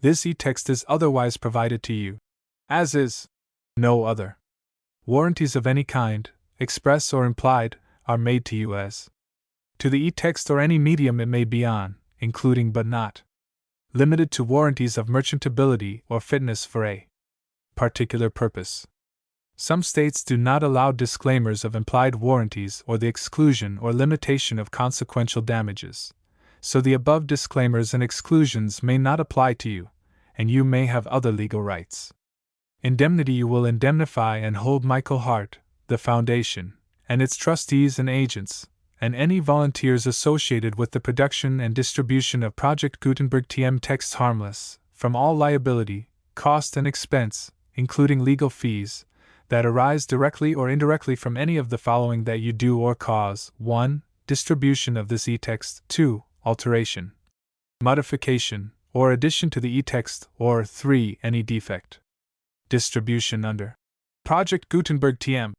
This e-text is otherwise provided to you, as is no other. Warranties of any kind, express or implied, are made to you as to the e-text or any medium it may be on, including but not limited to warranties of merchantability or fitness for a particular purpose. Some states do not allow disclaimers of implied warranties or the exclusion or limitation of consequential damages, so the above disclaimers and exclusions may not apply to you, and you may have other legal rights. Indemnity: you will indemnify and hold Michael Hart, the Foundation, and its trustees and agents, and any volunteers associated with the production and distribution of Project Gutenberg TM texts harmless from all liability, cost, and expense, including legal fees, that arise directly or indirectly from any of the following that you do or cause: 1. Distribution of this e-text; 2. Alteration, modification, or addition to the e-text, or 3. Any defect. Distribution under Project Gutenberg TM.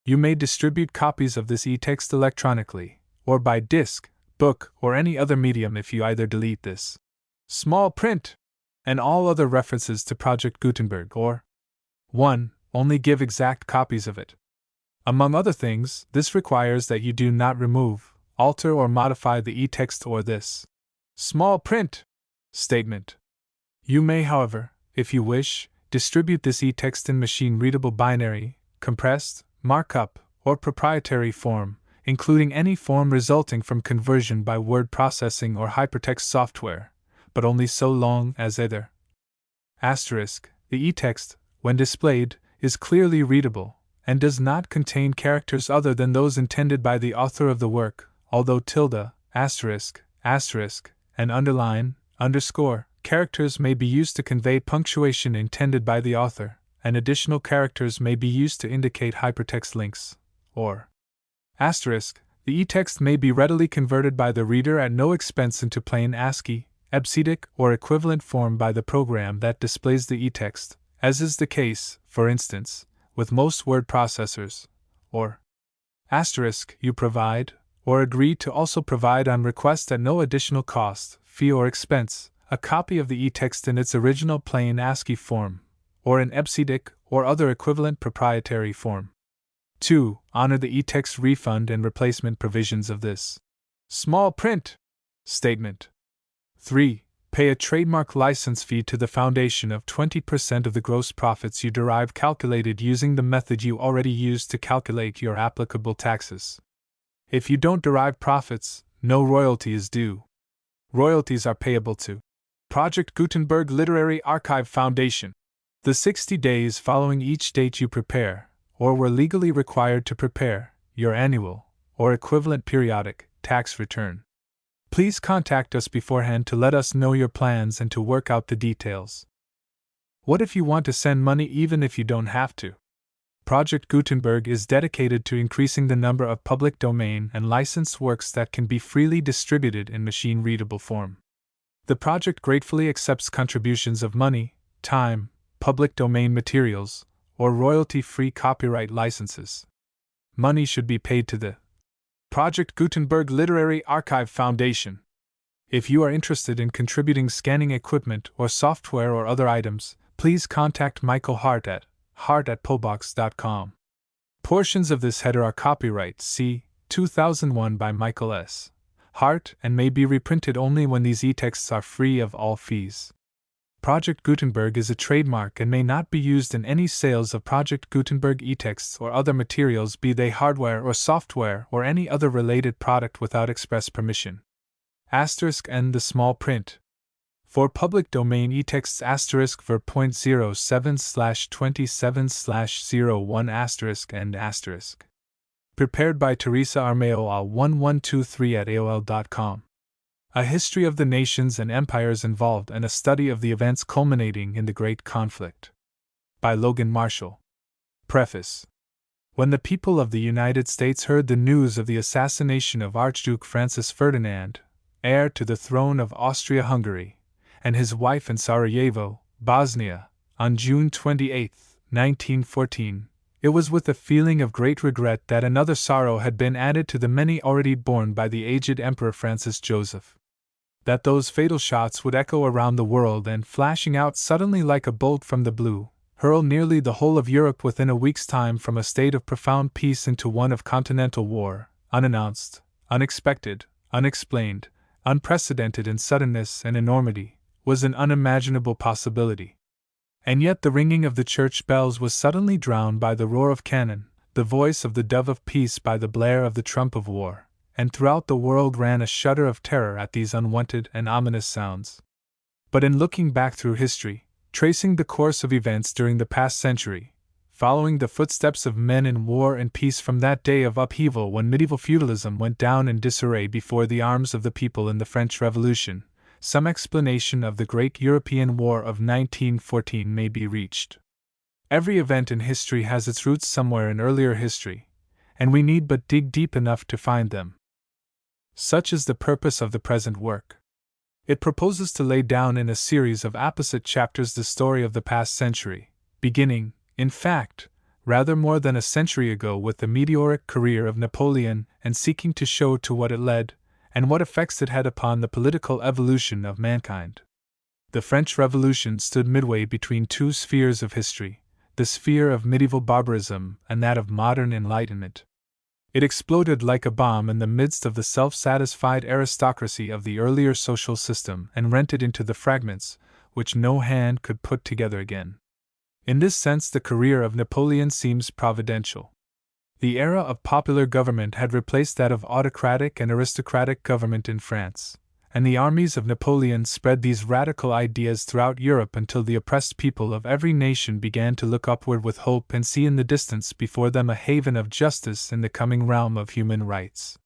You may distribute copies of this e-text electronically, or by disc, book, or any other medium if you either delete this small print and all other references to Project Gutenberg, or 1. Only give exact copies of it. Among other things, this requires that you do not remove, alter, or modify the e-text or this small print statement. You may, however, if you wish, distribute this e-text in machine-readable binary, compressed, markup, or proprietary form, including any form resulting from conversion by word processing or hypertext software, but only so long as either *, the e-text, when displayed, is clearly readable, and does not contain characters other than those intended by the author of the work, although tilde, asterisk, and underline, underscore, characters may be used to convey punctuation intended by the author, and additional characters may be used to indicate hypertext links, or asterisk. The e-text may be readily converted by the reader at no expense into plain ASCII, EBCDIC, or equivalent form by the program that displays the e-text, as is the case, for instance, with most word processors, or asterisk. You provide, or agree to also provide on request at no additional cost, fee, or expense, a copy of the e-text in its original plain ASCII form, or in EBCDIC or other equivalent proprietary form. 2. Honor the e-text refund and replacement provisions of this small print statement. 3. Pay a trademark license fee to the Foundation of 20% of the gross profits you derive, calculated using the method you already used to calculate your applicable taxes. If you don't derive profits, no royalty is due. Royalties are payable to Project Gutenberg Literary Archive Foundation. The 60 days following each date you prepare, or were legally required to prepare, your annual, or equivalent periodic, tax return. Please contact us beforehand to let us know your plans and to work out the details. What if you want to send money even if you don't have to? Project Gutenberg is dedicated to increasing the number of public domain and licensed works that can be freely distributed in machine-readable form. The project gratefully accepts contributions of money, time, public domain materials, or royalty-free copyright licenses. Money should be paid to the Project Gutenberg Literary Archive Foundation. If you are interested in contributing scanning equipment or software or other items, please contact Michael Hart at hart@pobox.com. Portions of this header are copyright C. 2001 by Michael S. Hart and may be reprinted only when these e-texts are free of all fees. Project Gutenberg is a trademark and may not be used in any sales of Project Gutenberg e-texts or other materials, be they hardware or software or any other related product, without express permission. N. The small print. For public domain e-texts ver .07/27/01 and Prepared by Teresa Armeo al 1123@aol.com. A history of the nations and empires involved and a study of the events culminating in the Great Conflict. By Logan Marshall. Preface. When the people of the United States heard the news of the assassination of Archduke Francis Ferdinand, heir to the throne of Austria-Hungary, and his wife in Sarajevo, Bosnia, on June 28, 1914, it was with a feeling of great regret that another sorrow had been added to the many already borne by the aged Emperor Francis Joseph. that those fatal shots would echo around the world and, flashing out suddenly like a bolt from the blue, hurl nearly the whole of Europe within a week's time from a state of profound peace into one of continental war, unannounced, unexpected, unexplained, unprecedented in suddenness and enormity, was an unimaginable possibility. And yet the ringing of the church bells was suddenly drowned by the roar of cannon, the voice of the dove of peace by the blare of the trump of war, and throughout the world ran a shudder of terror at these unwonted and ominous sounds. But in looking back through history, tracing the course of events during the past century, following the footsteps of men in war and peace from that day of upheaval when medieval feudalism went down in disarray before the arms of the people in the French Revolution, some explanation of the great European War of 1914 may be reached. Every event in history has its roots somewhere in earlier history, and we need but dig deep enough to find them. Such is the purpose of the present work. It proposes to lay down in a series of apposite chapters the story of the past century, beginning, in fact, rather more than a century ago with the meteoric career of Napoleon and seeking to show to what it led, and what effects it had upon the political evolution of mankind. The French Revolution stood midway between two spheres of history, the sphere of medieval barbarism and that of modern enlightenment. It exploded like a bomb in the midst of the self-satisfied aristocracy of the earlier social system and rent it into the fragments which no hand could put together again. In this sense, the career of Napoleon seems providential. The era of popular government had replaced that of autocratic and aristocratic government in France, and the armies of Napoleon spread these radical ideas throughout Europe until the oppressed people of every nation began to look upward with hope and see in the distance before them a haven of justice in the coming realm of human rights.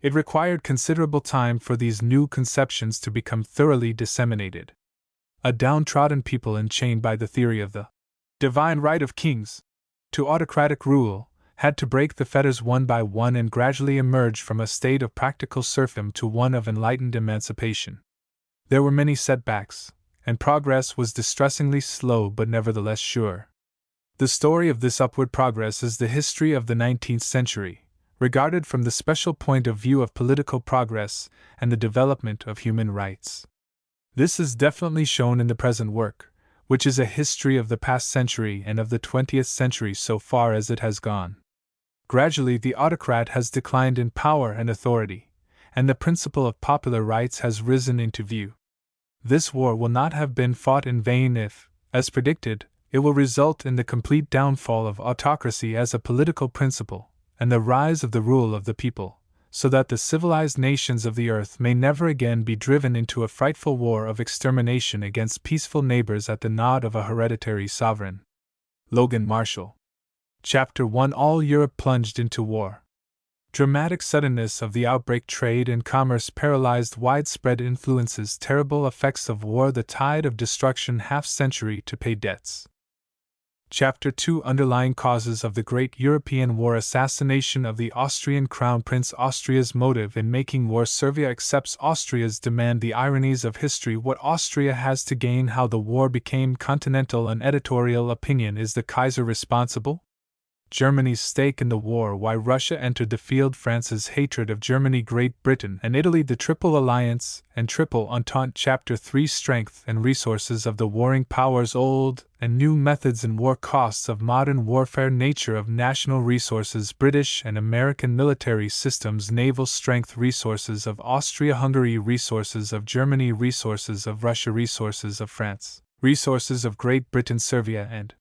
It required considerable time for these new conceptions to become thoroughly disseminated. A downtrodden people enchained by the theory of the divine right of kings to autocratic rule had to break the fetters one by one and gradually emerge from a state of practical serfdom to one of enlightened emancipation. There were many setbacks, and progress was distressingly slow but nevertheless sure. The story of this upward progress is the history of the 19th century, regarded from the special point of view of political progress and the development of human rights. This is definitely shown in the present work, which is a history of the past century and of the 20th century so far as it has gone. Gradually the autocrat has declined in power and authority, and the principle of popular rights has risen into view. This war will not have been fought in vain if, as predicted, it will result in the complete downfall of autocracy as a political principle, and the rise of the rule of the people, so that the civilized nations of the earth may never again be driven into a frightful war of extermination against peaceful neighbors at the nod of a hereditary sovereign. Logan Marshall. Chapter 1. All Europe plunged into war. Dramatic suddenness of the outbreak. Trade and commerce paralyzed. Widespread influences. Terrible effects of war. The tide of destruction. Half-century to pay debts. Chapter 2. Underlying causes of the Great European War. Assassination of the Austrian Crown Prince. Austria's motive in making war. Serbia accepts Austria's demand. The ironies of history. What Austria has to gain. How the war became continental. An editorial opinion. Is the Kaiser responsible? Germany's stake in the war. Why Russia entered the field. France's hatred of Germany. Great Britain and Italy. The Triple Alliance and Triple Entente. Chapter 3. Strength and resources of the warring powers. Old and new methods in war. Costs of modern warfare. Nature of national resources. British and American military systems. Naval strength. Resources of Austria-Hungary. Resources of Germany. Resources of Russia. Resources of France. Resources of Great Britain. Serbia and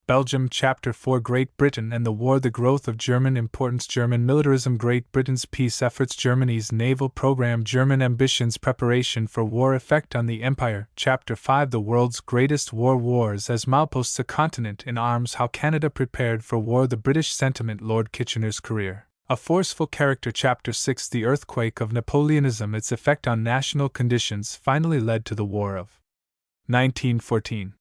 Belgium. Chapter 4. Great Britain and the War. The growth of German importance. German militarism. Great Britain's peace efforts. Germany's naval program. German ambitions. Preparation for war. Effect on the empire. Chapter 5. The world's greatest war. Wars as mileposts. A continent in arms. How Canada prepared for war. The British sentiment. Lord Kitchener's career. A forceful character. Chapter 6. The earthquake of Napoleonism. Its effect on national conditions finally led to the War of 1914.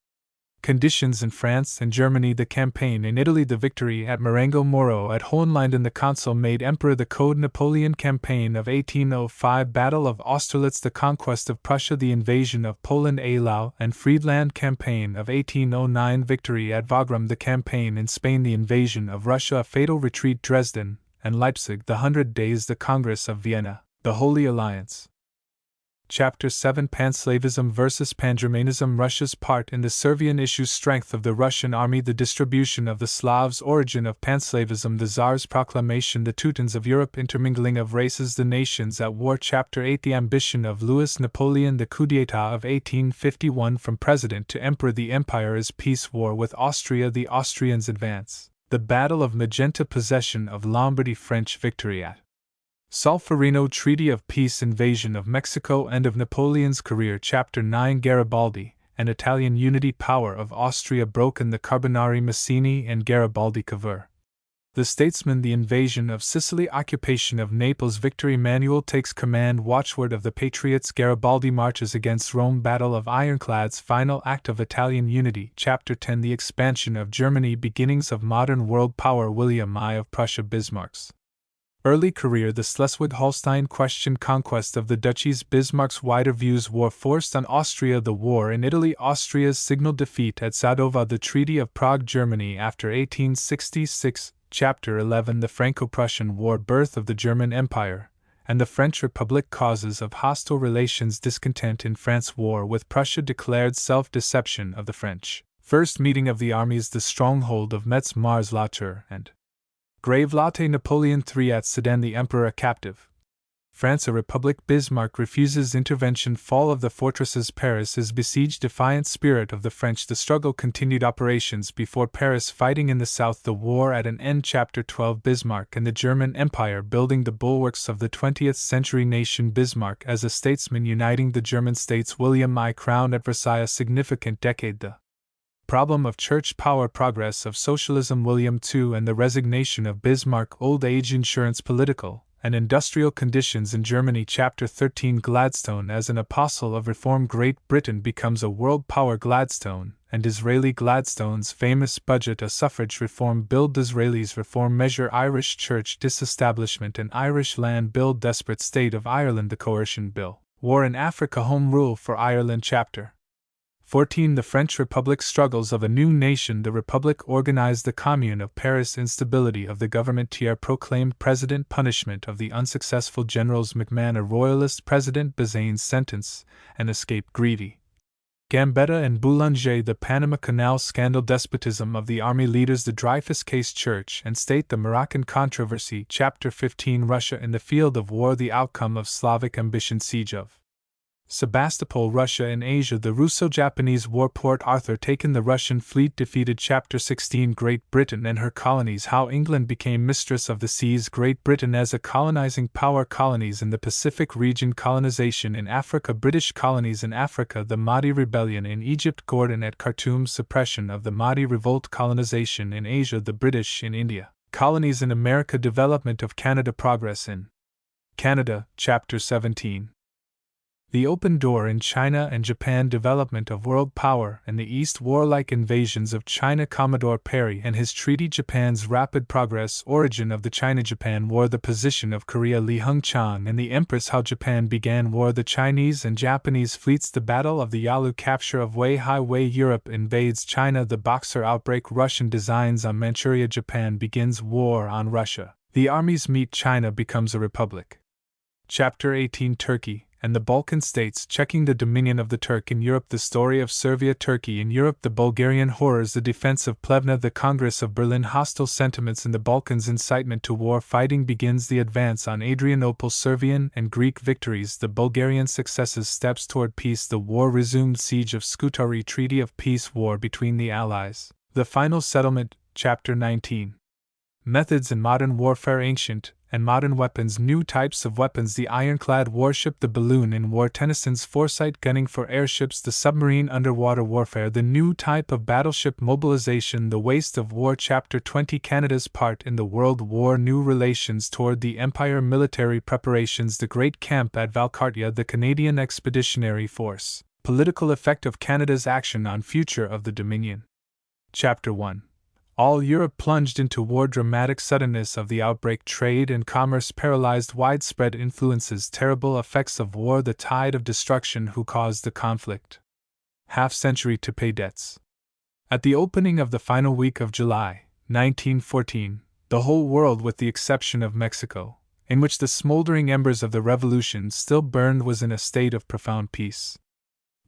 Conditions in France and Germany. The campaign in Italy. The victory at Marengo Moro. At Hohenlinden. The consul made emperor. The Code Napoleon campaign of 1805. Battle of Austerlitz. The conquest of Prussia. The invasion of Poland. Eylau and Friedland campaign of 1809. Victory at Wagram. The campaign in Spain. The invasion of Russia. A fatal retreat. Dresden and Leipzig. The 100 Days. The Congress of Vienna. The Holy Alliance. Chapter 7 Panslavism versus Pangermanism. Russia's part in the Servian issue. Strength of the Russian army. The distribution of the Slavs. Origin of Panslavism. The Tsar's proclamation. The Teutons of Europe. Intermingling of races. The nations at war. Chapter 8 The ambition of Louis Napoleon. The coup d'etat of 1851. From president to emperor. The empire is peace. War with Austria. The Austrians advance. The Battle of Magenta. Possession of Lombardy. French victory at Solferino. Treaty of Peace. Invasion of Mexico. End of Napoleon's career. Chapter 9 Garibaldi and Italian unity. Power of Austria broken. The Carbonari. Mazzini and Garibaldi. Cavour the statesman. The invasion of Sicily. Occupation of Naples. Victory. Manuel takes command. Watchword of the Patriots. Garibaldi marches against Rome. Battle of Ironclads. Final act of Italian unity. Chapter 10 The expansion of Germany. Beginnings of modern world power. William I of Prussia. Bismarck's early career. The Schleswig-Holstein question. Conquest of the duchies. Bismarck's wider views. War forced on Austria. The war in Italy. Austria's signal defeat at Sadova. The Treaty of Prague. Germany after 1866. Chapter 11 The Franco-Prussian War. Birth of the German Empire and the French Republic. Causes of hostile relations. Discontent in France. War with Prussia declared. Self-deception of the French. First meeting of the armies. The stronghold of Metz. Mars-la-Tour and Grave Latte. Napoleon III at Sedan. The Emperor a captive. France a republic. Bismarck refuses intervention. Fall of the fortresses. Paris is besieged. Defiant spirit of the French. The struggle continued. Operations before Paris. Fighting in the south. The war at an end. Chapter 12 Bismarck and the German Empire. Building the bulwarks of the 20th century nation. Bismarck as a statesman uniting the German states. William I crowned at Versailles. A significant decade. The problem of church power. Progress of socialism. William II and the resignation of Bismarck. Old age insurance. Political and industrial conditions in Germany. Chapter 13 Gladstone as an apostle of reform. Great Britain becomes a world power. Gladstone and Disraeli. Gladstone's famous budget. A suffrage reform bill. Disraeli's reform measure. Irish church disestablishment and Irish land bill. Desperate state of Ireland. The coercion bill. War in Africa. Home rule for Ireland. Chapter 14 The French Republic. Struggles of a new nation. The Republic organized. The Commune of Paris. Instability of the government. Thiers proclaimed president. Punishment of the unsuccessful generals. MacMahon a royalist president. Bazaine's sentence and escape. Greedy Gambetta and Boulanger. The Panama Canal scandal. Despotism of the army leaders. The Dreyfus case. Church and state. The Moroccan controversy. Chapter 15 Russia in the field of war. The outcome of Slavic ambition. Siege of Sebastopol. Russia in Asia. The Russo-Japanese War. Port Arthur taken. The Russian fleet defeated. Chapter 16 Great Britain and her colonies. How England became mistress of the seas. Great Britain as a colonizing power. Colonies in the Pacific region. Colonization in Africa. British colonies in Africa. The Mahdi Rebellion in Egypt. Gordon at Khartoum. Suppression of the Mahdi Revolt. Colonization in Asia. The British in India. Colonies in America. Development of Canada. Progress in Canada. Chapter 17 The Open Door in China and Japan. Development of world power in the East. Warlike invasions of China. Commodore Perry and his treaty. Japan's rapid progress. Origin of the China-Japan War. The position of Korea. Li Hung-chang and the Empress. How Japan began war. The Chinese and Japanese fleets. The Battle of the Yalu. Capture of Weihai. Wei. Europe invades China. The Boxer outbreak. Russian designs on Manchuria. Japan begins war on Russia. The armies meet. China becomes a republic. Chapter 18 Turkey and the Balkan states. Checking the dominion of the Turk in Europe. The story of Servia. Turkey in Europe. The Bulgarian horrors. The defense of Plevna. The Congress of Berlin. Hostile sentiments in the Balkans. Incitement to war. Fighting begins. The advance on Adrianople. Servian and Greek victories. The Bulgarian successes. Steps toward peace. The war resumed. Siege of Scutari. Treaty of peace. War between the Allies. The final settlement. Chapter 19 Methods in modern warfare. Ancient and modern weapons. New types of weapons. The ironclad warship. The balloon in war. Tennyson's foresight. Gunning for airships. The submarine. Underwater warfare. The new type of battleship. Mobilization. The waste of war. Chapter 20 Canada's part in the World War. New relations toward the Empire. Military preparations. The Great Camp at Valcartia. The Canadian Expeditionary Force. Political effect of Canada's action on future of the Dominion. Chapter 1 All Europe plunged into war. Dramatic suddenness of the outbreak. Trade and commerce paralyzed. Widespread influences. Terrible effects of war. The tide of destruction. Who caused the conflict? Half-century to pay debts. At the opening of the final week of July, 1914, the whole world with the exception of Mexico, in which the smoldering embers of the revolution still burned, was in a state of profound peace.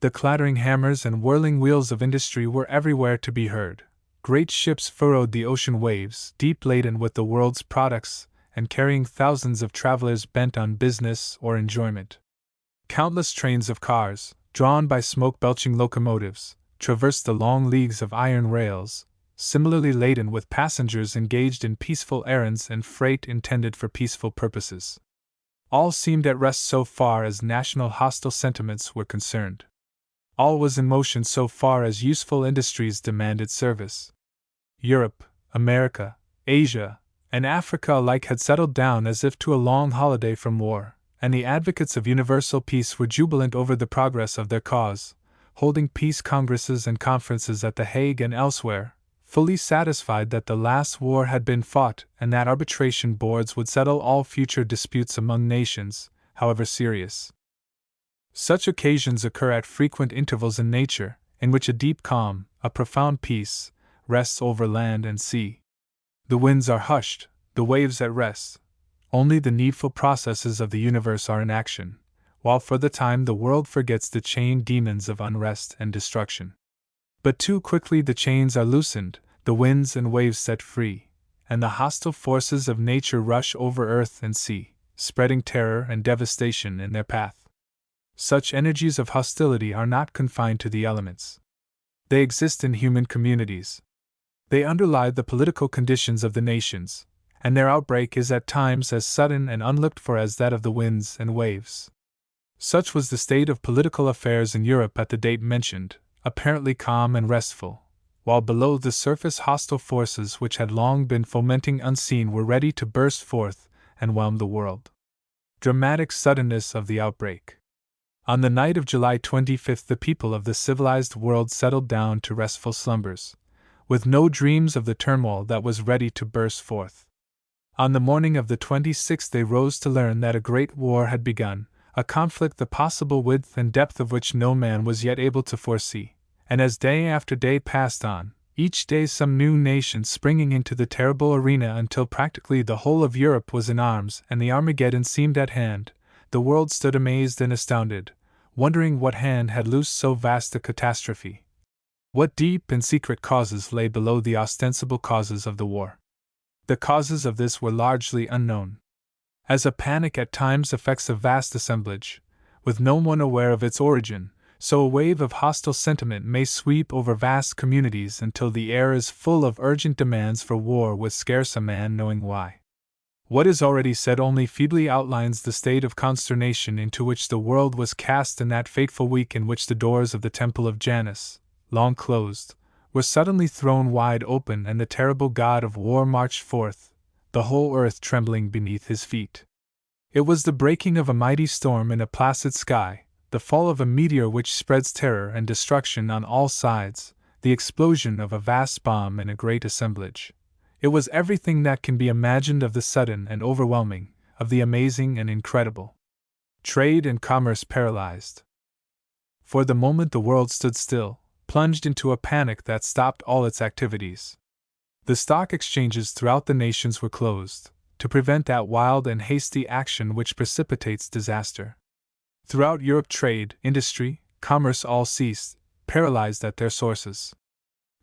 The clattering hammers and whirling wheels of industry were everywhere to be heard. Great ships furrowed the ocean waves, deep laden with the world's products, and carrying thousands of travelers bent on business or enjoyment. Countless trains of cars, drawn by smoke-belching locomotives, traversed the long leagues of iron rails, similarly laden with passengers engaged in peaceful errands and freight intended for peaceful purposes. All seemed at rest so far as national hostile sentiments were concerned. All was in motion so far as useful industries demanded service. Europe, America, Asia, and Africa alike had settled down as if to a long holiday from war, and the advocates of universal peace were jubilant over the progress of their cause, holding peace congresses and conferences at The Hague and elsewhere, fully satisfied that the last war had been fought and that arbitration boards would settle all future disputes among nations, however serious. Such occasions occur at frequent intervals in nature, in which a deep calm, a profound peace, rests over land and sea. The winds are hushed, the waves at rest. Only the needful processes of the universe are in action, while for the time the world forgets the chained demons of unrest and destruction. But too quickly the chains are loosened, the winds and waves set free, and the hostile forces of nature rush over earth and sea, spreading terror and devastation in their path. Such energies of hostility are not confined to the elements. They exist in human communities. They underlie the political conditions of the nations, and their outbreak is at times as sudden and unlooked for as that of the winds and waves. Such was the state of political affairs in Europe at the date mentioned, apparently calm and restful, while below the surface hostile forces which had long been fomenting unseen were ready to burst forth and whelm the world. Dramatic suddenness of the outbreak. On the night of July 25th, the people of the civilized world settled down to restful slumbers, with no dreams of the turmoil that was ready to burst forth. On the morning of the 26th they rose to learn that a great war had begun, a conflict the possible width and depth of which no man was yet able to foresee, and as day after day passed on, each day some new nation springing into the terrible arena until practically the whole of Europe was in arms and the Armageddon seemed at hand, the world stood amazed and astounded, wondering what hand had loosed so vast a catastrophe. What deep and secret causes lay below the ostensible causes of the war? The causes of this were largely unknown. As a panic at times affects a vast assemblage, with no one aware of its origin, so a wave of hostile sentiment may sweep over vast communities until the air is full of urgent demands for war with scarce a man knowing why. What is already said only feebly outlines the state of consternation into which the world was cast in that fateful week in which the doors of the Temple of Janus, long closed, were suddenly thrown wide open and the terrible god of war marched forth, the whole earth trembling beneath his feet. It was the breaking of a mighty storm in a placid sky, the fall of a meteor which spreads terror and destruction on all sides, the explosion of a vast bomb in a great assemblage. It was everything that can be imagined of the sudden and overwhelming, of the amazing and incredible. Trade and commerce paralyzed. For the moment the world stood still, plunged into a panic that stopped all its activities. The stock exchanges throughout the nations were closed, to prevent that wild and hasty action which precipitates disaster. Throughout Europe trade, industry, commerce all ceased, paralyzed at their sources.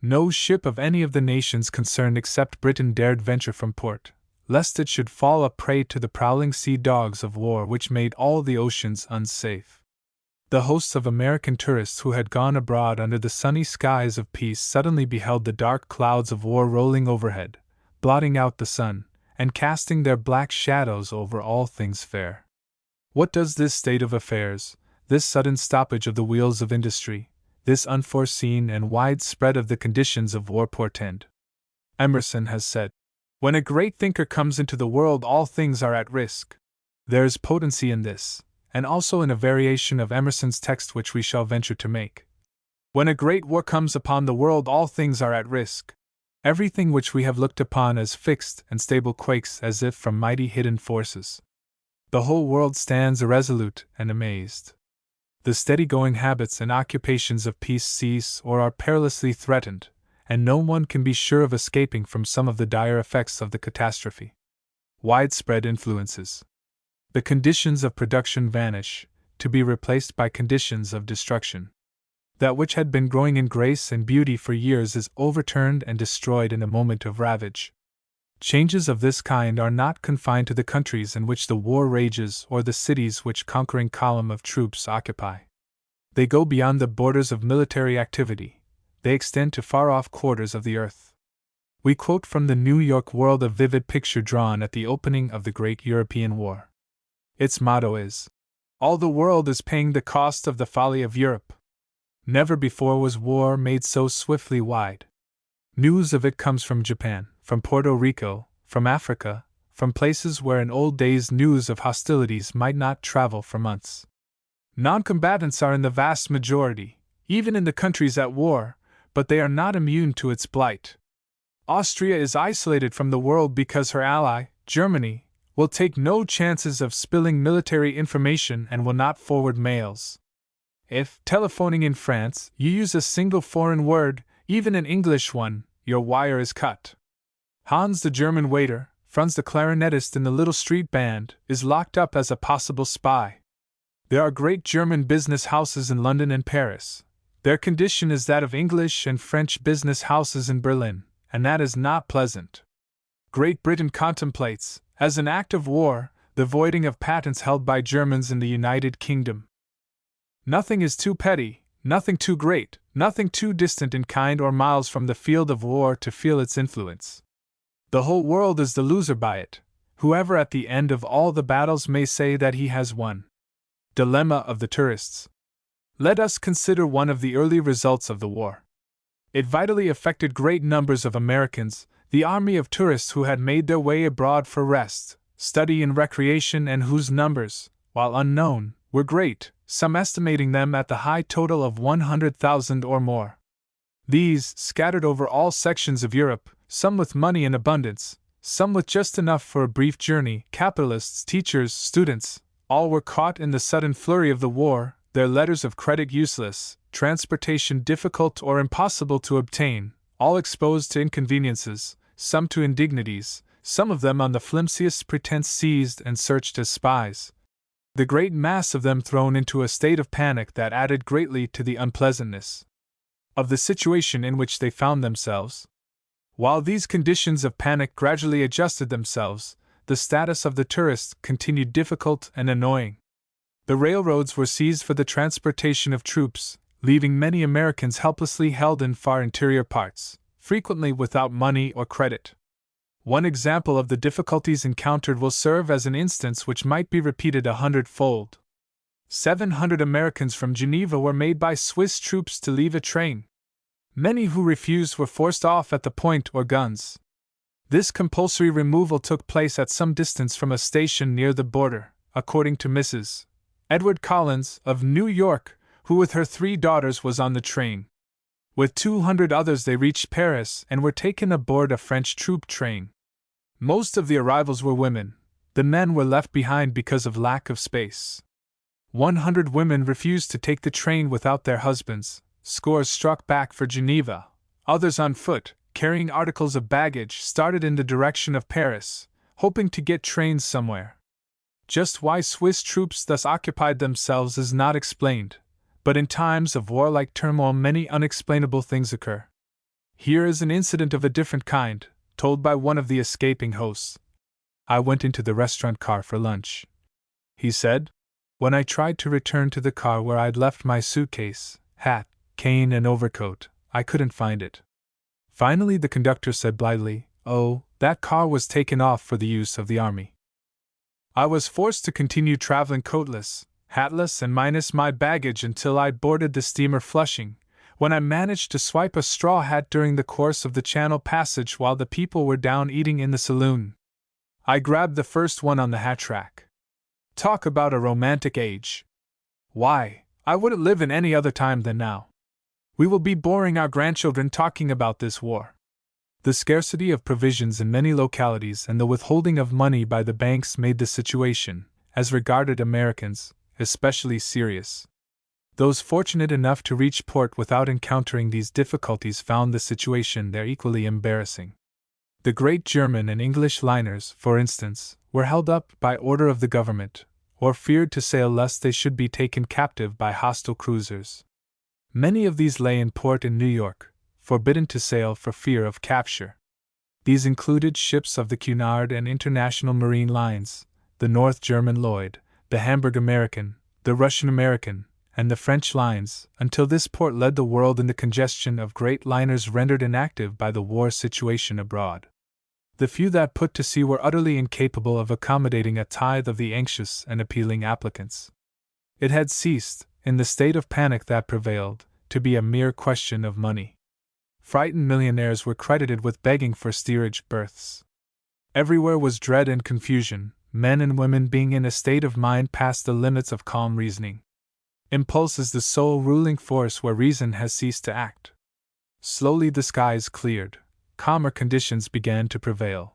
No ship of any of the nations concerned except Britain dared venture from port, lest it should fall a prey to the prowling sea dogs of war which made all the oceans unsafe. The hosts of American tourists who had gone abroad under the sunny skies of peace suddenly beheld the dark clouds of war rolling overhead, blotting out the sun, and casting their black shadows over all things fair. What does this state of affairs, this sudden stoppage of the wheels of industry, this unforeseen and wide spread of the conditions of war portend? Emerson has said, "When a great thinker comes into the world, all things are at risk." There is potency in this, and also in a variation of Emerson's text which we shall venture to make. When a great war comes upon the world, all things are at risk. Everything which we have looked upon as fixed and stable quakes as if from mighty hidden forces. The whole world stands irresolute and amazed. The steady-going habits and occupations of peace cease or are perilously threatened, and no one can be sure of escaping from some of the dire effects of the catastrophe. Widespread influences. The conditions of production vanish, to be replaced by conditions of destruction. That which had been growing in grace and beauty for years is overturned and destroyed in a moment of ravage. Changes of this kind are not confined to the countries in which the war rages or the cities which conquering column of troops occupy. They go beyond the borders of military activity. They extend to far-off quarters of the earth. We quote from the New York World a vivid picture drawn at the opening of the Great European War. Its motto is, "All the world is paying the cost of the folly of Europe." Never before was war made so swiftly wide. News of it comes from Japan, from Puerto Rico, from Africa, from places where in old days news of hostilities might not travel for months. Non-combatants are in the vast majority, even in the countries at war, but they are not immune to its blight. Austria is isolated from the world because her ally, Germany, will take no chances of spilling military information and will not forward mails. If, telephoning in France, you use a single foreign word, even an English one, your wire is cut. Hans the German waiter, Franz the clarinetist in the little street band, is locked up as a possible spy. There are great German business houses in London and Paris. Their condition is that of English and French business houses in Berlin, and that is not pleasant. Great Britain contemplates, as an act of war, the voiding of patents held by Germans in the United Kingdom. Nothing is too petty, nothing too great, nothing too distant in kind or miles from the field of war to feel its influence. The whole world is the loser by it, whoever at the end of all the battles may say that he has won. Dilemma of the tourists. Let us consider one of the early results of the war. It vitally affected great numbers of Americans, the army of tourists who had made their way abroad for rest, study and recreation, and whose numbers, while unknown, were great, some estimating them at the high total of 100,000 or more. These, scattered over all sections of Europe, some with money in abundance, some with just enough for a brief journey, capitalists, teachers, students, all were caught in the sudden flurry of the war, their letters of credit useless, transportation difficult or impossible to obtain, all exposed to inconveniences, some to indignities, some of them on the flimsiest pretense seized and searched as spies. The great mass of them thrown into a state of panic that added greatly to the unpleasantness of the situation in which they found themselves. While these conditions of panic gradually adjusted themselves, the status of the tourists continued difficult and annoying. The railroads were seized for the transportation of troops, leaving many Americans helplessly held in far interior parts, frequently without money or credit. One example of the difficulties encountered will serve as an instance which might be repeated 100-fold. 700 Americans from Geneva were made by Swiss troops to leave a train. Many who refused were forced off at the point or guns. This compulsory removal took place at some distance from a station near the border, according to Mrs. Edward Collins, of New York, who with her 3 daughters was on the train. With 200 others they reached Paris and were taken aboard a French troop train. Most of the arrivals were women. The men were left behind because of lack of space. 100 women refused to take the train without their husbands. Scores struck back for Geneva. Others on foot, carrying articles of baggage, started in the direction of Paris, hoping to get trains somewhere. Just why Swiss troops thus occupied themselves is not explained, but in times of warlike turmoil many unexplainable things occur. Here is an incident of a different kind, told by one of the escaping hosts. "I went into the restaurant car for lunch," he said. "When I tried to return to the car where I'd left my suitcase, hat, cane, and overcoat, I couldn't find it. Finally the conductor said blithely, 'Oh, that car was taken off for the use of the army.' I was forced to continue traveling coatless, hatless, and minus my baggage until I'd boarded the steamer Flushing, when I managed to swipe a straw hat during the course of the Channel passage while the people were down eating in the saloon. I grabbed the first one on the hat rack. Talk about a romantic age! Why, I wouldn't live in any other time than now. We will be boring our grandchildren talking about this war." The scarcity of provisions in many localities and the withholding of money by the banks made the situation, as regarded Americans, especially serious. Those fortunate enough to reach port without encountering these difficulties found the situation there equally embarrassing. The great German and English liners, for instance, were held up by order of the government, or feared to sail lest they should be taken captive by hostile cruisers. Many of these lay in port in New York, forbidden to sail for fear of capture. These included ships of the Cunard and International Marine Lines, the North German Lloyd, the Hamburg American, the Russian American, and the French lines, until this port led the world in the congestion of great liners rendered inactive by the war situation abroad. The few that put to sea were utterly incapable of accommodating a tithe of the anxious and appealing applicants. It had ceased, in the state of panic that prevailed, to be a mere question of money. Frightened millionaires were credited with begging for steerage berths. Everywhere was dread and confusion, men and women being in a state of mind past the limits of calm reasoning. Impulse is the sole ruling force where reason has ceased to act. Slowly the skies cleared. Calmer conditions began to prevail.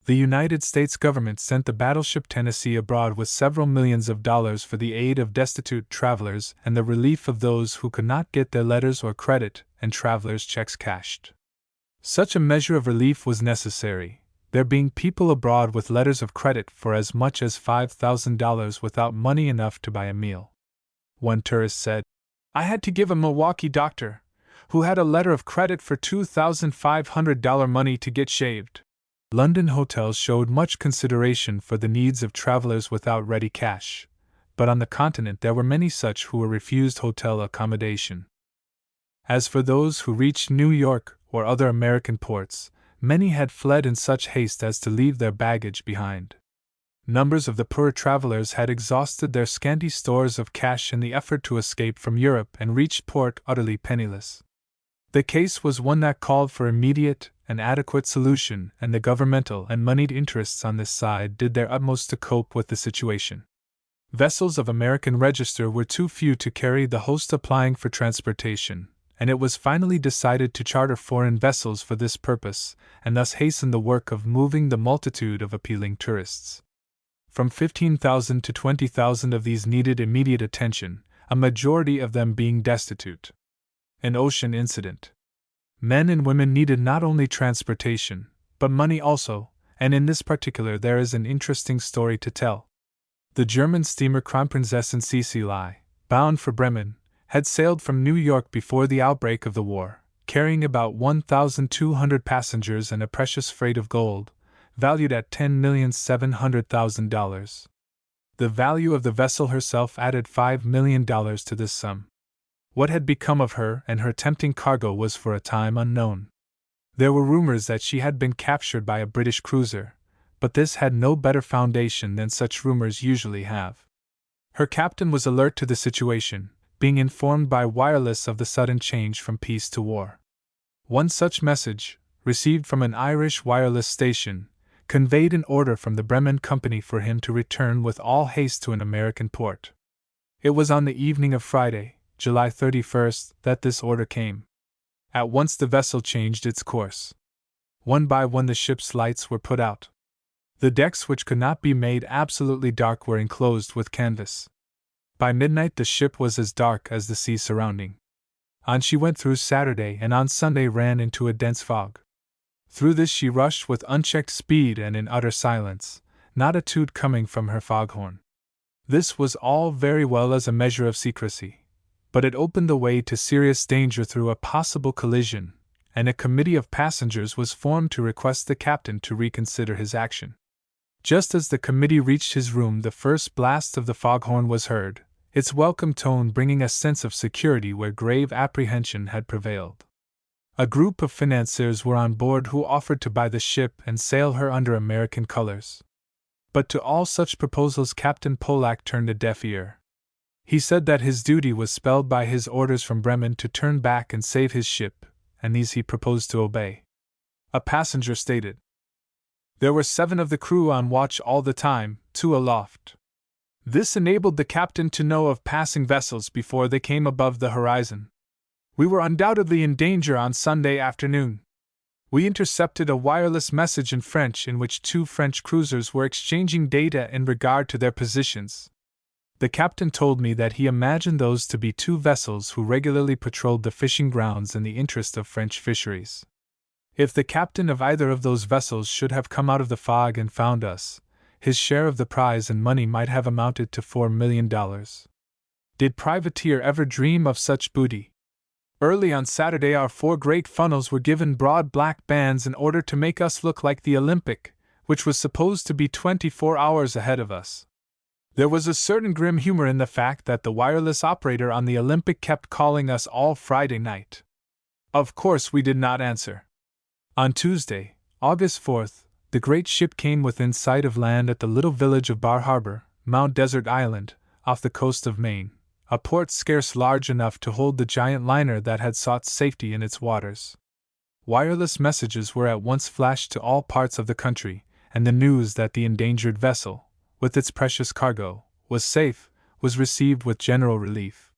The United States government sent the battleship Tennessee abroad with several millions of dollars for the aid of destitute travelers and the relief of those who could not get their letters or credit and travelers' checks cashed. Such a measure of relief was necessary, there being people abroad with letters of credit for as much as $5,000 without money enough to buy a meal. One tourist said, "I had to give a Milwaukee doctor, who had a letter of credit for $2,500 money to get shaved." London hotels showed much consideration for the needs of travelers without ready cash, but on the continent there were many such who were refused hotel accommodation. As for those who reached New York or other American ports, many had fled in such haste as to leave their baggage behind. Numbers of the poorer travelers had exhausted their scanty stores of cash in the effort to escape from Europe and reached port utterly penniless. The case was one that called for immediate and adequate solution, and the governmental and moneyed interests on this side did their utmost to cope with the situation. Vessels of American register were too few to carry the host applying for transportation, and it was finally decided to charter foreign vessels for this purpose, and thus hasten the work of moving the multitude of appealing tourists. From 15,000 to 20,000 of these needed immediate attention, a majority of them being destitute. An ocean incident. Men and women needed not only transportation, but money also, and in this particular there is an interesting story to tell. The German steamer Kronprinzessin Cecilii, bound for Bremen, had sailed from New York before the outbreak of the war, carrying about 1,200 passengers and a precious freight of gold, valued at $10,700,000. The value of the vessel herself added $5 million to this sum. What had become of her and her tempting cargo was for a time unknown. There were rumors that she had been captured by a British cruiser, but this had no better foundation than such rumors usually have. Her captain was alert to the situation, being informed by wireless of the sudden change from peace to war. One such message, received from an Irish wireless station, conveyed an order from the Bremen Company for him to return with all haste to an American port. It was on the evening of Friday, July 31st, that this order came. At once the vessel changed its course. One by one the ship's lights were put out. The decks, which could not be made absolutely dark, were enclosed with canvas. By midnight the ship was as dark as the sea surrounding. On she went through Saturday, and on Sunday ran into a dense fog. Through this she rushed with unchecked speed and in utter silence, not a toot coming from her foghorn. This was all very well as a measure of secrecy, but it opened the way to serious danger through a possible collision, and a committee of passengers was formed to request the captain to reconsider his action. Just as the committee reached his room, the first blast of the foghorn was heard, its welcome tone bringing a sense of security where grave apprehension had prevailed. A group of financiers were on board who offered to buy the ship and sail her under American colors. But to all such proposals Captain Pollack turned a deaf ear. He said that his duty was spelled by his orders from Bremen to turn back and save his ship, and these he proposed to obey. A passenger stated, "There were 7 of the crew on watch all the time, 2 aloft. This enabled the captain to know of passing vessels before they came above the horizon. We were undoubtedly in danger on Sunday afternoon. We intercepted a wireless message in French in which 2 French cruisers were exchanging data in regard to their positions. The captain told me that he imagined those to be 2 vessels who regularly patrolled the fishing grounds in the interest of French fisheries. If the captain of either of those vessels should have come out of the fog and found us, his share of the prize and money might have amounted to $4 million. Did privateer ever dream of such booty? Early on Saturday our 4 great funnels were given broad black bands in order to make us look like the Olympic, which was supposed to be 24 hours ahead of us. There was a certain grim humor in the fact that the wireless operator on the Olympic kept calling us all Friday night. Of course we did not answer. On Tuesday, August 4th, the great ship came within sight of land at the little village of Bar Harbor, Mount Desert Island, off the coast of Maine, a port scarce large enough to hold the giant liner that had sought safety in its waters. Wireless messages were at once flashed to all parts of the country, and the news that the endangered vessel, with its precious cargo, was safe, was received with general relief.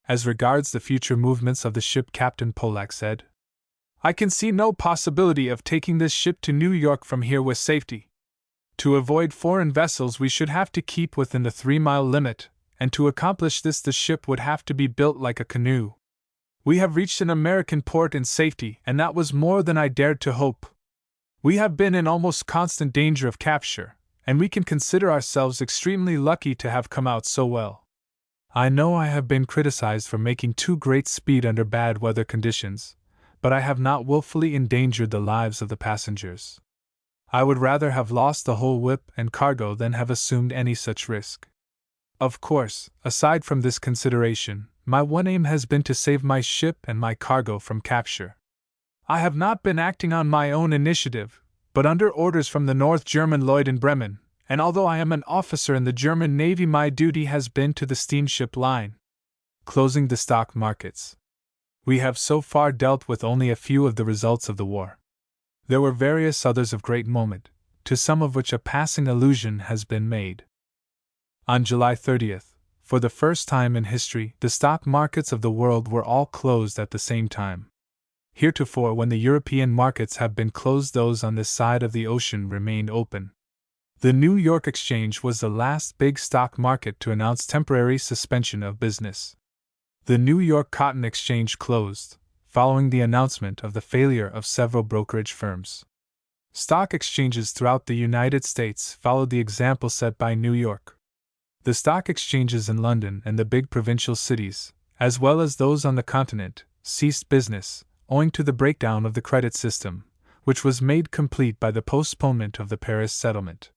As regards the future movements of the ship, Captain Pollack said, "I can see no possibility of taking this ship to New York from here with safety. To avoid foreign vessels we should have to keep within the 3-mile limit, and to accomplish this the ship would have to be built like a canoe. We have reached an American port in safety, and that was more than I dared to hope. We have been in almost constant danger of capture, and we can consider ourselves extremely lucky to have come out so well. I know I have been criticized for making too great speed under bad weather conditions, but I have not willfully endangered the lives of the passengers. I would rather have lost the whole whip and cargo than have assumed any such risk. Of course, aside from this consideration, my one aim has been to save my ship and my cargo from capture. I have not been acting on my own initiative, but under orders from the North German Lloyd in Bremen, and although I am an officer in the German Navy, my duty has been to the steamship line." Closing the stock markets. We have so far dealt with only a few of the results of the war. There were various others of great moment, to some of which a passing allusion has been made. On July 30th, for the first time in history, the stock markets of the world were all closed at the same time. Heretofore, when the European markets have been closed, those on this side of the ocean remained open. The New York Exchange was the last big stock market to announce temporary suspension of business. The New York Cotton Exchange closed, following the announcement of the failure of several brokerage firms. Stock exchanges throughout the United States followed the example set by New York. The stock exchanges in London and the big provincial cities, as well as those on the continent, ceased business, owing to the breakdown of the credit system, which was made complete by the postponement of the Paris settlement.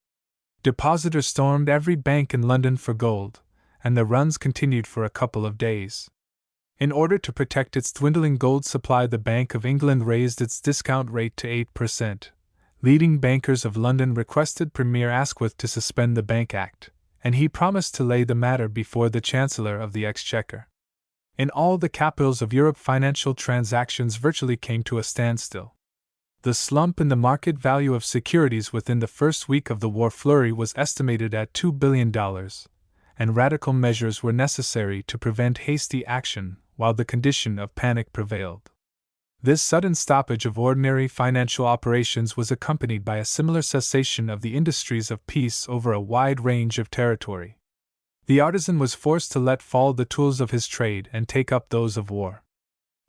Depositors stormed every bank in London for gold, and the runs continued for a couple of days. In order to protect its dwindling gold supply, the Bank of England raised its discount rate to 8%. Leading bankers of London requested Premier Asquith to suspend the Bank Act, and he promised to lay the matter before the Chancellor of the Exchequer. In all the capitals of Europe, financial transactions virtually came to a standstill. The slump in the market value of securities within the first week of the war flurry was estimated at $2 billion, and radical measures were necessary to prevent hasty action while the condition of panic prevailed. This sudden stoppage of ordinary financial operations was accompanied by a similar cessation of the industries of peace over a wide range of territory. The artisan was forced to let fall the tools of his trade and take up those of war.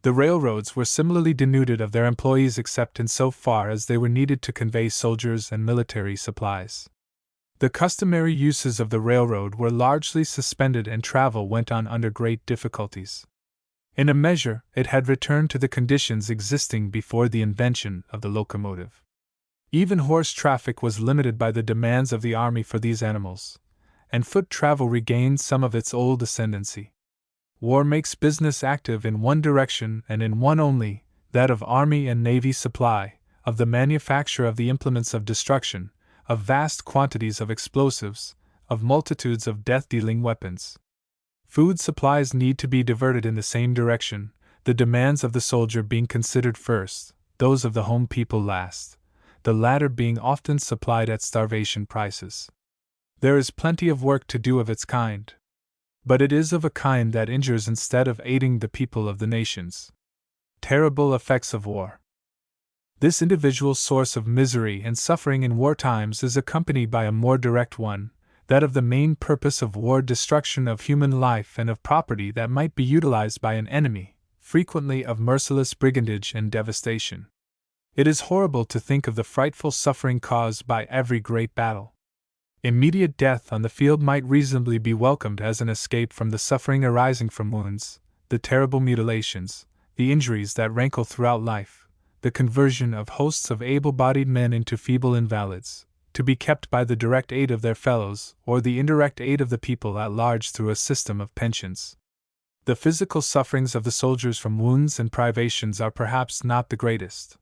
The railroads were similarly denuded of their employees except in so far as they were needed to convey soldiers and military supplies. The customary uses of the railroad were largely suspended and travel went on under great difficulties. In a measure, it had returned to the conditions existing before the invention of the locomotive. Even horse traffic was limited by the demands of the army for these animals, and foot travel regained some of its old ascendancy. War makes business active in one direction and in one only, that of army and navy supply, of the manufacture of the implements of destruction, of vast quantities of explosives, of multitudes of death-dealing weapons. Food supplies need to be diverted in the same direction, the demands of the soldier being considered first, those of the home people last, the latter being often supplied at starvation prices. There is plenty of work to do of its kind, but it is of a kind that injures instead of aiding the people of the nations. Terrible effects of war. This individual source of misery and suffering in war times is accompanied by a more direct one, that of the main purpose of war, destruction of human life and of property that might be utilized by an enemy, frequently of merciless brigandage and devastation. It is horrible to think of the frightful suffering caused by every great battle. Immediate death on the field might reasonably be welcomed as an escape from the suffering arising from wounds, the terrible mutilations, the injuries that rankle throughout life, the conversion of hosts of able-bodied men into feeble invalids, to be kept by the direct aid of their fellows or the indirect aid of the people at large through a system of pensions. The physical sufferings of the soldiers from wounds and privations are perhaps not the greatest.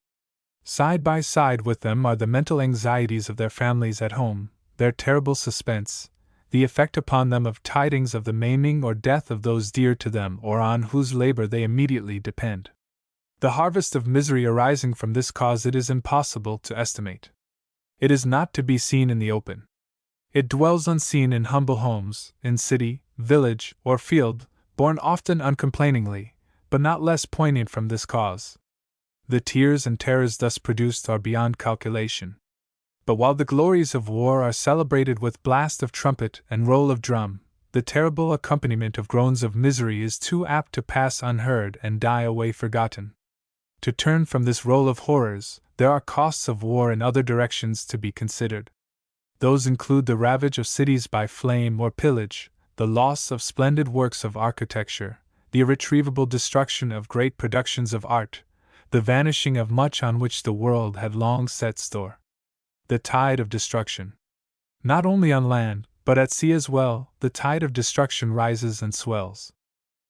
Side by side with them are the mental anxieties of their families at home, their terrible suspense, the effect upon them of tidings of the maiming or death of those dear to them or on whose labor they immediately depend. The harvest of misery arising from this cause it is impossible to estimate. It is not to be seen in the open. It dwells unseen in humble homes, in city, village, or field, borne often uncomplainingly, but not less poignant from this cause. The tears and terrors thus produced are beyond calculation. But while the glories of war are celebrated with blast of trumpet and roll of drum, the terrible accompaniment of groans of misery is too apt to pass unheard and die away forgotten. To turn from this roll of horrors, there are costs of war in other directions to be considered. Those include the ravage of cities by flame or pillage, the loss of splendid works of architecture, the irretrievable destruction of great productions of art, the vanishing of much on which the world had long set store. The tide of destruction. Not only on land, but at sea as well, the tide of destruction rises and swells.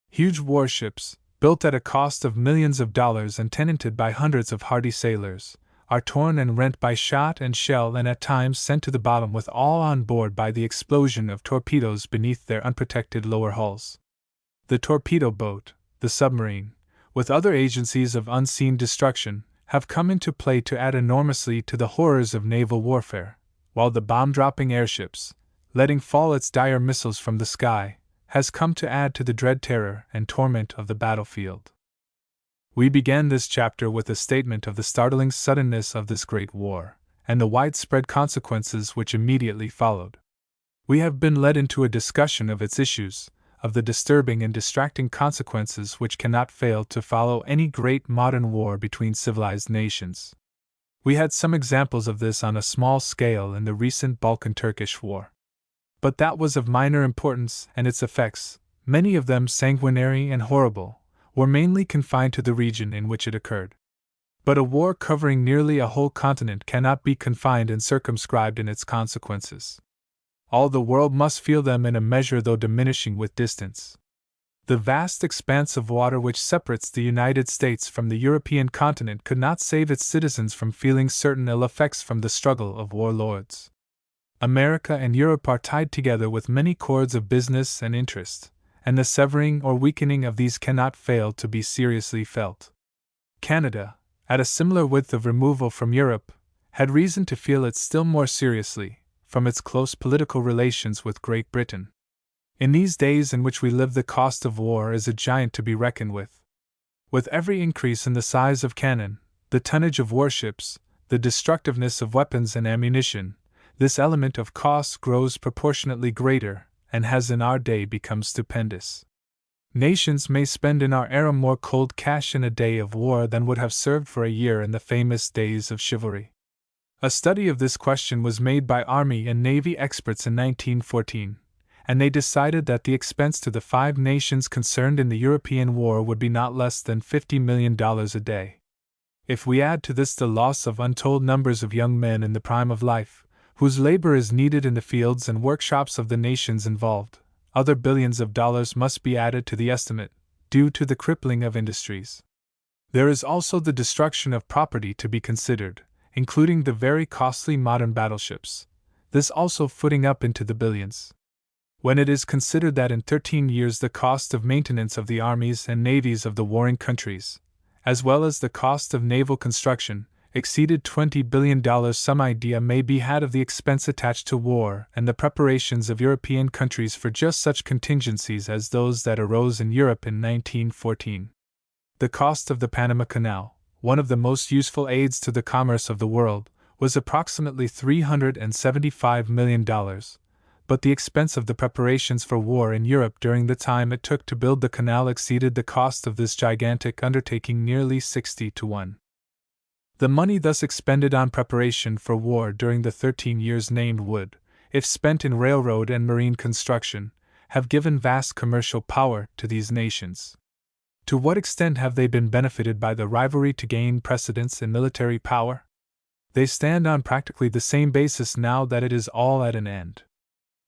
Huge warships, built at a cost of millions of dollars and tenanted by hundreds of hardy sailors, are torn and rent by shot and shell and at times sent to the bottom with all on board by the explosion of torpedoes beneath their unprotected lower hulls. The torpedo boat, the submarine, with other agencies of unseen destruction, have come into play to add enormously to the horrors of naval warfare, while the bomb-dropping airships, letting fall its dire missiles from the sky, has come to add to the dread terror and torment of the battlefield. We began this chapter with a statement of the startling suddenness of this great war, and the widespread consequences which immediately followed. We have been led into a discussion of its issues, of the disturbing and distracting consequences which cannot fail to follow any great modern war between civilized nations. We had some examples of this on a small scale in the recent Balkan-Turkish War. But that was of minor importance, and its effects, many of them sanguinary and horrible, were mainly confined to the region in which it occurred. But a war covering nearly a whole continent cannot be confined and circumscribed in its consequences. All the world must feel them in a measure though diminishing with distance. The vast expanse of water which separates the United States from the European continent could not save its citizens from feeling certain ill effects from the struggle of warlords. America and Europe are tied together with many cords of business and interest, and the severing or weakening of these cannot fail to be seriously felt. Canada, at a similar width of removal from Europe, had reason to feel it still more seriously, from its close political relations with Great Britain. In these days in which we live, the cost of war is a giant to be reckoned with. With every increase in the size of cannon, the tonnage of warships, the destructiveness of weapons and ammunition, this element of cost grows proportionately greater, and has in our day become stupendous. Nations may spend in our era more cold cash in a day of war than would have served for a year in the famous days of chivalry. A study of this question was made by Army and Navy experts in 1914, and they decided that the expense to the 5 nations concerned in the European war would be not less than $50 million a day. If we add to this the loss of untold numbers of young men in the prime of life, whose labor is needed in the fields and workshops of the nations involved, other billions of dollars must be added to the estimate, due to the crippling of industries. There is also the destruction of property to be considered, including the very costly modern battleships, this also footing up into the billions. When it is considered that in 13 years the cost of maintenance of the armies and navies of the warring countries, as well as the cost of naval construction, exceeded $20 billion, some idea may be had of the expense attached to war and the preparations of European countries for just such contingencies as those that arose in Europe in 1914. The cost of the Panama Canal, one of the most useful aids to the commerce of the world, was approximately $375 million, but the expense of the preparations for war in Europe during the time it took to build the canal exceeded the cost of this gigantic undertaking nearly 60 to 1. The money thus expended on preparation for war during the 13 years named would, if spent in railroad and marine construction, have given vast commercial power to these nations. To what extent have they been benefited by the rivalry to gain precedence in military power? They stand on practically the same basis now that it is all at an end.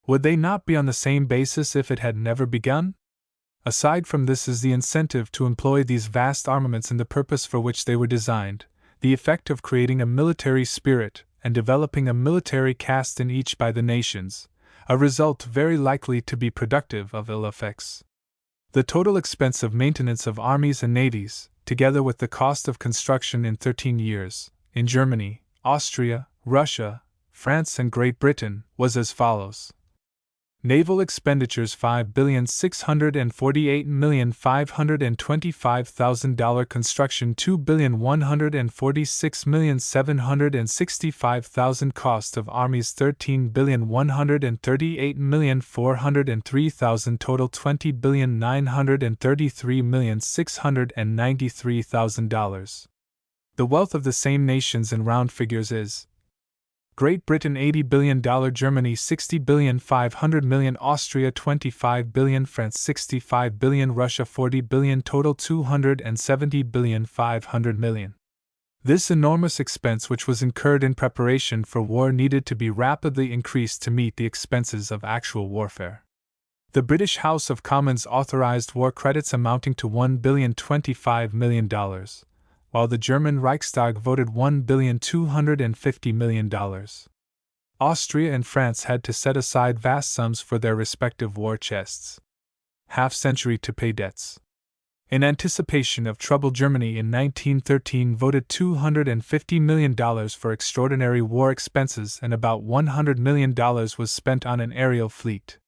Would they not be on the same basis if it had never begun? Aside from this is the incentive to employ these vast armaments in the purpose for which they were designed, the effect of creating a military spirit and developing a military caste in each by the nations, a result very likely to be productive of ill effects. The total expense of maintenance of armies and navies, together with the cost of construction in 13 years, in Germany, Austria, Russia, France, and Great Britain, was as follows. Naval expenditures $5,648,525,000. Construction $2,146,765,000. Cost of armies $13,138,403,000. Total $20,933,693,000. The wealth of the same nations in round figures is: Great Britain $80 billion, Germany $60 billion, $500 million, Austria $25 billion, France $65 billion, Russia $40 billion, total $270 billion, $500 million. This enormous expense, which was incurred in preparation for war, needed to be rapidly increased to meet the expenses of actual warfare. The British House of Commons authorized war credits amounting to $1,025 million. While the German Reichstag voted $1,250 million. Austria and France had to set aside vast sums for their respective war chests. Half-century to pay debts. In anticipation of trouble, Germany in 1913 voted $250 million for extraordinary war expenses, and about $100 million was spent on an aerial fleet.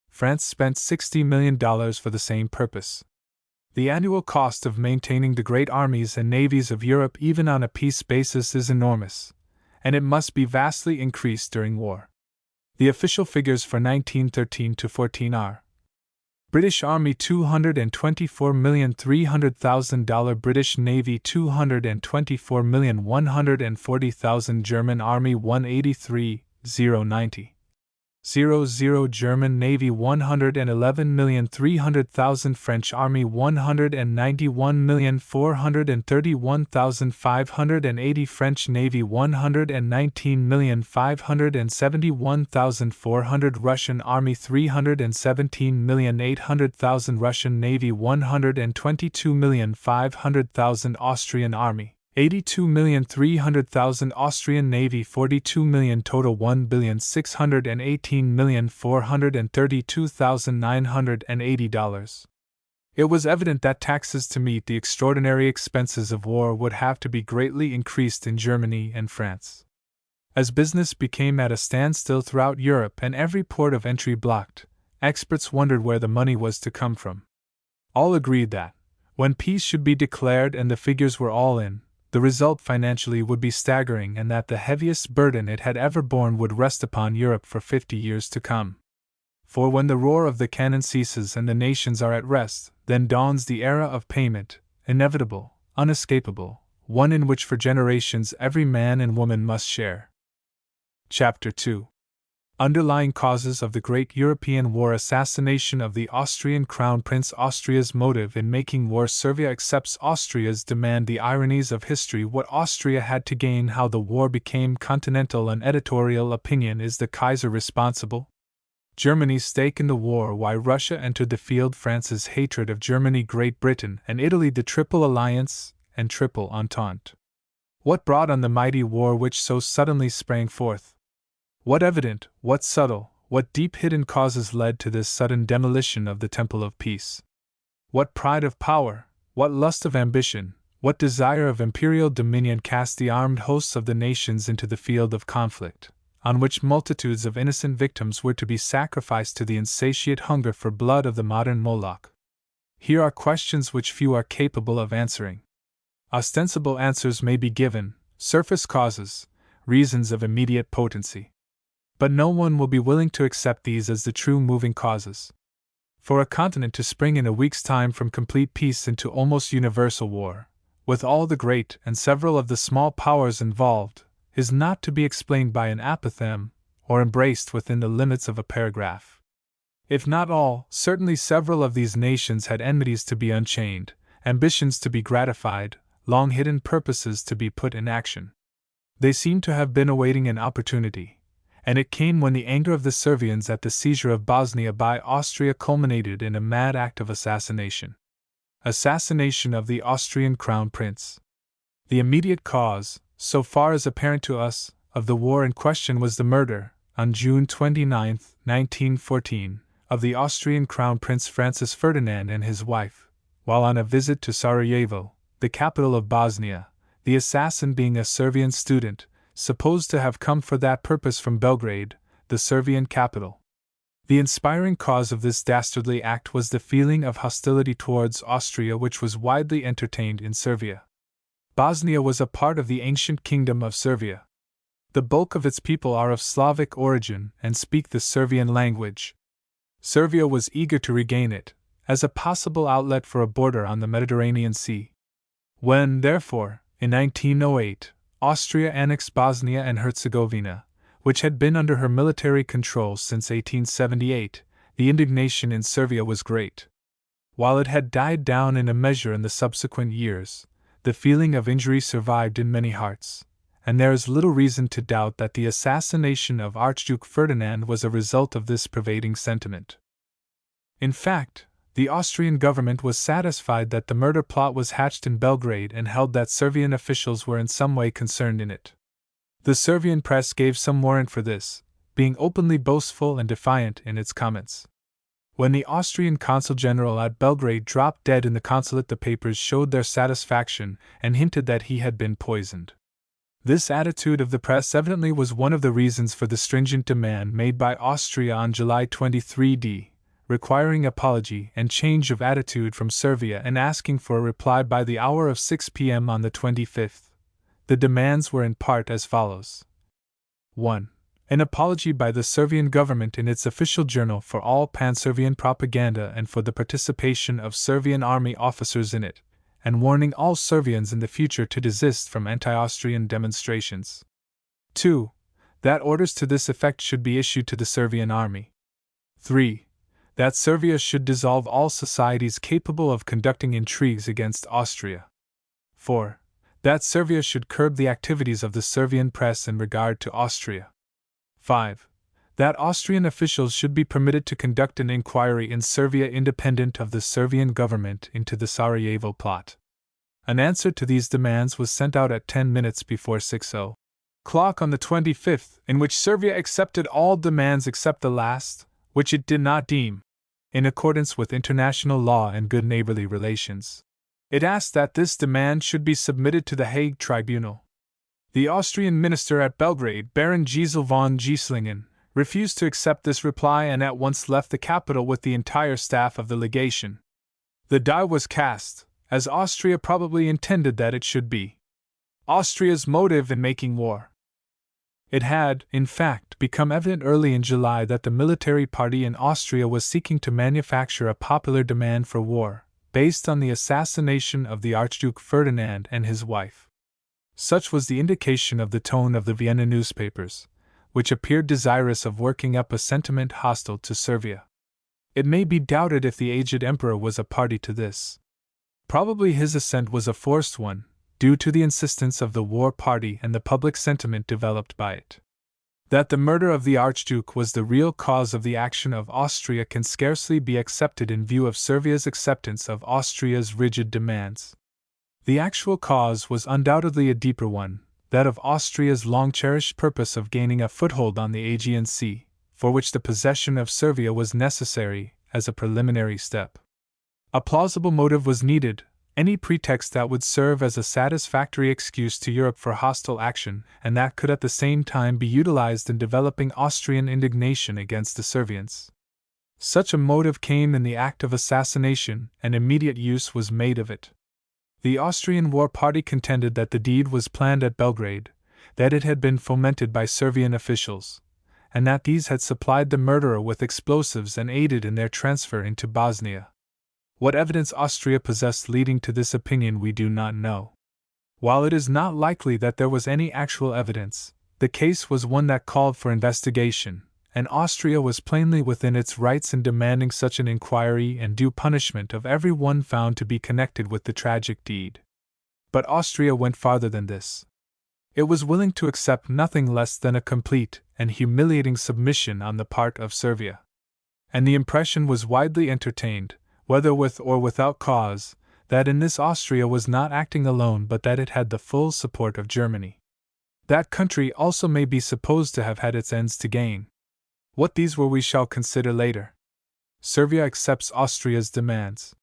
France spent $60 million for the same purpose. The annual cost of maintaining the great armies and navies of Europe, even on a peace basis, is enormous, and it must be vastly increased during war. The official figures for 1913-14 are: British Army $224,300,000, British Navy $224,140,000, German Army $183,090,000. German Navy $111,300,000, French Army $191,431,580, French Navy $119,571,400, Russian Army $317,800,000, Russian Navy $122,500,000, Austrian Army $82,300,000, Austrian Navy $42 million, total $1,618,432,980. It was evident that taxes to meet the extraordinary expenses of war would have to be greatly increased in Germany and France. As business became at a standstill throughout Europe and every port of entry blocked, experts wondered where the money was to come from. All agreed that, when peace should be declared and the figures were all in, the result financially would be staggering, and that the heaviest burden it had ever borne would rest upon Europe for 50 years to come. For when the roar of the cannon ceases and the nations are at rest, then dawns the era of payment, inevitable, unescapable, one in which for generations every man and woman must share. Chapter 2. Underlying causes of the Great European War. Assassination of the Austrian Crown Prince. Austria's motive in making war. Serbia accepts Austria's demand. The ironies of history. What Austria had to gain. How the war became continental. An editorial opinion. Is the Kaiser responsible? Germany's stake in the war. Why Russia entered the field. France's hatred of Germany, Great Britain, and Italy. The Triple Alliance and Triple Entente. What brought on the mighty war which so suddenly sprang forth? What evident, what subtle, what deep-hidden causes led to this sudden demolition of the Temple of Peace? What pride of power, what lust of ambition, what desire of imperial dominion cast the armed hosts of the nations into the field of conflict, on which multitudes of innocent victims were to be sacrificed to the insatiate hunger for blood of the modern Moloch? Here are questions which few are capable of answering. Ostensible answers may be given, surface causes, reasons of immediate potency. But no one will be willing to accept these as the true moving causes. For a continent to spring in a week's time from complete peace into almost universal war, with all the great and several of the small powers involved, is not to be explained by an apothegm, or embraced within the limits of a paragraph. If not all, certainly several of these nations had enmities to be unchained, ambitions to be gratified, long-hidden purposes to be put in action. They seem to have been awaiting an opportunity, and it came when the anger of the Servians at the seizure of Bosnia by Austria culminated in a mad act of assassination. Assassination of the Austrian Crown Prince. The immediate cause, so far as apparent to us, of the war in question was the murder, on June 29, 1914, of the Austrian Crown Prince Francis Ferdinand and his wife, while on a visit to Sarajevo, the capital of Bosnia, the assassin being a Servian student, supposed to have come for that purpose from Belgrade, the Servian capital. The inspiring cause of this dastardly act was the feeling of hostility towards Austria which was widely entertained in Servia. Bosnia was a part of the ancient kingdom of Servia. The bulk of its people are of Slavic origin and speak the Servian language. Servia was eager to regain it, as a possible outlet for a border on the Mediterranean Sea. When, therefore, in 1908, Austria annexed Bosnia and Herzegovina, which had been under her military control since 1878, the indignation in Servia was great. While it had died down in a measure in the subsequent years, the feeling of injury survived in many hearts, and there is little reason to doubt that the assassination of Archduke Ferdinand was a result of this pervading sentiment. In fact, the Austrian government was satisfied that the murder plot was hatched in Belgrade and held that Servian officials were in some way concerned in it. The Servian press gave some warrant for this, being openly boastful and defiant in its comments. When the Austrian consul general at Belgrade dropped dead in the consulate, the papers showed their satisfaction and hinted that he had been poisoned. This attitude of the press evidently was one of the reasons for the stringent demand made by Austria on July 23d, requiring apology and change of attitude from Servia and asking for a reply by the hour of 6 p.m. on the 25th. The demands were in part as follows. 1. An apology by the Servian government in its official journal for all pan-Servian propaganda and for the participation of Servian army officers in it, and warning all Servians in the future to desist from anti-Austrian demonstrations. 2. That orders to this effect should be issued to the Servian army. 3. That Servia should dissolve all societies capable of conducting intrigues against Austria. 4. That Servia should curb the activities of the Servian press in regard to Austria. 5. That Austrian officials should be permitted to conduct an inquiry in Servia independent of the Servian government into the Sarajevo plot. An answer to these demands was sent out at 10 minutes before 6:00 on the 25th, in which Servia accepted all demands except the last, which it did not deem in accordance with international law and good neighborly relations. It asked that this demand should be submitted to the Hague Tribunal. The Austrian minister at Belgrade, Baron Giesel von Gieslingen, refused to accept this reply and at once left the capital with the entire staff of the legation. The die was cast, as Austria probably intended that it should be. Austria's motive in making war. It had, in fact, become evident early in July that the military party in Austria was seeking to manufacture a popular demand for war, based on the assassination of the Archduke Ferdinand and his wife. Such was the indication of the tone of the Vienna newspapers, which appeared desirous of working up a sentiment hostile to Servia. It may be doubted if the aged emperor was a party to this. Probably his assent was a forced one, due to the insistence of the war party and the public sentiment developed by it. That the murder of the Archduke was the real cause of the action of Austria can scarcely be accepted in view of Servia's acceptance of Austria's rigid demands. The actual cause was undoubtedly a deeper one, that of Austria's long-cherished purpose of gaining a foothold on the Aegean Sea, for which the possession of Servia was necessary as a preliminary step. A plausible motive was needed, any pretext that would serve as a satisfactory excuse to Europe for hostile action, and that could at the same time be utilized in developing Austrian indignation against the Servians. Such a motive came in the act of assassination, and immediate use was made of it. The Austrian war party contended that the deed was planned at Belgrade, that it had been fomented by Servian officials, and that these had supplied the murderer with explosives and aided in their transfer into Bosnia. What evidence Austria possessed leading to this opinion we do not know. While it is not likely that there was any actual evidence, the case was one that called for investigation, and Austria was plainly within its rights in demanding such an inquiry and due punishment of every one found to be connected with the tragic deed. But Austria went farther than this. It was willing to accept nothing less than a complete and humiliating submission on the part of Servia. And the impression was widely entertained, whether with or without cause, that in this Austria was not acting alone but that it had the full support of Germany. That country also may be supposed to have had its ends to gain. What these were we shall consider later. Servia accepts Austria's demands.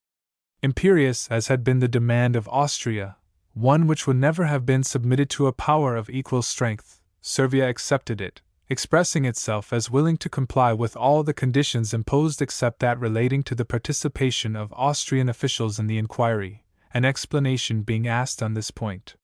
Imperious as had been the demand of Austria, one which would never have been submitted to a power of equal strength, Servia accepted it, expressing itself as willing to comply with all the conditions imposed except that relating to the participation of Austrian officials in the inquiry, an explanation being asked on this point.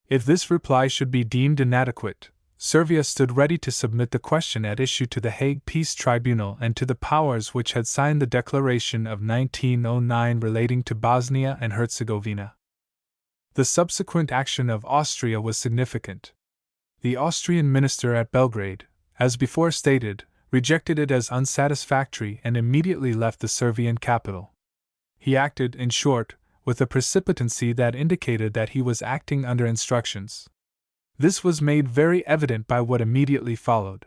If this reply should be deemed inadequate, Servia stood ready to submit the question at issue to the Hague Peace Tribunal and to the powers which had signed the Declaration of 1909 relating to Bosnia and Herzegovina. The subsequent action of Austria was significant. The Austrian minister at Belgrade, as before stated, rejected it as unsatisfactory and immediately left the Servian capital. He acted, in short, with a precipitancy that indicated that he was acting under instructions. This was made very evident by what immediately followed.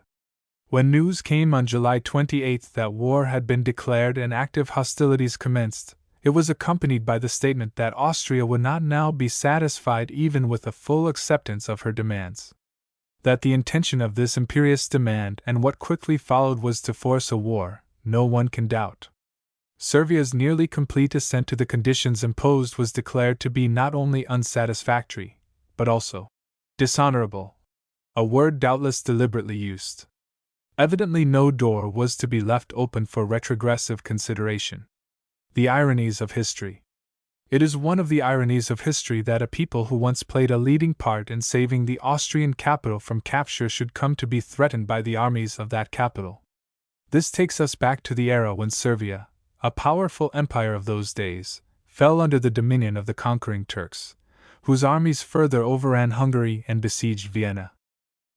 When news came on July 28 that war had been declared and active hostilities commenced, it was accompanied by the statement that Austria would not now be satisfied even with a full acceptance of her demands. That the intention of this imperious demand and what quickly followed was to force a war, no one can doubt. Servia's nearly complete assent to the conditions imposed was declared to be not only unsatisfactory, but also dishonorable, a word doubtless deliberately used. Evidently no door was to be left open for retrogressive consideration. The ironies of history. It is one of the ironies of history that a people who once played a leading part in saving the Austrian capital from capture should come to be threatened by the armies of that capital. This takes us back to the era when Servia, a powerful empire of those days, fell under the dominion of the conquering Turks, whose armies further overran Hungary and besieged Vienna.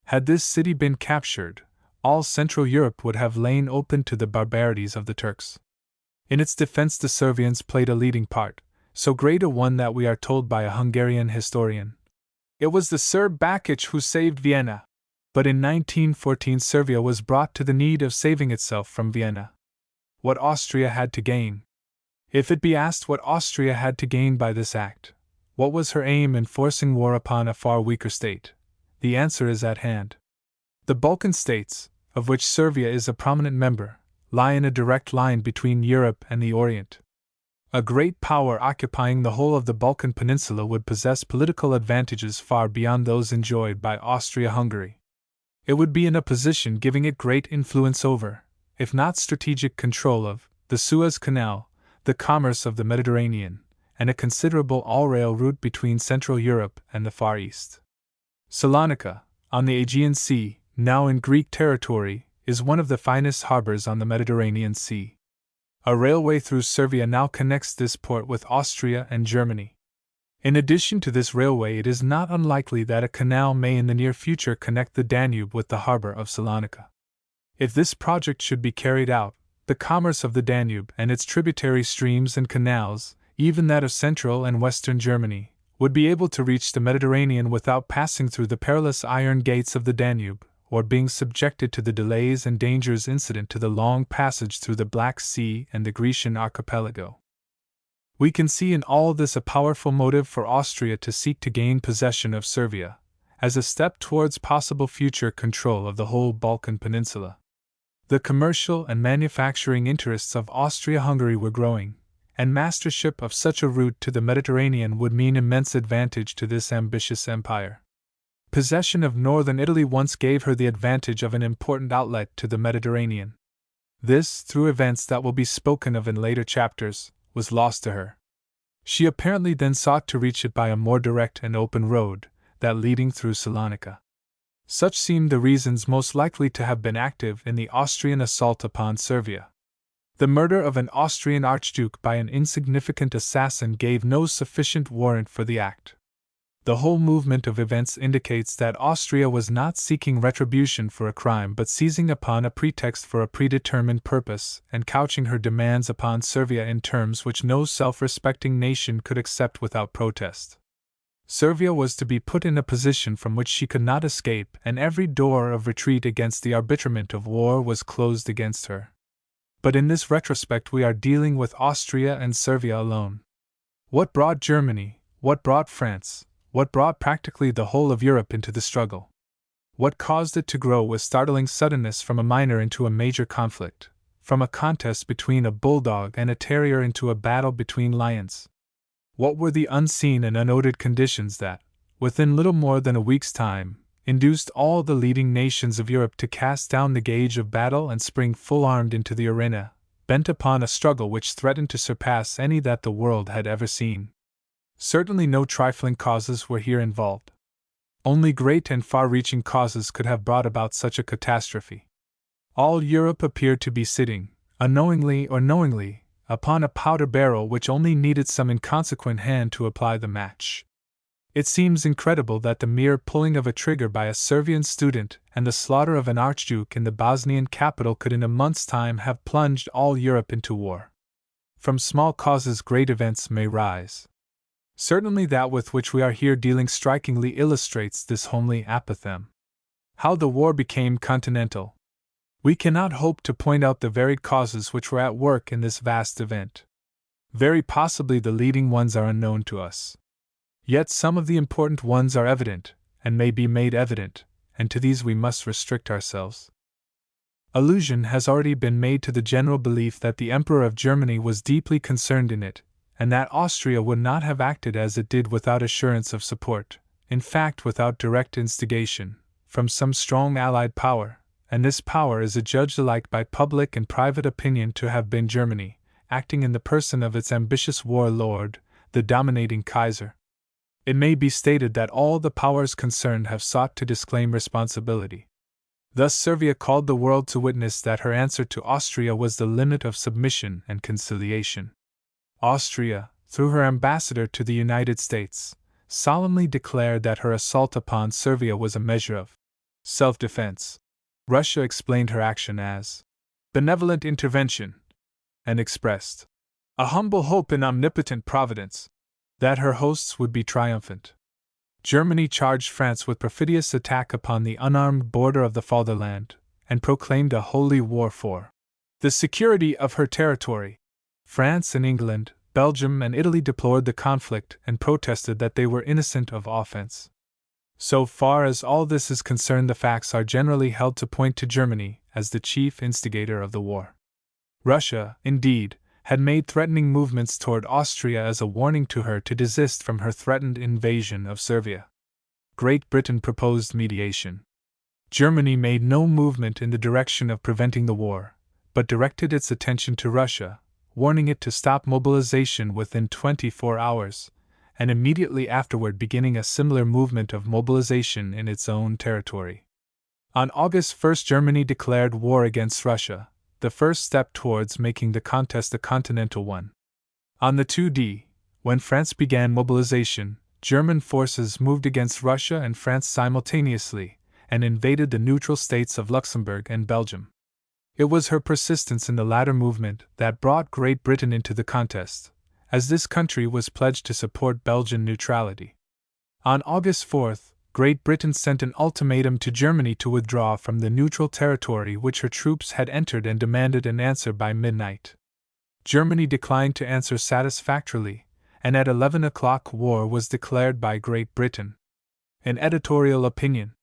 Had this city been captured, all Central Europe would have lain open to the barbarities of the Turks. In its defense the Servians played a leading part, so great a one that we are told by a Hungarian historian. It was the Serb Bakic who saved Vienna. But in 1914 Servia was brought to the need of saving itself from Vienna. What Austria had to gain? If it be asked what Austria had to gain by this act, what was her aim in forcing war upon a far weaker state, the answer is at hand. The Balkan states, of which Servia is a prominent member, lie in a direct line between Europe and the Orient. A great power occupying the whole of the Balkan Peninsula would possess political advantages far beyond those enjoyed by Austria-Hungary. It would be in a position giving it great influence over, if not strategic control of, the Suez Canal, the commerce of the Mediterranean, and a considerable all-rail route between Central Europe and the Far East. Salonika, on the Aegean Sea, now in Greek territory, is one of the finest harbors on the Mediterranean Sea. A railway through Servia now connects this port with Austria and Germany. In addition to this railway, it is not unlikely that a canal may in the near future connect the Danube with the harbor of Salonika. If this project should be carried out, the commerce of the Danube and its tributary streams and canals, even that of central and western Germany, would be able to reach the Mediterranean without passing through the perilous iron gates of the Danube, or being subjected to the delays and dangers incident to the long passage through the Black Sea and the Grecian archipelago. We can see in all this a powerful motive for Austria to seek to gain possession of Servia, as a step towards possible future control of the whole Balkan Peninsula. The commercial and manufacturing interests of Austria-Hungary were growing, and mastership of such a route to the Mediterranean would mean immense advantage to this ambitious empire. Possession of northern Italy once gave her the advantage of an important outlet to the Mediterranean. This, through events that will be spoken of in later chapters, was lost to her. She apparently then sought to reach it by a more direct and open road, that leading through Salonika. Such seemed the reasons most likely to have been active in the Austrian assault upon Servia. The murder of an Austrian archduke by an insignificant assassin gave no sufficient warrant for the act. The whole movement of events indicates that Austria was not seeking retribution for a crime but seizing upon a pretext for a predetermined purpose and couching her demands upon Servia in terms which no self-respecting nation could accept without protest. Servia was to be put in a position from which she could not escape, and every door of retreat against the arbitrament of war was closed against her. But in this retrospect we are dealing with Austria and Servia alone. What brought Germany, what brought France, what brought practically the whole of Europe into the struggle? What caused it to grow with startling suddenness from a minor into a major conflict, from a contest between a bulldog and a terrier into a battle between lions? What were the unseen and unnoted conditions that, within little more than a week's time, induced all the leading nations of Europe to cast down the gauge of battle and spring full-armed into the arena, bent upon a struggle which threatened to surpass any that the world had ever seen? Certainly no trifling causes were here involved. Only great and far-reaching causes could have brought about such a catastrophe. All Europe appeared to be sitting, unknowingly or knowingly, upon a powder barrel which only needed some inconsequent hand to apply the match. It seems incredible that the mere pulling of a trigger by a Servian student and the slaughter of an archduke in the Bosnian capital could in a month's time have plunged all Europe into war. From small causes great events may rise. Certainly that with which we are here dealing strikingly illustrates this homely apothegm. How the war became continental. We cannot hope to point out the varied causes which were at work in this vast event. Very possibly the leading ones are unknown to us. Yet some of the important ones are evident, and may be made evident, and to these we must restrict ourselves. Allusion has already been made to the general belief that the Emperor of Germany was deeply concerned in it, and that Austria would not have acted as it did without assurance of support, in fact without direct instigation, from some strong allied power, and this power is adjudged alike by public and private opinion to have been Germany, acting in the person of its ambitious war-lord, the dominating Kaiser. It may be stated that all the powers concerned have sought to disclaim responsibility. Thus Servia called the world to witness that her answer to Austria was the limit of submission and conciliation. Austria, through her ambassador to the United States, solemnly declared that her assault upon Servia was a measure of self-defense. Russia explained her action as benevolent intervention, and expressed a humble hope in omnipotent providence that her hosts would be triumphant. Germany charged France with perfidious attack upon the unarmed border of the fatherland, and proclaimed a holy war for the security of her territory. France and England, Belgium and Italy deplored the conflict and protested that they were innocent of offense. So far as all this is concerned, the facts are generally held to point to Germany as the chief instigator of the war. Russia, indeed, had made threatening movements toward Austria as a warning to her to desist from her threatened invasion of Servia. Great Britain proposed mediation. Germany made no movement in the direction of preventing the war, but directed its attention to Russia, warning it to stop mobilization within 24 hours, and immediately afterward beginning a similar movement of mobilization in its own territory. On August 1 Germany declared war against Russia, the first step towards making the contest a continental one. On the 2d, when France began mobilization, German forces moved against Russia and France simultaneously, and invaded the neutral states of Luxembourg and Belgium. It was her persistence in the latter movement that brought Great Britain into the contest, as this country was pledged to support Belgian neutrality. On August 4, Great Britain sent an ultimatum to Germany to withdraw from the neutral territory which her troops had entered and demanded an answer by midnight. Germany declined to answer satisfactorily, and at 11 o'clock war was declared by Great Britain. An editorial opinion.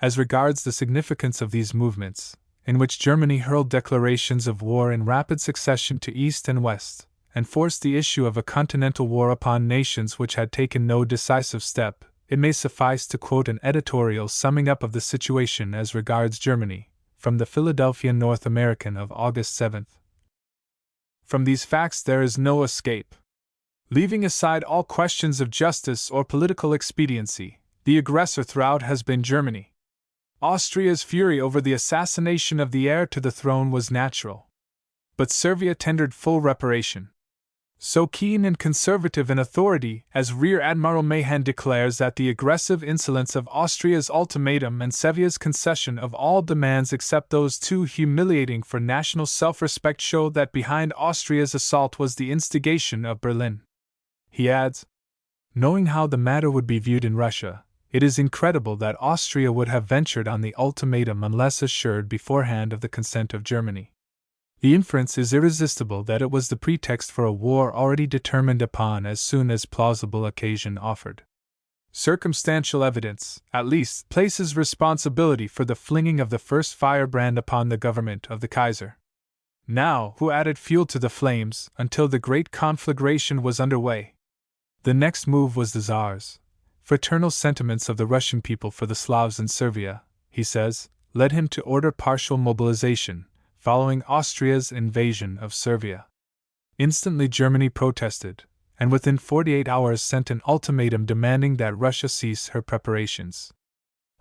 As regards the significance of these movements, in which Germany hurled declarations of war in rapid succession to East and West, and forced the issue of a continental war upon nations which had taken no decisive step, it may suffice to quote an editorial summing up of the situation as regards Germany, from the Philadelphia North American of August 7. From these facts there is no escape. Leaving aside all questions of justice or political expediency, the aggressor throughout has been Germany. Austria's fury over the assassination of the heir to the throne was natural. But Servia tendered full reparation. So keen and conservative in authority as Rear Admiral Mahan declares that the aggressive insolence of Austria's ultimatum and Sevilla's concession of all demands except those too humiliating for national self-respect show that behind Austria's assault was the instigation of Berlin. He adds, knowing how the matter would be viewed in Russia, it is incredible that Austria would have ventured on the ultimatum unless assured beforehand of the consent of Germany. The inference is irresistible that it was the pretext for a war already determined upon as soon as plausible occasion offered. Circumstantial evidence, at least, places responsibility for the flinging of the first firebrand upon the government of the Kaiser. Now, who added fuel to the flames until the great conflagration was under way? The next move was the Tsar's. Fraternal sentiments of the Russian people for the Slavs in Servia, he says, led him to order partial mobilization, following Austria's invasion of Servia. Instantly Germany protested, and within 48 hours sent an ultimatum demanding that Russia cease her preparations.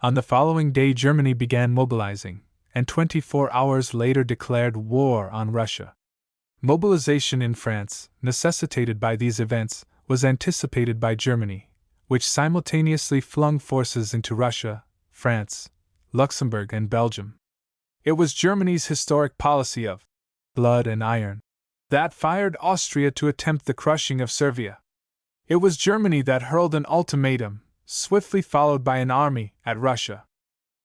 On the following day Germany began mobilizing, and 24 hours later declared war on Russia. Mobilization in France, necessitated by these events, was anticipated by Germany, which simultaneously flung forces into Russia, France, Luxembourg, and Belgium. It was Germany's historic policy of blood and iron that fired Austria to attempt the crushing of Servia. It was Germany that hurled an ultimatum, swiftly followed by an army, at Russia.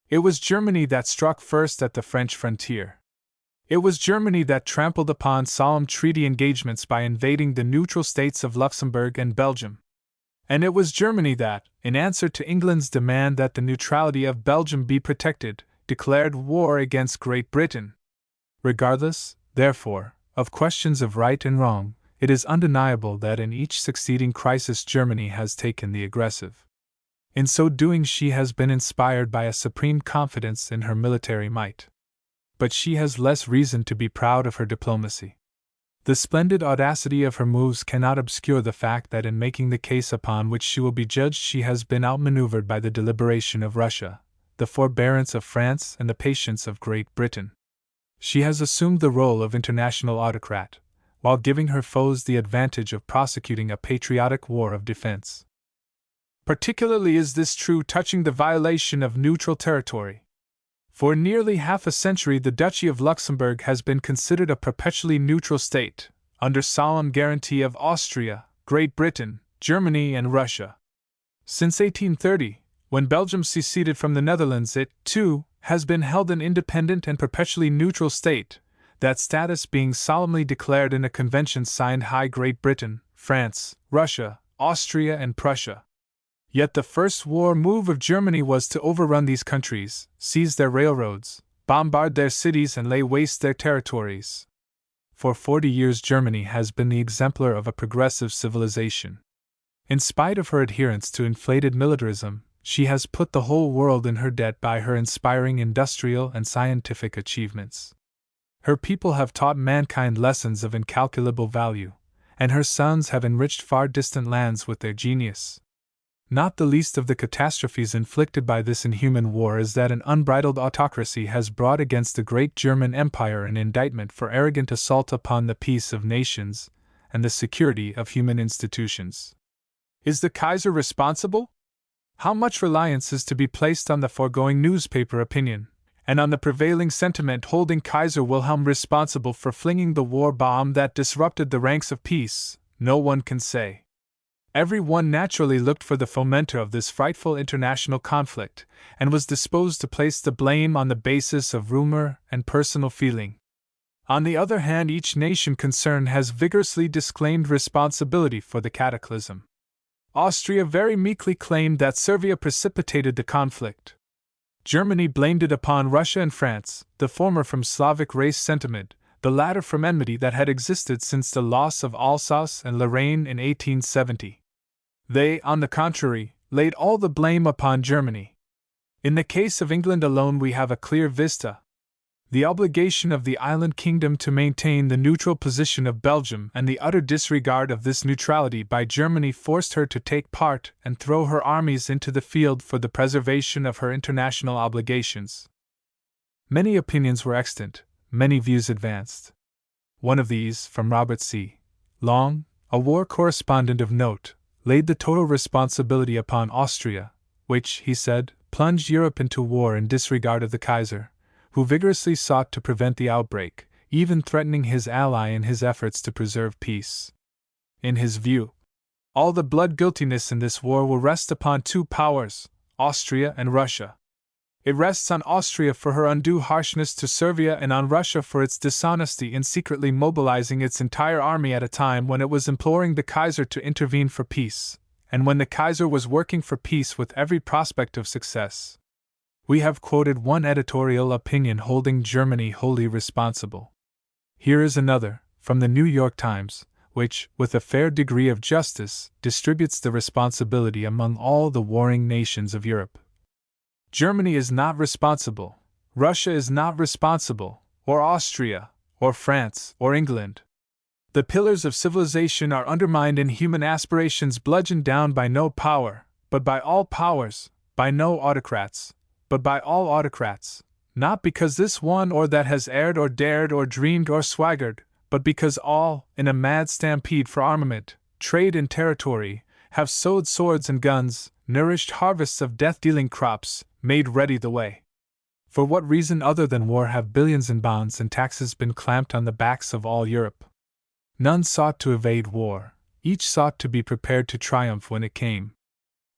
It was Germany that struck first at the French frontier. It was Germany that trampled upon solemn treaty engagements by invading the neutral states of Luxembourg and Belgium. And it was Germany that, in answer to England's demand that the neutrality of Belgium be protected, declared war against Great Britain. Regardless, therefore, of questions of right and wrong, it is undeniable that in each succeeding crisis Germany has taken the aggressive. In so doing she has been inspired by a supreme confidence in her military might. But she has less reason to be proud of her diplomacy. The splendid audacity of her moves cannot obscure the fact that in making the case upon which she will be judged she has been outmaneuvered by the deliberation of Russia, the forbearance of France, and the patience of Great Britain. She has assumed the role of international autocrat, while giving her foes the advantage of prosecuting a patriotic war of defense. Particularly is this true touching the violation of neutral territory. For nearly half a century the Duchy of Luxembourg has been considered a perpetually neutral state, under solemn guarantee of Austria, Great Britain, Germany, and Russia. Since 1830, when Belgium seceded from the Netherlands, it, too, has been held an independent and perpetually neutral state, that status being solemnly declared in a convention signed by Great Britain, France, Russia, Austria, and Prussia. Yet the first war move of Germany was to overrun these countries, seize their railroads, bombard their cities, and lay waste their territories. For 40 years Germany has been the exemplar of a progressive civilization. In spite of her adherence to inflated militarism, she has put the whole world in her debt by her inspiring industrial and scientific achievements. Her people have taught mankind lessons of incalculable value, and her sons have enriched far distant lands with their genius. Not the least of the catastrophes inflicted by this inhuman war is that an unbridled autocracy has brought against the great German Empire an indictment for arrogant assault upon the peace of nations and the security of human institutions. Is the Kaiser responsible? How much reliance is to be placed on the foregoing newspaper opinion, and on the prevailing sentiment holding Kaiser Wilhelm responsible for flinging the war bomb that disrupted the ranks of peace, no one can say. Every one naturally looked for the fomenter of this frightful international conflict, and was disposed to place the blame on the basis of rumor and personal feeling. On the other hand, each nation concerned has vigorously disclaimed responsibility for the cataclysm. Austria very meekly claimed that Servia precipitated the conflict. Germany blamed it upon Russia and France, the former from Slavic race sentiment, the latter from enmity that had existed since the loss of Alsace and Lorraine in 1870. They, on the contrary, laid all the blame upon Germany. In the case of England alone we have a clear vista. The obligation of the island kingdom to maintain the neutral position of Belgium and the utter disregard of this neutrality by Germany forced her to take part and throw her armies into the field for the preservation of her international obligations. Many opinions were extant, many views advanced. One of these, from Robert C. Long, a war correspondent of note, laid the total responsibility upon Austria, which, he said, plunged Europe into war in disregard of the Kaiser, who vigorously sought to prevent the outbreak, even threatening his ally in his efforts to preserve peace. In his view, all the blood guiltiness in this war will rest upon two powers, Austria and Russia. It rests on Austria for her undue harshness to Servia and on Russia for its dishonesty in secretly mobilizing its entire army at a time when it was imploring the Kaiser to intervene for peace, and when the Kaiser was working for peace with every prospect of success. We have quoted one editorial opinion holding Germany wholly responsible. Here is another, from the New York Times, which, with a fair degree of justice, distributes the responsibility among all the warring nations of Europe. Germany is not responsible, Russia is not responsible, or Austria, or France, or England. The pillars of civilization are undermined and human aspirations bludgeoned down by no power, but by all powers, by no autocrats, but by all autocrats, not because this one or that has erred or dared or dreamed or swaggered, but because all, in a mad stampede for armament, trade and territory, have sowed swords and guns, nourished harvests of death-dealing crops, made ready the way. For what reason other than war have billions in bonds and taxes been clamped on the backs of all Europe? None sought to evade war, each sought to be prepared to triumph when it came.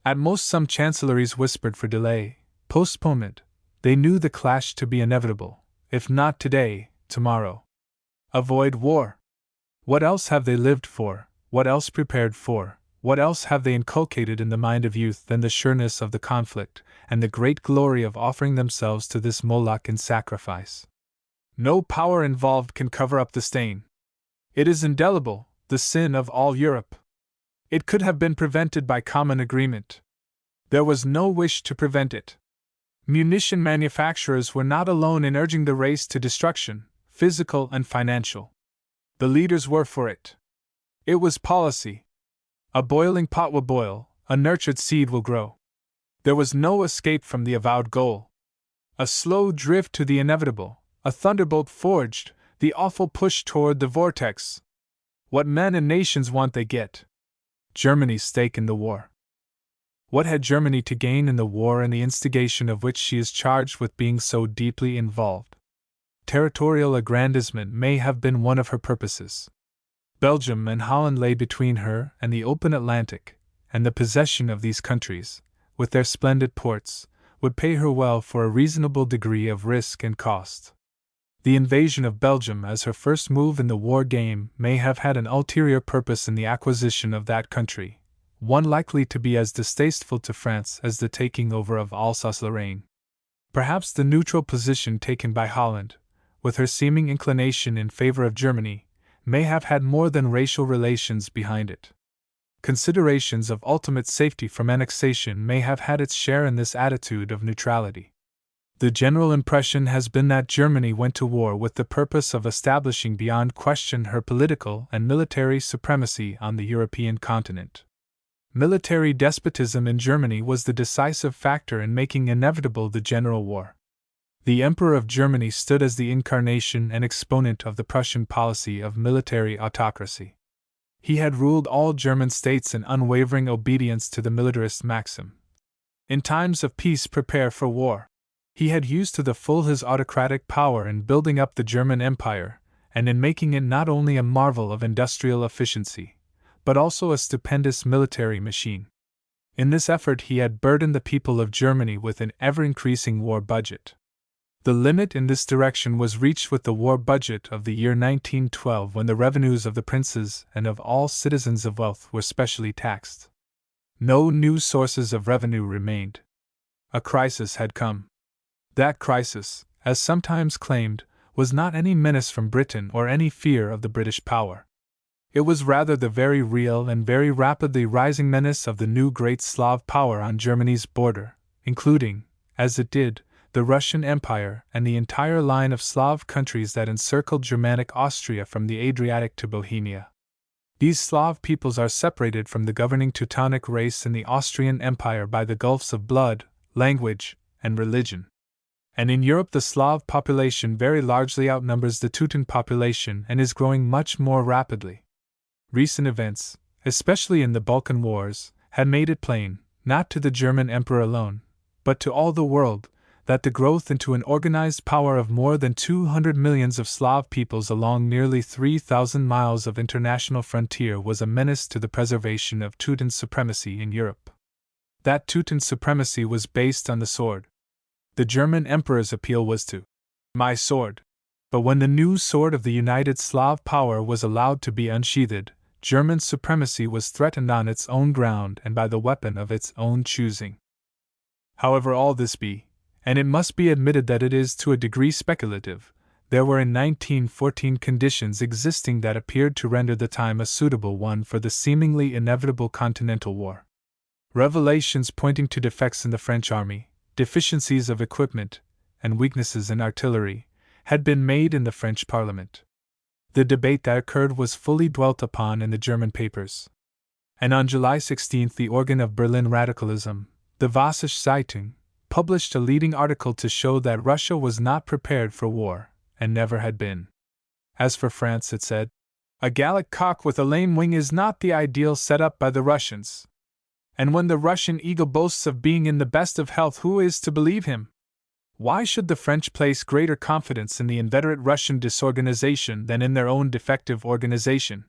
At most some chancelleries whispered for delay, postponement. They knew the clash to be inevitable, if not today, tomorrow. Avoid war. What else have they lived for, what else prepared for, what else have they inculcated in the mind of youth than the sureness of the conflict, and the great glory of offering themselves to this Moloch in sacrifice? No power involved can cover up the stain. It is indelible, the sin of all Europe. It could have been prevented by common agreement. There was no wish to prevent it. Munition manufacturers were not alone in urging the race to destruction, physical and financial. The leaders were for it. It was policy. A boiling pot will boil, a nurtured seed will grow. There was no escape from the avowed goal. A slow drift to the inevitable, a thunderbolt forged, the awful push toward the vortex. What men and nations want they get. Germany's stake in the war. What had Germany to gain in the war and the instigation of which she is charged with being so deeply involved? Territorial aggrandizement may have been one of her purposes. Belgium and Holland lay between her and the open Atlantic, and the possession of these countries, with their splendid ports, would pay her well for a reasonable degree of risk and cost. The invasion of Belgium as her first move in the war game may have had an ulterior purpose in the acquisition of that country, one likely to be as distasteful to France as the taking over of Alsace-Lorraine. Perhaps the neutral position taken by Holland, with her seeming inclination in favor of Germany, may have had more than racial relations behind it. Considerations of ultimate safety from annexation may have had its share in this attitude of neutrality. The general impression has been that Germany went to war with the purpose of establishing beyond question her political and military supremacy on the European continent. Military despotism in Germany was the decisive factor in making inevitable the general war. The Emperor of Germany stood as the incarnation and exponent of the Prussian policy of military autocracy. He had ruled all German states in unwavering obedience to the militarist maxim. In times of peace, prepare for war. He had used to the full his autocratic power in building up the German Empire, and in making it not only a marvel of industrial efficiency, but also a stupendous military machine. In this effort he had burdened the people of Germany with an ever-increasing war budget. The limit in this direction was reached with the war budget of the year 1912, when the revenues of the princes and of all citizens of wealth were specially taxed. No new sources of revenue remained. A crisis had come. That crisis, as sometimes claimed, was not any menace from Britain or any fear of the British power. It was rather the very real and very rapidly rising menace of the new great Slav power on Germany's border, including, as it did, the Russian Empire and the entire line of Slav countries that encircled Germanic Austria from the Adriatic to Bohemia. These Slav peoples are separated from the governing Teutonic race in the Austrian Empire by the gulfs of blood, language, and religion. And in Europe the Slav population very largely outnumbers the Teuton population and is growing much more rapidly. Recent events, especially in the Balkan Wars, had made it plain, not to the German Emperor alone, but to all the world, that the growth into an organized power of more than 200 millions of Slav peoples along nearly 3,000 miles of international frontier was a menace to the preservation of Teuton supremacy in Europe. That Teuton supremacy was based on the sword. The German Emperor's appeal was to my sword. But when the new sword of the united Slav power was allowed to be unsheathed, German supremacy was threatened on its own ground and by the weapon of its own choosing. However all this be, and it must be admitted that it is to a degree speculative, there were in 1914 conditions existing that appeared to render the time a suitable one for the seemingly inevitable continental war. Revelations pointing to defects in the French army, deficiencies of equipment, and weaknesses in artillery, had been made in the French Parliament. The debate that occurred was fully dwelt upon in the German papers. And on July 16 the organ of Berlin radicalism, the Vossische Zeitung, published a leading article to show that Russia was not prepared for war, and never had been. As for France, it said, a Gallic cock with a lame wing is not the ideal set up by the Russians. And when the Russian eagle boasts of being in the best of health, who is to believe him? Why should the French place greater confidence in the inveterate Russian disorganization than in their own defective organization?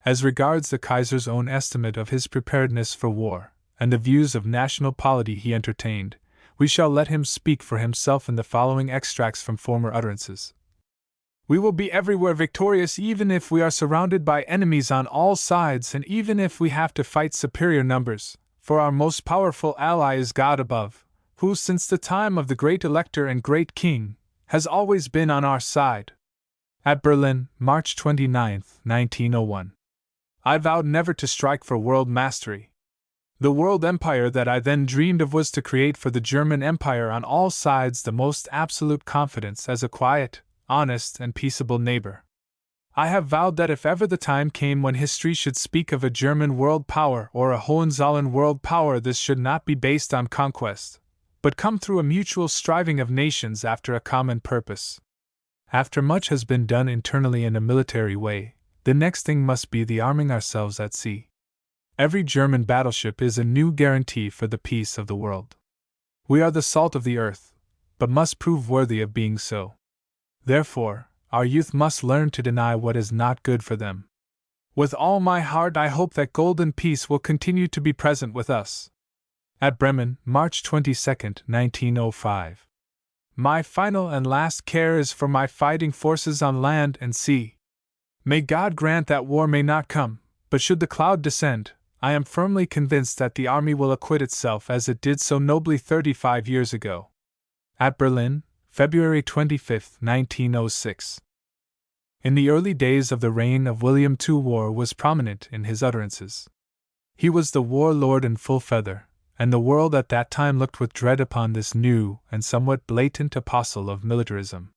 As regards the Kaiser's own estimate of his preparedness for war, and the views of national polity he entertained, we shall let him speak for himself in the following extracts from former utterances. We will be everywhere victorious even if we are surrounded by enemies on all sides and even if we have to fight superior numbers, for our most powerful ally is God above, who since the time of the great Elector and great King, has always been on our side. At Berlin, March 29, 1901. I vowed never to strike for world mastery. The world empire that I then dreamed of was to create for the German Empire on all sides the most absolute confidence as a quiet, honest, and peaceable neighbor. I have vowed that if ever the time came when history should speak of a German world power or a Hohenzollern world power, this should not be based on conquest, but come through a mutual striving of nations after a common purpose. After much has been done internally in a military way, the next thing must be the arming ourselves at sea. Every German battleship is a new guarantee for the peace of the world. We are the salt of the earth, but must prove worthy of being so. Therefore, our youth must learn to deny what is not good for them. With all my heart I hope that golden peace will continue to be present with us. At Bremen, March 22, 1905. My final and last care is for my fighting forces on land and sea. May God grant that war may not come, but should the cloud descend, I am firmly convinced that the army will acquit itself as it did so nobly 35 years ago. At Berlin, February 25, 1906. In the early days of the reign of William II, war was prominent in his utterances. He was the warlord in full feather, and the world at that time looked with dread upon this new and somewhat blatant apostle of militarism.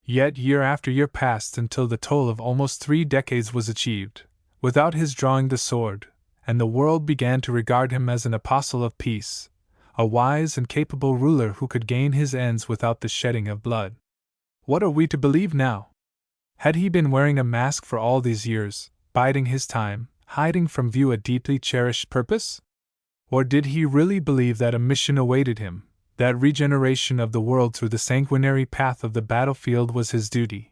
Yet year after year passed until the toll of almost 3 decades was achieved, without his drawing the sword, and the world began to regard him as an apostle of peace, a wise and capable ruler who could gain his ends without the shedding of blood. What are we to believe now? Had he been wearing a mask for all these years, biding his time, hiding from view a deeply cherished purpose? Or did he really believe that a mission awaited him, that regeneration of the world through the sanguinary path of the battlefield was his duty,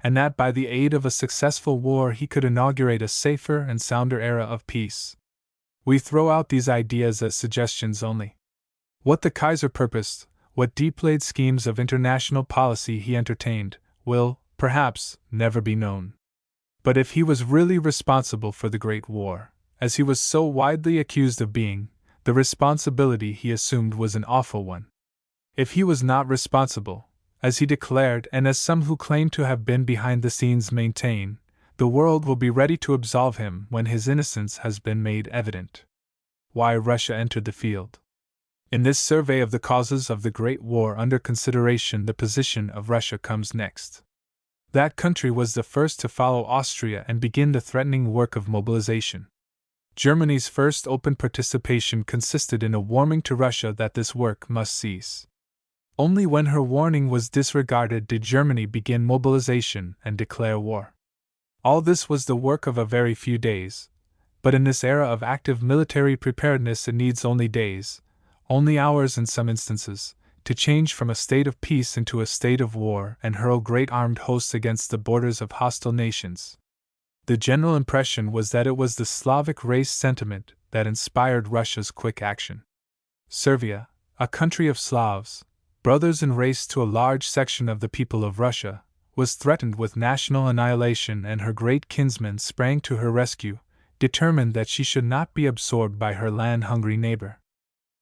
and that by the aid of a successful war he could inaugurate a safer and sounder era of peace? We throw out these ideas as suggestions only. What the Kaiser purposed, what deep-laid schemes of international policy he entertained, will, perhaps, never be known. But if he was really responsible for the Great War, as he was so widely accused of being, the responsibility he assumed was an awful one. If he was not responsible, as he declared and as some who claim to have been behind the scenes maintain, the world will be ready to absolve him when his innocence has been made evident. Why Russia entered the field. In this survey of the causes of the Great War under consideration, the position of Russia comes next. That country was the first to follow Austria and begin the threatening work of mobilization. Germany's first open participation consisted in a warning to Russia that this work must cease. Only when her warning was disregarded did Germany begin mobilization and declare war. All this was the work of a very few days, but in this era of active military preparedness it needs only days, only hours in some instances, to change from a state of peace into a state of war and hurl great armed hosts against the borders of hostile nations. The general impression was that it was the Slavic race sentiment that inspired Russia's quick action. Servia, a country of Slavs, brothers in race to a large section of the people of Russia, was threatened with national annihilation, and her great kinsman sprang to her rescue, determined that she should not be absorbed by her land-hungry neighbor.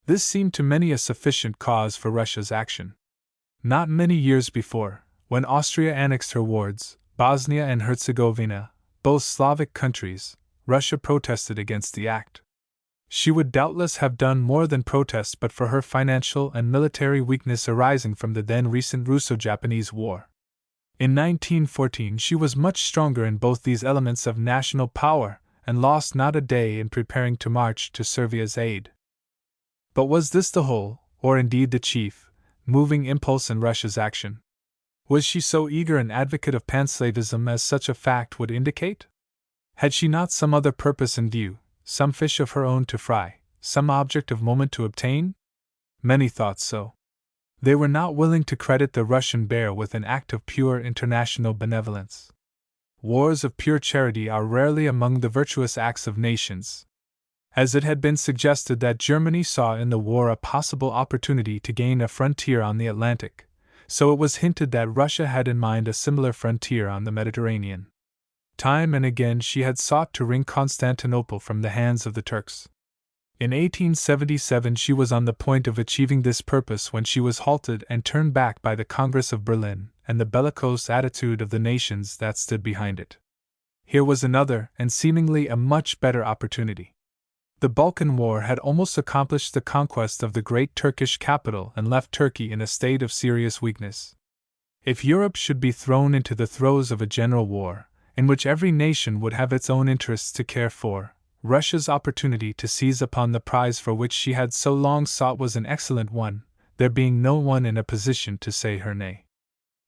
This seemed to many a sufficient cause for Russia's action. Not many years before, when Austria annexed her wards, Bosnia and Herzegovina, both Slavic countries, Russia protested against the act. She would doubtless have done more than protest but for her financial and military weakness arising from the then recent Russo-Japanese War. In 1914 she was much stronger in both these elements of national power, and lost not a day in preparing to march to Servia's aid. But was this the whole, or indeed the chief, moving impulse in Russia's action? Was she so eager an advocate of panslavism as such a fact would indicate? Had she not some other purpose in view, some fish of her own to fry, some object of moment to obtain? Many thought so. They were not willing to credit the Russian bear with an act of pure international benevolence. Wars of pure charity are rarely among the virtuous acts of nations. As it had been suggested that Germany saw in the war a possible opportunity to gain a frontier on the Atlantic, so it was hinted that Russia had in mind a similar frontier on the Mediterranean. Time and again she had sought to wring Constantinople from the hands of the Turks. In 1877 she was on the point of achieving this purpose when she was halted and turned back by the Congress of Berlin and the bellicose attitude of the nations that stood behind it. Here was another, and seemingly a much better opportunity. The Balkan War had almost accomplished the conquest of the great Turkish capital and left Turkey in a state of serious weakness. If Europe should be thrown into the throes of a general war, in which every nation would have its own interests to care for, Russia's opportunity to seize upon the prize for which she had so long sought was an excellent one, there being no one in a position to say her nay.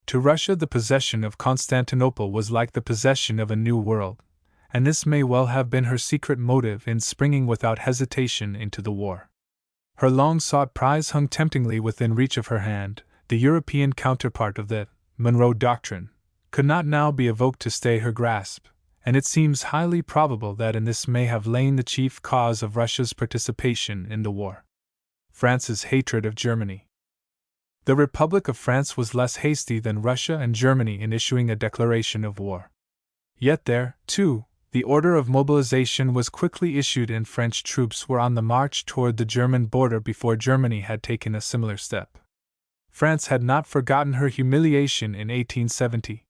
To Russia the possession of Constantinople was like the possession of a new world, and this may well have been her secret motive in springing without hesitation into the war. Her long-sought prize hung temptingly within reach of her hand. The European counterpart of the Monroe Doctrine could not now be evoked to stay her grasp, and it seems highly probable that in this may have lain the chief cause of Russia's participation in the war. France's hatred of Germany. The Republic of France was less hasty than Russia and Germany in issuing a declaration of war. Yet there, too, the order of mobilization was quickly issued and French troops were on the march toward the German border before Germany had taken a similar step. France had not forgotten her humiliation in 1870.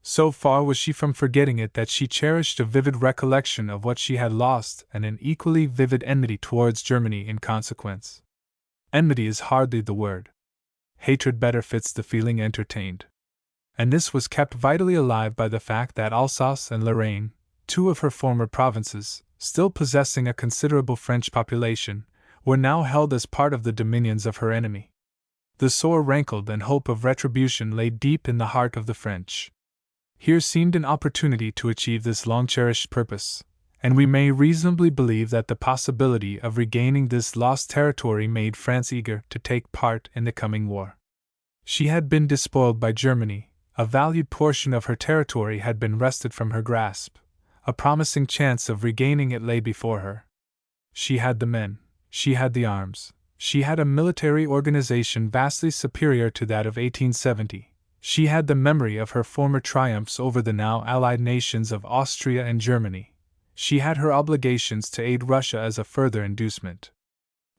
So far was she from forgetting it that she cherished a vivid recollection of what she had lost and an equally vivid enmity towards Germany in consequence. Enmity is hardly the word. Hatred better fits the feeling entertained. And this was kept vitally alive by the fact that Alsace and Lorraine, two of her former provinces, still possessing a considerable French population, were now held as part of the dominions of her enemy. The sore rankled and hope of retribution lay deep in the heart of the French. Here seemed an opportunity to achieve this long-cherished purpose, and we may reasonably believe that the possibility of regaining this lost territory made France eager to take part in the coming war. She had been despoiled by Germany, a valued portion of her territory had been wrested from her grasp, a promising chance of regaining it lay before her. She had the men, she had the arms, she had a military organization vastly superior to that of 1870, she had the memory of her former triumphs over the now allied nations of Austria and Germany, she had her obligations to aid Russia as a further inducement.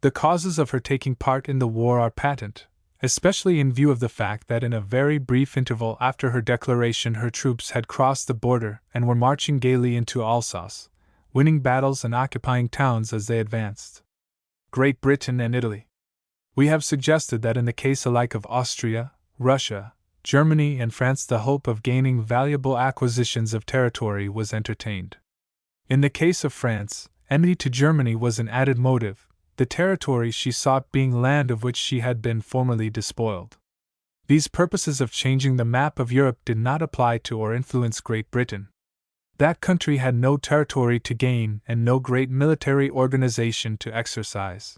The causes of her taking part in the war are patent, especially in view of the fact that in a very brief interval after her declaration her troops had crossed the border and were marching gaily into Alsace, winning battles and occupying towns as they advanced. Great Britain and Italy. We have suggested that in the case alike of Austria, Russia, Germany and France the hope of gaining valuable acquisitions of territory was entertained. In the case of France, enmity to Germany was an added motive, the territory she sought being land of which she had been formerly despoiled. These purposes of changing the map of Europe did not apply to or influence Great Britain. That country had no territory to gain and no great military organization to exercise.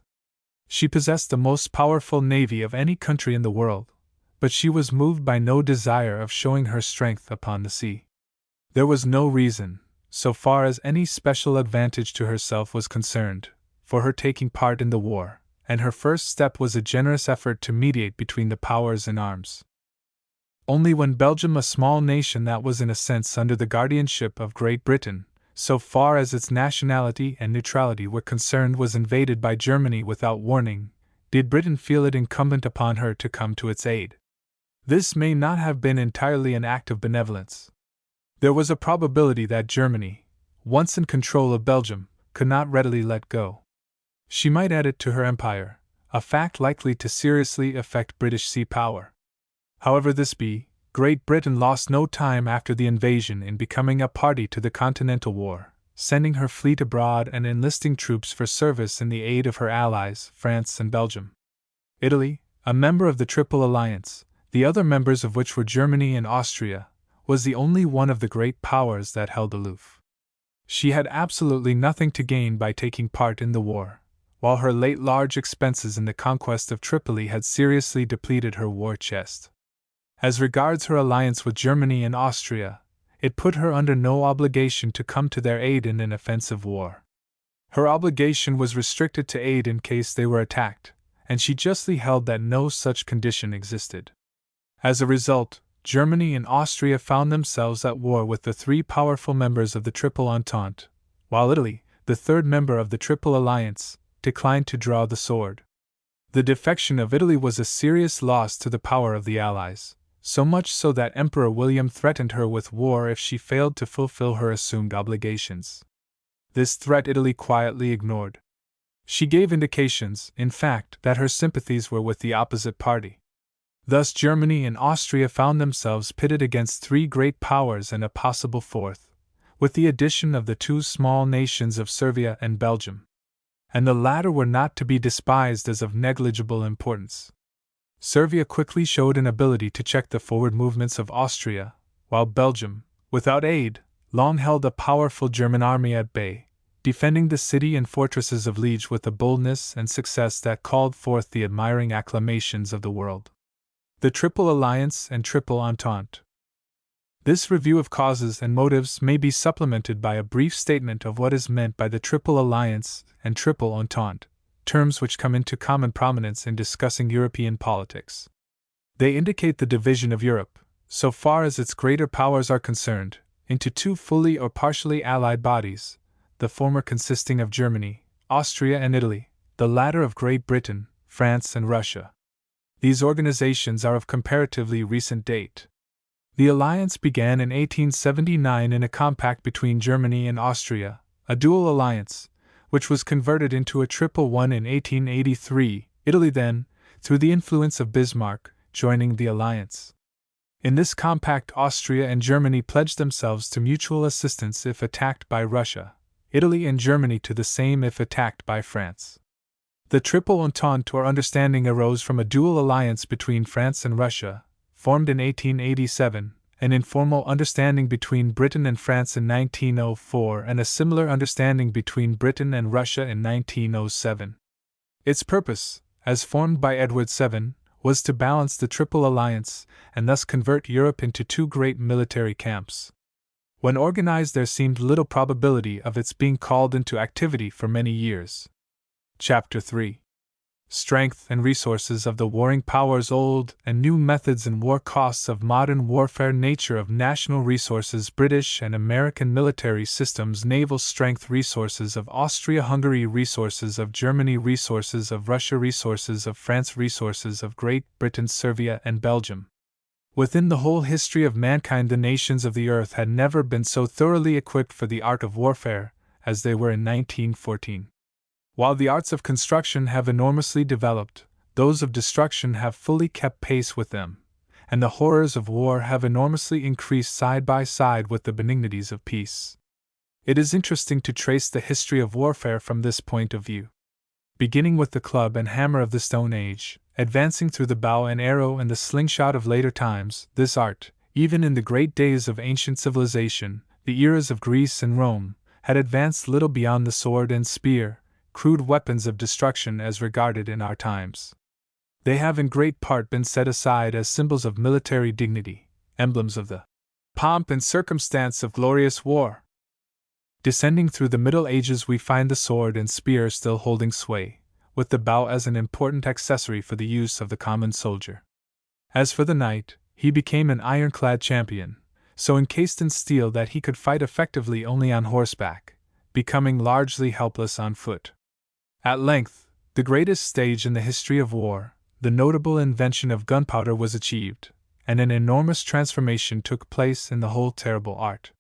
She possessed the most powerful navy of any country in the world, but she was moved by no desire of showing her strength upon the sea. There was no reason, so far as any special advantage to herself was concerned, for her taking part in the war, and her first step was a generous effort to mediate between the powers in arms. Only when Belgium, a small nation that was in a sense under the guardianship of Great Britain, so far as its nationality and neutrality were concerned, was invaded by Germany without warning, did Britain feel it incumbent upon her to come to its aid. This may not have been entirely an act of benevolence. There was a probability that Germany, once in control of Belgium, could not readily let go. She might add it to her empire, a fact likely to seriously affect British sea power. However this be, Great Britain lost no time after the invasion in becoming a party to the Continental War, sending her fleet abroad and enlisting troops for service in the aid of her allies, France and Belgium. Italy, a member of the Triple Alliance, the other members of which were Germany and Austria, was the only one of the great powers that held aloof. She had absolutely nothing to gain by taking part in the war, while her late large expenses in the conquest of Tripoli had seriously depleted her war chest. As regards her alliance with Germany and Austria, it put her under no obligation to come to their aid in an offensive war. Her obligation was restricted to aid in case they were attacked, and she justly held that no such condition existed. As a result, Germany and Austria found themselves at war with the three powerful members of the Triple Entente, while Italy, the third member of the Triple Alliance, declined to draw the sword. The defection of Italy was a serious loss to the power of the Allies, so much so that Emperor William threatened her with war if she failed to fulfill her assumed obligations. This threat Italy quietly ignored. She gave indications, in fact, that her sympathies were with the opposite party. Thus Germany and Austria found themselves pitted against three great powers and a possible fourth, with the addition of the two small nations of Servia and Belgium. And the latter were not to be despised as of negligible importance. Servia quickly showed an ability to check the forward movements of Austria, while Belgium, without aid, long held a powerful German army at bay, defending the city and fortresses of Liege with a boldness and success that called forth the admiring acclamations of the world. The Triple Alliance and Triple Entente. This review of causes and motives may be supplemented by a brief statement of what is meant by the Triple Alliance and Triple Entente, terms which come into common prominence in discussing European politics. They indicate the division of Europe, so far as its greater powers are concerned, into two fully or partially allied bodies, the former consisting of Germany, Austria and Italy, the latter of Great Britain, France and Russia. These organizations are of comparatively recent date. The alliance began in 1879 in a compact between Germany and Austria, a dual alliance, which was converted into a triple one in 1883, Italy then, through the influence of Bismarck, joining the alliance. In this compact Austria and Germany pledged themselves to mutual assistance if attacked by Russia, Italy and Germany to the same if attacked by France. The Triple Entente or understanding arose from a dual alliance between France and Russia, formed in 1887, an informal understanding between Britain and France in 1904, and a similar understanding between Britain and Russia in 1907. Its purpose, as formed by Edward VII, was to balance the Triple Alliance and thus convert Europe into two great military camps. When organized, there seemed little probability of its being called into activity for many years. Chapter 3. Strength and resources of the warring powers. Old and new methods and war costs of modern warfare. Nature of national resources. British and American military systems. Naval strength. Resources of Austria-Hungary. Resources of Germany. Resources of Russia. Resources of France. Resources of Great Britain, Servia and Belgium. Within the whole history of mankind, the nations of the earth had never been so thoroughly equipped for the art of warfare as they were in 1914. While the arts of construction have enormously developed, those of destruction have fully kept pace with them, and the horrors of war have enormously increased side by side with the benignities of peace. It is interesting to trace the history of warfare from this point of view. Beginning with the club and hammer of the Stone Age, advancing through the bow and arrow and the slingshot of later times, this art, even in the great days of ancient civilization, the eras of Greece and Rome, had advanced little beyond the sword and spear, crude weapons of destruction as regarded in our times. They have in great part been set aside as symbols of military dignity, emblems of the pomp and circumstance of glorious war. Descending through the Middle Ages, we find the sword and spear still holding sway, with the bow as an important accessory for the use of the common soldier. As for the knight, he became an ironclad champion, so encased in steel that he could fight effectively only on horseback, becoming largely helpless on foot. At length, the greatest stage in the history of war, the notable invention of gunpowder, was achieved, and an enormous transformation took place in the whole terrible art.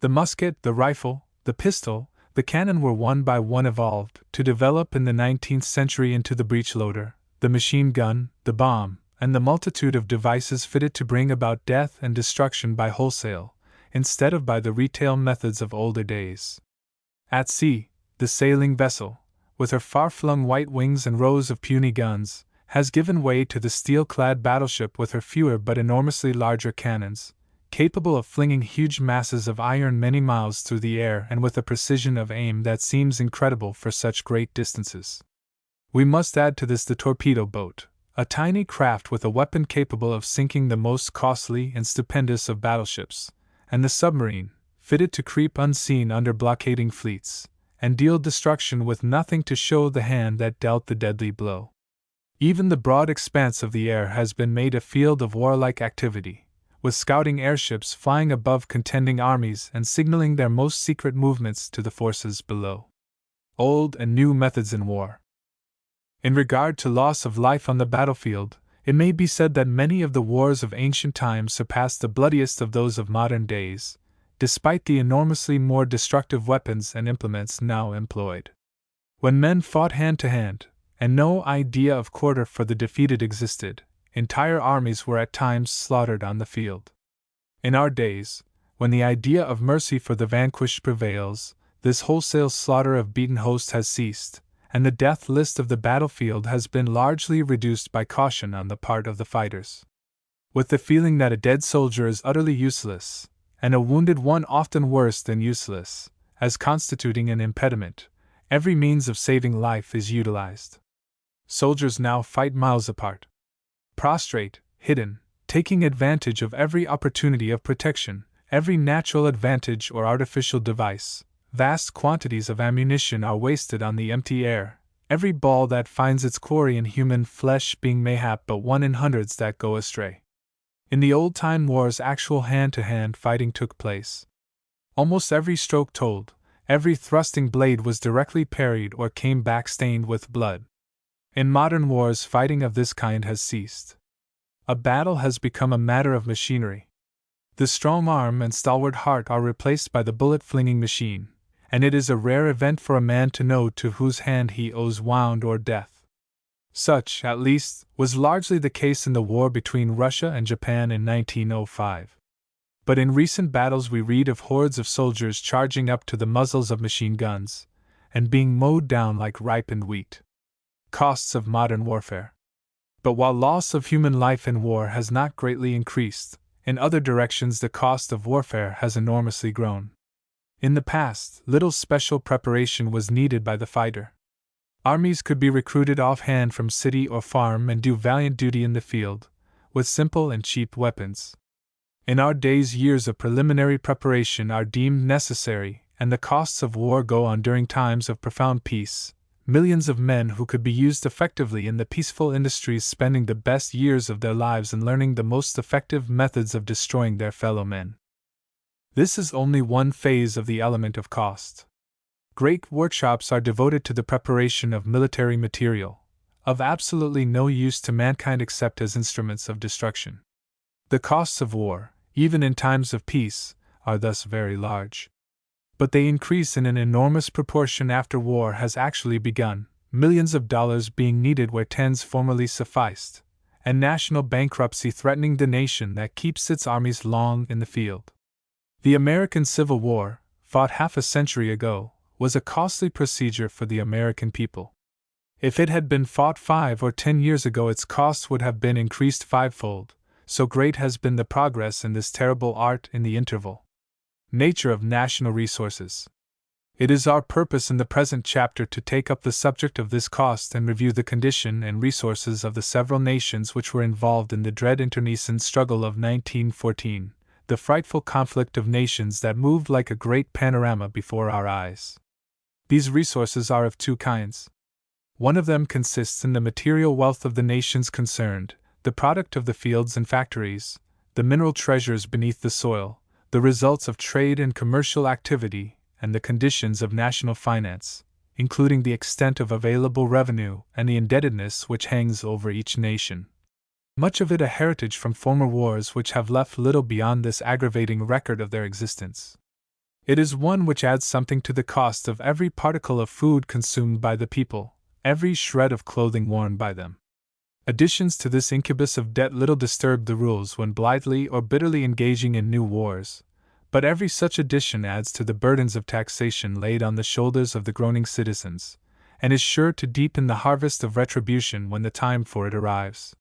The musket, the rifle, the pistol, the cannon were one by one evolved to develop in the 19th century into the breech-loader, the machine gun, the bomb, and the multitude of devices fitted to bring about death and destruction by wholesale, instead of by the retail methods of older days. At sea, the sailing vessel, with her far-flung white wings and rows of puny guns, has given way to the steel-clad battleship with her fewer but enormously larger cannons, capable of flinging huge masses of iron many miles through the air and with a precision of aim that seems incredible for such great distances. We must add to this the torpedo boat, a tiny craft with a weapon capable of sinking the most costly and stupendous of battleships, and the submarine, fitted to creep unseen under blockading fleets, and deal destruction with nothing to show the hand that dealt the deadly blow. Even the broad expanse of the air has been made a field of warlike activity, with scouting airships flying above contending armies and signaling their most secret movements to the forces below. Old and new methods in war. In regard to loss of life on the battlefield, it may be said that many of the wars of ancient times surpassed the bloodiest of those of modern days, despite the enormously more destructive weapons and implements now employed. When men fought hand to hand, and no idea of quarter for the defeated existed, entire armies were at times slaughtered on the field. In our days, when the idea of mercy for the vanquished prevails, this wholesale slaughter of beaten hosts has ceased, and the death list of the battlefield has been largely reduced by caution on the part of the fighters. With the feeling that a dead soldier is utterly useless, and a wounded one often worse than useless, as constituting an impediment, every means of saving life is utilized. Soldiers now fight miles apart. Prostrate, hidden, taking advantage of every opportunity of protection, every natural advantage or artificial device, vast quantities of ammunition are wasted on the empty air, every ball that finds its quarry in human flesh being mayhap but one in hundreds that go astray. In the old-time wars actual hand-to-hand fighting took place. Almost every stroke told, every thrusting blade was directly parried or came back stained with blood. In modern wars, fighting of this kind has ceased. A battle has become a matter of machinery. The strong arm and stalwart heart are replaced by the bullet-flinging machine, and it is a rare event for a man to know to whose hand he owes wound or death. Such, at least, was largely the case in the war between Russia and Japan in 1905. But in recent battles we read of hordes of soldiers charging up to the muzzles of machine guns, and being mowed down like ripened wheat. Costs of modern warfare. But while loss of human life in war has not greatly increased, in other directions the cost of warfare has enormously grown. In the past, little special preparation was needed by the fighter. Armies could be recruited offhand from city or farm and do valiant duty in the field, with simple and cheap weapons. In our days, years of preliminary preparation are deemed necessary, and the costs of war go on during times of profound peace. Millions of men who could be used effectively in the peaceful industries spending the best years of their lives in learning the most effective methods of destroying their fellow men. This is only one phase of the element of cost. Great workshops are devoted to the preparation of military material, of absolutely no use to mankind except as instruments of destruction. The costs of war, even in times of peace, are thus very large. But they increase in an enormous proportion after war has actually begun, millions of dollars being needed where tens formerly sufficed, and national bankruptcy threatening the nation that keeps its armies long in the field. The American Civil War, fought half a century ago, was a costly procedure for the American people. If it had been fought 5 or 10 years ago, its costs would have been increased fivefold, so great has been the progress in this terrible art in the interval. Nature of national resources. It is our purpose in the present chapter to take up the subject of this cost and review the condition and resources of the several nations which were involved in the dread internecine struggle of 1914, the frightful conflict of nations that moved like a great panorama before our eyes. These resources are of two kinds. One of them consists in the material wealth of the nations concerned, the product of the fields and factories, the mineral treasures beneath the soil, the results of trade and commercial activity, and the conditions of national finance, including the extent of available revenue and the indebtedness which hangs over each nation. Much of it a heritage from former wars which have left little beyond this aggravating record of their existence. It is one which adds something to the cost of every particle of food consumed by the people, every shred of clothing worn by them. Additions to this incubus of debt little disturb the rules when blithely or bitterly engaging in new wars, but every such addition adds to the burdens of taxation laid on the shoulders of the groaning citizens, and is sure to deepen the harvest of retribution when the time for it arrives.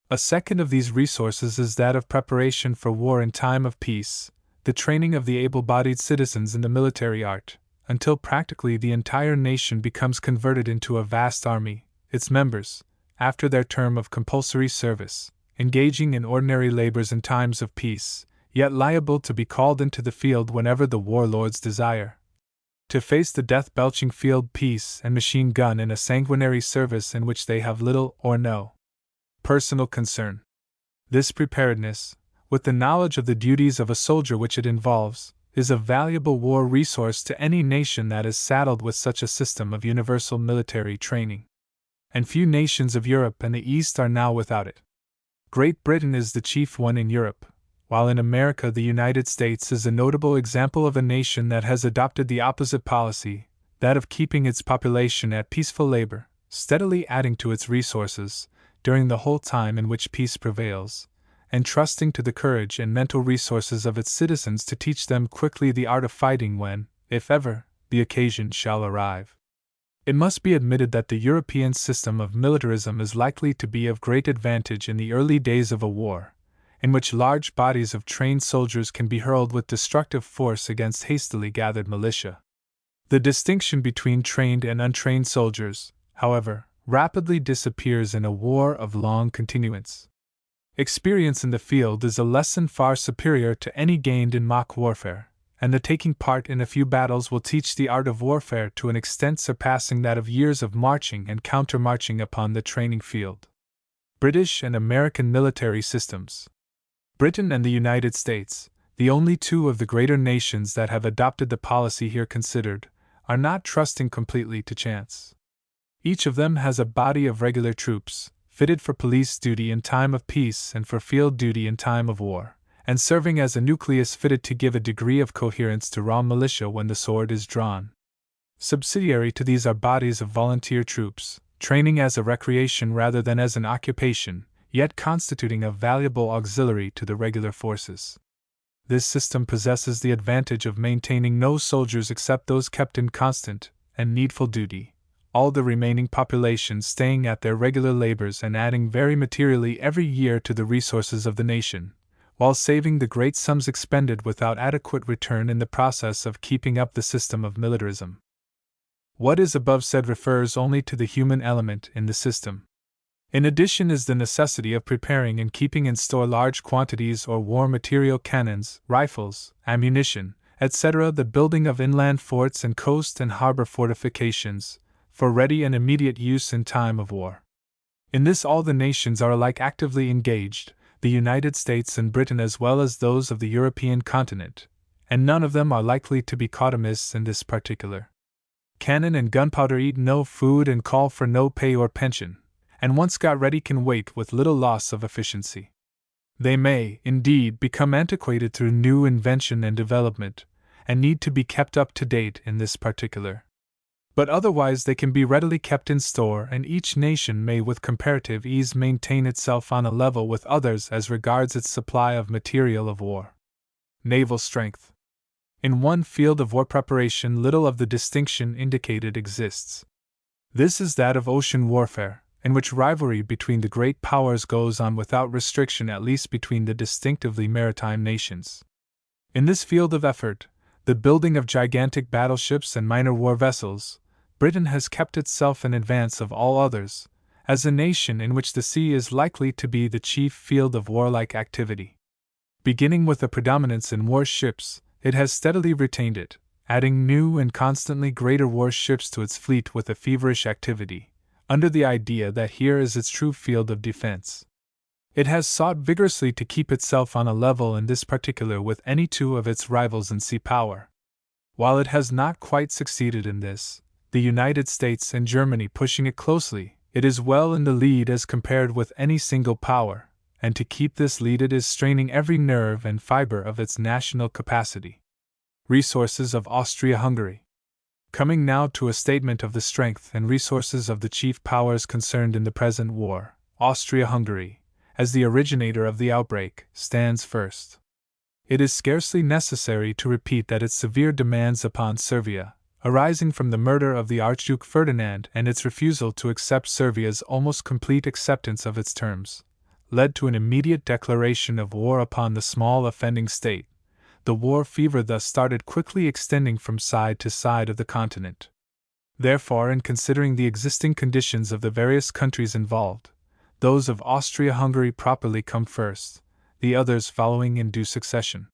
A second of these resources is that of preparation for war in time of peace, the training of the able-bodied citizens in the military art, until practically the entire nation becomes converted into a vast army, its members, after their term of compulsory service, engaging in ordinary labors in times of peace, yet liable to be called into the field whenever the warlords desire to face the death-belching field piece and machine gun in a sanguinary service in which they have little or no personal concern. This preparedness, with the knowledge of the duties of a soldier which it involves, is a valuable war resource to any nation that is saddled with such a system of universal military training. And few nations of Europe and the East are now without it. Great Britain is the chief one in Europe, while in America the United States is a notable example of a nation that has adopted the opposite policy, that of keeping its population at peaceful labor, steadily adding to its resources, during the whole time in which peace prevails, and trusting to the courage and mental resources of its citizens to teach them quickly the art of fighting when, if ever, the occasion shall arrive. It must be admitted that the European system of militarism is likely to be of great advantage in the early days of a war, in which large bodies of trained soldiers can be hurled with destructive force against hastily gathered militia. The distinction between trained and untrained soldiers, however, rapidly disappears in a war of long continuance. Experience in the field is a lesson far superior to any gained in mock warfare, and the taking part in a few battles will teach the art of warfare to an extent surpassing that of years of marching and counter-marching upon the training field. British and American military systems. Britain and the United States, the only two of the greater nations that have adopted the policy here considered, are not trusting completely to chance. Each of them has a body of regular troops, fitted for police duty in time of peace and for field duty in time of war, and serving as a nucleus fitted to give a degree of coherence to raw militia when the sword is drawn. Subsidiary to these are bodies of volunteer troops, training as a recreation rather than as an occupation, yet constituting a valuable auxiliary to the regular forces. This system possesses the advantage of maintaining no soldiers except those kept in constant and needful duty, all the remaining population staying at their regular labors and adding very materially every year to the resources of the nation, while saving the great sums expended without adequate return in the process of keeping up the system of militarism. What is above said refers only to the human element in the system. In addition is the necessity of preparing and keeping in store large quantities or war material, cannons, rifles, ammunition, etc., the building of inland forts and coast and harbor fortifications, for ready and immediate use in time of war. In this all the nations are alike actively engaged, the United States and Britain as well as those of the European continent, and none of them are likely to be caught amiss in this particular. Cannon and gunpowder eat no food and call for no pay or pension, and once got ready can wait with little loss of efficiency. They may, indeed, become antiquated through new invention and development, and need to be kept up to date in this particular. But otherwise they can be readily kept in store, and each nation may with comparative ease maintain itself on a level with others as regards its supply of material of war. Naval strength. In one field of war preparation little of the distinction indicated exists. This is that of ocean warfare, in which rivalry between the great powers goes on without restriction, at least between the distinctively maritime nations. In this field of effort, the building of gigantic battleships and minor war vessels, Britain has kept itself in advance of all others, as a nation in which the sea is likely to be the chief field of warlike activity. Beginning with a predominance in warships, it has steadily retained it, adding new and constantly greater warships to its fleet with a feverish activity, under the idea that here is its true field of defense. It has sought vigorously to keep itself on a level in this particular with any two of its rivals in sea power. While it has not quite succeeded in this, the United States and Germany pushing it closely, it is well in the lead as compared with any single power, and to keep this lead it is straining every nerve and fiber of its national capacity. Resources of Austria-Hungary. Coming now to a statement of the strength and resources of the chief powers concerned in the present war, Austria-Hungary, as the originator of the outbreak, stands first. It is scarcely necessary to repeat that its severe demands upon Servia, arising from the murder of the Archduke Ferdinand and its refusal to accept Servia's almost complete acceptance of its terms, led to an immediate declaration of war upon the small offending state. The war fever thus started quickly extending from side to side of the continent. Therefore, in considering the existing conditions of the various countries involved, those of Austria-Hungary properly come first, the others following in due succession.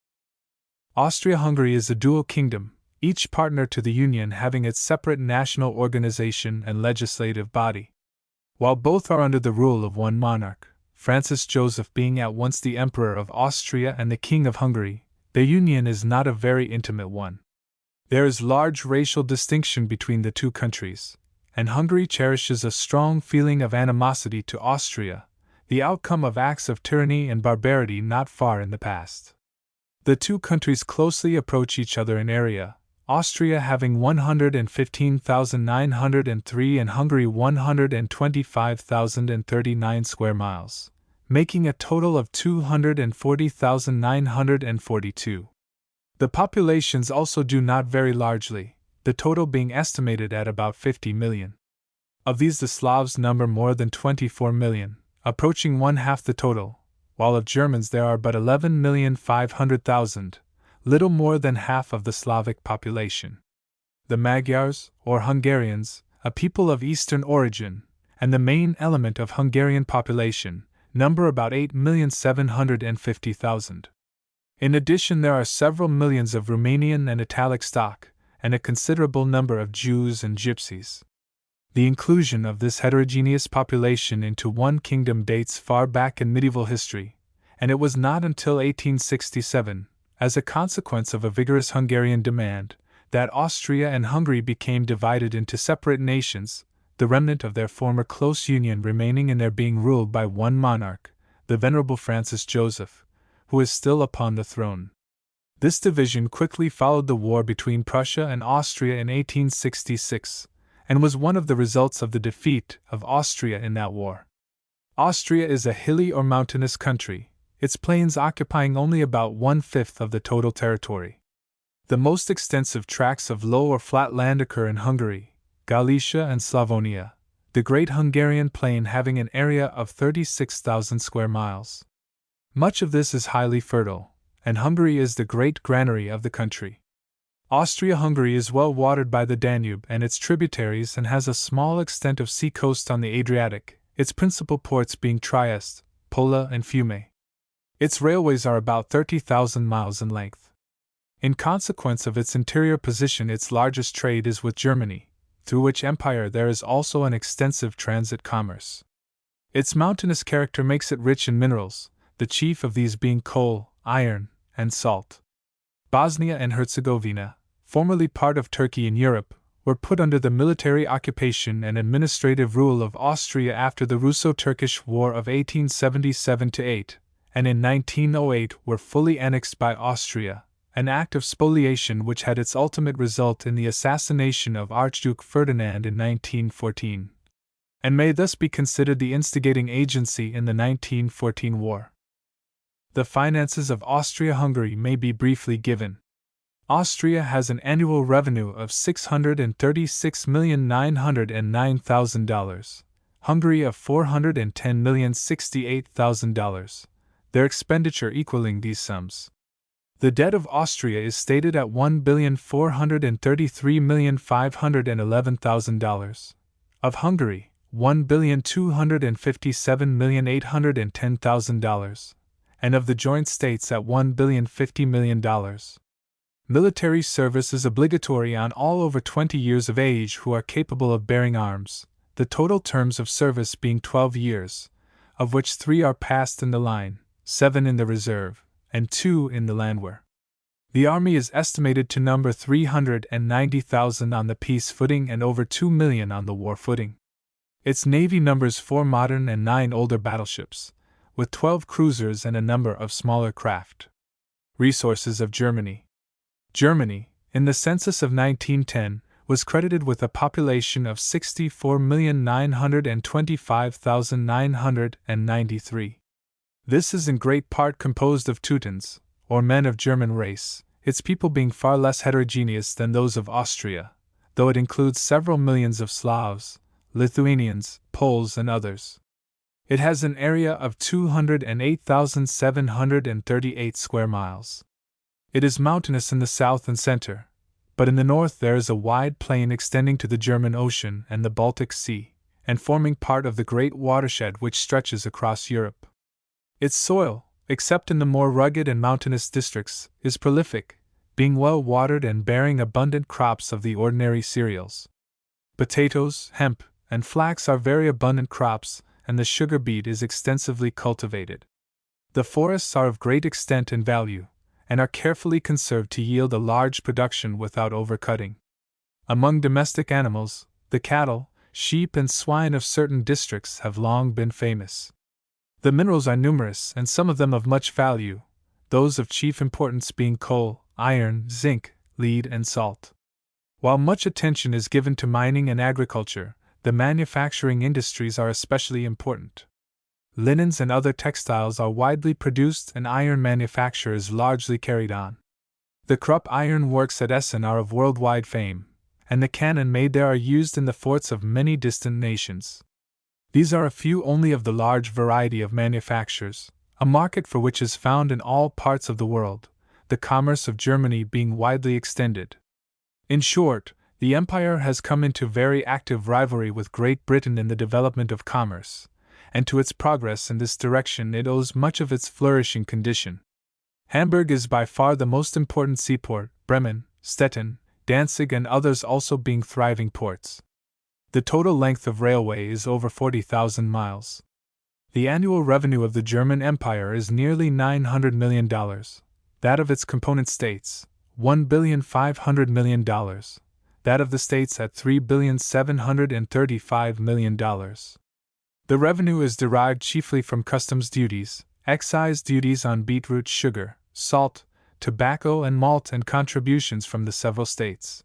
Austria-Hungary is a dual kingdom, each partner to the Union having its separate national organization and legislative body. While both are under the rule of one monarch, Francis Joseph being at once the Emperor of Austria and the King of Hungary, their union is not a very intimate one. There is large racial distinction between the two countries, and Hungary cherishes a strong feeling of animosity to Austria, the outcome of acts of tyranny and barbarity not far in the past. The two countries closely approach each other in area, Austria having 115,903 and Hungary 125,039 square miles, making a total of 240,942. The populations also do not vary largely, the total being estimated at about 50 million. Of these the Slavs number more than 24 million, approaching one-half the total, while of Germans there are but 11,500,000, little more than half of the Slavic population. The Magyars, or Hungarians, a people of Eastern origin, and the main element of Hungarian population, number about 8,750,000. In addition, there are several millions of Romanian and Italic stock, and a considerable number of Jews and Gypsies. The inclusion of this heterogeneous population into one kingdom dates far back in medieval history, and it was not until 1867, as a consequence of a vigorous Hungarian demand, that Austria and Hungary became divided into separate nations, the remnant of their former close union remaining in their being ruled by one monarch, the Venerable Francis Joseph, who is still upon the throne. This division quickly followed the war between Prussia and Austria in 1866, and was one of the results of the defeat of Austria in that war. Austria is a hilly or mountainous country, its plains occupying only about one-fifth of the total territory. The most extensive tracts of low or flat land occur in Hungary, Galicia and Slavonia, the Great Hungarian Plain having an area of 36,000 square miles. Much of this is highly fertile, and Hungary is the great granary of the country. Austria-Hungary is well watered by the Danube and its tributaries and has a small extent of sea coast on the Adriatic, its principal ports being Trieste, Pola and Fiume. Its railways are about 30,000 miles in length. In consequence of its interior position, its largest trade is with Germany, through which empire there is also an extensive transit commerce. Its mountainous character makes it rich in minerals, the chief of these being coal, iron, and salt. Bosnia and Herzegovina, formerly part of Turkey in Europe, were put under the military occupation and administrative rule of Austria after the Russo-Turkish War of 1877-8, and in 1908 were fully annexed by Austria, an act of spoliation which had its ultimate result in the assassination of Archduke Ferdinand in 1914, and may thus be considered the instigating agency in the 1914 war. The finances of Austria-Hungary may be briefly given. Austria has an annual revenue of $636,909,000, Hungary of $410,068,000, their expenditure equaling these sums. The debt of Austria is stated at $1,433,511,000, of Hungary, $1,257,810,000, and of the joint states at $1,050,000,000. Military service is obligatory on all over 20 years of age who are capable of bearing arms, the total terms of service being 12 years, of which 3 are passed in the line, 7 in the reserve, and 2 in the landwehr. The army is estimated to number 390,000 on the peace footing and over 2 million on the war footing. Its navy numbers 4 modern and 9 older battleships, with 12 cruisers and a number of smaller craft. Resources of Germany. Germany, in the census of 1910, was credited with a population of 64,925,993. This is in great part composed of Teutons, or men of German race, its people being far less heterogeneous than those of Austria, though it includes several millions of Slavs, Lithuanians, Poles, and others. It has an area of 208,738 square miles. It is mountainous in the south and center, but in the north there is a wide plain extending to the German Ocean and the Baltic Sea, and forming part of the great watershed which stretches across Europe. Its soil, except in the more rugged and mountainous districts, is prolific, being well watered and bearing abundant crops of the ordinary cereals. Potatoes, hemp, and flax are very abundant crops, and the sugar beet is extensively cultivated. The forests are of great extent and value, and are carefully conserved to yield a large production without overcutting. Among domestic animals, the cattle, sheep, and swine of certain districts have long been famous. The minerals are numerous and some of them of much value, those of chief importance being coal, iron, zinc, lead, and salt. While much attention is given to mining and agriculture, the manufacturing industries are especially important. Linens and other textiles are widely produced and iron manufacture is largely carried on. The Krupp iron works at Essen are of worldwide fame, and the cannon made there are used in the forts of many distant nations. These are a few only of the large variety of manufactures, a market for which is found in all parts of the world, the commerce of Germany being widely extended. In short, the empire has come into very active rivalry with Great Britain in the development of commerce, and to its progress in this direction it owes much of its flourishing condition. Hamburg is by far the most important seaport, Bremen, Stettin, Danzig, and others also being thriving ports. The total length of railway is over 40,000 miles. The annual revenue of the German Empire is nearly $900 million, that of its component states, $1,500,000,000, that of the states at $3,735,000,000. The revenue is derived chiefly from customs duties, excise duties on beetroot sugar, salt, tobacco, and malt, and contributions from the several states.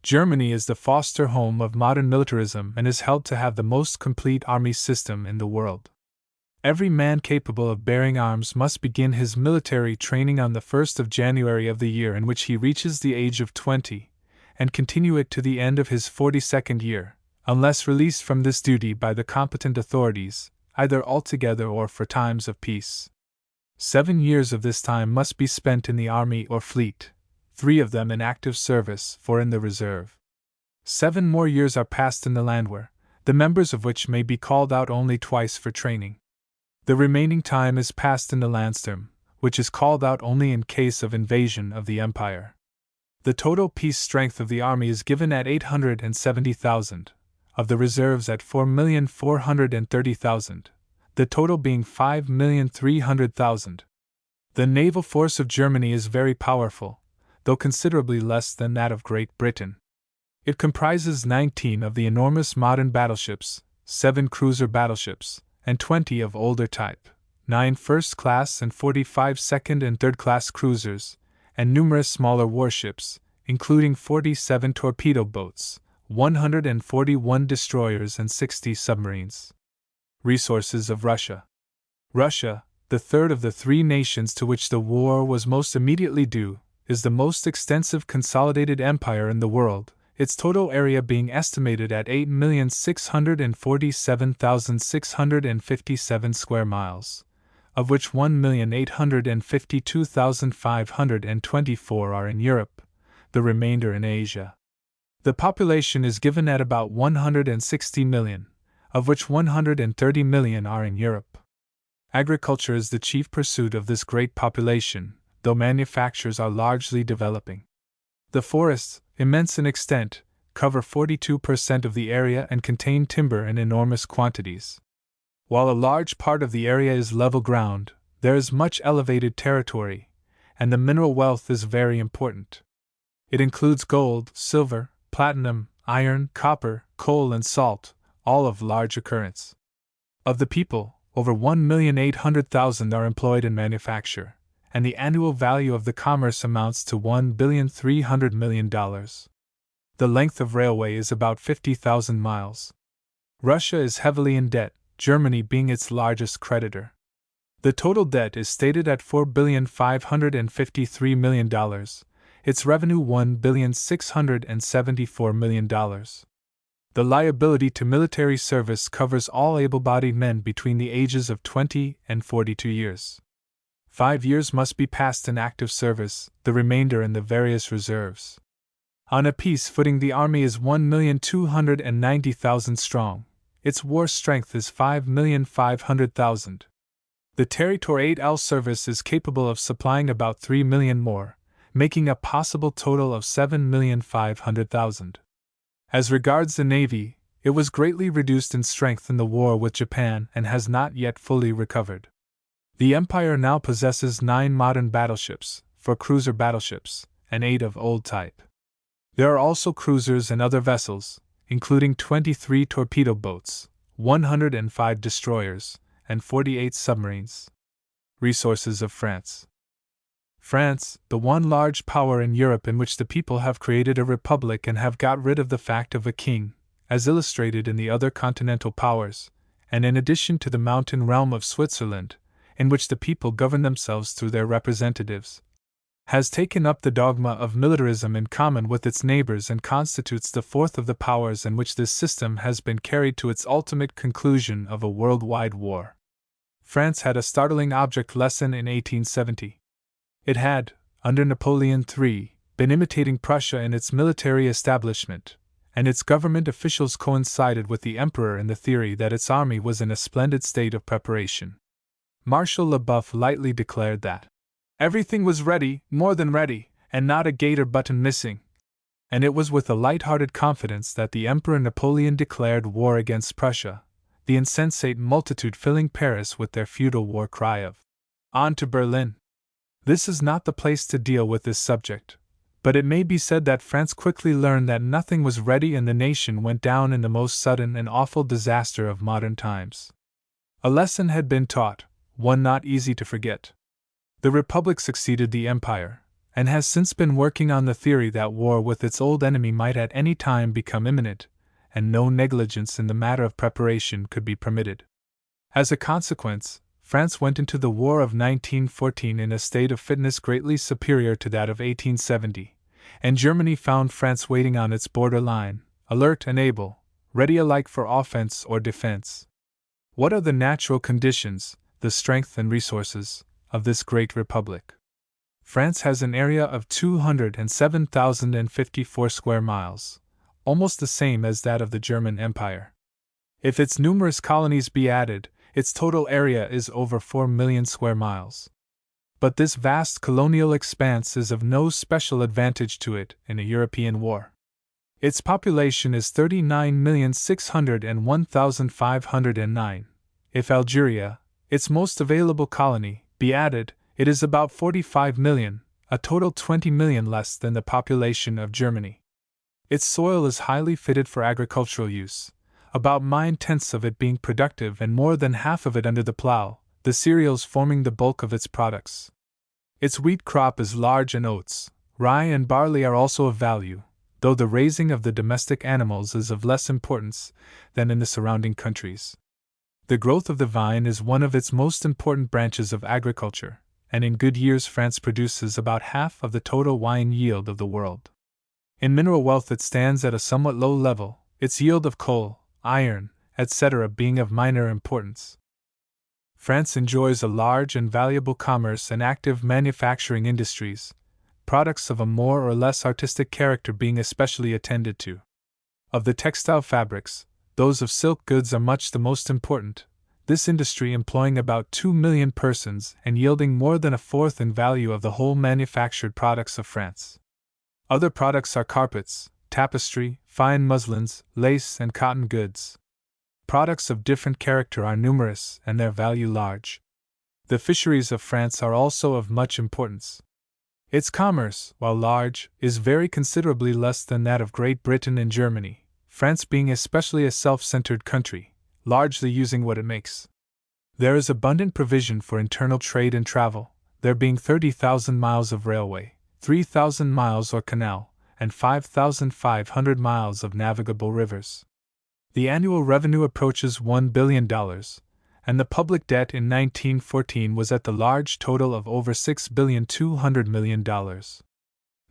Germany is the foster home of modern militarism and is held to have the most complete army system in the world. Every man capable of bearing arms must begin his military training on the 1st of January of the year in which he reaches the age of 20, and continue it to the end of his 42nd year, unless released from this duty by the competent authorities, either altogether or for times of peace. 7 years of this time must be spent in the army or fleet, 3 of them in active service, 4 in the reserve. 7 more years are passed in the landwehr, the members of which may be called out only twice for training. The remaining time is passed in the Landsturm, which is called out only in case of invasion of the empire. The total peace strength of the army is given at 870,000, of the reserves at 4,430,000, the total being 5,300,000. The naval force of Germany is very powerful, though considerably less than that of Great Britain. It comprises 19 of the enormous modern battleships, 7 cruiser battleships, and 20 of older type, 9 first-class and 45 second- and third-class cruisers, and numerous smaller warships, including 47 torpedo boats, 141 destroyers, and 60 submarines. Resources of Russia. Russia, the third of the 3 nations to which the war was most immediately due, is the most extensive consolidated empire in the world, its total area being estimated at 8,647,657 square miles, of which 1,852,524 are in Europe, the remainder in Asia. The population is given at about 160 million, of which 130 million are in Europe. Agriculture is the chief pursuit of this great population, though manufactures are largely developing. The forests, immense in extent, cover 42% of the area and contain timber in enormous quantities. While a large part of the area is level ground, there is much elevated territory, and the mineral wealth is very important. It includes gold, silver, platinum, iron, copper, coal, and salt, all of large occurrence. Of the people, over 1,800,000 are employed in manufacture, and the annual value of the commerce amounts to $1,300,000,000. The length of railway is about 50,000 miles. Russia is heavily in debt, Germany being its largest creditor. The total debt is stated at $4,553,000,000, its revenue $1,674,000,000. The liability to military service covers all able-bodied men between the ages of 20 and 42 years. 5 years must be passed in active service, the remainder in the various reserves. On a peace footing, the army is 1,290,000 strong. Its war strength is 5,500,000. The Territory 8L service is capable of supplying about 3 million more, making a possible total of 7,500,000. As regards the Navy, it was greatly reduced in strength in the war with Japan and has not yet fully recovered. The Empire now possesses 9 modern battleships, 4 cruiser battleships, and 8 of old type. There are also cruisers and other vessels, including 23 torpedo boats, 105 destroyers, and 48 submarines. Resources of France. France, the one large power in Europe in which the people have created a republic and have got rid of the fact of a king, as illustrated in the other continental powers, and in addition to the mountain realm of Switzerland, in which the people govern themselves through their representatives, has taken up the dogma of militarism in common with its neighbors and constitutes the fourth of the powers in which this system has been carried to its ultimate conclusion of a worldwide war. France had a startling object lesson in 1870. It had, under Napoleon III, been imitating Prussia in its military establishment, and its government officials coincided with the Emperor in the theory that its army was in a splendid state of preparation. Marshal Leboeuf lightly declared that everything was ready, more than ready, and not a gate or button missing. And it was with a light-hearted confidence that the Emperor Napoleon declared war against Prussia, the insensate multitude filling Paris with their feudal war cry of "On to Berlin!" This is not the place to deal with this subject, but it may be said that France quickly learned that nothing was ready and the nation went down in the most sudden and awful disaster of modern times. A lesson had been taught, one not easy to forget. The Republic succeeded the Empire, and has since been working on the theory that war with its old enemy might at any time become imminent, and no negligence in the matter of preparation could be permitted. As a consequence, France went into the War of 1914 in a state of fitness greatly superior to that of 1870, and Germany found France waiting on its border line, alert and able, ready alike for offense or defense. What are the natural conditions, the strength and resources, of this great republic? France has an area of 207,054 square miles, almost the same as that of the German Empire. If its numerous colonies be added, its total area is over 4 million square miles. But this vast colonial expanse is of no special advantage to it in a European war. Its population is 39,601,509. If Algeria, its most available colony, be added, it is about 45 million, a total 20 million less than the population of Germany. Its soil is highly fitted for agricultural use, about 9/10 of it being productive and more than half of it under the plow, the cereals forming the bulk of its products. Its wheat crop is large and oats, rye and barley are also of value, though the raising of the domestic animals is of less importance than in the surrounding countries. The growth of the vine is one of its most important branches of agriculture, and in good years France produces about half of the total wine yield of the world. In mineral wealth it stands at a somewhat low level, its yield of coal, iron, etc. being of minor importance. France enjoys a large and valuable commerce and active manufacturing industries, products of a more or less artistic character being especially attended to. Of the textile fabrics, those of silk goods are much the most important, this industry employing about 2 million persons and yielding more than a fourth in value of the whole manufactured products of France. Other products are carpets, tapestry, fine muslins, lace, and cotton goods. Products of different character are numerous and their value large. The fisheries of France are also of much importance. Its commerce, while large, is very considerably less than that of Great Britain and Germany, France being especially a self-centered country, largely using what it makes. There is abundant provision for internal trade and travel, there being 30,000 miles of railway, 3,000 miles or canal, and 5,500 miles of navigable rivers. The annual revenue approaches $1 billion, and the public debt in 1914 was at the large total of over $6.2 billion.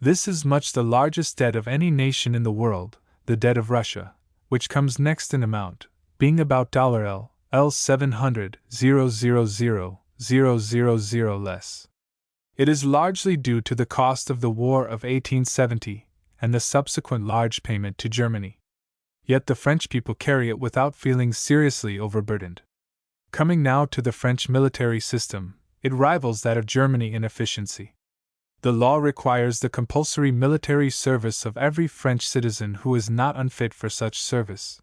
This is much the largest debt of any nation in the world, the debt of Russia, which comes next in amount, being about $700,000,000 less. It is largely due to the cost of the War of 1870 and the subsequent large payment to Germany. Yet the French people carry it without feeling seriously overburdened. Coming now to the French military system, it rivals that of Germany in efficiency. The law requires the compulsory military service of every French citizen who is not unfit for such service.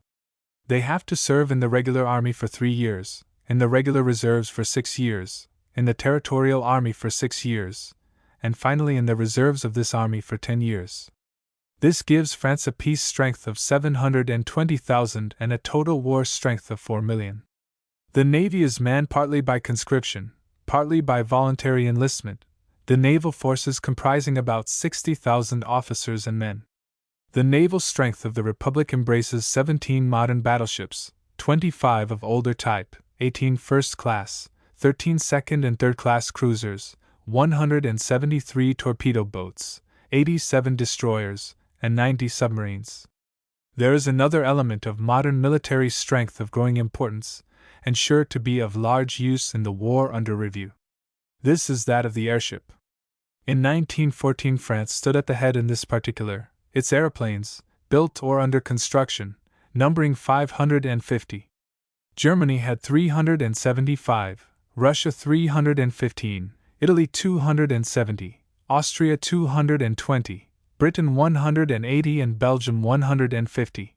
They have to serve in the regular army for 3 years, in the regular reserves for 6 years, in the territorial army for 6 years, and finally in the reserves of this army for 10 years. This gives France a peace strength of 720,000 and a total war strength of 4 million. The Navy is manned partly by conscription, partly by voluntary enlistment, the naval forces comprising about 60,000 officers and men. The naval strength of the Republic embraces 17 modern battleships, 25 of older type, 18 first class, 13 second and third class cruisers, 173 torpedo boats, 87 destroyers, and 90 submarines. There is another element of modern military strength of growing importance, and sure to be of large use in the war under review. This is that of the airship. In 1914 France stood at the head in this particular, its aeroplanes, built or under construction, numbering 550. Germany had 375, Russia 315, Italy 270, Austria 220, Britain 180 and Belgium 150.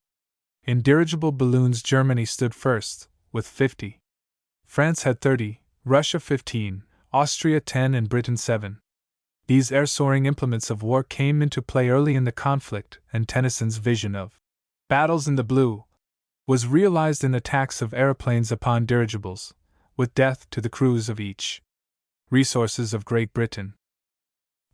In dirigible balloons Germany stood first, with 50. France had 30, Russia 15, Austria 10 and Britain 7. These air-soaring implements of war came into play early in the conflict, and Tennyson's vision of battles in the blue was realized in attacks of aeroplanes upon dirigibles, with death to the crews of each. Resources of Great Britain.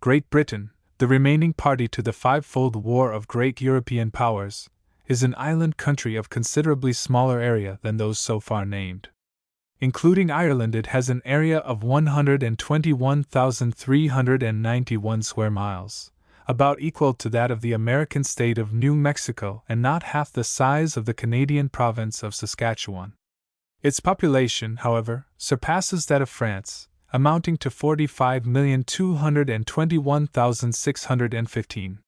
Great Britain, the remaining party to the five-fold war of great European powers, is an island country of considerably smaller area than those so far named. Including Ireland, it has an area of 121,391 square miles, about equal to that of the American state of New Mexico and not half the size of the Canadian province of Saskatchewan. Its population, however, surpasses that of France, amounting to 45,221,615.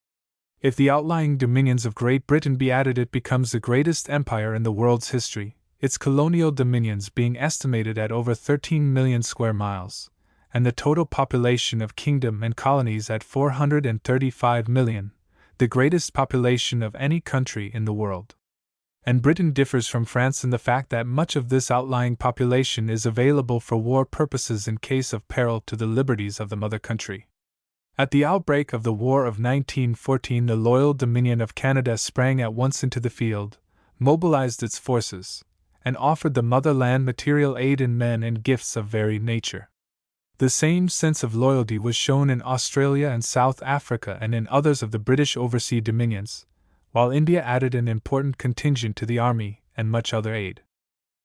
If the outlying dominions of Great Britain be added, it becomes the greatest empire in the world's history, its colonial dominions being estimated at over 13 million square miles, and the total population of kingdom and colonies at 435 million, the greatest population of any country in the world. And Britain differs from France in the fact that much of this outlying population is available for war purposes in case of peril to the liberties of the mother country. At the outbreak of the War of 1914, the loyal Dominion of Canada sprang at once into the field, mobilized its forces, and offered the motherland material aid in men and gifts of varied nature. The same sense of loyalty was shown in Australia and South Africa and in others of the British overseas dominions, while India added an important contingent to the army and much other aid.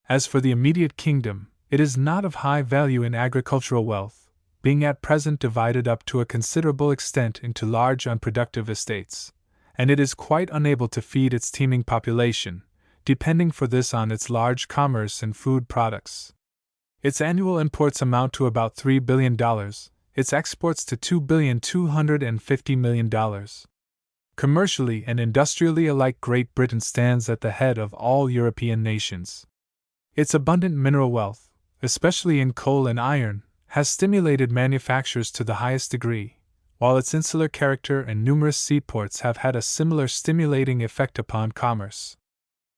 As for the immediate kingdom, it is not of high value in agricultural wealth, being at present divided up to a considerable extent into large unproductive estates, and it is quite unable to feed its teeming population, depending for this on its large commerce in food products. Its annual imports amount to about $3 billion, its exports to $2,250 million. Commercially and industrially alike, Great Britain stands at the head of all European nations. Its abundant mineral wealth, especially in coal and iron, has stimulated manufactures to the highest degree, while its insular character and numerous seaports have had a similar stimulating effect upon commerce.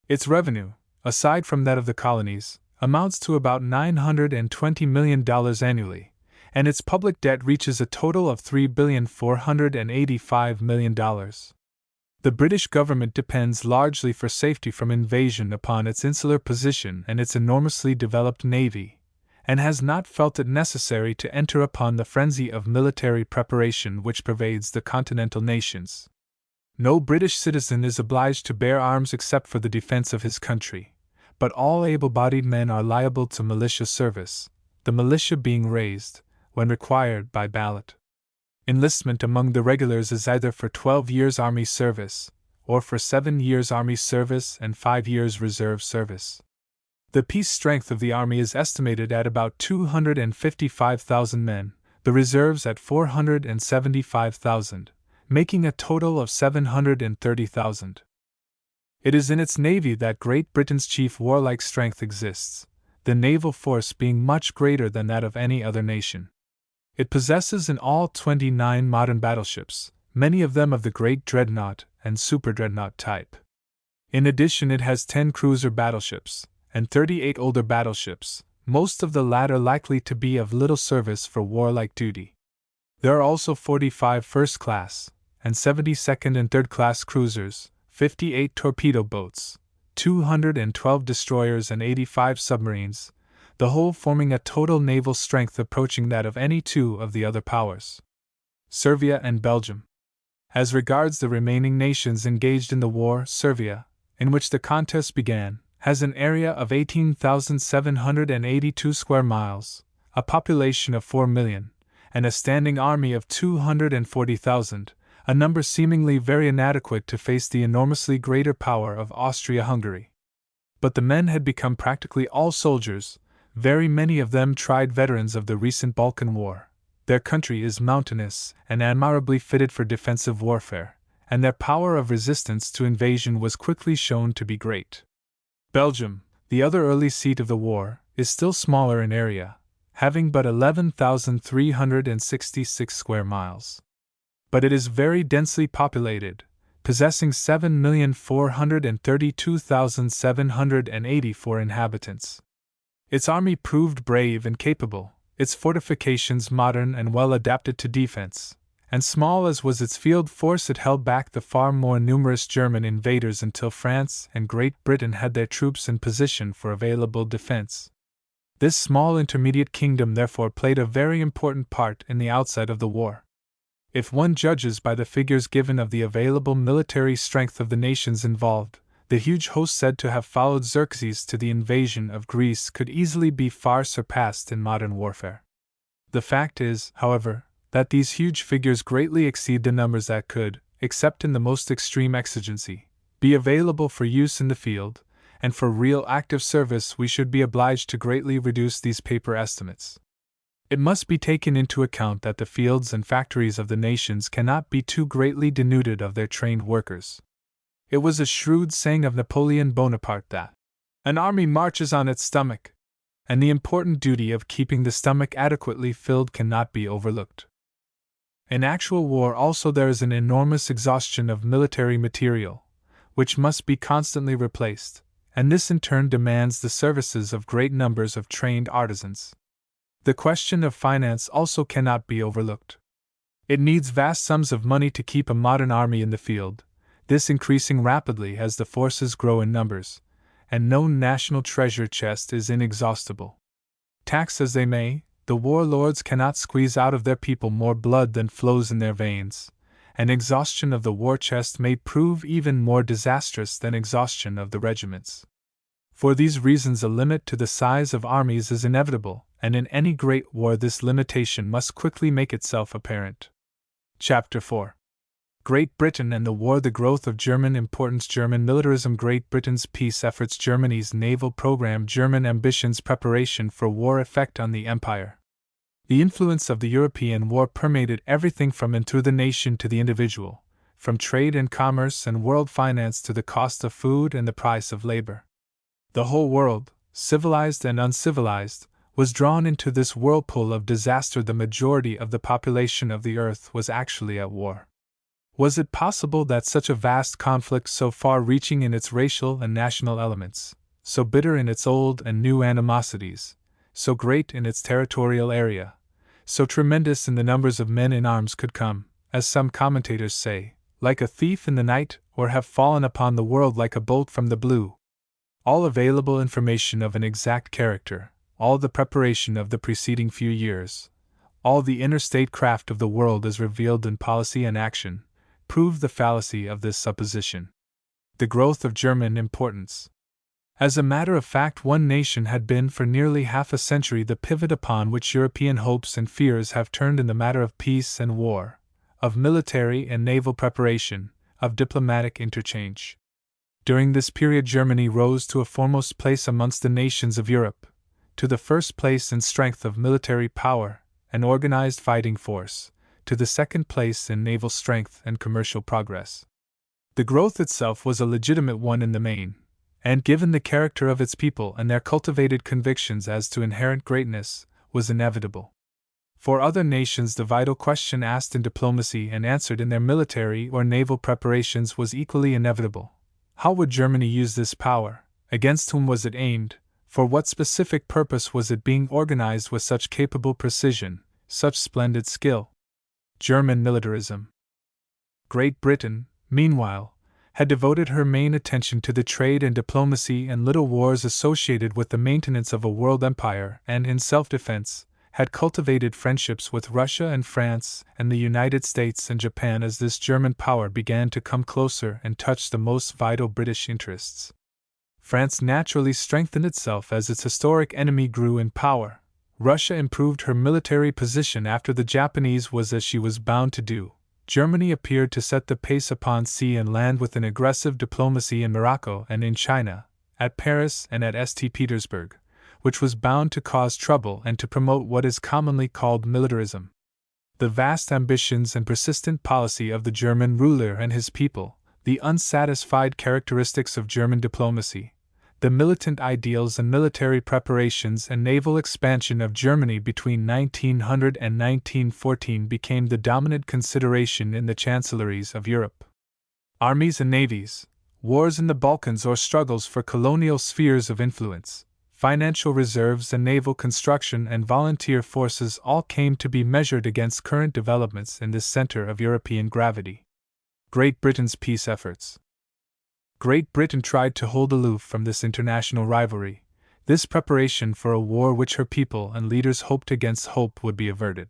Its revenue, aside from that of the colonies, amounts to about $920 million annually, and its public debt reaches a total of $3,485 million. The British government depends largely for safety from invasion upon its insular position and its enormously developed navy, and has not felt it necessary to enter upon the frenzy of military preparation which pervades the continental nations. No British citizen is obliged to bear arms except for the defense of his country, but all able-bodied men are liable to militia service, the militia being raised, when required, by ballot. Enlistment among the regulars is either for 12 years army service, or for 7 years army service and 5 years reserve service. The peace strength of the army is estimated at about 255,000 men, the reserves at 475,000, making a total of 730,000. It is in its navy that Great Britain's chief warlike strength exists, the naval force being much greater than that of any other nation. It possesses in all 29 modern battleships, many of them of the great dreadnought and super-dreadnought type. In addition, it has 10 cruiser battleships and 38 older battleships, most of the latter likely to be of little service for warlike duty. There are also 45 first-class and 70 second and third-class cruisers, 58 torpedo boats, 212 destroyers and 85 submarines, the whole forming a total naval strength approaching that of any two of the other powers. Servia and Belgium. As regards the remaining nations engaged in the war, Servia, in which the contest began, has an area of 18,782 square miles, a population of 4 million, and a standing army of 240,000, a number seemingly very inadequate to face the enormously greater power of Austria-Hungary. But the men had become practically all soldiers, very many of them tried veterans of the recent Balkan War. Their country is mountainous and admirably fitted for defensive warfare, and their power of resistance to invasion was quickly shown to be great. Belgium, the other early seat of the war, is still smaller in area, having but 11,366 square miles. But it is very densely populated, possessing 7,432,784 inhabitants. Its army proved brave and capable, its fortifications modern and well adapted to defense, and small as was its field force, it held back the far more numerous German invaders until France and Great Britain had their troops in position for available defense. This small intermediate kingdom therefore played a very important part in the outside of the war. If one judges by the figures given of the available military strength of the nations involved, the huge host said to have followed Xerxes to the invasion of Greece could easily be far surpassed in modern warfare. The fact is, however, that these huge figures greatly exceed the numbers that could, except in the most extreme exigency, be available for use in the field, and for real active service we should be obliged to greatly reduce these paper estimates. It must be taken into account that the fields and factories of the nations cannot be too greatly denuded of their trained workers. It was a shrewd saying of Napoleon Bonaparte that an army marches on its stomach, and the important duty of keeping the stomach adequately filled cannot be overlooked. In actual war also there is an enormous exhaustion of military material, which must be constantly replaced, and this in turn demands the services of great numbers of trained artisans. The question of finance also cannot be overlooked. It needs vast sums of money to keep a modern army in the field, this increasing rapidly as the forces grow in numbers, and no national treasure chest is inexhaustible. Tax as they may, the warlords cannot squeeze out of their people more blood than flows in their veins, and exhaustion of the war chest may prove even more disastrous than exhaustion of the regiments. For these reasons a limit to the size of armies is inevitable, and in any great war this limitation must quickly make itself apparent. Chapter 4. Great Britain and the War, the growth of German importance, German militarism, Great Britain's peace efforts, Germany's naval program, German ambitions, preparation for war, effect on the empire. The influence of the European war permeated everything from and through the nation to the individual, from trade and commerce and world finance to the cost of food and the price of labor. The whole world, civilized and uncivilized, was drawn into this whirlpool of disaster. The majority of the population of the earth was actually at war. Was it possible that such a vast conflict, so far-reaching in its racial and national elements, so bitter in its old and new animosities, so great in its territorial area, so tremendous in the numbers of men in arms, could come, as some commentators say, like a thief in the night, or have fallen upon the world like a bolt from the blue? All available information of an exact character, all the preparation of the preceding few years, all the interstate craft of the world as revealed in policy and action, proved the fallacy of this supposition. The growth of German importance. As a matter of fact, one nation had been for nearly half a century the pivot upon which European hopes and fears have turned in the matter of peace and war, of military and naval preparation, of diplomatic interchange. During this period, Germany rose to a foremost place amongst the nations of Europe, to the first place in strength of military power and organized fighting force, to the second place in naval strength and commercial progress. The growth itself was a legitimate one in the main, and given the character of its people and their cultivated convictions as to inherent greatness, was inevitable. For other nations, the vital question asked in diplomacy and answered in their military or naval preparations was equally inevitable. How would Germany use this power? Against whom was it aimed? For what specific purpose was it being organized with such capable precision, such splendid skill? German militarism. Great Britain, meanwhile, had devoted her main attention to the trade and diplomacy and little wars associated with the maintenance of a world empire, and in self-defense, had cultivated friendships with Russia and France and the United States and Japan. As this German power began to come closer and touch the most vital British interests, France naturally strengthened itself as its historic enemy grew in power. Russia improved her military position after the Japanese was as she was bound to do. Germany appeared to set the pace upon sea and land with an aggressive diplomacy in Morocco and in China, at Paris and at St. Petersburg, which was bound to cause trouble and to promote what is commonly called militarism. The vast ambitions and persistent policy of the German ruler and his people, the unsatisfied characteristics of German diplomacy, the militant ideals and military preparations and naval expansion of Germany between 1900 and 1914 became the dominant consideration in the chancelleries of Europe. Armies and navies, wars in the Balkans or struggles for colonial spheres of influence, financial reserves and naval construction and volunteer forces all came to be measured against current developments in this center of European gravity. Great Britain's peace efforts. Great Britain tried to hold aloof from this international rivalry, this preparation for a war which her people and leaders hoped against hope would be averted.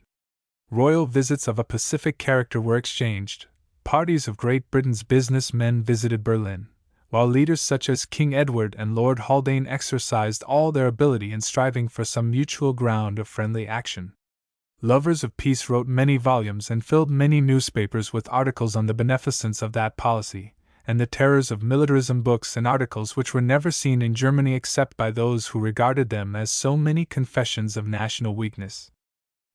Royal visits of a pacific character were exchanged, parties of Great Britain's business men visited Berlin, while leaders such as King Edward and Lord Haldane exercised all their ability in striving for some mutual ground of friendly action. Lovers of peace wrote many volumes and filled many newspapers with articles on the beneficence of that policy, and the terrors of militarism, books and articles which were never seen in Germany except by those who regarded them as so many confessions of national weakness.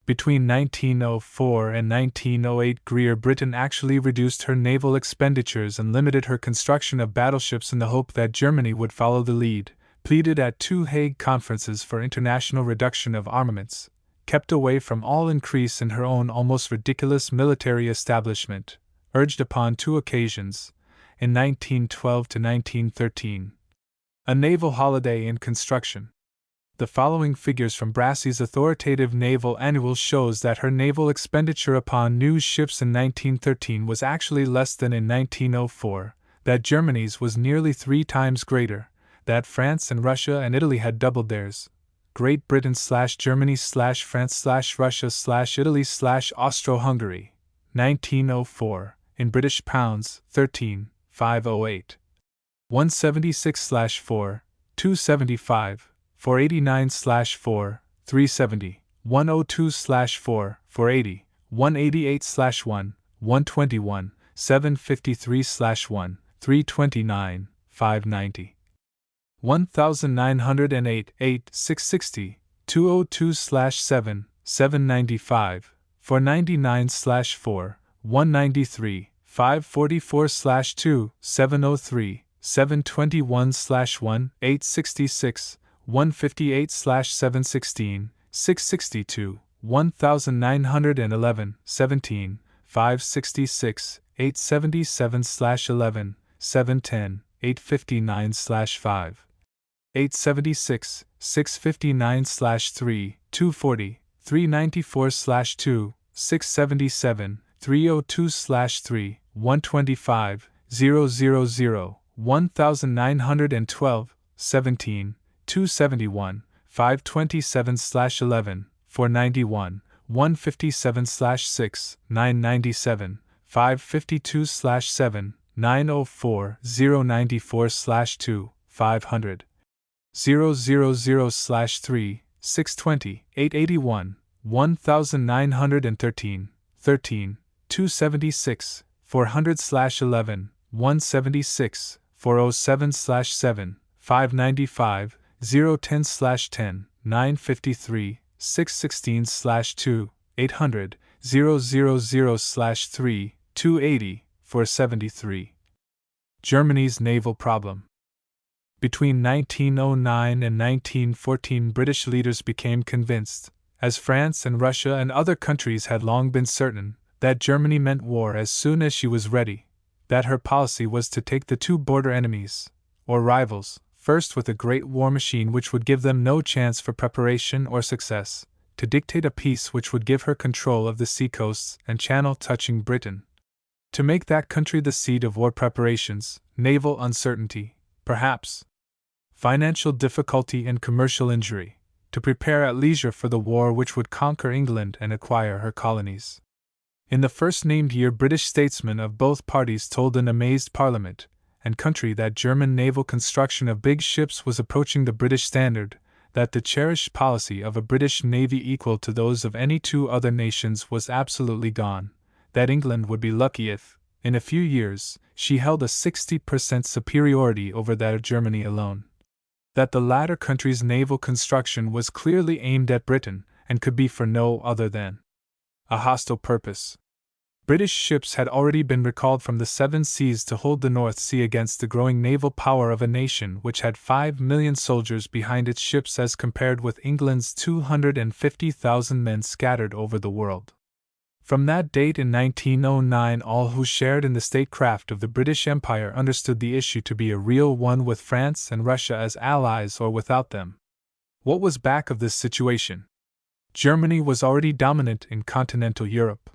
Between 1904 and 1908, Great Britain actually reduced her naval expenditures and limited her construction of battleships in the hope that Germany would follow the lead, pleaded at 2 Hague conferences for international reduction of armaments, kept away from all increase in her own almost ridiculous military establishment, urged upon 2 occasions, in 1912 to 1913, a naval holiday in construction. The following figures from Brassey's authoritative naval annual shows that her naval expenditure upon new ships in 1913 was actually less than in 1904, that Germany's was nearly 3 times greater, that France and Russia and Italy had doubled theirs. Great Britain/Germany/France/Russia/Italy/Austro-Hungary, 1904, in British pounds, 13,508. 176/4, 275, 489/4, 370, 102/4, 480, 188/1, 121, 753/1, 329, 590. 1908, 8, 660, 202/7, 795, 499/4, 193, 544/2, 703, 721/1, 866, 158/716, 662, 1911, 17, 566, 877/11, 710, 859/5. 876, 659/3, 240, 394/2, 677, 302/3, 125, 000, 1912, 17, 271, 527/11, 491, 157/6, 997, 552/7, 904, 094/2, 500. 000/3, 620, 881, 1913, 13, 276, 400/11, 176, 407/7, 595, 010/10, 953, 616/2, 800, 000/3, 280, 473. Germany's naval problem. Between 1909 and 1914, British leaders became convinced, as France and Russia and other countries had long been certain, that Germany meant war as soon as she was ready, that her policy was to take the two border enemies, or rivals, first with a great war machine which would give them no chance for preparation or success, to dictate a peace which would give her control of the seacoasts and channel touching Britain, to make that country the seat of war preparations, naval uncertainty, perhaps financial difficulty and commercial injury, to prepare at leisure for the war which would conquer England and acquire her colonies. In the first named year, British statesmen of both parties told an amazed Parliament and country that German naval construction of big ships was approaching the British standard, that the cherished policy of a British navy equal to those of any two other nations was absolutely gone, that England would be lucky if, in a few years, she held a 60% superiority over that of Germany alone, that the latter country's naval construction was clearly aimed at Britain and could be for no other than a hostile purpose. British ships had already been recalled from the Seven Seas to hold the North Sea against the growing naval power of a nation which had 5 million soldiers behind its ships as compared with England's 250,000 men scattered over the world. From that date in 1909, all who shared in the statecraft of the British Empire understood the issue to be a real one, with France and Russia as allies or without them. What was back of this situation? Germany was already dominant in continental Europe.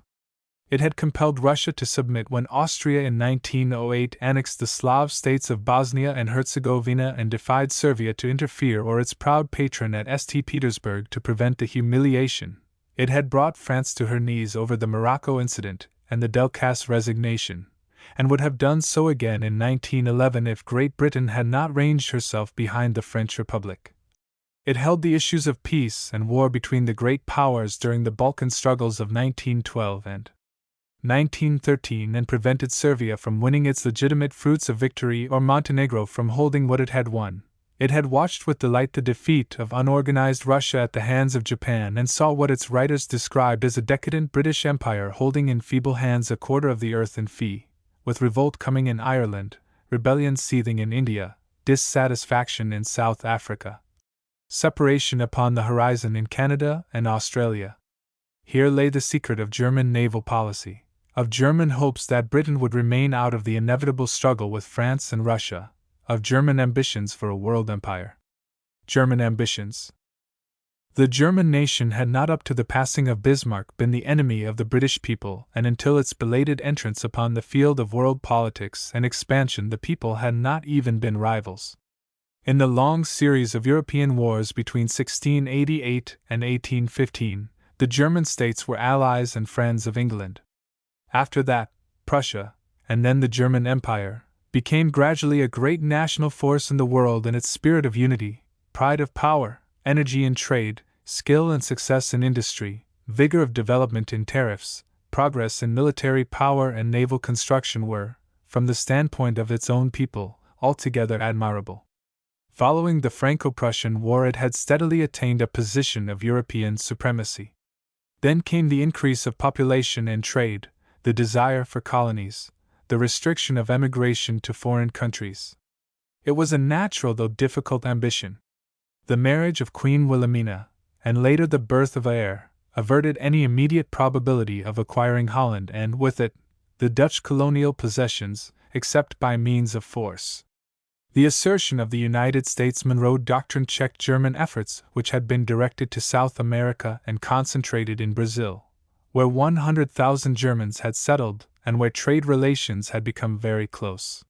It had compelled Russia to submit when Austria in 1908 annexed the Slav states of Bosnia and Herzegovina and defied Serbia to interfere, or its proud patron at St. Petersburg to prevent the humiliation. It had brought France to her knees over the Morocco incident and the Delcasse resignation, and would have done so again in 1911 if Great Britain had not ranged herself behind the French Republic. It held the issues of peace and war between the great powers during the Balkan struggles of 1912 and 1913 and prevented Serbia from winning its legitimate fruits of victory or Montenegro from holding what it had won. It had watched with delight the defeat of unorganized Russia at the hands of Japan and saw what its writers described as a decadent British Empire holding in feeble hands a quarter of the earth in fee, with revolt coming in Ireland, rebellion seething in India, dissatisfaction in South Africa, separation upon the horizon in Canada and Australia. Here lay the secret of German naval policy, of German hopes that Britain would remain out of the inevitable struggle with France and Russia, of German ambitions for a world empire. German ambitions. The German nation had not up to the passing of Bismarck been the enemy of the British people, and until its belated entrance upon the field of world politics and expansion the people had not even been rivals. In the long series of European wars between 1688 and 1815, the German states were allies and friends of England. After that, Prussia, and then the German Empire, became gradually a great national force in the world in its spirit of unity, pride of power, energy in trade, skill and success in industry, vigor of development in tariffs, progress in military power and naval construction were, from the standpoint of its own people, altogether admirable. Following the Franco-Prussian War, it had steadily attained a position of European supremacy. Then came the increase of population and trade, the desire for colonies, the restriction of emigration to foreign countries. It was a natural though difficult ambition. The marriage of Queen Wilhelmina, and later the birth of a heir, averted any immediate probability of acquiring Holland and, with it, the Dutch colonial possessions, except by means of force. The assertion of the United States Monroe Doctrine checked German efforts which had been directed to South America and concentrated in Brazil, where 100,000 Germans had settled and where trade relations had become very close.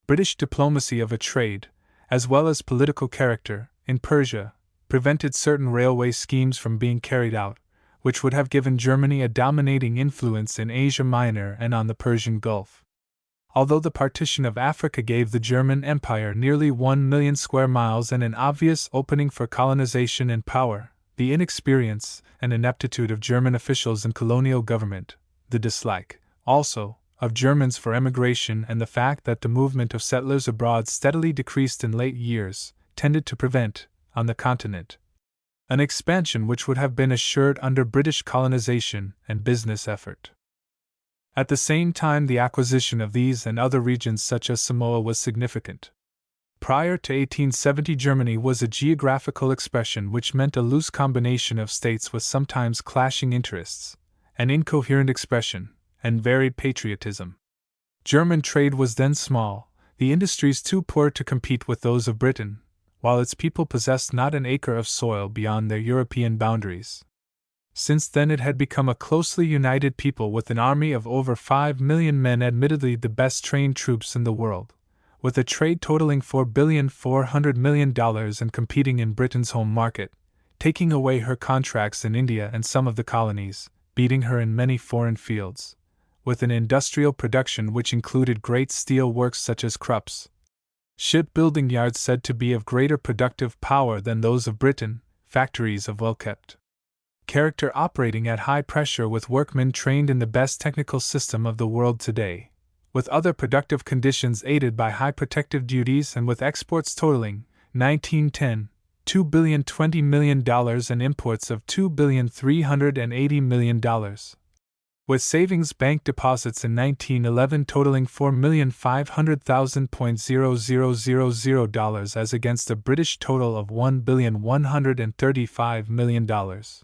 British diplomacy of a trade, as well as political character, in Persia, prevented certain railway schemes from being carried out, which would have given Germany a dominating influence in Asia Minor and on the Persian Gulf. Although the partition of Africa gave the German Empire nearly 1 million square miles and an obvious opening for colonization and power, the inexperience and ineptitude of German officials in colonial government, the dislike, also, of Germans for emigration, and the fact that the movement of settlers abroad steadily decreased in late years, tended to prevent, on the continent, an expansion which would have been assured under British colonization and business effort. At the same time, the acquisition of these and other regions such as Samoa was significant. Prior to 1870, Germany was a geographical expression which meant a loose combination of states with sometimes clashing interests, an incoherent expression, and varied patriotism. German trade was then small, the industries too poor to compete with those of Britain, while its people possessed not an acre of soil beyond their European boundaries. Since then it had become a closely united people with an army of over 5 million men, admittedly the best trained troops in the world, with a trade totaling $4,400,000,000 and competing in Britain's home market, taking away her contracts in India and some of the colonies, beating her in many foreign fields, with an industrial production which included great steel works such as Krupp's, shipbuilding yards said to be of greater productive power than those of Britain, factories of well-kept character operating at high pressure with workmen trained in the best technical system of the world today, with other productive conditions aided by high protective duties, and with exports totaling, 1910, $2,020,000,000 and imports of $2,380,000,000, with savings bank deposits in 1911 totaling $4,500,000.0000 as against a British total of $1,135,000,000.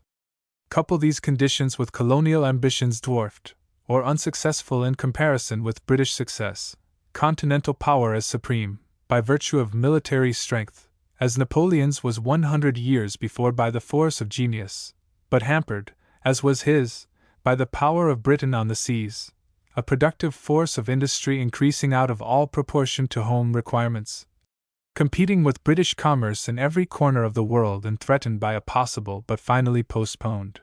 Couple these conditions with colonial ambitions dwarfed, or unsuccessful in comparison with British success, continental power as supreme, by virtue of military strength, as Napoleon's was 100 years before by the force of genius, but hampered, as was his, by the power of Britain on the seas, a productive force of industry increasing out of all proportion to home requirements, competing with British commerce in every corner of the world and threatened by a possible but finally postponed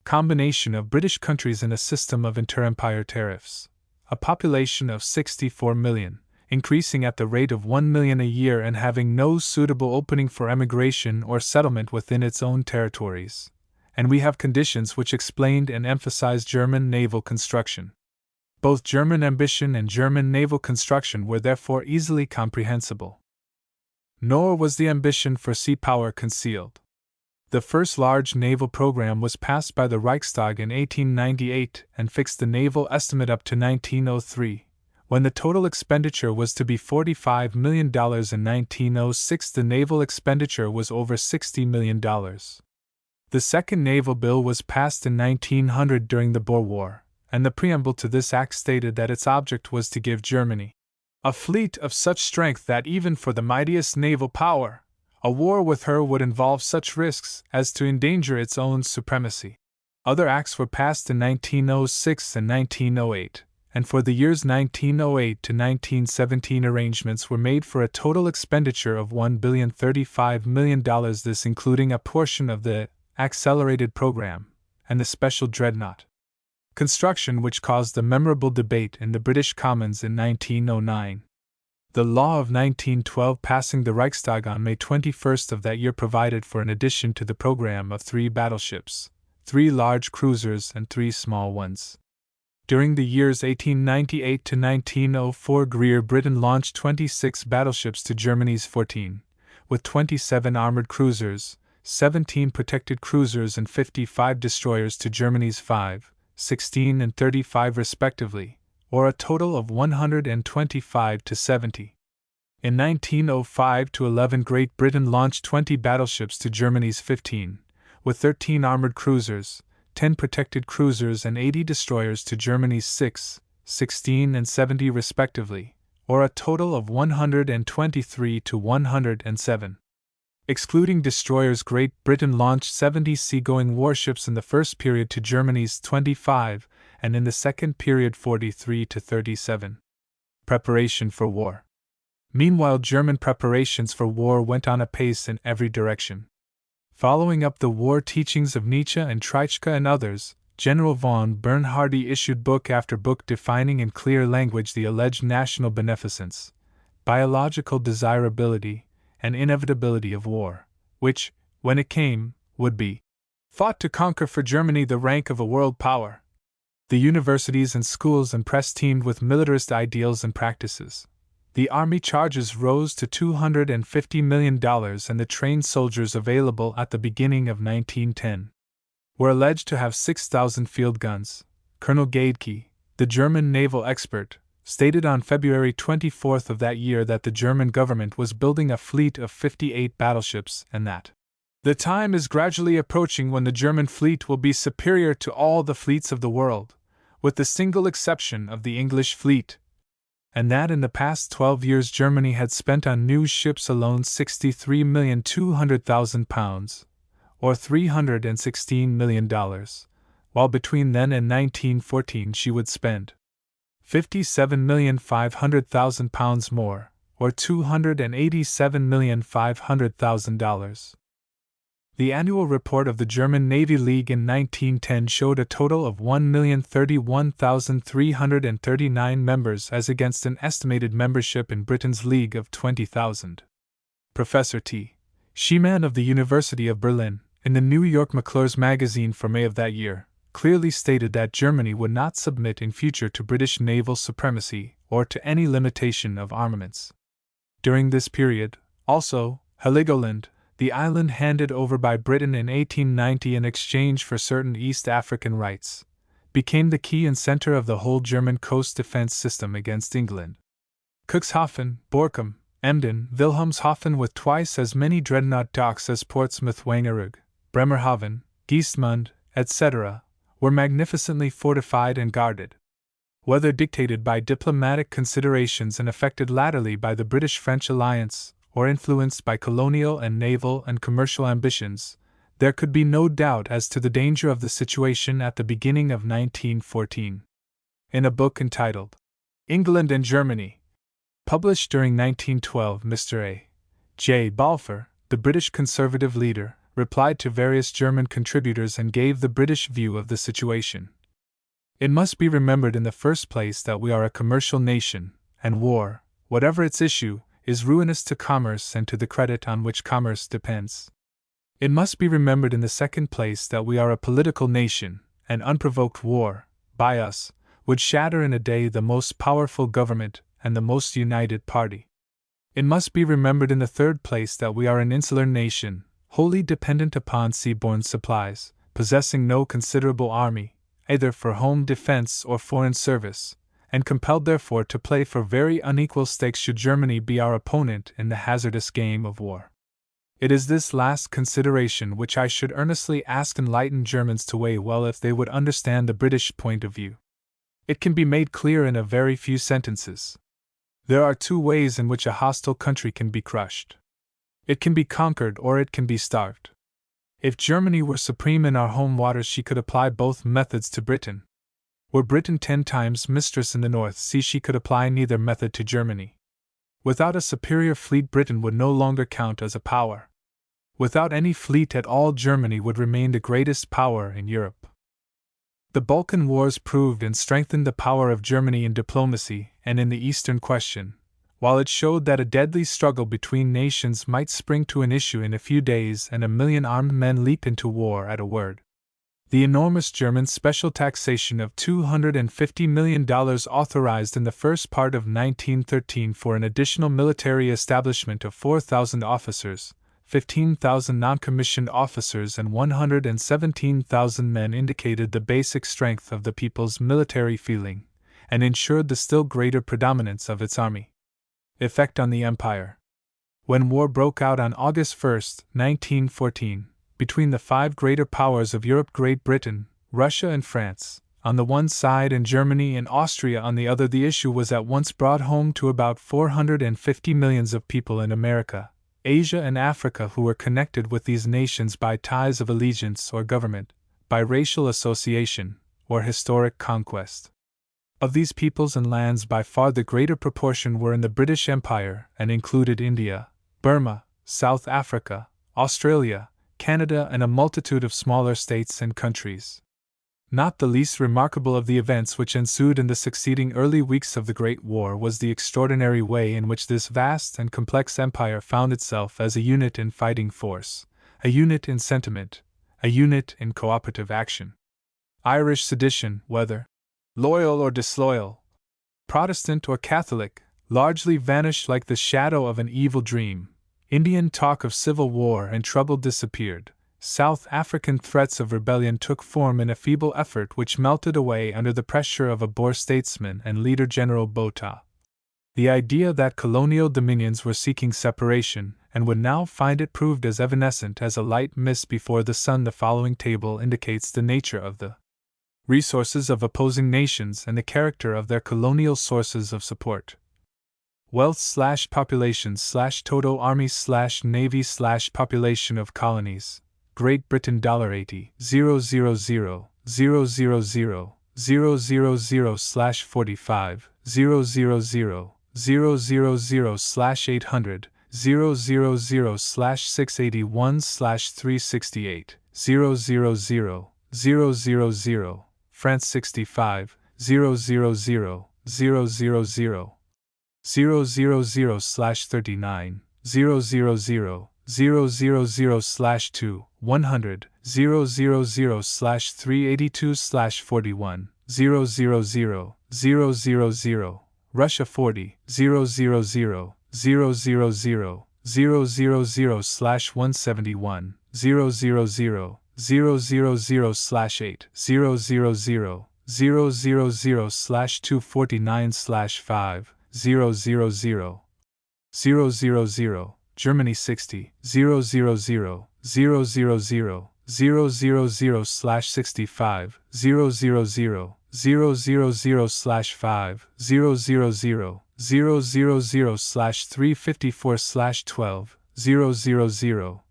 combination of British countries in a system of inter-empire tariffs, a population of 64 million, increasing at the rate of 1 million a year and having no suitable opening for emigration or settlement within its own territories, and we have conditions which explained and emphasized German naval construction. Both German ambition and German naval construction were therefore easily comprehensible. Nor was the ambition for sea power concealed. The first large naval program was passed by the Reichstag in 1898 and fixed the naval estimate up to 1903, when the total expenditure was to be $45 million. In 1906, the naval expenditure was over $60 million. The second naval bill was passed in 1900 during the Boer War, and the preamble to this act stated that its object was to give Germany a fleet of such strength that even for the mightiest naval power, a war with her would involve such risks as to endanger its own supremacy. Other acts were passed in 1906 and 1908, and for the years 1908 to 1917 arrangements were made for a total expenditure of $1,035,000,000, this including a portion of the accelerated program and the special dreadnought construction which caused the memorable debate in the British Commons in 1909. The law of 1912 passing the Reichstag on May 21 of that year provided for an addition to the program of 3 battleships, 3 large cruisers and 3 small ones. During the years 1898 to 1904, Great Britain launched 26 battleships to Germany's 14, with 27 armored cruisers, 17 protected cruisers, and 55 destroyers to Germany's 5, 16, and 35 respectively, or a total of 125 to 70. In 1905 to 11, Great Britain launched 20 battleships to Germany's 15, with 13 armored cruisers, 10 protected cruisers, and 80 destroyers to Germany's 6, 16, and 70 respectively, or a total of 123 to 107. Excluding destroyers, Great Britain launched 70 seagoing warships in the first period to Germany's 25, and in the second period 43 to 37. Preparation for war. Meanwhile, German preparations for war went on apace in every direction. Following up the war teachings of Nietzsche and Treitschke and others, General von Bernhardi issued book after book defining in clear language the alleged national beneficence, biological desirability, and inevitability of war, which, when it came, would be thought to conquer for Germany the rank of a world power. The universities and schools and press teemed with militarist ideals and practices. The army charges rose to $250 million, and the trained soldiers available at the beginning of 1910 were alleged to have 6,000 field guns. Colonel Gaedke, the German naval expert, stated on February 24 of that year that the German government was building a fleet of 58 battleships and that the time is gradually approaching when the German fleet will be superior to all the fleets of the world, with the single exception of the English fleet, and that in the past 12 years Germany had spent on new ships alone £63,200,000, or $316 million, while between then and 1914 she would spend £57,500,000 more, or $287,500,000. The annual report of the German Navy League in 1910 showed a total of 1,031,339 members as against an estimated membership in Britain's League of 20,000. Professor T. Schiemann of the University of Berlin, in the New York McClure's magazine for May of that year, clearly stated that Germany would not submit in future to British naval supremacy or to any limitation of armaments. During this period, also, Heligoland, the island handed over by Britain in 1890 in exchange for certain East African rights, became the key and center of the whole German coast defense system against England. Cuxhaven, Borkum, Emden, Wilhelmshaven, with twice as many dreadnought docks as Portsmouth, Wangerooge, Bremerhaven, Geestmund, etc., were magnificently fortified and guarded. Whether dictated by diplomatic considerations and affected latterly by the British-French alliance, or influenced by colonial and naval and commercial ambitions, there could be no doubt as to the danger of the situation at the beginning of 1914. In a book entitled England and Germany, published during 1912, Mr. A. J. Balfour, the British Conservative leader, replied to various German contributors and gave the British view of the situation. It must be remembered in the first place that we are a commercial nation, and war, whatever its issue, is ruinous to commerce and to the credit on which commerce depends. It must be remembered in the second place that we are a political nation, and unprovoked war, by us, would shatter in a day the most powerful government and the most united party. It must be remembered in the third place that we are an insular nation, wholly dependent upon sea-borne supplies, possessing no considerable army, either for home defense or foreign service, and compelled therefore to play for very unequal stakes should Germany be our opponent in the hazardous game of war. It is this last consideration which I should earnestly ask enlightened Germans to weigh well if they would understand the British point of view. It can be made clear in a very few sentences. There are two ways in which a hostile country can be crushed. It can be conquered or it can be starved. If Germany were supreme in our home waters, she could apply both methods to Britain. Were Britain 10 times mistress in the North Sea, she could apply neither method to Germany. Without a superior fleet, Britain would no longer count as a power. Without any fleet at all, Germany would remain the greatest power in Europe. The Balkan Wars proved and strengthened the power of Germany in diplomacy and in the Eastern question, while it showed that a deadly struggle between nations might spring to an issue in a few days and 1,000,000 armed men leap into war at a word. The enormous German special taxation of $250 million authorized in the first part of 1913 for an additional military establishment of 4,000 officers, 15,000 non-commissioned officers and 117,000 men indicated the basic strength of the people's military feeling, and ensured the still greater predominance of its army. Effect on the Empire. When war broke out on August 1, 1914, between the five greater powers of Europe, Great Britain, Russia and France, on the one side and Germany and Austria on the other, the issue was at once brought home to about 450 millions of people in America, Asia and Africa who were connected with these nations by ties of allegiance or government, by racial association, or historic conquest. Of these peoples and lands by far the greater proportion were in the British Empire and included India, Burma, South Africa, Australia, Canada and a multitude of smaller states and countries. Not the least remarkable of the events which ensued in the succeeding early weeks of the Great War was the extraordinary way in which this vast and complex empire found itself as a unit in fighting force, a unit in sentiment, a unit in cooperative action. Irish sedition, whether loyal or disloyal, Protestant or Catholic, largely vanished like the shadow of an evil dream. Indian talk of civil war and trouble disappeared. South African threats of rebellion took form in a feeble effort which melted away under the pressure of a Boer statesman and leader General Botha. The idea that colonial dominions were seeking separation and would now find it proved as evanescent as a light mist before the sun. The following table indicates the nature of the resources of opposing nations and the character of their colonial sources of support. Wealth/population/total army/navy/population of colonies. Great Britain $80, 000, 000, 000, 000/45, 000, 000/800, 000/681/368, 000, 000, France 65, 000, 000, 000/39, 000, 000/2, 100, 000/382/41, 000, 000, Russia 40, 000, 000, 000/171, 000, 000/8, 000, 000/249/5, 000, 000, Germany 60, 000, 000, 000, 000/65, 000, 000/5, 000, 000/354/12, 000,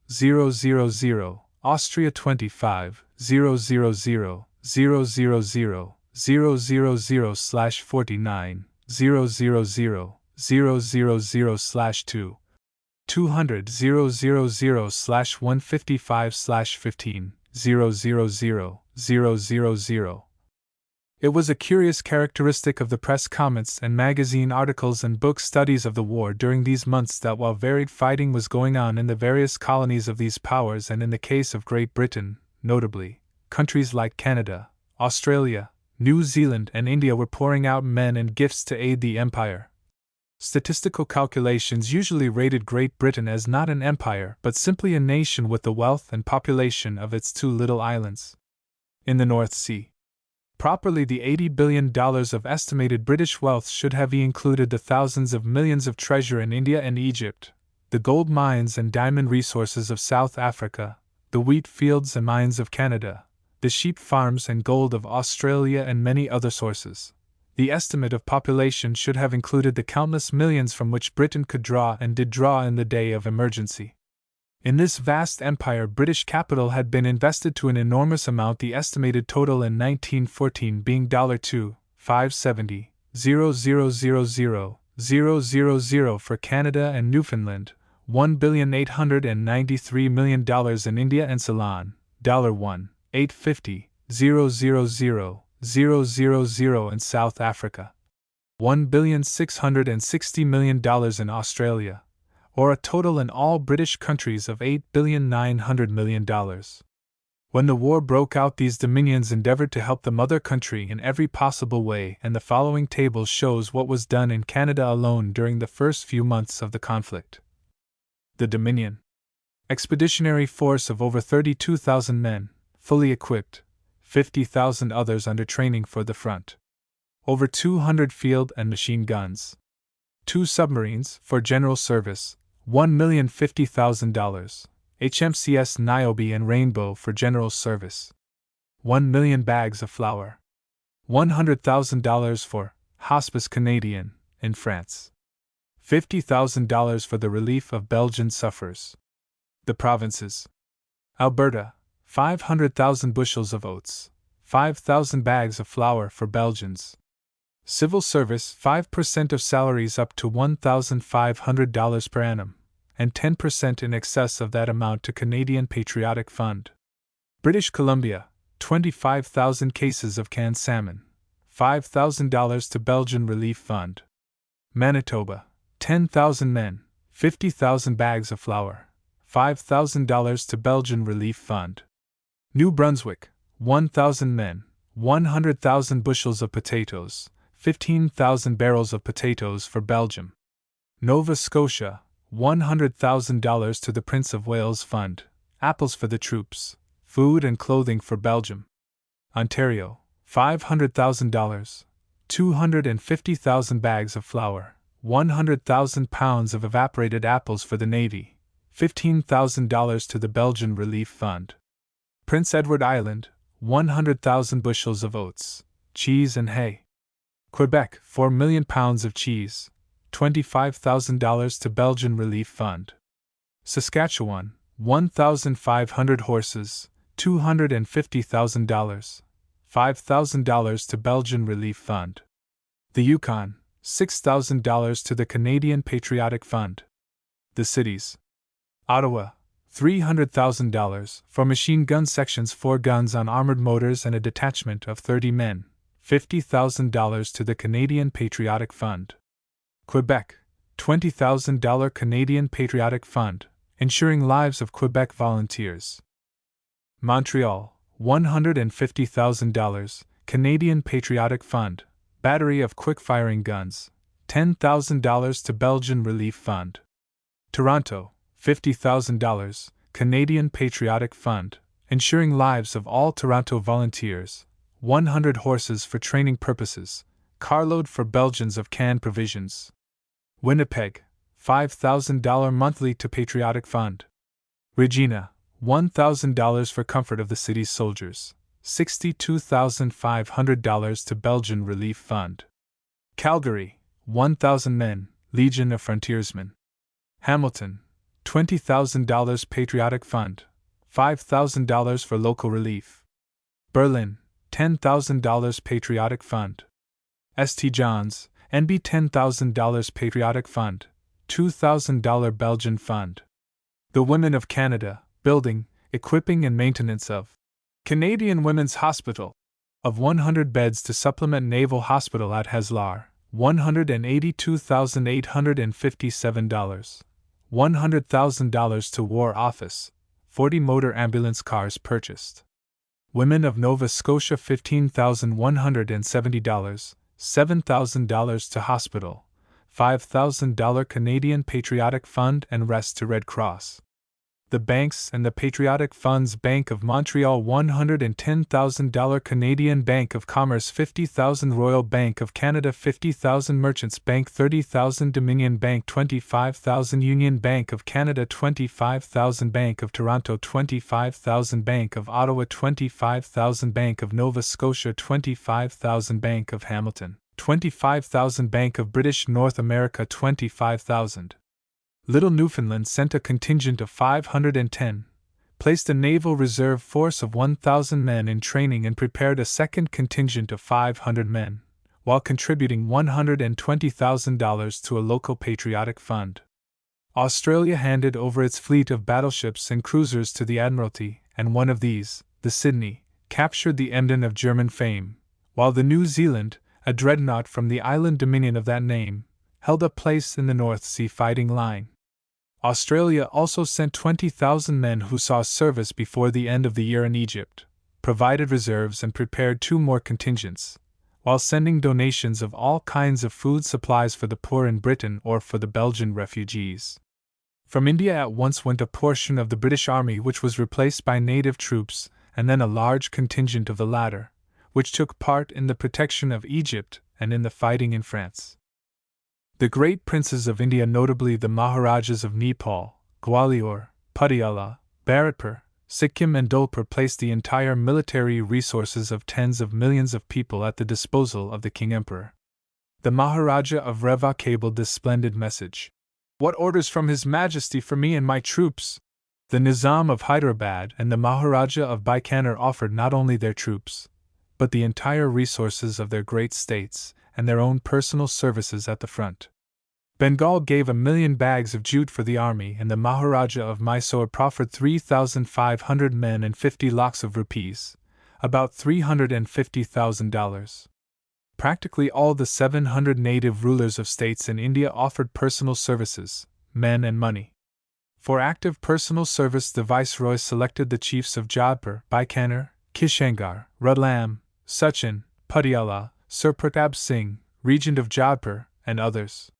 000, Austria 25, 000, 000, 000/49, 000, 000/2, 200, 000/155/15, 000, 000. It was a curious characteristic of the press comments and magazine articles and book studies of the war during these months that while varied fighting was going on in the various colonies of these powers and in the case of Great Britain, notably, countries like Canada, Australia, New Zealand and India were pouring out men and gifts to aid the empire. Statistical calculations usually rated Great Britain as not an empire but simply a nation with the wealth and population of its two little islands in the North Sea. Properly, the $80 billion of estimated British wealth should have included the thousands of millions of treasure in India and Egypt, the gold mines and diamond resources of South Africa, the wheat fields and mines of Canada, the sheep farms and gold of Australia and many other sources. The estimate of population should have included the countless millions from which Britain could draw and did draw in the day of emergency. In this vast empire, British capital had been invested to an enormous amount, the estimated total in 1914 being $2,570, 0,000,000 for Canada and Newfoundland, $1,893 million in India and Ceylon, $1,850, 0,000,000 in South Africa, $1,660 million in Australia, or a total in all British countries of $8,900 million. When the war broke out, these dominions endeavored to help the mother country in every possible way, and the following table shows what was done in Canada alone during the first few months of the conflict. The Dominion. Expeditionary force of over 32,000 men, fully equipped, 50,000 others under training for the front. Over 200 field and machine guns. 2 submarines for general service, $1,050,000. HMCS Niobe and Rainbow for general service. 1 million bags of flour. $100,000 for Hospice Canadien in France. $50,000 for the relief of Belgian sufferers. The provinces. Alberta, 500,000 bushels of oats, 5,000 bags of flour for Belgians. Civil service, 5% of salaries up to $1,500 per annum, and 10% in excess of that amount to Canadian Patriotic Fund. British Columbia, 25,000 cases of canned salmon, $5,000 to Belgian Relief Fund. Manitoba, 10,000 men, 50,000 bags of flour, $5,000 to Belgian Relief Fund. New Brunswick, 1,000 men, 100,000 bushels of potatoes, 15,000 barrels of potatoes for Belgium. Nova Scotia, $100,000 to the Prince of Wales Fund, apples for the troops, food and clothing for Belgium. Ontario, $500,000, 250,000 bags of flour, 100,000 pounds of evaporated apples for the Navy, $15,000 to the Belgian Relief Fund. Prince Edward Island, 100,000 bushels of oats, cheese and hay. Quebec, 4 million pounds of cheese, $25,000 to Belgian Relief Fund. Saskatchewan, 1,500 horses, $250,000, $5,000 to Belgian Relief Fund. The Yukon, $6,000 to the Canadian Patriotic Fund. The cities. Ottawa, $300,000 for machine gun sections, 4 guns on armored motors and a detachment of 30 men, $50,000 to the Canadian Patriotic Fund. Quebec, $20,000 Canadian Patriotic Fund, ensuring lives of Quebec volunteers. Montreal, $150,000 Canadian Patriotic Fund, battery of quick-firing guns, $10,000 to Belgian Relief Fund. Toronto, $50,000 Canadian Patriotic Fund, ensuring lives of all Toronto volunteers, 100 horses for training purposes, carload for Belgians of canned provisions. Winnipeg, $5,000 monthly to Patriotic Fund. Regina, $1,000 for comfort of the city's soldiers, $62,500 to Belgian Relief Fund. Calgary, 1,000 men, Legion of Frontiersmen. Hamilton, $20,000 Patriotic Fund, $5,000 for local relief. Berlin, $10,000 Patriotic Fund. St. John's, NB $10,000 Patriotic Fund, $2,000 Belgian Fund. The Women of Canada, building, equipping and maintenance of Canadian Women's Hospital, of 100 beds to supplement Naval Hospital at Haslar, $182,857. $100,000 to War Office, 40 motor ambulance cars purchased. Women of Nova Scotia, $15,170, $7,000 to hospital, $5,000 Canadian Patriotic Fund and rest to Red Cross. The banks and the Patriotic Funds: Bank of Montreal, $110,000 Canadian Bank of Commerce, $50,000 Royal Bank of Canada, $50,000 Merchants Bank, $30,000 Dominion Bank, $25,000 Union Bank of Canada, $25,000 Bank of Toronto, $25,000 Bank of Ottawa, $25,000 Bank of Nova Scotia, $25,000 Bank of Hamilton, $25,000 Bank of British North America, $25,000. Little Newfoundland sent a contingent of 510, placed a naval reserve force of 1,000 men in training, and prepared a second contingent of 500 men, while contributing $120,000 to a local patriotic fund. Australia handed over its fleet of battleships and cruisers to the Admiralty, and one of these, the Sydney, captured the Emden of German fame, while the New Zealand, a dreadnought from the island dominion of that name, held a place in the North Sea fighting line. Australia also sent 20,000 men who saw service before the end of the year in Egypt, provided reserves and prepared 2 more contingents, while sending donations of all kinds of food supplies for the poor in Britain or for the Belgian refugees. From India at once went a portion of the British Army, which was replaced by native troops, and then a large contingent of the latter, which took part in the protection of Egypt and in the fighting in France. The great princes of India, notably the Maharajas of Nepal, Gwalior, Patiala, Bharatpur, Sikkim and Dholpur, placed the entire military resources of tens of millions of people at the disposal of the King Emperor. The Maharaja of Rewa cabled this splendid message: "What orders from His Majesty for me and my troops?" The Nizam of Hyderabad and the Maharaja of Bikaner offered not only their troops, but the entire resources of their great states and their own personal services at the front. Bengal gave 1,000,000 bags of jute for the army, and the Maharaja of Mysore proffered 3,500 men and 50 lakhs of rupees, about $350,000. Practically all the 700 native rulers of states in India offered personal services, men and money. For active personal service, the Viceroy selected the chiefs of Jodhpur, Bikaner, Kishangarh, Ratlam, Sachin, Patiala, Sir Pratap Singh, Regent of Jodhpur, and others.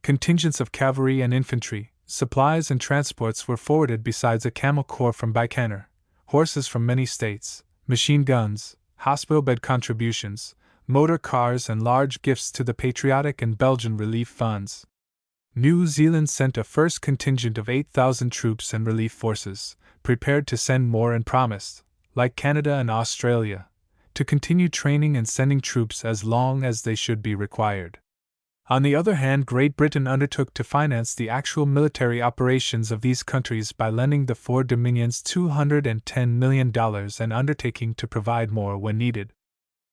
Contingents of cavalry and infantry, supplies and transports were forwarded, besides a camel corps from Bikaner, horses from many states, machine guns, hospital bed contributions, motor cars, and large gifts to the patriotic and Belgian relief funds. New Zealand sent a first contingent of 8,000 troops and relief forces, prepared to send more, and promised, like Canada and Australia, to continue training and sending troops as long as they should be required. On the other hand, Great Britain undertook to finance the actual military operations of these countries by lending the 4 dominions $210 million and undertaking to provide more when needed.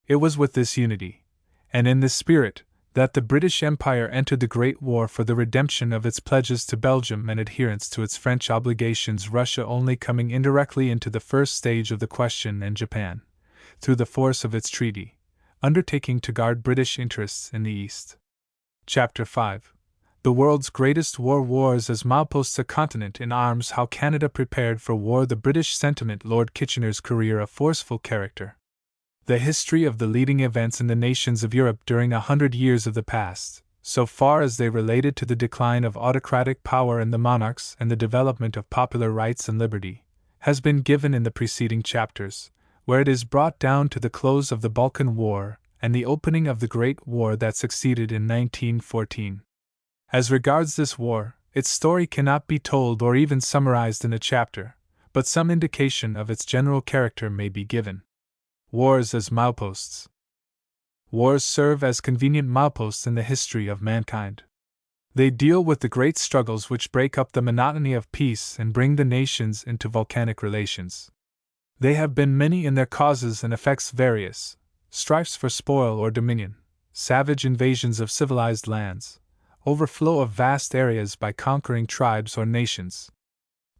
It was with this unity, and in this spirit, that the British Empire entered the Great War for the redemption of its pledges to Belgium and adherence to its French obligations, Russia only coming indirectly into the first stage of the question, and Japan, through the force of its treaty, undertaking to guard British interests in the East. Chapter 5. The World's Greatest War. Wars as Mileposts. A Continent in Arms. How Canada Prepared for War. The British Sentiment. Lord Kitchener's career. A forceful character. The history of the leading events in the nations of Europe during 100 years of the past, so far as they related to the decline of autocratic power and the monarchs and the development of popular rights and liberty, has been given in the preceding chapters, where it is brought down to the close of the Balkan War and the opening of the Great War that succeeded in 1914. As regards this war, its story cannot be told or even summarized in a chapter, but some indication of its general character may be given. Wars as mileposts. Wars serve as convenient mileposts in the history of mankind. They deal with the great struggles which break up the monotony of peace and bring the nations into volcanic relations. They have been many in their causes and effects, various: strifes for spoil or dominion, savage invasions of civilized lands, overflow of vast areas by conquering tribes or nations.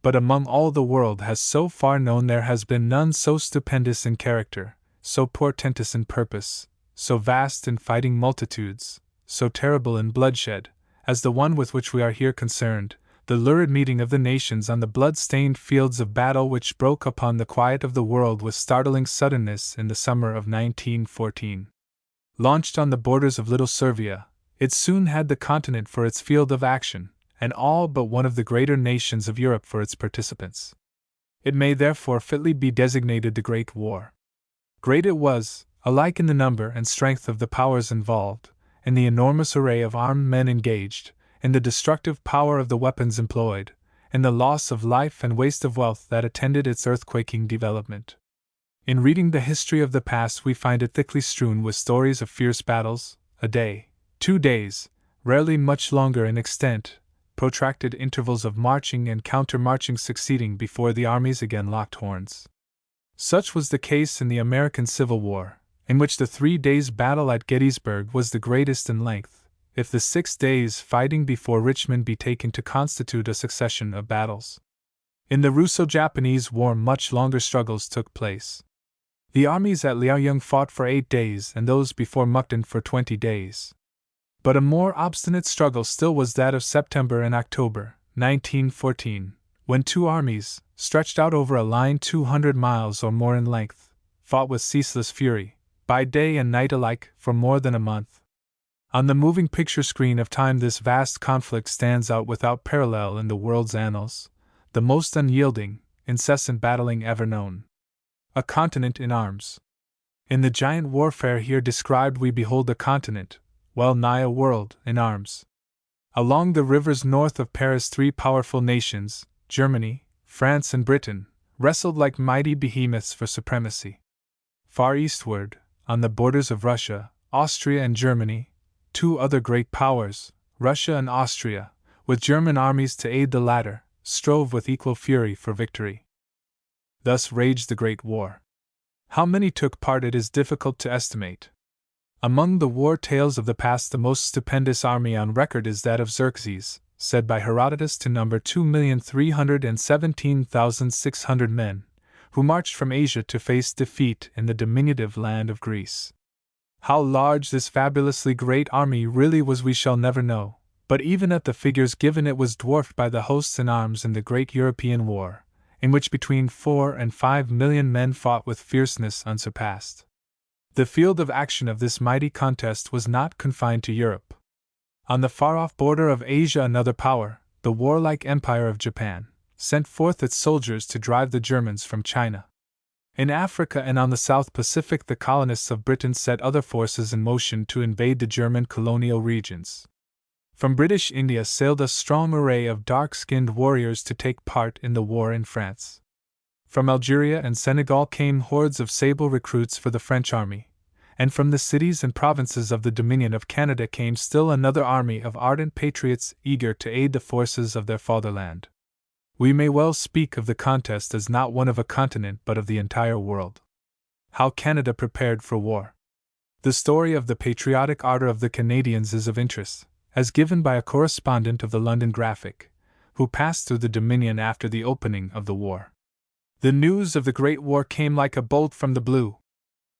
But among all the world has so far known, there has been none so stupendous in character, so portentous in purpose, so vast in fighting multitudes, so terrible in bloodshed, as the one with which we are here concerned, the lurid meeting of the nations on the blood-stained fields of battle, which broke upon the quiet of the world with startling suddenness in the summer of 1914. Launched on the borders of little Servia, it soon had the continent for its field of action, and all but one of the greater nations of Europe for its participants. It may therefore fitly be designated the Great War. Great it was, alike in the number and strength of the powers involved, in the enormous array of armed men engaged, in the destructive power of the weapons employed, in the loss of life and waste of wealth that attended its earthquaking development. In reading the history of the past, we find it thickly strewn with stories of fierce battles, a day, 2 days, rarely much longer in extent, protracted intervals of marching and counter-marching succeeding before the armies again locked horns. Such was the case in the American Civil War, in which the 3 days' battle at Gettysburg was the greatest in length, if the 6 days' fighting before Richmond be taken to constitute a succession of battles. In the Russo-Japanese War much longer struggles took place. The armies at Liaoyang fought for 8 days and those before Mukden for 20 days. But a more obstinate struggle still was that of September and October, 1914, when two armies, stretched out over a line 200 miles or more in length, fought with ceaseless fury, by day and night alike, for more than a month. On the moving picture screen of time, this vast conflict stands out without parallel in the world's annals, the most unyielding, incessant battling ever known. A continent in arms. In the giant warfare here described, we behold a continent, well nigh a world, in arms. Along the rivers north of Paris, three powerful nations, Germany, France, and Britain, wrestled like mighty behemoths for supremacy. Far eastward, on the borders of Russia, Austria, and Germany, two other great powers, Russia and Austria, with German armies to aid the latter, strove with equal fury for victory. Thus raged the Great War. How many took part it is difficult to estimate. Among the war tales of the past, the most stupendous army on record is that of Xerxes, said by Herodotus to number 2,317,600 men, who marched from Asia to face defeat in the diminutive land of Greece. How large this fabulously great army really was we shall never know, but even at the figures given it was dwarfed by the hosts in arms in the great European War, in which between 4 and 5 million men fought with fierceness unsurpassed. The field of action of this mighty contest was not confined to Europe. On the far-off border of Asia, another power, the warlike Empire of Japan, sent forth its soldiers to drive the Germans from China. In Africa and on the South Pacific, the colonists of Britain set other forces in motion to invade the German colonial regions. From British India sailed a strong array of dark-skinned warriors to take part in the war in France. From Algeria and Senegal came hordes of sable recruits for the French army, and from the cities and provinces of the Dominion of Canada came still another army of ardent patriots eager to aid the forces of their fatherland. We may well speak of the contest as not one of a continent but of the entire world. How Canada prepared for war. The story of the patriotic ardor of the Canadians is of interest, as given by a correspondent of the London Graphic, who passed through the Dominion after the opening of the war. The news of the Great War came like a bolt from the blue.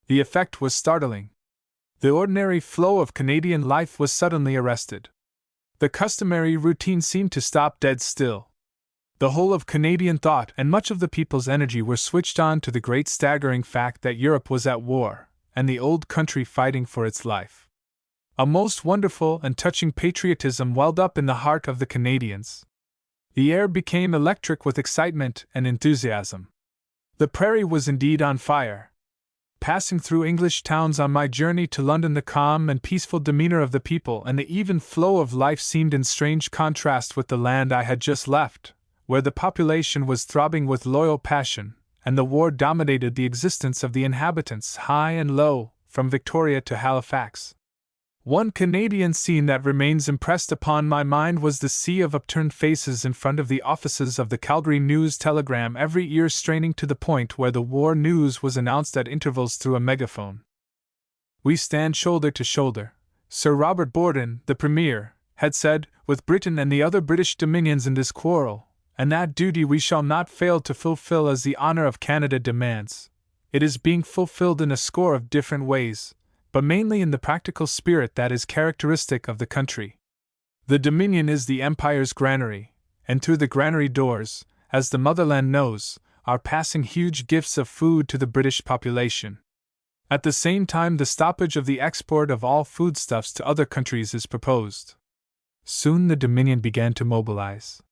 The effect was startling. The ordinary flow of Canadian life was suddenly arrested. The customary routine seemed to stop dead still. The whole of Canadian thought and much of the people's energy were switched on to the great staggering fact that Europe was at war, and the old country fighting for its life. A most wonderful and touching patriotism welled up in the heart of the Canadians. The air became electric with excitement and enthusiasm. The prairie was indeed on fire. Passing through English towns on my journey to London, the calm and peaceful demeanor of the people and the even flow of life seemed in strange contrast with the land I had just left, where the population was throbbing with loyal passion, and the war dominated the existence of the inhabitants high and low, from Victoria to Halifax. One Canadian scene that remains impressed upon my mind was the sea of upturned faces in front of the offices of the Calgary News-Telegram, every ear straining to the point where the war news was announced at intervals through a megaphone. "We stand shoulder to shoulder," Sir Robert Borden, the Premier, had said, "with Britain and the other British dominions in this quarrel, and that duty we shall not fail to fulfill as the honor of Canada demands. It is being fulfilled in a score of different ways, but mainly in the practical spirit that is characteristic of the country. The Dominion is the Empire's granary, and through the granary doors, as the motherland knows, are passing huge gifts of food to the British population. At the same time, the stoppage of the export of all foodstuffs to other countries is proposed." Soon the Dominion began to mobilize.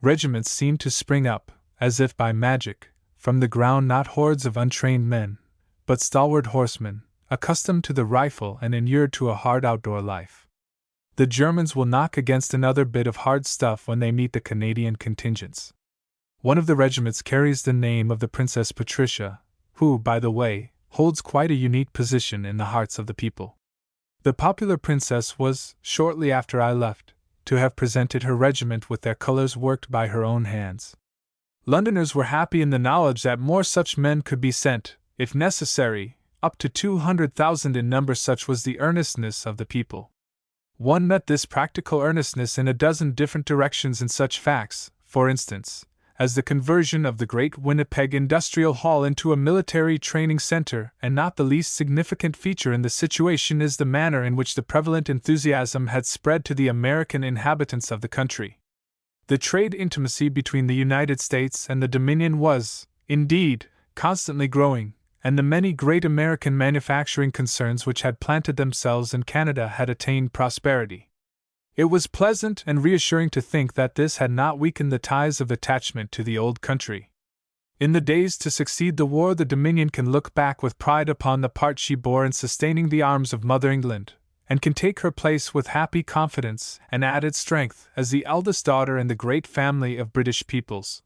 Regiments seemed to spring up, as if by magic, from the ground, not hordes of untrained men, but stalwart horsemen, accustomed to the rifle and inured to a hard outdoor life. The Germans will knock against another bit of hard stuff when they meet the Canadian contingents. One of the regiments carries the name of the Princess Patricia, who, by the way, holds quite a unique position in the hearts of the people. The popular princess was, shortly after I left, to have presented her regiment with their colors worked by her own hands. Londoners were happy in the knowledge that more such men could be sent, if necessary, up to 200,000 in number. Such was the earnestness of the people. One met this practical earnestness in a dozen different directions in such facts, for instance, as the conversion of the great Winnipeg Industrial Hall into a military training center, and not the least significant feature in the situation is the manner in which the prevalent enthusiasm had spread to the American inhabitants of the country. The trade intimacy between the United States and the Dominion was, indeed, constantly growing, and the many great American manufacturing concerns which had planted themselves in Canada had attained prosperity. It was pleasant and reassuring to think that this had not weakened the ties of attachment to the old country. In the days to succeed the war, the Dominion can look back with pride upon the part she bore in sustaining the arms of Mother England, and can take her place with happy confidence and added strength as the eldest daughter in the great family of British peoples.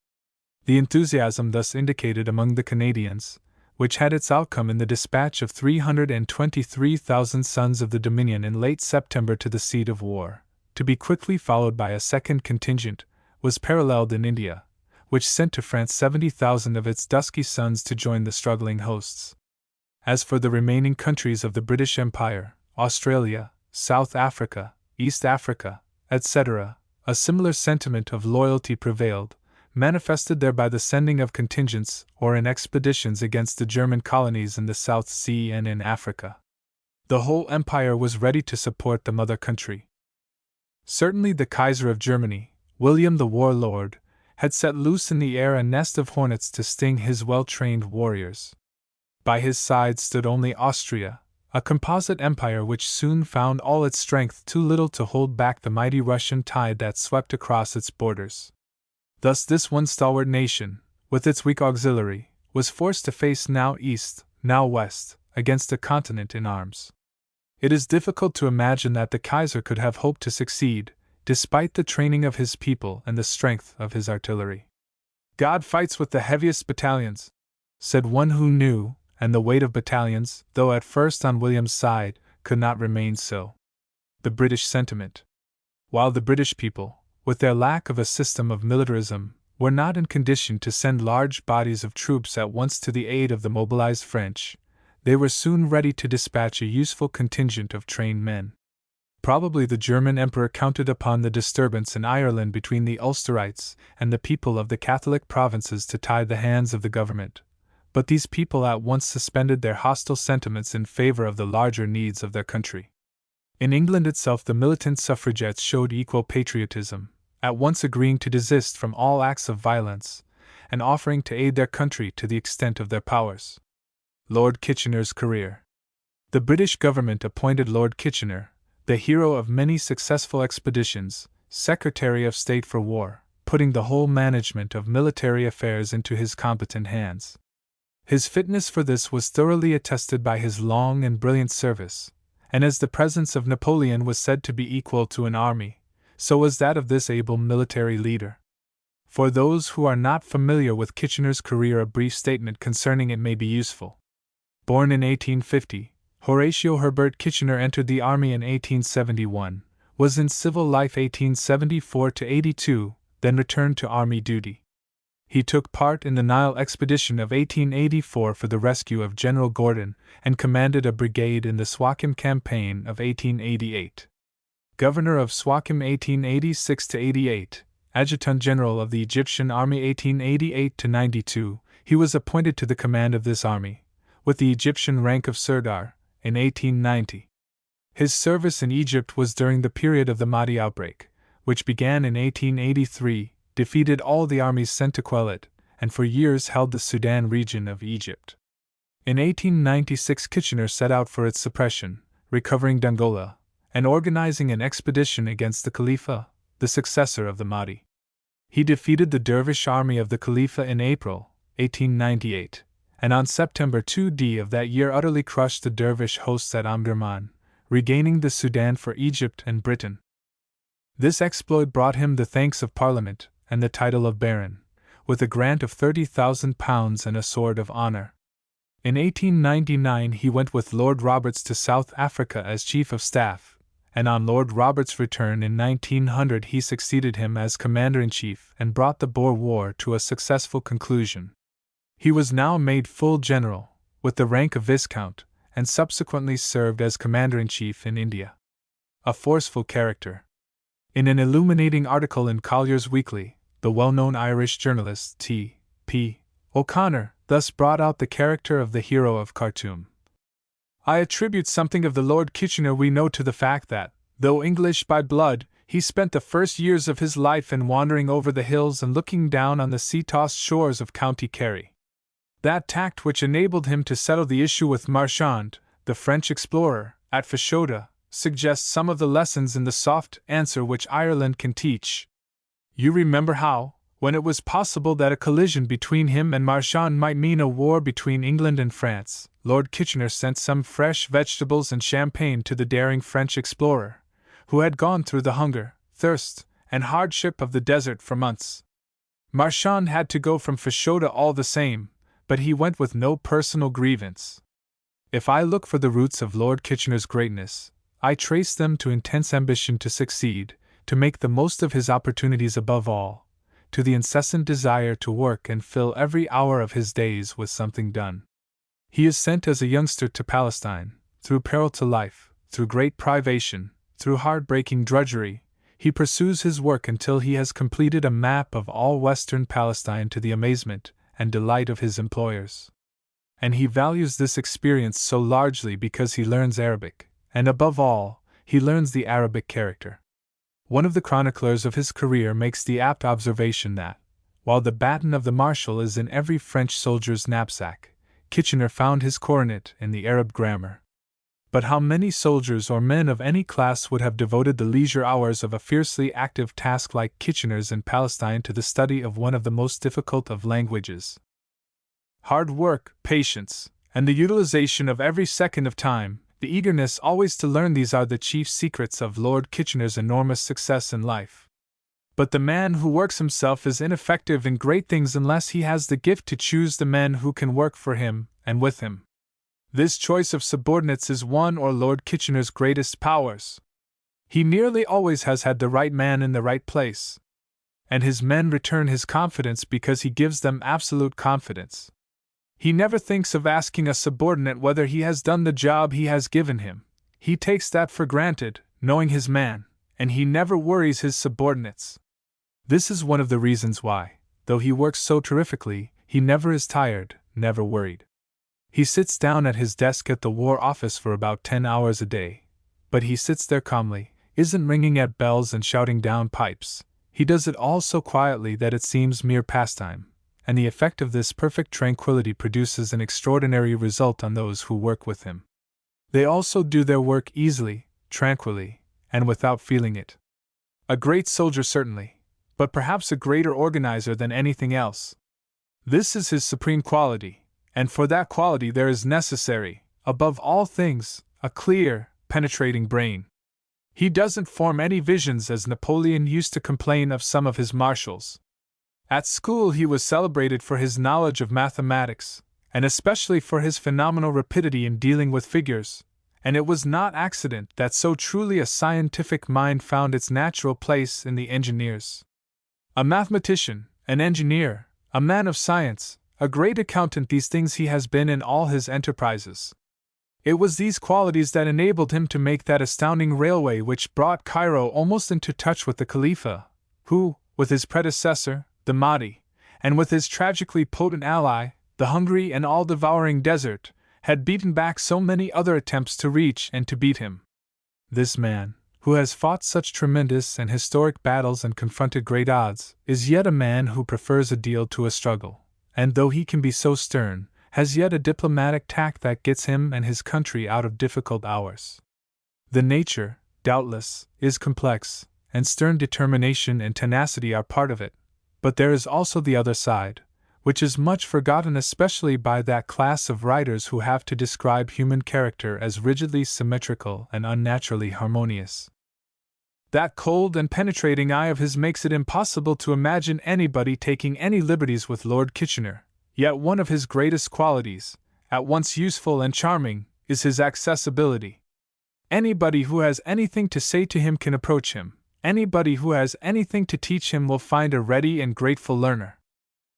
The enthusiasm thus indicated among the Canadians, which had its outcome in the dispatch of 323,000 sons of the Dominion in late September to the seat of war, to be quickly followed by a second contingent, was paralleled in India, which sent to France 70,000 of its dusky sons to join the struggling hosts. As for the remaining countries of the British Empire, Australia, South Africa, East Africa, etc., a similar sentiment of loyalty prevailed, manifested there by the sending of contingents or in expeditions against the German colonies in the South Sea and in Africa. The whole empire was ready to support the mother country. Certainly the Kaiser of Germany, William the Warlord, had set loose in the air a nest of hornets to sting his well-trained warriors. By his side stood only Austria, a composite empire which soon found all its strength too little to hold back the mighty Russian tide that swept across its borders. Thus this one stalwart nation, with its weak auxiliary, was forced to face now east, now west, against a continent in arms. It is difficult to imagine that the Kaiser could have hoped to succeed, despite the training of his people and the strength of his artillery. "God fights with the heaviest battalions," said one who knew, and the weight of battalions, though at first on William's side, could not remain so. The British sentiment. While the British people, with their lack of a system of militarism, were not in condition to send large bodies of troops at once to the aid of the mobilized French, they were soon ready to dispatch a useful contingent of trained men. Probably the German Emperor counted upon the disturbance in Ireland between the Ulsterites and the people of the Catholic provinces to tie the hands of the government, but these people at once suspended their hostile sentiments in favor of the larger needs of their country. In England itself the militant suffragettes showed equal patriotism, at once agreeing to desist from all acts of violence, and offering to aid their country to the extent of their powers. Lord Kitchener's career. The British government appointed Lord Kitchener, the hero of many successful expeditions, Secretary of State for War, putting the whole management of military affairs into his competent hands. His fitness for this was thoroughly attested by his long and brilliant service, and as the presence of Napoleon was said to be equal to an army, so was that of this able military leader. For those who are not familiar with Kitchener's career, a brief statement concerning it may be useful. Born in 1850, Horatio Herbert Kitchener entered the army in 1871, was in civil life 1874–82, then returned to army duty. He took part in the Nile expedition of 1884 for the rescue of General Gordon, and commanded a brigade in the Suakim campaign of 1888. Governor of Suakim 1886–88, Adjutant General of the Egyptian Army 1888–92, he was appointed to the command of this army, with the Egyptian rank of Sirdar, in 1890. His service in Egypt was during the period of the Mahdi outbreak, which began in 1883, defeated all the armies sent to quell it, and for years held the Sudan region of Egypt. In 1896 Kitchener set out for its suppression, recovering Dongola, and organizing an expedition against the Khalifa, the successor of the Mahdi. He defeated the Dervish army of the Khalifa in April 1898, and on September 2 of that year utterly crushed the Dervish hosts at Omdurman, regaining the Sudan for Egypt and Britain. This exploit brought him the thanks of Parliament and the title of Baron, with a grant of £30,000 and a sword of honor. In 1899 he went with Lord Roberts to South Africa as Chief of Staff, and on Lord Roberts' return in 1900 he succeeded him as Commander-in-Chief and brought the Boer War to a successful conclusion. He was now made full general, with the rank of Viscount, and subsequently served as Commander-in-Chief in India. A forceful character. In an illuminating article in Collier's Weekly, the well-known Irish journalist T.P. O'Connor thus brought out the character of the hero of Khartoum. "I attribute something of the Lord Kitchener we know to the fact that, though English by blood, He spent the first years of his life in wandering over the hills and looking down on the sea-tossed shores of County Kerry. That tact which enabled him to settle the issue with Marchand, the French explorer, at Fashoda, suggests some of the lessons in the soft answer which Ireland can teach. You remember how, when it was possible that a collision between him and Marchand might mean a war between England and France, Lord Kitchener sent some fresh vegetables and champagne to the daring French explorer, who had gone through the hunger, thirst, and hardship of the desert for months. Marchand had to go from Fashoda all the same, but he went with no personal grievance. If I look for the roots of Lord Kitchener's greatness, I trace them to intense ambition to succeed, to make the most of his opportunities above all, to the incessant desire to work and fill every hour of his days with something done. He is sent as a youngster to Palestine, through peril to life, through great privation, through heart-breaking drudgery. He pursues his work until he has completed a map of all western Palestine to the amazement and delight of his employers. And he values this experience so largely because he learns Arabic, and above all, he learns the Arabic character. One of the chroniclers of his career makes the apt observation that, while the baton of the marshal is in every French soldier's knapsack, Kitchener found his coronet in the Arab grammar. But how many soldiers or men of any class would have devoted the leisure hours of a fiercely active task like Kitchener's in Palestine to the study of one of the most difficult of languages? Hard work, patience, and the utilization of every second of time, the eagerness always to learn, these are the chief secrets of Lord Kitchener's enormous success in life. But the man who works himself is ineffective in great things unless he has the gift to choose the men who can work for him and with him. This choice of subordinates is one of Lord Kitchener's greatest powers. He nearly always has had the right man in the right place, and his men return his confidence because he gives them absolute confidence. He never thinks of asking a subordinate whether he has done the job he has given him. He takes that for granted, knowing his man, and he never worries his subordinates. This is one of the reasons why, though he works so terrifically, he never is tired, never worried. He sits down at his desk at the War Office for about 10 hours a day, but he sits there calmly, isn't ringing at bells and shouting down pipes. He does it all so quietly that it seems mere pastime, and the effect of this perfect tranquility produces an extraordinary result on those who work with him. They also do their work easily, tranquilly, and without feeling it. A great soldier certainly, but perhaps a greater organizer than anything else. This is his supreme quality. And for that quality there is necessary, above all things, a clear, penetrating brain. He doesn't form any visions as Napoleon used to complain of some of his marshals. At school he was celebrated for his knowledge of mathematics, and especially for his phenomenal rapidity in dealing with figures, and it was not accident that so truly a scientific mind found its natural place in the engineers. A mathematician, an engineer, a man of science, a great accountant, these things he has been in all his enterprises. It was these qualities that enabled him to make that astounding railway which brought Cairo almost into touch with the Khalifa, who, with his predecessor, the Mahdi, and with his tragically potent ally, the hungry and all-devouring desert, had beaten back so many other attempts to reach and to beat him. This man, who has fought such tremendous and historic battles and confronted great odds, is yet a man who prefers a deal to a struggle. And though he can be so stern, has yet a diplomatic tact that gets him and his country out of difficult hours. The nature, doubtless, is complex, and stern determination and tenacity are part of it, but there is also the other side, which is much forgotten especially by that class of writers who have to describe human character as rigidly symmetrical and unnaturally harmonious. That cold and penetrating eye of his makes it impossible to imagine anybody taking any liberties with Lord Kitchener, yet one of his greatest qualities, at once useful and charming, is his accessibility. Anybody who has anything to say to him can approach him, anybody who has anything to teach him will find a ready and grateful learner.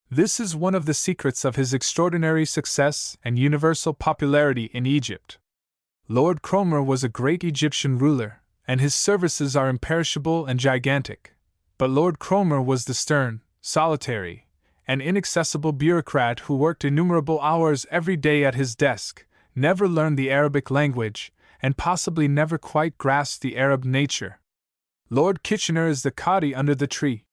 This is one of the secrets of his extraordinary success and universal popularity in Egypt. Lord Cromer was a great Egyptian ruler, and his services are imperishable and gigantic. But Lord Cromer was the stern, solitary, and inaccessible bureaucrat who worked innumerable hours every day at his desk, never learned the Arabic language, and possibly never quite grasped the Arab nature. Lord Kitchener is the Cadi under the tree.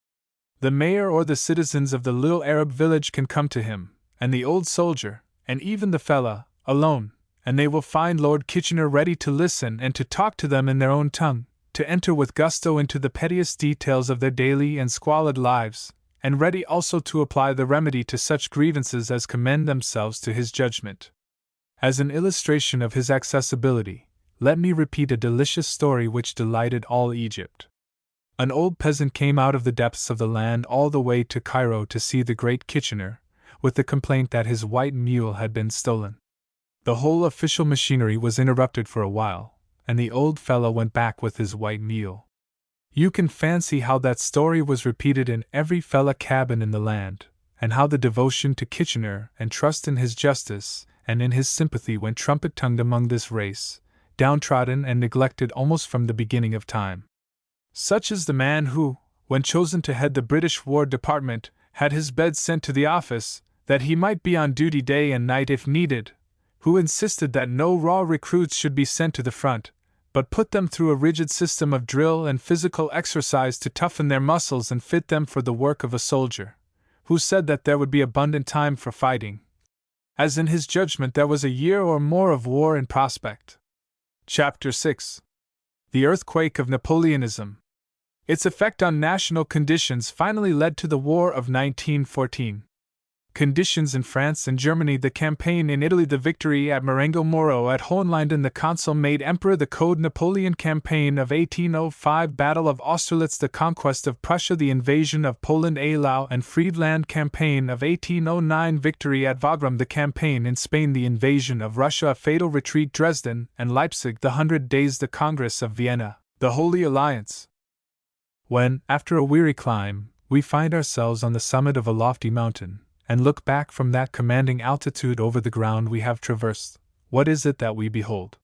The mayor or the citizens of the little Arab village can come to him, and the old soldier, and even the fella, alone, and they will find Lord Kitchener ready to listen and to talk to them in their own tongue, to enter with gusto into the pettiest details of their daily and squalid lives, and ready also to apply the remedy to such grievances as commend themselves to his judgment. As an illustration of his accessibility, let me repeat a delicious story which delighted all Egypt. An old peasant came out of the depths of the land all the way to Cairo to see the great Kitchener, with the complaint that his white mule had been stolen. The whole official machinery was interrupted for a while, and the old fellow went back with his white mule. You can fancy how that story was repeated in every fella cabin in the land, and how the devotion to Kitchener and trust in his justice and in his sympathy went trumpet-tongued among this race, downtrodden and neglected almost from the beginning of time. Such is the man who, when chosen to head the British War Department, had his bed sent to the office, that he might be on duty day and night if needed, who insisted that no raw recruits should be sent to the front, but put them through a rigid system of drill and physical exercise to toughen their muscles and fit them for the work of a soldier, who said that there would be abundant time for fighting, as in his judgment there was a year or more of war in prospect. Chapter 6. The Earthquake of Napoleonism. Its effect on national conditions finally led to the War of 1914. Conditions in France and Germany, the campaign in Italy, the victory at Marengo Moro, at Hohenlinden, the consul made emperor, the Code Napoleon campaign of 1805, Battle of Austerlitz, the conquest of Prussia, the invasion of Poland, Eylau and Friedland campaign of 1809, victory at Wagram, the campaign in Spain, the invasion of Russia, a fatal retreat, Dresden and Leipzig, the 100 Days, the Congress of Vienna, the Holy Alliance. When, after a weary climb, we find ourselves on the summit of a lofty mountain, and look back from that commanding altitude over the ground we have traversed, what is it that we behold?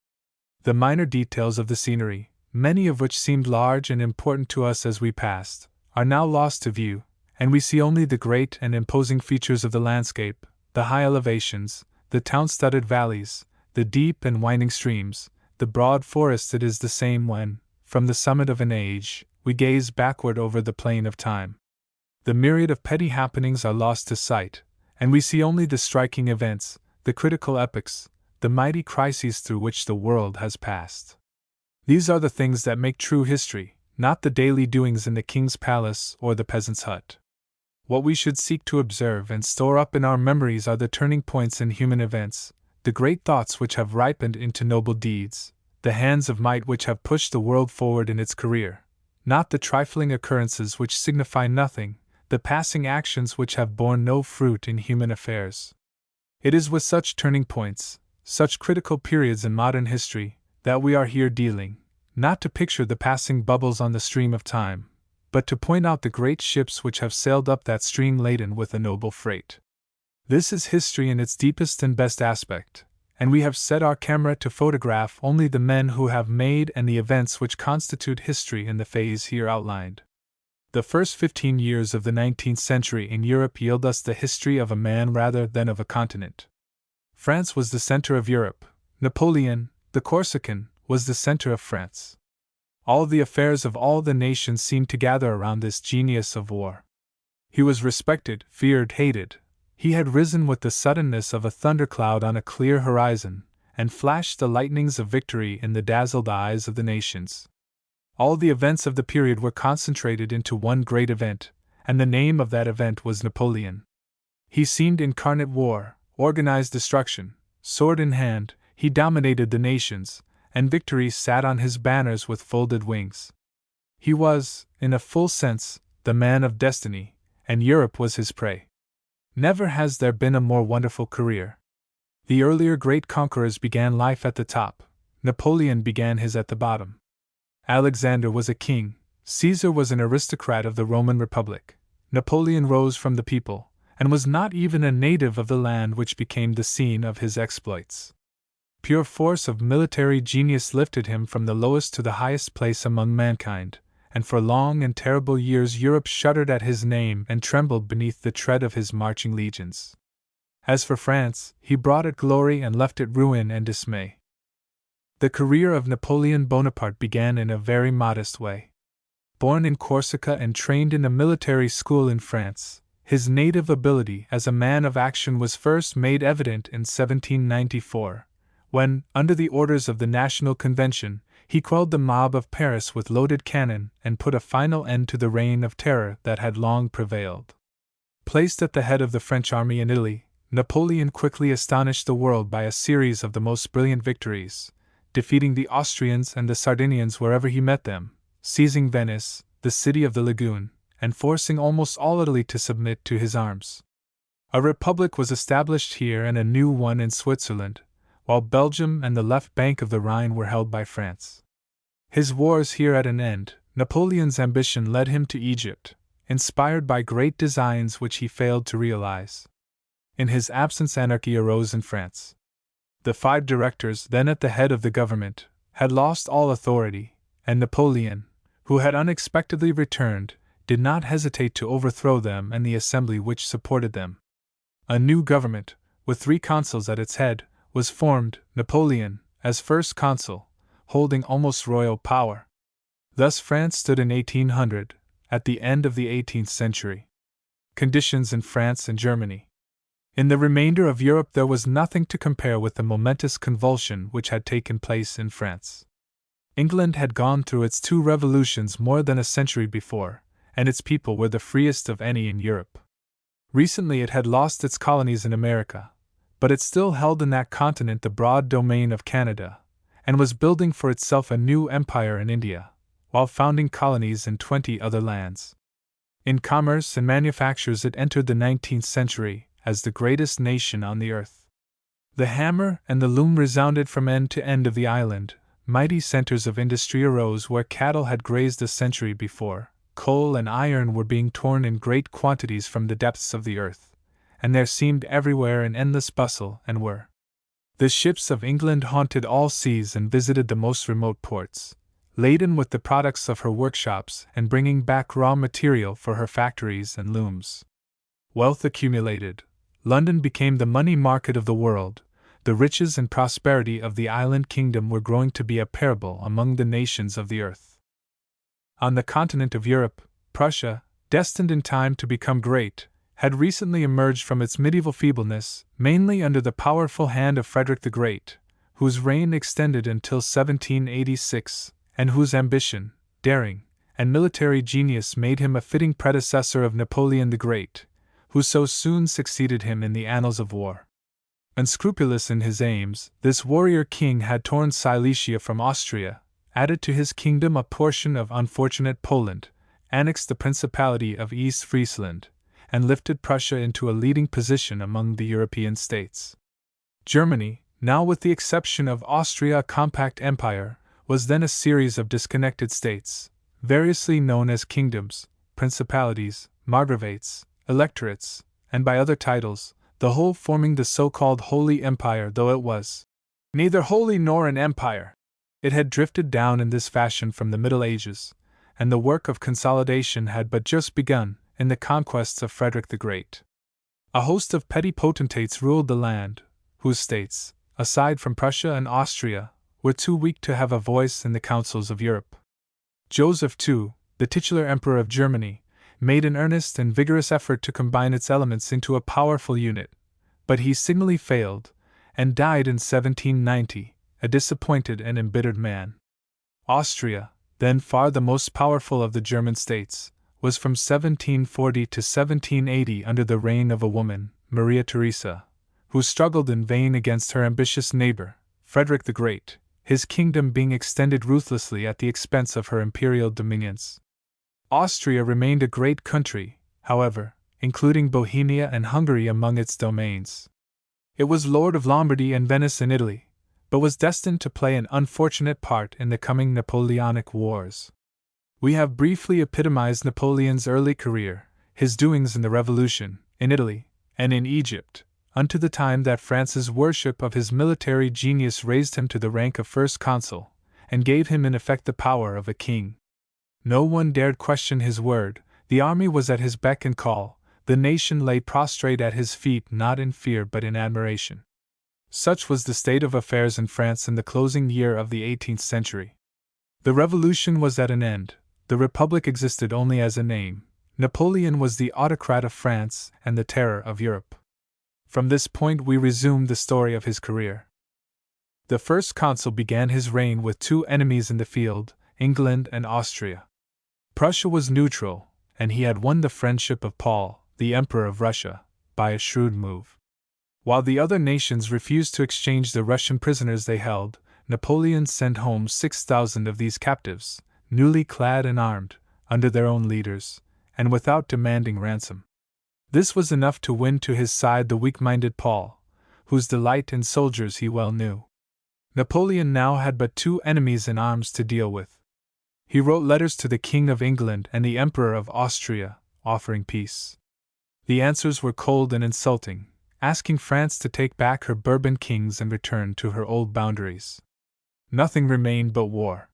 The minor details of the scenery, many of which seemed large and important to us as we passed, are now lost to view, and we see only the great and imposing features of the landscape, the high elevations, the town-studded valleys, the deep and winding streams, the broad forests. It is the same when, from the summit of an age, we gaze backward over the plain of time. The myriad of petty happenings are lost to sight, and we see only the striking events, the critical epochs, the mighty crises through which the world has passed. These are the things that make true history, not the daily doings in the king's palace or the peasant's hut. What we should seek to observe and store up in our memories are the turning points in human events, the great thoughts which have ripened into noble deeds, the hands of might which have pushed the world forward in its career, not the trifling occurrences which signify nothing, the passing actions which have borne no fruit in human affairs. It is with such turning points, such critical periods in modern history, that we are here dealing, not to picture the passing bubbles on the stream of time, but to point out the great ships which have sailed up that stream laden with a noble freight. This is history in its deepest and best aspect, and we have set our camera to photograph only the men who have made and the events which constitute history in the phase here outlined. The first 15 years of the 19th century in Europe yield us the history of a man rather than of a continent. France was the center of Europe. Napoleon, the Corsican, was the center of France. All the affairs of all the nations seemed to gather around this genius of war. He was respected, feared, hated. He had risen with the suddenness of a thundercloud on a clear horizon, and flashed the lightnings of victory in the dazzled eyes of the nations. All the events of the period were concentrated into one great event, and the name of that event was Napoleon. He seemed incarnate war, organized destruction. Sword in hand, he dominated the nations, and victory sat on his banners with folded wings. He was, in a full sense, the man of destiny, and Europe was his prey. Never has there been a more wonderful career. The earlier great conquerors began life at the top. Napoleon began his at the bottom. Alexander was a king, Caesar was an aristocrat of the Roman Republic. Napoleon rose from the people, and was not even a native of the land which became the scene of his exploits. Pure force of military genius lifted him from the lowest to the highest place among mankind, and for long and terrible years Europe shuddered at his name and trembled beneath the tread of his marching legions. As for France, he brought it glory and left it ruin and dismay. The career of Napoleon Bonaparte began in a very modest way. born in Corsica and trained in a military school in France, his native ability as a man of action was first made evident in 1794, when, under the orders of the National Convention, he quelled the mob of Paris with loaded cannon and put a final end to the reign of terror that had long prevailed. Placed at the head of the French army in Italy, Napoleon quickly astonished the world by a series of the most brilliant victories, defeating the Austrians and the Sardinians wherever he met them, seizing Venice, the city of the lagoon, and forcing almost all Italy to submit to his arms. A republic was established here and a new one in Switzerland, while Belgium and the left bank of the Rhine were held by France. His wars here at an end, Napoleon's ambition led him to Egypt, inspired by great designs which he failed to realize. In his absence, anarchy arose in France. The 5 directors then at the head of the government had lost all authority, and Napoleon, who had unexpectedly returned, did not hesitate to overthrow them and the assembly which supported them. A new government, with 3 consuls at its head, was formed, Napoleon, as first consul, holding almost royal power. Thus France stood in 1800, at the end of the 18th century. Conditions in France and Germany. In the remainder of Europe there was nothing to compare with the momentous convulsion which had taken place in France. England had gone through its 2 revolutions more than a century before, and its people were the freest of any in Europe. Recently it had lost its colonies in America, but it still held in that continent the broad domain of Canada, and was building for itself a new empire in India, while founding colonies in 20 other lands. In commerce and manufactures it entered the 19th century as the greatest nation on the earth. The hammer and the loom resounded from end to end of the island. Mighty centers of industry arose where cattle had grazed a century before. Coal and iron were being torn in great quantities from the depths of the earth, and there seemed everywhere an endless bustle and whir. The ships of England haunted all seas and visited the most remote ports, laden with the products of her workshops and bringing back raw material for her factories and looms. Wealth accumulated. London became the money market of the world. The riches and prosperity of the island kingdom were growing to be a parable among the nations of the earth. On the continent of Europe, Prussia, destined in time to become great, had recently emerged from its medieval feebleness, mainly under the powerful hand of Frederick the Great, whose reign extended until 1786, and whose ambition, daring, and military genius made him a fitting predecessor of Napoleon the Great, who so soon succeeded him in the annals of war. Unscrupulous in his aims, this warrior king had torn Silesia from Austria, added to his kingdom a portion of unfortunate Poland, annexed the Principality of East Friesland, and lifted Prussia into a leading position among the European states. Germany, now with the exception of Austria a compact empire, was then a series of disconnected states, variously known as kingdoms, principalities, margravates, electorates, and by other titles, the whole forming the so-called Holy Empire, though it was neither holy nor an empire. It had drifted down in this fashion from the Middle Ages, and the work of consolidation had but just begun in the conquests of Frederick the Great. A host of petty potentates ruled the land, whose states, aside from Prussia and Austria, were too weak to have a voice in the councils of Europe. Joseph II, the titular emperor of Germany, made an earnest and vigorous effort to combine its elements into a powerful unit, but he signally failed, and died in 1790, a disappointed and embittered man. Austria, then far the most powerful of the German states, was from 1740 to 1780 under the reign of a woman, Maria Theresa, who struggled in vain against her ambitious neighbor, Frederick the Great, his kingdom being extended ruthlessly at the expense of her imperial dominions. Austria remained a great country, however, including Bohemia and Hungary among its domains. It was lord of Lombardy and Venice in Italy, but was destined to play an unfortunate part in the coming Napoleonic Wars. We have briefly epitomized Napoleon's early career, his doings in the Revolution, in Italy, and in Egypt, unto the time that France's worship of his military genius raised him to the rank of first consul, and gave him in effect the power of a king. No one dared question his word, the army was at his beck and call, the nation lay prostrate at his feet not in fear but in admiration. Such was the state of affairs in France in the closing year of the 18th century. The Revolution was at an end, the Republic existed only as a name. Napoleon was the autocrat of France and the terror of Europe. From this point we resume the story of his career. The first consul began his reign with two enemies in the field, England and Austria. Prussia was neutral, and he had won the friendship of Paul, the Emperor of Russia, by a shrewd move. While the other nations refused to exchange the Russian prisoners they held, Napoleon sent home 6,000 of these captives, newly clad and armed, under their own leaders, and without demanding ransom. This was enough to win to his side the weak-minded Paul, whose delight in soldiers he well knew. Napoleon now had but two enemies in arms to deal with. He wrote letters to the King of England and the Emperor of Austria, offering peace. The answers were cold and insulting, asking France to take back her Bourbon kings and return to her old boundaries. Nothing remained but war.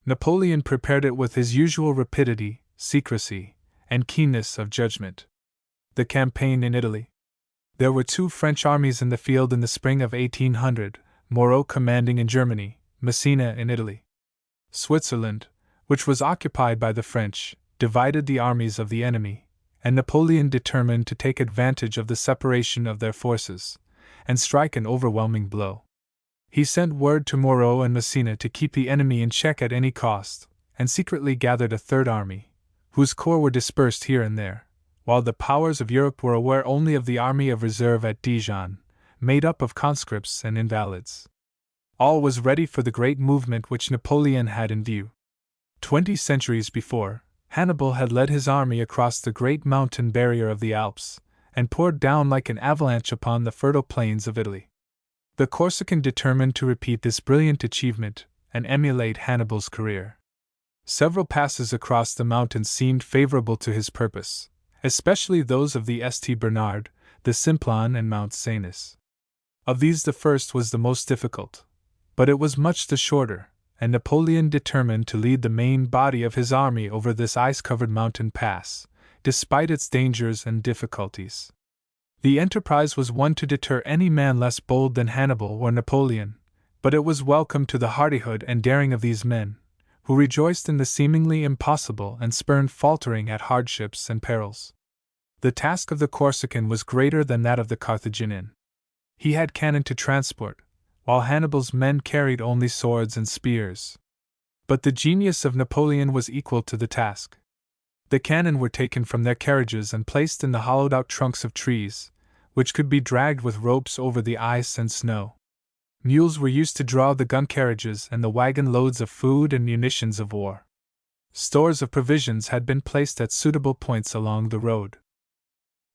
Napoleon prepared it with his usual rapidity, secrecy, and keenness of judgment. The campaign in Italy. There were two French armies in the field in the spring of 1800, Moreau commanding in Germany, Messina in Italy. Switzerland, which was occupied by the French, divided the armies of the enemy, and Napoleon determined to take advantage of the separation of their forces, and strike an overwhelming blow. He sent word to Moreau and Messina to keep the enemy in check at any cost, and secretly gathered a third army, whose corps were dispersed here and there, while the powers of Europe were aware only of the army of reserve at Dijon, made up of conscripts and invalids. All was ready for the great movement which Napoleon had in view. 20 centuries before, Hannibal had led his army across the great mountain barrier of the Alps, and poured down like an avalanche upon the fertile plains of Italy. The Corsican determined to repeat this brilliant achievement, and emulate Hannibal's career. Several passes across the mountains seemed favorable to his purpose, especially those of the St. Bernard, the Simplon and Mount Cenis. Of these the first was the most difficult, but it was much the shorter, and Napoleon determined to lead the main body of his army over this ice-covered mountain pass, despite its dangers and difficulties. The enterprise was one to deter any man less bold than Hannibal or Napoleon, but it was welcome to the hardihood and daring of these men, who rejoiced in the seemingly impossible and spurned faltering at hardships and perils. The task of the Corsican was greater than that of the Carthaginian. He had cannon to transport, while Hannibal's men carried only swords and spears. But the genius of Napoleon was equal to the task. The cannon were taken from their carriages and placed in the hollowed-out trunks of trees, which could be dragged with ropes over the ice and snow. Mules were used to draw the gun carriages and the wagon loads of food and munitions of war. Stores of provisions had been placed at suitable points along the road.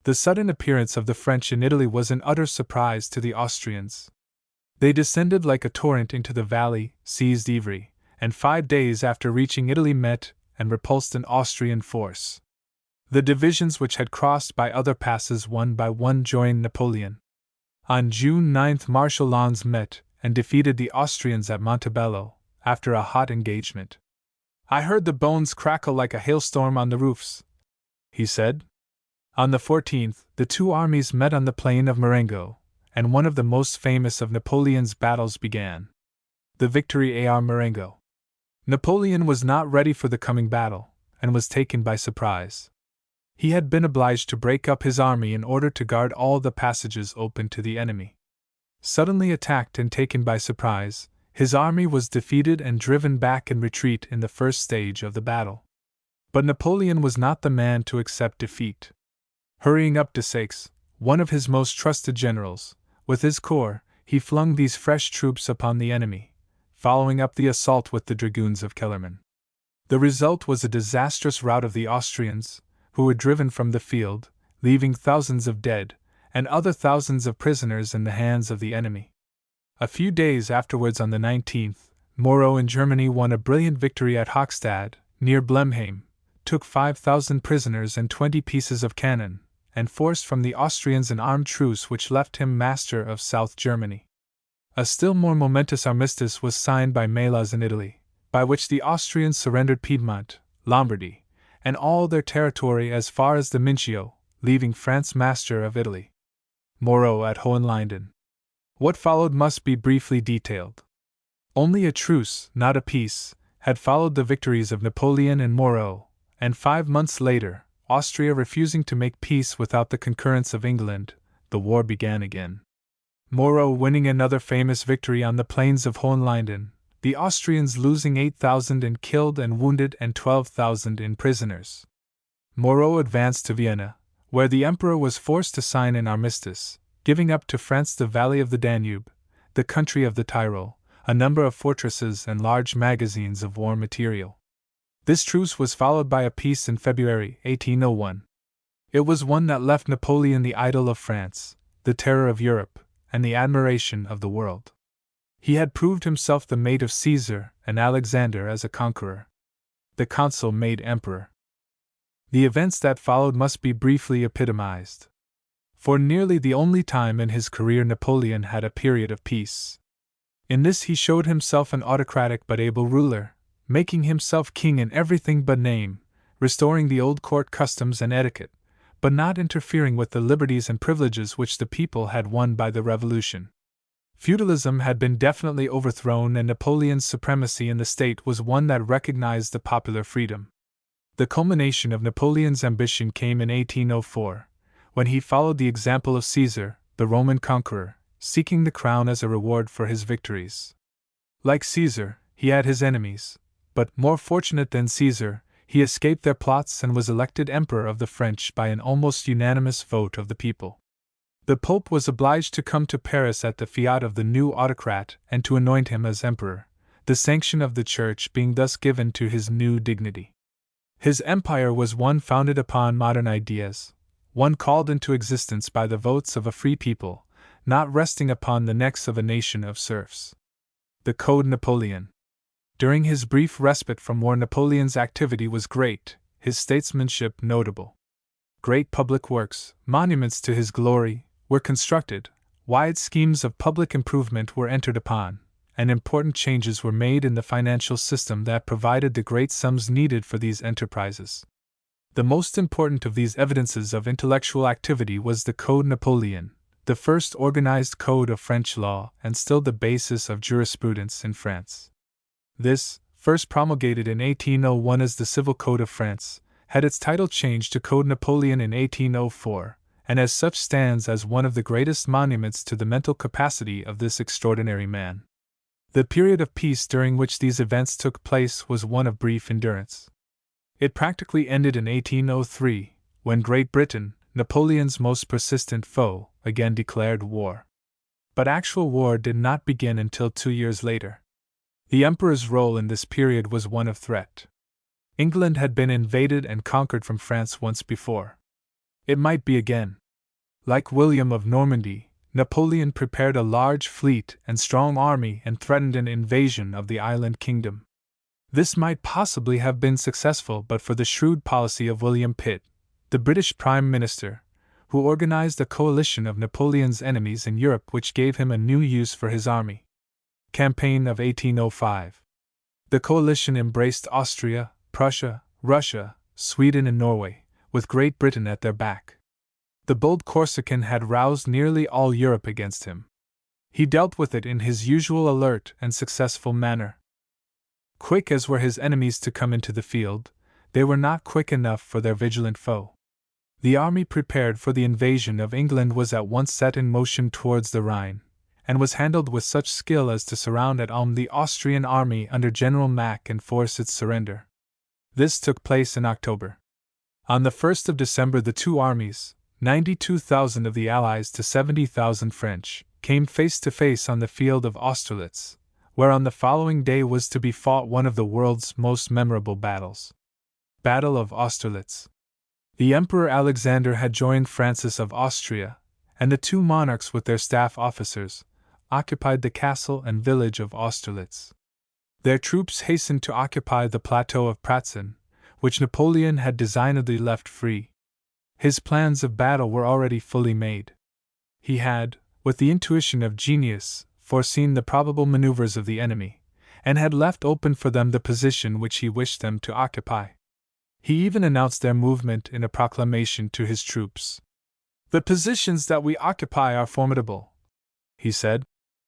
The sudden appearance of the French in Italy was an utter surprise to the Austrians. They descended like a torrent into the valley, seized Ivry, and 5 days after reaching Italy met and repulsed an Austrian force. The divisions which had crossed by other passes one by one joined Napoleon. On June 9 Marshal Lannes met and defeated the Austrians at Montebello, after a hot engagement. "I heard the bones crackle like a hailstorm on the roofs," he said. On the 14th, the two armies met on the plain of Marengo, and one of the most famous of Napoleon's battles began. The victory à Marengo. Napoleon was not ready for the coming battle, and was taken by surprise. He had been obliged to break up his army in order to guard all the passages open to the enemy. Suddenly attacked and taken by surprise, his army was defeated and driven back in retreat in the first stage of the battle. But Napoleon was not the man to accept defeat. Hurrying up to Saix, one of his most trusted generals, with his corps, he flung these fresh troops upon the enemy, following up the assault with the dragoons of Kellerman. The result was a disastrous rout of the Austrians, who were driven from the field, leaving thousands of dead, and other thousands of prisoners in the hands of the enemy. A few days afterwards, on the 19th, Moreau in Germany won a brilliant victory at Hochstadt, near Blemheim, took 5,000 prisoners and 20 pieces of cannon, and forced from the Austrians an armed truce which left him master of South Germany. A still more momentous armistice was signed by Melas in Italy, by which the Austrians surrendered Piedmont, Lombardy, and all their territory as far as the Mincio, leaving France master of Italy. Moreau at Hohenlinden. What followed must be briefly detailed. Only a truce, not a peace, had followed the victories of Napoleon and Moreau, and 5 months later, Austria refusing to make peace without the concurrence of England, the war began again. Moreau winning another famous victory on the plains of Hohenlinden, the Austrians losing 8,000 in killed and wounded and 12,000 in prisoners. Moreau advanced to Vienna, where the emperor was forced to sign an armistice, giving up to France the valley of the Danube, the country of the Tyrol, a number of fortresses and large magazines of war material. This truce was followed by a peace in February 1801. It was one that left Napoleon the idol of France, the terror of Europe, and the admiration of the world. He had proved himself the mate of Caesar and Alexander as a conqueror. The consul made emperor. The events that followed must be briefly epitomized. For nearly the only time in his career Napoleon had a period of peace. In this he showed himself an autocratic but able ruler, making himself king in everything but name, restoring the old court customs and etiquette, but not interfering with the liberties and privileges which the people had won by the Revolution. Feudalism had been definitely overthrown, and Napoleon's supremacy in the state was one that recognized the popular freedom. The culmination of Napoleon's ambition came in 1804, when he followed the example of Caesar, the Roman conqueror, seeking the crown as a reward for his victories. Like Caesar, he had his enemies, but, more fortunate than Caesar, he escaped their plots and was elected Emperor of the French by an almost unanimous vote of the people. The Pope was obliged to come to Paris at the fiat of the new autocrat and to anoint him as Emperor, the sanction of the Church being thus given to his new dignity. His empire was one founded upon modern ideas, one called into existence by the votes of a free people, not resting upon the necks of a nation of serfs. The Code Napoleon. During his brief respite from war, Napoleon's activity was great, his statesmanship notable. Great public works, monuments to his glory, were constructed, wide schemes of public improvement were entered upon, and important changes were made in the financial system that provided the great sums needed for these enterprises. The most important of these evidences of intellectual activity was the Code Napoleon, the first organized code of French law and still the basis of jurisprudence in France. This, first promulgated in 1801 as the Civil Code of France, had its title changed to Code Napoleon in 1804, and as such stands as one of the greatest monuments to the mental capacity of this extraordinary man. The period of peace during which these events took place was one of brief endurance. It practically ended in 1803, when Great Britain, Napoleon's most persistent foe, again declared war. But actual war did not begin until 2 years later. The emperor's role in this period was one of threat. England had been invaded and conquered from France once before. It might be again. Like William of Normandy, Napoleon prepared a large fleet and strong army and threatened an invasion of the island kingdom. This might possibly have been successful but for the shrewd policy of William Pitt, the British Prime Minister, who organized a coalition of Napoleon's enemies in Europe which gave him a new use for his army. Campaign of 1805. The coalition embraced Austria, Prussia, Russia, Sweden, and Norway, with Great Britain at their back. The bold Corsican had roused nearly all Europe against him. He dealt with it in his usual alert and successful manner. Quick as were his enemies to come into the field, they were not quick enough for their vigilant foe. The army prepared for the invasion of England was at once set in motion towards the Rhine, and was handled with such skill as to surround at Ulm the Austrian army under General Mack and force its surrender. This took place in October. On the 1st of December the two armies, 92,000 of the Allies to 70,000 French, came face to face on the field of Austerlitz, where on the following day was to be fought one of the world's most memorable battles. Battle of Austerlitz. The Emperor Alexander had joined Francis of Austria, and the two monarchs with their staff officers occupied the castle and village of Austerlitz. Their troops hastened to occupy the plateau of Pratzen, which Napoleon had designedly left free. His plans of battle were already fully made. He had, with the intuition of genius, foreseen the probable maneuvers of the enemy, and had left open for them the position which he wished them to occupy. He even announced their movement in a proclamation to his troops. "The positions that we occupy are formidable," he said,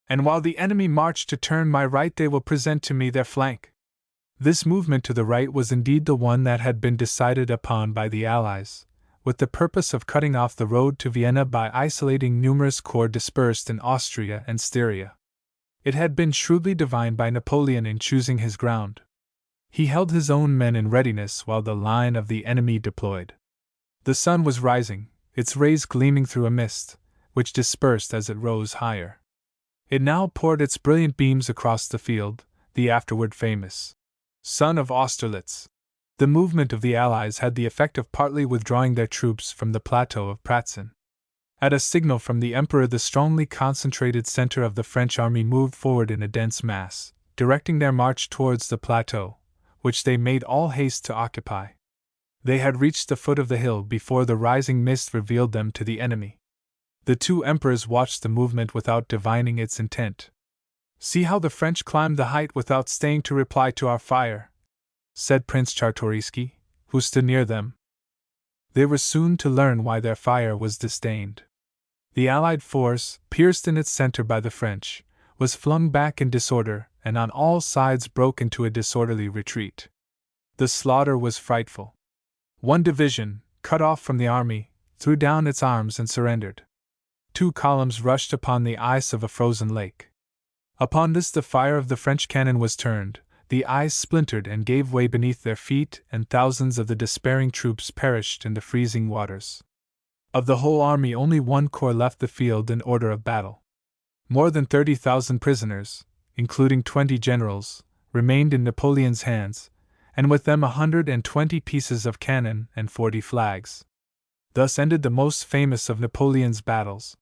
"and while the enemy march to turn my right they will present to me their flank. This movement to the right was indeed the one that had been decided upon by the Allies, with the purpose of cutting off the road to Vienna by isolating numerous corps dispersed in Austria and Styria. It had been shrewdly divined by Napoleon in choosing his ground. He held his own men in readiness while the line of the enemy deployed. The sun was rising, its rays gleaming through a mist, which dispersed as it rose higher. It now poured its brilliant beams across the field, the afterward famous sun of Austerlitz. The movement of the Allies had the effect of partly withdrawing their troops from the plateau of Pratzen. At a signal from the Emperor, the strongly concentrated center of the French army moved forward in a dense mass, directing their march towards the plateau, which they made all haste to occupy. They had reached the foot of the hill before the rising mist revealed them to the enemy. The two emperors watched the movement without divining its intent. "See how the French climbed the height without staying to reply to our fire," said Prince Czartoryski, who stood near them. They were soon to learn why their fire was disdained. The Allied force, pierced in its center by the French, was flung back in disorder and on all sides broke into a disorderly retreat. The slaughter was frightful. One division, cut off from the army, threw down its arms and surrendered. 2 columns rushed upon the ice of a frozen lake. Upon this the fire of the French cannon was turned, the ice splintered and gave way beneath their feet, and thousands of the despairing troops perished in the freezing waters. Of the whole army, only 1 corps left the field in order of battle. More than 30,000 prisoners, including 20 generals, remained in Napoleon's hands, and with them 120 pieces of cannon and 40 flags. Thus ended the most famous of Napoleon's battles.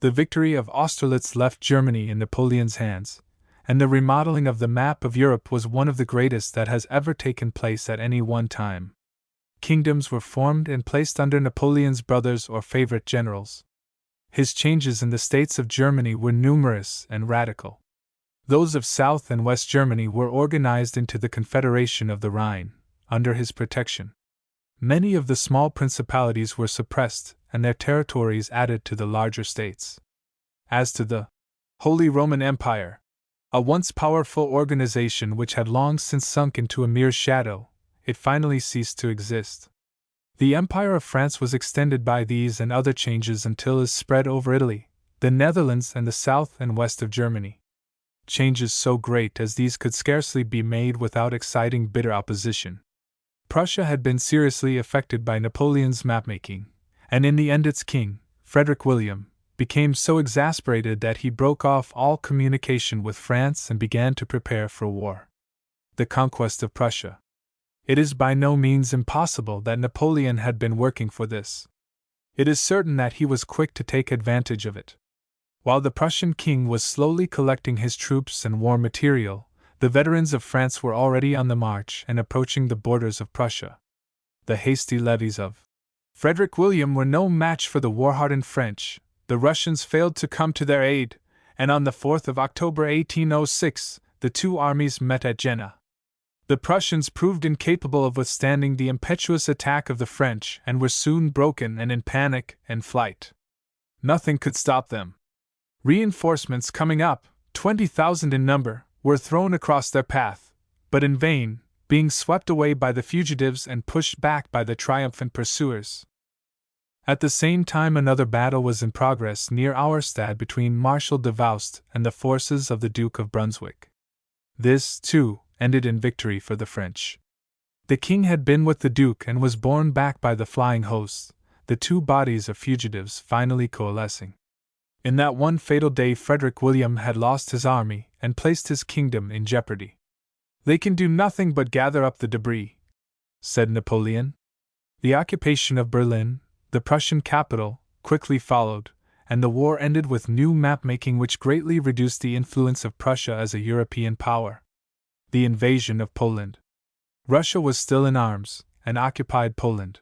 The victory of Austerlitz left Germany in Napoleon's hands, and the remodeling of the map of Europe was one of the greatest that has ever taken place at any one time. Kingdoms were formed and placed under Napoleon's brothers or favorite generals. His changes in the states of Germany were numerous and radical. Those of South and West Germany were organized into the Confederation of the Rhine, under his protection. Many of the small principalities were suppressed and their territories added to the larger states. As to the Holy Roman Empire, a once powerful organization which had long since sunk into a mere shadow, it finally ceased to exist. The Empire of France was extended by these and other changes until it spread over Italy, the Netherlands, and the south and west of Germany. Changes so great as these could scarcely be made without exciting bitter opposition. Prussia had been seriously affected by Napoleon's mapmaking, and in the end its king, Frederick William, became so exasperated that he broke off all communication with France and began to prepare for war. The conquest of Prussia. It is by no means impossible that Napoleon had been working for this. It is certain that he was quick to take advantage of it. While the Prussian king was slowly collecting his troops and war material, the veterans of France were already on the march and approaching the borders of Prussia. The hasty levies of Frederick William were no match for the war-hardened French. The Russians failed to come to their aid, and on the 4th of October 1806, the two armies met at Jena. The Prussians proved incapable of withstanding the impetuous attack of the French and were soon broken and in panic and flight. Nothing could stop them. Reinforcements coming up, 20,000 in number, were thrown across their path, but in vain, being swept away by the fugitives and pushed back by the triumphant pursuers. At the same time, another battle was in progress near Auerstadt between Marshal de Vaust and the forces of the Duke of Brunswick. This, too, ended in victory for the French. The king had been with the Duke and was borne back by the flying hosts, the two bodies of fugitives finally coalescing. In that one fatal day Frederick William had lost his army and placed his kingdom in jeopardy. "They can do nothing but gather up the debris," said Napoleon. The occupation of Berlin, the Prussian capital, quickly followed, and the war ended with new map-making which greatly reduced the influence of Prussia as a European power. The invasion of Poland. Russia was still in arms, and occupied Poland.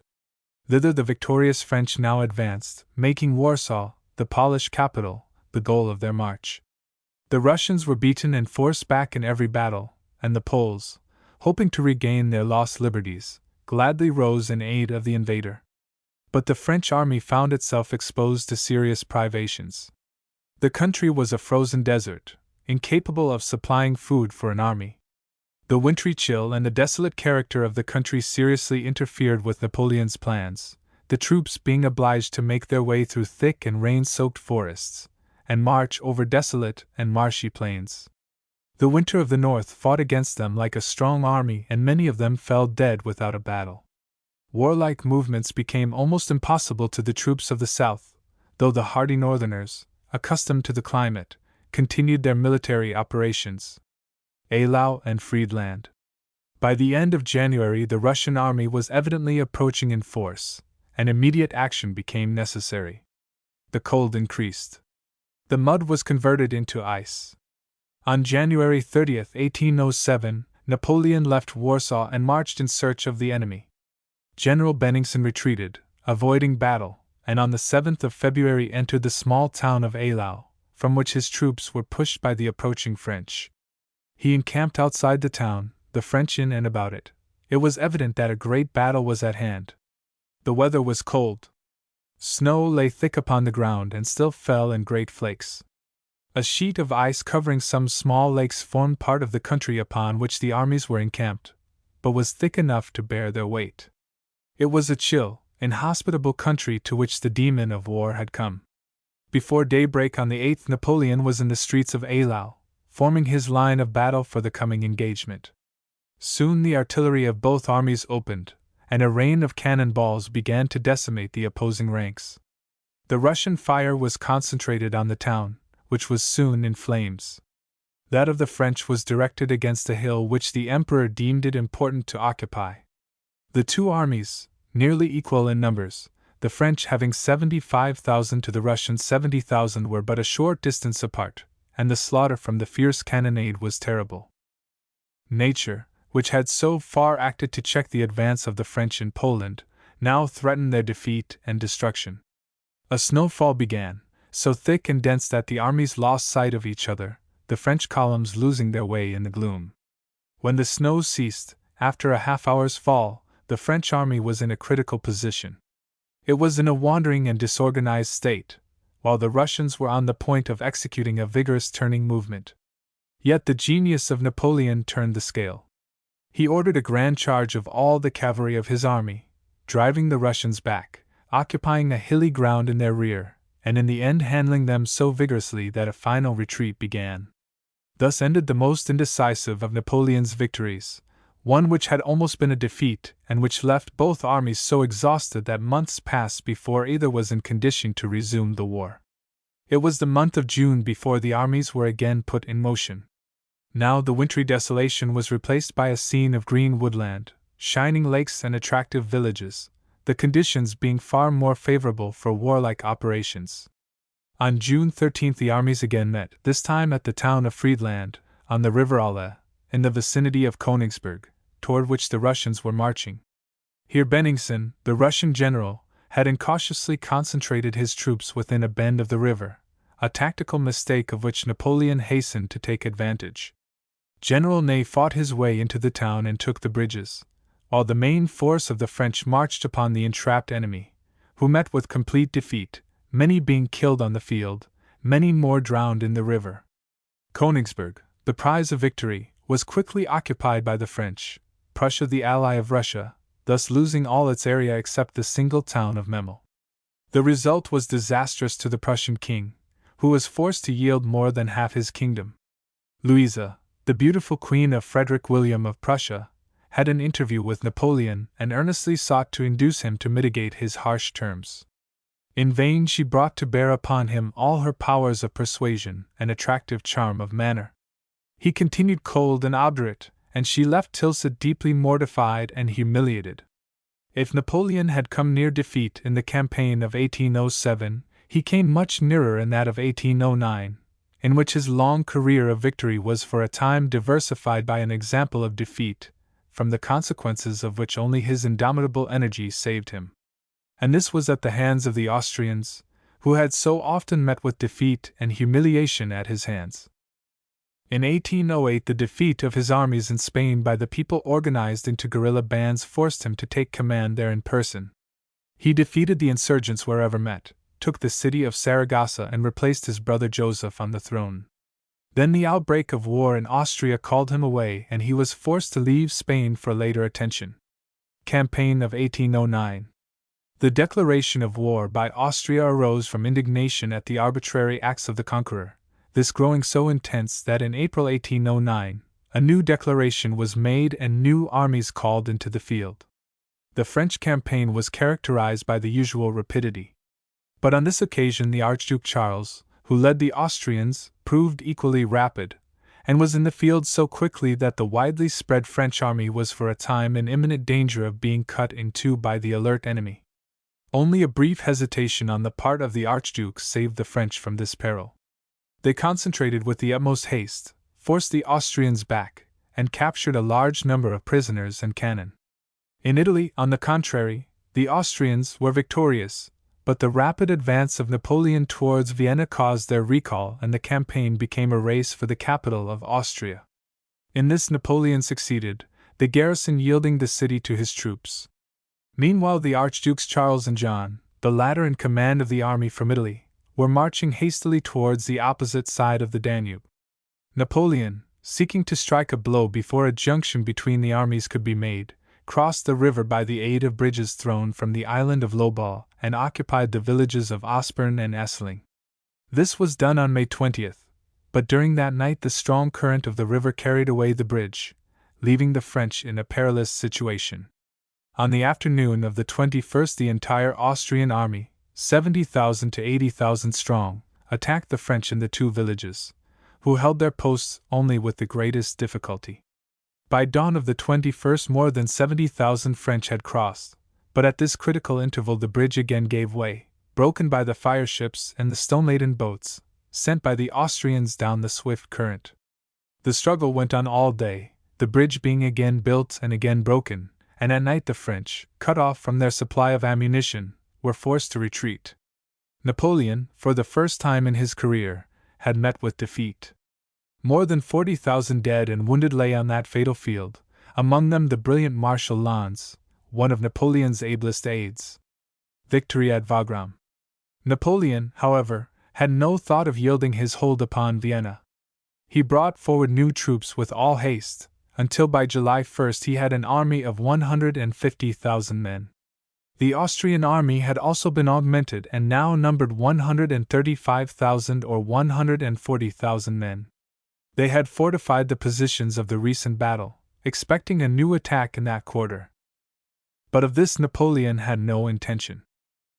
Thither the victorious French now advanced, making Warsaw, the Polish capital, the goal of their march. The Russians were beaten and forced back in every battle, and the Poles, hoping to regain their lost liberties, gladly rose in aid of the invader. But the French army found itself exposed to serious privations. The country was a frozen desert, incapable of supplying food for an army. The wintry chill and the desolate character of the country seriously interfered with Napoleon's plans, the troops being obliged to make their way through thick and rain-soaked forests, and march over desolate and marshy plains. The winter of the north fought against them like a strong army, and many of them fell dead without a battle. Warlike movements became almost impossible to the troops of the south, though the hardy northerners, accustomed to the climate, continued their military operations. Eylau and Friedland. By the end of January, the Russian army was evidently approaching in force, and immediate action became necessary. The cold increased. The mud was converted into ice. On January 30, 1807, Napoleon left Warsaw and marched in search of the enemy. General Bennigsen retreated, avoiding battle, and on the 7th of February entered the small town of Eylau, from which his troops were pushed by the approaching French. He encamped outside the town, the French in and about it. It was evident that a great battle was at hand. The weather was cold. Snow lay thick upon the ground and still fell in great flakes. A sheet of ice covering some small lakes formed part of the country upon which the armies were encamped, but was thick enough to bear their weight. It was a chill, inhospitable country to which the demon of war had come. Before daybreak on the 8th, Napoleon was in the streets of Eylau, forming his line of battle for the coming engagement. Soon the artillery of both armies opened, and a rain of cannon balls began to decimate the opposing ranks. The Russian fire was concentrated on the town, which was soon in flames. That of the French was directed against a hill which the Emperor deemed it important to occupy. The two armies, nearly equal in numbers, the French having 75,000 to the Russian 70,000, were but a short distance apart, and the slaughter from the fierce cannonade was terrible. Nature, which had so far acted to check the advance of the French in Poland, now threatened their defeat and destruction. A snowfall began, so thick and dense that the armies lost sight of each other, the French columns losing their way in the gloom. When the snow ceased, after a half-hour's fall, the French army was in a critical position. It was in a wandering and disorganized state, while the Russians were on the point of executing a vigorous turning movement. Yet the genius of Napoleon turned the scale. He ordered a grand charge of all the cavalry of his army, driving the Russians back, occupying a hilly ground in their rear, and in the end handling them so vigorously that a final retreat began. Thus ended the most indecisive of Napoleon's victories, one which had almost been a defeat and which left both armies so exhausted that months passed before either was in condition to resume the war. It was the month of June before the armies were again put in motion. Now the wintry desolation was replaced by a scene of green woodland, shining lakes and attractive villages, the conditions being far more favorable for warlike operations. On June 13 the armies again met, this time at the town of Friedland, on the river Alle, in the vicinity of Königsberg, toward which the Russians were marching. Here Bennigsen, the Russian general, had incautiously concentrated his troops within a bend of the river, a tactical mistake of which Napoleon hastened to take advantage. General Ney fought his way into the town and took the bridges, while the main force of the French marched upon the entrapped enemy, who met with complete defeat, many being killed on the field, many more drowned in the river. Königsberg, the prize of victory, was quickly occupied by the French, Prussia the ally of Russia, thus losing all its area except the single town of Memel. The result was disastrous to the Prussian king, who was forced to yield more than half his kingdom. Louisa, the beautiful queen of Frederick William of Prussia, had an interview with Napoleon and earnestly sought to induce him to mitigate his harsh terms. In vain she brought to bear upon him all her powers of persuasion and attractive charm of manner. He continued cold and obdurate, and she left Tilsit deeply mortified and humiliated. If Napoleon had come near defeat in the campaign of 1807, he came much nearer in that of 1809, in which his long career of victory was for a time diversified by an example of defeat, from the consequences of which only his indomitable energy saved him. And this was at the hands of the Austrians, who had so often met with defeat and humiliation at his hands. In 1808 the defeat of his armies in Spain by the people organized into guerrilla bands forced him to take command there in person. He defeated the insurgents wherever met, took the city of Saragossa and replaced his brother Joseph on the throne. Then the outbreak of war in Austria called him away and he was forced to leave Spain for later attention. Campaign of 1809. The declaration of war by Austria arose from indignation at the arbitrary acts of the conqueror, this growing so intense that in April 1809, a new declaration was made and new armies called into the field. The French campaign was characterized by the usual rapidity. But on this occasion the Archduke Charles, who led the Austrians, proved equally rapid, and was in the field so quickly that the widely spread French army was for a time in imminent danger of being cut in two by the alert enemy. Only a brief hesitation on the part of the Archduke saved the French from this peril. They concentrated with the utmost haste, forced the Austrians back, and captured a large number of prisoners and cannon. In Italy, on the contrary, the Austrians were victorious, but the rapid advance of Napoleon towards Vienna caused their recall and the campaign became a race for the capital of Austria. In this Napoleon succeeded, the garrison yielding the city to his troops. Meanwhile the Archdukes Charles and John, the latter in command of the army from Italy, were marching hastily towards the opposite side of the Danube. Napoleon, seeking to strike a blow before a junction between the armies could be made, crossed the river by the aid of bridges thrown from the island of Lobau and occupied the villages of Aspern and Essling. This was done on May 20th, but during that night the strong current of the river carried away the bridge, leaving the French in a perilous situation. On the afternoon of the 21st the entire Austrian army, 70,000 to 80,000 strong, attacked the French in the two villages, who held their posts only with the greatest difficulty. By dawn of the 21st more than 70,000 French had crossed, but at this critical interval the bridge again gave way, broken by the fireships and the stone-laden boats, sent by the Austrians down the swift current. The struggle went on all day, the bridge being again built and again broken, and at night the French, cut off from their supply of ammunition, were forced to retreat. Napoleon, for the first time in his career, had met with defeat. More than 40,000 dead and wounded lay on that fatal field, among them the brilliant Marshal Lannes, one of Napoleon's ablest aides. Victory at Wagram. Napoleon, however, had no thought of yielding his hold upon Vienna. He brought forward new troops with all haste, until by July 1st he had an army of 150,000 men. The Austrian army had also been augmented and now numbered 135,000 or 140,000 men. They had fortified the positions of the recent battle, expecting a new attack in that quarter. But of this Napoleon had no intention.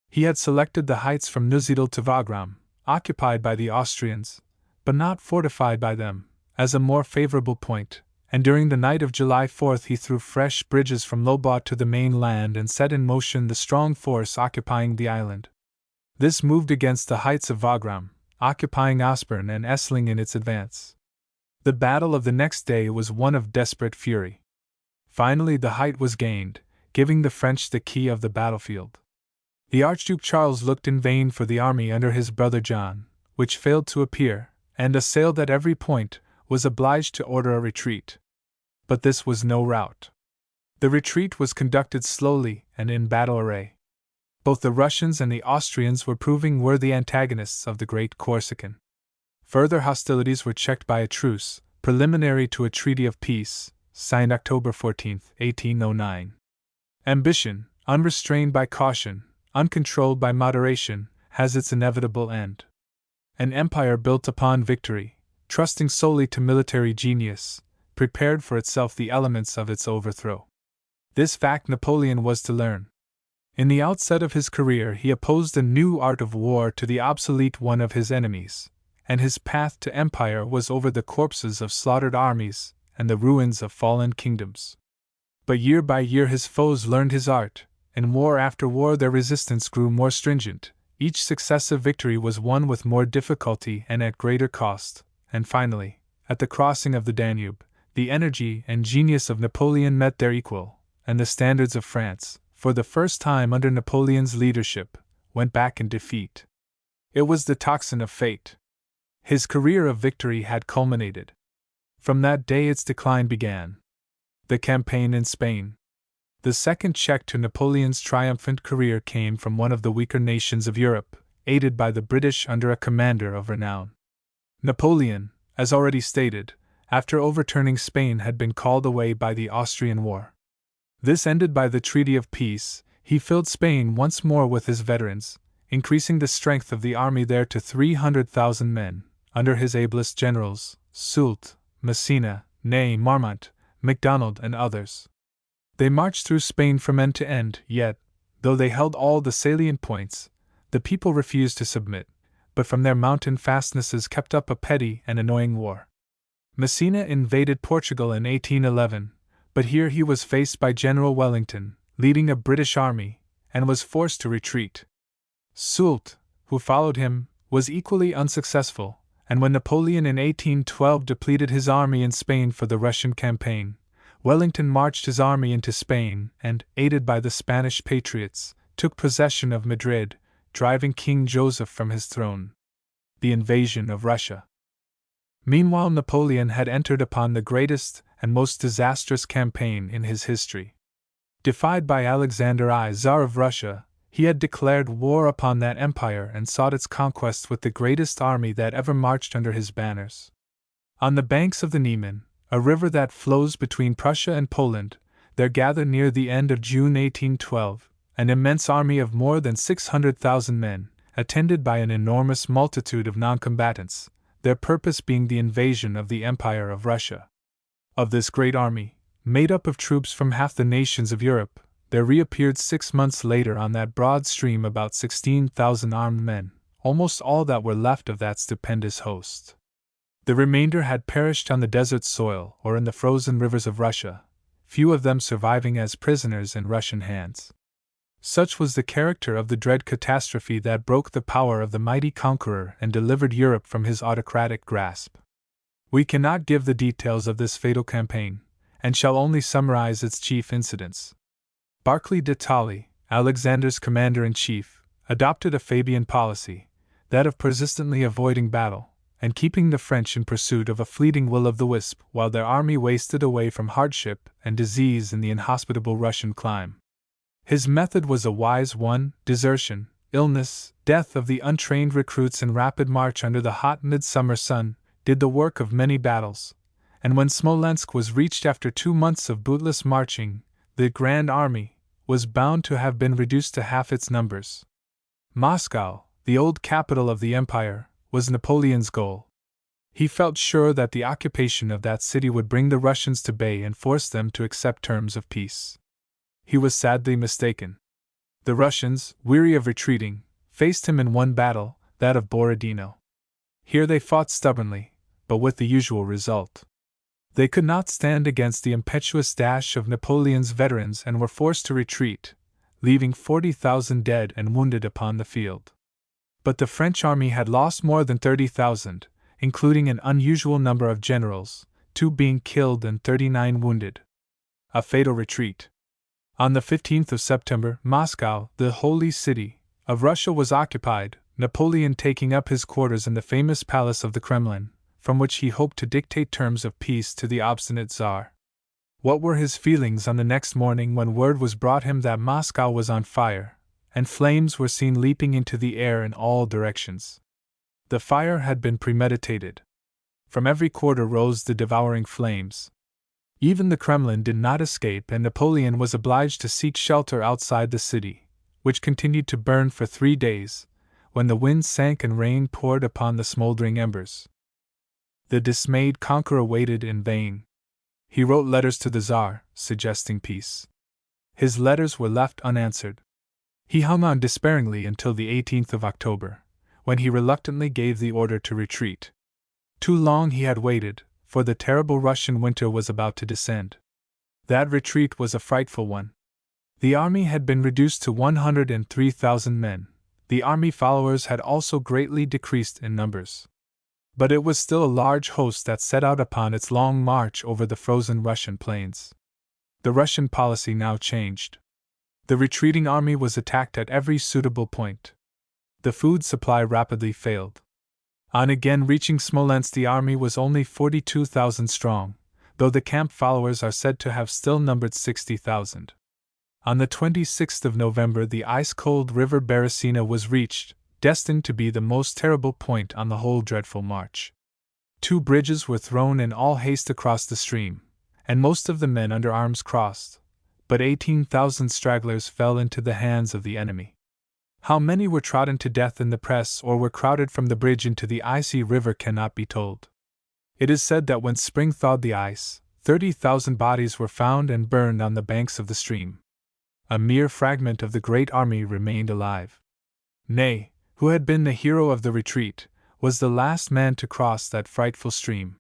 He had selected the heights from Neusiedl to Wagram, occupied by the Austrians, but not fortified by them, as a more favorable point, and during the night of July 4th he threw fresh bridges from Lobau to the mainland and set in motion the strong force occupying the island. This moved against the heights of Wagram, occupying Aspern and Essling in its advance. The battle of the next day was one of desperate fury. Finally the height was gained, giving the French the key of the battlefield. The Archduke Charles looked in vain for the army under his brother John, which failed to appear, and assailed at every point, was obliged to order a retreat. But this was no rout. The retreat was conducted slowly and in battle array. Both the Russians and the Austrians were proving worthy antagonists of the great Corsican. Further hostilities were checked by a truce, preliminary to a treaty of peace, signed October 14, 1809. Ambition, unrestrained by caution, uncontrolled by moderation, has its inevitable end. An empire built upon victory, trusting solely to military genius, prepared for itself the elements of its overthrow. This fact Napoleon was to learn. In the outset of his career he opposed a new art of war to the obsolete one of his enemies, and his path to empire was over the corpses of slaughtered armies and the ruins of fallen kingdoms. But year by year his foes learned his art, and war after war their resistance grew more stringent, each successive victory was won with more difficulty and at greater cost, and finally, at the crossing of the Danube, the energy and genius of Napoleon met their equal, and the standards of France, for the first time under Napoleon's leadership, went back in defeat. It was the tocsin of fate. His career of victory had culminated. From that day its decline began. The campaign in Spain. The second check to Napoleon's triumphant career came from one of the weaker nations of Europe, aided by the British under a commander of renown. Napoleon, as already stated, after overturning Spain had been called away by the Austrian War. This ended by the Treaty of Peace, he filled Spain once more with his veterans, increasing the strength of the army there to 300,000 men, under his ablest generals, Soult, Messina, Ney, Marmont, MacDonald, and others. They marched through Spain from end to end, yet, though they held all the salient points, the people refused to submit, but from their mountain fastnesses kept up a petty and annoying war. Messina invaded Portugal in 1811, but here he was faced by General Wellington, leading a British army, and was forced to retreat. Soult, who followed him, was equally unsuccessful, and when Napoleon in 1812 depleted his army in Spain for the Russian campaign, Wellington marched his army into Spain and, aided by the Spanish patriots, took possession of Madrid, driving King Joseph from his throne. The invasion of Russia. Meanwhile, Napoleon had entered upon the greatest and most disastrous campaign in his history. Defied by Alexander I, Tsar of Russia, he had declared war upon that empire and sought its conquest with the greatest army that ever marched under his banners. On the banks of the Niemen, a river that flows between Prussia and Poland, there gathered near the end of June 1812 an immense army of more than 600,000 men, attended by an enormous multitude of non-combatants, their purpose being the invasion of the Empire of Russia. Of this great army, made up of troops from half the nations of Europe, there reappeared 6 months later on that broad stream about 16,000 armed men, almost all that were left of that stupendous host. The remainder had perished on the desert soil or in the frozen rivers of Russia, few of them surviving as prisoners in Russian hands. Such was the character of the dread catastrophe that broke the power of the mighty conqueror and delivered Europe from his autocratic grasp. We cannot give the details of this fatal campaign, and shall only summarize its chief incidents. Barclay de Tolly, Alexander's commander-in-chief, adopted a Fabian policy, that of persistently avoiding battle, and keeping the French in pursuit of a fleeting will-o'-the-wisp while their army wasted away from hardship and disease in the inhospitable Russian clime. His method was a wise one: desertion, illness, death of the untrained recruits and rapid march under the hot midsummer sun did the work of many battles, and when Smolensk was reached after 2 months of bootless marching, the Grand Army was bound to have been reduced to half its numbers. Moscow, the old capital of the empire, was Napoleon's goal. He felt sure that the occupation of that city would bring the Russians to bay and force them to accept terms of peace. He was sadly mistaken. The Russians, weary of retreating, faced him in one battle, that of Borodino. Here they fought stubbornly, but with the usual result. They could not stand against the impetuous dash of Napoleon's veterans and were forced to retreat, leaving 40,000 dead and wounded upon the field. But the French army had lost more than 30,000, including an unusual number of generals, 2 being killed and 39 wounded. A fatal retreat. On the 15th of September, Moscow, the holy city of Russia, was occupied, Napoleon taking up his quarters in the famous palace of the Kremlin, from which he hoped to dictate terms of peace to the obstinate Tsar. What were his feelings on the next morning when word was brought him that Moscow was on fire, and flames were seen leaping into the air in all directions? The fire had been premeditated. From every quarter rose the devouring flames. Even the Kremlin did not escape, and Napoleon was obliged to seek shelter outside the city, which continued to burn for 3 days, when the wind sank and rain poured upon the smoldering embers. The dismayed conqueror waited in vain. He wrote letters to the Tsar, suggesting peace. His letters were left unanswered. He hung on despairingly until the 18th of October, when he reluctantly gave the order to retreat. Too long he had waited, for the terrible Russian winter was about to descend. That retreat was a frightful one. The army had been reduced to 103,000 men. The army followers had also greatly decreased in numbers. But it was still a large host that set out upon its long march over the frozen Russian plains. The Russian policy now changed. The retreating army was attacked at every suitable point. The food supply rapidly failed. On again reaching Smolensk, the army was only 42,000 strong, though the camp followers are said to have still numbered 60,000. On the 26th of November, the ice-cold river Beresina was reached, destined to be the most terrible point on the whole dreadful march. 2 bridges were thrown in all haste across the stream, and most of the men under arms crossed, but 18,000 stragglers fell into the hands of the enemy. How many were trodden to death in the press or were crowded from the bridge into the icy river cannot be told. It is said that when spring thawed the ice, 30,000 bodies were found and burned on the banks of the stream. A mere fragment of the great army remained alive. Ney, who had been the hero of the retreat, was the last man to cross that frightful stream.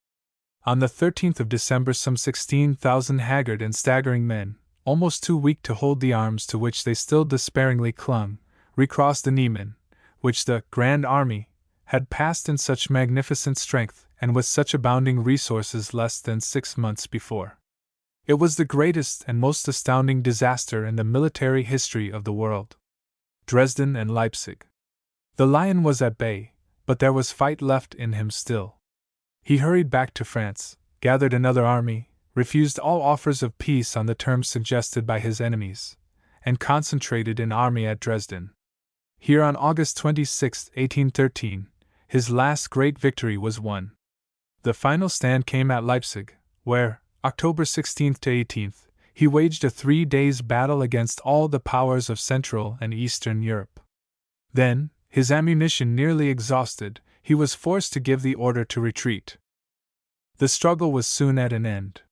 On the 13th of December some 16,000 haggard and staggering men, almost too weak to hold the arms to which they still despairingly clung, recrossed the Niemen, which the Grand Army had passed in such magnificent strength and with such abounding resources less than 6 months before. It was the greatest and most astounding disaster in the military history of the world. Dresden and Leipzig. The lion was at bay, but there was fight left in him still. He hurried back to France, gathered another army, refused all offers of peace on the terms suggested by his enemies, and concentrated an army at Dresden. Here on August 26, 1813, his last great victory was won. The final stand came at Leipzig, where, October 16 to 18, he waged a 3 days' battle against all the powers of Central and Eastern Europe. Then, his ammunition nearly exhausted, he was forced to give the order to retreat. The struggle was soon at an end.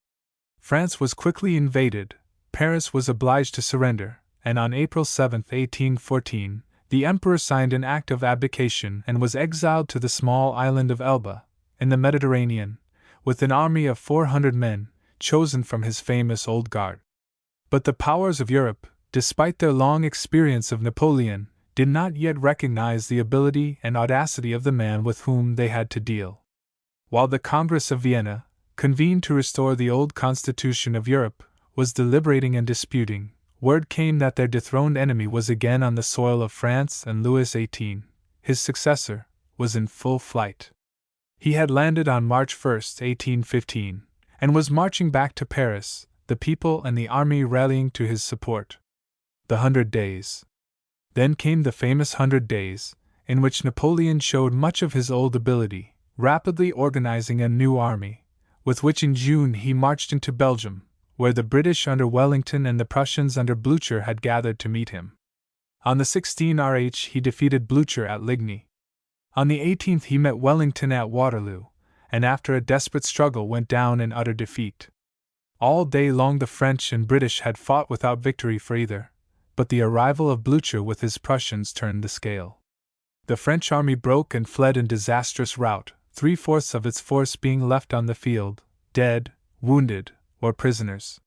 France was quickly invaded, Paris was obliged to surrender, and on April 7, 1814, the Emperor signed an act of abdication and was exiled to the small island of Elba, in the Mediterranean, with an army of 400 men, chosen from his famous Old Guard. But the powers of Europe, despite their long experience of Napoleon, did not yet recognize the ability and audacity of the man with whom they had to deal. While the Congress of Vienna, convened to restore the old constitution of Europe, was deliberating and disputing, word came that their dethroned enemy was again on the soil of France, and Louis XVIII, his successor, was in full flight. He had landed on March 1, 1815, and was marching back to Paris, the people and the army rallying to his support. The 100 Days. Then came the famous 100 Days, in which Napoleon showed much of his old ability, rapidly organizing a new army, with which in June he marched into Belgium, where the British under Wellington and the Prussians under Blücher had gathered to meet him. On the 16th he defeated Blücher at Ligny. On the 18th he met Wellington at Waterloo, and after a desperate struggle went down in utter defeat. All day long the French and British had fought without victory for either, but the arrival of Blücher with his Prussians turned the scale. The French army broke and fled in disastrous rout, 3/4 of its force being left on the field, dead, wounded, or prisoners.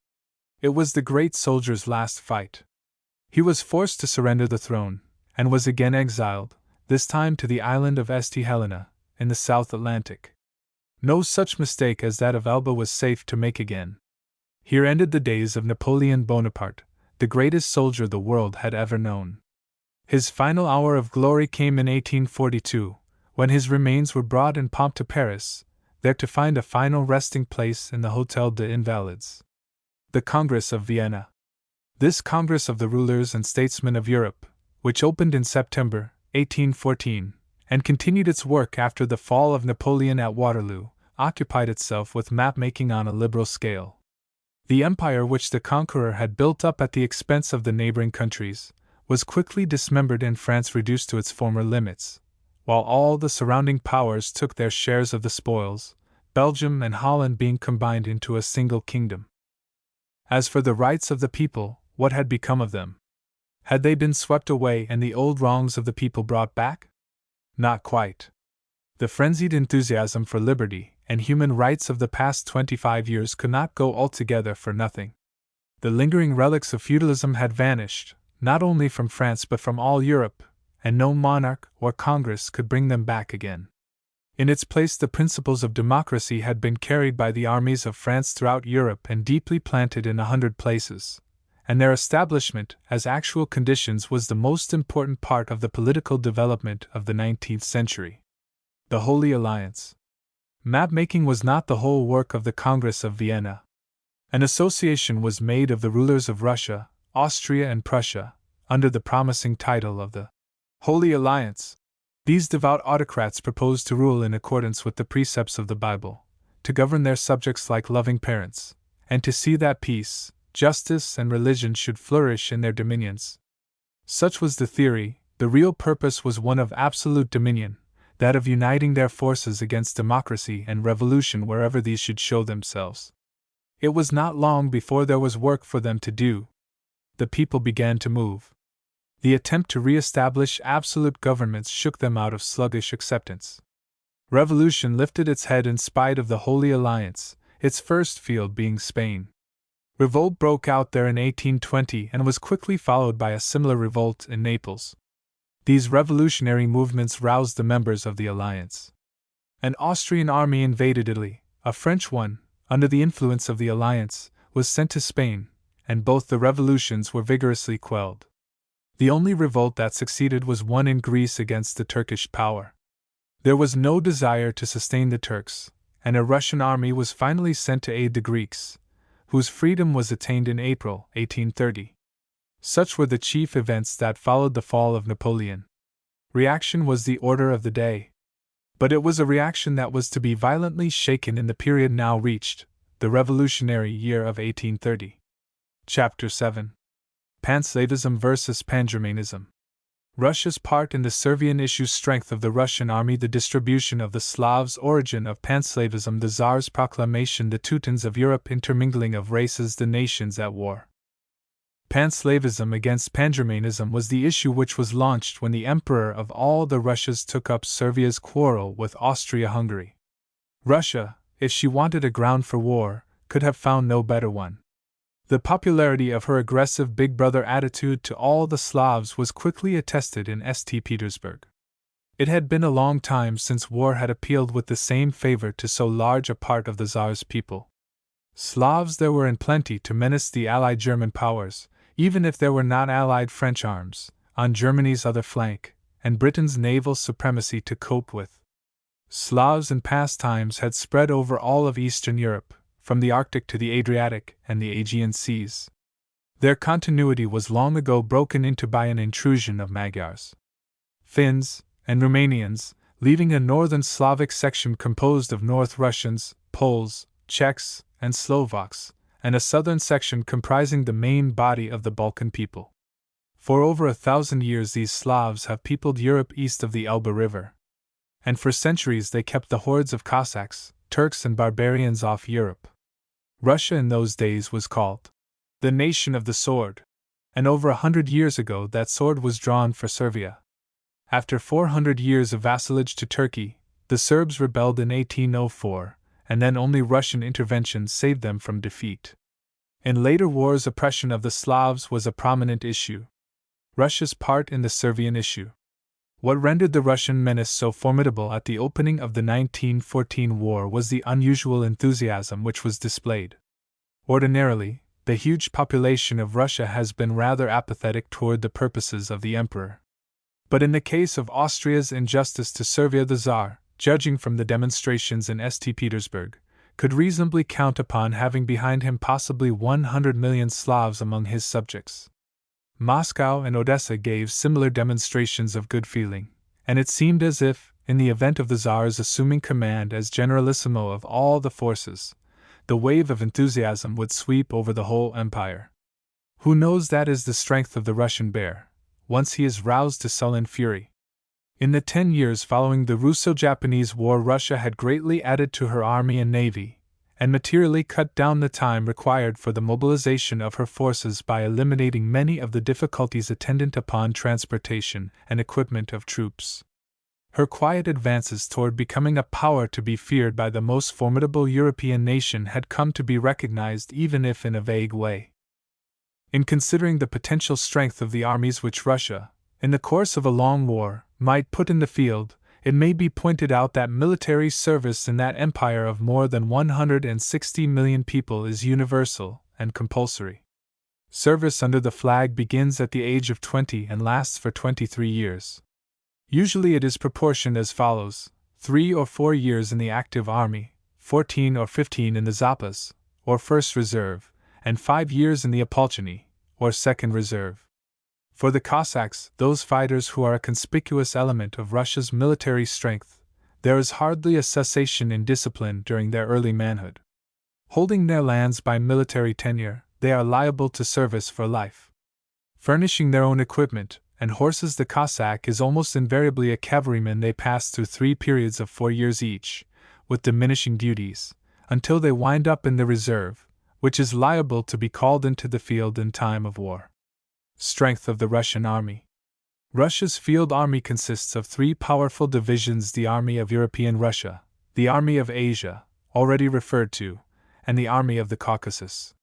It was the great soldier's last fight. He was forced to surrender the throne, and was again exiled, this time to the island of St. Helena, in the South Atlantic. No such mistake as that of Elba was safe to make again. Here ended the days of Napoleon Bonaparte, the greatest soldier the world had ever known. His final hour of glory came in 1842, when his remains were brought in pomp to Paris, there to find a final resting place in the Hôtel des Invalides. The Congress of Vienna. This Congress of the rulers and statesmen of Europe, which opened in September 1814, and continued its work after the fall of Napoleon at Waterloo, occupied itself with map-making on a liberal scale. The empire which the conqueror had built up at the expense of the neighboring countries was quickly dismembered and France reduced to its former limits, while all the surrounding powers took their shares of the spoils, Belgium and Holland being combined into a single kingdom. As for the rights of the people, what had become of them? Had they been swept away and the old wrongs of the people brought back? Not quite. The frenzied enthusiasm for liberty and human rights of the past 25 years could not go altogether for nothing. The lingering relics of feudalism had vanished, not only from France but from all Europe, and no monarch or Congress could bring them back again. In its place, the principles of democracy had been carried by the armies of France throughout Europe and deeply planted in 100 places, and their establishment as actual conditions was the most important part of the political development of the 19th century. The Holy Alliance. Map-making was not the whole work of the Congress of Vienna. An association was made of the rulers of Russia, Austria and Prussia, under the promising title of the Holy Alliance. These devout autocrats proposed to rule in accordance with the precepts of the Bible, to govern their subjects like loving parents, and to see that peace, justice, and religion should flourish in their dominions. Such was the theory. The real purpose was one of absolute dominion, that of uniting their forces against democracy and revolution wherever these should show themselves. It was not long before there was work for them to do. The people began to move. The attempt to re-establish absolute governments shook them out of sluggish acceptance. Revolution lifted its head in spite of the Holy Alliance, its first field being Spain. Revolt broke out there in 1820 and was quickly followed by a similar revolt in Naples. These revolutionary movements roused the members of the Alliance. An Austrian army invaded Italy, a French one, under the influence of the Alliance, was sent to Spain, and both the revolutions were vigorously quelled. The only revolt that succeeded was one in Greece against the Turkish power. There was no desire to sustain the Turks, and a Russian army was finally sent to aid the Greeks, whose freedom was attained in April 1830. Such were the chief events that followed the fall of Napoleon. Reaction was the order of the day. But it was a reaction that was to be violently shaken in the period now reached, the revolutionary year of 1830. Chapter 7. Panslavism versus Pangermanism. Russia's part in the Servian issue, strength of the Russian army, the distribution of the Slavs, origin of Panslavism, the Tsar's proclamation, the Teutons of Europe, intermingling of races, the nations at war. Panslavism against Pangermanism was the issue which was launched when the Emperor of all the Russias took up Servia's quarrel with Austria-Hungary. Russia, if she wanted a ground for war, could have found no better one. The popularity of her aggressive Big Brother attitude to all the Slavs was quickly attested in St. Petersburg. It had been a long time since war had appealed with the same favor to so large a part of the Tsar's people. Slavs there were in plenty to menace the allied German powers, even if there were not allied French arms, on Germany's other flank, and Britain's naval supremacy to cope with. Slavs in past times had spread over all of Eastern Europe, from the Arctic to the Adriatic and the Aegean seas. Their continuity was long ago broken into by an intrusion of Magyars, Finns, and Romanians, leaving a northern Slavic section composed of North Russians, Poles, Czechs, and Slovaks, and a southern section comprising the main body of the Balkan people. For over 1,000 years these Slavs have peopled Europe east of the Elbe River. And for centuries they kept the hordes of Cossacks, Turks, and barbarians off Europe. Russia in those days was called the nation of the sword, and over 100 years ago that sword was drawn for Servia. After 400 years of vassalage to Turkey, the Serbs rebelled in 1804, and then only Russian intervention saved them from defeat. In later wars, oppression of the Slavs was a prominent issue. Russia's part in the Servian issue. What rendered the Russian menace so formidable at the opening of the 1914 war was the unusual enthusiasm which was displayed. Ordinarily, the huge population of Russia has been rather apathetic toward the purposes of the Emperor. But in the case of Austria's injustice to Servia, the Tsar, judging from the demonstrations in St. Petersburg, could reasonably count upon having behind him possibly 100 million Slavs among his subjects. Moscow and Odessa gave similar demonstrations of good feeling, and it seemed as if, in the event of the Tsar's assuming command as generalissimo of all the forces, the wave of enthusiasm would sweep over the whole empire. Who knows that is the strength of the Russian bear, once he is roused to sullen fury. In the 10 years following the Russo-Japanese War, Russia had greatly added to her army and navy, and materially cut down the time required for the mobilization of her forces by eliminating many of the difficulties attendant upon transportation and equipment of troops. Her quiet advances toward becoming a power to be feared by the most formidable European nation had come to be recognized, even if in a vague way. In considering the potential strength of the armies which Russia, in the course of a long war, might put in the field, it may be pointed out that military service in that empire of more than 160 million people is universal and compulsory. Service under the flag begins at the age of 20 and lasts for 23 years. Usually it is proportioned as follows: 3 or 4 years in the active army, 14 or 15 in the Zapas, or First Reserve, and 5 years in the Opolchany, or Second Reserve. For the Cossacks, those fighters who are a conspicuous element of Russia's military strength, there is hardly a cessation in discipline during their early manhood. Holding their lands by military tenure, they are liable to service for life. Furnishing their own equipment and horses, the Cossack is almost invariably a cavalryman. They pass through 3 periods of 4 years each, with diminishing duties, until they wind up in the reserve, which is liable to be called into the field in time of war. Strength of the Russian Army. Russia's field army consists of 3 powerful divisions: the Army of European Russia, the Army of Asia, already referred to, and the Army of the Caucasus.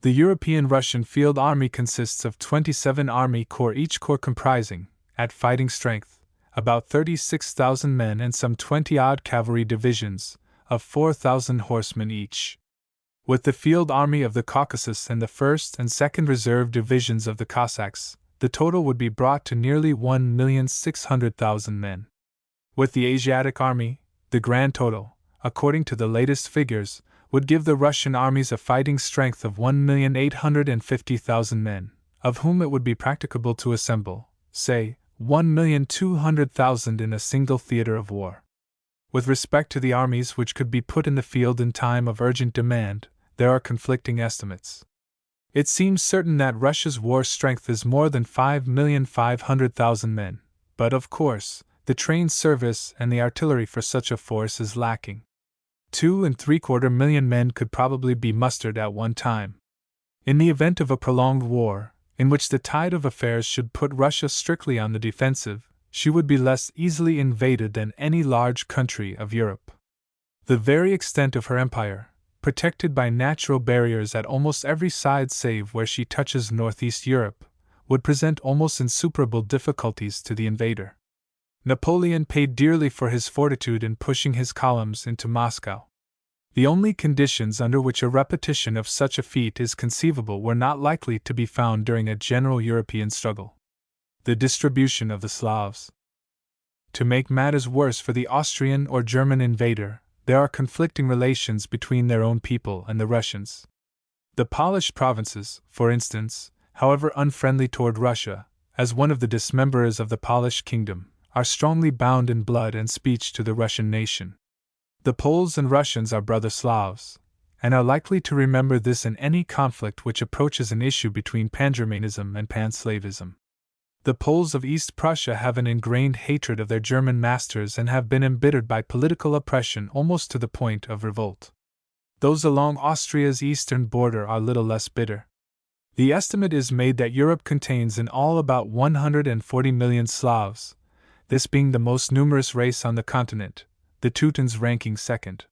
The European Russian Field Army consists of 27 army corps, each corps comprising, at fighting strength, about 36,000 men and some 20-odd cavalry divisions, of 4,000 horsemen each. With the Field Army of the Caucasus and the 1st and 2nd Reserve Divisions of the Cossacks, the total would be brought to nearly 1,600,000 men. With the Asiatic Army, the grand total, according to the latest figures, would give the Russian armies a fighting strength of 1,850,000 men, of whom it would be practicable to assemble, say, 1,200,000 in a single theater of war. With respect to the armies which could be put in the field in time of urgent demand, there are conflicting estimates. It seems certain that Russia's war strength is more than 5,500,000 men, but of course, the trained service and the artillery for such a force is lacking. 2.75 million men could probably be mustered at one time. In the event of a prolonged war, in which the tide of affairs should put Russia strictly on the defensive, she would be less easily invaded than any large country of Europe. The very extent of her empire, protected by natural barriers at almost every side save where she touches northeast Europe, would present almost insuperable difficulties to the invader. Napoleon paid dearly for his fortitude in pushing his columns into Moscow. The only conditions under which a repetition of such a feat is conceivable were not likely to be found during a general European struggle. The distribution of the Slavs. To make matters worse for the Austrian or German invader, there are conflicting relations between their own people and the Russians. The Polish provinces, for instance, however unfriendly toward Russia, as one of the dismemberers of the Polish kingdom, are strongly bound in blood and speech to the Russian nation. The Poles and Russians are brother Slavs, and are likely to remember this in any conflict which approaches an issue between Pan-Germanism and Pan-Slavism. The Poles of East Prussia have an ingrained hatred of their German masters and have been embittered by political oppression almost to the point of revolt. Those along Austria's eastern border are little less bitter. The estimate is made that Europe contains in all about 140 million Slavs, this being the most numerous race on the continent, the Teutons ranking second.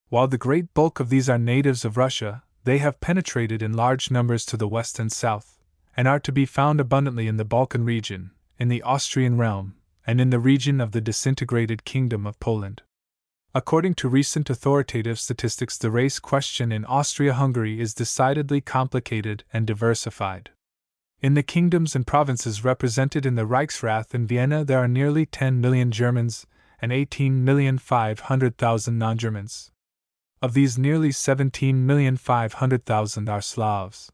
While the great bulk of these are natives of Russia, they have penetrated in large numbers to the west and south, and are to be found abundantly in the Balkan region, in the Austrian realm, and in the region of the disintegrated Kingdom of Poland. According to recent authoritative statistics, the race question in Austria-Hungary is decidedly complicated and diversified. In the kingdoms and provinces represented in the Reichsrath in Vienna, there are nearly 10 million Germans and 18,500,000 non-Germans. Of these, nearly 17,500,000 are Slavs.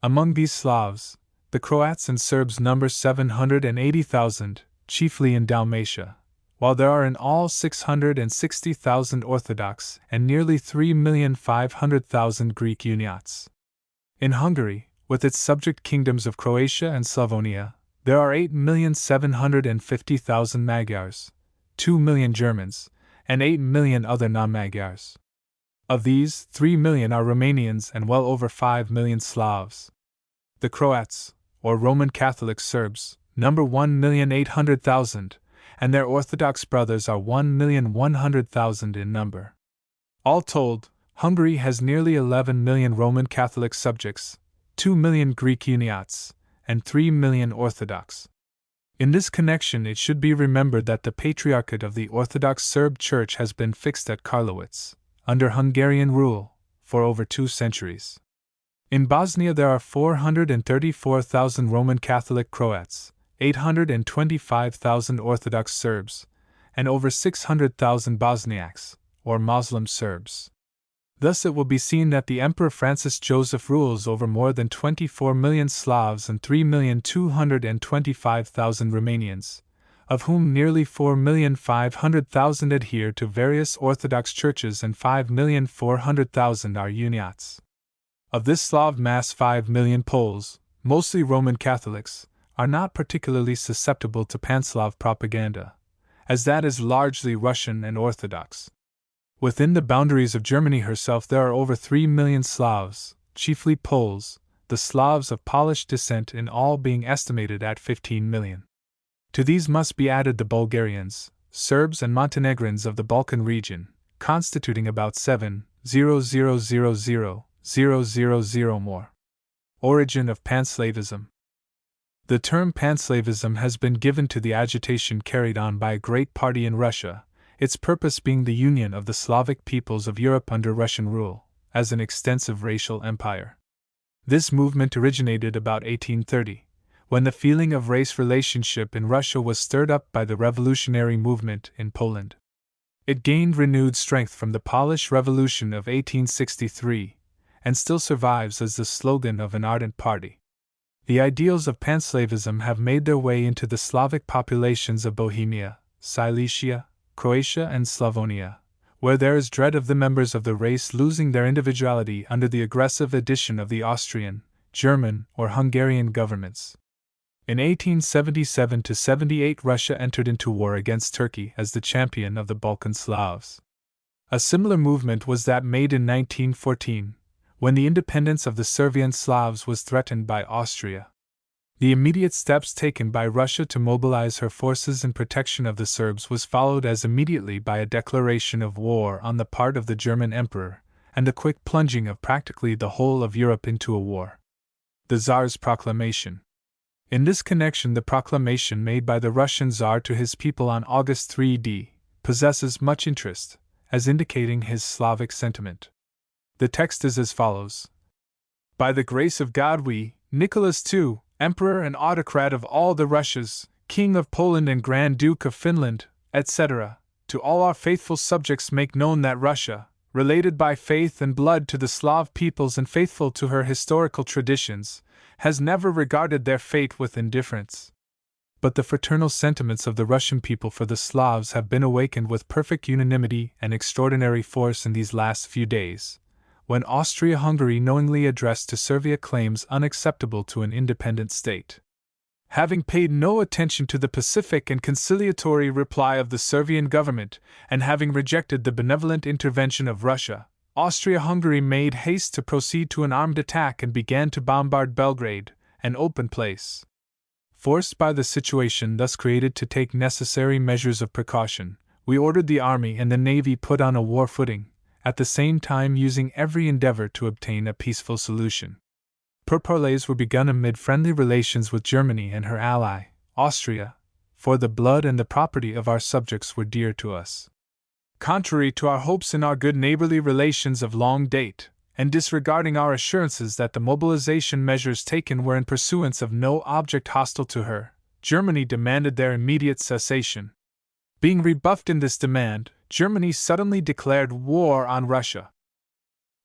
Among these Slavs, the Croats and Serbs number 780,000, chiefly in Dalmatia, while there are in all 660,000 Orthodox and nearly 3,500,000 Greek Uniots. In Hungary, with its subject kingdoms of Croatia and Slavonia, there are 8,750,000 Magyars, 2 million Germans, and 8 million other non-Magyars. Of these, 3 million are Romanians and well over 5 million Slavs. The Croats, or Roman Catholic Serbs, number 1,800,000, and their Orthodox brothers are 1,100,000 in number. All told, Hungary has nearly 11 million Roman Catholic subjects, 2 million Greek Uniots, and 3 million Orthodox. In this connection, it should be remembered that the Patriarchate of the Orthodox Serb Church has been fixed at Karlowitz, under Hungarian rule, for over 2 centuries. In Bosnia there are 434,000 Roman Catholic Croats, 825,000 Orthodox Serbs, and over 600,000 Bosniaks, or Muslim Serbs. Thus it will be seen that the Emperor Francis Joseph rules over more than 24 million Slavs and 3,225,000 Romanians, of whom nearly 4,500,000 adhere to various Orthodox churches and 5,400,000 are Uniats. Of this Slav mass, 5 million Poles, mostly Roman Catholics, are not particularly susceptible to Pan-Slav propaganda, as that is largely Russian and Orthodox. Within the boundaries of Germany herself there are over 3 million Slavs, chiefly Poles, the Slavs of Polish descent in all being estimated at 15 million. To these must be added the Bulgarians, Serbs and Montenegrins of the Balkan region, constituting about 7,000,000 more. Origin of Panslavism. The term Panslavism has been given to the agitation carried on by a great party in Russia, its purpose being the union of the Slavic peoples of Europe under Russian rule, as an extensive racial empire. This movement originated about 1830, when the feeling of race relationship in Russia was stirred up by the revolutionary movement in Poland. It gained renewed strength from the Polish Revolution of 1863, and still survives as the slogan of an ardent party. The ideals of Panslavism have made their way into the Slavic populations of Bohemia, Silesia, Croatia, and Slavonia, where there is dread of the members of the race losing their individuality under the aggressive addition of the Austrian, German, or Hungarian governments. In 1877–78 Russia entered into war against Turkey as the champion of the Balkan Slavs. A similar movement was that made in 1914, when the independence of the Servian Slavs was threatened by Austria. The immediate steps taken by Russia to mobilize her forces in protection of the Serbs was followed as immediately by a declaration of war on the part of the German Emperor, and the quick plunging of practically the whole of Europe into a war. The Tsar's proclamation. In this connection, the proclamation made by the Russian Tsar to his people on August 3d possesses much interest, as indicating his Slavic sentiment. The text is as follows: By the grace of God we, Nicholas II, Emperor and Autocrat of all the Russias, King of Poland and Grand Duke of Finland, etc., to all our faithful subjects make known that Russia, related by faith and blood to the Slav peoples and faithful to her historical traditions, has never regarded their fate with indifference. But the fraternal sentiments of the Russian people for the Slavs have been awakened with perfect unanimity and extraordinary force in these last few days, when Austria-Hungary knowingly addressed to Serbia claims unacceptable to an independent state. Having paid no attention to the pacific and conciliatory reply of the Servian government, and having rejected the benevolent intervention of Russia, Austria-Hungary made haste to proceed to an armed attack and began to bombard Belgrade, an open place. Forced by the situation thus created to take necessary measures of precaution, we ordered the army and the navy put on a war footing, at the same time using every endeavor to obtain a peaceful solution. Pourparlers were begun amid friendly relations with Germany and her ally, Austria, for the blood and the property of our subjects were dear to us. Contrary to our hopes in our good neighborly relations of long date, and disregarding our assurances that the mobilization measures taken were in pursuance of no object hostile to her, Germany demanded their immediate cessation. Being rebuffed in this demand, Germany suddenly declared war on Russia.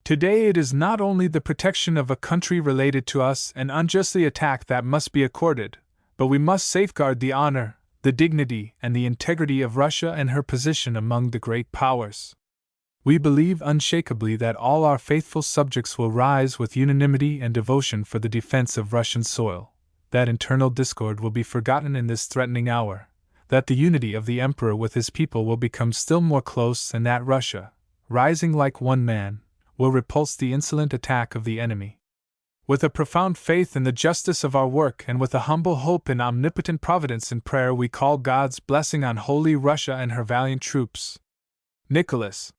Today it is not only the protection of a country related to us and unjustly attacked that must be accorded, but we must safeguard the honor, the dignity, and the integrity of Russia and her position among the great powers. We believe unshakably that all our faithful subjects will rise with unanimity and devotion for the defense of Russian soil, that internal discord will be forgotten in this threatening hour, that the unity of the Emperor with his people will become still more close, and that Russia, rising like one man, will repulse the insolent attack of the enemy. With a profound faith in the justice of our work and with a humble hope in omnipotent providence in prayer, we call God's blessing on Holy Russia and her valiant troops. Nicholas.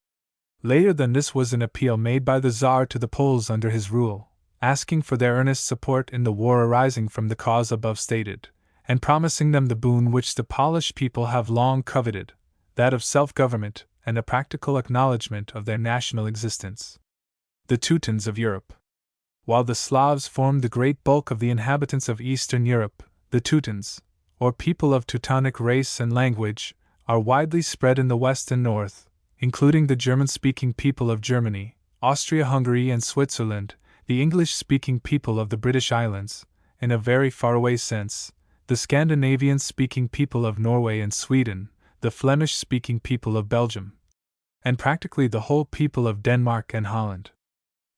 Later than this was an appeal made by the Tsar to the Poles under his rule, asking for their earnest support in the war arising from the cause above stated, and promising them the boon which the Polish people have long coveted, that of self-government and a practical acknowledgement of their national existence. The Teutons of Europe. While the Slavs formed the great bulk of the inhabitants of Eastern Europe, the Teutons, or people of Teutonic race and language, are widely spread in the west and north, including the German-speaking people of Germany, Austria-Hungary and Switzerland, the English-speaking people of the British Islands, in a very faraway sense, the Scandinavian-speaking people of Norway and Sweden, the Flemish-speaking people of Belgium, and practically the whole people of Denmark and Holland.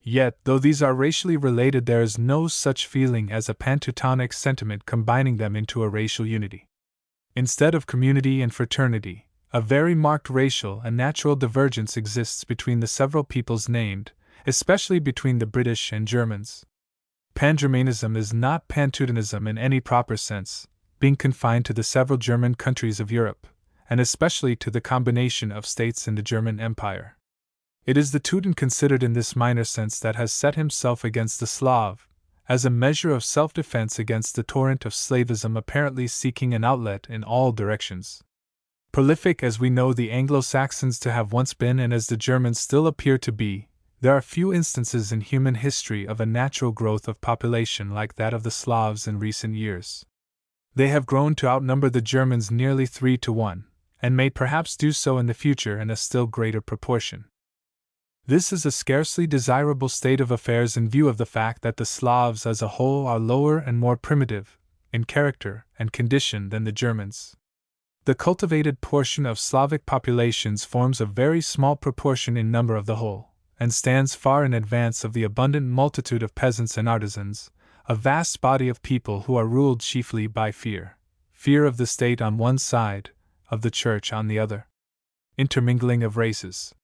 Yet, though these are racially related, there is no such feeling as a pan-Teutonic sentiment combining them into a racial unity. Instead of community and fraternity, a very marked racial and natural divergence exists between the several peoples named, especially between the British and Germans. Pan-Germanism is not pan-Teutonism in any proper sense, being confined to the several German countries of Europe, and especially to the combination of states in the German Empire. It is the Teuton considered in this minor sense that has set himself against the Slav, as a measure of self-defense against the torrent of slavism apparently seeking an outlet in all directions. Prolific as we know the Anglo-Saxons to have once been and as the Germans still appear to be, there are few instances in human history of a natural growth of population like that of the Slavs in recent years. They have grown to outnumber the Germans nearly 3-1, and may perhaps do so in the future in a still greater proportion. This is a scarcely desirable state of affairs in view of the fact that the Slavs as a whole are lower and more primitive, in character and condition, than the Germans. The cultivated portion of Slavic populations forms a very small proportion in number of the whole, and stands far in advance of the abundant multitude of peasants and artisans, a vast body of people who are ruled chiefly by fear of the state on one side, of the church on the other. Intermingling of races.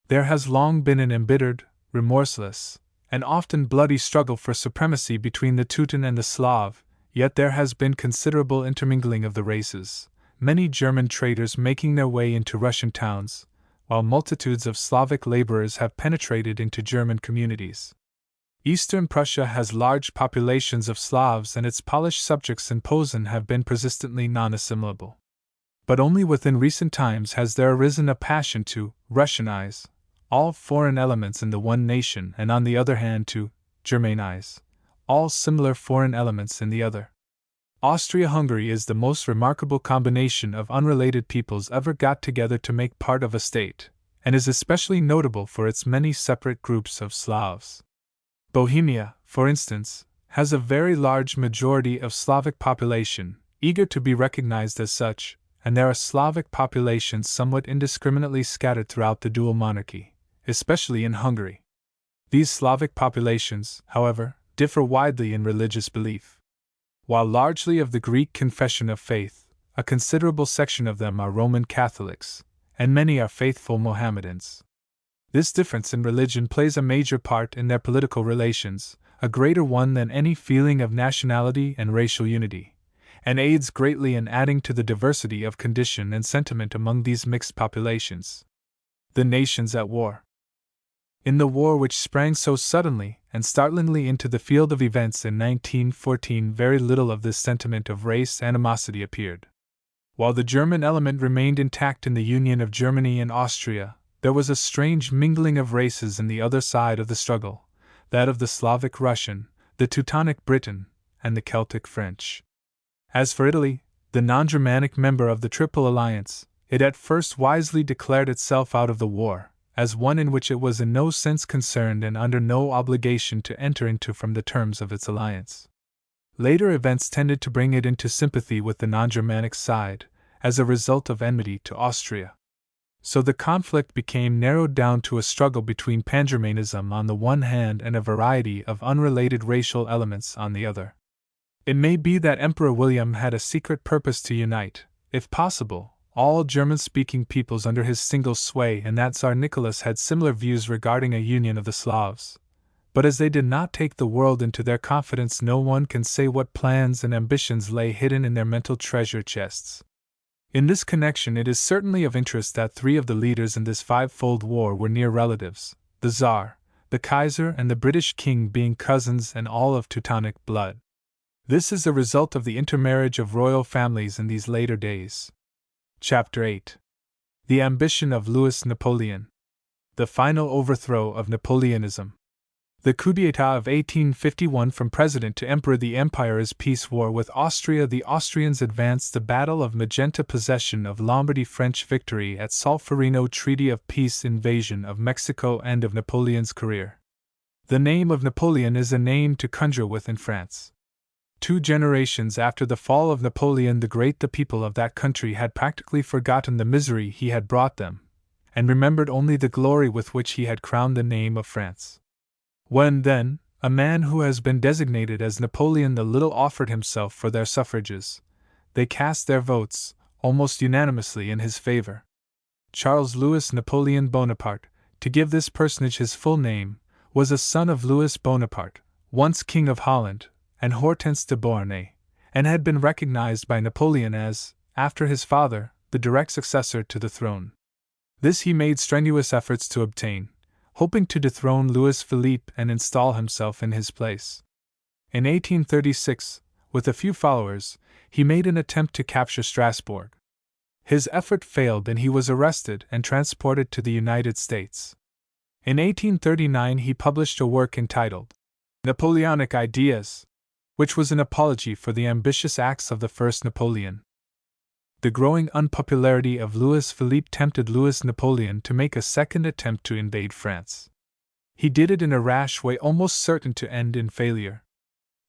There has long been an embittered, remorseless, and often bloody struggle for supremacy between the Teuton and the Slav, yet there has been considerable intermingling of the races, many German traders making their way into Russian towns, while multitudes of Slavic laborers have penetrated into German communities. Eastern Prussia has large populations of Slavs, and its Polish subjects in Posen have been persistently non-assimilable. But only within recent times has there arisen a passion to Russianize all foreign elements in the one nation, and on the other hand to Germanize all similar foreign elements in the other. Austria-Hungary is the most remarkable combination of unrelated peoples ever got together to make part of a state, and is especially notable for its many separate groups of Slavs. Bohemia, for instance, has a very large majority of Slavic population, eager to be recognized as such, and there are Slavic populations somewhat indiscriminately scattered throughout the dual monarchy, especially in Hungary. These Slavic populations, however, differ widely in religious belief. While largely of the Greek confession of faith, a considerable section of them are Roman Catholics, and many are faithful Mohammedans. This difference in religion plays a major part in their political relations, a greater one than any feeling of nationality and racial unity, and aids greatly in adding to the diversity of condition and sentiment among these mixed populations. The nations at war. In the war which sprang so suddenly and startlingly into the field of events in 1914, very little of this sentiment of race animosity appeared. While the German element remained intact in the union of Germany and Austria, there was a strange mingling of races in the other side of the struggle, that of the Slavic Russian, the Teutonic Briton, and the Celtic French. As for Italy, the non-Germanic member of the Triple Alliance, it at first wisely declared itself out of the war, as one in which it was in no sense concerned and under no obligation to enter into from the terms of its alliance. Later events tended to bring it into sympathy with the non-Germanic side, as a result of enmity to Austria. So the conflict became narrowed down to a struggle between Pan-Germanism on the one hand and a variety of unrelated racial elements on the other. It may be that Emperor William had a secret purpose to unite, if possible, all German-speaking peoples under his single sway, and that Tsar Nicholas had similar views regarding a union of the Slavs. But as they did not take the world into their confidence, no one can say what plans and ambitions lay hidden in their mental treasure chests. In this connection, it is certainly of interest that three of the leaders in this five-fold war were near relatives, the Tsar, the Kaiser, and the British King being cousins and all of Teutonic blood. This is a result of the intermarriage of royal families in these later days. Chapter 8. The Ambition of Louis Napoleon. The Final Overthrow of Napoleonism. The coup d'état of 1851 from president to emperor. The empire's peace war with Austria. The Austrians advanced. The Battle of Magenta. Possession of Lombardy. French victory at Solferino. Treaty of peace. Invasion of Mexico. End of Napoleon's career. The name of Napoleon is a name to conjure with in France. 2 generations after the fall of Napoleon the Great, the people of that country had practically forgotten the misery he had brought them, and remembered only the glory with which he had crowned the name of France. When, then, a man who has been designated as Napoleon the Little offered himself for their suffrages, they cast their votes, almost unanimously, in his favor. Charles Louis Napoleon Bonaparte, to give this personage his full name, was a son of Louis Bonaparte, once King of Holland, and Hortense de Beauharnais, and had been recognized by Napoleon as, after his father, the direct successor to the throne. This he made strenuous efforts to obtain, hoping to dethrone Louis Philippe and install himself in his place. In 1836, with a few followers, he made an attempt to capture Strasbourg. His effort failed and he was arrested and transported to the United States. In 1839 he published a work entitled Napoleonic Ideas, which was an apology for the ambitious acts of the first Napoleon. The growing unpopularity of Louis Philippe tempted Louis Napoleon to make a second attempt to invade France. He did it in a rash way almost certain to end in failure.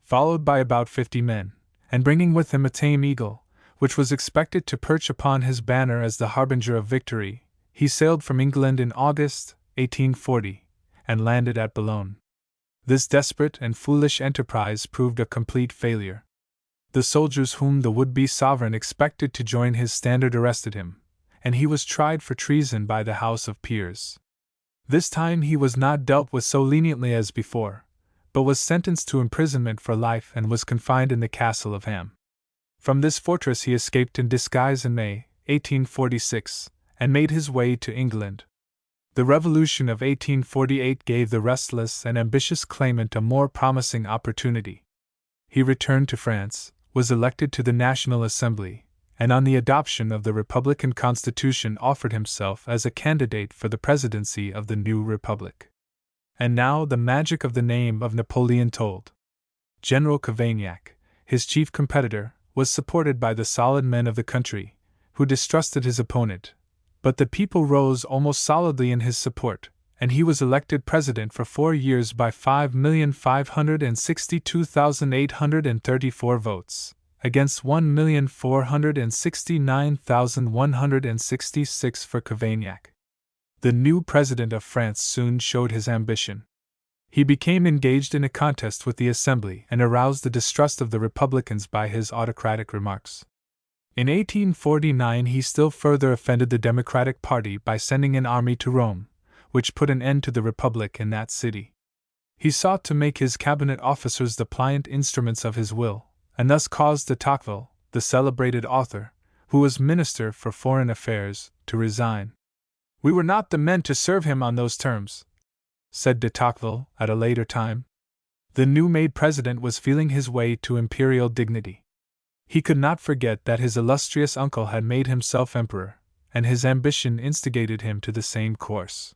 Followed by about 50 men, and bringing with him a tame eagle, which was expected to perch upon his banner as the harbinger of victory, he sailed from England in August, 1840, and landed at Boulogne. This desperate and foolish enterprise proved a complete failure. The soldiers whom the would-be sovereign expected to join his standard arrested him, and he was tried for treason by the House of Peers. This time he was not dealt with so leniently as before, but was sentenced to imprisonment for life and was confined in the castle of Ham. From this fortress he escaped in disguise in May, 1846, and made his way to England. The Revolution of 1848 gave the restless and ambitious claimant a more promising opportunity. He returned to France, was elected to the National Assembly, and on the adoption of the Republican Constitution offered himself as a candidate for the presidency of the new republic. And now the magic of the name of Napoleon told. General Cavaignac, his chief competitor, was supported by the solid men of the country, who distrusted his opponent, but the people rose almost solidly in his support, and he was elected president for 4 years by 5,562,834 votes, against 1,469,166 for Cavaignac. The new president of France soon showed his ambition. He became engaged in a contest with the Assembly and aroused the distrust of the Republicans by his autocratic remarks. In 1849 he still further offended the Democratic Party by sending an army to Rome, which put an end to the Republic in that city. He sought to make his cabinet officers the pliant instruments of his will, and thus caused de Tocqueville, the celebrated author, who was Minister for Foreign Affairs, to resign. "We were not the men to serve him on those terms," said de Tocqueville at a later time. The new-made president was feeling his way to imperial dignity. He could not forget that his illustrious uncle had made himself emperor, and his ambition instigated him to the same course.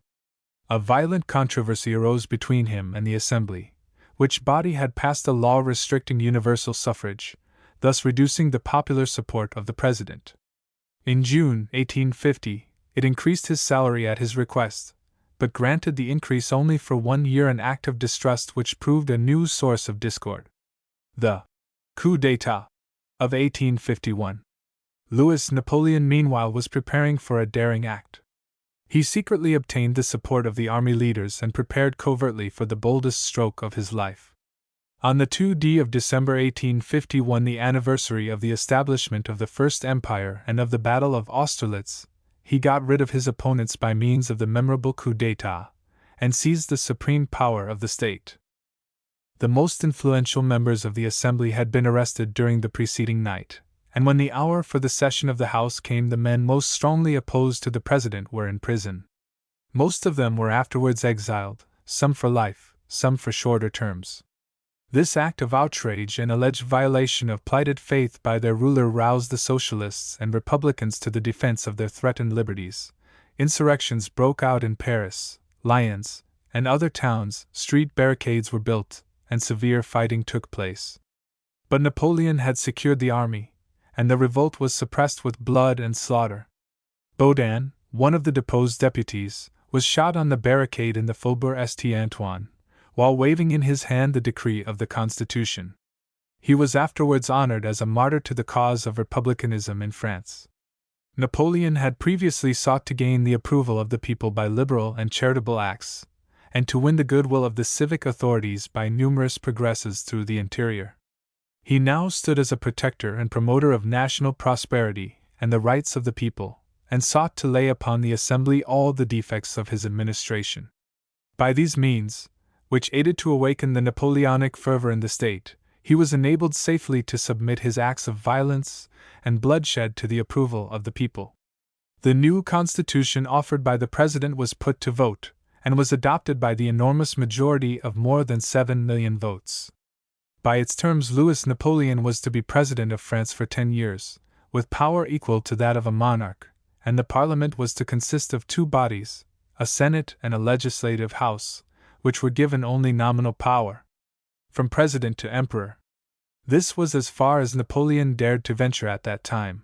A violent controversy arose between him and the Assembly, which body had passed a law restricting universal suffrage, thus reducing the popular support of the president. In June 1850, it increased his salary at his request, but granted the increase only for 1 year, an act of distrust which proved a new source of discord. The coup d'état of 1851. Louis Napoleon meanwhile was preparing for a daring act. He secretly obtained the support of the army leaders and prepared covertly for the boldest stroke of his life. On the 2d of December 1851, the anniversary of the establishment of the First Empire and of the Battle of Austerlitz, he got rid of his opponents by means of the memorable coup d'état, and seized the supreme power of the state. The most influential members of the Assembly had been arrested during the preceding night, and when the hour for the session of the House came, the men most strongly opposed to the president were in prison. Most of them were afterwards exiled, some for life, some for shorter terms. This act of outrage and alleged violation of plighted faith by their ruler roused the Socialists and Republicans to the defense of their threatened liberties. Insurrections broke out in Paris, Lyons, and other towns, street barricades were built, and severe fighting took place. But Napoleon had secured the army, and the revolt was suppressed with blood and slaughter. Baudin, one of the deposed deputies, was shot on the barricade in the Faubourg St. Antoine, while waving in his hand the decree of the Constitution. He was afterwards honored as a martyr to the cause of republicanism in France. Napoleon had previously sought to gain the approval of the people by liberal and charitable acts, and to win the goodwill of the civic authorities by numerous progresses through the interior. He now stood as a protector and promoter of national prosperity and the rights of the people, and sought to lay upon the Assembly all the defects of his administration. By these means, which aided to awaken the Napoleonic fervor in the state, he was enabled safely to submit his acts of violence and bloodshed to the approval of the people. The new constitution offered by the president was put to vote, and was adopted by the enormous majority of more than 7 million votes. By its terms, Louis Napoleon was to be president of France for 10 years, with power equal to that of a monarch, and the parliament was to consist of two bodies, a senate and a legislative house, which were given only nominal power, from president to emperor. This was as far as Napoleon dared to venture at that time.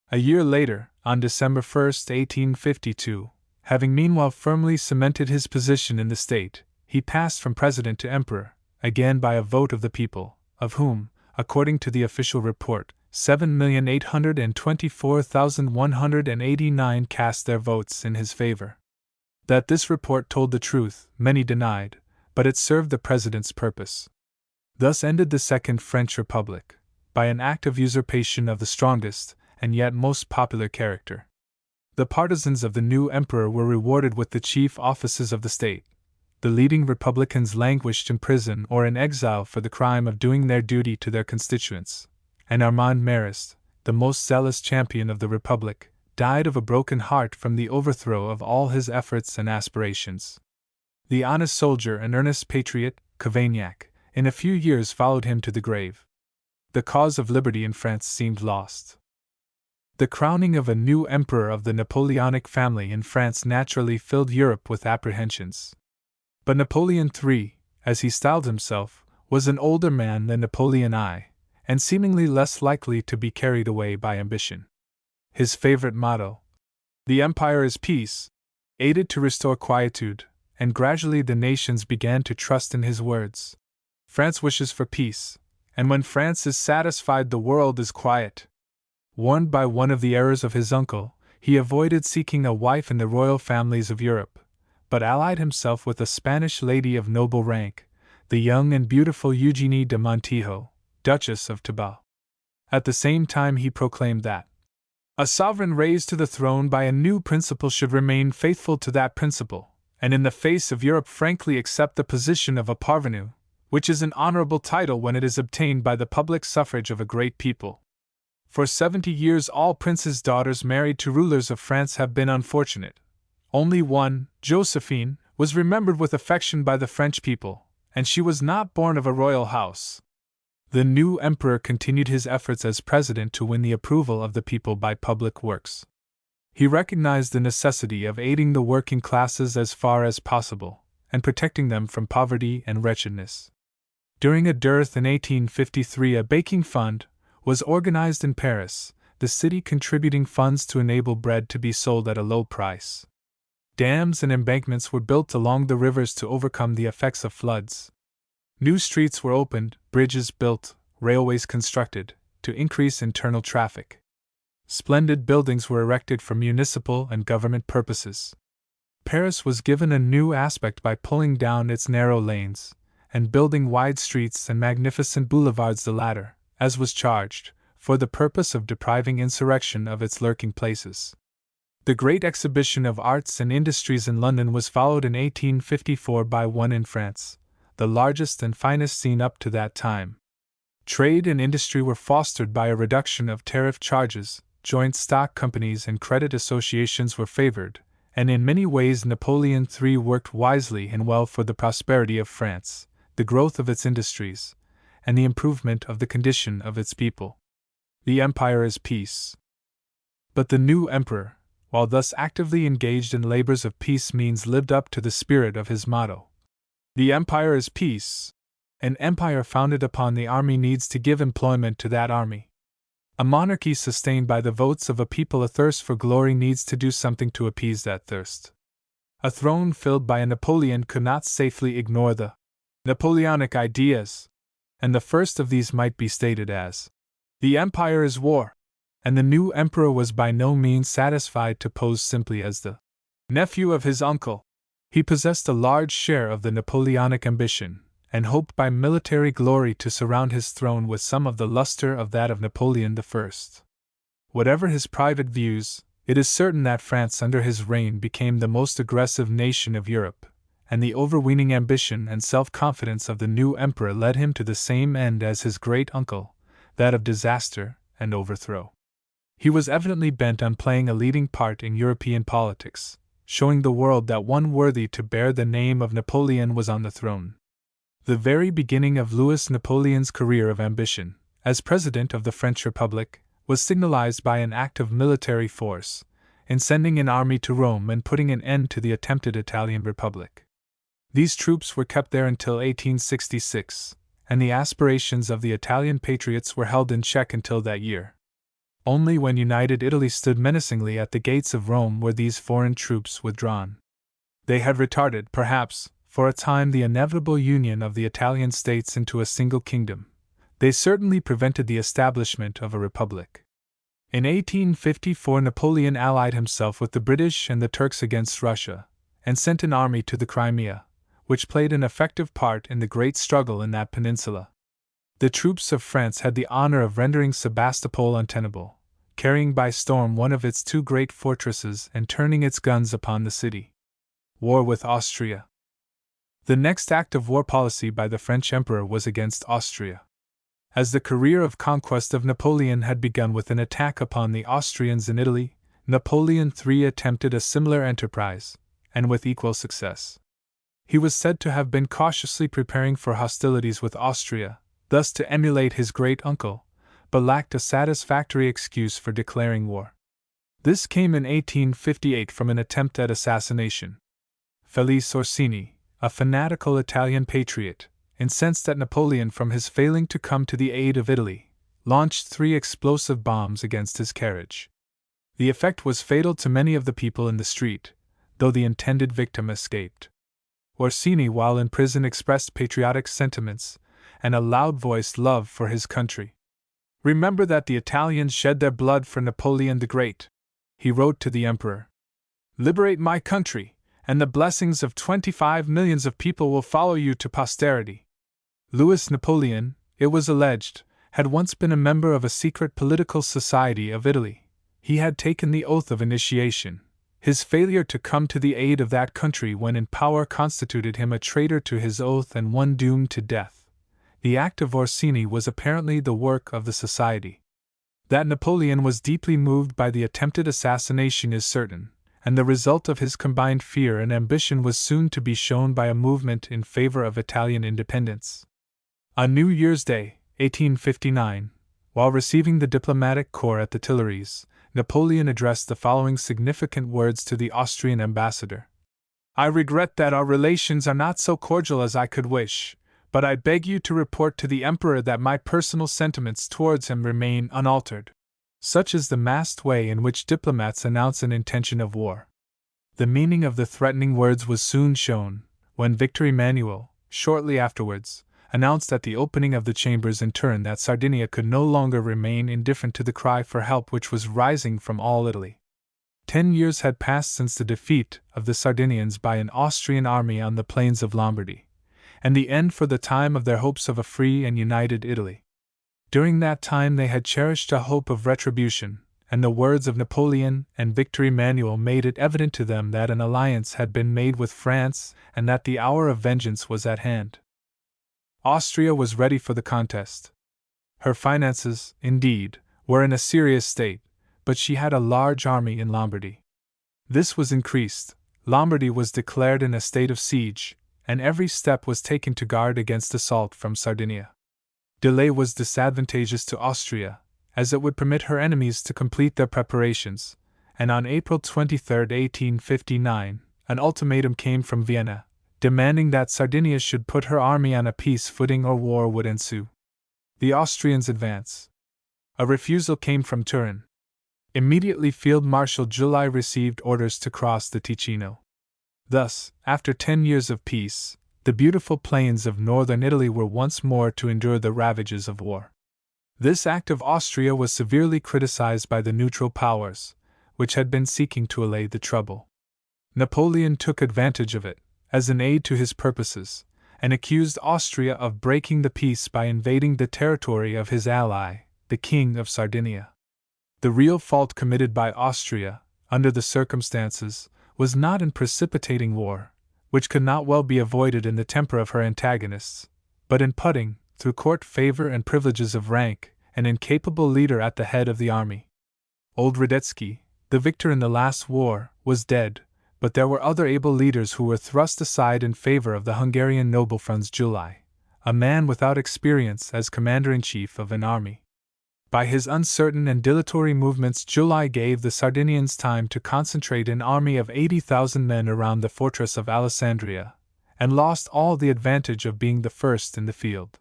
A year later, on December 1, 1852, having meanwhile firmly cemented his position in the state, he passed from president to emperor, again by a vote of the people, of whom, according to the official report, 7,824,189 cast their votes in his favor. That this report told the truth, many denied, but it served the president's purpose. Thus ended the Second French Republic, by an act of usurpation of the strongest and yet most popular character. The partisans of the new emperor were rewarded with the chief offices of the state. The leading Republicans languished in prison or in exile for the crime of doing their duty to their constituents, and Armand Marrast, the most zealous champion of the Republic, died of a broken heart from the overthrow of all his efforts and aspirations. The honest soldier and earnest patriot, Cavaignac, in a few years followed him to the grave. The cause of liberty in France seemed lost. The crowning of a new emperor of the Napoleonic family in France naturally filled Europe with apprehensions. But Napoleon III, as he styled himself, was an older man than Napoleon I, and seemingly less likely to be carried away by ambition. His favorite motto, "The Empire is peace," aided to restore quietude, and gradually the nations began to trust in his words. France wishes for peace, and when France is satisfied, the world is quiet. Warned by one of the errors of his uncle, he avoided seeking a wife in the royal families of Europe, but allied himself with a Spanish lady of noble rank, the young and beautiful Eugénie de Montijo, Duchess of Tarbes. At the same time he proclaimed that a sovereign raised to the throne by a new principle should remain faithful to that principle, and in the face of Europe frankly accept the position of a parvenu, which is an honorable title when it is obtained by the public suffrage of a great people. For 70 years all princes' daughters married to rulers of France have been unfortunate. Only one, Josephine, was remembered with affection by the French people, and she was not born of a royal house. The new emperor continued his efforts as president to win the approval of the people by public works. He recognized the necessity of aiding the working classes as far as possible, and protecting them from poverty and wretchedness. During a dearth in 1853, a baking fund was organized in Paris, the city contributing funds to enable bread to be sold at a low price. Dams and embankments were built along the rivers to overcome the effects of floods. New streets were opened, bridges built, railways constructed, to increase internal traffic. Splendid buildings were erected for municipal and government purposes. Paris was given a new aspect by pulling down its narrow lanes, and building wide streets and magnificent boulevards, the latter, as was charged, for the purpose of depriving insurrection of its lurking places. The great exhibition of arts and industries in London was followed in 1854 by one in France, the largest and finest seen up to that time. Trade and industry were fostered by a reduction of tariff charges, joint stock companies and credit associations were favored, and in many ways Napoleon III worked wisely and well for the prosperity of France, the growth of its industries, and the improvement of the condition of its people. The empire is peace. But the new emperor, while thus actively engaged in labors of peace means lived up to the spirit of his motto. The empire is peace. An empire founded upon the army needs to give employment to that army. A monarchy sustained by the votes of a people athirst for glory needs to do something to appease that thirst. A throne filled by a Napoleon could not safely ignore the Napoleonic ideas, and the first of these might be stated as, "The empire is war," and the new emperor was by no means satisfied to pose simply as the nephew of his uncle. He possessed a large share of the Napoleonic ambition, and hoped by military glory to surround his throne with some of the luster of that of Napoleon I. Whatever his private views, it is certain that France under his reign became the most aggressive nation of Europe, and the overweening ambition and self-confidence of the new emperor led him to the same end as his great uncle, that of disaster and overthrow. He was evidently bent on playing a leading part in European politics, showing the world that one worthy to bear the name of Napoleon was on the throne. The very beginning of Louis Napoleon's career of ambition, as President of the French Republic, was signalized by an act of military force, in sending an army to Rome and putting an end to the attempted Italian Republic. These troops were kept there until 1866, and the aspirations of the Italian patriots were held in check until that year. Only when united Italy stood menacingly at the gates of Rome were these foreign troops withdrawn. They had retarded, perhaps, for a time the inevitable union of the Italian states into a single kingdom. They certainly prevented the establishment of a republic. In 1854 Napoleon allied himself with the British and the Turks against Russia, and sent an army to the Crimea, which played an effective part in the great struggle in that peninsula. The troops of France had the honor of rendering Sebastopol untenable, carrying by storm one of its two great fortresses and turning its guns upon the city. War with Austria. The next act of war policy by the French emperor was against Austria. As the career of conquest of Napoleon had begun with an attack upon the Austrians in Italy, Napoleon III attempted a similar enterprise, and with equal success. He was said to have been cautiously preparing for hostilities with Austria, thus to emulate his great uncle, but lacked a satisfactory excuse for declaring war. This came in 1858 from an attempt at assassination. Felice Orsini, a fanatical Italian patriot, incensed at Napoleon from his failing to come to the aid of Italy, launched 3 explosive bombs against his carriage. The effect was fatal to many of the people in the street, though the intended victim escaped. Orsini, while in prison, expressed patriotic sentiments and a loud-voiced love for his country. "Remember that the Italians shed their blood for Napoleon the Great," he wrote to the emperor. "Liberate my country, and the blessings of 25 millions of people will follow you to posterity." Louis Napoleon, it was alleged, had once been a member of a secret political society of Italy. He had taken the oath of initiation. His failure to come to the aid of that country when in power constituted him a traitor to his oath and one doomed to death. The act of Orsini was apparently the work of the society. That Napoleon was deeply moved by the attempted assassination is certain, and the result of his combined fear and ambition was soon to be shown by a movement in favor of Italian independence. On New Year's Day, 1859, while receiving the diplomatic corps at the Tuileries, Napoleon addressed the following significant words to the Austrian ambassador. "I regret that our relations are not so cordial as I could wish, but I beg you to report to the Emperor that my personal sentiments towards him remain unaltered." Such is the masked way in which diplomats announce an intention of war. The meaning of the threatening words was soon shown, when Victor Emmanuel, shortly afterwards, announced at the opening of the Chambers in Turin that Sardinia could no longer remain indifferent to the cry for help which was rising from all Italy. 10 years had passed since the defeat of the Sardinians by an Austrian army on the plains of Lombardy, and the end for the time of their hopes of a free and united Italy. During that time they had cherished a hope of retribution, and the words of Napoleon and Victor Emmanuel made it evident to them that an alliance had been made with France and that the hour of vengeance was at hand. Austria was ready for the contest. Her finances, indeed, were in a serious state, but she had a large army in Lombardy. This was increased, Lombardy was declared in a state of siege, and every step was taken to guard against assault from Sardinia. Delay was disadvantageous to Austria, as it would permit her enemies to complete their preparations, and on April 23, 1859, an ultimatum came from Vienna, demanding that Sardinia should put her army on a peace footing or war would ensue. The Austrians advance. A refusal came from Turin. Immediately Field Marshal July received orders to cross the Ticino. Thus, after 10 years of peace, the beautiful plains of northern Italy were once more to endure the ravages of war. This act of Austria was severely criticized by the neutral powers, which had been seeking to allay the trouble. Napoleon took advantage of it, as an aid to his purposes, and accused Austria of breaking the peace by invading the territory of his ally, the King of Sardinia. The real fault committed by Austria, under the circumstances, was not in precipitating war, which could not well be avoided in the temper of her antagonists, but in putting, through court favor and privileges of rank, an incapable leader at the head of the army. Old Radetzky, the victor in the last war, was dead, but there were other able leaders who were thrust aside in favor of the Hungarian noble Franz July, a man without experience as commander-in-chief of an army. By his uncertain and dilatory movements, July gave the Sardinians time to concentrate an army of 80,000 men around the fortress of Alessandria, and lost all the advantage of being the first in the field.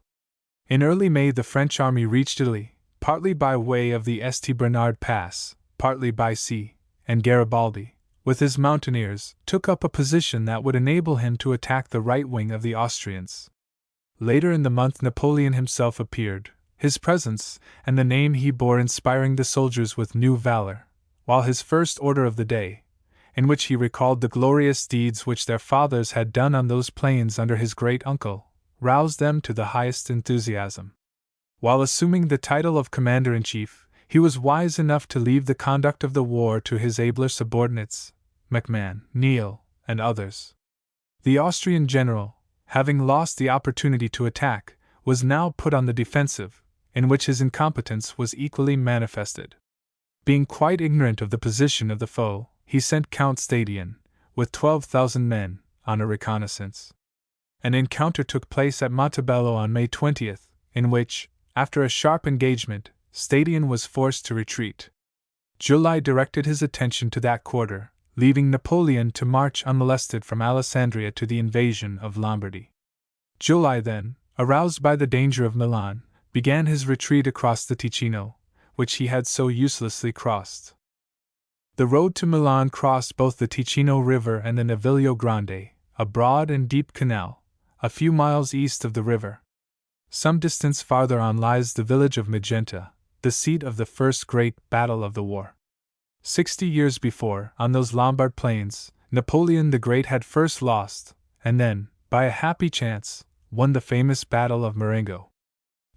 In early May, the French army reached Italy, partly by way of the St. Bernard Pass, partly by sea, and Garibaldi, with his mountaineers, took up a position that would enable him to attack the right wing of the Austrians. Later in the month, Napoleon himself appeared, his presence and the name he bore inspiring the soldiers with new valor, while his first order of the day, in which he recalled the glorious deeds which their fathers had done on those plains under his great uncle, roused them to the highest enthusiasm. While assuming the title of Commander-in-Chief, he was wise enough to leave the conduct of the war to his abler subordinates, MacMahon, Neil, and others. The Austrian general, having lost the opportunity to attack, was now put on the defensive, in which his incompetence was equally manifested. Being quite ignorant of the position of the foe, he sent Count Stadion, with 12,000 men, on a reconnaissance. An encounter took place at Montebello on May 20th, in which, after a sharp engagement, Stadion was forced to retreat. July directed his attention to that quarter, leaving Napoleon to march unmolested from Alessandria to the invasion of Lombardy. July then, aroused by the danger of Milan, began his retreat across the Ticino, which he had so uselessly crossed. The road to Milan crossed both the Ticino River and the Naviglio Grande, a broad and deep canal, a few miles east of the river. Some distance farther on lies the village of Magenta, the seat of the first great battle of the war. 60 years before, on those Lombard plains, Napoleon the Great had first lost, and then, by a happy chance, won the famous Battle of Marengo.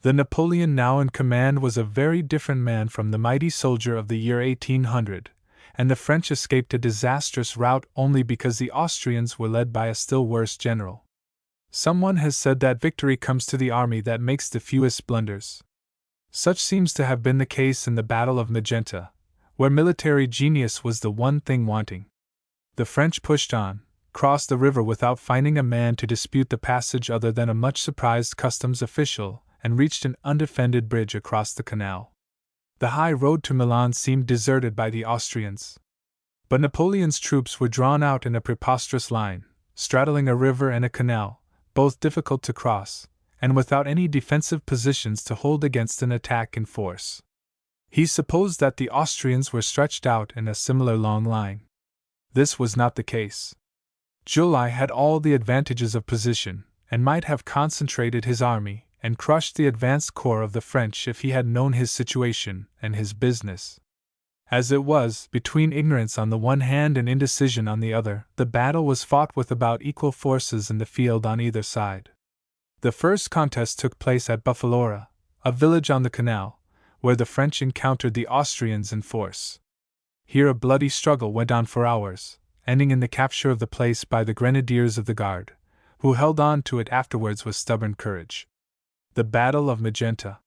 The Napoleon now in command was a very different man from the mighty soldier of the year 1800, and the French escaped a disastrous rout only because the Austrians were led by a still worse general. Someone has said that victory comes to the army that makes the fewest blunders. Such seems to have been the case in the Battle of Magenta, where military genius was the one thing wanting. The French pushed on, crossed the river without finding a man to dispute the passage other than a much surprised customs official, and reached an undefended bridge across the canal. The high road to Milan seemed deserted by the Austrians. But Napoleon's troops were drawn out in a preposterous line, straddling a river and a canal, both difficult to cross, and without any defensive positions to hold against an attack in force. He supposed that the Austrians were stretched out in a similar long line. This was not the case. July had all the advantages of position, and might have concentrated his army and crushed the advanced corps of the French if he had known his situation and his business. As it was, between ignorance on the one hand and indecision on the other, the battle was fought with about equal forces in the field on either side. The first contest took place at Buffalora, a village on the canal, where the French encountered the Austrians in force. Here a bloody struggle went on for hours, ending in the capture of the place by the grenadiers of the Guard, who held on to it afterwards with stubborn courage. The Battle of Magenta.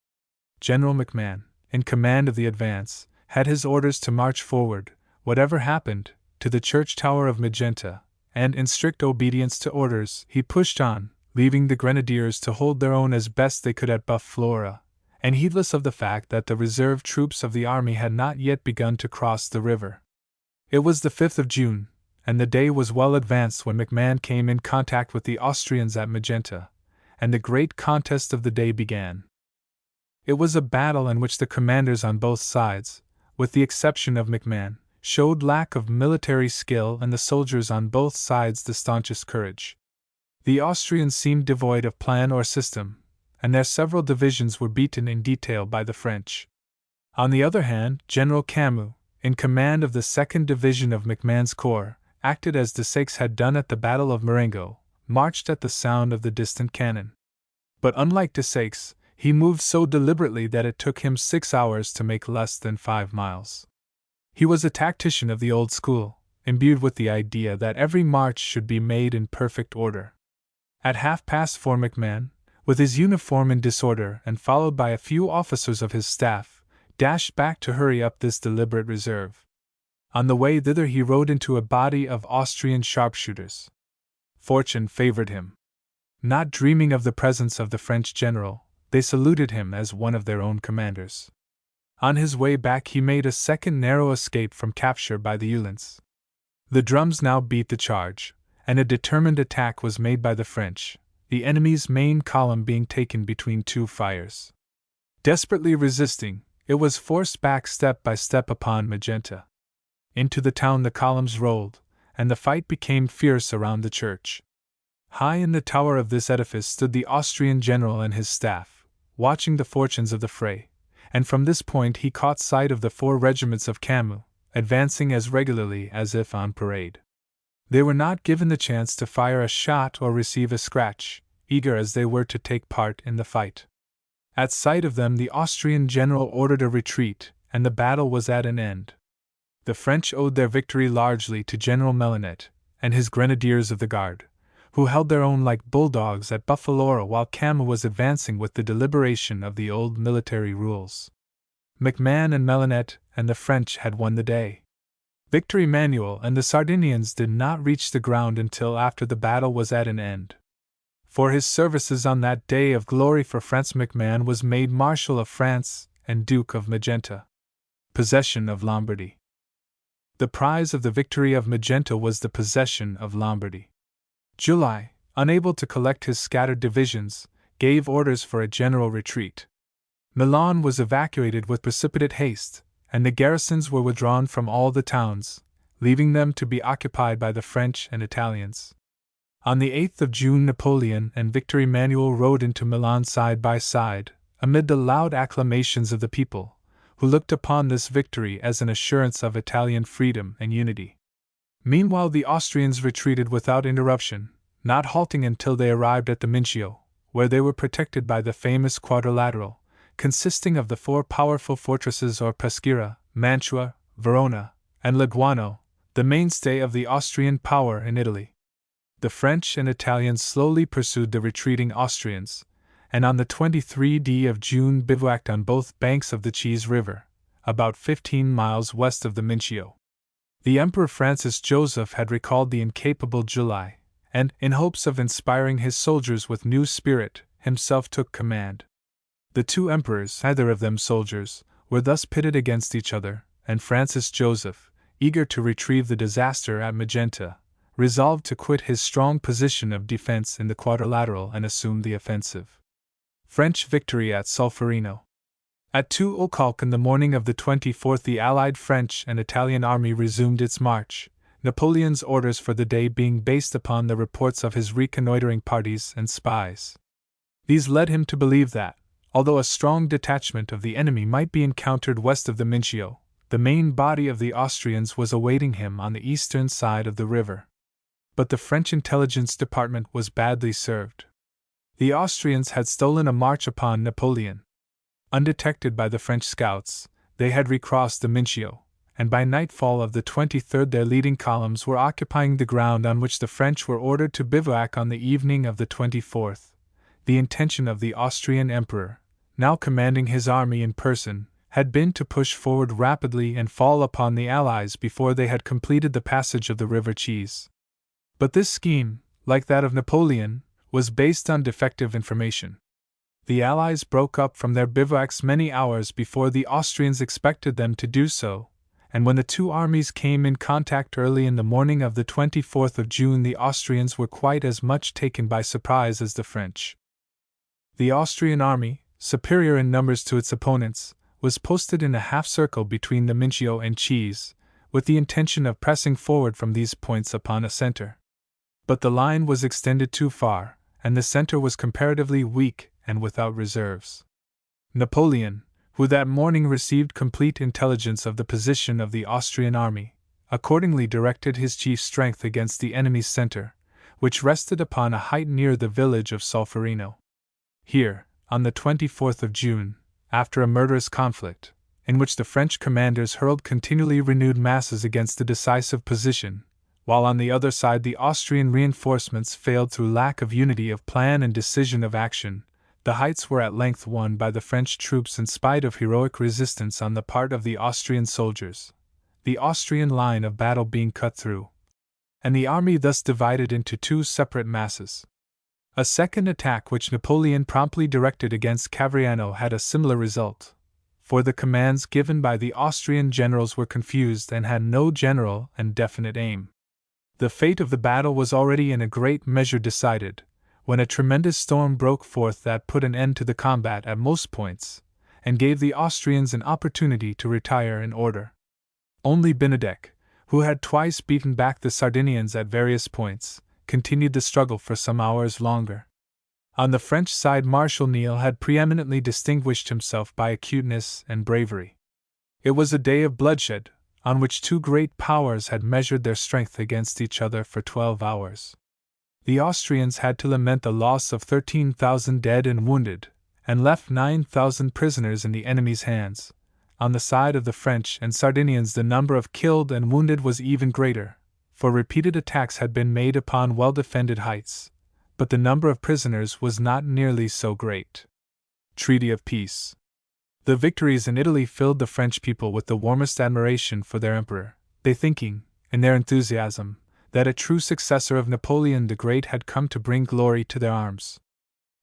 General MacMahon, in command of the advance, had his orders to march forward, whatever happened, to the church tower of Magenta, and in strict obedience to orders, he pushed on, leaving the grenadiers to hold their own as best they could at Buffalora, and heedless of the fact that the reserve troops of the army had not yet begun to cross the river. It was the 5th of June, and the day was well advanced when McMahon came in contact with the Austrians at Magenta, and the great contest of the day began. It was a battle in which the commanders on both sides, with the exception of McMahon, showed lack of military skill and the soldiers on both sides the staunchest courage. The Austrians seemed devoid of plan or system, and their several divisions were beaten in detail by the French. On the other hand, General Camus, in command of the 2nd Division of McMahon's corps, acted as Desaix had done at the Battle of Marengo, marched at the sound of the distant cannon. But unlike Desaix, he moved so deliberately that it took him 6 hours to make less than 5 miles. He was a tactician of the old school, imbued with the idea that every march should be made in perfect order. At 4:30 McMahon, with his uniform in disorder and followed by a few officers of his staff, dashed back to hurry up this deliberate reserve. On the way thither he rode into a body of Austrian sharpshooters. Fortune favored him. Not dreaming of the presence of the French general, they saluted him as one of their own commanders. On his way back he made a second narrow escape from capture by the Uhlans. The drums now beat the charge, and a determined attack was made by the French, the enemy's main column being taken between two fires. Desperately resisting, it was forced back step by step upon Magenta. Into the town the columns rolled, and the fight became fierce around the church. High in the tower of this edifice stood the Austrian general and his staff, watching the fortunes of the fray, and from this point he caught sight of the 4 regiments of Camus, advancing as regularly as if on parade. They were not given the chance to fire a shot or receive a scratch, eager as they were to take part in the fight. At sight of them the Austrian general ordered a retreat, and the battle was at an end. The French owed their victory largely to General Melinet and his grenadiers of the guard, who held their own like bulldogs at Buffalora while Camus was advancing with the deliberation of the old military rules. McMahon and Melinet and the French had won the day. Victor Emmanuel and the Sardinians did not reach the ground until after the battle was at an end. For his services on that day of glory for France, McMahon was made Marshal of France and Duke of Magenta. Possession of Lombardy. The prize of the victory of Magenta was the possession of Lombardy. July, unable to collect his scattered divisions, gave orders for a general retreat. Milan was evacuated with precipitate haste, and the garrisons were withdrawn from all the towns, leaving them to be occupied by the French and Italians. On the 8th of June Napoleon and Victor Emmanuel rode into Milan side by side, amid the loud acclamations of the people, who looked upon this victory as an assurance of Italian freedom and unity. Meanwhile the Austrians retreated without interruption, not halting until they arrived at the Mincio, where they were protected by the famous quadrilateral, consisting of the 4 powerful fortresses of Peschiera, Mantua, Verona, and Leguano, the mainstay of the Austrian power in Italy. The French and Italians slowly pursued the retreating Austrians, and on the 23rd of June bivouacked on both banks of the Cheese River, about 15 miles west of the Mincio. The Emperor Francis Joseph had recalled the incapable July, and, in hopes of inspiring his soldiers with new spirit, himself took command. The two emperors, either of them soldiers, were thus pitted against each other, and Francis Joseph, eager to retrieve the disaster at Magenta, resolved to quit his strong position of defense in the quadrilateral and assume the offensive. French victory at Solferino. At 2 o'clock in the morning of the 24th the Allied French and Italian army resumed its march, Napoleon's orders for the day being based upon the reports of his reconnoitering parties and spies. These led him to believe that, although a strong detachment of the enemy might be encountered west of the Mincio, the main body of the Austrians was awaiting him on the eastern side of the river. But the French intelligence department was badly served. The Austrians had stolen a march upon Napoleon. Undetected by the French scouts, they had recrossed the Mincio, and by nightfall of the 23rd their leading columns were occupying the ground on which the French were ordered to bivouac on the evening of the 24th. The intention of the Austrian Emperor, now commanding his army in person, had been to push forward rapidly and fall upon the Allies before they had completed the passage of the River Cheese. But this scheme, like that of Napoleon, was based on defective information. The Allies broke up from their bivouacs many hours before the Austrians expected them to do so, and when the two armies came in contact early in the morning of the 24th of June, the Austrians were quite as much taken by surprise as the French. The Austrian army, superior in numbers to its opponents, was posted in a half-circle between the Mincio and Cheese, with the intention of pressing forward from these points upon a center. But the line was extended too far, and the center was comparatively weak and without reserves. Napoleon, who that morning received complete intelligence of the position of the Austrian army, accordingly directed his chief strength against the enemy's center, which rested upon a height near the village of Solferino. Here, on the 24th of June, after a murderous conflict, in which the French commanders hurled continually renewed masses against the decisive position, while on the other side the Austrian reinforcements failed through lack of unity of plan and decision of action, the heights were at length won by the French troops in spite of heroic resistance on the part of the Austrian soldiers, the Austrian line of battle being cut through, and the army thus divided into two separate masses. A second attack which Napoleon promptly directed against Cavriano had a similar result, for the commands given by the Austrian generals were confused and had no general and definite aim. The fate of the battle was already in a great measure decided, when a tremendous storm broke forth that put an end to the combat at most points, and gave the Austrians an opportunity to retire in order. Only Benedek, who had twice beaten back the Sardinians at various points, continued the struggle for some hours longer. On the French side, Marshal Ney had preeminently distinguished himself by acuteness and bravery. It was a day of bloodshed, on which two great powers had measured their strength against each other for 12 hours. The Austrians had to lament the loss of 13,000 dead and wounded, and left 9,000 prisoners in the enemy's hands. On the side of the French and Sardinians, the number of killed and wounded was even greater, for repeated attacks had been made upon well-defended heights, but the number of prisoners was not nearly so great. Treaty of Peace. The victories in Italy filled the French people with the warmest admiration for their emperor, they thinking, in their enthusiasm, that a true successor of Napoleon the Great had come to bring glory to their arms.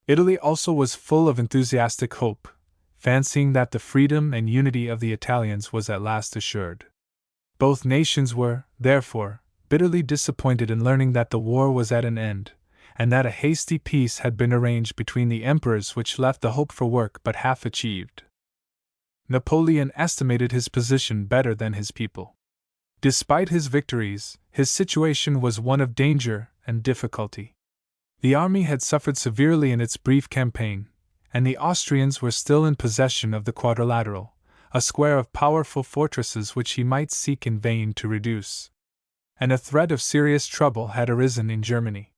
Italy also was full of enthusiastic hope, fancying that the freedom and unity of the Italians was at last assured. Both nations were, therefore, bitterly disappointed in learning that the war was at an end, and that a hasty peace had been arranged between the emperors which left the hope for work but half achieved. Napoleon estimated his position better than his people. Despite his victories, his situation was one of danger and difficulty. The army had suffered severely in its brief campaign, and the Austrians were still in possession of the Quadrilateral, a square of powerful fortresses which he might seek in vain to reduce. And a threat of serious trouble had arisen in Germany.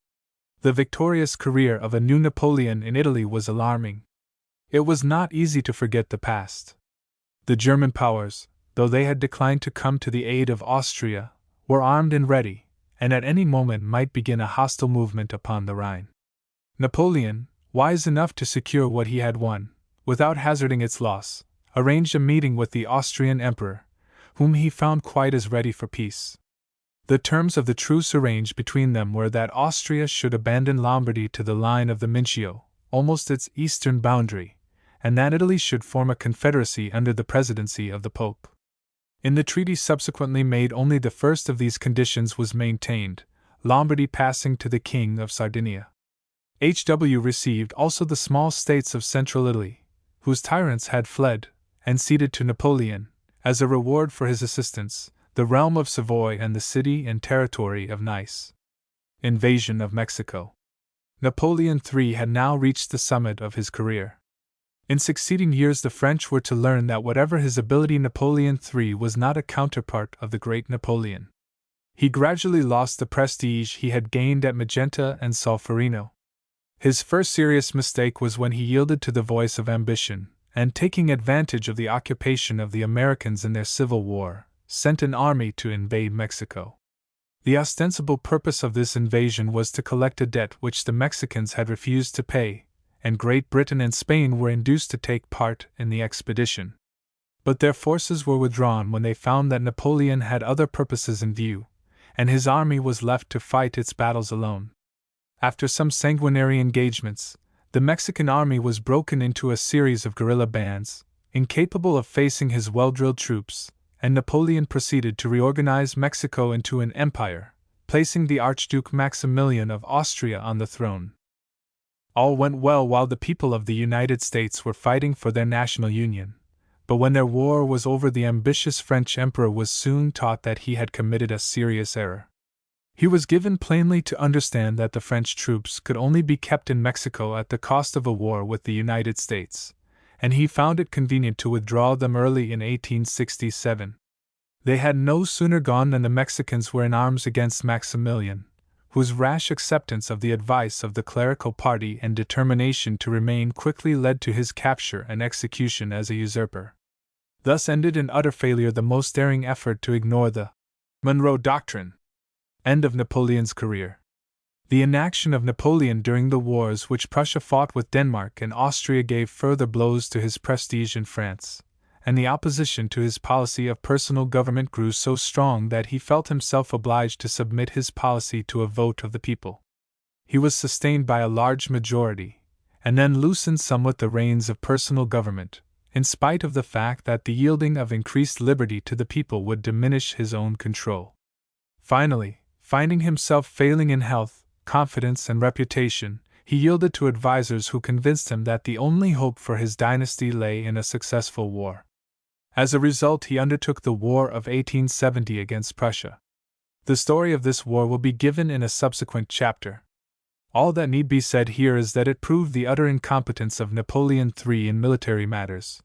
The victorious career of a new Napoleon in Italy was alarming. It was not easy to forget the past. The German powers, though they had declined to come to the aid of Austria, were armed and ready, and at any moment might begin a hostile movement upon the Rhine. Napoleon, wise enough to secure what he had won, without hazarding its loss, arranged a meeting with the Austrian emperor, whom he found quite as ready for peace. The terms of the truce arranged between them were that Austria should abandon Lombardy to the line of the Mincio, almost its eastern boundary, and that Italy should form a confederacy under the presidency of the Pope. In the treaty subsequently made, only the first of these conditions was maintained, Lombardy passing to the King of Sardinia. HW received also the small states of central Italy, whose tyrants had fled, and ceded to Napoleon, as a reward for his assistance, the realm of Savoy and the city and territory of Nice. Invasion of Mexico. Napoleon III had now reached the summit of his career. In succeeding years the French were to learn that whatever his ability, Napoleon III was not a counterpart of the great Napoleon. He gradually lost the prestige he had gained at Magenta and Solferino. His first serious mistake was when he yielded to the voice of ambition, and taking advantage of the occupation of the Americans in their civil war, sent an army to invade Mexico. The ostensible purpose of this invasion was to collect a debt which the Mexicans had refused to pay, and Great Britain and Spain were induced to take part in the expedition. But their forces were withdrawn when they found that Napoleon had other purposes in view, and his army was left to fight its battles alone. After some sanguinary engagements, the Mexican army was broken into a series of guerrilla bands, incapable of facing his well-drilled troops, and Napoleon proceeded to reorganize Mexico into an empire, placing the Archduke Maximilian of Austria on the throne. All went well while the people of the United States were fighting for their national union, but when their war was over, the ambitious French emperor was soon taught that he had committed a serious error. He was given plainly to understand that the French troops could only be kept in Mexico at the cost of a war with the United States, and he found it convenient to withdraw them early in 1867. They had no sooner gone than the Mexicans were in arms against Maximilian, whose rash acceptance of the advice of the clerical party and determination to remain quickly led to his capture and execution as a usurper. Thus ended in utter failure the most daring effort to ignore the Monroe Doctrine. End of Napoleon's career. The inaction of Napoleon during the wars which Prussia fought with Denmark and Austria gave further blows to his prestige in France, and the opposition to his policy of personal government grew so strong that he felt himself obliged to submit his policy to a vote of the people. He was sustained by a large majority, and then loosened somewhat the reins of personal government, in spite of the fact that the yielding of increased liberty to the people would diminish his own control. Finally, finding himself failing in health, confidence, and reputation, he yielded to advisers who convinced him that the only hope for his dynasty lay in a successful war. As a result, he undertook the War of 1870 against Prussia. The story of this war will be given in a subsequent chapter. All that need be said here is that it proved the utter incompetence of Napoleon III in military matters,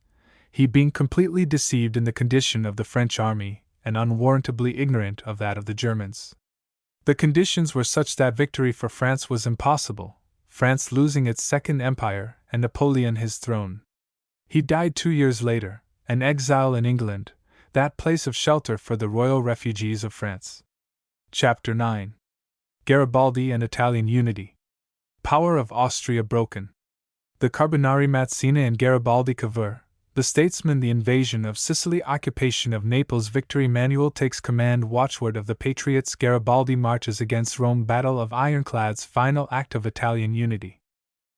he being completely deceived in the condition of the French army and unwarrantably ignorant of that of the Germans. The conditions were such that victory for France was impossible, France losing its second empire and Napoleon his throne. He died 2 years later, an exile in England, that place of shelter for the royal refugees of France. Chapter 9. Garibaldi and Italian Unity. Power of Austria broken. The Carbonari Mazzini and Garibaldi Cavour, the statesman, the invasion of Sicily, occupation of Naples, victory. Manuel takes command, watchword of the patriots. Garibaldi marches against Rome, battle of ironclads, final act of Italian unity.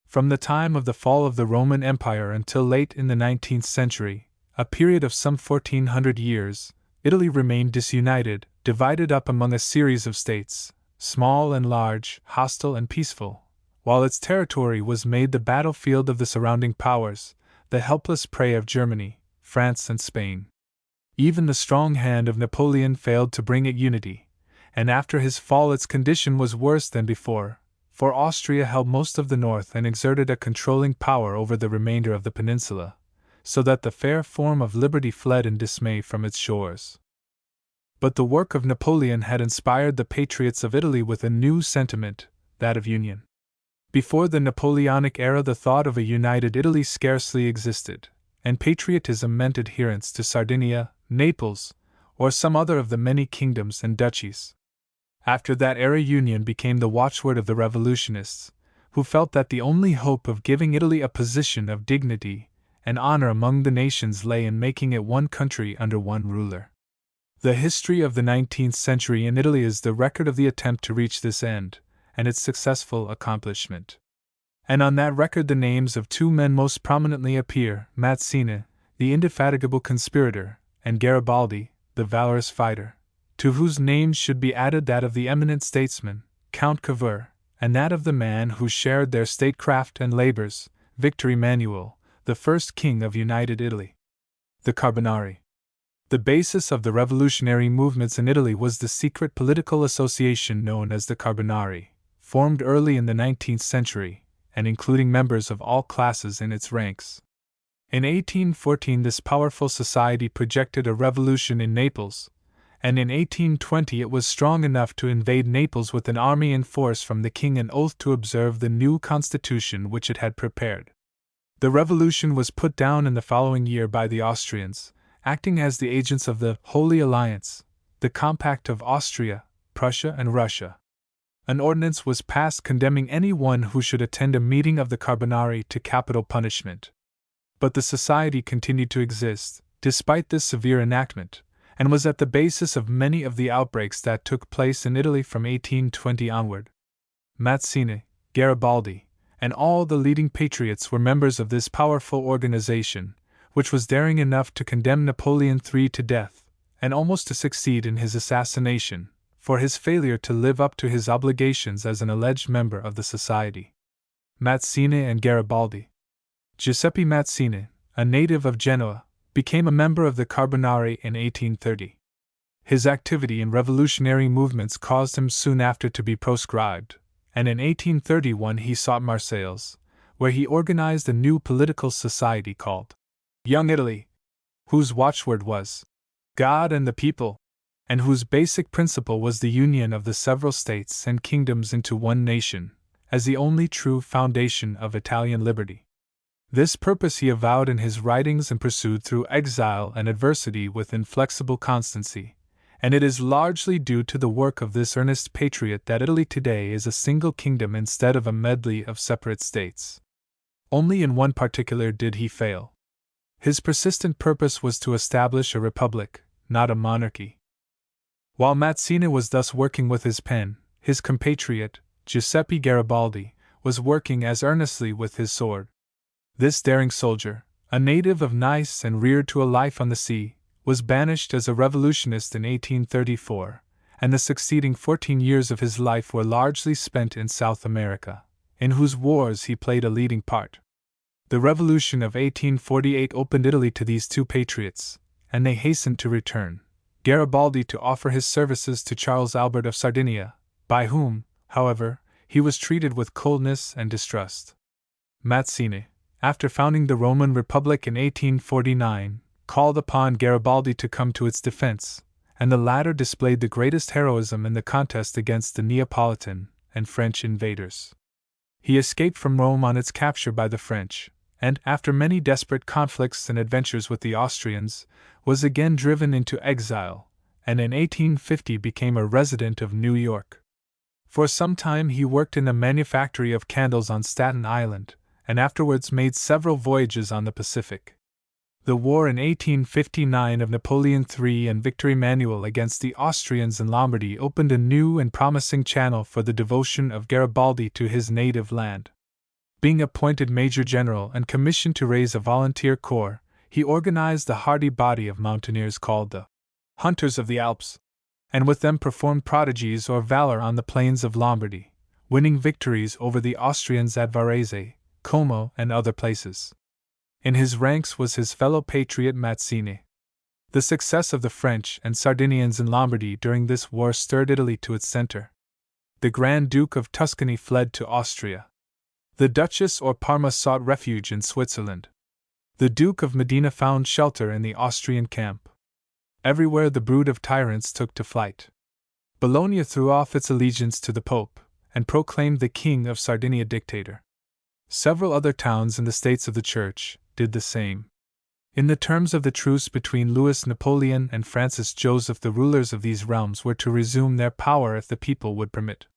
From the time of the fall of the Roman Empire until late in the 19th century, a period of some 1400 years, Italy remained disunited, divided up among a series of states, small and large, hostile and peaceful, while its territory was made the battlefield of the surrounding powers, the helpless prey of Germany, France, and Spain. Even the strong hand of Napoleon failed to bring it unity, and after his fall its condition was worse than before, for Austria held most of the north and exerted a controlling power over the remainder of the peninsula, so that the fair form of liberty fled in dismay from its shores. But the work of Napoleon had inspired the patriots of Italy with a new sentiment, that of union. Before the Napoleonic era, the thought of a united Italy scarcely existed, and patriotism meant adherence to Sardinia, Naples, or some other of the many kingdoms and duchies. After that era, union became the watchword of the revolutionists, who felt that the only hope of giving Italy a position of dignity and honor among the nations lay in making it one country under one ruler. The history of the 19th century in Italy is the record of the attempt to reach this end, and its successful accomplishment. And on that record the names of two men most prominently appear: Mazzini, the indefatigable conspirator, and Garibaldi, the valorous fighter, to whose names should be added that of the eminent statesman, Count Cavour, and that of the man who shared their statecraft and labors, Victor Emmanuel, the first king of united Italy. The Carbonari. The basis of the revolutionary movements in Italy was the secret political association known as the Carbonari, formed early in the 19th century, and including members of all classes in its ranks. In 1814 this powerful society projected a revolution in Naples, and in 1820 it was strong enough to invade Naples with an army in force from the king and oath to observe the new constitution which it had prepared. The revolution was put down in the following year by the Austrians, acting as the agents of the Holy Alliance, the Compact of Austria, Prussia, and Russia. An ordinance was passed condemning anyone who should attend a meeting of the Carbonari to capital punishment. But the society continued to exist, despite this severe enactment, and was at the basis of many of the outbreaks that took place in Italy from 1820 onward. Mazzini, Garibaldi, and all the leading patriots were members of this powerful organization, which was daring enough to condemn Napoleon III to death, and almost to succeed in his assassination, for his failure to live up to his obligations as an alleged member of the society. Mazzini and Garibaldi. Giuseppe Mazzini, a native of Genoa, became a member of the Carbonari in 1830. His activity in revolutionary movements caused him soon after to be proscribed, and in 1831 he sought Marseilles, where he organized a new political society called Young Italy, whose watchword was God and the people, and whose basic principle was the union of the several states and kingdoms into one nation, as the only true foundation of Italian liberty. This purpose he avowed in his writings and pursued through exile and adversity with inflexible constancy, and it is largely due to the work of this earnest patriot that Italy today is a single kingdom instead of a medley of separate states. Only in one particular did he fail. His persistent purpose was to establish a republic, not a monarchy. While Mazzini was thus working with his pen, his compatriot, Giuseppe Garibaldi, was working as earnestly with his sword. This daring soldier, a native of Nice and reared to a life on the sea, was banished as a revolutionist in 1834, and the succeeding 14 years of his life were largely spent in South America, in whose wars he played a leading part. The Revolution of 1848 opened Italy to these two patriots, and they hastened to return, Garibaldi to offer his services to Charles Albert of Sardinia, by whom, however, he was treated with coldness and distrust. Mazzini, after founding the Roman Republic in 1849, called upon Garibaldi to come to its defense, and the latter displayed the greatest heroism in the contest against the Neapolitan and French invaders. He escaped from Rome on its capture by the French, and, after many desperate conflicts and adventures with the Austrians, was again driven into exile, and in 1850 became a resident of New York. For some time he worked in the manufactory of candles on Staten Island, and afterwards made several voyages on the Pacific. The war in 1859 of Napoleon III and Victor Emmanuel against the Austrians in Lombardy opened a new and promising channel for the devotion of Garibaldi to his native land. Being appointed Major General and commissioned to raise a volunteer corps, he organized a hardy body of mountaineers called the Hunters of the Alps, and with them performed prodigies or valor on the plains of Lombardy, winning victories over the Austrians at Varese, Como, and other places. In his ranks was his fellow patriot Mazzini. The success of the French and Sardinians in Lombardy during this war stirred Italy to its center. The Grand Duke of Tuscany fled to Austria. The Duchess of Parma sought refuge in Switzerland. The Duke of Modena found shelter in the Austrian camp. Everywhere the brood of tyrants took to flight. Bologna threw off its allegiance to the Pope, and proclaimed the King of Sardinia dictator. Several other towns in the States of the Church did the same. In the terms of the truce between Louis Napoleon and Francis Joseph, the rulers of these realms were to resume their power if the people would permit.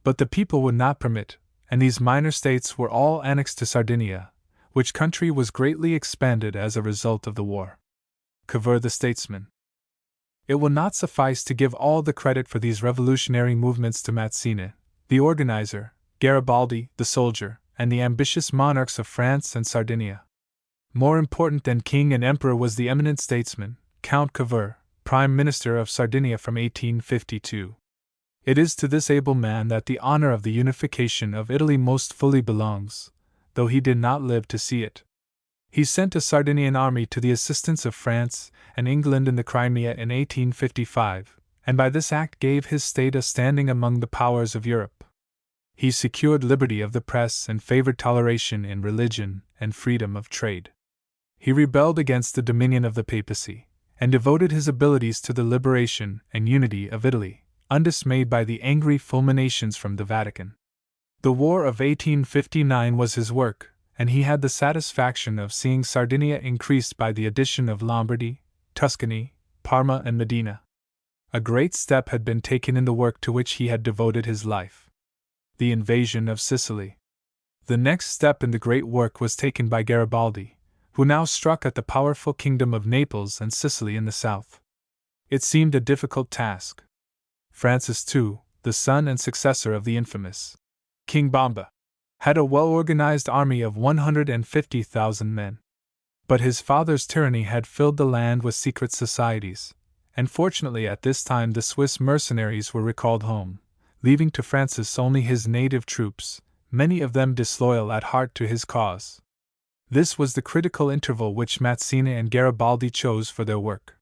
But the people would not permit, and these minor states were all annexed to Sardinia, which country was greatly expanded as a result of the war. Cavour the statesman. It will not suffice to give all the credit for these revolutionary movements to Mazzini, the organizer, Garibaldi, the soldier, and the ambitious monarchs of France and Sardinia. More important than king and emperor was the eminent statesman, Count Cavour, Prime Minister of Sardinia from 1852. It is to this able man that the honor of the unification of Italy most fully belongs, though he did not live to see it. He sent a Sardinian army to the assistance of France and England in the Crimea in 1855, and by this act gave his state a standing among the powers of Europe. He secured liberty of the press and favored toleration in religion and freedom of trade. He rebelled against the dominion of the papacy, and devoted his abilities to the liberation and unity of Italy, undismayed by the angry fulminations from the Vatican. The War of 1859 was his work, and he had the satisfaction of seeing Sardinia increased by the addition of Lombardy, Tuscany, Parma, and Modena. A great step had been taken in the work to which he had devoted his life: the invasion of Sicily. The next step in the great work was taken by Garibaldi, who now struck at the powerful kingdom of Naples and Sicily in the south. It seemed a difficult task. Francis II, the son and successor of the infamous King Bomba, had a well-organized army of 150,000 men. But his father's tyranny had filled the land with secret societies, and fortunately at this time the Swiss mercenaries were recalled home, leaving to Francis only his native troops, many of them disloyal at heart to his cause. This was the critical interval which Mazzini and Garibaldi chose for their work.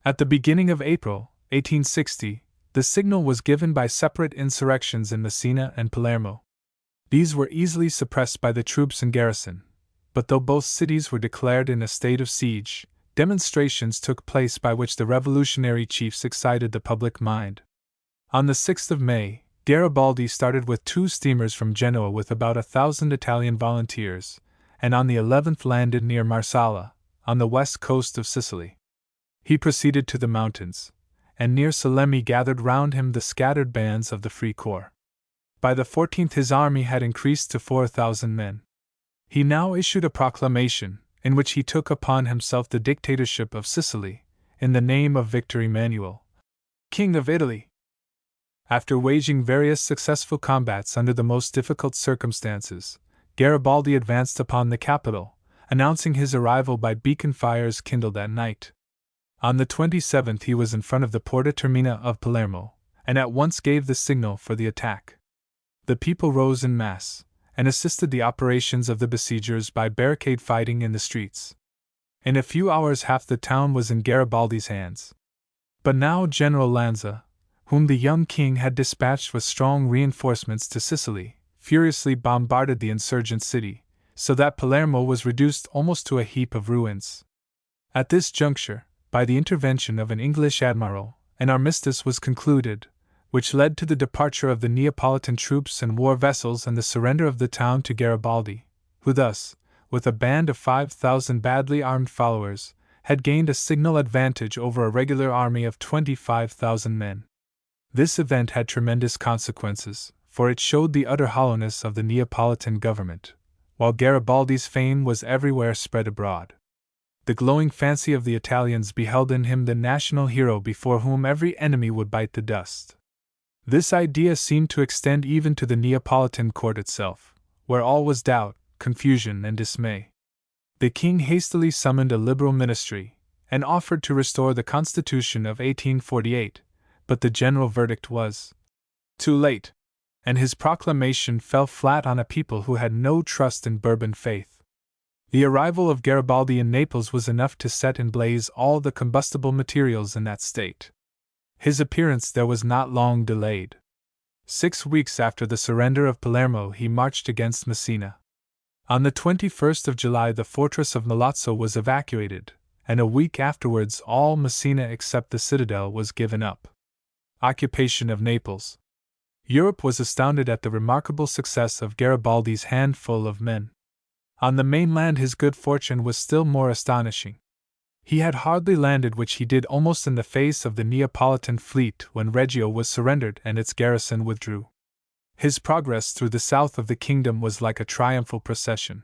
At the beginning of April, 1860, the signal was given by separate insurrections in Messina and Palermo. These were easily suppressed by the troops in garrison, but though both cities were declared in a state of siege, demonstrations took place by which the revolutionary chiefs excited the public mind. On the 6th of May, Garibaldi started with 2 steamers from Genoa with about 1,000 Italian volunteers, and on the 11th landed near Marsala, on the west coast of Sicily. He proceeded to the mountains, and near Salemi gathered round him the scattered bands of the Free Corps. By the 14th his army had increased to 4,000 men. He now issued a proclamation, in which he took upon himself the dictatorship of Sicily, in the name of Victor Emmanuel, King of Italy. After waging various successful combats under the most difficult circumstances, Garibaldi advanced upon the capital, announcing his arrival by beacon fires kindled at night. On the 27th he was in front of the Porta Termina of Palermo, and at once gave the signal for the attack. The people rose en masse, and assisted the operations of the besiegers by barricade fighting in the streets. In a few hours half the town was in Garibaldi's hands. But now General Lanza, whom the young king had dispatched with strong reinforcements to Sicily, furiously bombarded the insurgent city, so that Palermo was reduced almost to a heap of ruins. At this juncture, by the intervention of an English admiral, an armistice was concluded, which led to the departure of the Neapolitan troops and war vessels and the surrender of the town to Garibaldi, who thus, with a band of 5,000 badly armed followers, had gained a signal advantage over a regular army of 25,000 men. This event had tremendous consequences, for it showed the utter hollowness of the Neapolitan government, while Garibaldi's fame was everywhere spread abroad. The glowing fancy of the Italians beheld in him the national hero before whom every enemy would bite the dust. This idea seemed to extend even to the Neapolitan court itself, where all was doubt, confusion, and dismay. The king hastily summoned a liberal ministry, and offered to restore the Constitution of 1848, but the general verdict was too late, and his proclamation fell flat on a people who had no trust in Bourbon faith. The arrival of Garibaldi in Naples was enough to set in blaze all the combustible materials in that state. His appearance there was not long delayed. 6 weeks after the surrender of Palermo he marched against Messina. On the 21st of July the fortress of Milazzo was evacuated, and a week afterwards all Messina except the citadel was given up. Occupation of Naples. Europe was astounded at the remarkable success of Garibaldi's handful of men. On the mainland his good fortune was still more astonishing. He had hardly landed, which he did almost in the face of the Neapolitan fleet, when Reggio was surrendered and its garrison withdrew. His progress through the south of the kingdom was like a triumphal procession.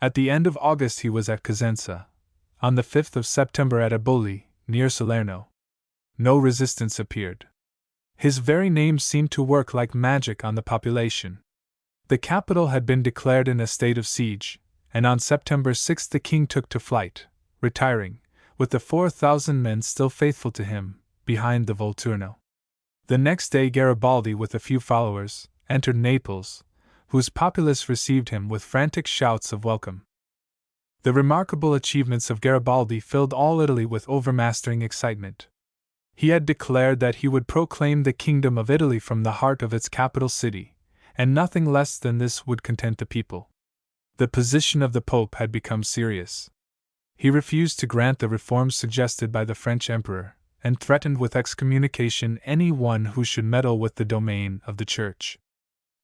At the end of August he was at Cosenza, on the 5th of September at Eboli, near Salerno. No resistance appeared. His very name seemed to work like magic on the population. The capital had been declared in a state of siege, and on September 6 the king took to flight, retiring, with the 4,000 men still faithful to him, behind the Volturno. The next day Garibaldi, with a few followers, entered Naples, whose populace received him with frantic shouts of welcome. The remarkable achievements of Garibaldi filled all Italy with overmastering excitement. He had declared that he would proclaim the kingdom of Italy from the heart of its capital city, and nothing less than this would content the people. The position of the Pope had become serious. He refused to grant the reforms suggested by the French emperor, and threatened with excommunication any one who should meddle with the domain of the Church.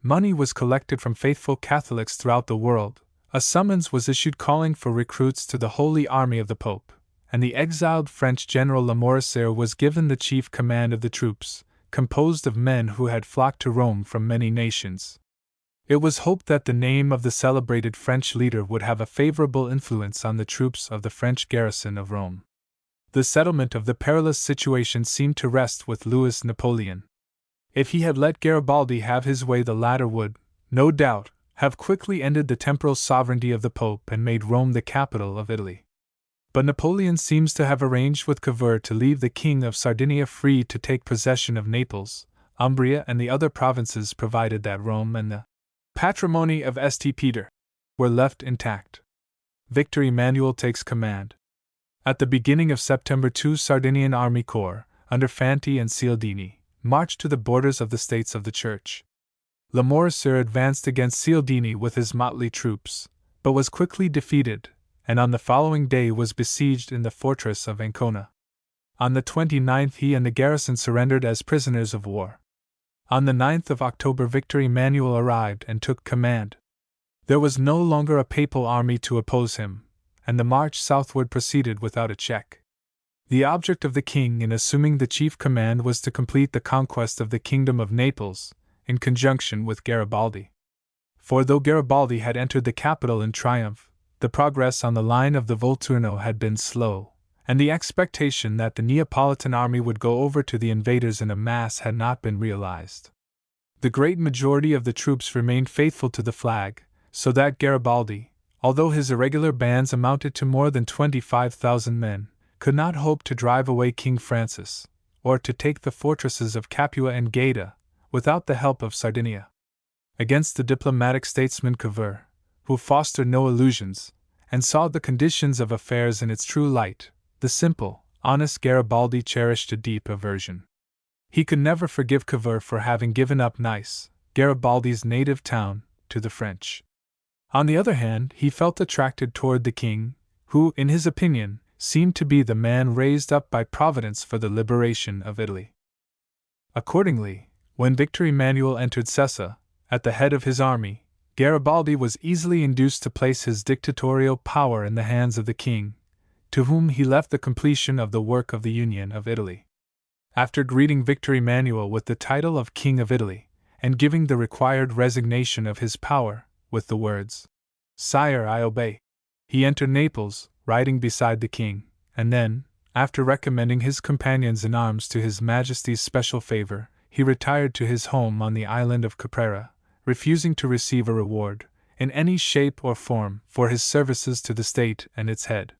Money was collected from faithful Catholics throughout the world, a summons was issued calling for recruits to the Holy Army of the Pope, and the exiled French General Lamoricière was given the chief command of the troops, composed of men who had flocked to Rome from many nations. It was hoped that the name of the celebrated French leader would have a favorable influence on the troops of the French garrison of Rome. The settlement of the perilous situation seemed to rest with Louis Napoleon. If he had let Garibaldi have his way, the latter would, no doubt, have quickly ended the temporal sovereignty of the Pope and made Rome the capital of Italy. But Napoleon seems to have arranged with Cavour to leave the King of Sardinia free to take possession of Naples, Umbria, and the other provinces, provided that Rome and the patrimony of St. Peter were left intact. Victor Emmanuel takes command. At the beginning of September, 2 Sardinian army corps, under Fanti and Cialdini, marched to the borders of the States of the Church. Lamoricier advanced against Cialdini with his motley troops, but was quickly defeated, and on the following day was besieged in the fortress of Ancona. On the 29th he and the garrison surrendered as prisoners of war. On the 9th of October Victor Emmanuel arrived and took command. There was no longer a papal army to oppose him, and the march southward proceeded without a check. The object of the king in assuming the chief command was to complete the conquest of the kingdom of Naples, in conjunction with Garibaldi. For though Garibaldi had entered the capital in triumph, the progress on the line of the Volturno had been slow, and the expectation that the Neapolitan army would go over to the invaders in a mass had not been realized. The great majority of the troops remained faithful to the flag, so that Garibaldi, although his irregular bands amounted to more than 25,000 men, could not hope to drive away King Francis, or to take the fortresses of Capua and Gaeta, without the help of Sardinia. Against the diplomatic statesman Cavour, who fostered no illusions, and saw the conditions of affairs in its true light, the simple, honest Garibaldi cherished a deep aversion. He could never forgive Cavour for having given up Nice, Garibaldi's native town, to the French. On the other hand, he felt attracted toward the king, who, in his opinion, seemed to be the man raised up by Providence for the liberation of Italy. Accordingly, when Victor Emmanuel entered Sessa, at the head of his army, Garibaldi was easily induced to place his dictatorial power in the hands of the king, to whom he left the completion of the work of the Union of Italy. After greeting Victor Emmanuel with the title of King of Italy, and giving the required resignation of his power, with the words, "Sire, I obey," he entered Naples, riding beside the king, and then, after recommending his companions in arms to His Majesty's special favor, he retired to his home on the island of Caprera, refusing to receive a reward, in any shape or form, for his services to the state and its head.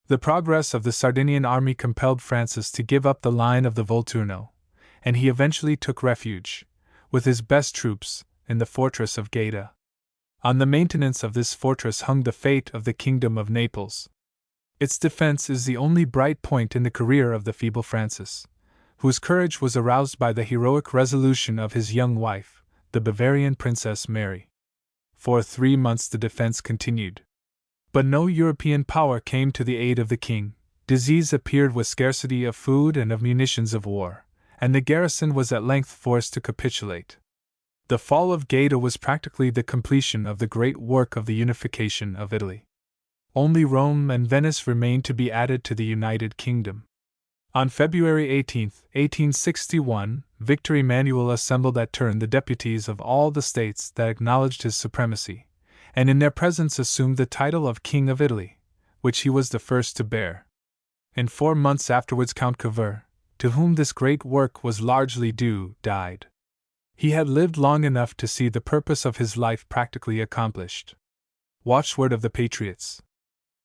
The progress of the Sardinian army compelled Francis to give up the line of the Volturno, and he eventually took refuge, with his best troops, in the fortress of Gaeta. On the maintenance of this fortress hung the fate of the kingdom of Naples. Its defense is the only bright point in the career of the feeble Francis, whose courage was aroused by the heroic resolution of his young wife, the Bavarian Princess Mary. For 3 months the defense continued. But no European power came to the aid of the king, disease appeared with scarcity of food and of munitions of war, and the garrison was at length forced to capitulate. The fall of Gaeta was practically the completion of the great work of the unification of Italy. Only Rome and Venice remained to be added to the United Kingdom. On February 18, 1861, Victor Emmanuel assembled at Turin the deputies of all the states that acknowledged his supremacy, and in their presence assumed the title of King of Italy, which he was the first to bear. In 4 months afterwards Count Cavour, to whom this great work was largely due, died. He had lived long enough to see the purpose of his life practically accomplished. Watchword of the Patriots.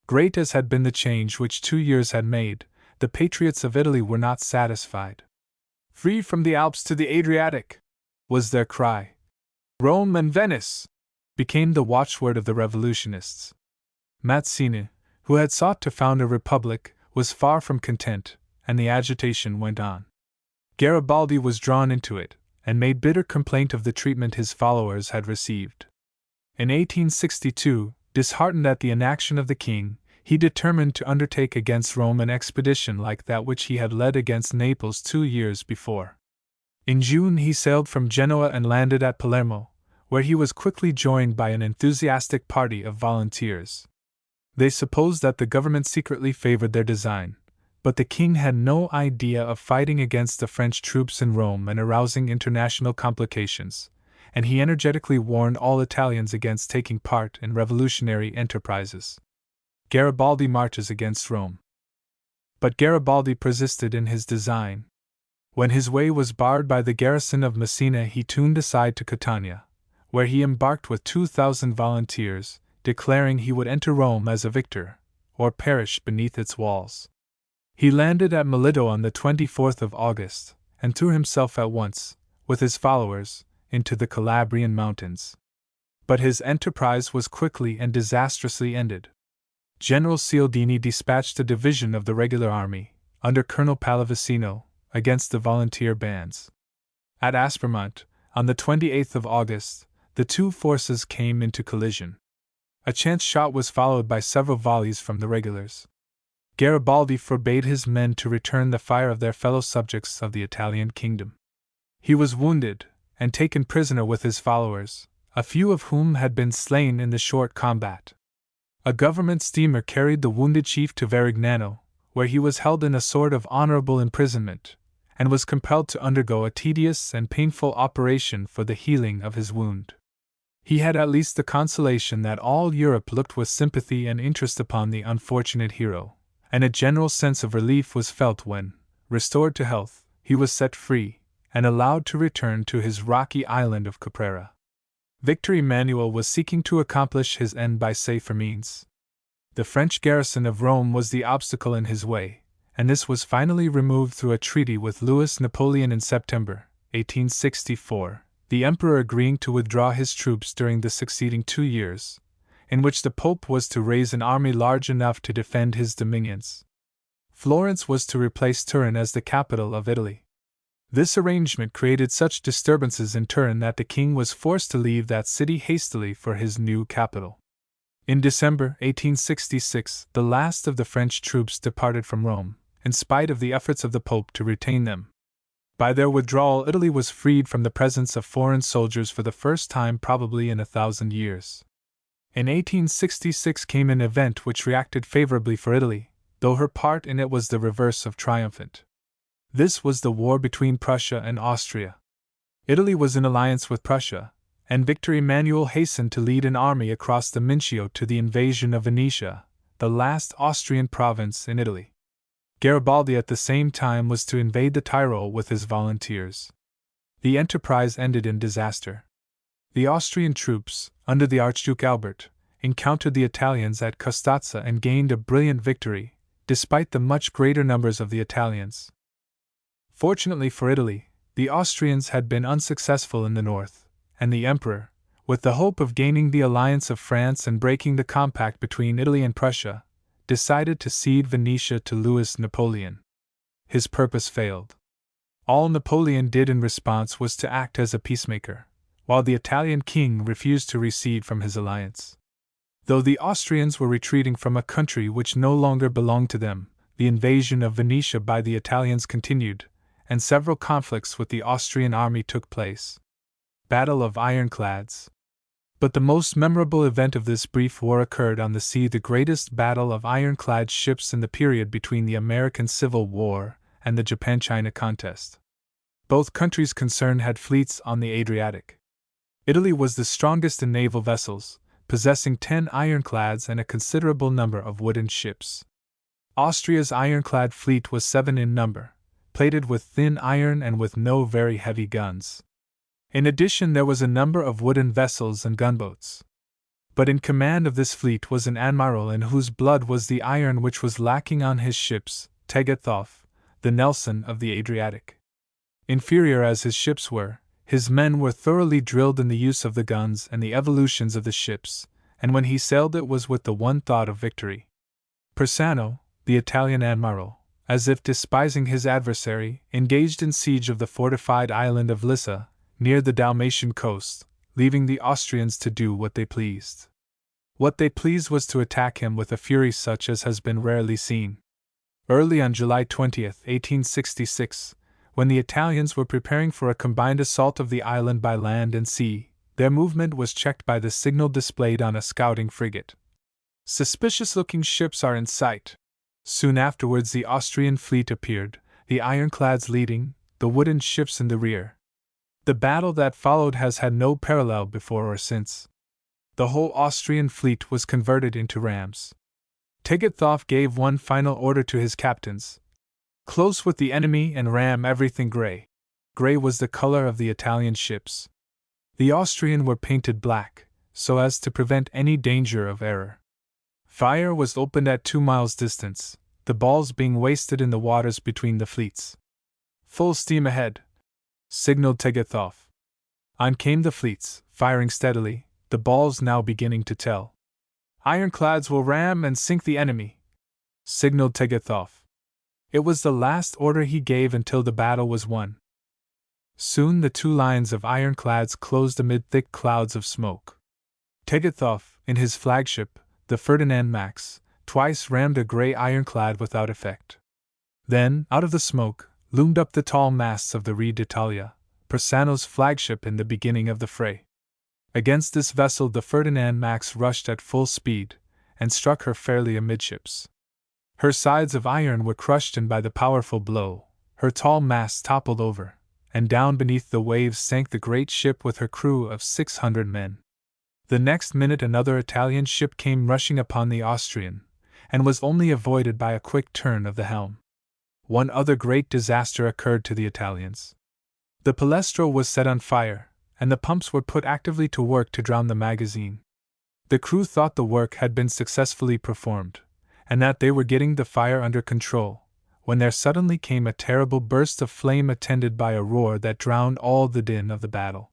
Great as had been the change which 2 years had made, the patriots of Italy were not satisfied. "Free from the Alps to the Adriatic," was their cry. "Rome and Venice," became the watchword of the revolutionists. Mazzini, who had sought to found a republic, was far from content, and the agitation went on. Garibaldi was drawn into it, and made bitter complaint of the treatment his followers had received. In 1862, disheartened at the inaction of the king, he determined to undertake against Rome an expedition like that which he had led against Naples 2 years before. In June he sailed from Genoa and landed at Palermo, where he was quickly joined by an enthusiastic party of volunteers. They supposed that the government secretly favored their design, but the king had no idea of fighting against the French troops in Rome and arousing international complications, and he energetically warned all Italians against taking part in revolutionary enterprises. Garibaldi marches against Rome. But Garibaldi persisted in his design. When his way was barred by the garrison of Messina, he turned aside to Catania, where he embarked with 2,000 volunteers, declaring he would enter Rome as a victor, or perish beneath its walls. He landed at Melito on the 24th of August, and threw himself at once, with his followers, into the Calabrian mountains. But his enterprise was quickly and disastrously ended. General Cialdini dispatched a division of the regular army, under Colonel Pallavicino, against the volunteer bands. At Aspremont, on the 28th of August, the two forces came into collision. A chance shot was followed by several volleys from the regulars. Garibaldi forbade his men to return the fire of their fellow subjects of the Italian kingdom. He was wounded, and taken prisoner with his followers, a few of whom had been slain in the short combat. A government steamer carried the wounded chief to Varignano, where he was held in a sort of honorable imprisonment, and was compelled to undergo a tedious and painful operation for the healing of his wound. He had at least the consolation that all Europe looked with sympathy and interest upon the unfortunate hero, and a general sense of relief was felt when, restored to health, he was set free, and allowed to return to his rocky island of Caprera. Victor Emmanuel was seeking to accomplish his end by safer means. The French garrison of Rome was the obstacle in his way, and this was finally removed through a treaty with Louis Napoleon in September, 1864, the Emperor agreeing to withdraw his troops during the succeeding 2 years, in which the Pope was to raise an army large enough to defend his dominions. Florence was to replace Turin as the capital of Italy. This arrangement created such disturbances in Turin that the king was forced to leave that city hastily for his new capital. In December 1866, the last of the French troops departed from Rome, in spite of the efforts of the Pope to retain them. By their withdrawal, Italy was freed from the presence of foreign soldiers for the first time probably in 1,000 years. In 1866 came an event which reacted favorably for Italy, though her part in it was the reverse of triumphant. This was the war between Prussia and Austria. Italy was in alliance with Prussia, and Victor Emmanuel hastened to lead an army across the Mincio to the invasion of Venetia, the last Austrian province in Italy. Garibaldi at the same time was to invade the Tyrol with his volunteers. The enterprise ended in disaster. The Austrian troops, under the Archduke Albert, encountered the Italians at Custazza and gained a brilliant victory, despite the much greater numbers of the Italians. Fortunately for Italy, the Austrians had been unsuccessful in the north, and the Emperor, with the hope of gaining the alliance of France and breaking the compact between Italy and Prussia, decided to cede Venetia to Louis Napoleon. His purpose failed. All Napoleon did in response was to act as a peacemaker, while the Italian king refused to recede from his alliance. Though the Austrians were retreating from a country which no longer belonged to them, the invasion of Venetia by the Italians continued, and several conflicts with the Austrian army took place. Battle of Ironclads. But the most memorable event of this brief war occurred on the sea, the greatest battle of ironclad ships in the period between the American Civil War and the Japan-China contest. Both countries concerned had fleets on the Adriatic. Italy was the strongest in naval vessels, possessing 10 ironclads and a considerable number of wooden ships. Austria's ironclad fleet was 7 in number, plated with thin iron and with no very heavy guns. In addition, there was a number of wooden vessels and gunboats. But in command of this fleet was an admiral in whose blood was the iron which was lacking on his ships, Tegethoff, the Nelson of the Adriatic. Inferior as his ships were, his men were thoroughly drilled in the use of the guns and the evolutions of the ships, and when he sailed it was with the one thought of victory. Persano, the Italian admiral, as if despising his adversary, engaged in siege of the fortified island of Lissa, near the Dalmatian coast, leaving the Austrians to do what they pleased. What they pleased was to attack him with a fury such as has been rarely seen. Early on July 20, 1866, when the Italians were preparing for a combined assault of the island by land and sea, their movement was checked by the signal displayed on a scouting frigate. Suspicious-looking ships are in sight. Soon afterwards the Austrian fleet appeared, the ironclads leading, the wooden ships in the rear. The battle that followed has had no parallel before or since. The whole Austrian fleet was converted into rams. Tegethoff gave one final order to his captains: close with the enemy and ram everything gray. Gray was the color of the Italian ships. The Austrian were painted black, so as to prevent any danger of error. Fire was opened at 2 miles distance, the balls being wasted in the waters between the fleets. "Full steam ahead," signaled Tegethoff. On came the fleets, firing steadily, the balls now beginning to tell. "Ironclads will ram and sink the enemy," signaled Tegethoff. It was the last order he gave until the battle was won. Soon the 2 lines of ironclads closed amid thick clouds of smoke. Tegethoff, in his flagship, the Ferdinand Max, twice rammed a grey ironclad without effect. Then, out of the smoke, loomed up the tall masts of the Re d'Italia, Persano's flagship in the beginning of the fray. Against this vessel the Ferdinand Max rushed at full speed, and struck her fairly amidships. Her sides of iron were crushed in by the powerful blow, her tall masts toppled over, and down beneath the waves sank the great ship with her crew of 600 men. The next minute another Italian ship came rushing upon the Austrian, and was only avoided by a quick turn of the helm. One other great disaster occurred to the Italians. The Palestro was set on fire, and the pumps were put actively to work to drown the magazine. The crew thought the work had been successfully performed, and that they were getting the fire under control, when there suddenly came a terrible burst of flame attended by a roar that drowned all the din of the battle.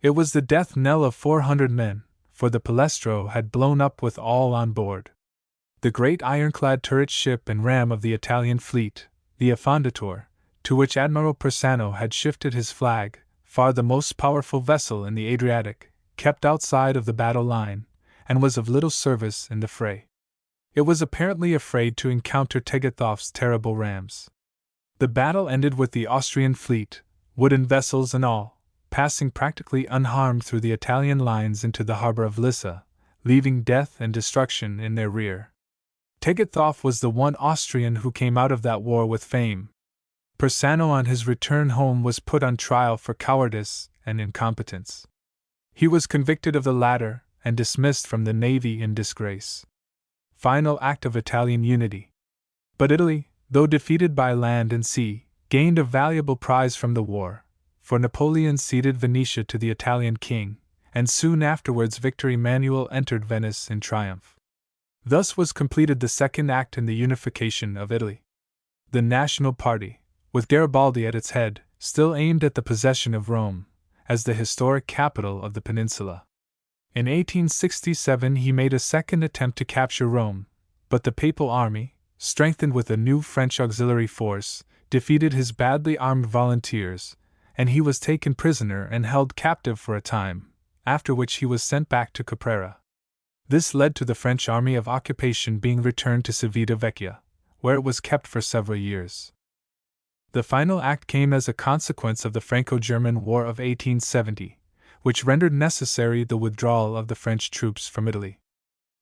It was the death knell of 400 men, for the Palestro had blown up with all on board. The great ironclad turret ship and ram of the Italian fleet, the Affondatore, to which Admiral Persano had shifted his flag, far the most powerful vessel in the Adriatic, kept outside of the battle line, and was of little service in the fray. It was apparently afraid to encounter Tegethoff's terrible rams. The battle ended with the Austrian fleet, wooden vessels and all, passing practically unharmed through the Italian lines into the harbor of Lissa, leaving death and destruction in their rear. Tegethoff was the one Austrian who came out of that war with fame. Persano on his return home was put on trial for cowardice and incompetence. He was convicted of the latter and dismissed from the navy in disgrace. Final act of Italian unity. But Italy, though defeated by land and sea, gained a valuable prize from the war, for Napoleon ceded Venetia to the Italian king, and soon afterwards Victor Emmanuel entered Venice in triumph. Thus was completed the second act in the unification of Italy. The National Party, with Garibaldi at its head, still aimed at the possession of Rome, as the historic capital of the peninsula. In 1867 he made a second attempt to capture Rome, but the Papal army, strengthened with a new French auxiliary force, defeated his badly armed volunteers, and he was taken prisoner and held captive for a time, after which he was sent back to Caprera. This led to the French army of occupation being returned to Civita Vecchia, where it was kept for several years. The final act came as a consequence of the Franco-German War of 1870, which rendered necessary the withdrawal of the French troops from Italy.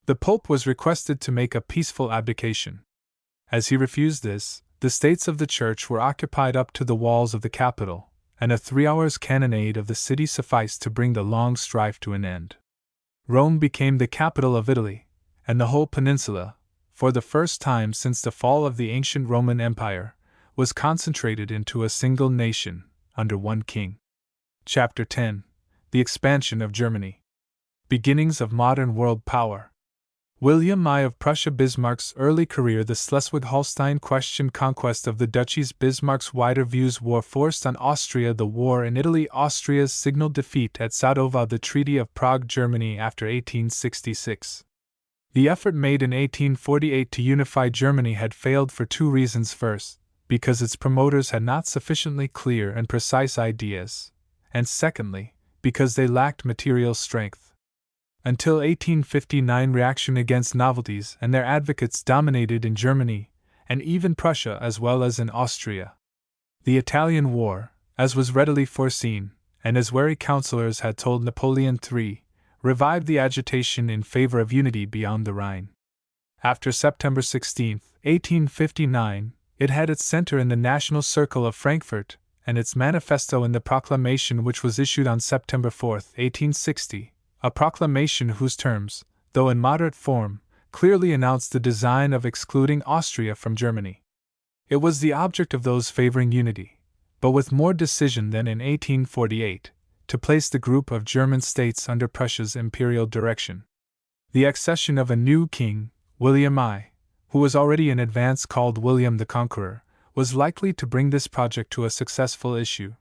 The Pope was requested to make a peaceful abdication. As he refused this, the States of the Church were occupied up to the walls of the capital, and a 3 hours' cannonade of the city sufficed to bring the long strife to an end. Rome became the capital of Italy, and the whole peninsula, for the first time since the fall of the ancient Roman Empire, was concentrated into a single nation, under one king. Chapter 10. The Expansion of Germany. Beginnings of Modern World Power. William I of Prussia. Bismarck's early career. The Schleswig-Holstein question. Conquest of the duchies. Bismarck's wider views. War forced on Austria. The war in Italy. Austria's signal defeat at Sadova. The Treaty of Prague. Germany after 1866. The effort made in 1848 to unify Germany had failed for 2 reasons. First, because its promoters had not sufficiently clear and precise ideas, and secondly, because they lacked material strength. Until 1859, reaction against novelties and their advocates dominated in Germany, and even Prussia as well as in Austria. The Italian War, as was readily foreseen, and as wary counselors had told Napoleon III, revived the agitation in favor of unity beyond the Rhine. After September 16, 1859, it had its center in the National Circle of Frankfurt, and its manifesto in the proclamation which was issued on September 4, 1860, a proclamation whose terms, though in moderate form, clearly announced the design of excluding Austria from Germany. It was the object of those favoring unity, but with more decision than in 1848, to place the group of German states under Prussia's imperial direction. The accession of a new king, William I, who was already in advance called William the Conqueror, was likely to bring this project to a successful issue.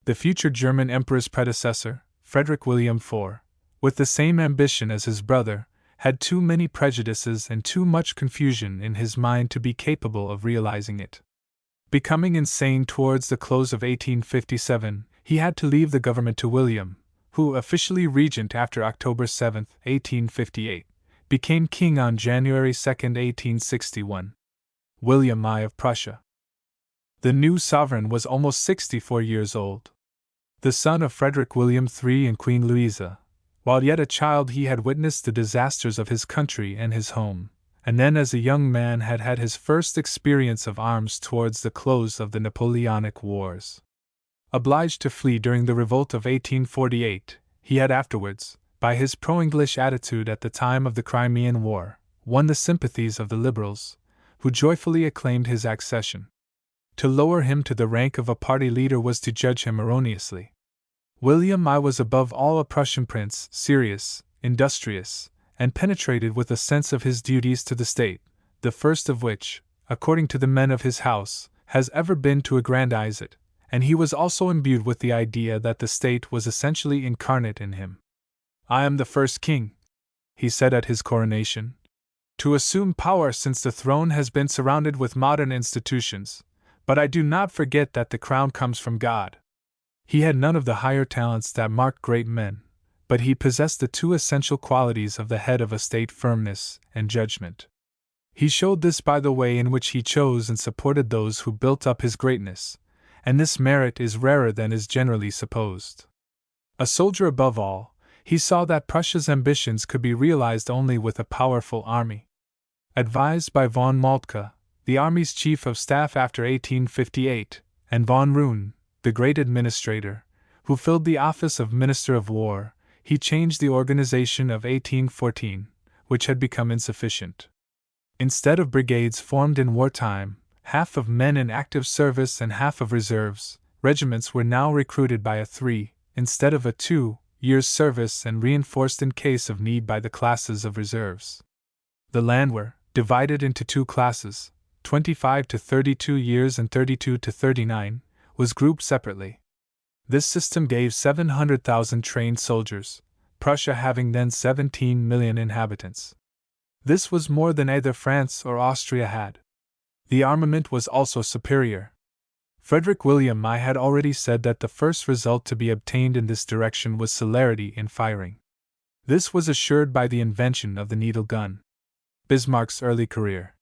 The future German emperor's predecessor, Frederick William IV, with the same ambition as his brother, had too many prejudices and too much confusion in his mind to be capable of realizing it. Becoming insane towards the close of 1857, he had to leave the government to William, who, officially regent after October 7, 1858, became king on January 2, 1861. William I of Prussia. The new sovereign was almost 64 years old. The son of Frederick William III and Queen Louisa. While yet a child he had witnessed the disasters of his country and his home, and then as a young man had had his first experience of arms towards the close of the Napoleonic Wars. Obliged to flee during the revolt of 1848, he had afterwards, by his pro-English attitude at the time of the Crimean War, won the sympathies of the liberals, who joyfully acclaimed his accession. To lower him to the rank of a party leader was to judge him erroneously. William I was above all a Prussian prince, serious, industrious, and penetrated with a sense of his duties to the state, the first of which, according to the men of his house, has ever been to aggrandize it, and he was also imbued with the idea that the state was essentially incarnate in him. "I am the first king," he said at his coronation, "to assume power since the throne has been surrounded with modern institutions, but I do not forget that the crown comes from God." He had none of the higher talents that mark great men, but he possessed the two essential qualities of the head of a state: firmness and judgment. He showed this by the way in which he chose and supported those who built up his greatness, and this merit is rarer than is generally supposed. A soldier above all, he saw that Prussia's ambitions could be realized only with a powerful army. Advised by von Moltke, the army's chief of staff after 1858, and von Roon, the great administrator, who filled the office of Minister of War, he changed the organization of 1814, which had become insufficient. Instead of brigades formed in wartime, half of men in active service and half of reserves, regiments were now recruited by a 3, instead of a 2, years' service and reinforced in case of need by the classes of reserves. The land were divided into two classes, 25 to 32 years and 32 to 39, was grouped separately. This system gave 700,000 trained soldiers, Prussia having then 17 million inhabitants. This was more than either France or Austria had. The armament was also superior. Frederick William I had already said that the first result to be obtained in this direction was celerity in firing. This was assured by the invention of the needle gun. Bismarck's early career.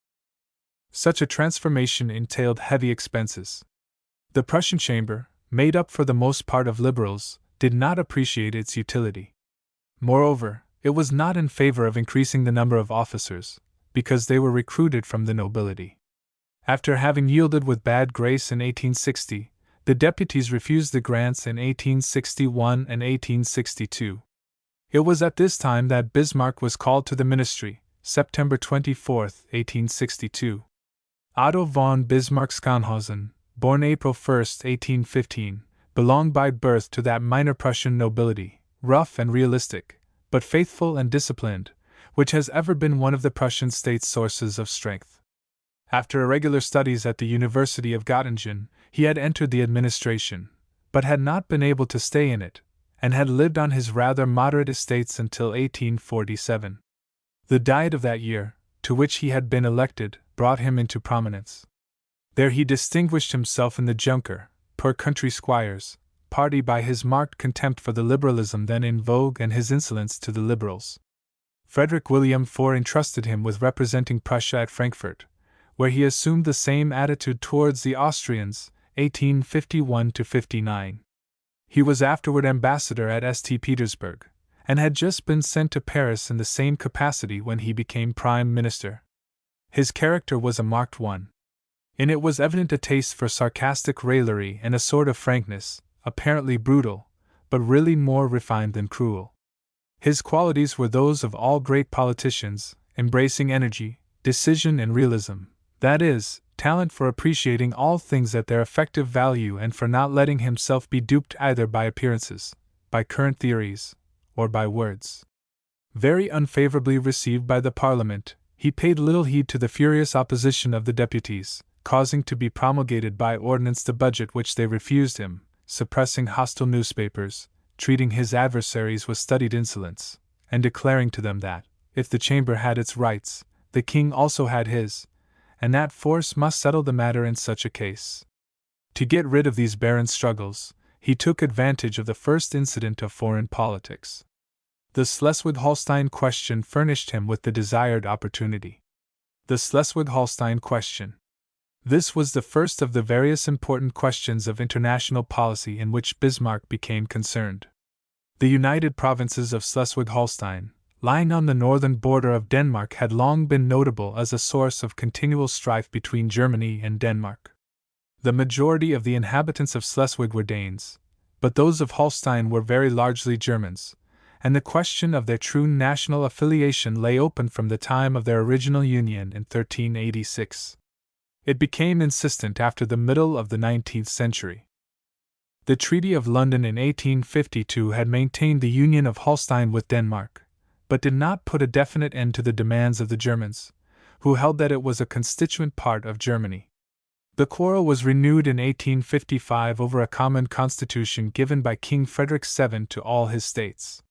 Such a transformation entailed heavy expenses. The Prussian Chamber, made up for the most part of liberals, did not appreciate its utility. Moreover, it was not in favor of increasing the number of officers, because they were recruited from the nobility. After having yielded with bad grace in 1860, the deputies refused the grants in 1861 and 1862. It was at this time that Bismarck was called to the ministry, September 24, 1862. Otto von Bismarck-Schönhausen, born April 1, 1815, belonged by birth to that minor Prussian nobility, rough and realistic, but faithful and disciplined, which has ever been one of the Prussian state's sources of strength. After irregular studies at the University of Göttingen, he had entered the administration, but had not been able to stay in it, and had lived on his rather moderate estates until 1847. The Diet of that year, to which he had been elected, brought him into prominence. There he distinguished himself in the Junker, per country squires, party by his marked contempt for the liberalism then in vogue and his insolence to the liberals. Frederick William IV entrusted him with representing Prussia at Frankfurt, where he assumed the same attitude towards the Austrians, 1851–59. He was afterward ambassador at St. Petersburg, and had just been sent to Paris in the same capacity when he became prime minister. His character was a marked one. In it was evident a taste for sarcastic raillery and a sort of frankness, apparently brutal, but really more refined than cruel. His qualities were those of all great politicians, embracing energy, decision and realism, that is, talent for appreciating all things at their effective value and for not letting himself be duped either by appearances, by current theories, or by words. Very unfavorably received by the Parliament, He paid little heed to the furious opposition of the deputies, causing to be promulgated by ordinance the budget which they refused him, suppressing hostile newspapers, treating his adversaries with studied insolence, and declaring to them that, if the chamber had its rights, the king also had his, and that force must settle the matter in such a case. To get rid of these barren struggles, he took advantage of the first incident of foreign politics. The Schleswig-Holstein question furnished him with the desired opportunity. The Schleswig-Holstein question. This was the first of the various important questions of international policy in which Bismarck became concerned. The United Provinces of Schleswig-Holstein, lying on the northern border of Denmark, had long been notable as a source of continual strife between Germany and Denmark. The majority of the inhabitants of Schleswig were Danes, but those of Holstein were very largely Germans, and the question of their true national affiliation lay open from the time of their original union in 1386. It became insistent after the middle of the 19th century. The Treaty of London in 1852 had maintained the union of Holstein with Denmark, but did not put a definite end to the demands of the Germans, who held that it was a constituent part of Germany. The quarrel was renewed in 1855 over a common constitution given by King Frederick VII to all his states.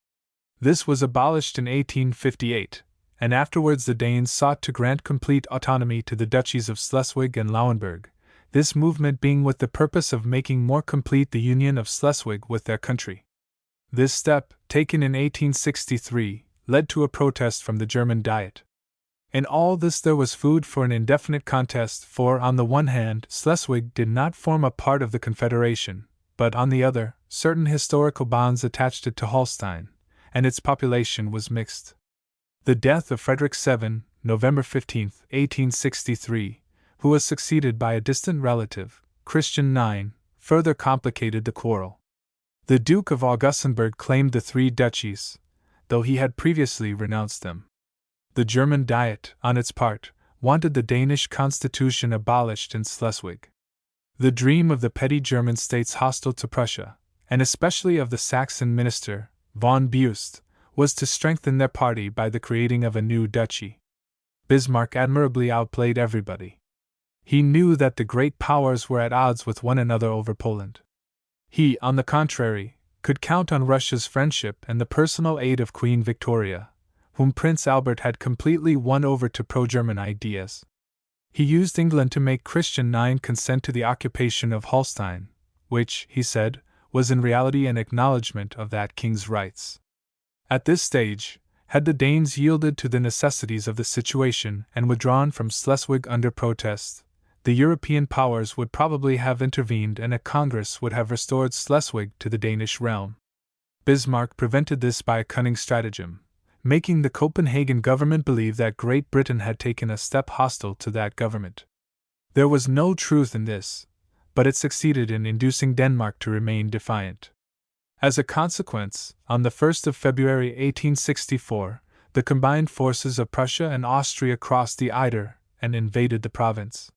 This was abolished in 1858, and afterwards the Danes sought to grant complete autonomy to the duchies of Schleswig and Lauenburg, this movement being with the purpose of making more complete the union of Schleswig with their country. This step, taken in 1863, led to a protest from the German Diet. In all this there was food for an indefinite contest, for on the one hand Schleswig did not form a part of the Confederation, but on the other, certain historical bonds attached it to Holstein, and its population was mixed. The death of Frederick VII, November 15, 1863, who was succeeded by a distant relative, Christian IX, further complicated the quarrel. The Duke of Augustenburg claimed the three duchies, though he had previously renounced them. The German Diet, on its part, wanted the Danish constitution abolished in Schleswig. The dream of the petty German states hostile to Prussia, and especially of the Saxon minister, von Beust, was to strengthen their party by the creating of a new duchy. Bismarck admirably outplayed everybody. He knew that the great powers were at odds with one another over Poland. He, on the contrary, could count on Russia's friendship and the personal aid of Queen Victoria, whom Prince Albert had completely won over to pro-German ideas. He used England to make Christian IX consent to the occupation of Holstein, which, he said, was in reality an acknowledgment of that king's rights. At this stage, had the Danes yielded to the necessities of the situation and withdrawn from Schleswig under protest, the European powers would probably have intervened and a Congress would have restored Schleswig to the Danish realm. Bismarck prevented this by a cunning stratagem, making the Copenhagen government believe that Great Britain had taken a step hostile to that government. There was no truth in this, but it succeeded in inducing Denmark to remain defiant. As a consequence, on the 1st of February 1864, the combined forces of Prussia and Austria crossed the Eider and invaded the province.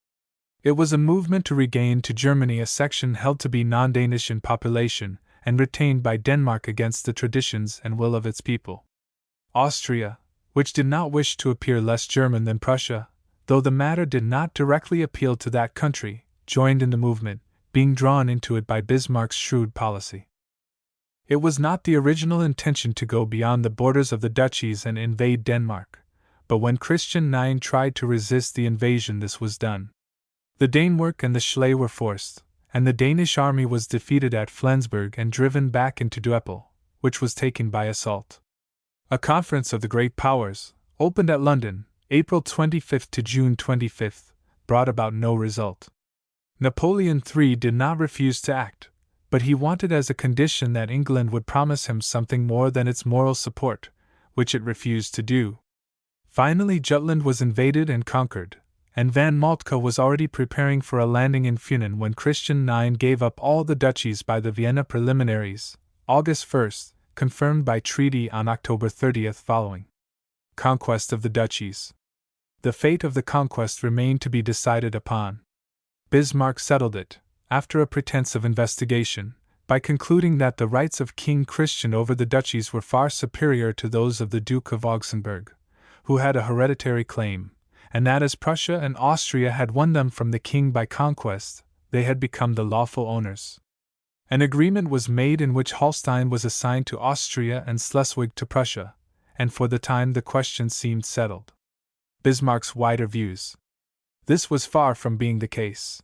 It was a movement to regain to Germany a section held to be non-Danish in population and retained by Denmark against the traditions and will of its people. Austria, which did not wish to appear less German than Prussia, though the matter did not directly appeal to that country, joined in the movement, being drawn into it by Bismarck's shrewd policy. It was not the original intention to go beyond the borders of the duchies and invade Denmark, but when Christian IX tried to resist the invasion this was done. The Danemark and the Schlei were forced, and the Danish army was defeated at Flensburg and driven back into Dieppe, which was taken by assault. A conference of the great powers, opened at London, April 25 to June 25, brought about no result. Napoleon III did not refuse to act, but he wanted as a condition that England would promise him something more than its moral support, which it refused to do. Finally, Jutland was invaded and conquered, and Van Moltke was already preparing for a landing in Funen when Christian IX gave up all the duchies by the Vienna preliminaries, August 1, confirmed by treaty on October 30 following. Conquest of the duchies. The fate of the conquest remained to be decided upon. Bismarck settled it, after a pretense of investigation, by concluding that the rights of King Christian over the duchies were far superior to those of the Duke of Augustenburg, who had a hereditary claim, and that as Prussia and Austria had won them from the king by conquest, they had become the lawful owners. An agreement was made in which Holstein was assigned to Austria and Schleswig to Prussia, and for the time the question seemed settled. Bismarck's wider views. This was far from being the case.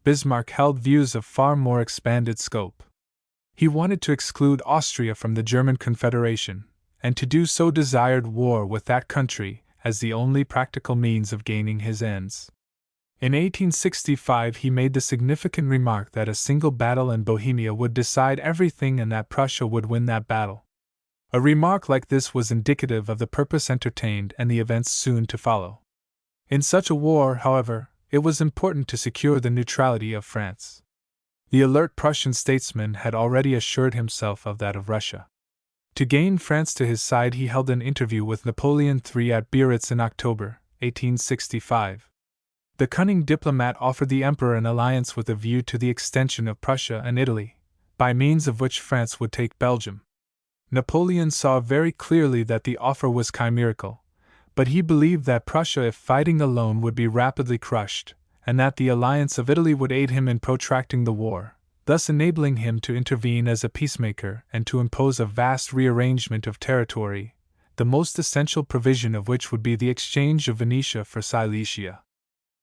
Bismarck held views of far more expanded scope. He wanted to exclude Austria from the German Confederation, and to do so desired war with that country as the only practical means of gaining his ends. In 1865 he made the significant remark that a single battle in Bohemia would decide everything and that Prussia would win that battle. A remark like this was indicative of the purpose entertained and the events soon to follow. In such a war, however, it was important to secure the neutrality of France. The alert Prussian statesman had already assured himself of that of Russia. To gain France to his side, he held an interview with Napoleon III at Biarritz in October, 1865. The cunning diplomat offered the emperor an alliance with a view to the extension of Prussia and Italy, by means of which France would take Belgium. Napoleon saw very clearly that the offer was chimerical, but he believed that Prussia, if fighting alone, would be rapidly crushed, and that the alliance of Italy would aid him in protracting the war, thus enabling him to intervene as a peacemaker and to impose a vast rearrangement of territory, the most essential provision of which would be the exchange of Venetia for Silesia.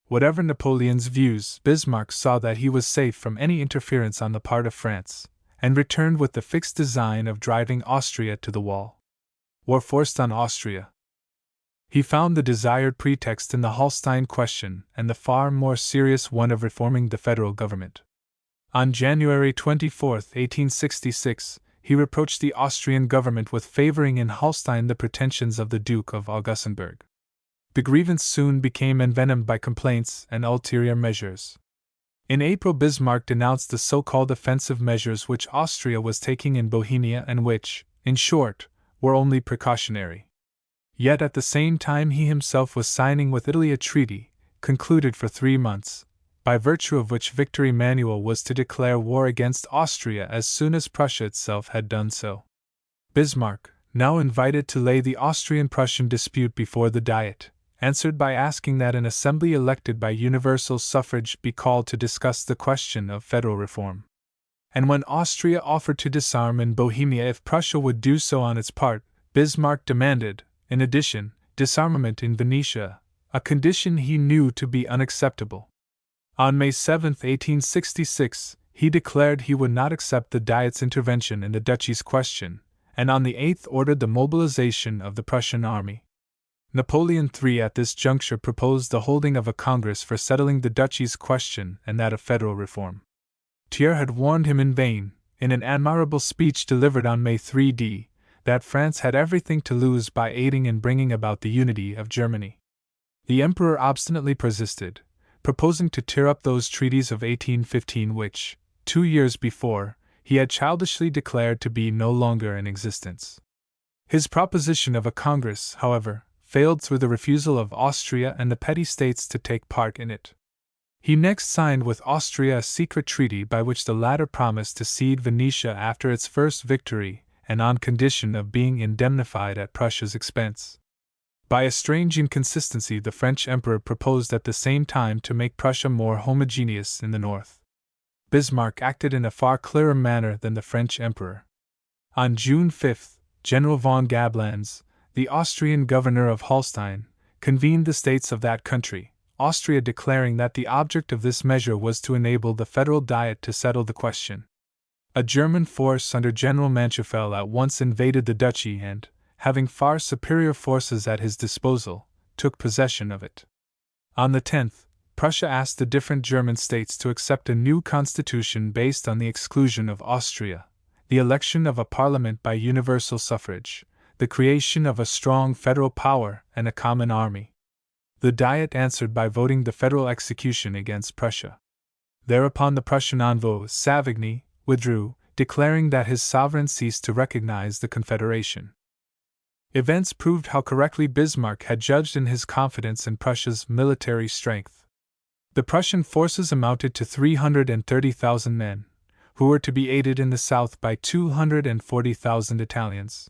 Whatever Napoleon's views, Bismarck saw that he was safe from any interference on the part of France, and returned with the fixed design of driving Austria to the wall. War forced on Austria. He found the desired pretext in the Holstein question and the far more serious one of reforming the federal government. On January 24, 1866, he reproached the Austrian government with favoring in Holstein the pretensions of the Duke of Augustenburg. The grievance soon became envenomed by complaints and ulterior measures. In April, Bismarck denounced the so-called offensive measures which Austria was taking in Bohemia and which, in short, were only precautionary. Yet at the same time he himself was signing with Italy a treaty, concluded for 3 months, by virtue of which Victor Emmanuel was to declare war against Austria as soon as Prussia itself had done so. Bismarck, now invited to lay the Austrian-Prussian dispute before the Diet, answered by asking that an assembly elected by universal suffrage be called to discuss the question of federal reform. And when Austria offered to disarm in Bohemia if Prussia would do so on its part, Bismarck demanded, in addition, disarmament in Venetia, a condition he knew to be unacceptable. On May 7, 1866, he declared he would not accept the Diet's intervention in the duchy's question, and on the 8th ordered the mobilization of the Prussian army. Napoleon III at this juncture proposed the holding of a congress for settling the duchy's question and that of federal reform. Thiers had warned him in vain, in an admirable speech delivered on May 3d, that France had everything to lose by aiding in bringing about the unity of Germany. The emperor obstinately persisted, proposing to tear up those treaties of 1815 which, 2 years before, he had childishly declared to be no longer in existence. His proposition of a congress, however, failed through the refusal of Austria and the petty states to take part in it. He next signed with Austria a secret treaty by which the latter promised to cede Venetia after its first victory and on condition of being indemnified at Prussia's expense. By a strange inconsistency, the French emperor proposed at the same time to make Prussia more homogeneous in the north. Bismarck acted in a far clearer manner than the French emperor. On June 5, General von Gablanz, the Austrian governor of Holstein, convened the states of that country, Austria declaring that the object of this measure was to enable the Federal Diet to settle the question. A German force under General Manchoffel at once invaded the duchy and, having far superior forces at his disposal, took possession of it. On the 10th, Prussia asked the different German states to accept a new constitution based on the exclusion of Austria, the election of a parliament by universal suffrage, the creation of a strong federal power, and a common army. The Diet answered by voting the federal execution against Prussia. Thereupon the Prussian envoy, Savigny, withdrew, declaring that his sovereign ceased to recognize the Confederation. Events proved how correctly Bismarck had judged in his confidence in Prussia's military strength. The Prussian forces amounted to 330,000 men, who were to be aided in the south by 240,000 Italians.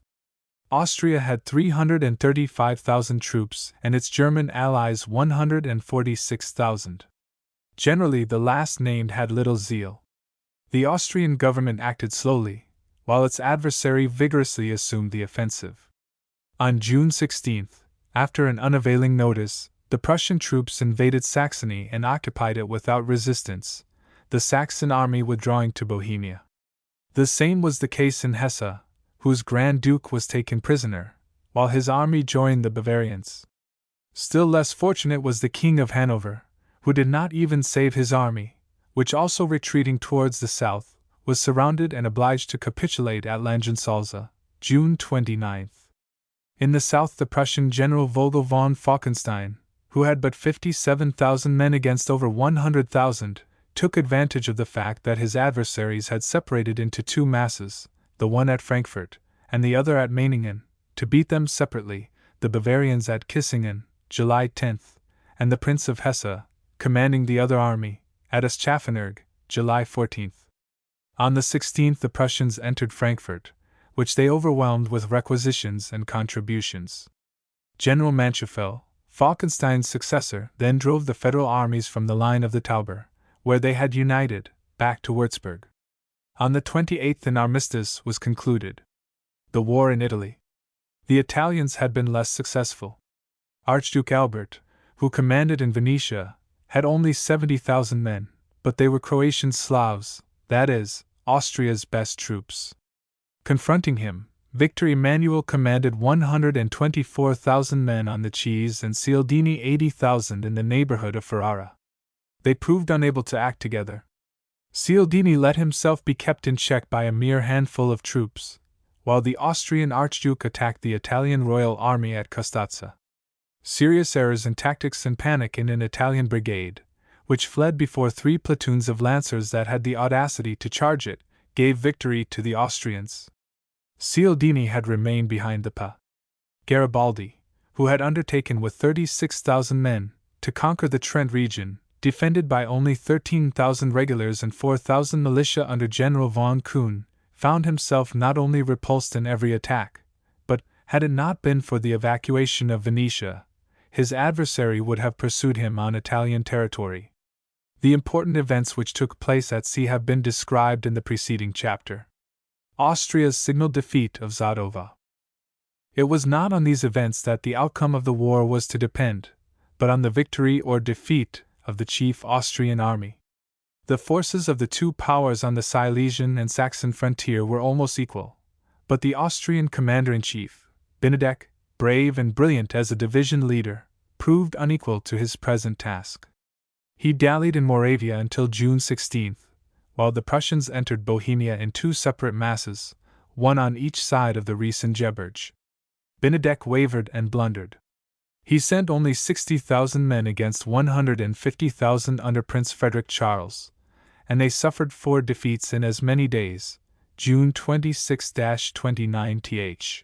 Austria had 335,000 troops and its German allies 146,000. Generally, the last named had little zeal. The Austrian government acted slowly, while its adversary vigorously assumed the offensive. On June 16, after an unavailing notice, the Prussian troops invaded Saxony and occupied it without resistance, the Saxon army withdrawing to Bohemia. The same was the case in Hesse, whose Grand Duke was taken prisoner, while his army joined the Bavarians. Still less fortunate was the King of Hanover, who did not even save his army, which also retreating towards the south, was surrounded and obliged to capitulate at Langensalza, June 29. In the south, the Prussian general Vogel von Falkenstein, who had but 57,000 men against over 100,000, took advantage of the fact that his adversaries had separated into two masses, the one at Frankfurt, and the other at Meiningen, to beat them separately, the Bavarians at Kissingen, July 10, and the Prince of Hesse, commanding the other army, at Aschaffenburg, July 14. On the 16th the Prussians entered Frankfurt, which they overwhelmed with requisitions and contributions. General Manschefel, Falkenstein's successor, then drove the federal armies from the line of the Tauber, where they had united, back to Würzburg. On the 28th an armistice was concluded. The war in Italy. The Italians had been less successful. Archduke Albert, who commanded in Venetia, had only 70,000 men, but they were Croatian Slavs, that is, Austria's best troops. Confronting him, Victor Emmanuel commanded 124,000 men on the Chiese and Cialdini 80,000 in the neighborhood of Ferrara. They proved unable to act together. Cialdini let himself be kept in check by a mere handful of troops, while the Austrian Archduke attacked the Italian Royal Army at Custazza. Serious errors in tactics and panic in an Italian brigade, which fled before 3 platoons of lancers that had the audacity to charge it, gave victory to the Austrians. Cialdini had remained behind the Pa. Garibaldi, who had undertaken with 36,000 men to conquer the Trent region, defended by only 13,000 regulars and 4,000 militia under General von Kuhn, found himself not only repulsed in every attack, but, had it not been for the evacuation of Venetia, his adversary would have pursued him on Italian territory. The important events which took place at sea have been described in the preceding chapter. Austria's signal defeat of Zadova. It was not on these events that the outcome of the war was to depend, but on the victory or defeat of the chief Austrian army. The forces of the two powers on the Silesian and Saxon frontier were almost equal, but the Austrian commander-in-chief, Benedek, brave and brilliant as a division leader, proved unequal to his present task. He dallied in Moravia until June 16, while the Prussians entered Bohemia in 2 separate masses, one on each side of the Riesengebirge. Benedek wavered and blundered. He sent only 60,000 men against 150,000 under Prince Frederick Charles, and they suffered 4 defeats in as many days, June 26-29th.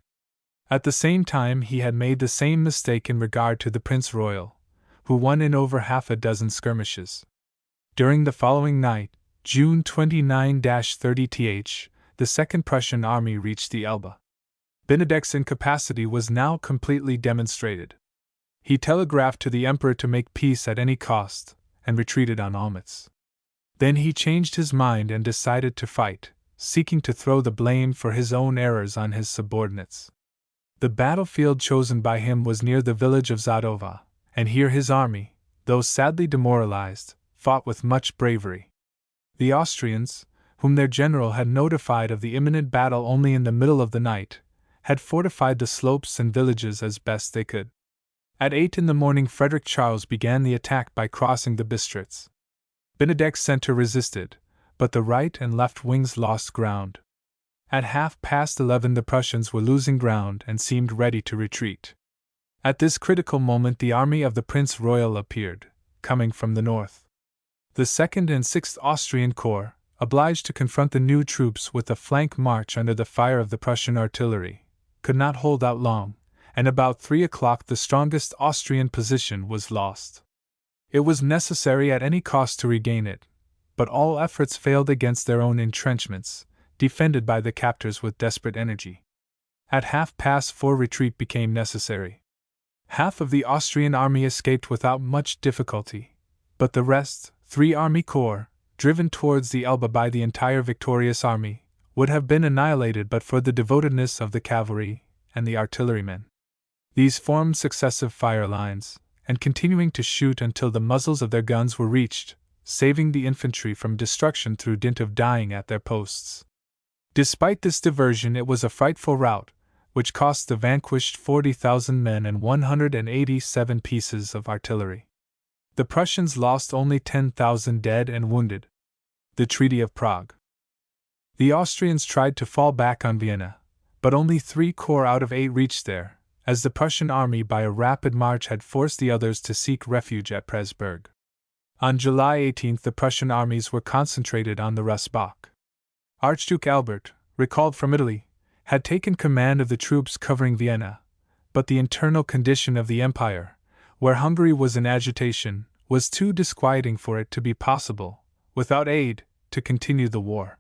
At the same time he had made the same mistake in regard to the Prince Royal, who won in over half a dozen skirmishes. During the following night, June 29-30th, the Second Prussian Army reached the Elbe. Benedek's incapacity was now completely demonstrated. He telegraphed to the Emperor to make peace at any cost, and retreated on Olmütz. Then he changed his mind and decided to fight, seeking to throw the blame for his own errors on his subordinates. The battlefield chosen by him was near the village of Zadova, and here his army, though sadly demoralized, fought with much bravery. The Austrians, whom their general had notified of the imminent battle only in the middle of the night, had fortified the slopes and villages as best they could. At 8 in the morning Frederick Charles began the attack by crossing the Bistritz. Benedek's center resisted, but the right and left wings lost ground. At 11:30 the Prussians were losing ground and seemed ready to retreat. At this critical moment the army of the Prince Royal appeared, coming from the north. The 2nd and 6th Austrian Corps, obliged to confront the new troops with a flank march under the fire of the Prussian artillery, could not hold out long, and about 3 o'clock the strongest Austrian position was lost. It was necessary at any cost to regain it, but all efforts failed against their own entrenchments, defended by the captors with desperate energy. At 4:30 retreat became necessary. Half of the Austrian army escaped without much difficulty, but the rest, 3 army corps, driven towards the Elbe by the entire victorious army, would have been annihilated but for the devotedness of the cavalry and the artillerymen. These formed successive fire lines, and continuing to shoot until the muzzles of their guns were reached, saving the infantry from destruction through dint of dying at their posts. Despite this diversion, it was a frightful rout, which cost the vanquished 40,000 men and 187 pieces of artillery. The Prussians lost only 10,000 dead and wounded. The Treaty of Prague. The Austrians tried to fall back on Vienna, but only 3 corps out of 8 reached there, as the Prussian army by a rapid march had forced the others to seek refuge at Presburg. On July 18 the Prussian armies were concentrated on the Russbach. Archduke Albert, recalled from Italy, had taken command of the troops covering Vienna, but the internal condition of the empire, where Hungary was in agitation, was too disquieting for it to be possible, without aid, to continue the war.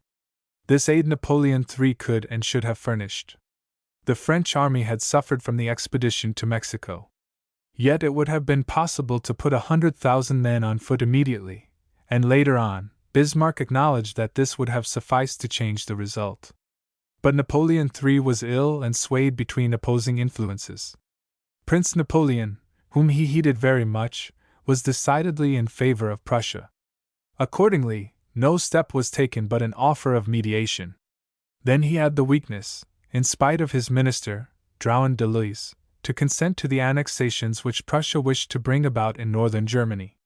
This aid Napoleon III could and should have furnished. The French army had suffered from the expedition to Mexico. Yet it would have been possible to put 100,000 men on foot immediately, and later on, Bismarck acknowledged that this would have sufficed to change the result. But Napoleon III was ill and swayed between opposing influences. Prince Napoleon, whom he heeded very much, was decidedly in favor of Prussia. Accordingly, no step was taken but an offer of mediation. Then he had the weakness, in spite of his minister, Drouin de l'Huys, to consent to the annexations which Prussia wished to bring about in northern Germany.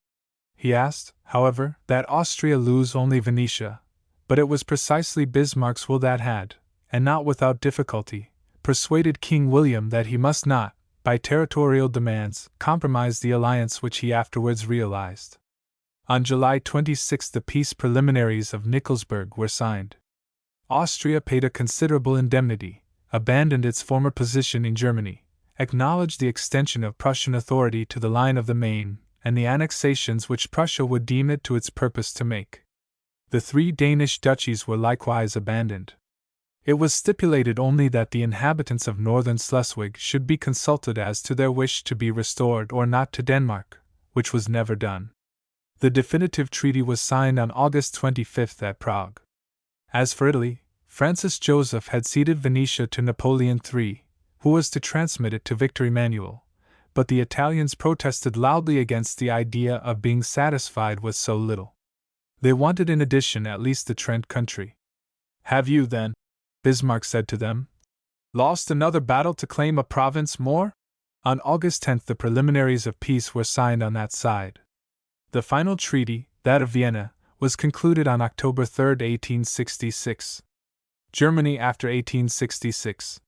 He asked, however, that Austria lose only Venetia, but it was precisely Bismarck's will that had, and not without difficulty, persuaded King William that he must not, by territorial demands, compromise the alliance which he afterwards realized. On July 26 the peace preliminaries of Nikolsburg were signed. Austria paid a considerable indemnity, abandoned its former position in Germany, acknowledged the extension of Prussian authority to the line of the Main, and the annexations which Prussia would deem it to its purpose to make. The 3 Danish duchies were likewise abandoned. It was stipulated only that the inhabitants of northern Schleswig should be consulted as to their wish to be restored or not to Denmark, which was never done. The definitive treaty was signed on August 25 at Prague. As for Italy, Francis Joseph had ceded Venetia to Napoleon III, who was to transmit it to Victor Emmanuel, but the Italians protested loudly against the idea of being satisfied with so little. They wanted in addition at least the Trent country. "Have you, then," Bismarck said to them, "lost another battle to claim a province more?" On August 10 the preliminaries of peace were signed on that side. The final treaty, that of Vienna, was concluded on October 3, 1866. Germany after 1866.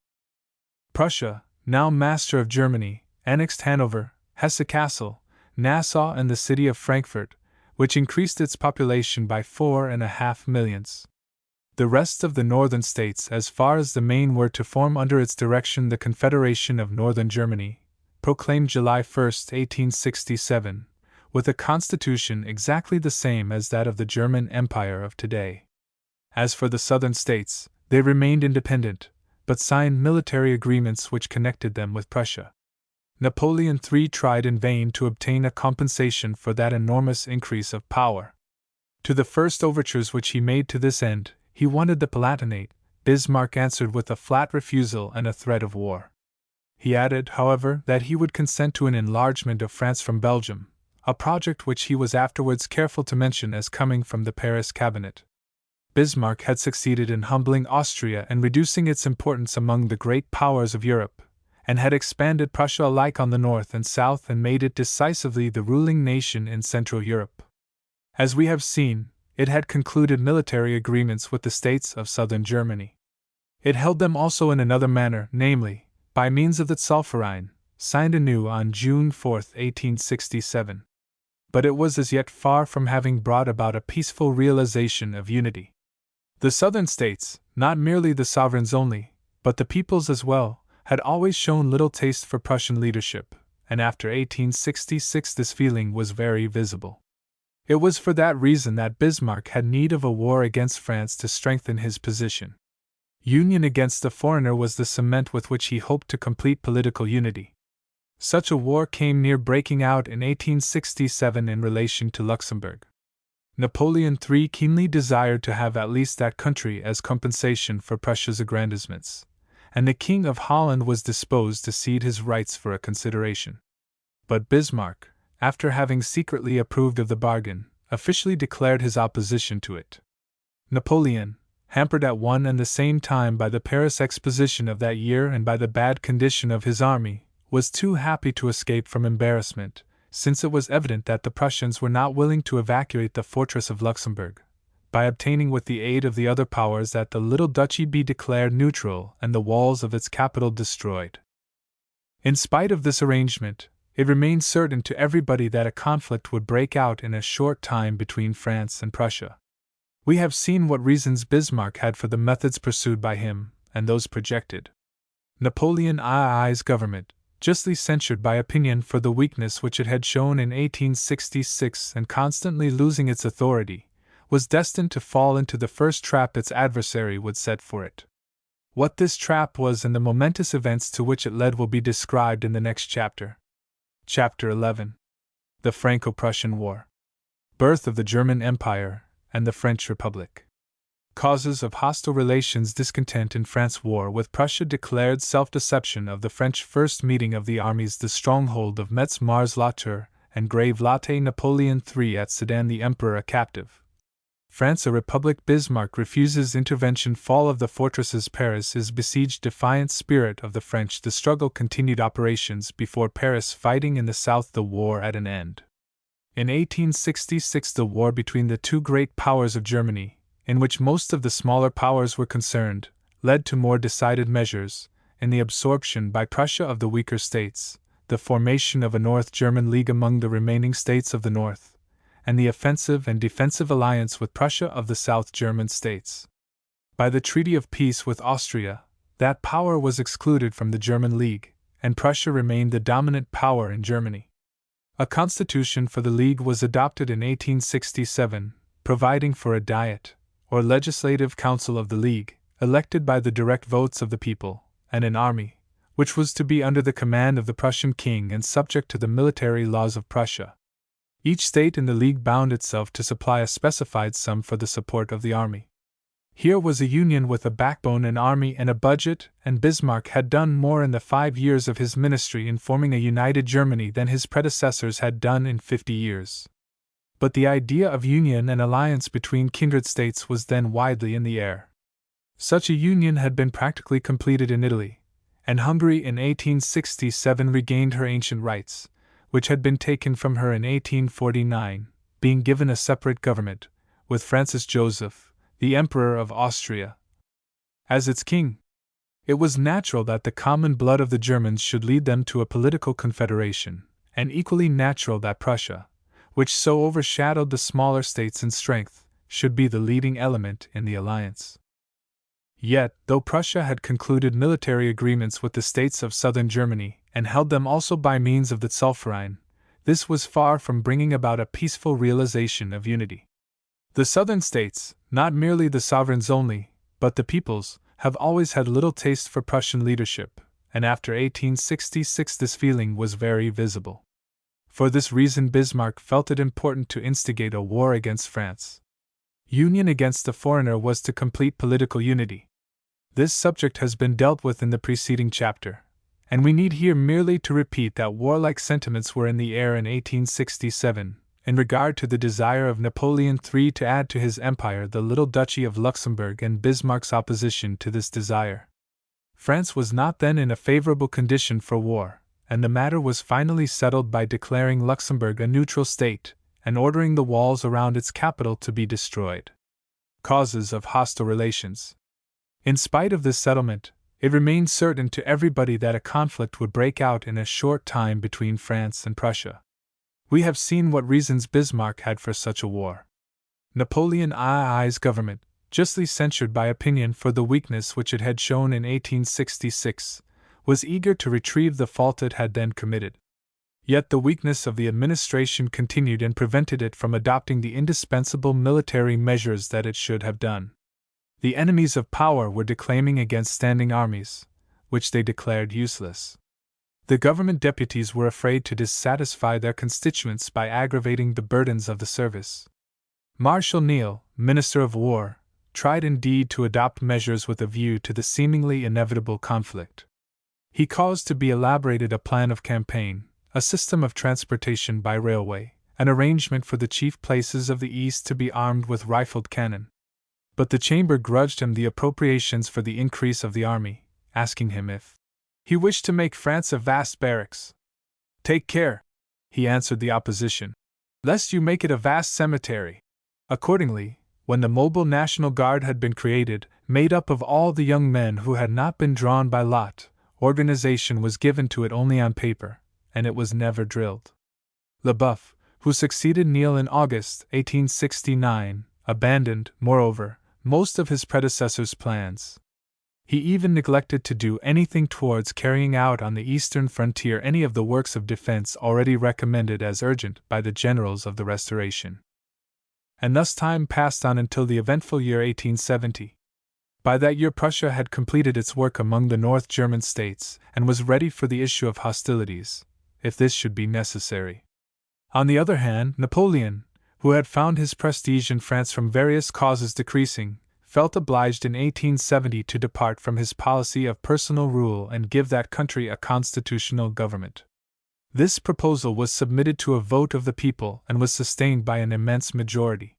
Prussia, now master of Germany, annexed Hanover, Hesse-Kassel, Nassau and the city of Frankfurt, which increased its population by 4.5 millions. The rest of the northern states as far as the Main were to form under its direction the Confederation of Northern Germany, proclaimed July 1, 1867, with a constitution exactly the same as that of the German Empire of today. As for the southern states, they remained independent, but signed military agreements which connected them with Prussia. Napoleon III tried in vain to obtain a compensation for that enormous increase of power. To the first overtures which he made to this end, he wanted the Palatinate. Bismarck answered with a flat refusal and a threat of war. He added, however, that he would consent to an enlargement of France from Belgium, a project which he was afterwards careful to mention as coming from the Paris cabinet. Bismarck had succeeded in humbling Austria and reducing its importance among the great powers of Europe, and had expanded Prussia alike on the north and south and made it decisively the ruling nation in Central Europe. As we have seen, it had concluded military agreements with the states of southern Germany. It held them also in another manner, namely, by means of the Zollverein, signed anew on June 4, 1867. But it was as yet far from having brought about a peaceful realization of unity. The southern states, not merely the sovereigns only, but the peoples as well, had always shown little taste for Prussian leadership, and after 1866 this feeling was very visible. It was for that reason that Bismarck had need of a war against France to strengthen his position. Union against the foreigner was the cement with which he hoped to complete political unity. Such a war came near breaking out in 1867 in relation to Luxembourg. Napoleon III keenly desired to have at least that country as compensation for Prussia's aggrandizements, and the King of Holland was disposed to cede his rights for a consideration. But Bismarck, after having secretly approved of the bargain, officially declared his opposition to it. Napoleon, hampered at one and the same time by the Paris Exposition of that year and by the bad condition of his army, was too happy to escape from embarrassment, since it was evident that the Prussians were not willing to evacuate the fortress of Luxembourg, by obtaining with the aid of the other powers that the little duchy be declared neutral and the walls of its capital destroyed. In spite of this arrangement, it remained certain to everybody that a conflict would break out in a short time between France and Prussia. We have seen what reasons Bismarck had for the methods pursued by him, and those projected. Napoleon II's government, justly censured by opinion for the weakness which it had shown in 1866 and constantly losing its authority, was destined to fall into the first trap its adversary would set for it. What this trap was and the momentous events to which it led will be described in the next chapter. Chapter 11. The Franco-Prussian War. Birth of the German Empire and the French Republic. Causes of hostile relations. Discontent in France. War with Prussia. Declared self-deception of the French. First meeting of the armies. The stronghold of Metz. Mars-la-Tour and Grave Latte. Napoleon III at Sedan. The Emperor a captive. France a republic. Bismarck refuses intervention. Fall of the fortresses. Paris is besieged. Defiant spirit of the French. The struggle continued. Operations before Paris. Fighting in the south. The war at an end. In 1866 the war between the two great powers of Germany, in which most of the smaller powers were concerned, led to more decided measures, in the absorption by Prussia of the weaker states, the formation of a North German League among the remaining states of the North, and the offensive and defensive alliance with Prussia of the South German states. By the Treaty of Peace with Austria, that power was excluded from the German League, and Prussia remained the dominant power in Germany. A constitution for the League was adopted in 1867, providing for a Diet, or Legislative Council of the League, elected by the direct votes of the people, and an army, which was to be under the command of the Prussian king and subject to the military laws of Prussia. Each state in the League bound itself to supply a specified sum for the support of the army. Here was a union with a backbone, an army, and a budget, and Bismarck had done more in the 5 years of his ministry in forming a united Germany than his predecessors had done in 50 years. But the idea of union and alliance between kindred states was then widely in the air. Such a union had been practically completed in Italy, and Hungary in 1867 regained her ancient rights, which had been taken from her in 1849, being given a separate government, with Francis Joseph, the Emperor of Austria, as its king. It was natural that the common blood of the Germans should lead them to a political confederation, and equally natural that Prussia, which so overshadowed the smaller states in strength, should be the leading element in the alliance. Yet, though Prussia had concluded military agreements with the states of southern Germany, and held them also by means of the Zollverein, this was far from bringing about a peaceful realization of unity. The southern states, not merely the sovereigns only, but the peoples, have always had little taste for Prussian leadership, and after 1866 this feeling was very visible. For this reason Bismarck felt it important to instigate a war against France. Union against the foreigner was to complete political unity. This subject has been dealt with in the preceding chapter, and we need here merely to repeat that warlike sentiments were in the air in 1867, in regard to the desire of Napoleon III to add to his empire the little Duchy of Luxembourg and Bismarck's opposition to this desire. France was not then in a favorable condition for war, and the matter was finally settled by declaring Luxembourg a neutral state, and ordering the walls around its capital to be destroyed. Causes of hostile relations. In spite of this settlement, it remained certain to everybody that a conflict would break out in a short time between France and Prussia. We have seen what reasons Bismarck had for such a war. Napoleon II's government, justly censured by opinion for the weakness which it had shown in 1866, was eager to retrieve the fault it had then committed. Yet the weakness of the administration continued and prevented it from adopting the indispensable military measures that it should have done. The enemies of power were declaiming against standing armies, which they declared useless. The government deputies were afraid to dissatisfy their constituents by aggravating the burdens of the service. Marshal Neil, Minister of War, tried indeed to adopt measures with a view to the seemingly inevitable conflict. He caused to be elaborated a plan of campaign, a system of transportation by railway, an arrangement for the chief places of the East to be armed with rifled cannon. But the Chamber grudged him the appropriations for the increase of the army, asking him if he wished to make France a vast barracks. "Take care," he answered the opposition, "lest you make it a vast cemetery." Accordingly, when the mobile National Guard had been created, made up of all the young men who had not been drawn by lot, organization was given to it only on paper, and it was never drilled. Leboeuf, who succeeded Neil in August 1869, abandoned, moreover, most of his predecessor's plans. He even neglected to do anything towards carrying out on the eastern frontier any of the works of defense already recommended as urgent by the generals of the Restoration. And thus time passed on until the eventful year 1870. By that year Prussia had completed its work among the North German states and was ready for the issue of hostilities, if this should be necessary. On the other hand, Napoleon, who had found his prestige in France from various causes decreasing, felt obliged in 1870 to depart from his policy of personal rule and give that country a constitutional government. This proposal was submitted to a vote of the people and was sustained by an immense majority.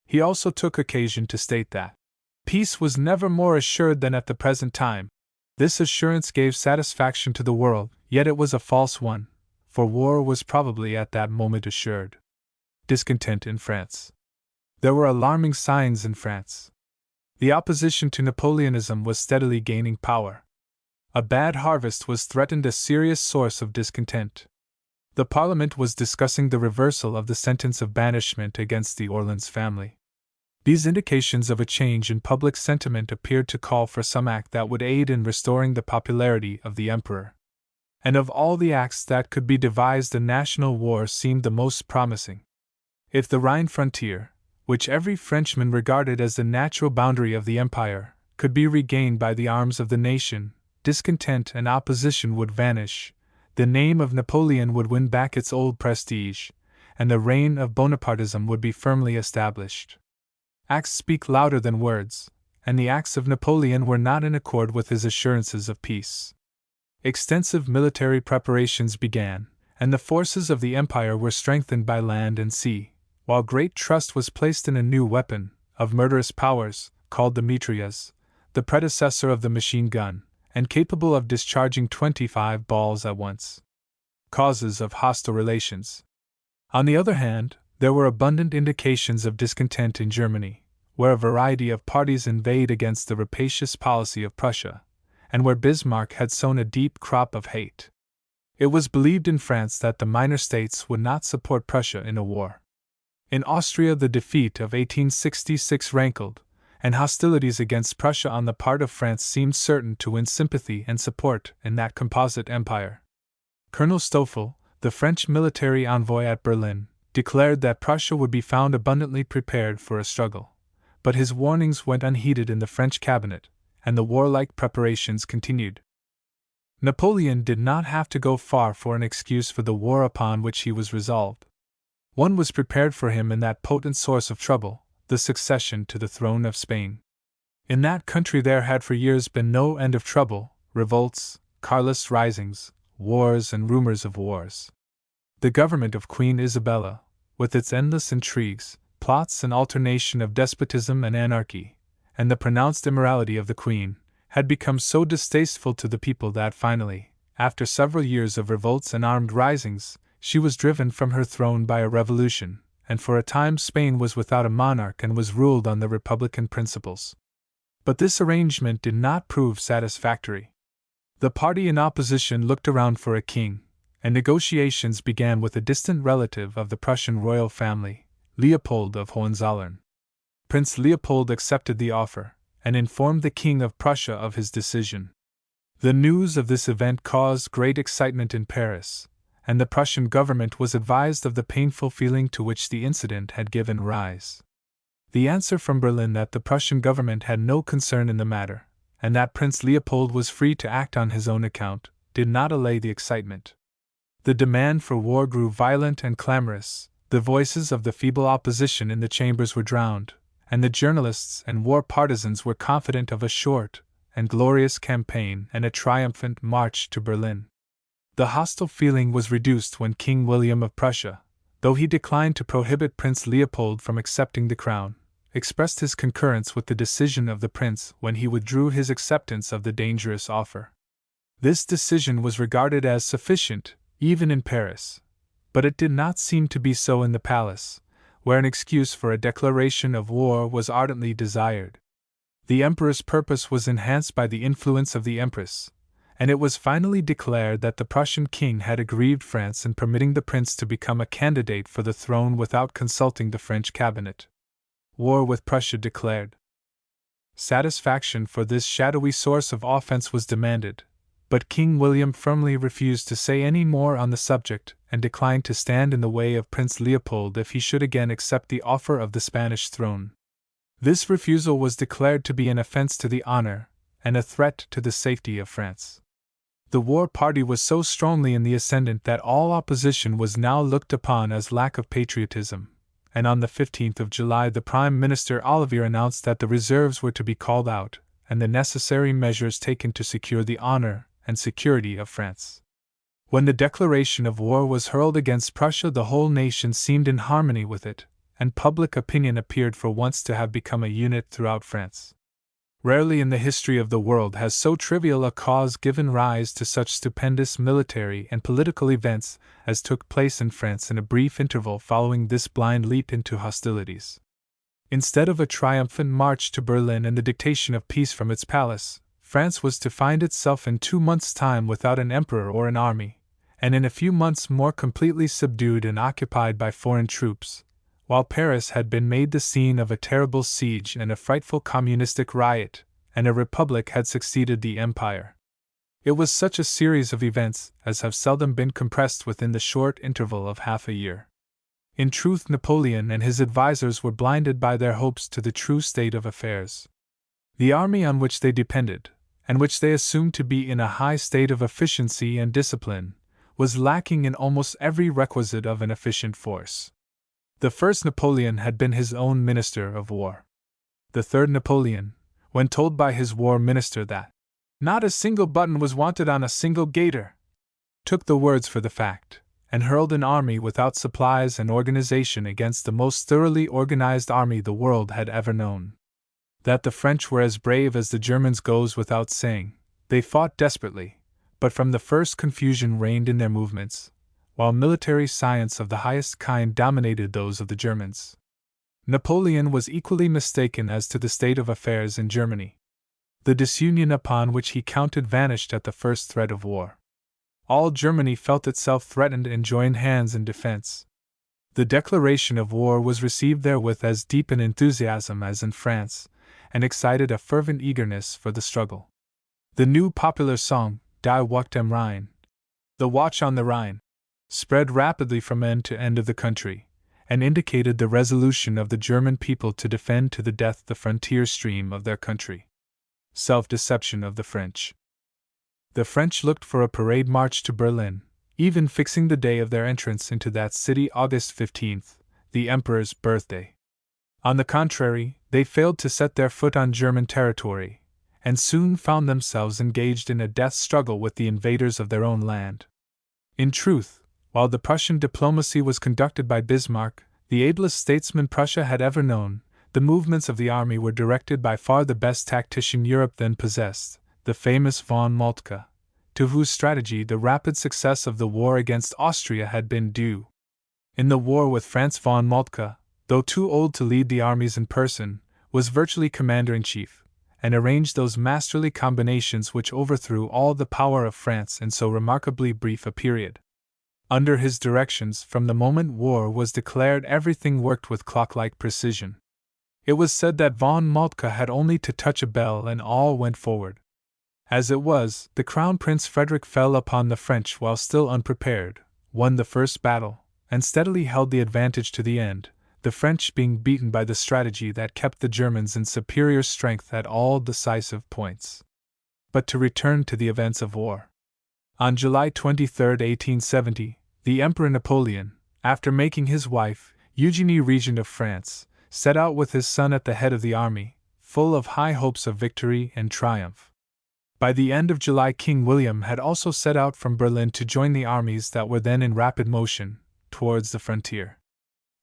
He also took occasion to state that peace was never more assured than at the present time. This assurance gave satisfaction to the world, yet it was a false one, for war was probably at that moment assured. Discontent in France. There were alarming signs in France. The opposition to Napoleonism was steadily gaining power. A bad harvest was threatened, a serious source of discontent. The Parliament was discussing the reversal of the sentence of banishment against the Orleans family. These indications of a change in public sentiment appeared to call for some act that would aid in restoring the popularity of the Emperor. And of all the acts that could be devised, a national war seemed the most promising. If the Rhine frontier, which every Frenchman regarded as the natural boundary of the empire, could be regained by the arms of the nation, discontent and opposition would vanish, the name of Napoleon would win back its old prestige, and the reign of Bonapartism would be firmly established. Acts speak louder than words, and the acts of Napoleon were not in accord with his assurances of peace. Extensive military preparations began, and the forces of the empire were strengthened by land and sea, while great trust was placed in a new weapon, of murderous powers, called the mitrailleuse, the predecessor of the machine gun, and capable of discharging 25 balls at once. Causes of hostile relations. On the other hand, there were abundant indications of discontent in Germany, where a variety of parties inveighed against the rapacious policy of Prussia, and where Bismarck had sown a deep crop of hate. It was believed in France that the minor states would not support Prussia in a war. In Austria the defeat of 1866 rankled, and hostilities against Prussia on the part of France seemed certain to win sympathy and support in that composite empire. Colonel Stoffel, the French military envoy at Berlin, declared that Prussia would be found abundantly prepared for a struggle, but his warnings went unheeded in the French cabinet, and the warlike preparations continued. Napoleon did not have to go far for an excuse for the war upon which he was resolved. One was prepared for him in that potent source of trouble, the succession to the throne of Spain. In that country there had for years been no end of trouble, revolts, Carlist risings, wars and rumors of wars. The government of Queen Isabella, with its endless intrigues, plots and alternation of despotism and anarchy, and the pronounced immorality of the Queen, had become so distasteful to the people that finally, after several years of revolts and armed risings, she was driven from her throne by a revolution, and for a time Spain was without a monarch and was ruled on the republican principles. But this arrangement did not prove satisfactory. The party in opposition looked around for a king, and negotiations began with a distant relative of the Prussian royal family, Leopold of Hohenzollern. Prince Leopold accepted the offer, and informed the King of Prussia of his decision. The news of this event caused great excitement in Paris, and the Prussian government was advised of the painful feeling to which the incident had given rise. The answer from Berlin that the Prussian government had no concern in the matter, and that Prince Leopold was free to act on his own account, did not allay the excitement. The demand for war grew violent and clamorous, the voices of the feeble opposition in the chambers were drowned, and the journalists and war partisans were confident of a short and glorious campaign and a triumphant march to Berlin. The hostile feeling was reduced when King William of Prussia, though he declined to prohibit Prince Leopold from accepting the crown, expressed his concurrence with the decision of the prince when he withdrew his acceptance of the dangerous offer. This decision was regarded as sufficient, even in Paris, but it did not seem to be so in the palace, where an excuse for a declaration of war was ardently desired. The emperor's purpose was enhanced by the influence of the empress, and it was finally declared that the Prussian king had aggrieved France in permitting the prince to become a candidate for the throne without consulting the French cabinet. War with Prussia declared. Satisfaction for this shadowy source of offense was demanded, but King William firmly refused to say any more on the subject and declined to stand in the way of Prince Leopold if he should again accept the offer of the Spanish throne. This refusal was declared to be an offense to the honor and a threat to the safety of France. The war party was so strongly in the ascendant that all opposition was now looked upon as lack of patriotism, and on the 15th of July the Prime Minister Olivier announced that the reserves were to be called out and the necessary measures taken to secure the honor and security of France. When the declaration of war was hurled against Prussia, the whole nation seemed in harmony with it, and public opinion appeared for once to have become a unit throughout France. Rarely in the history of the world has so trivial a cause given rise to such stupendous military and political events as took place in France in a brief interval following this blind leap into hostilities. Instead of a triumphant march to Berlin and the dictation of peace from its palace, France was to find itself in 2 months' time without an emperor or an army, and in a few months more completely subdued and occupied by foreign troops, while Paris had been made the scene of a terrible siege and a frightful communistic riot, and a republic had succeeded the empire. It was such a series of events as have seldom been compressed within the short interval of half a year. In truth, Napoleon and his advisers were blinded by their hopes to the true state of affairs. The army on which they depended, and which they assumed to be in a high state of efficiency and discipline, was lacking in almost every requisite of an efficient force. The first Napoleon had been his own minister of war. The third Napoleon, when told by his war minister that not a single button was wanted on a single gaiter, took the words for the fact, and hurled an army without supplies and organization against the most thoroughly organized army the world had ever known. That the French were as brave as the Germans goes without saying. They fought desperately, but from the first confusion reigned in their movements, while military science of the highest kind dominated those of the Germans. Napoleon was equally mistaken as to the state of affairs in Germany. The disunion upon which he counted vanished at the first threat of war. All Germany felt itself threatened and joined hands in defense. The declaration of war was received therewith as deep an enthusiasm as in France, and excited a fervent eagerness for the struggle. The new popular song, Die Wacht am Rhein, the Watch on the Rhine, spread rapidly from end to end of the country, and indicated the resolution of the German people to defend to the death the frontier stream of their country. Self-deception of the French. The French looked for a parade march to Berlin, even fixing the day of their entrance into that city August 15th, the Emperor's birthday. On the contrary, they failed to set their foot on German territory, and soon found themselves engaged in a death struggle with the invaders of their own land. In truth, while the Prussian diplomacy was conducted by Bismarck, the ablest statesman Prussia had ever known, the movements of the army were directed by far the best tactician Europe then possessed, the famous von Moltke, to whose strategy the rapid success of the war against Austria had been due. In the war with France, von Moltke, though too old to lead the armies in person, was virtually commander-in-chief, and arranged those masterly combinations which overthrew all the power of France in so remarkably brief a period. Under his directions, from the moment war was declared, everything worked with clock-like precision. It was said that von Moltke had only to touch a bell and all went forward. As it was, the Crown Prince Frederick fell upon the French while still unprepared, won the first battle, and steadily held the advantage to the end, the French being beaten by the strategy that kept the Germans in superior strength at all decisive points. But to return to the events of war. On July 23, 1870, the Emperor Napoleon, after making his wife, Eugenie regent of France, set out with his son at the head of the army, full of high hopes of victory and triumph. By the end of July, King William had also set out from Berlin to join the armies that were then in rapid motion towards the frontier.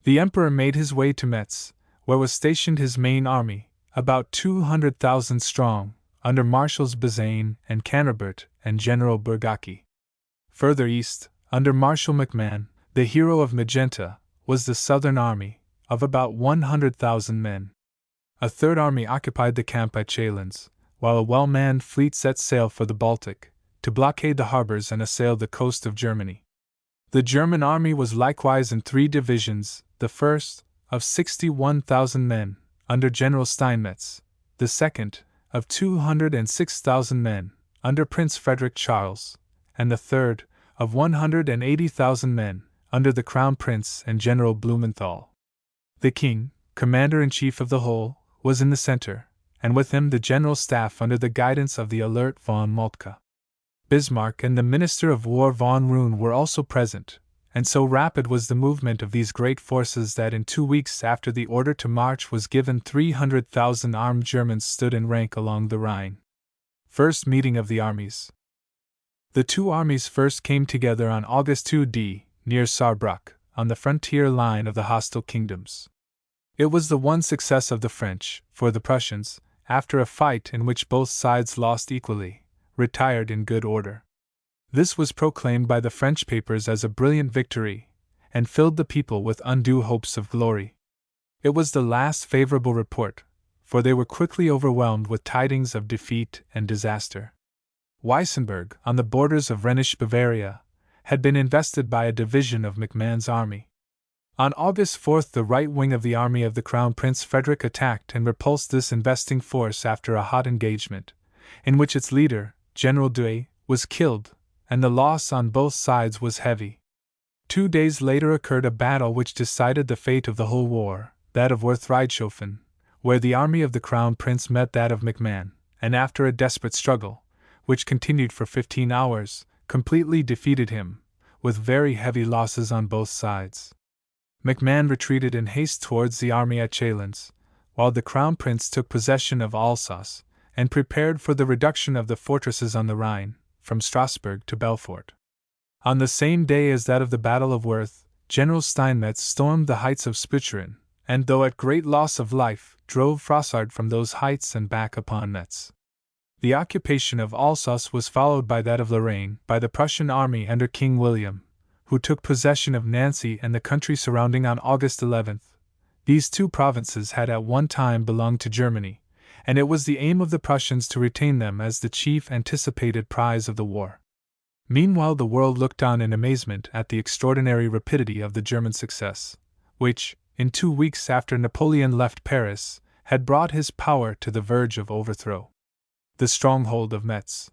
The Emperor made his way to Metz, where was stationed his main army, about 200,000 strong, under Marshals Bazaine and Canrobert and General Bergaki. Further east, under Marshal MacMahon, the hero of Magenta, was the Southern Army, of about 100,000 men. A third army occupied the camp at Chalons, while a well-manned fleet set sail for the Baltic, to blockade the harbors and assail the coast of Germany. The German army was likewise in 3 divisions, the first, of 61,000 men, under General Steinmetz, the second, of 206,000 men, under Prince Frederick Charles, and the third, of 180,000 men, under the Crown Prince and General Blumenthal. The king, commander-in-chief of the whole, was in the center, and with him the general staff under the guidance of the alert von Moltke. Bismarck and the Minister of War von Roon were also present, and so rapid was the movement of these great forces that in 2 weeks after the order to march was given 300,000 armed Germans stood in rank along the Rhine. First meeting of the armies. The two armies first came together on August 2d, near Saarbrück, on the frontier line of the hostile kingdoms. It was the one success of the French, for the Prussians, after a fight in which both sides lost equally, retired in good order. This was proclaimed by the French papers as a brilliant victory, and filled the people with undue hopes of glory. It was the last favorable report, for they were quickly overwhelmed with tidings of defeat and disaster. Weissenberg, on the borders of Rhenish Bavaria, had been invested by a division of MacMahon's army. On August 4 the right wing of the army of the Crown Prince Frederick attacked and repulsed this investing force after a hot engagement, in which its leader, General Douay, was killed, and the loss on both sides was heavy. 2 days later occurred a battle which decided the fate of the whole war, that of Werth-Riedhofen, where the army of the Crown Prince met that of MacMahon, and after a desperate struggle, which continued for 15 hours, completely defeated him, with very heavy losses on both sides. MacMahon retreated in haste towards the army at Chalons, while the Crown Prince took possession of Alsace, and prepared for the reduction of the fortresses on the Rhine, from Strasbourg to Belfort. On the same day as that of the Battle of Worth, General Steinmetz stormed the heights of Spitzeren, and though at great loss of life, drove Frossard from those heights and back upon Metz. The occupation of Alsace was followed by that of Lorraine by the Prussian army under King William, who took possession of Nancy and the country surrounding on August 11. These 2 provinces had at one time belonged to Germany, and it was the aim of the Prussians to retain them as the chief anticipated prize of the war. Meanwhile the world looked on in amazement at the extraordinary rapidity of the German success, which, in 2 weeks after Napoleon left Paris, had brought his power to the verge of overthrow. The stronghold of Metz.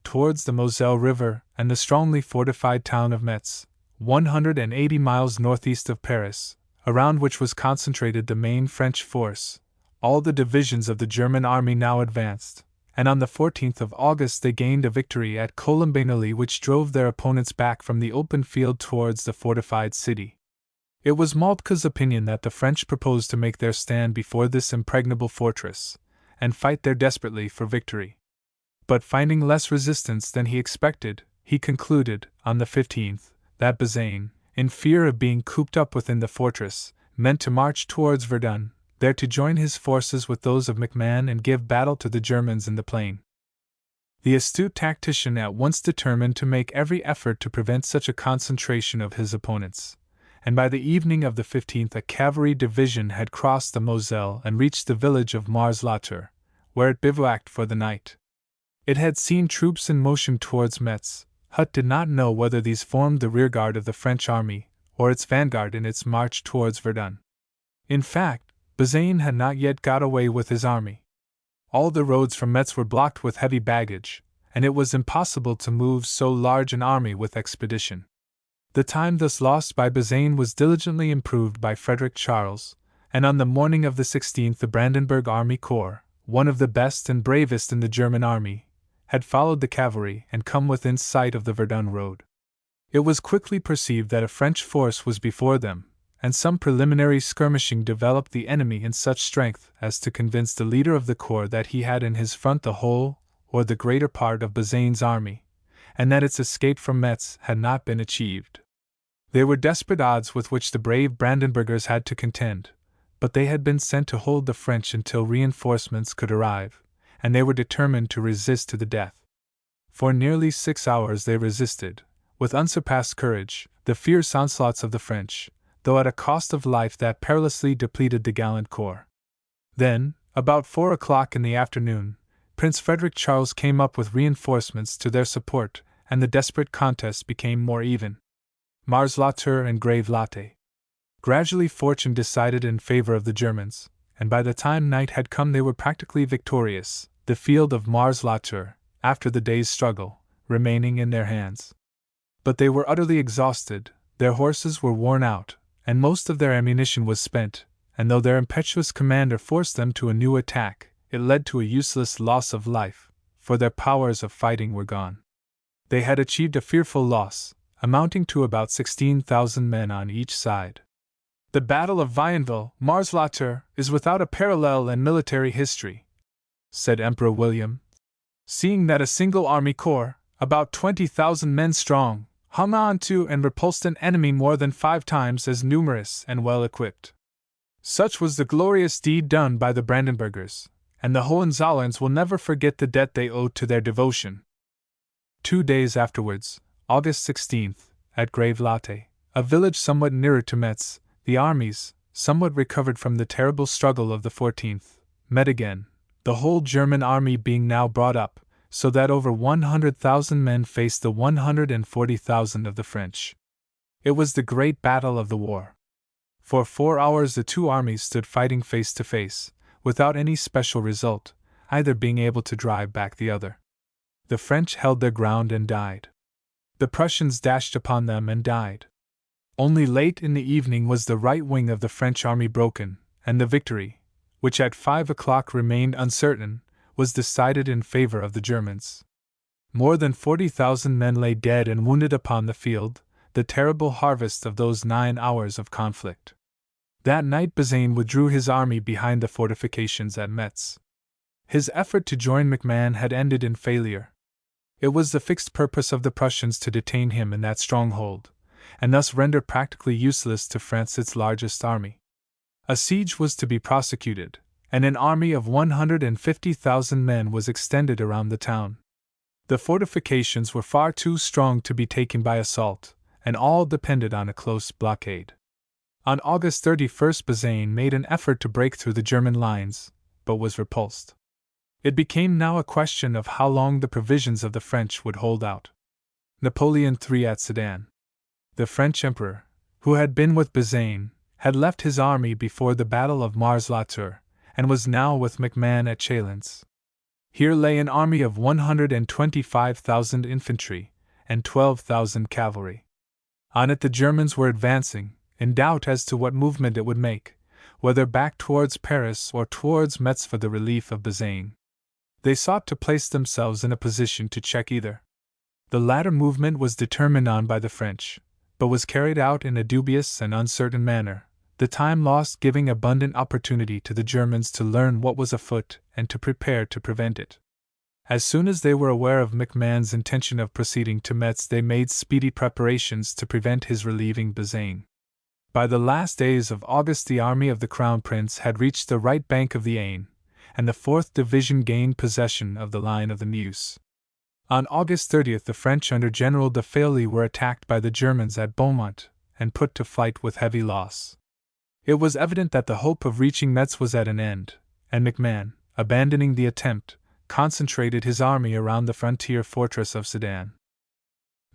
Towards the Moselle River and the strongly fortified town of Metz, 180 miles northeast of Paris, around which was concentrated the main French force, all the divisions of the German army now advanced, and on the 14th of August they gained a victory at Culminating which drove their opponents back from the open field towards the fortified city. It was Moltke's opinion that the French proposed to make their stand before this impregnable fortress, and fight there desperately for victory. But finding less resistance than he expected, he concluded, on the 15th, that Bazaine, in fear of being cooped up within the fortress, meant to march towards Verdun, there to join his forces with those of MacMahon and give battle to the Germans in the plain. The astute tactician at once determined to make every effort to prevent such a concentration of his opponents, and by the evening of the 15th a cavalry division had crossed the Moselle and reached the village of Mars-la-Tour, where it bivouacked for the night. It had seen troops in motion towards Metz. Hutt did not know whether these formed the rearguard of the French army, or its vanguard in its march towards Verdun. In fact, Bazaine had not yet got away with his army. All the roads from Metz were blocked with heavy baggage, and it was impossible to move so large an army with expedition. The time thus lost by Bazaine was diligently improved by Frederick Charles, and on the morning of the 16th the Brandenburg Army Corps, one of the best and bravest in the German army, had followed the cavalry and come within sight of the Verdun road. It was quickly perceived that a French force was before them, and some preliminary skirmishing developed the enemy in such strength as to convince the leader of the corps that he had in his front the whole, or the greater part of Bazaine's army, and that its escape from Metz had not been achieved. They were desperate odds with which the brave Brandenburgers had to contend, but they had been sent to hold the French until reinforcements could arrive, and they were determined to resist to the death. For nearly 6 hours they resisted, with unsurpassed courage, the fierce onslaughts of the French, though at a cost of life that perilously depleted the gallant corps. Then, about 4 o'clock in the afternoon, Prince Frederick Charles came up with reinforcements to their support, and the desperate contest became more even. Mars-la-Tour and Grave-Latte. Gradually fortune decided in favor of the Germans, and by the time night had come they were practically victorious, the field of Mars-la-Tour, after the day's struggle, remaining in their hands. But they were utterly exhausted, their horses were worn out, and most of their ammunition was spent, and though their impetuous commander forced them to a new attack, it led to a useless loss of life, for their powers of fighting were gone. They had achieved a fearful loss, amounting to about 16,000 men on each side. The Battle of Vionville, Mars-la-Tour, is without a parallel in military history, said Emperor William, seeing that a single army corps, about 20,000 men strong, hung on to and repulsed an enemy more than 5 times as numerous and well equipped. Such was the glorious deed done by the Brandenburgers, and the Hohenzollerns will never forget the debt they owed to their devotion. 2 days afterwards, August 16th, at Grave-Latte, a village somewhat nearer to Metz, the armies, somewhat recovered from the terrible struggle of the 14th, met again, the whole German army being now brought up, so that over 100,000 men faced the 140,000 of the French. It was the great battle of the war. For 4 hours the two armies stood fighting face to face, without any special result, either being able to drive back the other. The French held their ground and died. The Prussians dashed upon them and died. Only late in the evening was the right wing of the French army broken, and the victory, which at 5 o'clock remained uncertain, was decided in favor of the Germans. More than 40,000 men lay dead and wounded upon the field, the terrible harvest of those 9 hours of conflict. That night Bazaine withdrew his army behind the fortifications at Metz. His effort to join MacMahon had ended in failure. It was the fixed purpose of the Prussians to detain him in that stronghold, and thus render practically useless to France its largest army. A siege was to be prosecuted, and an army of 150,000 men was extended around the town. The fortifications were far too strong to be taken by assault, and all depended on a close blockade. On August 31st Bazaine made an effort to break through the German lines, but was repulsed. It became now a question of how long the provisions of the French would hold out. Napoleon III at Sedan. The French Emperor, who had been with Bazaine, had left his army before the Battle of Mars-la-Tour, and was now with MacMahon at Chalons. Here lay an army of 125,000 infantry and 12,000 cavalry. On it the Germans were advancing, in doubt as to what movement it would make, whether back towards Paris or towards Metz for the relief of Bazaine. They sought to place themselves in a position to check either. The latter movement was determined on by the French, but was carried out in a dubious and uncertain manner, the time lost giving abundant opportunity to the Germans to learn what was afoot and to prepare to prevent it. As soon as they were aware of MacMahon's intention of proceeding to Metz, they made speedy preparations to prevent his relieving Bazaine. By the last days of August the army of the Crown Prince had reached the right bank of the Aisne, and the 4th Division gained possession of the line of the Meuse. On August 30th the French under General de Failly were attacked by the Germans at Beaumont, and put to flight with heavy loss. It was evident that the hope of reaching Metz was at an end, and MacMahon, abandoning the attempt, concentrated his army around the frontier fortress of Sedan.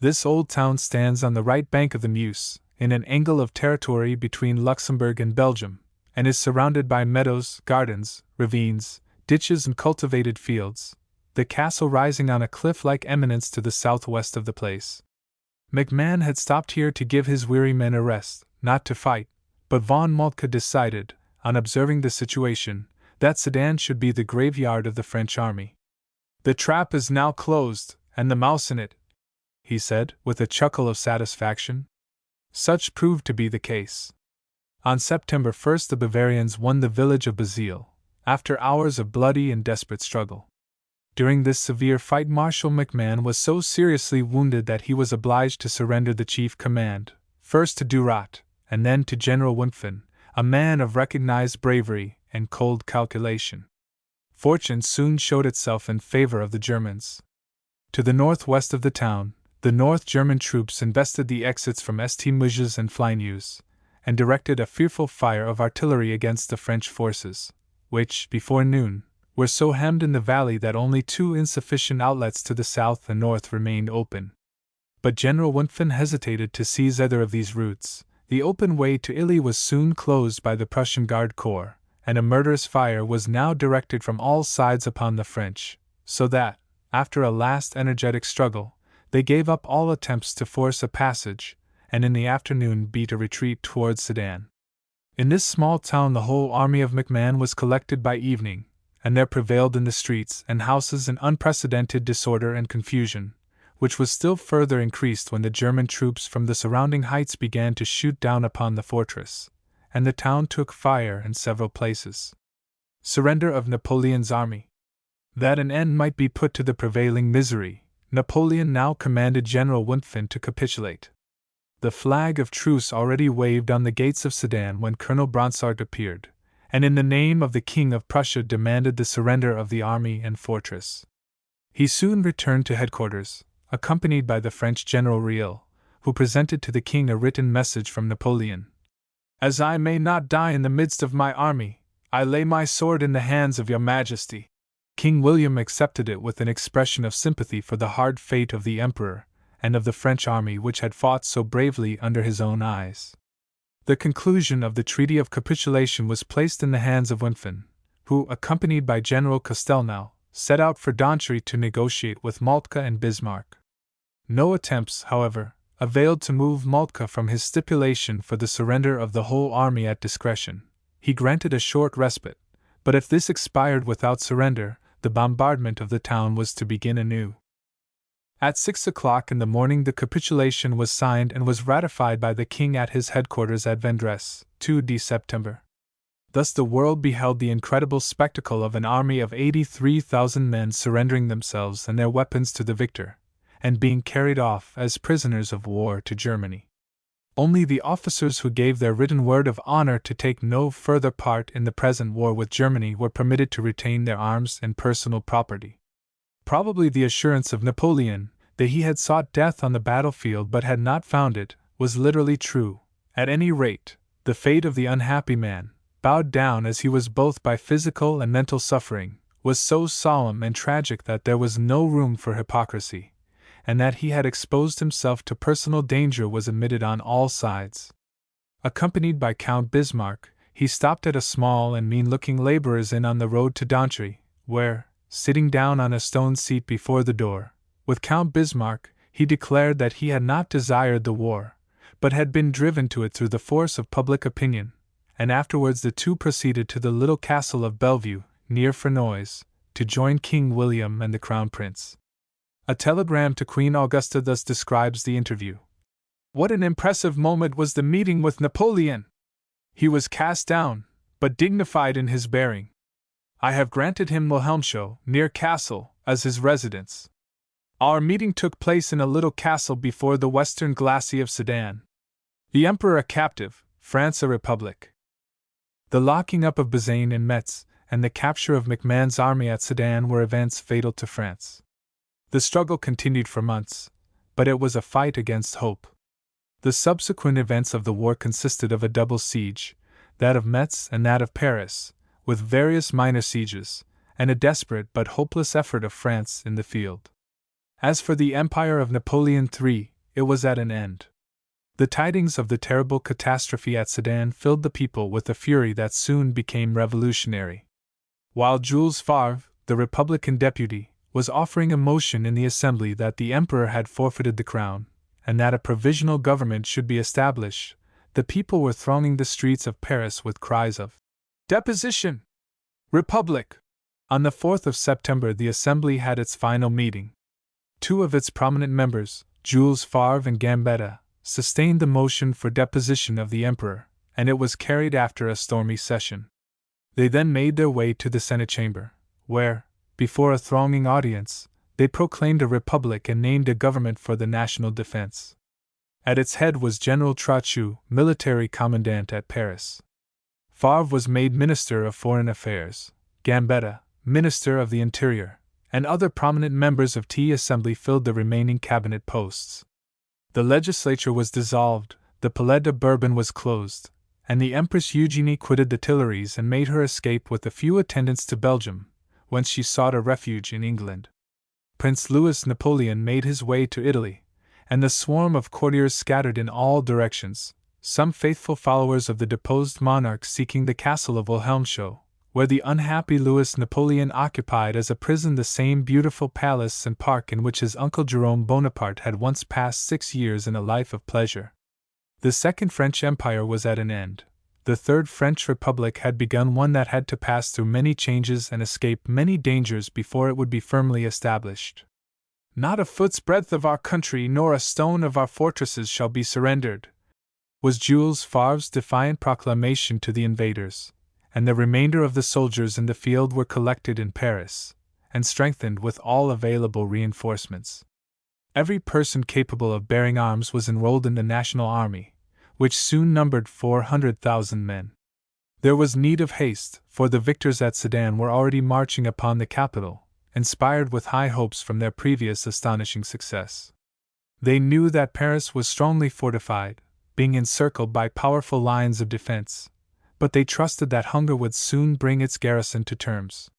This old town stands on the right bank of the Meuse, in an angle of territory between Luxembourg and Belgium, and is surrounded by meadows, gardens, ravines, ditches and cultivated fields, the castle rising on a cliff-like eminence to the southwest of the place. McMahon had stopped here to give his weary men a rest, not to fight, but von Moltke decided, on observing the situation, that Sedan should be the graveyard of the French army. "The trap is now closed, and the mouse in it," he said, with a chuckle of satisfaction. Such proved to be the case. On September 1st the Bavarians won the village of Bazille, after hours of bloody and desperate struggle. During this severe fight Marshal McMahon was so seriously wounded that he was obliged to surrender the chief command, first to Durat, and then to General Wimpfen, a man of recognized bravery and cold calculation. Fortune soon showed itself in favor of the Germans. To the northwest of the town, the North German troops invested the exits from St. Muges and Flyneuse, and directed a fearful fire of artillery against the French forces, which, before noon, were so hemmed in the valley that only two insufficient outlets to the south and north remained open. But General Wimpfen hesitated to seize either of these routes. The open way to Illy was soon closed by the Prussian Guard Corps, and a murderous fire was now directed from all sides upon the French, so that, after a last energetic struggle, they gave up all attempts to force a passage, and in the afternoon beat a retreat towards Sedan. In this small town the whole army of McMahon was collected by evening, and there prevailed in the streets and houses an unprecedented disorder and confusion, which was still further increased when the German troops from the surrounding heights began to shoot down upon the fortress, and the town took fire in several places. Surrender of Napoleon's army. That an end might be put to the prevailing misery, Napoleon now commanded General Wimpfen to capitulate. The flag of truce already waved on the gates of Sedan when Colonel Bronsart appeared, and in the name of the King of Prussia demanded the surrender of the army and fortress. He soon returned to headquarters, accompanied by the French General Riel, who presented to the king a written message from Napoleon. "As I may not die in the midst of my army, I lay my sword in the hands of your Majesty." King William accepted it with an expression of sympathy for the hard fate of the Emperor and of the French army which had fought so bravely under his own eyes. The conclusion of the treaty of capitulation was placed in the hands of Wimpfen, who, accompanied by General Castelnau, set out for Donchy to negotiate with Moltke and Bismarck. No attempts, however, availed to move Moltke from his stipulation for the surrender of the whole army at discretion. He granted a short respite, but if this expired without surrender, the bombardment of the town was to begin anew. At 6 o'clock in the morning the capitulation was signed and was ratified by the king at his headquarters at Vendresse, 2 September. Thus the world beheld the incredible spectacle of an army of 83,000 men surrendering themselves and their weapons to the victor, and being carried off as prisoners of war to Germany. Only the officers who gave their written word of honor to take no further part in the present war with Germany were permitted to retain their arms and personal property. Probably the assurance of Napoleon, that he had sought death on the battlefield but had not found it, was literally true. At any rate, the fate of the unhappy man, bowed down as he was both by physical and mental suffering, was so solemn and tragic that there was no room for hypocrisy, and that he had exposed himself to personal danger was admitted on all sides. Accompanied by Count Bismarck, he stopped at a small and mean-looking laborer's inn on the road to Donchy, where, sitting down on a stone seat before the door, with Count Bismarck, he declared that he had not desired the war, but had been driven to it through the force of public opinion, and afterwards the two proceeded to the little castle of Bellevue, near Frenois, to join King William and the Crown Prince. A telegram to Queen Augusta thus describes the interview. "What an impressive moment was the meeting with Napoleon! He was cast down, but dignified in his bearing. I have granted him Wilhelmshohe, near Kassel, as his residence. Our meeting took place in a little castle before the western glacis of Sedan. The Emperor a captive, France a republic." The locking up of Bazaine and Metz, and the capture of McMahon's army at Sedan were events fatal to France. The struggle continued for months, but it was a fight against hope. The subsequent events of the war consisted of a double siege, that of Metz and that of Paris, with various minor sieges, and a desperate but hopeless effort of France in the field. As for the empire of Napoleon III, it was at an end. The tidings of the terrible catastrophe at Sedan filled the people with a fury that soon became revolutionary. While Jules Favre, the Republican deputy, was offering a motion in the Assembly that the Emperor had forfeited the crown, and that a provisional government should be established, the people were thronging the streets of Paris with cries of "Deposition! Republic!" On the 4th of September, the Assembly had its final meeting. Two of its prominent members, Jules Favre and Gambetta, sustained the motion for deposition of the Emperor, and it was carried after a stormy session. They then made their way to the Senate chamber, where, before a thronging audience, they proclaimed a republic and named a government for the national defense. At its head was General Trochu, military commandant at Paris. Favre was made Minister of Foreign Affairs, Gambetta, Minister of the Interior, and other prominent members of the Assembly filled the remaining cabinet posts. The legislature was dissolved, the Palais de Bourbon was closed, and the Empress Eugénie quitted the Tuileries and made her escape with a few attendants to Belgium, whence she sought a refuge in England. Prince Louis Napoleon made his way to Italy, and the swarm of courtiers scattered in all directions, some faithful followers of the deposed monarch seeking the castle of Wilhelmshohe, where the unhappy Louis Napoleon occupied as a prison the same beautiful palace and park in which his uncle Jerome Bonaparte had once passed 6 years in a life of pleasure. The Second French Empire was at an end. The Third French Republic had begun one that had to pass through many changes and escape many dangers before it would be firmly established. "Not a foot's breadth of our country nor a stone of our fortresses shall be surrendered," was Jules Favre's defiant proclamation to the invaders, and the remainder of the soldiers in the field were collected in Paris, and strengthened with all available reinforcements. Every person capable of bearing arms was enrolled in the national army, which soon numbered 400,000 men. There was need of haste, for the victors at Sedan were already marching upon the capital, inspired with high hopes from their previous astonishing success. They knew that Paris was strongly fortified, being encircled by powerful lines of defense, but they trusted that hunger would soon bring its garrison to terms.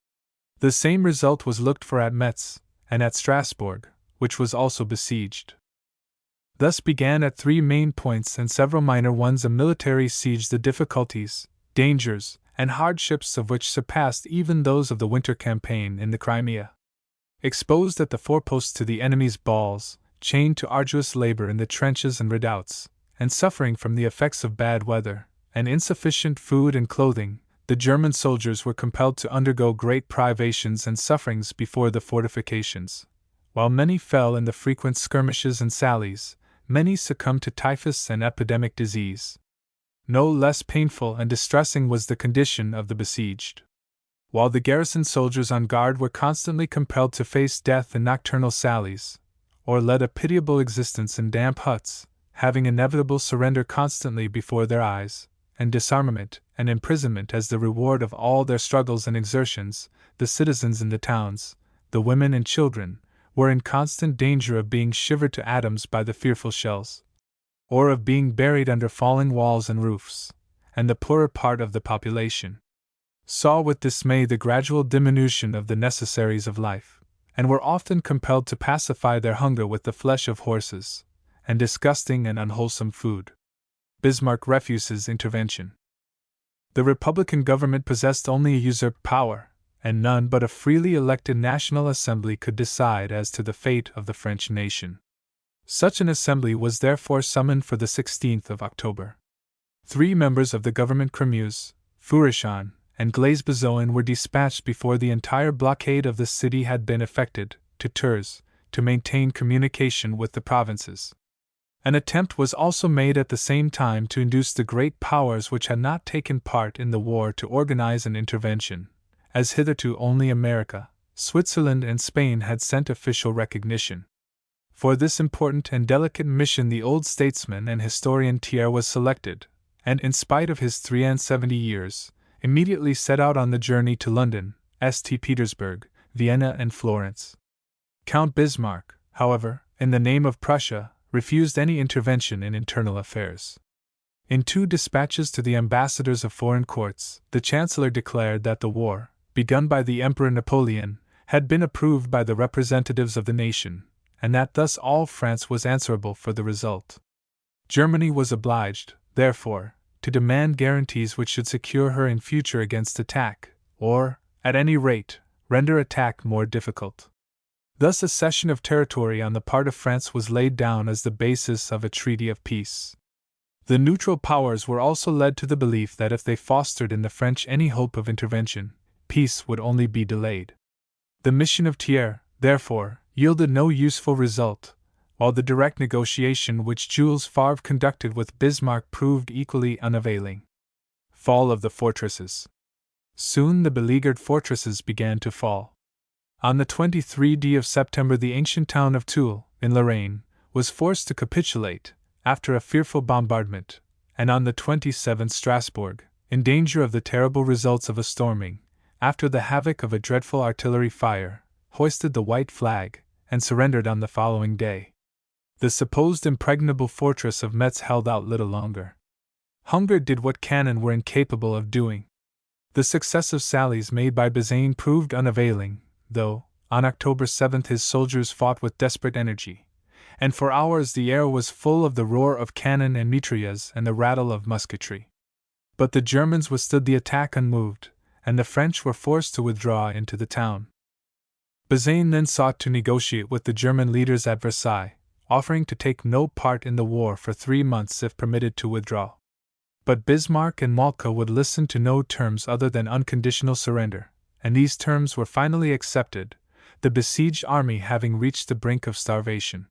The same result was looked for at Metz, and at Strasbourg, which was also besieged. Thus began at 3 main points and several minor ones a military siege, the difficulties, dangers, and hardships of which surpassed even those of the winter campaign in the Crimea. Exposed at the foreposts to the enemy's balls, chained to arduous labor in the trenches and redoubts, and suffering from the effects of bad weather, and insufficient food and clothing, the German soldiers were compelled to undergo great privations and sufferings before the fortifications. While many fell in the frequent skirmishes and sallies, many succumbed to typhus and epidemic disease. No less painful and distressing was the condition of the besieged. While the garrison soldiers on guard were constantly compelled to face death in nocturnal sallies, or led a pitiable existence in damp huts, having inevitable surrender constantly before their eyes, and disarmament and imprisonment as the reward of all their struggles and exertions, the citizens in the towns, the women and children, were in constant danger of being shivered to atoms by the fearful shells, or of being buried under falling walls and roofs, and the poorer part of the population saw with dismay the gradual diminution of the necessaries of life, and were often compelled to pacify their hunger with the flesh of horses, and disgusting and unwholesome food. Bismarck refuses intervention. The Republican government possessed only a usurped power, and none but a freely elected National Assembly could decide as to the fate of the French nation. Such an assembly was therefore summoned for the 16th of October. 3 members of the government, Crémieux, Fourrichon, and Glaise-Bezoin, were dispatched before the entire blockade of the city had been effected, to Tours, to maintain communication with the provinces. An attempt was also made at the same time to induce the great powers which had not taken part in the war to organize an intervention, as hitherto only America, Switzerland, and Spain had sent official recognition. For this important and delicate mission the old statesman and historian Thiers was selected, and in spite of his 73 years, immediately set out on the journey to London, St. Petersburg, Vienna, and Florence. Count Bismarck, however, in the name of Prussia, refused any intervention in internal affairs. In 2 dispatches to the ambassadors of foreign courts, the Chancellor declared that the war, begun by the Emperor Napoleon, had been approved by the representatives of the nation, and that thus all France was answerable for the result. Germany was obliged, therefore, to demand guarantees which should secure her in future against attack, or, at any rate, render attack more difficult. Thus a cession of territory on the part of France was laid down as the basis of a treaty of peace. The neutral powers were also led to the belief that if they fostered in the French any hope of intervention, peace would only be delayed. The mission of Thiers, therefore, yielded no useful result, while the direct negotiation which Jules Favre conducted with Bismarck proved equally unavailing. Fall of the fortresses. Soon the beleaguered fortresses began to fall. On the 23rd of September, the ancient town of Toul, in Lorraine, was forced to capitulate, after a fearful bombardment, and on the 27th Strasbourg, in danger of the terrible results of a storming, after the havoc of a dreadful artillery fire, hoisted the white flag, and surrendered on the following day. The supposed impregnable fortress of Metz held out little longer. Hunger did what cannon were incapable of doing. The successive sallies made by Bazaine proved unavailing, though, on October 7 his soldiers fought with desperate energy, and for hours the air was full of the roar of cannon and mitrailleuse and the rattle of musketry. But the Germans withstood the attack unmoved, and the French were forced to withdraw into the town. Bazaine then sought to negotiate with the German leaders at Versailles, offering to take no part in the war for 3 months if permitted to withdraw. But Bismarck and Moltke would listen to no terms other than unconditional surrender, and these terms were finally accepted, the besieged army having reached the brink of starvation.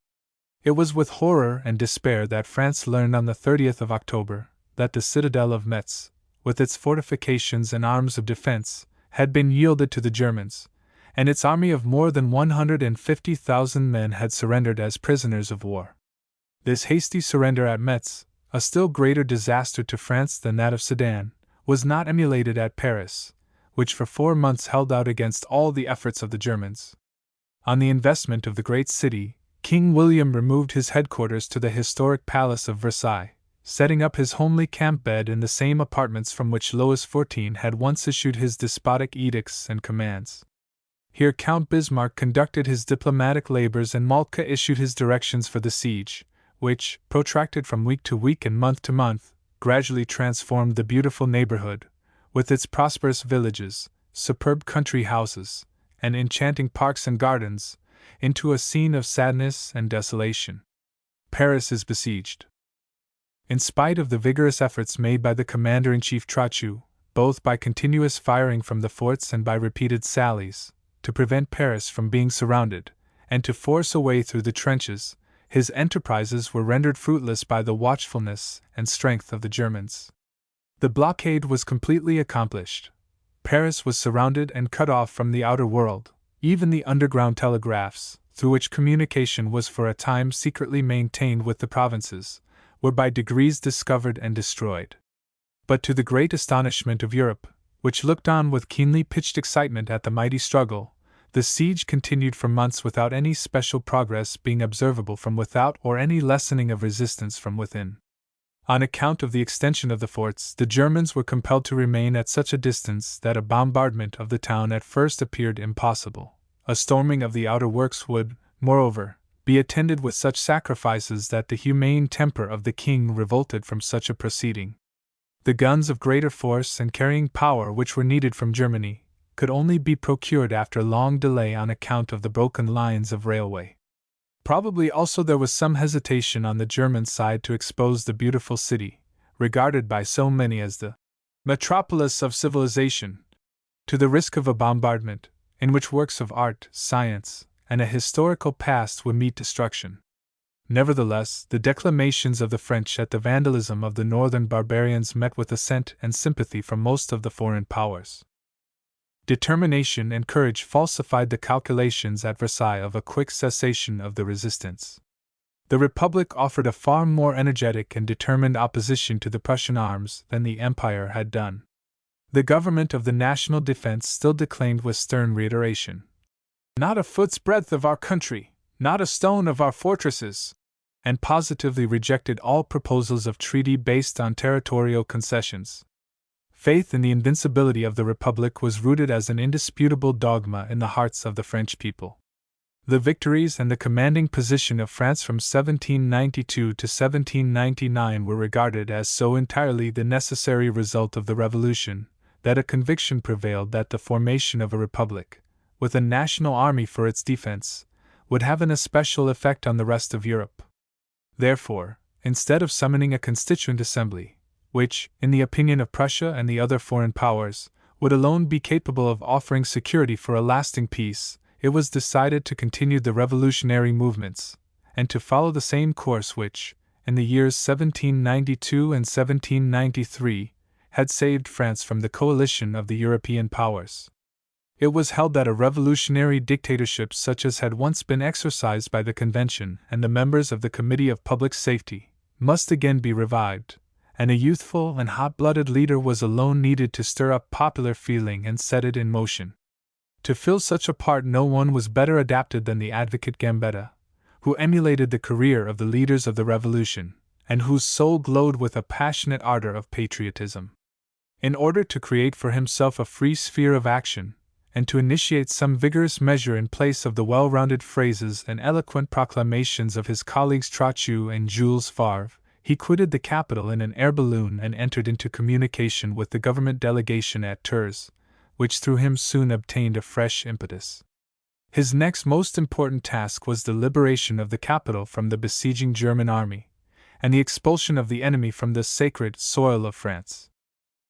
It was with horror and despair that France learned on the 30th of October that the citadel of Metz, with its fortifications and arms of defense, had been yielded to the Germans, and its army of more than 150,000 men had surrendered as prisoners of war. This hasty surrender at Metz, a still greater disaster to France than that of Sedan, was not emulated at Paris, which for 4 months held out against all the efforts of the Germans. On the investment of the great city, King William removed his headquarters to the historic palace of Versailles, setting up his homely camp bed in the same apartments from which Louis XIV had once issued his despotic edicts and commands. Here Count Bismarck conducted his diplomatic labors and Moltke issued his directions for the siege, which, protracted from week to week and month to month, gradually transformed the beautiful neighborhood, with its prosperous villages, superb country houses, and enchanting parks and gardens, into a scene of sadness and desolation. Paris is besieged. In spite of the vigorous efforts made by the commander-in-chief Trochu, both by continuous firing from the forts and by repeated sallies, to prevent Paris from being surrounded, and to force a way through the trenches, his enterprises were rendered fruitless by the watchfulness and strength of the Germans. The blockade was completely accomplished. Paris was surrounded and cut off from the outer world. Even the underground telegraphs, through which communication was for a time secretly maintained with the provinces, were by degrees discovered and destroyed. But to the great astonishment of Europe, which looked on with keenly pitched excitement at the mighty struggle, the siege continued for months without any special progress being observable from without or any lessening of resistance from within. On account of the extension of the forts, the Germans were compelled to remain at such a distance that a bombardment of the town at first appeared impossible. A storming of the outer works would, moreover, be attended with such sacrifices that the humane temper of the king revolted from such a proceeding. The guns of greater force and carrying power which were needed from Germany could only be procured after long delay on account of the broken lines of railway. Probably also there was some hesitation on the German side to expose the beautiful city, regarded by so many as the metropolis of civilization, to the risk of a bombardment, in which works of art, science, and a historical past would meet destruction. Nevertheless, the declamations of the French at the vandalism of the northern barbarians met with assent and sympathy from most of the foreign powers. Determination and courage falsified the calculations at Versailles of a quick cessation of the resistance. The Republic offered a far more energetic and determined opposition to the Prussian arms than the Empire had done. The government of the national defense still declaimed with stern reiteration, "Not a foot's breadth of our country, not a stone of our fortresses," and positively rejected all proposals of treaty based on territorial concessions. Faith in the invincibility of the Republic was rooted as an indisputable dogma in the hearts of the French people. The victories and the commanding position of France from 1792 to 1799 were regarded as so entirely the necessary result of the Revolution, that a conviction prevailed that the formation of a republic, with a national army for its defense, would have an especial effect on the rest of Europe. Therefore, instead of summoning a constituent assembly, which, in the opinion of Prussia and the other foreign powers, would alone be capable of offering security for a lasting peace, it was decided to continue the revolutionary movements, and to follow the same course which, in the years 1792 and 1793, had saved France from the coalition of the European powers. It was held that a revolutionary dictatorship such as had once been exercised by the Convention and the members of the Committee of Public Safety must again be revived, and a youthful and hot-blooded leader was alone needed to stir up popular feeling and set it in motion. To fill such a part no one was better adapted than the advocate Gambetta, who emulated the career of the leaders of the Revolution, and whose soul glowed with a passionate ardor of patriotism. In order to create for himself a free sphere of action, and to initiate some vigorous measure in place of the well-rounded phrases and eloquent proclamations of his colleagues Trochu and Jules Favre, he quitted the capital in an air balloon and entered into communication with the government delegation at Tours, which through him soon obtained a fresh impetus. His next most important task was the liberation of the capital from the besieging German army, and the expulsion of the enemy from the sacred soil of France.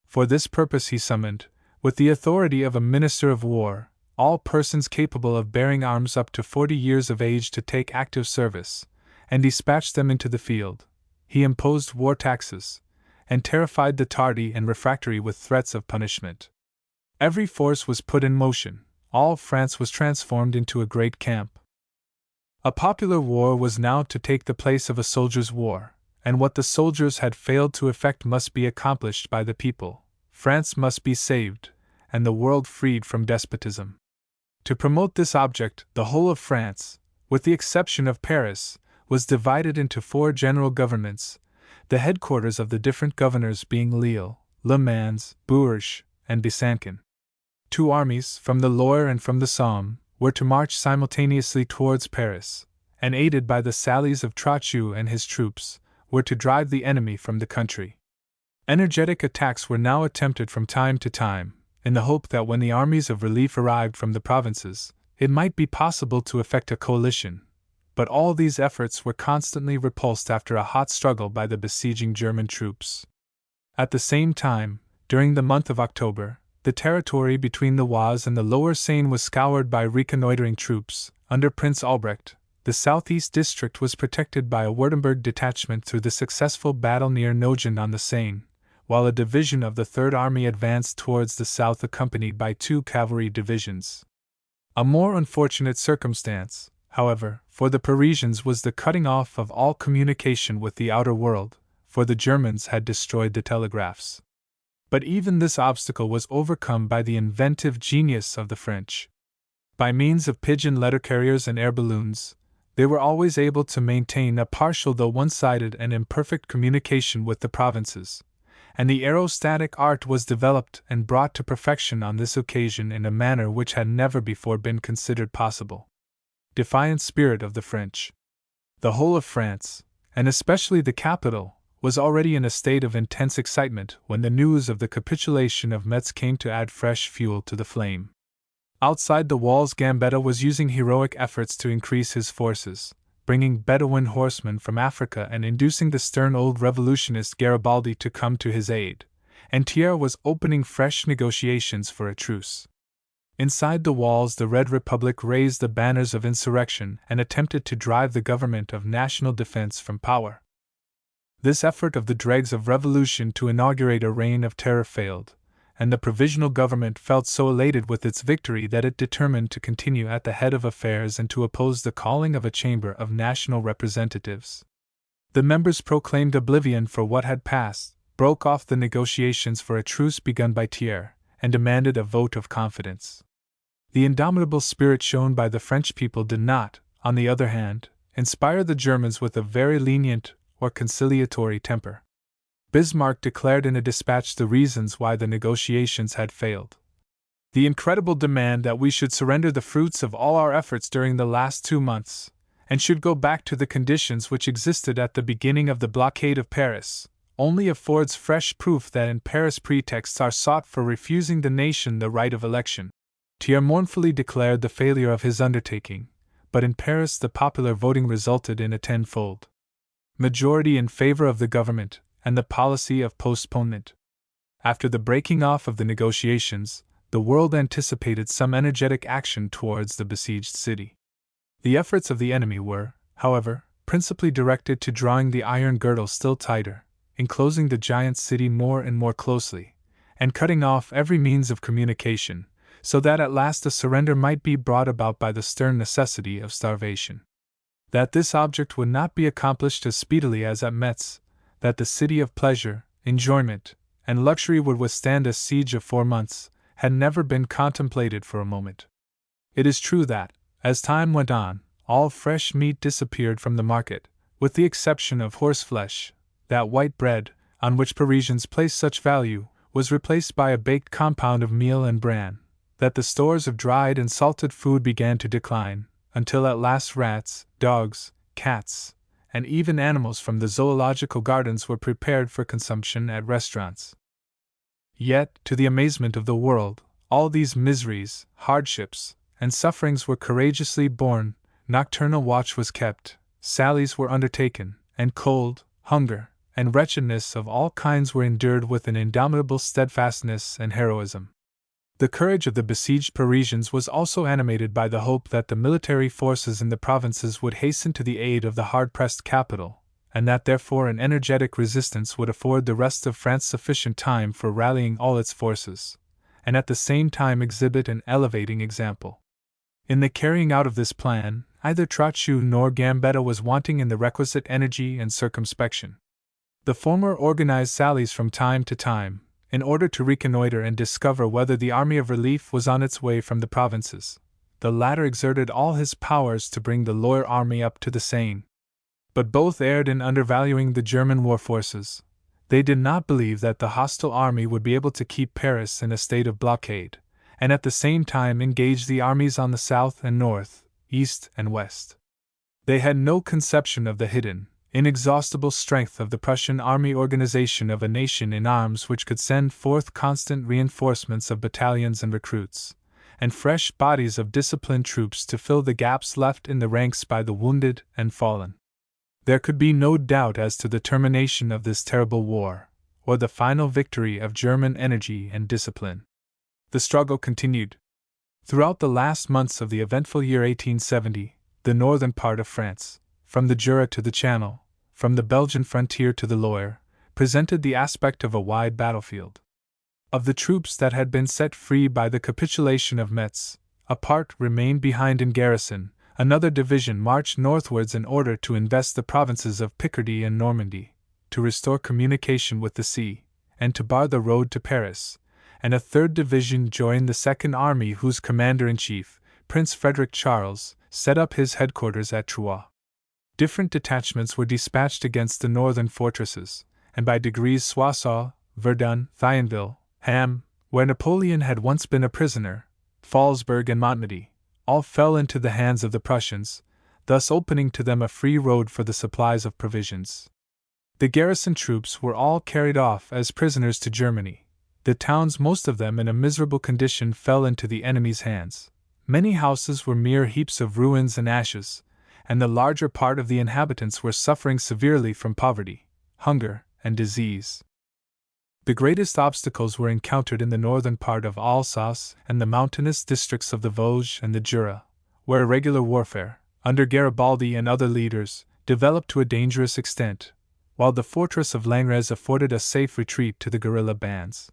For this purpose he summoned, with the authority of a minister of war, all persons capable of bearing arms up to 40 years of age to take active service, and dispatched them into the field. He imposed war taxes, and terrified the tardy and refractory with threats of punishment. Every force was put in motion, all France was transformed into a great camp. A popular war was now to take the place of a soldier's war, and what the soldiers had failed to effect must be accomplished by the people. France must be saved, and the world freed from despotism. To promote this object, the whole of France, with the exception of Paris, was divided into 4 general governments, the headquarters of the different governors being Lille, Le Mans, Bourges, and Besançon. 2 armies, from the Loire and from the Somme, were to march simultaneously towards Paris, and aided by the sallies of Trochu and his troops, were to drive the enemy from the country. Energetic attacks were now attempted from time to time, in the hope that when the armies of relief arrived from the provinces, it might be possible to effect a coalition, but all these efforts were constantly repulsed after a hot struggle by the besieging German troops. At the same time, during the month of October, the territory between the Oise and the Lower Seine was scoured by reconnoitering troops. Under Prince Albrecht, the southeast district was protected by a Württemberg detachment through the successful battle near Nogent on the Seine, while a division of the Third Army advanced towards the south accompanied by 2 cavalry divisions. A more unfortunate circumstance, however, for the Parisians was the cutting off of all communication with the outer world, for the Germans had destroyed the telegraphs. But even this obstacle was overcome by the inventive genius of the French. By means of pigeon letter carriers and air balloons, they were always able to maintain a partial though one-sided and imperfect communication with the provinces, and the aerostatic art was developed and brought to perfection on this occasion in a manner which had never before been considered possible. Defiant spirit of the French. The whole of France, and especially the capital, was already in a state of intense excitement when the news of the capitulation of Metz came to add fresh fuel to the flame. Outside the walls Gambetta was using heroic efforts to increase his forces, bringing Bedouin horsemen from Africa and inducing the stern old revolutionist Garibaldi to come to his aid, and Thiers was opening fresh negotiations for a truce. Inside the walls the Red Republic raised the banners of insurrection and attempted to drive the government of national defense from power. This effort of the dregs of revolution to inaugurate a reign of terror failed, and the provisional government felt so elated with its victory that it determined to continue at the head of affairs and to oppose the calling of a chamber of national representatives. The members proclaimed oblivion for what had passed, broke off the negotiations for a truce begun by Thiers, and demanded a vote of confidence. The indomitable spirit shown by the French people did not, on the other hand, inspire the Germans with a very lenient or conciliatory temper. Bismarck declared in a dispatch the reasons why the negotiations had failed. The incredible demand that we should surrender the fruits of all our efforts during the last 2 months, and should go back to the conditions which existed at the beginning of the blockade of Paris, only affords fresh proof that in Paris pretexts are sought for refusing the nation the right of election. Thiers mournfully declared the failure of his undertaking, but in Paris the popular voting resulted in a tenfold majority in favor of the government and the policy of postponement. After the breaking off of the negotiations, the world anticipated some energetic action towards the besieged city. The efforts of the enemy were, however, principally directed to drawing the iron girdle still tighter, enclosing the giant city more and more closely, and cutting off every means of communication, so that at last a surrender might be brought about by the stern necessity of starvation. That this object would not be accomplished as speedily as at Metz, that the city of pleasure, enjoyment, and luxury would withstand a siege of 4 months, had never been contemplated for a moment. It is true that, as time went on, all fresh meat disappeared from the market, with the exception of horseflesh. That white bread, on which Parisians place such value, was replaced by a baked compound of meal and bran, that the stores of dried and salted food began to decline, until at last rats, dogs, cats, and even animals from the zoological gardens were prepared for consumption at restaurants. Yet, to the amazement of the world, all these miseries, hardships, and sufferings were courageously borne. Nocturnal watch was kept, sallies were undertaken, and cold, hunger, and wretchedness of all kinds were endured with an indomitable steadfastness and heroism. The courage of the besieged Parisians was also animated by the hope that the military forces in the provinces would hasten to the aid of the hard-pressed capital, and that therefore an energetic resistance would afford the rest of France sufficient time for rallying all its forces, and at the same time exhibit an elevating example. In the carrying out of this plan, neither Trochu nor Gambetta was wanting in the requisite energy and circumspection. The former organized sallies from time to time, in order to reconnoiter and discover whether the army of relief was on its way from the provinces. The latter exerted all his powers to bring the loyal army up to the Seine. But both erred in undervaluing the German war forces. They did not believe that the hostile army would be able to keep Paris in a state of blockade, and at the same time engage the armies on the south and north, east and west. They had no conception of the hidden, inexhaustible strength of the Prussian army organization of a nation in arms which could send forth constant reinforcements of battalions and recruits, and fresh bodies of disciplined troops to fill the gaps left in the ranks by the wounded and fallen. There could be no doubt as to the termination of this terrible war, or the final victory of German energy and discipline. The struggle continued. Throughout the last months of the eventful year 1870, the northern part of France, from the Jura to the Channel, from the Belgian frontier to the Loire, presented the aspect of a wide battlefield. Of the troops that had been set free by the capitulation of Metz, a part remained behind in garrison, another division marched northwards in order to invest the provinces of Picardy and Normandy, to restore communication with the sea, and to bar the road to Paris, and a third division joined the Second Army whose commander-in-chief, Prince Frederick Charles, set up his headquarters at Troyes. Different detachments were dispatched against the northern fortresses, and by degrees Soissons, Verdun, Thionville, Ham, where Napoleon had once been a prisoner, Phalsbourg and Montmedy, all fell into the hands of the Prussians, thus opening to them a free road for the supplies of provisions. The garrison troops were all carried off as prisoners to Germany. The towns, most of them in a miserable condition, fell into the enemy's hands. Many houses were mere heaps of ruins and ashes, and the larger part of the inhabitants were suffering severely from poverty, hunger, and disease. The greatest obstacles were encountered in the northern part of Alsace and the mountainous districts of the Vosges and the Jura, where irregular warfare, under Garibaldi and other leaders, developed to a dangerous extent, while the fortress of Langres afforded a safe retreat to the guerrilla bands.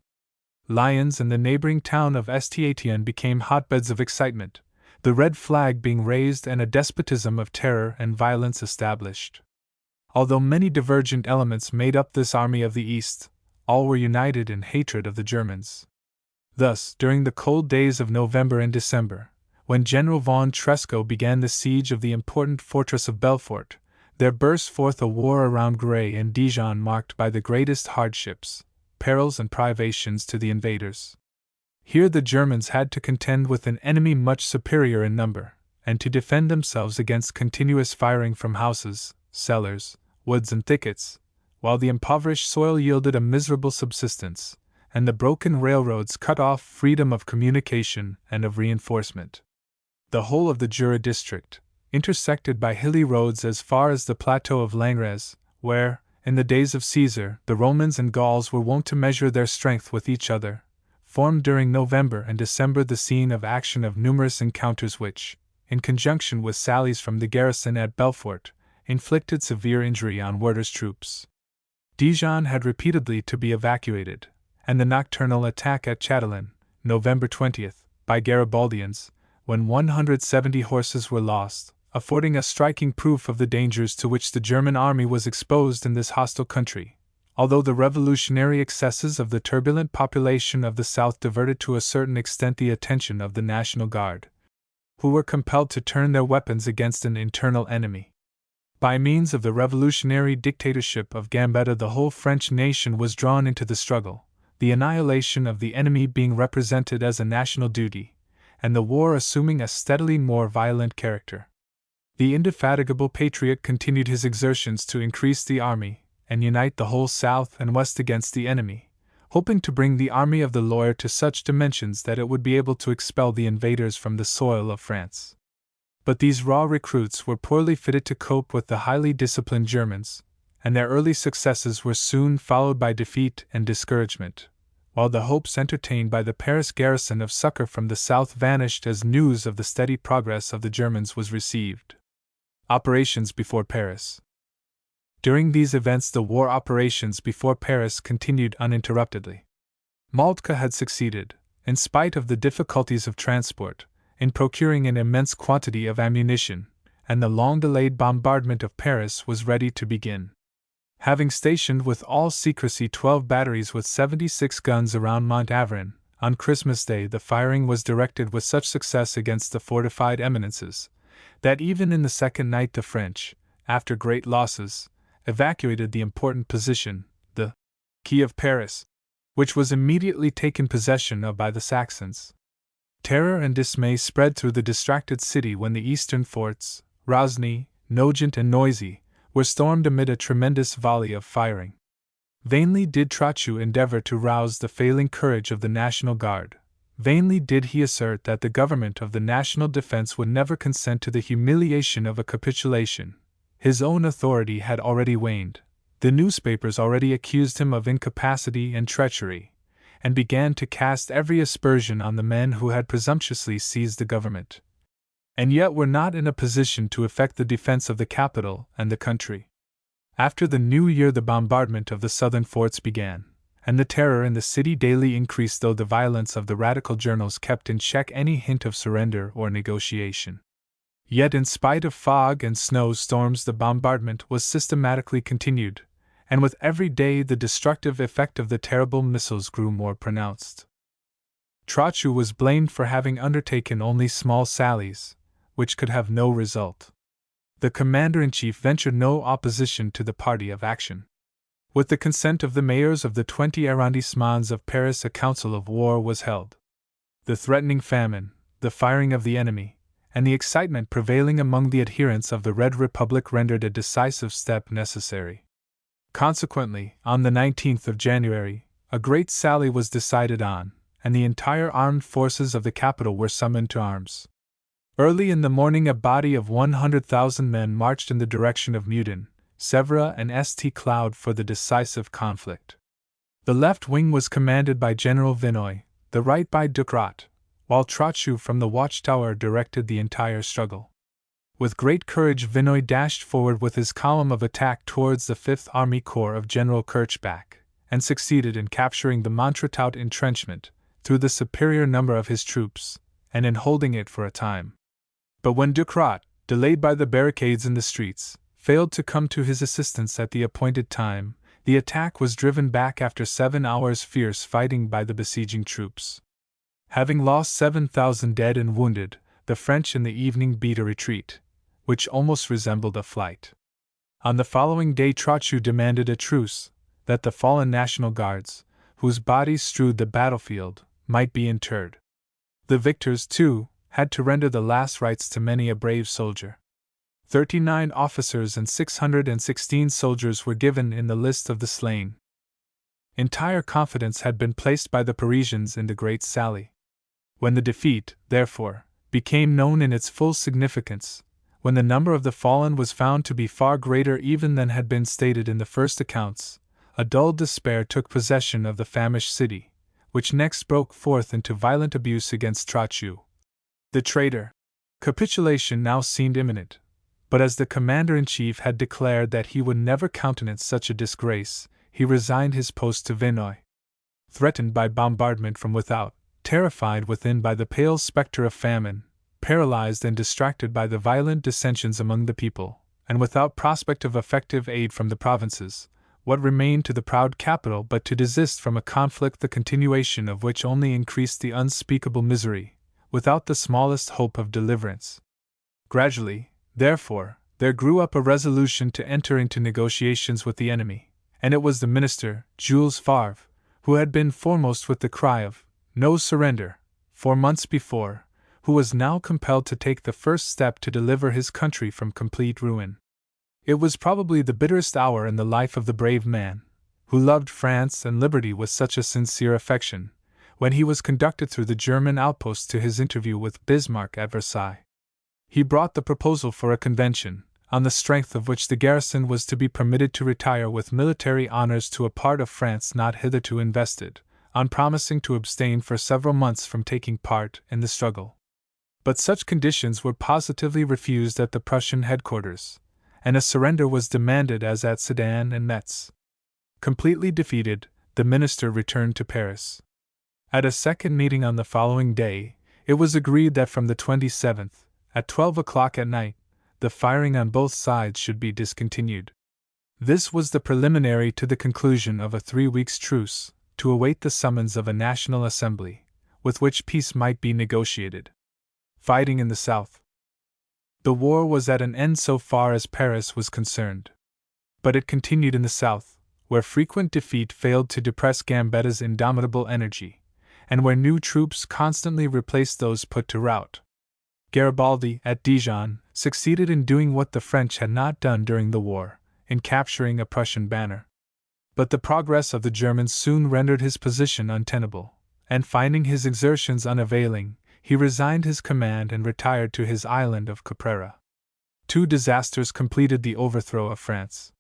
Lyons and the neighboring town of St-Étienne became hotbeds of excitement, the red flag being raised and a despotism of terror and violence established. Although many divergent elements made up this army of the East, all were united in hatred of the Germans. Thus, during the cold days of November and December, when General von Tresco began the siege of the important fortress of Belfort, there burst forth a war around Gray and Dijon marked by the greatest hardships, perils and privations to the invaders. Here the Germans had to contend with an enemy much superior in number, and to defend themselves against continuous firing from houses, cellars, woods and thickets, while the impoverished soil yielded a miserable subsistence, and the broken railroads cut off freedom of communication and of reinforcement. The whole of the Jura district, intersected by hilly roads as far as the plateau of Langres, where, in the days of Caesar, the Romans and Gauls were wont to measure their strength with each other, formed during November and December the scene of action of numerous encounters which, in conjunction with sallies from the garrison at Belfort, inflicted severe injury on Werder's troops. Dijon had repeatedly to be evacuated, and the nocturnal attack at Chatelain, November 20th, by Garibaldians, when 170 horses were lost, affording a striking proof of the dangers to which the German army was exposed in this hostile country, although the revolutionary excesses of the turbulent population of the South diverted to a certain extent the attention of the National Guard, who were compelled to turn their weapons against an internal enemy. By means of the revolutionary dictatorship of Gambetta, the whole French nation was drawn into the struggle, the annihilation of the enemy being represented as a national duty, and the war assuming a steadily more violent character. The indefatigable patriot continued his exertions to increase the army and unite the whole South and West against the enemy, hoping to bring the army of the lawyer to such dimensions that it would be able to expel the invaders from the soil of France. But these raw recruits were poorly fitted to cope with the highly disciplined Germans, and their early successes were soon followed by defeat and discouragement, while the hopes entertained by the Paris garrison of succor from the south vanished as news of the steady progress of the Germans was received. Operations before Paris. During these events, the war operations before Paris continued uninterruptedly. Moltke had succeeded, in spite of the difficulties of transport, in procuring an immense quantity of ammunition, and the long-delayed bombardment of Paris was ready to begin. Having stationed with all secrecy 12 batteries with 76 guns around Mont Avrin, on Christmas Day the firing was directed with such success against the fortified eminences, that even in the second night the French, after great losses, evacuated the important position, the Key of Paris, which was immediately taken possession of by the Saxons. Terror and dismay spread through the distracted city when the eastern forts, Rosny, Nogent and Noisy, were stormed amid a tremendous volley of firing. Vainly did Trochu endeavor to rouse the failing courage of the National Guard. Vainly did he assert that the government of the national defense would never consent to the humiliation of a capitulation. His own authority had already waned. The newspapers already accused him of incapacity and treachery, and began to cast every aspersion on the men who had presumptuously seized the government, and yet were not in a position to effect the defense of the capital and the country. After the new year the bombardment of the southern forts began, and the terror in the city daily increased, though the violence of the radical journals kept in check any hint of surrender or negotiation. Yet in spite of fog and snow storms the bombardment was systematically continued, and with every day the destructive effect of the terrible missiles grew more pronounced. Trochu was blamed for having undertaken only small sallies, which could have no result. The commander-in-chief ventured no opposition to the party of action. With the consent of the mayors of the 20 arrondissements of Paris, a council of war was held. The threatening famine, the firing of the enemy, and the excitement prevailing among the adherents of the Red Republic rendered a decisive step necessary. Consequently, on the 19th of January, a great sally was decided on, and the entire armed forces of the capital were summoned to arms. Early in the morning a body of 100,000 men marched in the direction of Meudon, Sèvres and St. Cloud for the decisive conflict. The left wing was commanded by General Vinoy, the right by Ducrot, while Trochu from the watchtower directed the entire struggle. With great courage Vinoy dashed forward with his column of attack towards the 5th Army Corps of General Kirchbach, and succeeded in capturing the Montretout entrenchment, through the superior number of his troops, and in holding it for a time. But when Ducrot, delayed by the barricades in the streets, failed to come to his assistance at the appointed time, the attack was driven back after 7 hours' fierce fighting by the besieging troops. Having lost 7,000 dead and wounded, the French in the evening beat a retreat, which almost resembled a flight. On the following day Trochu demanded a truce, that the fallen National Guards, whose bodies strewed the battlefield, might be interred. The victors, too, had to render the last rites to many a brave soldier. 39 officers and 616 soldiers were given in the list of the slain. Entire confidence had been placed by the Parisians in the great sally. When the defeat, therefore, became known in its full significance, when the number of the fallen was found to be far greater even than had been stated in the first accounts, a dull despair took possession of the famished city, which next broke forth into violent abuse against Trachu, the traitor. Capitulation now seemed imminent, but as the commander-in-chief had declared that he would never countenance such a disgrace, he resigned his post to Vinoy. Threatened by bombardment from without, terrified within by the pale spectre of famine, paralyzed and distracted by the violent dissensions among the people, and without prospect of effective aid from the provinces, what remained to the proud capital but to desist from a conflict the continuation of which only increased the unspeakable misery, without the smallest hope of deliverance? Gradually, therefore, there grew up a resolution to enter into negotiations with the enemy, and it was the minister, Jules Favre, who had been foremost with the cry of "No surrender" 4 months before, who was now compelled to take the first step to deliver his country from complete ruin. It was probably the bitterest hour in the life of the brave man, who loved France and liberty with such a sincere affection, when he was conducted through the German outposts to his interview with Bismarck at Versailles. He brought the proposal for a convention, on the strength of which the garrison was to be permitted to retire with military honors to a part of France not hitherto invested, on promising to abstain for several months from taking part in the struggle. But such conditions were positively refused at the Prussian headquarters, and a surrender was demanded as at Sedan and Metz. Completely defeated, the minister returned to Paris. At a second meeting on the following day, it was agreed that from the 27th, at 12 o'clock at night, the firing on both sides should be discontinued. This was the preliminary to the conclusion of a 3 weeks' truce, to await the summons of a National Assembly, with which peace might be negotiated. Fighting in the South. The war was at an end so far as Paris was concerned. But it continued in the South, where frequent defeat failed to depress Gambetta's indomitable energy, and where new troops constantly replaced those put to rout. Garibaldi, at Dijon, succeeded in doing what the French had not done during the war, in capturing a Prussian banner. But the progress of the Germans soon rendered his position untenable, and finding his exertions unavailing, he resigned his command and retired to his island of Caprera. 2 disasters completed the overthrow of France.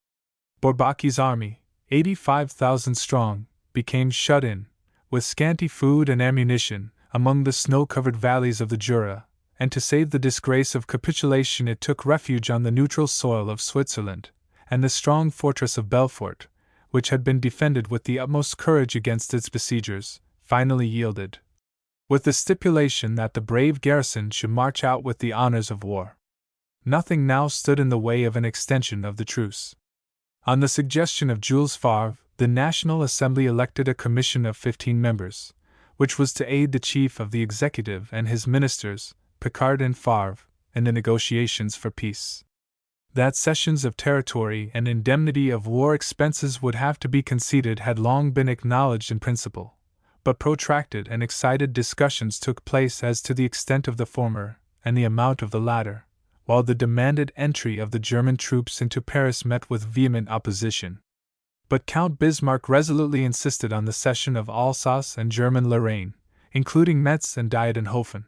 Bourbaki's army, 85,000 strong, became shut in, with scanty food and ammunition, among the snow-covered valleys of the Jura, and to save the disgrace of capitulation it took refuge on the neutral soil of Switzerland, and the strong fortress of Belfort, which had been defended with the utmost courage against its besiegers, finally yielded, with the stipulation that the brave garrison should march out with the honors of war. Nothing now stood in the way of an extension of the truce. On the suggestion of Jules Favre, the National Assembly elected a commission of 15 members, which was to aid the chief of the executive and his ministers, Picard and Favre, in the negotiations for peace. That cessions of territory and indemnity of war expenses would have to be conceded had long been acknowledged in principle, but protracted and excited discussions took place as to the extent of the former and the amount of the latter, while the demanded entry of the German troops into Paris met with vehement opposition. But Count Bismarck resolutely insisted on the cession of Alsace and German Lorraine, including Metz and Diedenhofen.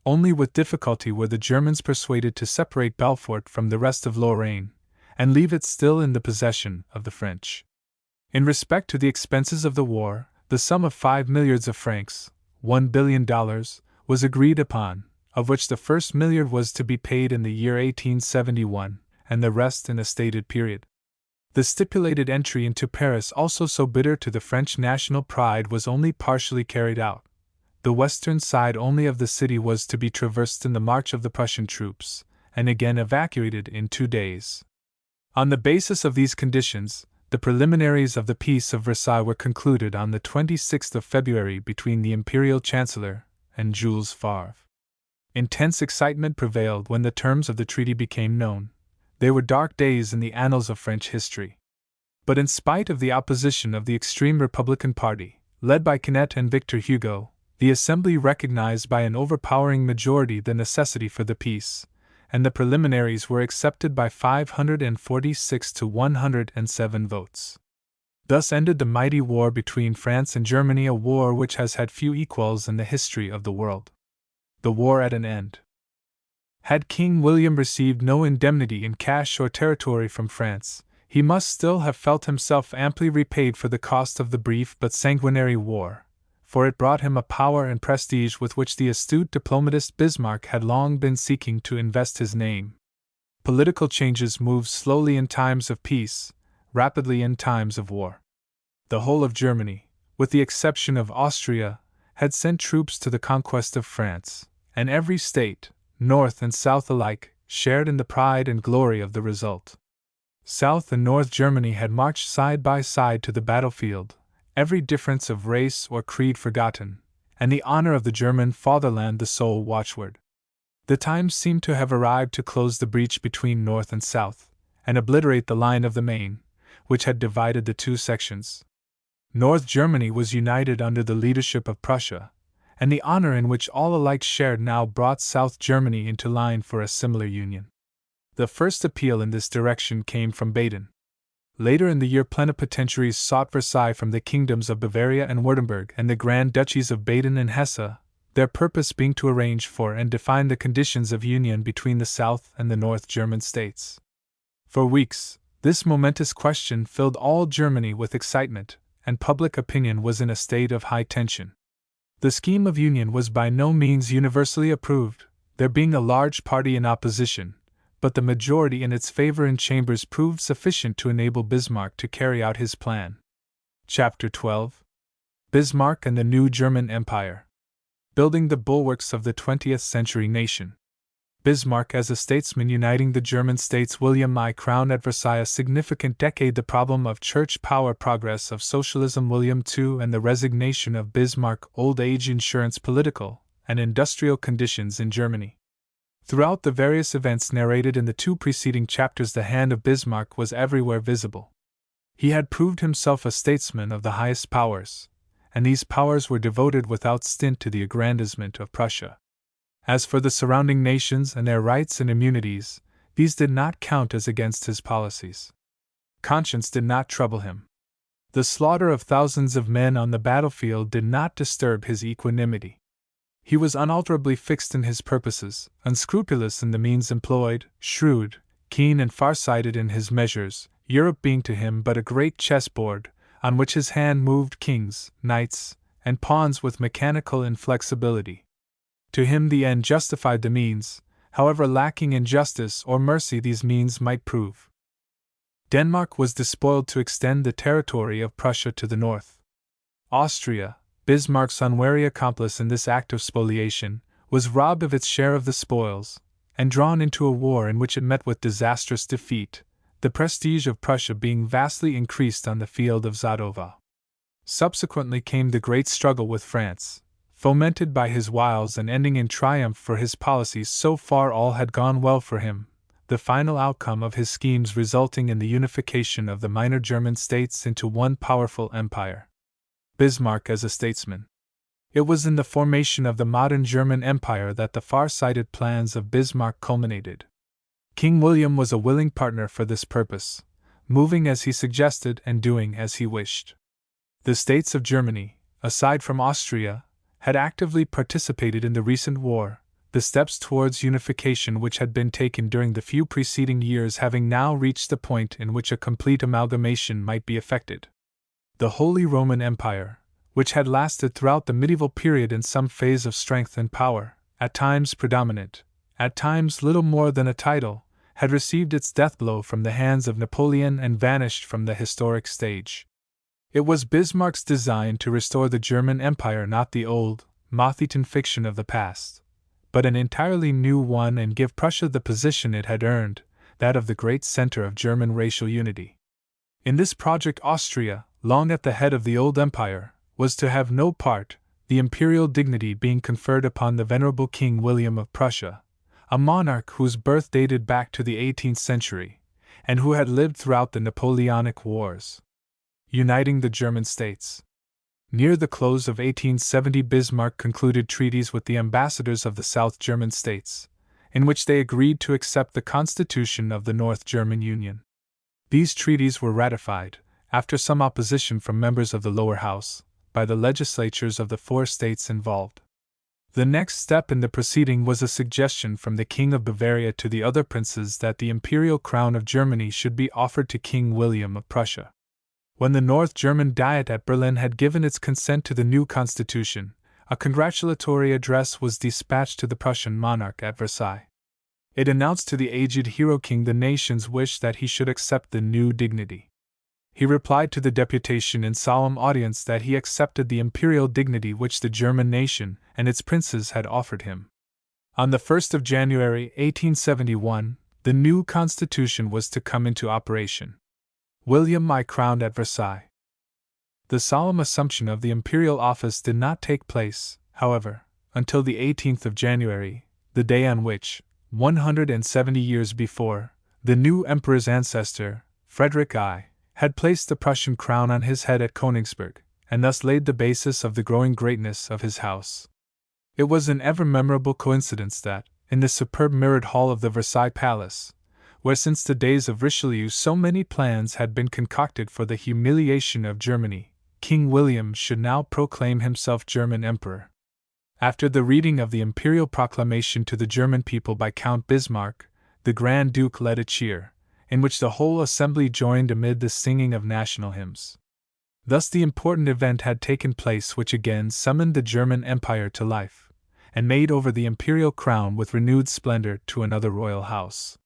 Only with difficulty were the Germans persuaded to separate Belfort from the rest of Lorraine, and leave it still in the possession of the French. In respect to the expenses of the war, the sum of 5 milliards of francs, $1 billion, was agreed upon, of which the first milliard was to be paid in the year 1871, and the rest in a stated period. The stipulated entry into Paris, also so bitter to the French national pride, was only partially carried out. The western side only of the city was to be traversed in the march of the Prussian troops, and again evacuated in 2 days. On the basis of these conditions, the preliminaries of the Peace of Versailles were concluded on the 26th of February between the Imperial Chancellor and Jules Favre. Intense excitement prevailed when the terms of the treaty became known. They were dark days in the annals of French history. But in spite of the opposition of the extreme Republican party, led by Quenet and Victor Hugo, the Assembly recognized by an overpowering majority the necessity for the peace, and the preliminaries were accepted by 546 to 107 votes. Thus ended the mighty war between France and Germany, a war which has had few equals in the history of the world. The war at an end. Had King William received no indemnity in cash or territory from France, he must still have felt himself amply repaid for the cost of the brief but sanguinary war, for it brought him a power and prestige with which the astute diplomatist Bismarck had long been seeking to invest his name. Political changes move slowly in times of peace, rapidly in times of war. The whole of Germany, with the exception of Austria, had sent troops to the conquest of France, and every state, North and South alike, shared in the pride and glory of the result. South and North Germany had marched side by side to the battlefield, every difference of race or creed forgotten, and the honor of the German fatherland the sole watchword. The time seemed to have arrived to close the breach between North and South, and obliterate the line of the Main, which had divided the two sections. North Germany was united under the leadership of Prussia, and the honor in which all alike shared now brought South Germany into line for a similar union. The first appeal in this direction came from Baden. Later in the year, plenipotentiaries sought Versailles from the kingdoms of Bavaria and Württemberg and the Grand Duchies of Baden and Hesse, their purpose being to arrange for and define the conditions of union between the South and the North German states. For weeks, this momentous question filled all Germany with excitement, and public opinion was in a state of high tension. The scheme of union was by no means universally approved, there being a large party in opposition, but the majority in its favor in chambers proved sufficient to enable Bismarck to carry out his plan. Chapter 12. Bismarck and the New German Empire. Building the bulwarks of the 20th century nation. Bismarck as a statesman uniting the German states. William I crowned at Versailles a significant decade. The problem of church power, progress of socialism. William II and the resignation of Bismarck. Old age insurance. Political and industrial conditions in Germany. Throughout the various events narrated in the two preceding chapters, the hand of Bismarck was everywhere visible. He had proved himself a statesman of the highest powers, and these powers were devoted without stint to the aggrandizement of Prussia. As for the surrounding nations and their rights and immunities, these did not count as against his policies. Conscience did not trouble him. The slaughter of thousands of men on the battlefield did not disturb his equanimity. He was unalterably fixed in his purposes, unscrupulous in the means employed, shrewd, keen and far-sighted in his measures, Europe being to him but a great chessboard, on which his hand moved kings, knights, and pawns with mechanical inflexibility. To him the end justified the means, however lacking in justice or mercy these means might prove. Denmark was despoiled to extend the territory of Prussia to the north. Austria, Bismarck's unwary accomplice in this act of spoliation, was robbed of its share of the spoils, and drawn into a war in which it met with disastrous defeat, the prestige of Prussia being vastly increased on the field of Sadowa. Subsequently came the great struggle with France, fomented by his wiles and ending in triumph for his policies. So far all had gone well for him, the final outcome of his schemes resulting in the unification of the minor German states into one powerful empire. Bismarck as a statesman. It was in the formation of the modern German Empire that the far-sighted plans of Bismarck culminated. King William was a willing partner for this purpose, moving as he suggested and doing as he wished. The states of Germany, aside from Austria, had actively participated in the recent war, the steps towards unification which had been taken during the few preceding years having now reached the point in which a complete amalgamation might be effected. The Holy Roman Empire, which had lasted throughout the medieval period in some phase of strength and power, at times predominant, at times little more than a title, had received its deathblow from the hands of Napoleon and vanished from the historic stage. It was Bismarck's design to restore the German Empire, not the old, moth-eaten fiction of the past, but an entirely new one, and give Prussia the position it had earned, that of the great center of German racial unity. In this project Austria, long at the head of the old empire, was to have no part, the imperial dignity being conferred upon the venerable King William of Prussia, a monarch whose birth dated back to the 18th century, and who had lived throughout the Napoleonic Wars. Uniting the German states. Near the close of 1870, Bismarck concluded treaties with the ambassadors of the South German states, in which they agreed to accept the constitution of the North German Union. These treaties were ratified, after some opposition from members of the lower house, by the legislatures of the four states involved. The next step in the proceeding was a suggestion from the King of Bavaria to the other princes that the imperial crown of Germany should be offered to King William of Prussia. When the North German Diet at Berlin had given its consent to the new constitution, a congratulatory address was dispatched to the Prussian monarch at Versailles. It announced to the aged hero king the nation's wish that he should accept the new dignity. He replied to the deputation in solemn audience that he accepted the imperial dignity which the German nation and its princes had offered him. On the 1st of January 1871, the new constitution was to come into operation. William I crowned at Versailles. The solemn assumption of the imperial office did not take place, however, until the 18th of January, the day on which, 170 years before, the new emperor's ancestor, Frederick I, had placed the Prussian crown on his head at Königsberg, and thus laid the basis of the growing greatness of his house. It was an ever-memorable coincidence that, in the superb mirrored hall of the Versailles Palace, where since the days of Richelieu so many plans had been concocted for the humiliation of Germany, King William should now proclaim himself German Emperor. After the reading of the imperial proclamation to the German people by Count Bismarck, the Grand Duke led a cheer, in which the whole assembly joined amid the singing of national hymns. Thus the important event had taken place which again summoned the German Empire to life, and made over the imperial crown with renewed splendor to another royal house.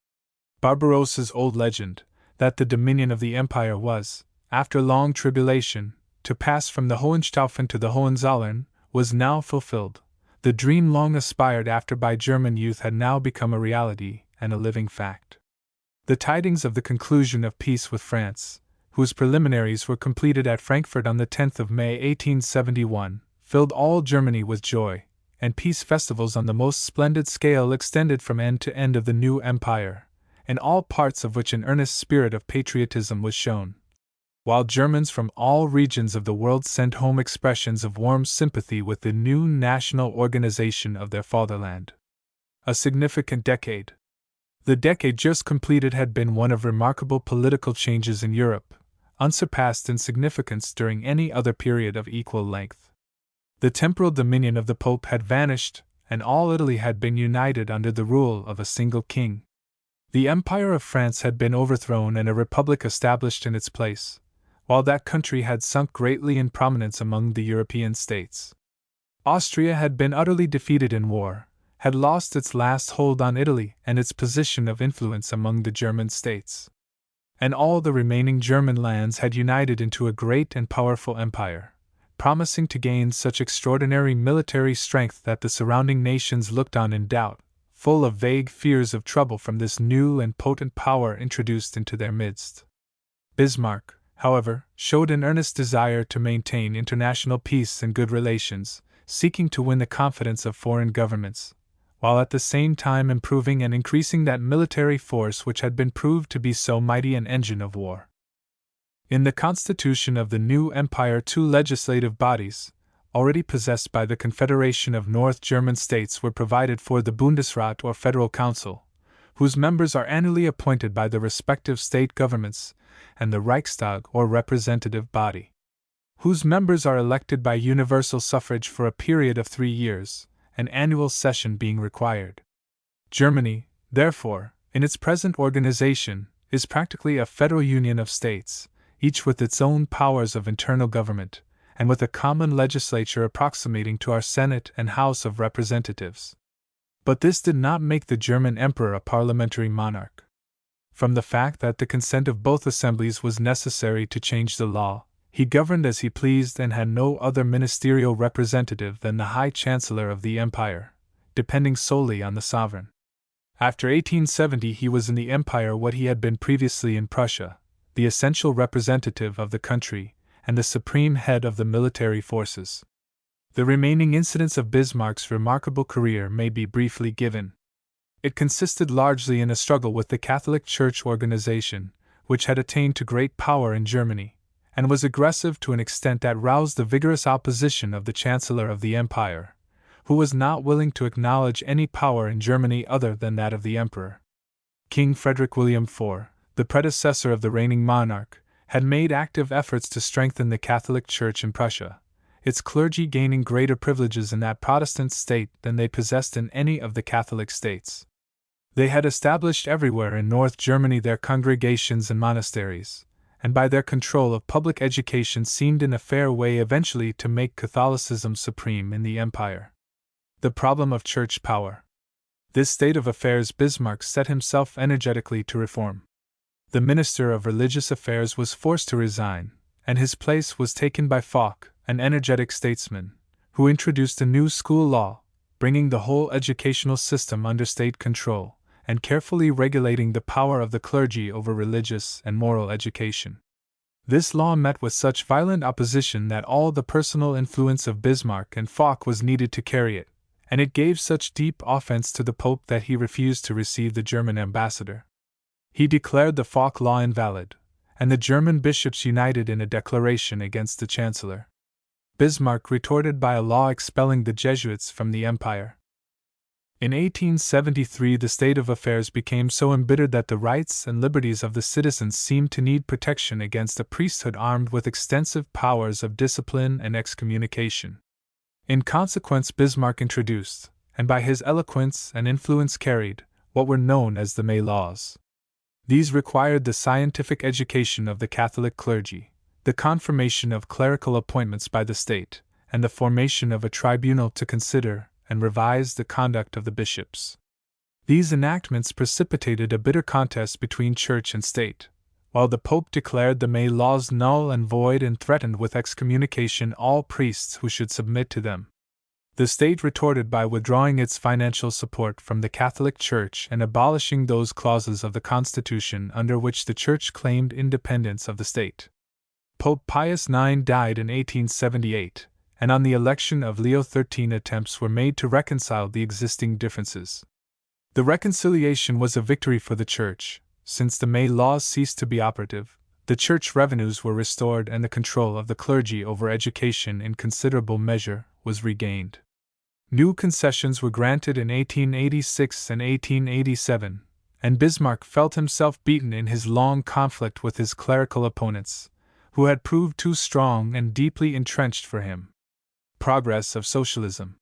Barbarossa's old legend, that the dominion of the empire was, after long tribulation, to pass from the Hohenstaufen to the Hohenzollern, was now fulfilled. The dream long aspired after by German youth had now become a reality and a living fact. The tidings of the conclusion of peace with France, whose preliminaries were completed at Frankfurt on the 10th of May 1871, filled all Germany with joy, and peace festivals on the most splendid scale extended from end to end of the new empire, in all parts of which an earnest spirit of patriotism was shown, while Germans from all regions of the world sent home expressions of warm sympathy with the new national organization of their fatherland. A significant decade. The decade just completed had been one of remarkable political changes in Europe, unsurpassed in significance during any other period of equal length. The temporal dominion of the Pope had vanished, and all Italy had been united under the rule of a single king. The Empire of France had been overthrown and a republic established in its place, while that country had sunk greatly in prominence among the European states. Austria had been utterly defeated in war, had lost its last hold on Italy and its position of influence among the German states. And all the remaining German lands had united into a great and powerful empire, promising to gain such extraordinary military strength that the surrounding nations looked on in doubt, full of vague fears of trouble from this new and potent power introduced into their midst. Bismarck, however, showed an earnest desire to maintain international peace and good relations, seeking to win the confidence of foreign governments, while at the same time improving and increasing that military force which had been proved to be so mighty an engine of war. In the constitution of the new empire, two legislative bodies, already possessed by the Confederation of North German states, were provided for: the Bundesrat or Federal Council, whose members are annually appointed by the respective state governments, and the Reichstag or representative body, whose members are elected by universal suffrage for a period of 3 years, an annual session being required. Germany, therefore, in its present organization, is practically a federal union of states, each with its own powers of internal government, and with a common legislature approximating to our Senate and House of Representatives. But this did not make the German emperor a parliamentary monarch. From the fact that the consent of both assemblies was necessary to change the law, he governed as he pleased and had no other ministerial representative than the High Chancellor of the Empire, depending solely on the sovereign. After 1870 he was in the Empire what he had been previously in Prussia, the essential representative of the country, and the supreme head of the military forces. The remaining incidents of Bismarck's remarkable career may be briefly given. It consisted largely in a struggle with the Catholic Church organization, which had attained to great power in Germany, and was aggressive to an extent that roused the vigorous opposition of the Chancellor of the Empire, who was not willing to acknowledge any power in Germany other than that of the Emperor. King Frederick William IV, the predecessor of the reigning monarch, had made active efforts to strengthen the Catholic Church in Prussia, its clergy gaining greater privileges in that Protestant state than they possessed in any of the Catholic states. They had established everywhere in North Germany their congregations and monasteries, and by their control of public education seemed in a fair way eventually to make Catholicism supreme in the empire. The problem of church power. This state of affairs Bismarck set himself energetically to reform. The Minister of Religious Affairs was forced to resign, and his place was taken by Foch, an energetic statesman, who introduced a new school law, bringing the whole educational system under state control, and carefully regulating the power of the clergy over religious and moral education. This law met with such violent opposition that all the personal influence of Bismarck and Foch was needed to carry it, and it gave such deep offense to the Pope that he refused to receive the German ambassador. He declared the Foch law invalid, and the German bishops united in a declaration against the Chancellor. Bismarck retorted by a law expelling the Jesuits from the empire. In 1873 the state of affairs became so embittered that the rights and liberties of the citizens seemed to need protection against a priesthood armed with extensive powers of discipline and excommunication. In consequence Bismarck introduced, and by his eloquence and influence carried, what were known as the May Laws. These required the scientific education of the Catholic clergy, the confirmation of clerical appointments by the state, and the formation of a tribunal to consider and revise the conduct of the bishops. These enactments precipitated a bitter contest between church and state, while the Pope declared the May laws null and void and threatened with excommunication all priests who should submit to them. The state retorted by withdrawing its financial support from the Catholic Church and abolishing those clauses of the Constitution under which the Church claimed independence of the state. Pope Pius IX died in 1878, and on the election of Leo XIII attempts were made to reconcile the existing differences. The reconciliation was a victory for the Church, since the May laws ceased to be operative, the Church revenues were restored and the control of the clergy over education in considerable measure was regained. New concessions were granted in 1886 and 1887, and Bismarck felt himself beaten in his long conflict with his clerical opponents, who had proved too strong and deeply entrenched for him. Progress of socialism.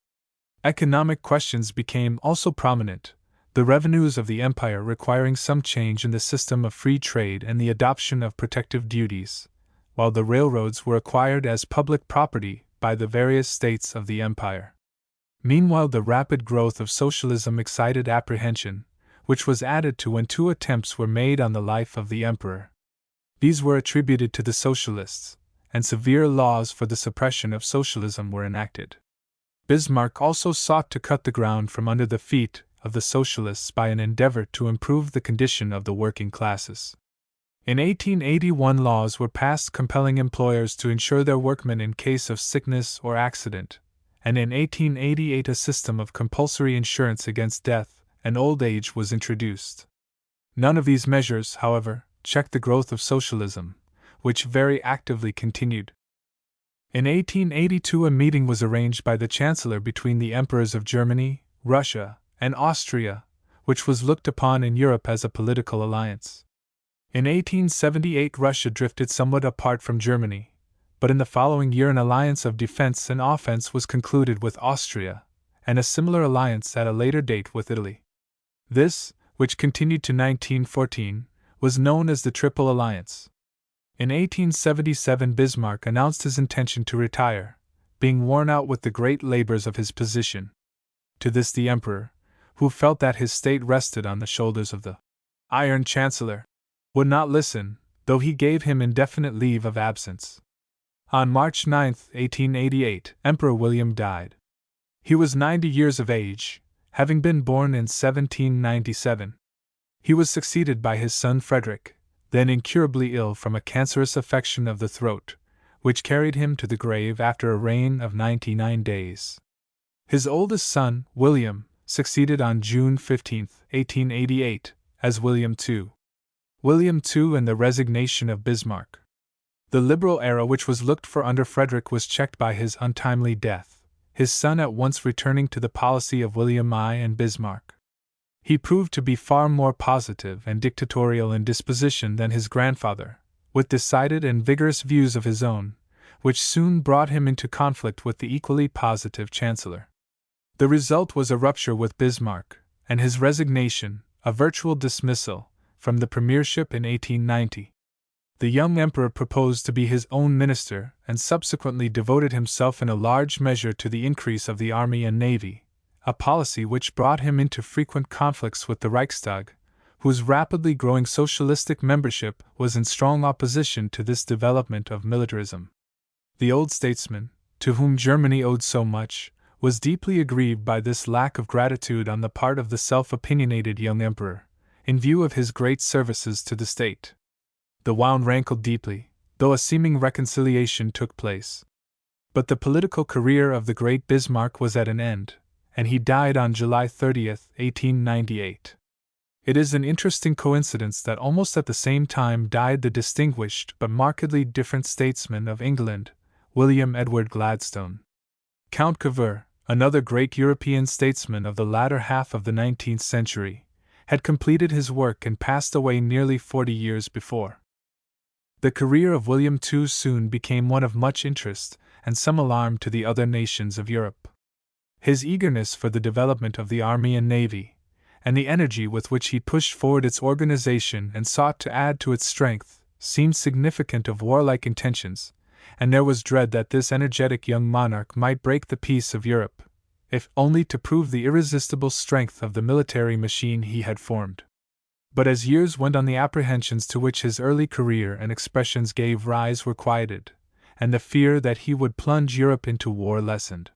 Economic questions became also prominent, the revenues of the empire requiring some change in the system of free trade and the adoption of protective duties, while the railroads were acquired as public property by the various states of the empire. Meanwhile, the rapid growth of socialism excited apprehension, which was added to when two attempts were made on the life of the emperor. These were attributed to the socialists, and severe laws for the suppression of socialism were enacted. Bismarck also sought to cut the ground from under the feet of the socialists by an endeavor to improve the condition of the working classes. In 1881 laws were passed compelling employers to insure their workmen in case of sickness or accident, and in 1888 a system of compulsory insurance against death and old age was introduced. None of these measures, however, checked the growth of socialism, which very actively continued. In 1882 a meeting was arranged by the Chancellor between the emperors of Germany, Russia, and Austria, which was looked upon in Europe as a political alliance. In 1878 Russia drifted somewhat apart from Germany, but in the following year an alliance of defense and offense was concluded with Austria, and a similar alliance at a later date with Italy. This, which continued to 1914, was known as the Triple Alliance. In 1877 Bismarck announced his intention to retire, being worn out with the great labors of his position. To this the Emperor, who felt that his state rested on the shoulders of the Iron Chancellor, would not listen, though he gave him indefinite leave of absence. On March 9, 1888, Emperor William died. He was 90 years of age, having been born in 1797. He was succeeded by his son Frederick, then incurably ill from a cancerous affection of the throat, which carried him to the grave after a reign of 99 days. His oldest son, William, succeeded on June 15, 1888, as William II. William II and the resignation of Bismarck. The liberal era which was looked for under Frederick was checked by his untimely death, his son at once returning to the policy of William I and Bismarck. He proved to be far more positive and dictatorial in disposition than his grandfather, with decided and vigorous views of his own, which soon brought him into conflict with the equally positive Chancellor. The result was a rupture with Bismarck, and his resignation, a virtual dismissal, from the premiership in 1890. The young emperor proposed to be his own minister and subsequently devoted himself in a large measure to the increase of the army and navy, a policy which brought him into frequent conflicts with the Reichstag, whose rapidly growing socialistic membership was in strong opposition to this development of militarism. The old statesman, to whom Germany owed so much, was deeply aggrieved by this lack of gratitude on the part of the self-opinionated young emperor, in view of his great services to the state. The wound rankled deeply, though a seeming reconciliation took place. But the political career of the great Bismarck was at an end, and he died on July 30, 1898. It is an interesting coincidence that almost at the same time died the distinguished but markedly different statesman of England, William Edward Gladstone. Count Cavour, another great European statesman of the latter half of the 19th century, had completed his work and passed away nearly 40 years before. The career of William II soon became one of much interest and some alarm to the other nations of Europe. His eagerness for the development of the army and navy, and the energy with which he pushed forward its organization and sought to add to its strength, seemed significant of warlike intentions, and there was dread that this energetic young monarch might break the peace of Europe, if only to prove the irresistible strength of the military machine he had formed. But as years went on, the apprehensions to which his early career and expressions gave rise were quieted, and the fear that he would plunge Europe into war lessened.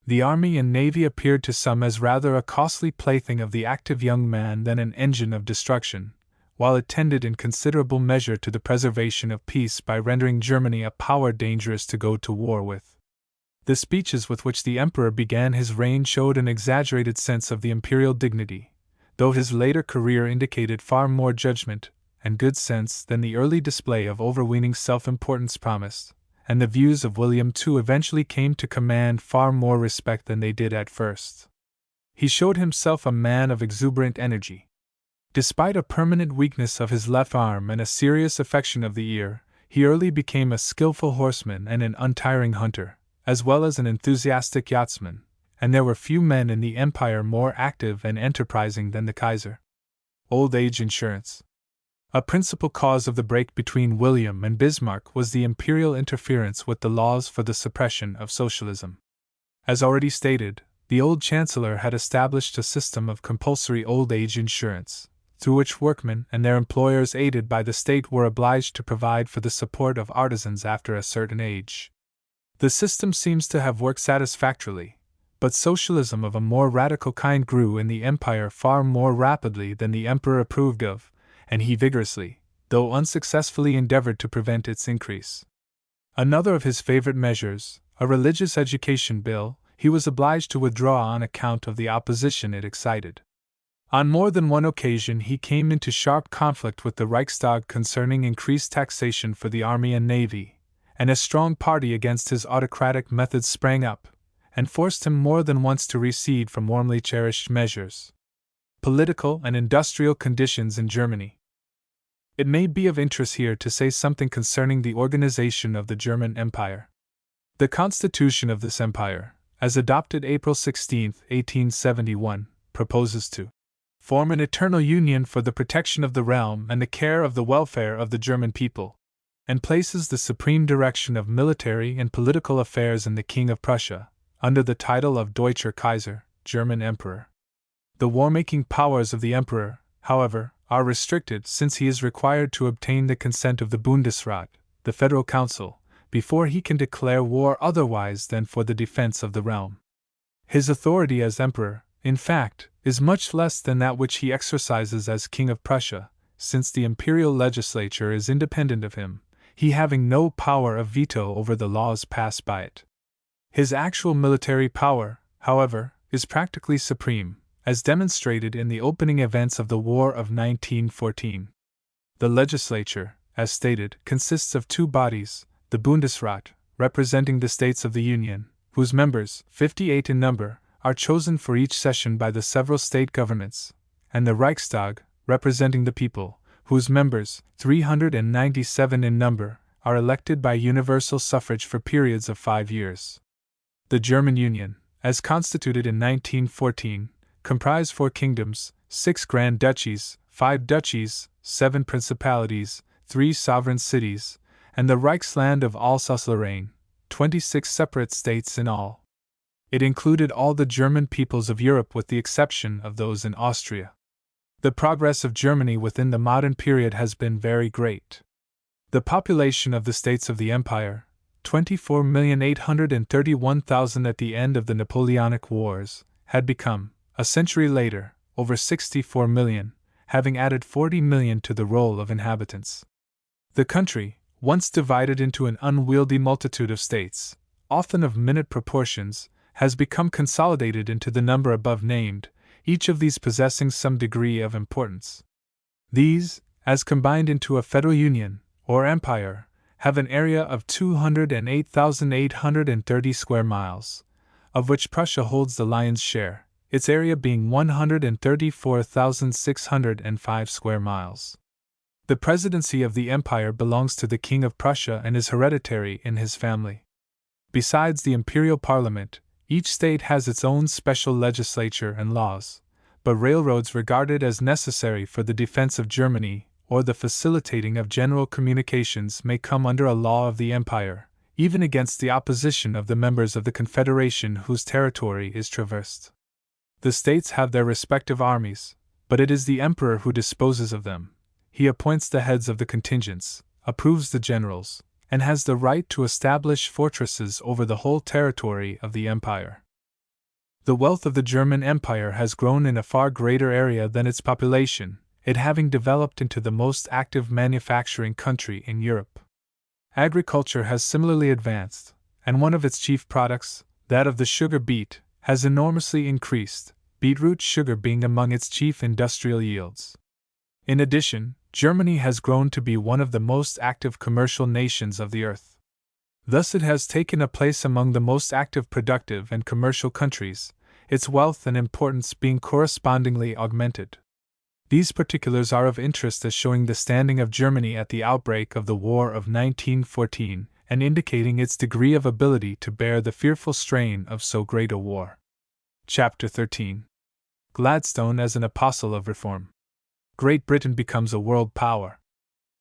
The army and navy appeared to some as rather a costly plaything of the active young man than an engine of destruction, while it tended in considerable measure to the preservation of peace by rendering Germany a power dangerous to go to war with. The speeches with which the emperor began his reign showed an exaggerated sense of the imperial dignity, though his later career indicated far more judgment and good sense than the early display of overweening self-importance promised, and the views of William II eventually came to command far more respect than they did at first. He showed himself a man of exuberant energy. Despite a permanent weakness of his left arm and a serious affection of the ear, he early became a skillful horseman and an untiring hunter, as well as an enthusiastic yachtsman, and there were few men in the empire more active and enterprising than the Kaiser. Old age insurance. A principal cause of the break between William and Bismarck was the imperial interference with the laws for the suppression of socialism. As already stated, the old chancellor had established a system of compulsory old age insurance, through which workmen and their employers aided by the state were obliged to provide for the support of artisans after a certain age. The system seems to have worked satisfactorily, but socialism of a more radical kind grew in the empire far more rapidly than the emperor approved of, and he vigorously, though unsuccessfully, endeavored to prevent its increase. Another of his favorite measures, a religious education bill, he was obliged to withdraw on account of the opposition it excited. On more than one occasion he came into sharp conflict with the Reichstag concerning increased taxation for the army and navy, and a strong party against his autocratic methods sprang up, and forced him more than once to recede from warmly cherished measures. Political and industrial conditions in Germany. It may be of interest here to say something concerning the organization of the German Empire. The constitution of this empire, as adopted April 16, 1871, proposes to form an eternal union for the protection of the realm and the care of the welfare of the German people, and places the supreme direction of military and political affairs in the King of Prussia, under the title of Deutscher Kaiser, German Emperor. The war-making powers of the emperor, however, are restricted since he is required to obtain the consent of the Bundesrat, the Federal Council, before he can declare war otherwise than for the defense of the realm. His authority as emperor, in fact, is much less than that which he exercises as King of Prussia, since the imperial legislature is independent of him, he having no power of veto over the laws passed by it. His actual military power, however, is practically supreme, as demonstrated in the opening events of the War of 1914. The legislature, as stated, consists of two bodies, the Bundesrat, representing the states of the Union, whose members, 58 in number, are chosen for each session by the several state governments, and the Reichstag, representing the people, whose members, 397 in number, are elected by universal suffrage for periods of 5 years. The German Union, as constituted in 1914, comprised 4 kingdoms, 6 grand duchies, 5 duchies, 7 principalities, 3 sovereign cities, and the Reichsland of Alsace-Lorraine, 26 separate states in all. It included all the German peoples of Europe with the exception of those in Austria. The progress of Germany within the modern period has been very great. The population of the states of the empire, 24,831,000 at the end of the Napoleonic Wars, had become, a century later, over 64 million, having added 40 million to the roll of inhabitants. The country, once divided into an unwieldy multitude of states, often of minute proportions, has become consolidated into the number above named, each of these possessing some degree of importance. These, as combined into a federal union, or empire, have an area of 208,830 square miles, of which Prussia holds the lion's share, its area being 134,605 square miles. The presidency of the empire belongs to the King of Prussia and is hereditary in his family. Besides the imperial parliament, each state has its own special legislature and laws, but railroads regarded as necessary for the defense of Germany or the facilitating of general communications may come under a law of the empire, even against the opposition of the members of the confederation whose territory is traversed. The states have their respective armies, but it is the emperor who disposes of them. He appoints the heads of the contingents, approves the generals, and has the right to establish fortresses over the whole territory of the empire. The wealth of the German Empire has grown in a far greater area than its population, it having developed into the most active manufacturing country in Europe. Agriculture has similarly advanced, and one of its chief products, that of the sugar beet, has enormously increased, beetroot sugar being among its chief industrial yields. In addition, Germany has grown to be one of the most active commercial nations of the earth. Thus it has taken a place among the most active productive and commercial countries, its wealth and importance being correspondingly augmented. These particulars are of interest as showing the standing of Germany at the outbreak of the War of 1914 and indicating its degree of ability to bear the fearful strain of so great a war. Chapter 13. Gladstone as an Apostle of Reform. Great Britain becomes a world power.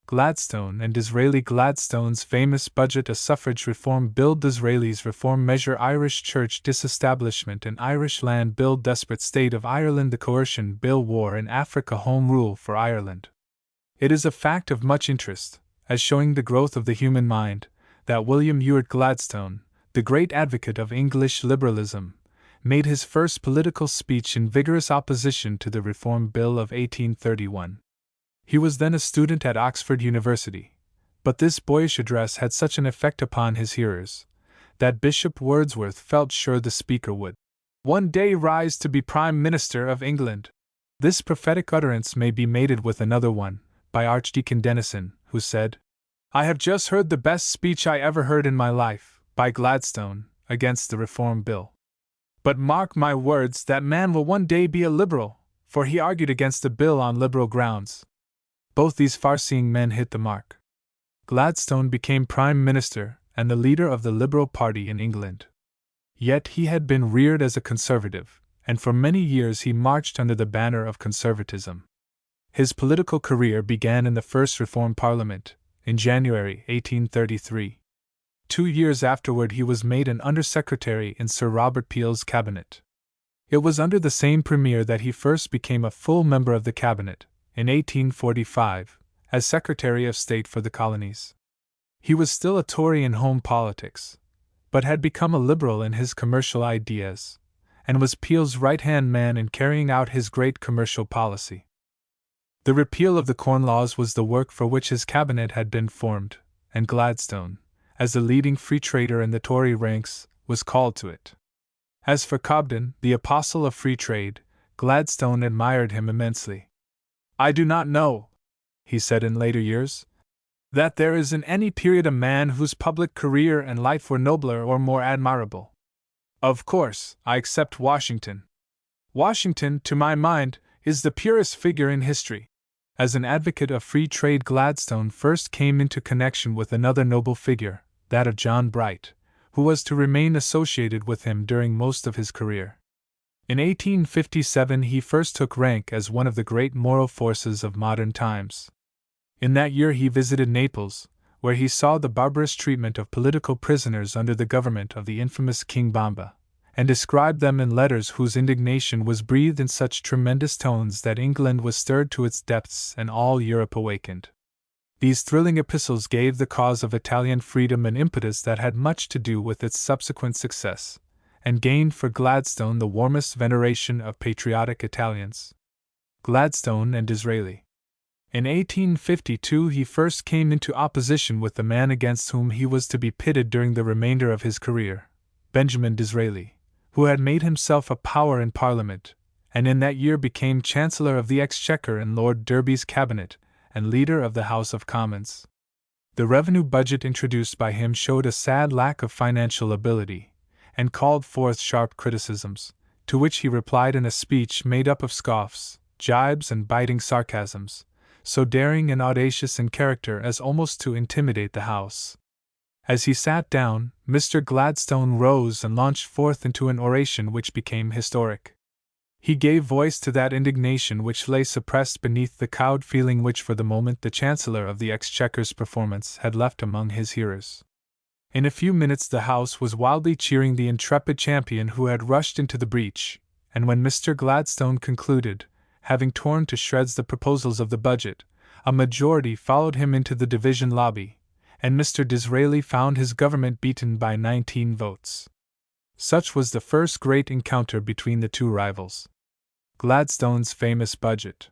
Gladstone and Disraeli. Gladstone's famous Budget, a Suffrage Reform Bill. Disraeli's Reform Measure. Irish Church Disestablishment and Irish Land Bill. Desperate State of Ireland. The Coercion Bill. War in Africa. Home Rule for Ireland. It is a fact of much interest, as showing the growth of the human mind, that William Ewart Gladstone, the great advocate of English liberalism, made his first political speech in vigorous opposition to the Reform Bill of 1831. He was then a student at Oxford University, but this boyish address had such an effect upon his hearers that Bishop Wordsworth felt sure the speaker would one day rise to be Prime Minister of England. This prophetic utterance may be mated with another one, by Archdeacon Denison, who said, "I have just heard the best speech I ever heard in my life, by Gladstone, against the Reform Bill. But mark my words, that man will one day be a Liberal, for he argued against the bill on liberal grounds." Both these far-seeing men hit the mark. Gladstone became Prime Minister and the leader of the Liberal Party in England. Yet he had been reared as a Conservative, and for many years he marched under the banner of Conservatism. His political career began in the first Reform Parliament, in January 1833. 2 years afterward he was made an Under-Secretary in Sir Robert Peel's cabinet. It was under the same Premier that he first became a full member of the cabinet, in 1845, as Secretary of State for the Colonies. He was still a Tory in home politics, but had become a Liberal in his commercial ideas, and was Peel's right-hand man in carrying out his great commercial policy. The repeal of the Corn Laws was the work for which his cabinet had been formed, and Gladstone, as the leading free trader in the Tory ranks, was called to it. As for Cobden, the apostle of free trade, Gladstone admired him immensely. "I do not know," he said in later years, "that there is in any period a man whose public career and life were nobler or more admirable. Of course, I except Washington. Washington, to my mind, is the purest figure in history. As an advocate of free trade, Gladstone first came into connection with another noble figure, that of John Bright, who was to remain associated with him during most of his career. In 1857 he first took rank as one of the great moral forces of modern times. In that year he visited Naples, where he saw the barbarous treatment of political prisoners under the government of the infamous King Bomba, and described them in letters whose indignation was breathed in such tremendous tones that England was stirred to its depths and all Europe awakened. These thrilling epistles gave the cause of Italian freedom an impetus that had much to do with its subsequent success, and gained for Gladstone the warmest veneration of patriotic Italians. Gladstone and Disraeli. In 1852 he first came into opposition with the man against whom he was to be pitted during the remainder of his career, Benjamin Disraeli, who had made himself a power in Parliament, and in that year became Chancellor of the Exchequer in Lord Derby's cabinet and leader of the House of Commons. The revenue budget introduced by him showed a sad lack of financial ability, and called forth sharp criticisms, to which he replied in a speech made up of scoffs, jibes, and biting sarcasms, so daring and audacious in character as almost to intimidate the House. As he sat down, Mr. Gladstone rose and launched forth into an oration which became historic. He gave voice to that indignation which lay suppressed beneath the cowed feeling which for the moment the Chancellor of the Exchequer's performance had left among his hearers. In a few minutes the House was wildly cheering the intrepid champion who had rushed into the breach, and when Mr. Gladstone concluded, having torn to shreds the proposals of the budget, a majority followed him into the division lobby, and Mr. Disraeli found his government beaten by 19 votes. Such was the first great encounter between the two rivals. Gladstone's famous budget.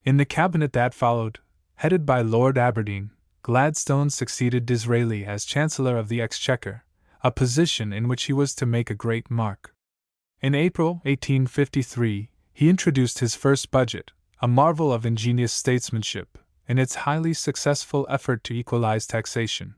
In the cabinet that followed, headed by Lord Aberdeen, Gladstone succeeded Disraeli as Chancellor of the Exchequer, a position in which he was to make a great mark. In April 1853, he introduced his first budget, a marvel of ingenious statesmanship, in its highly successful effort to equalize taxation.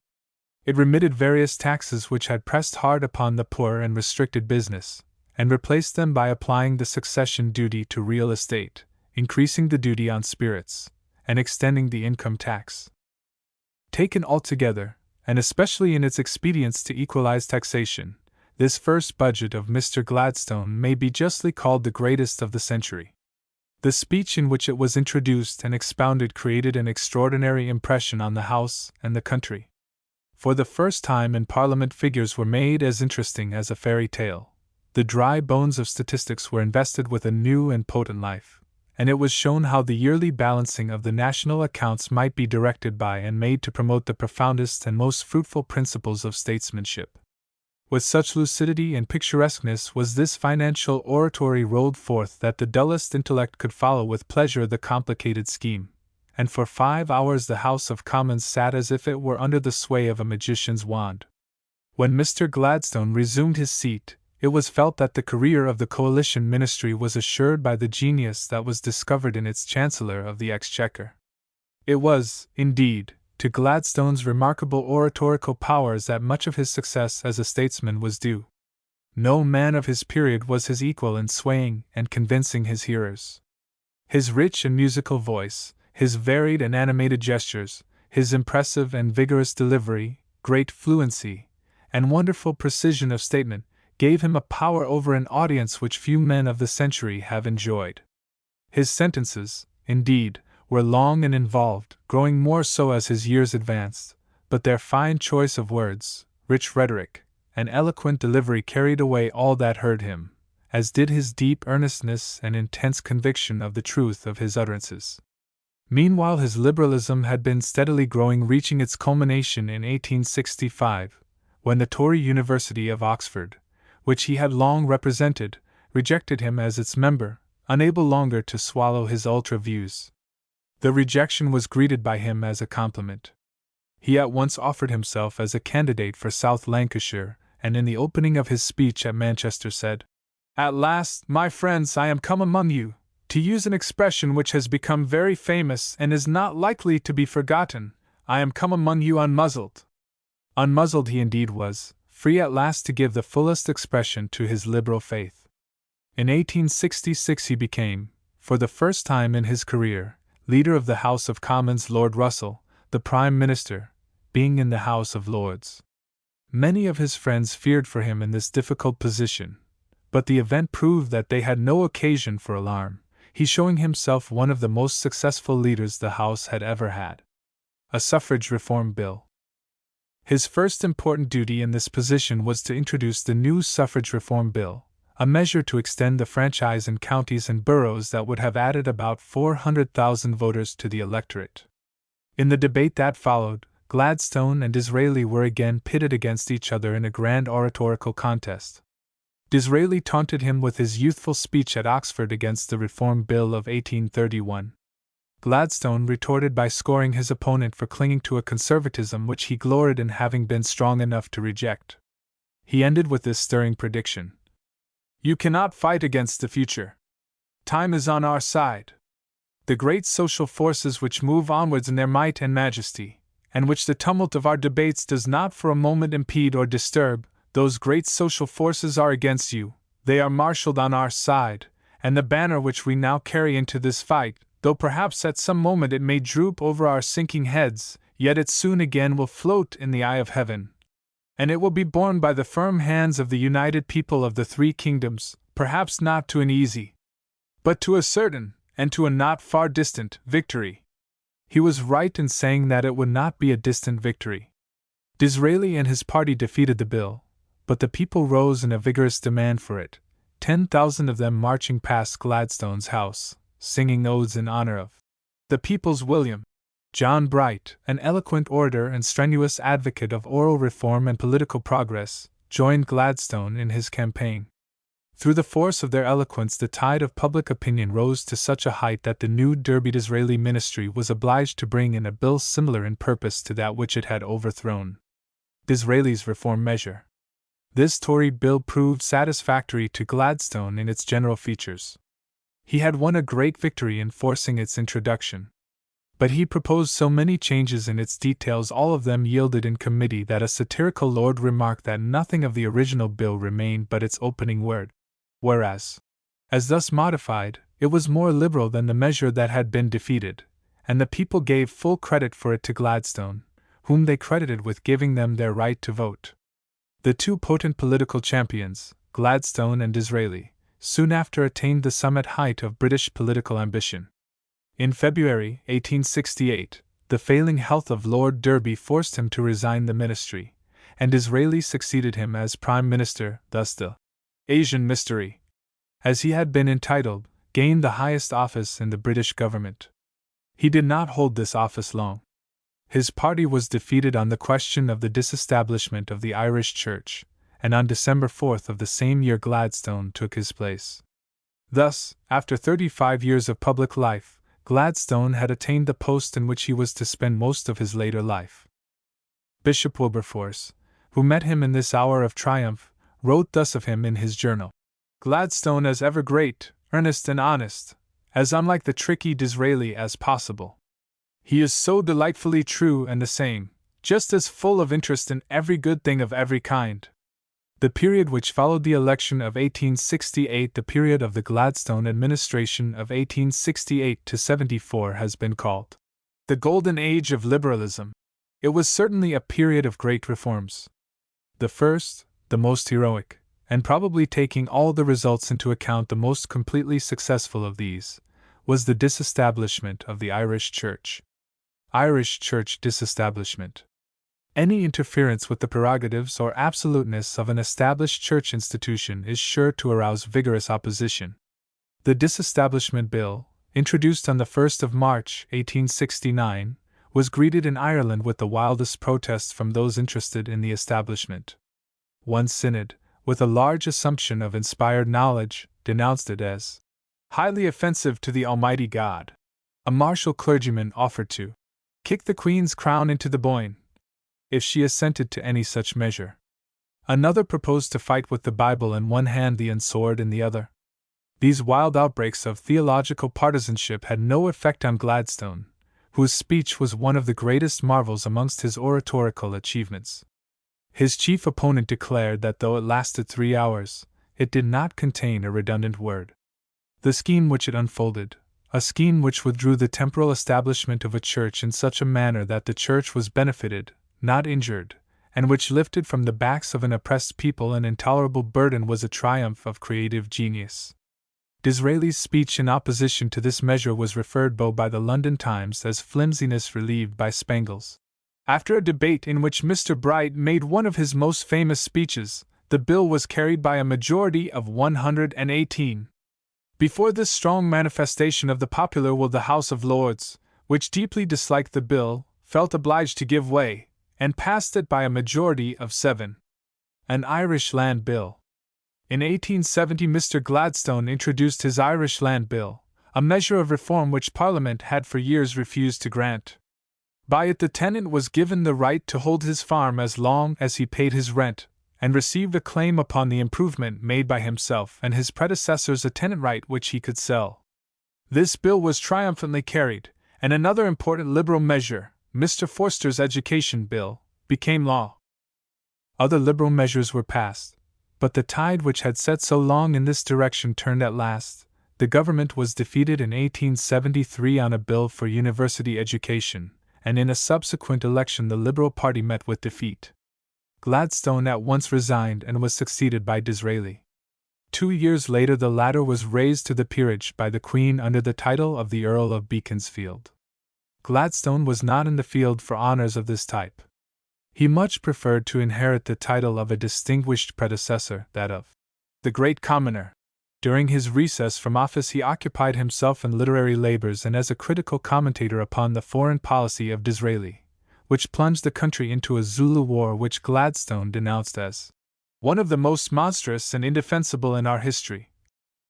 It remitted various taxes which had pressed hard upon the poor and restricted business, and replaced them by applying the succession duty to real estate, increasing the duty on spirits, and extending the income tax. Taken altogether, and especially in its expedients to equalize taxation, this first budget of Mr. Gladstone may be justly called the greatest of the century. The speech in which it was introduced and expounded created an extraordinary impression on the House and the country. For the first time in Parliament figures were made as interesting as a fairy tale. The dry bones of statistics were invested with a new and potent life, and it was shown how the yearly balancing of the national accounts might be directed by and made to promote the profoundest and most fruitful principles of statesmanship. With such lucidity and picturesqueness was this financial oratory rolled forth that the dullest intellect could follow with pleasure the complicated scheme, and for 5 hours the House of Commons sat as if it were under the sway of a magician's wand. When Mr. Gladstone resumed his seat, it was felt that the career of the coalition ministry was assured by the genius that was discovered in its Chancellor of the Exchequer. It was, indeed, to Gladstone's remarkable oratorical powers that much of his success as a statesman was due. No man of his period was his equal in swaying and convincing his hearers. His rich and musical voice, his varied and animated gestures, his impressive and vigorous delivery, great fluency, and wonderful precision of statement, gave him a power over an audience which few men of the century have enjoyed. His sentences, indeed, were long and involved, growing more so as his years advanced, but their fine choice of words, rich rhetoric, and eloquent delivery carried away all that heard him, as did his deep earnestness and intense conviction of the truth of his utterances. Meanwhile his liberalism had been steadily growing, reaching its culmination in 1865, when the Tory University of Oxford, which he had long represented, rejected him as its member, unable longer to swallow his ultra views. The rejection was greeted by him as a compliment. He at once offered himself as a candidate for South Lancashire, and in the opening of his speech at Manchester said, "At last, my friends, I am come among you, to use an expression which has become very famous and is not likely to be forgotten, I am come among you unmuzzled." Unmuzzled he indeed was, free at last to give the fullest expression to his liberal faith. In 1866 he became, for the first time in his career, Leader of the House of Commons Lord Russell, the Prime Minister, being in the House of Lords. Many of his friends feared for him in this difficult position, but the event proved that they had no occasion for alarm, he showing himself one of the most successful leaders the House had ever had. A suffrage reform bill. His first important duty in this position was to introduce the new suffrage reform bill, a measure to extend the franchise in counties and boroughs that would have added about 400,000 voters to the electorate. In the debate that followed, Gladstone and Disraeli were again pitted against each other in a grand oratorical contest. Disraeli taunted him with his youthful speech at Oxford against the Reform Bill of 1831. Gladstone retorted by scoring his opponent for clinging to a conservatism which he gloried in having been strong enough to reject. He ended with this stirring prediction: "You cannot fight against the future. Time is on our side. The great social forces which move onwards in their might and majesty, and which the tumult of our debates does not for a moment impede or disturb, those great social forces are against you, they are marshaled on our side, and the banner which we now carry into this fight, though perhaps at some moment it may droop over our sinking heads, yet it soon again will float in the eye of heaven. And it will be borne by the firm hands of the united people of the three kingdoms, perhaps not to an easy, but to a certain, and to a not far distant, victory." He was right in saying that it would not be a distant victory. Disraeli and his party defeated the bill, but the people rose in a vigorous demand for it, 10,000 of them marching past Gladstone's house, singing odes in honor of the people's William. John Bright, an eloquent orator and strenuous advocate of oral reform and political progress, joined Gladstone in his campaign. Through the force of their eloquence, the tide of public opinion rose to such a height that the new Derby-Disraeli ministry was obliged to bring in a bill similar in purpose to that which it had overthrown: Disraeli's reform measure. This Tory bill proved satisfactory to Gladstone in its general features. He had won a great victory in forcing its introduction. But he proposed so many changes in its details, all of them yielded in committee, that a satirical lord remarked that nothing of the original bill remained but its opening word. Whereas, as thus modified, it was more liberal than the measure that had been defeated, and the people gave full credit for it to Gladstone, whom they credited with giving them their right to vote. The two potent political champions, Gladstone and Disraeli, soon after attained the summit height of British political ambition. In February 1868, the failing health of Lord Derby forced him to resign the ministry, and Disraeli succeeded him as Prime Minister. Thus the Asian Mystery, as he had been entitled, gained the highest office in the British government. He did not hold this office long. His party was defeated on the question of the disestablishment of the Irish Church, and on December 4th of the same year Gladstone took his place. Thus, after 35 years of public life, Gladstone had attained the post in which he was to spend most of his later life. Bishop Wilberforce, who met him in this hour of triumph, wrote thus of him in his journal: "Gladstone as ever great, earnest and honest, as unlike the tricky Disraeli as possible. He is so delightfully true and the same, just as full of interest in every good thing of every kind." The period which followed the election of 1868, the period of the Gladstone administration of 1868 to 74, has been called the Golden Age of Liberalism. It was certainly a period of great reforms. The first, the most heroic, and probably taking all the results into account the most completely successful of these, was the disestablishment of the Irish Church. Irish Church disestablishment. Any interference with the prerogatives or absoluteness of an established church institution is sure to arouse vigorous opposition. The Disestablishment Bill, introduced on the 1st of March, 1869, was greeted in Ireland with the wildest protests from those interested in the establishment. One synod, with a large assumption of inspired knowledge, denounced it as highly offensive to the Almighty God. A martial clergyman offered to kick the Queen's crown into the Boyne if she assented to any such measure. Another proposed to fight with the Bible in one hand and sword in the other. These wild outbreaks of theological partisanship had no effect on Gladstone, whose speech was one of the greatest marvels amongst his oratorical achievements. His chief opponent declared that though it lasted 3 hours, it did not contain a redundant word. The scheme which it unfolded, a scheme which withdrew the temporal establishment of a church in such a manner that the church was benefited, not injured, and which lifted from the backs of an oppressed people an intolerable burden, was a triumph of creative genius. Disraeli's speech in opposition to this measure was referred to by the London Times as flimsiness relieved by spangles. After a debate in which Mr. Bright made one of his most famous speeches, the bill was carried by a majority of 118. Before this strong manifestation of the popular will, the House of Lords, which deeply disliked the bill, felt obliged to give way, and passed it by a majority of 7. An Irish Land Bill. In 1870 Mr. Gladstone introduced his Irish Land Bill, a measure of reform which Parliament had for years refused to grant. By it the tenant was given the right to hold his farm as long as he paid his rent, and received a claim upon the improvement made by himself and his predecessors, a tenant right which he could sell. This bill was triumphantly carried, and another important Liberal measure, Mr. Forster's Education Bill, became law. Other Liberal measures were passed, but the tide which had set so long in this direction turned at last. The government was defeated in 1873 on a bill for university education, and in a subsequent election the Liberal party met with defeat. Gladstone at once resigned and was succeeded by Disraeli. 2 years later the latter was raised to the peerage by the Queen under the title of the Earl of Beaconsfield. Gladstone was not in the field for honours of this type. He much preferred to inherit the title of a distinguished predecessor, that of the Great Commoner. During his recess from office he occupied himself in literary labours and as a critical commentator upon the foreign policy of Disraeli, which plunged the country into a Zulu war which Gladstone denounced as one of the most monstrous and indefensible in our history,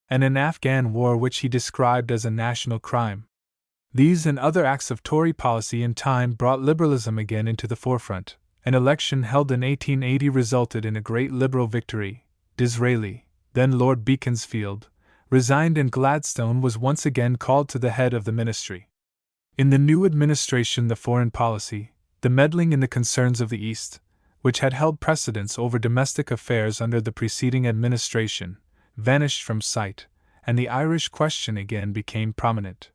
and an Afghan war which he described as a national crime. These and other acts of Tory policy in time brought liberalism again into the forefront. An election held in 1880 resulted in a great Liberal victory. Disraeli, then Lord Beaconsfield, resigned and Gladstone was once again called to the head of the ministry. In the new administration the foreign policy, the meddling in the concerns of the East, which had held precedence over domestic affairs under the preceding administration, vanished from sight, and the Irish question again became prominent.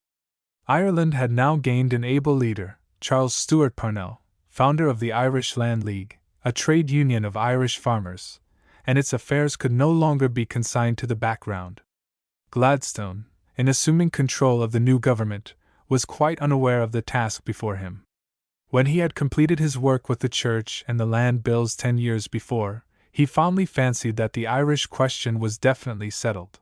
Ireland had now gained an able leader, Charles Stewart Parnell, founder of the Irish Land League, a trade union of Irish farmers, and its affairs could no longer be consigned to the background. Gladstone, in assuming control of the new government, was quite unaware of the task before him. When he had completed his work with the Church and the Land Bills 10 years before, he fondly fancied that the Irish question was definitely settled.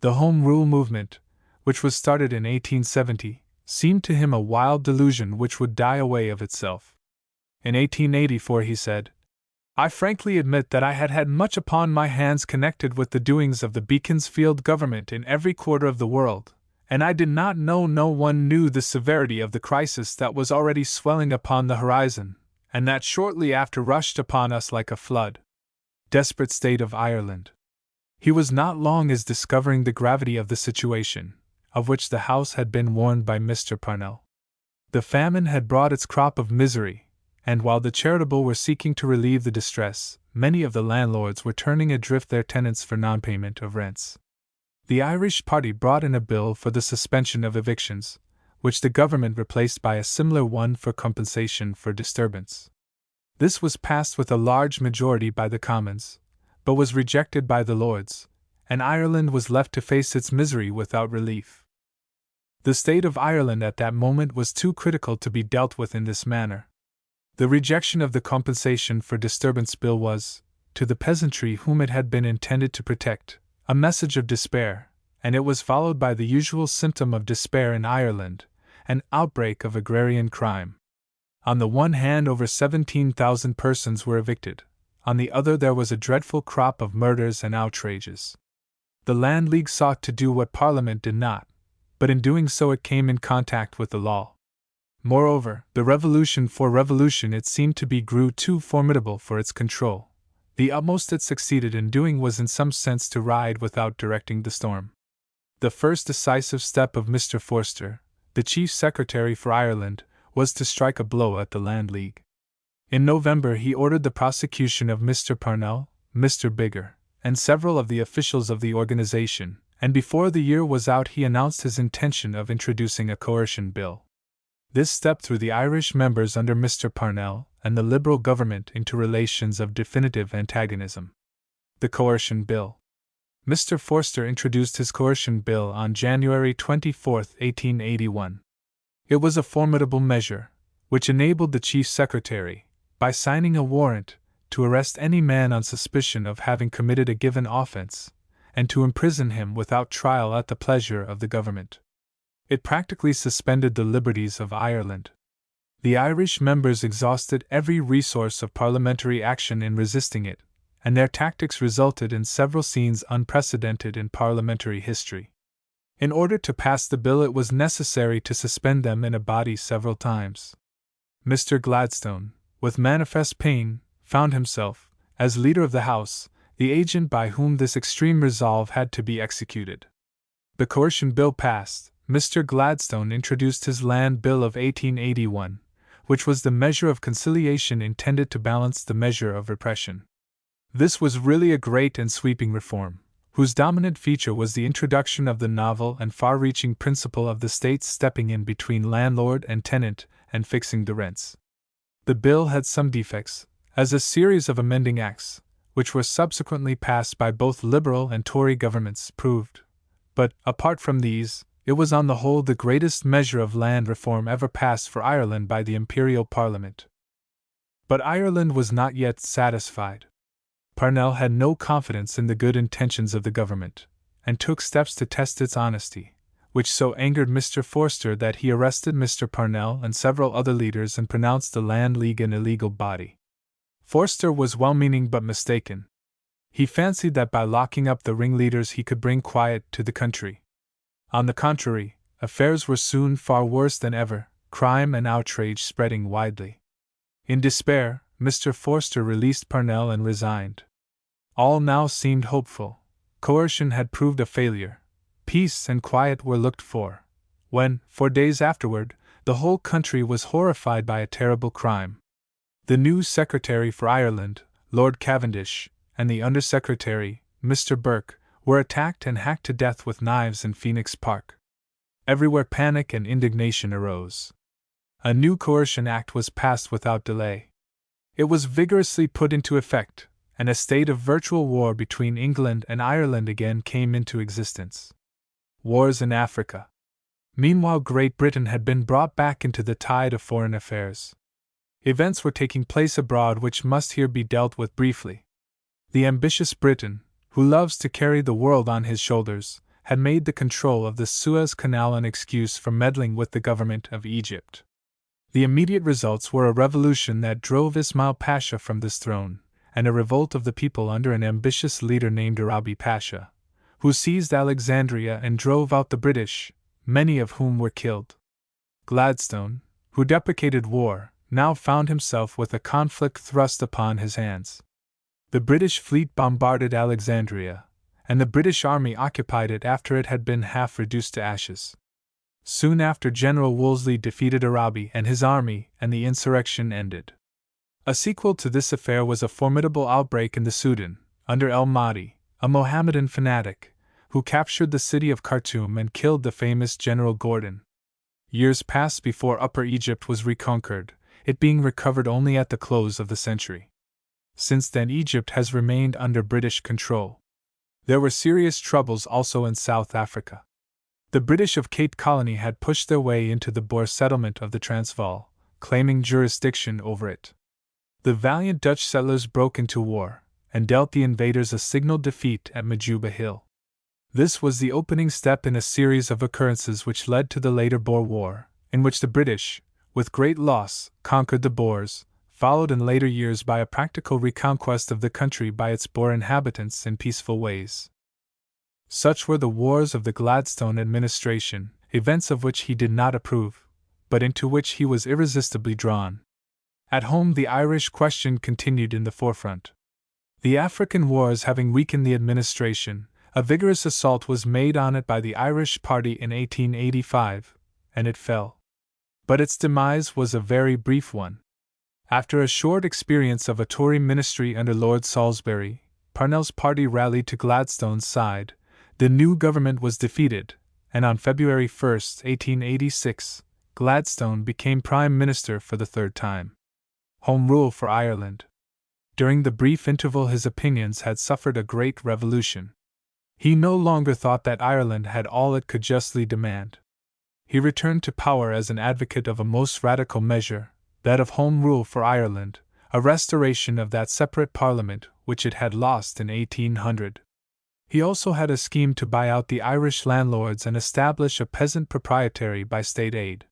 The Home Rule movement, which was started in 1870, seemed to him a wild delusion which would die away of itself. In 1884 he said, "I frankly admit that I had had much upon my hands connected with the doings of the Beaconsfield government in every quarter of the world, and I did not know no one knew the severity of the crisis that was already swelling upon the horizon, and that shortly after rushed upon us like a flood." Desperate state of Ireland. He was not long as discovering the gravity of the situation, of which the House had been warned by Mr. Parnell. The famine had brought its crop of misery, and while the charitable were seeking to relieve the distress, many of the landlords were turning adrift their tenants for non-payment of rents. The Irish party brought in a bill for the suspension of evictions, which the government replaced by a similar one for compensation for disturbance. This was passed with a large majority by the Commons, but was rejected by the Lords, and Ireland was left to face its misery without relief. The state of Ireland at that moment was too critical to be dealt with in this manner. The rejection of the compensation for disturbance bill was, to the peasantry whom it had been intended to protect, a message of despair, and it was followed by the usual symptom of despair in Ireland, an outbreak of agrarian crime. On the one hand over 17,000 persons were evicted, on the other there was a dreadful crop of murders and outrages. The Land League sought to do what Parliament did not, but in doing so it came in contact with the law. Moreover, the revolution for revolution it seemed to be grew too formidable for its control. The utmost it succeeded in doing was in some sense to ride without directing the storm. The first decisive step of Mr. Forster, the Chief Secretary for Ireland, was to strike a blow at the Land League. In November he ordered the prosecution of Mr. Parnell, Mr. Biggar, and several of the officials of the organization, and before the year was out he announced his intention of introducing a coercion bill. This step threw the Irish members under Mr. Parnell and the Liberal government into relations of definitive antagonism. The Coercion Bill. Mr. Forster introduced his Coercion Bill on January 24, 1881. It was a formidable measure, which enabled the Chief Secretary, by signing a warrant, to arrest any man on suspicion of having committed a given offense, and to imprison him without trial at the pleasure of the government. It practically suspended the liberties of Ireland. The Irish members exhausted every resource of parliamentary action in resisting it, and their tactics resulted in several scenes unprecedented in parliamentary history. In order to pass the bill, it was necessary to suspend them in a body several times. Mr. Gladstone, with manifest pain, found himself, as leader of the House, the agent by whom this extreme resolve had to be executed. The Coercion Bill passed, Mr. Gladstone introduced his Land Bill of 1881, which was the measure of conciliation intended to balance the measure of repression. This was really a great and sweeping reform, whose dominant feature was the introduction of the novel and far-reaching principle of the state stepping in between landlord and tenant and fixing the rents. The bill had some defects, as a series of amending acts, which were subsequently passed by both Liberal and Tory governments, proved, but, apart from these, it was on the whole the greatest measure of land reform ever passed for Ireland by the Imperial Parliament. But Ireland was not yet satisfied. Parnell had no confidence in the good intentions of the government, and took steps to test its honesty, which so angered Mr. Forster that he arrested Mr. Parnell and several other leaders and pronounced the Land League an illegal body. Forster was well-meaning but mistaken. He fancied that by locking up the ringleaders he could bring quiet to the country. On the contrary, affairs were soon far worse than ever, crime and outrage spreading widely. In despair, Mr. Forster released Parnell and resigned. All now seemed hopeful. Coercion had proved a failure. Peace and quiet were looked for, when, 4 days afterward, the whole country was horrified by a terrible crime. The new Secretary for Ireland, Lord Cavendish, and the Under-Secretary, Mr. Burke, were attacked and hacked to death with knives in Phoenix Park. Everywhere panic and indignation arose. A new Coercion Act was passed without delay. It was vigorously put into effect, and a state of virtual war between England and Ireland again came into existence. Wars in Africa. Meanwhile, Great Britain had been brought back into the tide of foreign affairs. Events were taking place abroad which must here be dealt with briefly. The ambitious Briton, who loves to carry the world on his shoulders, had made the control of the Suez Canal an excuse for meddling with the government of Egypt. The immediate results were a revolution that drove Ismail Pasha from this throne, and a revolt of the people under an ambitious leader named Arabi Pasha, who seized Alexandria and drove out the British, many of whom were killed. Gladstone, who deprecated war, now found himself with a conflict thrust upon his hands. The British fleet bombarded Alexandria, and the British army occupied it after it had been half reduced to ashes. Soon after, General Wolseley defeated Arabi and his army, and the insurrection ended. A sequel to this affair was a formidable outbreak in the Sudan, under El Mahdi, a Mohammedan fanatic, who captured the city of Khartoum and killed the famous General Gordon. Years passed before Upper Egypt was reconquered, it being recovered only at the close of the century. Since then, Egypt has remained under British control. There were serious troubles also in South Africa. The British of Cape Colony had pushed their way into the Boer settlement of the Transvaal, claiming jurisdiction over it. The valiant Dutch settlers broke into war, and dealt the invaders a signal defeat at Majuba Hill. This was the opening step in a series of occurrences which led to the later Boer War, in which the British, with great loss, conquered the Boers, followed in later years by a practical reconquest of the country by its Boer inhabitants in peaceful ways. Such were the wars of the Gladstone administration, events of which he did not approve, but into which he was irresistibly drawn. At home, the Irish question continued in the forefront. The African wars having weakened the administration, a vigorous assault was made on it by the Irish party in 1885, and it fell. But its demise was a very brief one. After a short experience of a Tory ministry under Lord Salisbury, Parnell's party rallied to Gladstone's side, The new government was defeated, and on February 1, 1886, Gladstone became Prime Minister for the third time. Home Rule for Ireland. During the brief interval, his opinions had suffered a great revolution. He no longer thought that Ireland had all it could justly demand. He returned to power as an advocate of a most radical measure, that of Home Rule for Ireland, a restoration of that separate parliament which it had lost in 1800. He also had a scheme to buy out the Irish landlords and establish a peasant proprietary by state aid.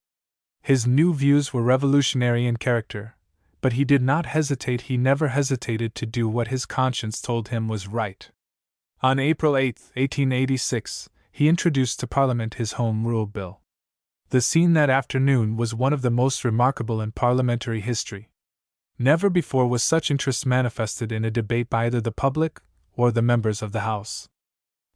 His new views were revolutionary in character, but he did not hesitate. He never hesitated to do what his conscience told him was right. On April 8, 1886, he introduced to Parliament his Home Rule Bill. The scene that afternoon was one of the most remarkable in parliamentary history. Never before was such interest manifested in a debate by either the public or the members of the House.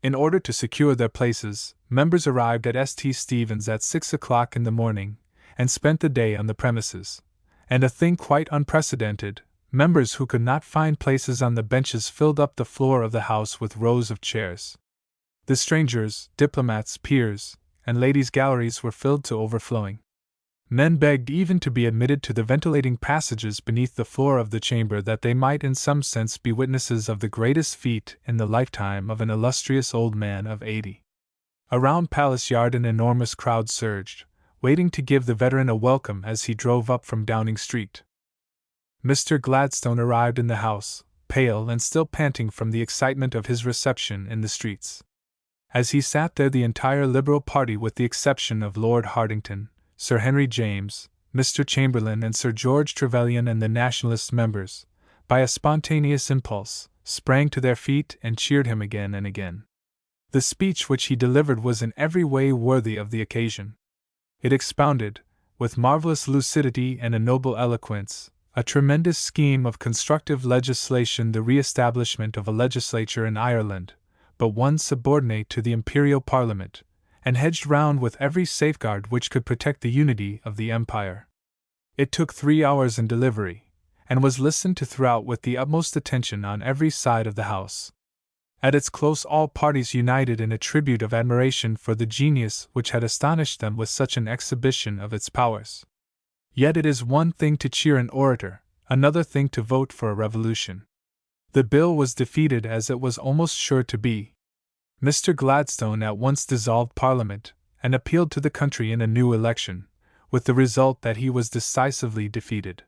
In order to secure their places, members arrived at St. Stephen's at 6 o'clock in the morning, and spent the day on the premises. And a thing quite unprecedented, members who could not find places on the benches filled up the floor of the House with rows of chairs. The strangers, diplomats, peers, and ladies' galleries were filled to overflowing. Men begged even to be admitted to the ventilating passages beneath the floor of the chamber that they might in some sense be witnesses of the greatest feat in the lifetime of an illustrious old man of 80. Around Palace Yard an enormous crowd surged, waiting to give the veteran a welcome as he drove up from Downing Street. Mr. Gladstone arrived in the House, pale and still panting from the excitement of his reception in the streets. As he sat there, the entire Liberal party, with the exception of Lord Hartington, Sir Henry James, Mr. Chamberlain, and Sir George Trevelyan and the Nationalist members, by a spontaneous impulse, sprang to their feet and cheered him again and again. The speech which he delivered was in every way worthy of the occasion. It expounded, with marvelous lucidity and a noble eloquence, a tremendous scheme of constructive legislation, the re-establishment of a legislature in Ireland, but one subordinate to the Imperial Parliament, and hedged round with every safeguard which could protect the unity of the Empire. It took 3 hours in delivery, and was listened to throughout with the utmost attention on every side of the House. At its close all parties united in a tribute of admiration for the genius which had astonished them with such an exhibition of its powers. Yet it is one thing to cheer an orator, another thing to vote for a revolution. The bill was defeated, as it was almost sure to be. Mr. Gladstone at once dissolved Parliament, and appealed to the country in a new election, with the result that he was decisively defeated.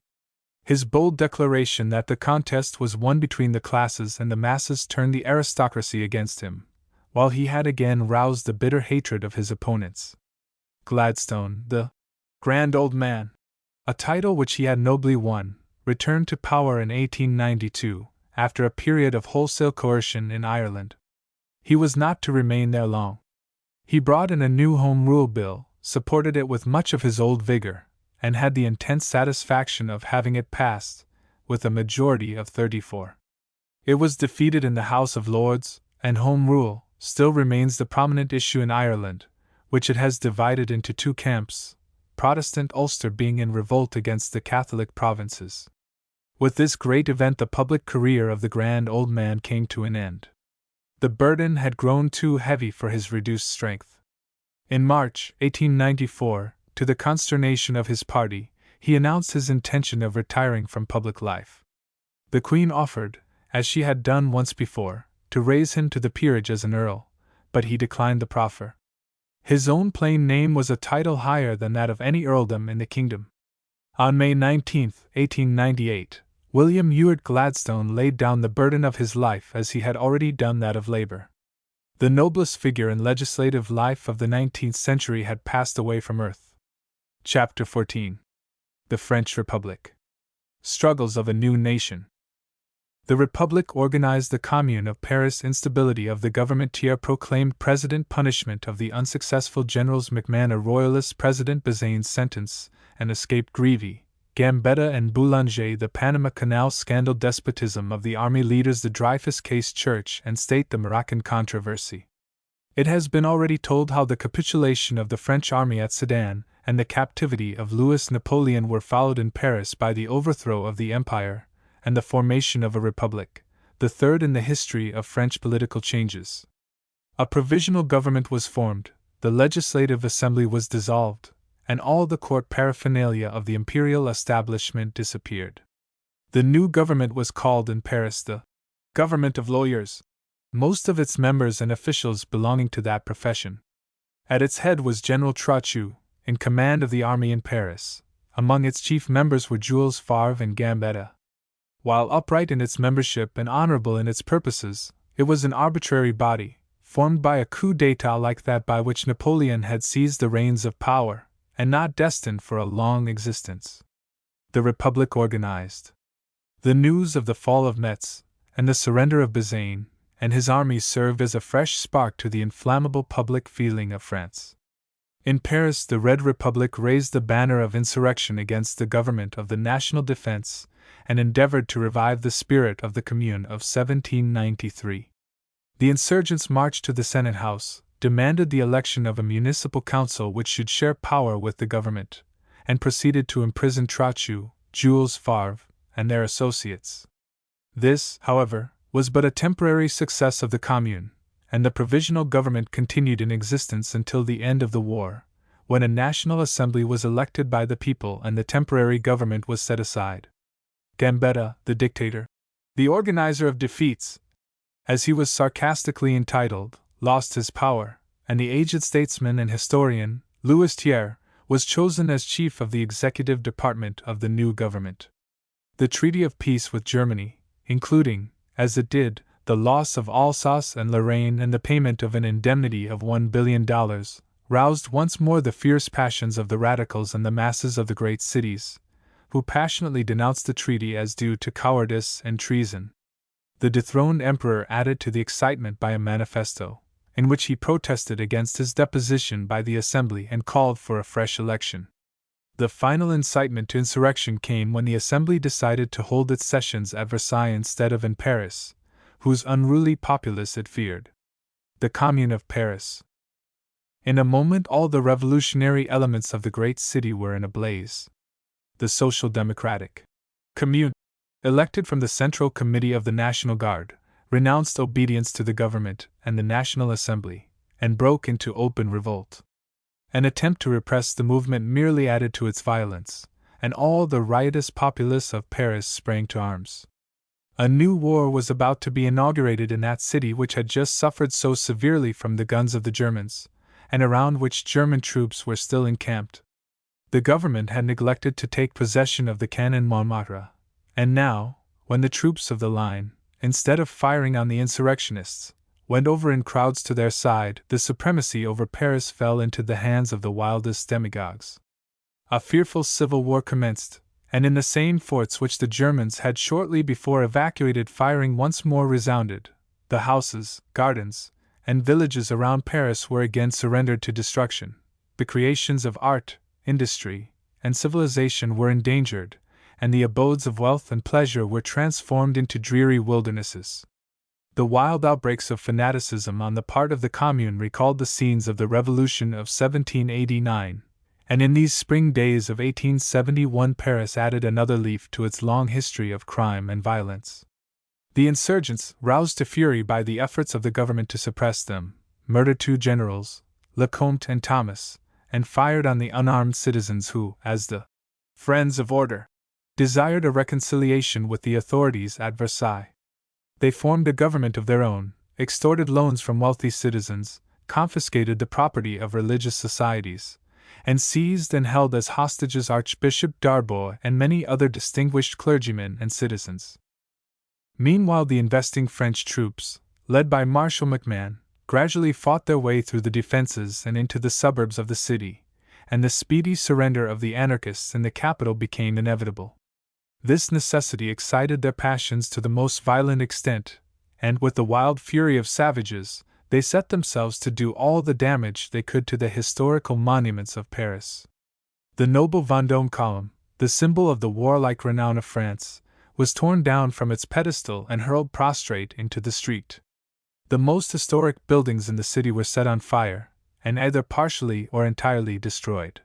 His bold declaration that the contest was one between the classes and the masses turned the aristocracy against him, while he had again roused the bitter hatred of his opponents. Gladstone, the Grand Old Man, a title which he had nobly won, returned to power in 1892, after a period of wholesale coercion in Ireland. He was not to remain there long. He brought in a new Home Rule Bill, supported it with much of his old vigor, and had the intense satisfaction of having it passed, with a majority of 34. It was defeated in the House of Lords, and Home Rule still remains the prominent issue in Ireland, which it has divided into two camps, Protestant Ulster being in revolt against the Catholic provinces. With this great event the public career of the Grand Old Man came to an end. The burden had grown too heavy for his reduced strength. In March 1894, to the consternation of his party, he announced his intention of retiring from public life. The Queen offered, as she had done once before, to raise him to the peerage as an earl, but he declined the proffer. His own plain name was a title higher than that of any earldom in the kingdom. On May 19, 1898, William Ewart Gladstone laid down the burden of his life as he had already done that of labor. The noblest figure in legislative life of the 19th century had passed away from earth. Chapter 14. The French Republic. Struggles of a New Nation. The Republic organized the Commune of Paris. Instability of the government here proclaimed President punishment of the unsuccessful generals MacMahon, a royalist President Bazaine's sentence, and escaped Grevy, Gambetta and Boulanger, the Panama Canal scandal, despotism of the army leaders, the Dreyfus case, Church and State, the Moroccan controversy. It has been already told how the capitulation of the French army at Sedan and the captivity of Louis Napoleon were followed in Paris by the overthrow of the Empire and the formation of a republic, the third in the history of French political changes. A provisional government was formed, the legislative assembly was dissolved, and all the court paraphernalia of the imperial establishment disappeared. The new government was called in Paris the Government of Lawyers, most of its members and officials belonging to that profession. At its head was General Trochu, in command of the army in Paris. Among its chief members were Jules Favre and Gambetta. While upright in its membership and honorable in its purposes, it was an arbitrary body, formed by a coup d'état like that by which Napoleon had seized the reins of power, and not destined for a long existence. The Republic organized. The news of the fall of Metz, and the surrender of Bazaine, and his army served as a fresh spark to the inflammable public feeling of France. In Paris, the Red Republic raised the banner of insurrection against the government of the National Defense, and endeavored to revive the spirit of the Commune of 1793. The insurgents marched to the Senate House, demanded the election of a municipal council which should share power with the government, and proceeded to imprison Trochu, Jules Favre, and their associates. This, however, was but a temporary success of the Commune, and the provisional government continued in existence until the end of the war, when a National Assembly was elected by the people and the temporary government was set aside. Gambetta, the dictator, the organizer of defeats, as he was sarcastically entitled, lost his power, and the aged statesman and historian, Louis Thiers, was chosen as chief of the executive department of the new government. The Treaty of Peace with Germany, including, as it did, the loss of Alsace and Lorraine and the payment of an indemnity of $1 billion, roused once more the fierce passions of the radicals and the masses of the great cities, who passionately denounced the treaty as due to cowardice and treason. The dethroned emperor added to the excitement by a manifesto, in which he protested against his deposition by the Assembly and called for a fresh election. The final incitement to insurrection came when the Assembly decided to hold its sessions at Versailles instead of in Paris, whose unruly populace it feared. The Commune of Paris. In a moment all the revolutionary elements of the great city were in a blaze. The Social Democratic Commune, elected from the Central Committee of the National Guard, renounced obedience to the government and the National Assembly, and broke into open revolt. An attempt to repress the movement merely added to its violence, and all the riotous populace of Paris sprang to arms. A new war was about to be inaugurated in that city which had just suffered so severely from the guns of the Germans, and around which German troops were still encamped. The government had neglected to take possession of the cannon Montmartre, and now, when the troops of the line, instead of firing on the insurrectionists, went over in crowds to their side, the supremacy over Paris fell into the hands of the wildest demagogues. A fearful civil war commenced, and in the same forts which the Germans had shortly before evacuated, firing once more resounded. The houses, gardens, and villages around Paris were again surrendered to destruction. The creations of art, industry, and civilization were endangered, and the abodes of wealth and pleasure were transformed into dreary wildernesses. The wild outbreaks of fanaticism on the part of the Commune recalled the scenes of the Revolution of 1789, and in these spring days of 1871 Paris added another leaf to its long history of crime and violence. The insurgents, roused to fury by the efforts of the government to suppress them, murdered 2 generals, Lecomte and Thomas, and fired on the unarmed citizens who, as the friends of order, desired a reconciliation with the authorities at Versailles. They formed a government of their own, extorted loans from wealthy citizens, confiscated the property of religious societies, and seized and held as hostages Archbishop Darbois and many other distinguished clergymen and citizens. Meanwhile, the investing French troops, led by Marshal MacMahon, gradually fought their way through the defenses and into the suburbs of the city, and the speedy surrender of the anarchists in the capital became inevitable. This necessity excited their passions to the most violent extent, and with the wild fury of savages, they set themselves to do all the damage they could to the historical monuments of Paris. The noble Vendôme column, the symbol of the warlike renown of France, was torn down from its pedestal and hurled prostrate into the street. The most historic buildings in the city were set on fire, and either partially or entirely destroyed.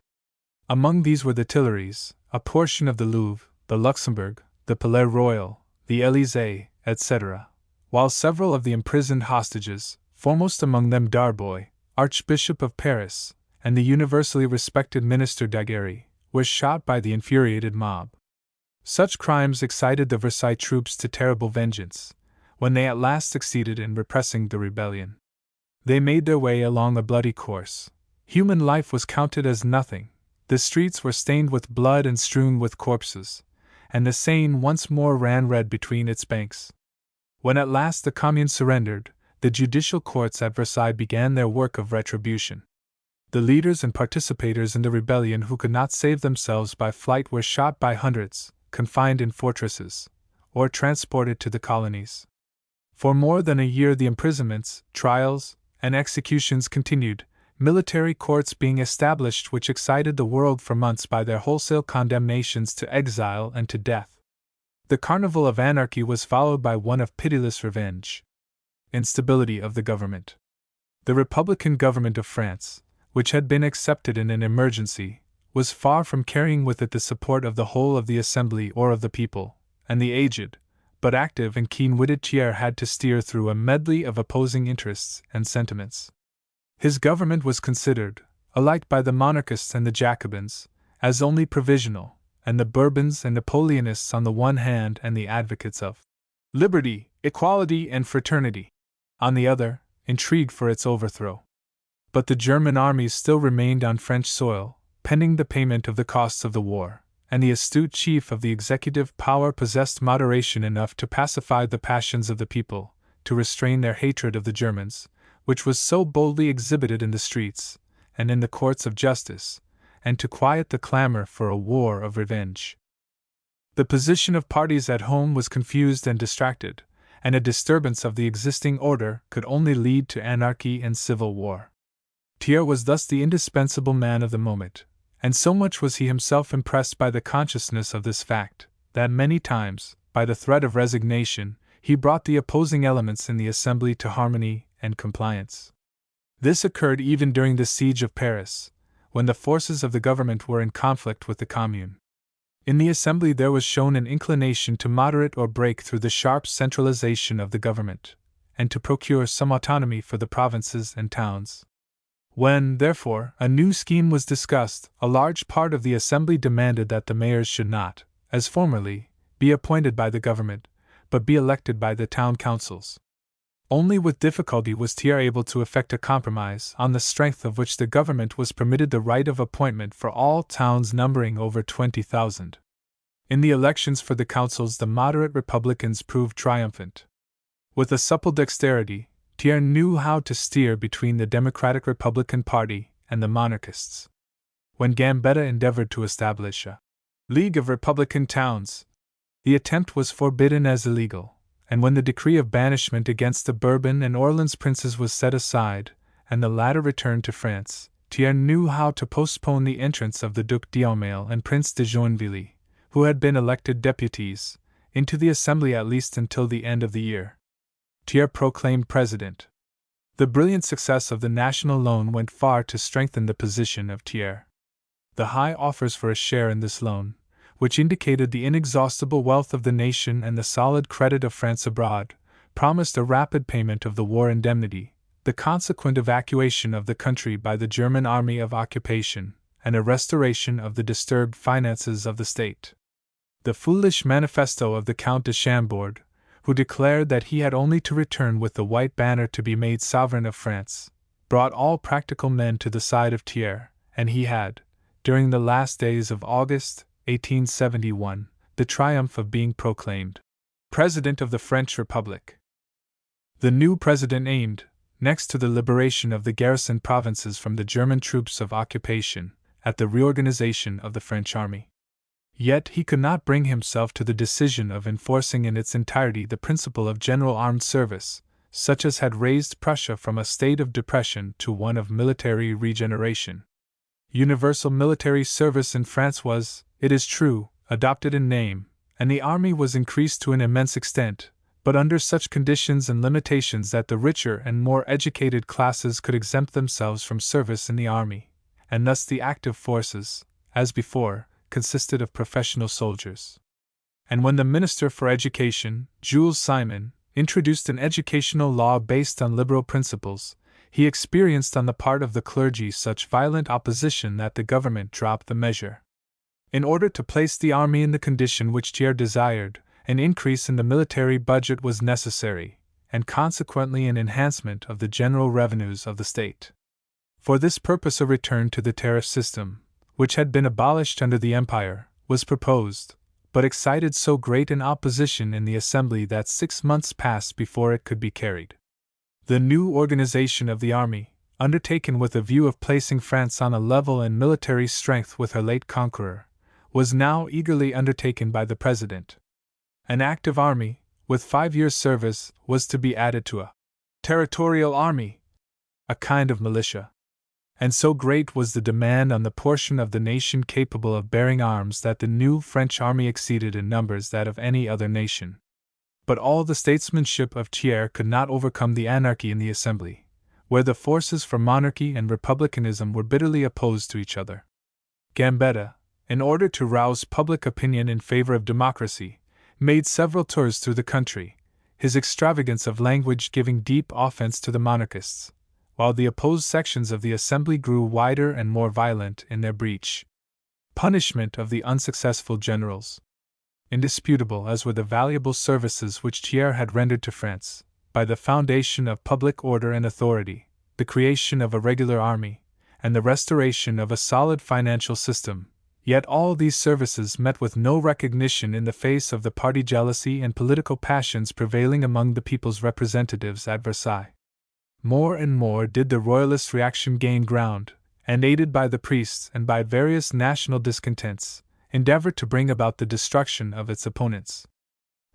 Among these were the Tuileries, a portion of the Louvre, the Luxembourg, the Palais Royal, the Élysée, etc., while several of the imprisoned hostages, foremost among them Darboy, Archbishop of Paris, and the universally respected Minister Daguerre, were shot by the infuriated mob. Such crimes excited the Versailles troops to terrible vengeance, when they at last succeeded in repressing the rebellion. They made their way along a bloody course. Human life was counted as nothing, the streets were stained with blood and strewn with corpses, and the Seine once more ran red between its banks. When at last the Commune surrendered, the judicial courts at Versailles began their work of retribution. The leaders and participators in the rebellion who could not save themselves by flight were shot by hundreds, confined in fortresses, or transported to the colonies. For more than a year the imprisonments, trials, and executions continued, military courts being established which excited the world for months by their wholesale condemnations to exile and to death. The carnival of anarchy was followed by one of pitiless revenge. Instability of the government. The Republican government of France, which had been accepted in an emergency, was far from carrying with it the support of the whole of the Assembly or of the people, and the aged, but active and keen-witted Thiers had to steer through a medley of opposing interests and sentiments. His government was considered, alike by the monarchists and the Jacobins, as only provisional, and the Bourbons and Napoleonists on the one hand and the advocates of liberty, equality, and fraternity on the other, intrigued for its overthrow. But the German armies still remained on French soil, pending the payment of the costs of the war, and the astute chief of the executive power possessed moderation enough to pacify the passions of the people, to restrain their hatred of the Germans, which was so boldly exhibited in the streets and in the courts of justice, and to quiet the clamor for a war of revenge. The position of parties at home was confused and distracted, and a disturbance of the existing order could only lead to anarchy and civil war. Thiers was thus the indispensable man of the moment, and so much was he himself impressed by the consciousness of this fact, that many times, by the threat of resignation, he brought the opposing elements in the Assembly to harmony and compliance. This occurred even during the siege of Paris, when the forces of the government were in conflict with the Commune. In the Assembly there was shown an inclination to moderate or break through the sharp centralization of the government, and to procure some autonomy for the provinces and towns. When, therefore, a new scheme was discussed, a large part of the Assembly demanded that the mayors should not, as formerly, be appointed by the government, but be elected by the town councils. Only with difficulty was Thiers able to effect a compromise on the strength of which the government was permitted the right of appointment for all towns numbering over 20,000. In the elections for the councils the moderate Republicans proved triumphant. With a supple dexterity, Thiers knew how to steer between the Democratic Republican Party and the monarchists. When Gambetta endeavored to establish a League of Republican Towns, the attempt was forbidden as illegal, and when the decree of banishment against the Bourbon and Orleans princes was set aside, and the latter returned to France, Thiers knew how to postpone the entrance of the Duc d'Aumale and Prince de Joinville, who had been elected deputies, into the Assembly at least until the end of the year. Thiers proclaimed president. The brilliant success of the national loan went far to strengthen the position of Thiers. The high offers for a share in this loan, which indicated the inexhaustible wealth of the nation and the solid credit of France abroad, promised a rapid payment of the war indemnity, the consequent evacuation of the country by the German army of occupation, and a restoration of the disturbed finances of the state. The foolish manifesto of the Count de Chambord, who declared that he had only to return with the white banner to be made sovereign of France, brought all practical men to the side of Thiers, and he had, during the last days of August, 1871, the triumph of being proclaimed President of the French Republic. The new president aimed, next to the liberation of the garrisoned provinces from the German troops of occupation, at the reorganization of the French army. Yet he could not bring himself to the decision of enforcing in its entirety the principle of general armed service, such as had raised Prussia from a state of depression to one of military regeneration. Universal military service in France was, it is true, adopted in name, and the army was increased to an immense extent, but under such conditions and limitations that the richer and more educated classes could exempt themselves from service in the army, and thus the active forces, as before, consisted of professional soldiers. And when the Minister for Education, Jules Simon, introduced an educational law based on liberal principles, he experienced on the part of the clergy such violent opposition that the government dropped the measure. In order to place the army in the condition which Thiers desired, an increase in the military budget was necessary, and consequently an enhancement of the general revenues of the state. For this purpose a return to the tariff system, which had been abolished under the Empire, was proposed, but excited so great an opposition in the Assembly that 6 months passed before it could be carried. The new organization of the army, undertaken with a view of placing France on a level in military strength with her late conqueror, was now eagerly undertaken by the President. An active army, with 5 years' service, was to be added to a territorial army, a kind of militia. And so great was the demand on the portion of the nation capable of bearing arms that the new French army exceeded in numbers that of any other nation. But all the statesmanship of Thiers could not overcome the anarchy in the Assembly, where the forces for monarchy and republicanism were bitterly opposed to each other. Gambetta, in order to rouse public opinion in favor of democracy, made several tours through the country, his extravagance of language giving deep offense to the monarchists, while the opposed sections of the Assembly grew wider and more violent in their breach. Punishment of the unsuccessful generals. Indisputable as were the valuable services which Thiers had rendered to France, by the foundation of public order and authority, the creation of a regular army, and the restoration of a solid financial system, yet all these services met with no recognition in the face of the party jealousy and political passions prevailing among the people's representatives at Versailles. More and more did the royalist reaction gain ground, and aided by the priests and by various national discontents, endeavored to bring about the destruction of its opponents.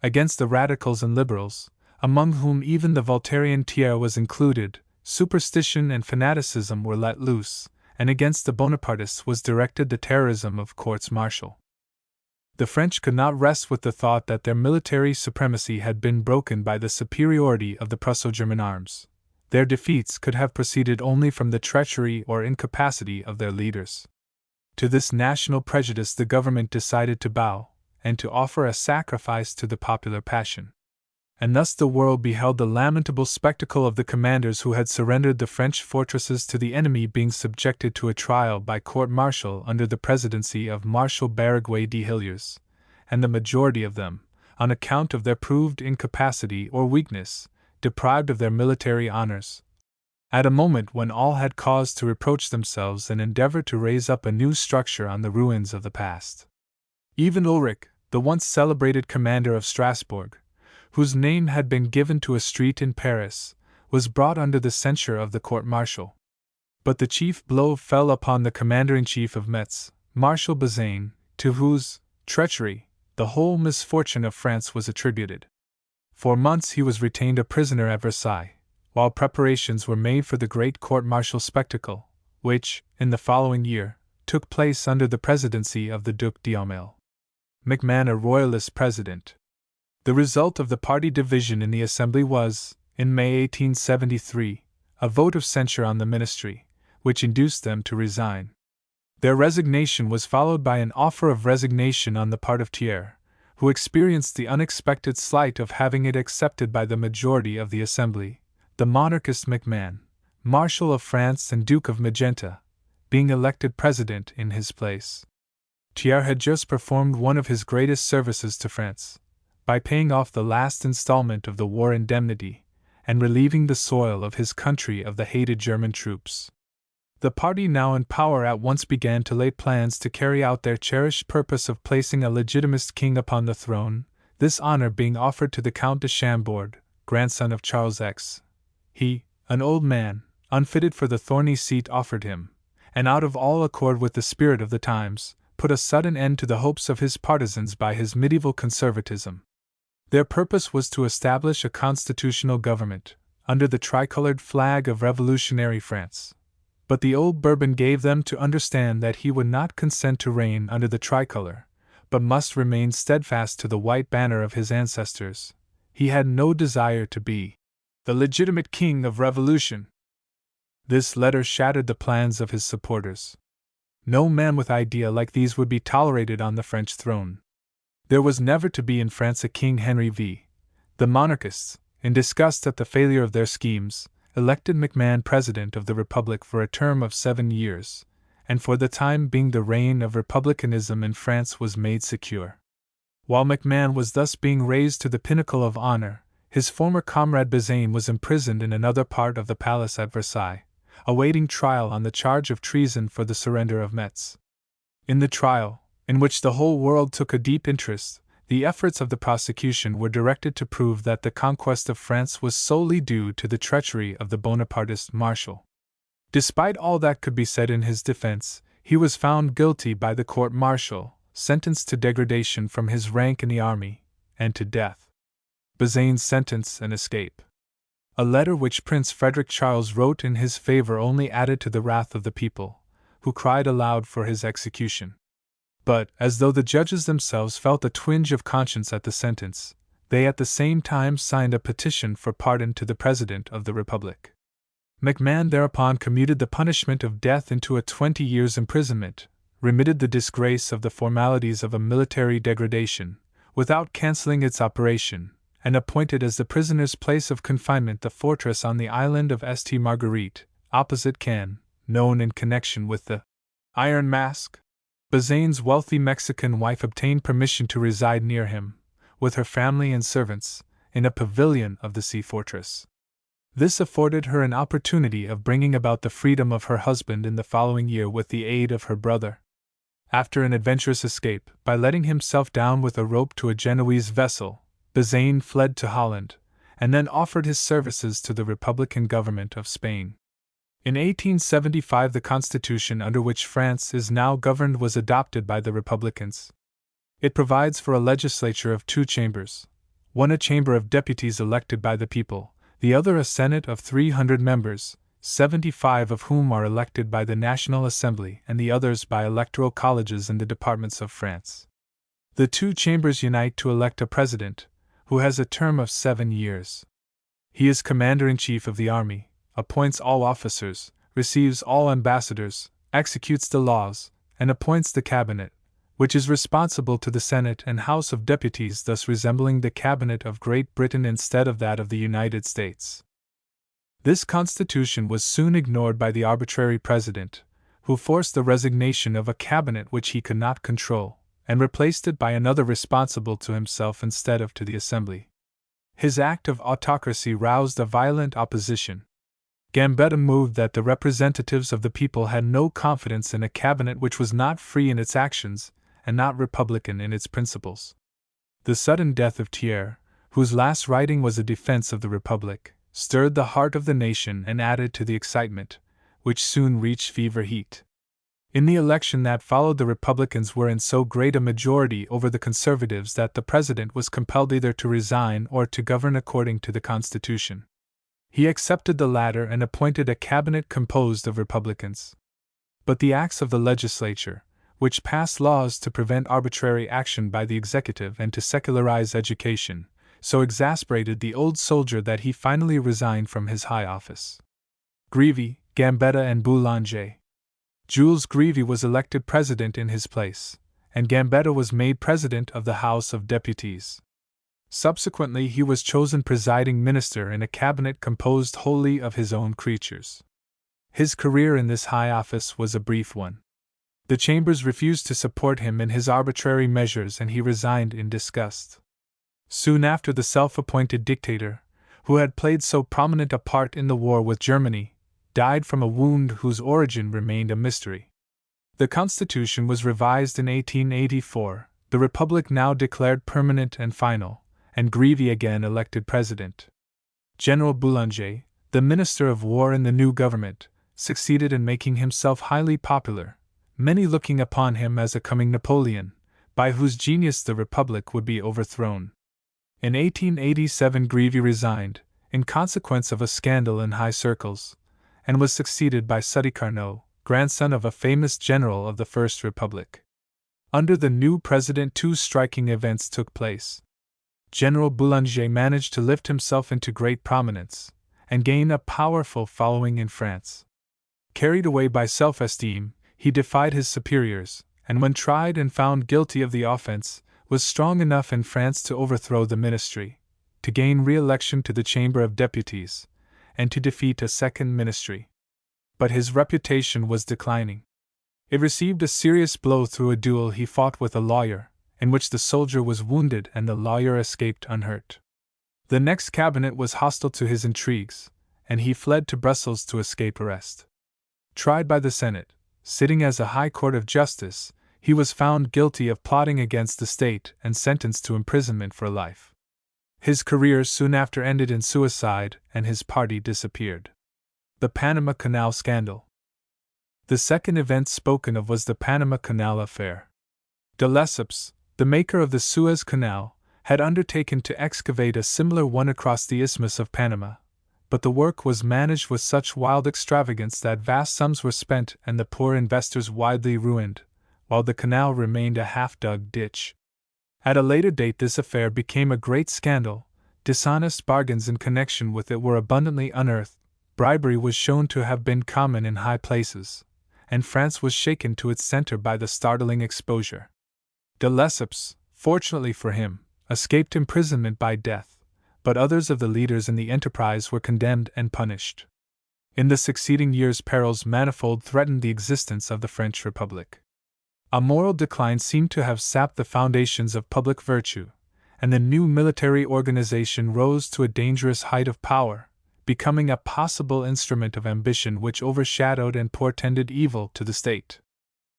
Against the radicals and liberals, among whom even the Voltairian Thiers was included, superstition and fanaticism were let loose, and against the Bonapartists was directed the terrorism of courts martial. The French could not rest with the thought that their military supremacy had been broken by the superiority of the Prusso-German arms. Their defeats could have proceeded only from the treachery or incapacity of their leaders. To this national prejudice the government decided to bow, and to offer a sacrifice to the popular passion. And thus the world beheld the lamentable spectacle of the commanders who had surrendered the French fortresses to the enemy being subjected to a trial by court-martial under the presidency of Marshal Barraguet de Hillers, and the majority of them, on account of their proved incapacity or weakness, deprived of their military honors. At a moment when all had cause to reproach themselves and endeavor to raise up a new structure on the ruins of the past. Even Ulrich, the once celebrated commander of Strasbourg, whose name had been given to a street in Paris, was brought under the censure of the court-martial. But the chief blow fell upon the commander-in-chief of Metz, Marshal Bazaine, to whose treachery the whole misfortune of France was attributed. For months he was retained a prisoner at Versailles, while preparations were made for the great court-martial spectacle, which, in the following year, took place under the presidency of the Duc d'Aumale. MacMahon a royalist president. The result of the party division in the Assembly was, in May 1873, a vote of censure on the ministry, which induced them to resign. Their resignation was followed by an offer of resignation on the part of Thiers, who experienced the unexpected slight of having it accepted by the majority of the Assembly, the monarchist MacMahon, Marshal of France and Duke of Magenta, being elected president in his place. Thiers had just performed one of his greatest services to France, by paying off the last installment of the war indemnity, and relieving the soil of his country of the hated German troops. The party now in power at once began to lay plans to carry out their cherished purpose of placing a legitimist king upon the throne, this honor being offered to the Count de Chambord, grandson of Charles X. He, an old man, unfitted for the thorny seat offered him, and out of all accord with the spirit of the times, put a sudden end to the hopes of his partisans by his medieval conservatism. Their purpose was to establish a constitutional government, under the tricolored flag of revolutionary France. But the old Bourbon gave them to understand that he would not consent to reign under the tricolor, but must remain steadfast to the white banner of his ancestors. He had no desire to be the legitimate king of revolution. This letter shattered the plans of his supporters. No man with ideas like these would be tolerated on the French throne. There was never to be in France a King Henry V. The monarchists, in disgust at the failure of their schemes, elected MacMahon President of the Republic for a term of 7 years, and for the time being the reign of republicanism in France was made secure. While MacMahon was thus being raised to the pinnacle of honor, his former comrade Bazaine was imprisoned in another part of the palace at Versailles, awaiting trial on the charge of treason for the surrender of Metz. In the trial, in which the whole world took a deep interest, the efforts of the prosecution were directed to prove that the conquest of France was solely due to the treachery of the Bonapartist marshal. Despite all that could be said in his defense, he was found guilty by the court-martial, sentenced to degradation from his rank in the army, and to death. Bazaine's sentence and escape. A letter which Prince Frederick Charles wrote in his favor only added to the wrath of the people, who cried aloud for his execution. But, as though the judges themselves felt a twinge of conscience at the sentence, they at the same time signed a petition for pardon to the President of the Republic. MacMahon thereupon commuted the punishment of death into a 20 years' imprisonment, remitted the disgrace of the formalities of a military degradation, without cancelling its operation, and appointed as the prisoner's place of confinement the fortress on the island of St. Marguerite, opposite Cannes, known in connection with the Iron Mask. Bazaine's wealthy Mexican wife obtained permission to reside near him, with her family and servants, in a pavilion of the sea fortress. This afforded her an opportunity of bringing about the freedom of her husband in the following year with the aid of her brother. After an adventurous escape, by letting himself down with a rope to a Genoese vessel, Bazaine fled to Holland, and then offered his services to the Republican government of Spain. In 1875 the constitution under which France is now governed was adopted by the Republicans. It provides for a legislature of 2 chambers, one a chamber of deputies elected by the people, the other a senate of 300 members, 75 of whom are elected by the National Assembly and the others by electoral colleges in the departments of France. The 2 chambers unite to elect a president, who has a term of 7 years. He is commander-in-chief of the army, appoints all officers, receives all ambassadors, executes the laws, and appoints the cabinet, which is responsible to the Senate and House of Deputies, thus resembling the cabinet of Great Britain instead of that of the United States. This constitution was soon ignored by the arbitrary president, who forced the resignation of a cabinet which he could not control, and replaced it by another responsible to himself instead of to the Assembly. His act of autocracy roused a violent opposition. Gambetta moved that the representatives of the people had no confidence in a cabinet which was not free in its actions and not republican in its principles. The sudden death of Thiers, whose last writing was a defense of the Republic, stirred the heart of the nation and added to the excitement, which soon reached fever heat. In the election that followed, the Republicans were in so great a majority over the Conservatives that the President was compelled either to resign or to govern according to the Constitution. He accepted the latter and appointed a cabinet composed of Republicans. But the acts of the legislature, which passed laws to prevent arbitrary action by the executive and to secularize education, so exasperated the old soldier that he finally resigned from his high office. Grévy, Gambetta, and Boulanger. Jules Grévy was elected president in his place, and Gambetta was made president of the House of Deputies. Subsequently, he was chosen presiding minister in a cabinet composed wholly of his own creatures. His career in this high office was a brief one. The chambers refused to support him in his arbitrary measures and he resigned in disgust. Soon after, the self-appointed dictator, who had played so prominent a part in the war with Germany, died from a wound whose origin remained a mystery. The Constitution was revised in 1884, the Republic now declared permanent and final, and Grévy again elected president. General Boulanger, the Minister of War in the new government, succeeded in making himself highly popular, many looking upon him as a coming Napoleon, by whose genius the Republic would be overthrown. In 1887 Grévy resigned, in consequence of a scandal in high circles, and was succeeded by Sadi Carnot, grandson of a famous general of the First Republic. Under the new president 2 striking events took place. General Boulanger managed to lift himself into great prominence, and gain a powerful following in France. Carried away by self-esteem, he defied his superiors, and when tried and found guilty of the offense, was strong enough in France to overthrow the ministry, to gain re-election to the Chamber of Deputies, and to defeat a second ministry. But his reputation was declining. It received a serious blow through a duel he fought with a lawyer, in which the soldier was wounded and the lawyer escaped unhurt. The next cabinet was hostile to his intrigues, and he fled to Brussels to escape arrest. Tried by the Senate, sitting as a high court of justice, he was found guilty of plotting against the state and sentenced to imprisonment for life. His career soon after ended in suicide, and his party disappeared. The Panama Canal Scandal. The second event spoken of was the Panama Canal affair. De Lesseps, the maker of the Suez Canal, had undertaken to excavate a similar one across the Isthmus of Panama, but the work was managed with such wild extravagance that vast sums were spent and the poor investors widely ruined, while the canal remained a half-dug ditch. At a later date this affair became a great scandal, dishonest bargains in connection with it were abundantly unearthed, bribery was shown to have been common in high places, and France was shaken to its center by the startling exposure. De Lesseps, fortunately for him, escaped imprisonment by death, but others of the leaders in the enterprise were condemned and punished. In the succeeding years perils manifold threatened the existence of the French Republic. A moral decline seemed to have sapped the foundations of public virtue, and the new military organization rose to a dangerous height of power, becoming a possible instrument of ambition which overshadowed and portended evil to the state.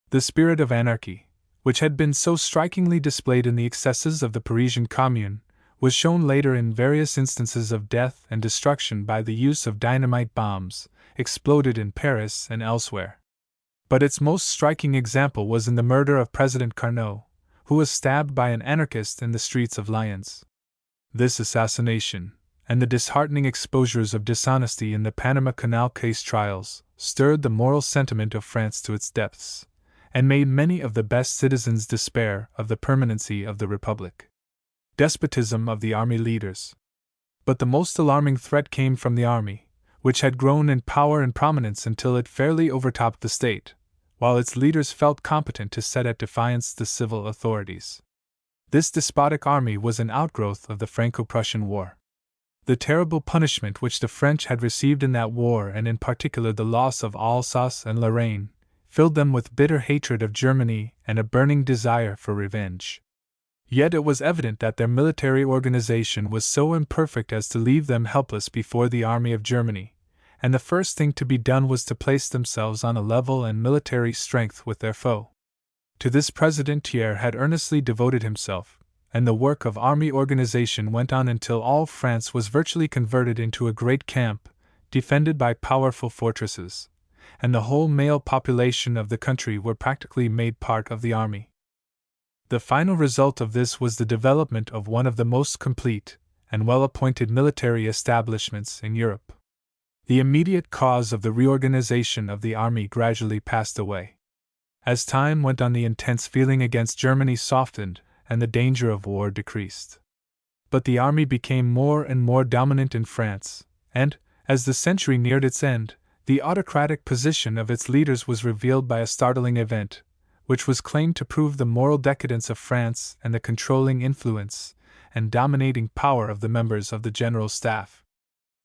The spirit of anarchy, which had been so strikingly displayed in the excesses of the Parisian Commune, was shown later in various instances of death and destruction by the use of dynamite bombs, exploded in Paris and elsewhere. But its most striking example was in the murder of President Carnot, who was stabbed by an anarchist in the streets of Lyons. This assassination, and the disheartening exposures of dishonesty in the Panama Canal case trials, stirred the moral sentiment of France to its depths, and made many of the best citizens despair of the permanency of the Republic. Despotism of the army leaders. But the most alarming threat came from the army, which had grown in power and prominence until it fairly overtopped the state, while its leaders felt competent to set at defiance the civil authorities. This despotic army was an outgrowth of the Franco-Prussian War. The terrible punishment which the French had received in that war, and in particular the loss of Alsace and Lorraine, filled them with bitter hatred of Germany and a burning desire for revenge. Yet it was evident that their military organization was so imperfect as to leave them helpless before the army of Germany, and the first thing to be done was to place themselves on a level in military strength with their foe. To this President Thiers had earnestly devoted himself, and the work of army organization went on until all France was virtually converted into a great camp, defended by powerful fortresses, and the whole male population of the country were practically made part of the army. The final result of this was the development of one of the most complete and well-appointed military establishments in Europe. The immediate cause of the reorganization of the army gradually passed away. As time went on, the intense feeling against Germany softened, and the danger of war decreased. But the army became more and more dominant in France, and, as the century neared its end, the autocratic position of its leaders was revealed by a startling event, which was claimed to prove the moral decadence of France and the controlling influence and dominating power of the members of the General Staff.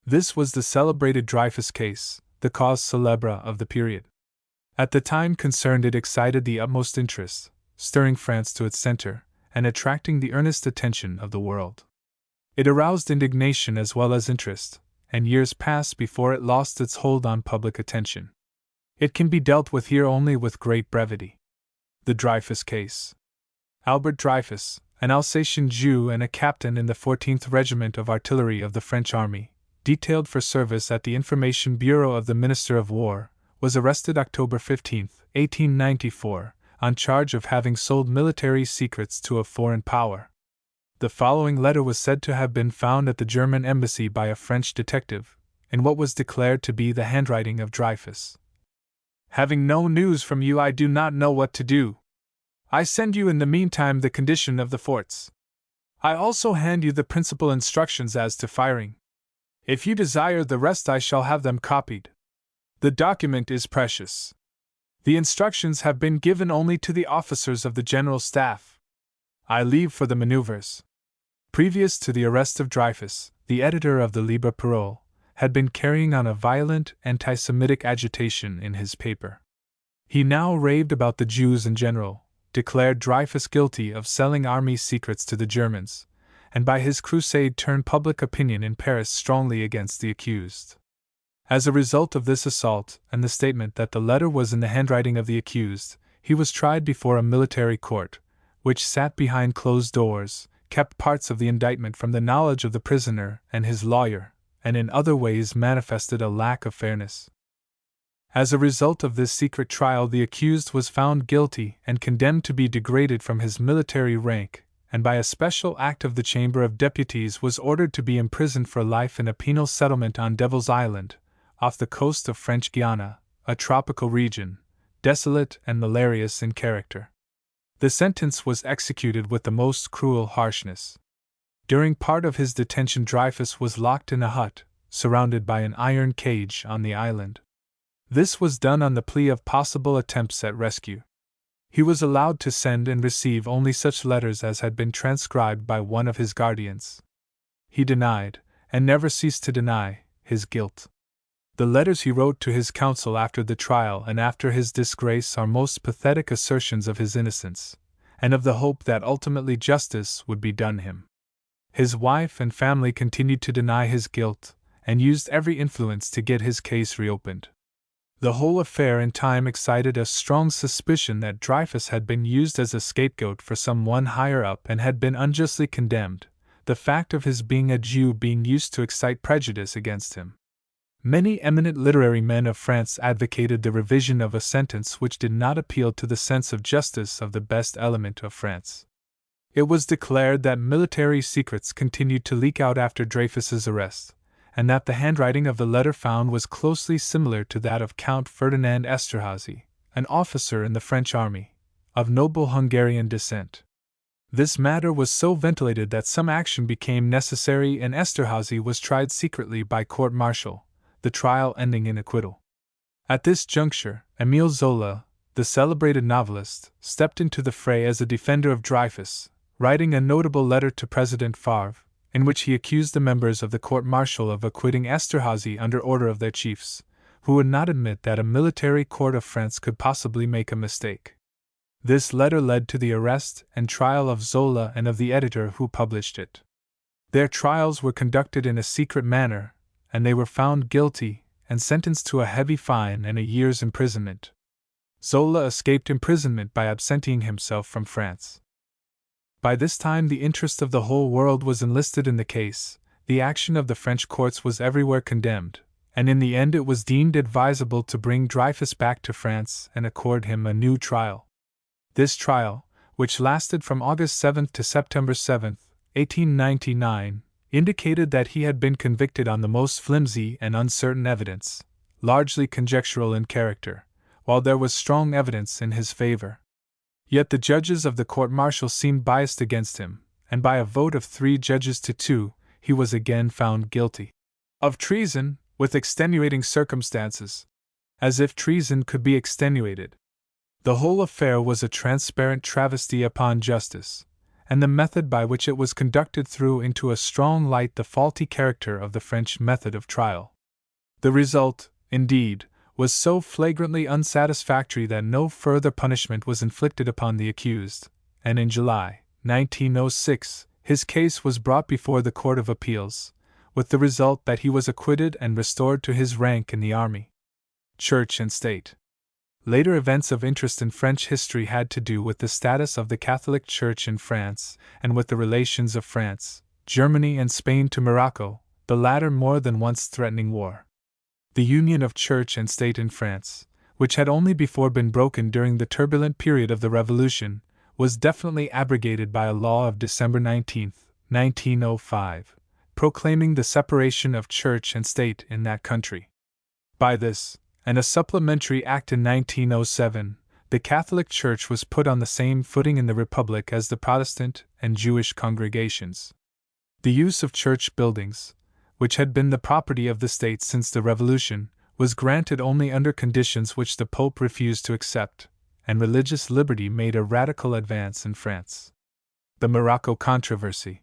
This was the celebrated Dreyfus case, the cause célèbre of the period. At the time concerned, it excited the utmost interest, stirring France to its center, and attracting the earnest attention of the world. It aroused indignation as well as interest, and years passed before it lost its hold on public attention. It can be dealt with here only with great brevity. The Dreyfus case. Albert Dreyfus, an Alsatian Jew and a captain in the 14th Regiment of Artillery of the French Army, detailed for service at the Information Bureau of the Minister of War, was arrested October 15, 1894, on charge of having sold military secrets to a foreign power. The following letter was said to have been found at the German embassy by a French detective, in what was declared to be the handwriting of Dreyfus. Having no news from you, I do not know what to do. I send you in the meantime the condition of the forts. I also hand you the principal instructions as to firing. If you desire the rest, I shall have them copied. The document is precious. The instructions have been given only to the officers of the General Staff. I leave for the maneuvers. Previous to the arrest of Dreyfus, the editor of the Libre Parole had been carrying on a violent anti-Semitic agitation in his paper. He now raved about the Jews in general, declared Dreyfus guilty of selling army secrets to the Germans, and by his crusade turned public opinion in Paris strongly against the accused. As a result of this assault and the statement that the letter was in the handwriting of the accused, he was tried before a military court, which sat behind closed doors, kept parts of the indictment from the knowledge of the prisoner and his lawyer, and in other ways manifested a lack of fairness. As a result of this secret trial, the accused was found guilty and condemned to be degraded from his military rank, and by a special act of the Chamber of Deputies was ordered to be imprisoned for life in a penal settlement on Devil's Island, off the coast of French Guiana, a tropical region, desolate and malarious in character. The sentence was executed with the most cruel harshness. During part of his detention, Dreyfus was locked in a hut, surrounded by an iron cage on the island. This was done on the plea of possible attempts at rescue. He was allowed to send and receive only such letters as had been transcribed by one of his guardians. He denied, and never ceased to deny, his guilt. The letters he wrote to his counsel after the trial and after his disgrace are most pathetic assertions of his innocence, and of the hope that ultimately justice would be done him. His wife and family continued to deny his guilt, and used every influence to get his case reopened. The whole affair in time excited a strong suspicion that Dreyfus had been used as a scapegoat for some one higher up and had been unjustly condemned, the fact of his being a Jew being used to excite prejudice against him. Many eminent literary men of France advocated the revision of a sentence which did not appeal to the sense of justice of the best element of France. It was declared that military secrets continued to leak out after Dreyfus's arrest, and that the handwriting of the letter found was closely similar to that of Count Ferdinand Esterhazy, an officer in the French army, of noble Hungarian descent. This matter was so ventilated that some action became necessary, and Esterhazy was tried secretly by court-martial, the trial ending in acquittal. At this juncture, Émile Zola, the celebrated novelist, stepped into the fray as a defender of Dreyfus, writing a notable letter to President Favre, in which he accused the members of the court-martial of acquitting Esterhazy under order of their chiefs, who would not admit that a military court of France could possibly make a mistake. This letter led to the arrest and trial of Zola and of the editor who published it. Their trials were conducted in a secret manner, and they were found guilty and sentenced to a heavy fine and a year's imprisonment. Zola escaped imprisonment by absenting himself from France. By this time the interest of the whole world was enlisted in the case, the action of the French courts was everywhere condemned, and in the end it was deemed advisable to bring Dreyfus back to France and accord him a new trial. This trial, which lasted from August 7 to September 7, 1899, indicated that he had been convicted on the most flimsy and uncertain evidence, largely conjectural in character, while there was strong evidence in his favor. Yet the judges of the court-martial seemed biased against him, and by a vote of 3 judges to 2, he was again found guilty of treason, with extenuating circumstances. As if treason could be extenuated. The whole affair was a transparent travesty upon justice, and the method by which it was conducted threw into a strong light the faulty character of the French method of trial. The result, indeed, was so flagrantly unsatisfactory that no further punishment was inflicted upon the accused, and in July 1906 his case was brought before the Court of Appeals, with the result that he was acquitted and restored to his rank in the army, church and state. Later events of interest in French history had to do with the status of the Catholic Church in France and with the relations of France, Germany and Spain to Morocco, the latter more than once threatening war. The union of church and state in France, which had only before been broken during the turbulent period of the Revolution, was definitely abrogated by a law of December 19, 1905, proclaiming the separation of church and state in that country. By this, and a supplementary act in 1907, the Catholic Church was put on the same footing in the Republic as the Protestant and Jewish congregations. The use of church buildings, which had been the property of the state since the Revolution, was granted only under conditions which the Pope refused to accept, and religious liberty made a radical advance in France. The Morocco controversy.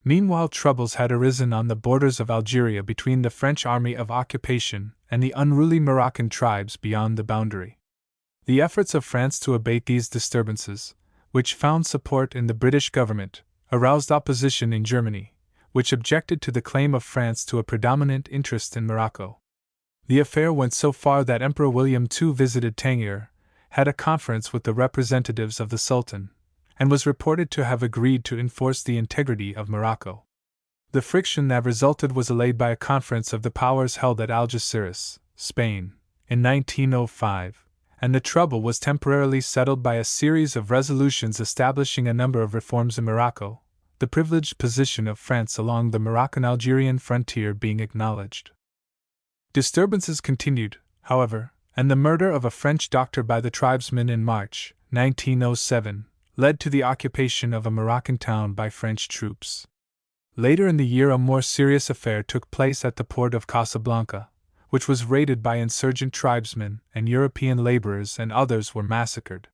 Meanwhile, troubles had arisen on the borders of Algeria between the French army of occupation and the unruly Moroccan tribes beyond the boundary. The efforts of France to abate these disturbances, which found support in the British government, aroused opposition in Germany, which objected to the claim of France to a predominant interest in Morocco. The affair went so far that Emperor William II visited Tangier, had a conference with the representatives of the Sultan, and was reported to have agreed to enforce the integrity of Morocco. The friction that resulted was allayed by a conference of the powers held at Algeciras, Spain, in 1905, and the trouble was temporarily settled by a series of resolutions establishing a number of reforms in Morocco, the privileged position of France along the Moroccan-Algerian frontier being acknowledged. Disturbances continued, however, and the murder of a French doctor by the tribesmen in March 1907 led to the occupation of a Moroccan town by French troops. Later in the year, a more serious affair took place at the port of Casablanca, which was raided by insurgent tribesmen, and European laborers and others were massacred.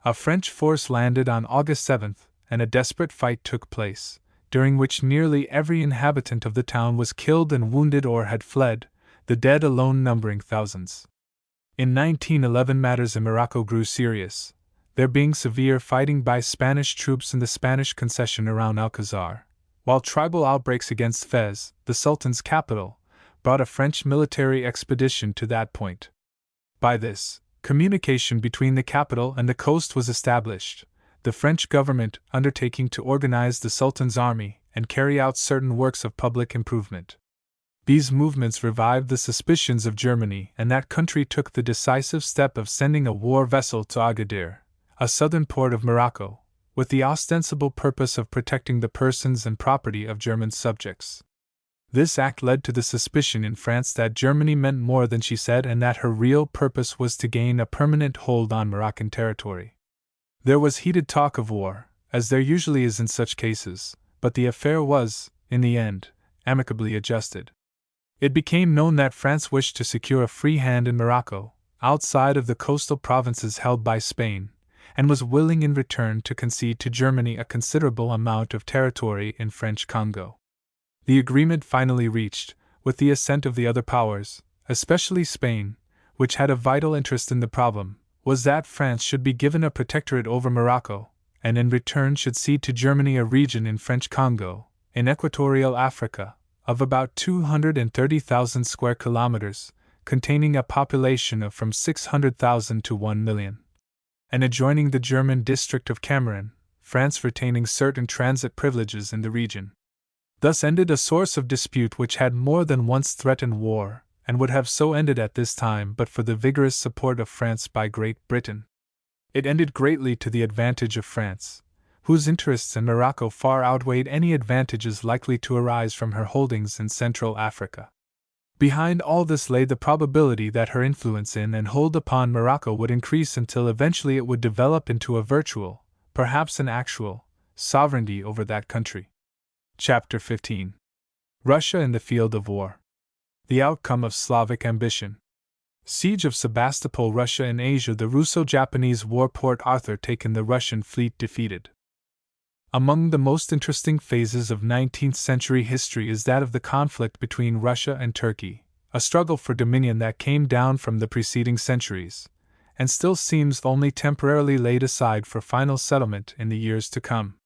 A French force landed on August 7, and a desperate fight took place, during which nearly every inhabitant of the town was killed and wounded or had fled, the dead alone numbering thousands. In 1911, matters in Morocco grew serious, there being severe fighting by Spanish troops in the Spanish concession around Alcazar, while tribal outbreaks against Fez, the Sultan's capital, brought a French military expedition to that point. By this, communication between the capital and the coast was established, the French government undertaking to organize the Sultan's army and carry out certain works of public improvement. These movements revived the suspicions of Germany, and that country took the decisive step of sending a war vessel to Agadir, a southern port of Morocco, with the ostensible purpose of protecting the persons and property of German subjects. This act led to the suspicion in France that Germany meant more than she said and that her real purpose was to gain a permanent hold on Moroccan territory. There was heated talk of war, as there usually is in such cases, but the affair was, in the end, amicably adjusted. It became known that France wished to secure a free hand in Morocco, outside of the coastal provinces held by Spain, and was willing in return to concede to Germany a considerable amount of territory in French Congo. The agreement finally reached, with the assent of the other powers, especially Spain, which had a vital interest in the problem, was that France should be given a protectorate over Morocco, and in return should cede to Germany a region in French Congo, in equatorial Africa, of about 230,000 square kilometers, containing a population of from 600,000 to 1 million. And adjoining the German district of Cameroon, France retaining certain transit privileges in the region. Thus ended a source of dispute which had more than once threatened war, and would have so ended at this time but for the vigorous support of France by Great Britain. It ended greatly to the advantage of France, whose interests in Morocco far outweighed any advantages likely to arise from her holdings in Central Africa. Behind all this lay the probability that her influence in and hold upon Morocco would increase until eventually it would develop into a virtual, perhaps an actual, sovereignty over that country. Chapter 15. Russia in the Field of War. The outcome of Slavic ambition. Siege of Sebastopol, Russia in Asia. The Russo-Japanese War. Port Arthur taken. The Russian fleet defeated. Among the most interesting phases of 19th-century history is that of the conflict between Russia and Turkey, a struggle for dominion that came down from the preceding centuries, and still seems only temporarily laid aside for final settlement in the years to come.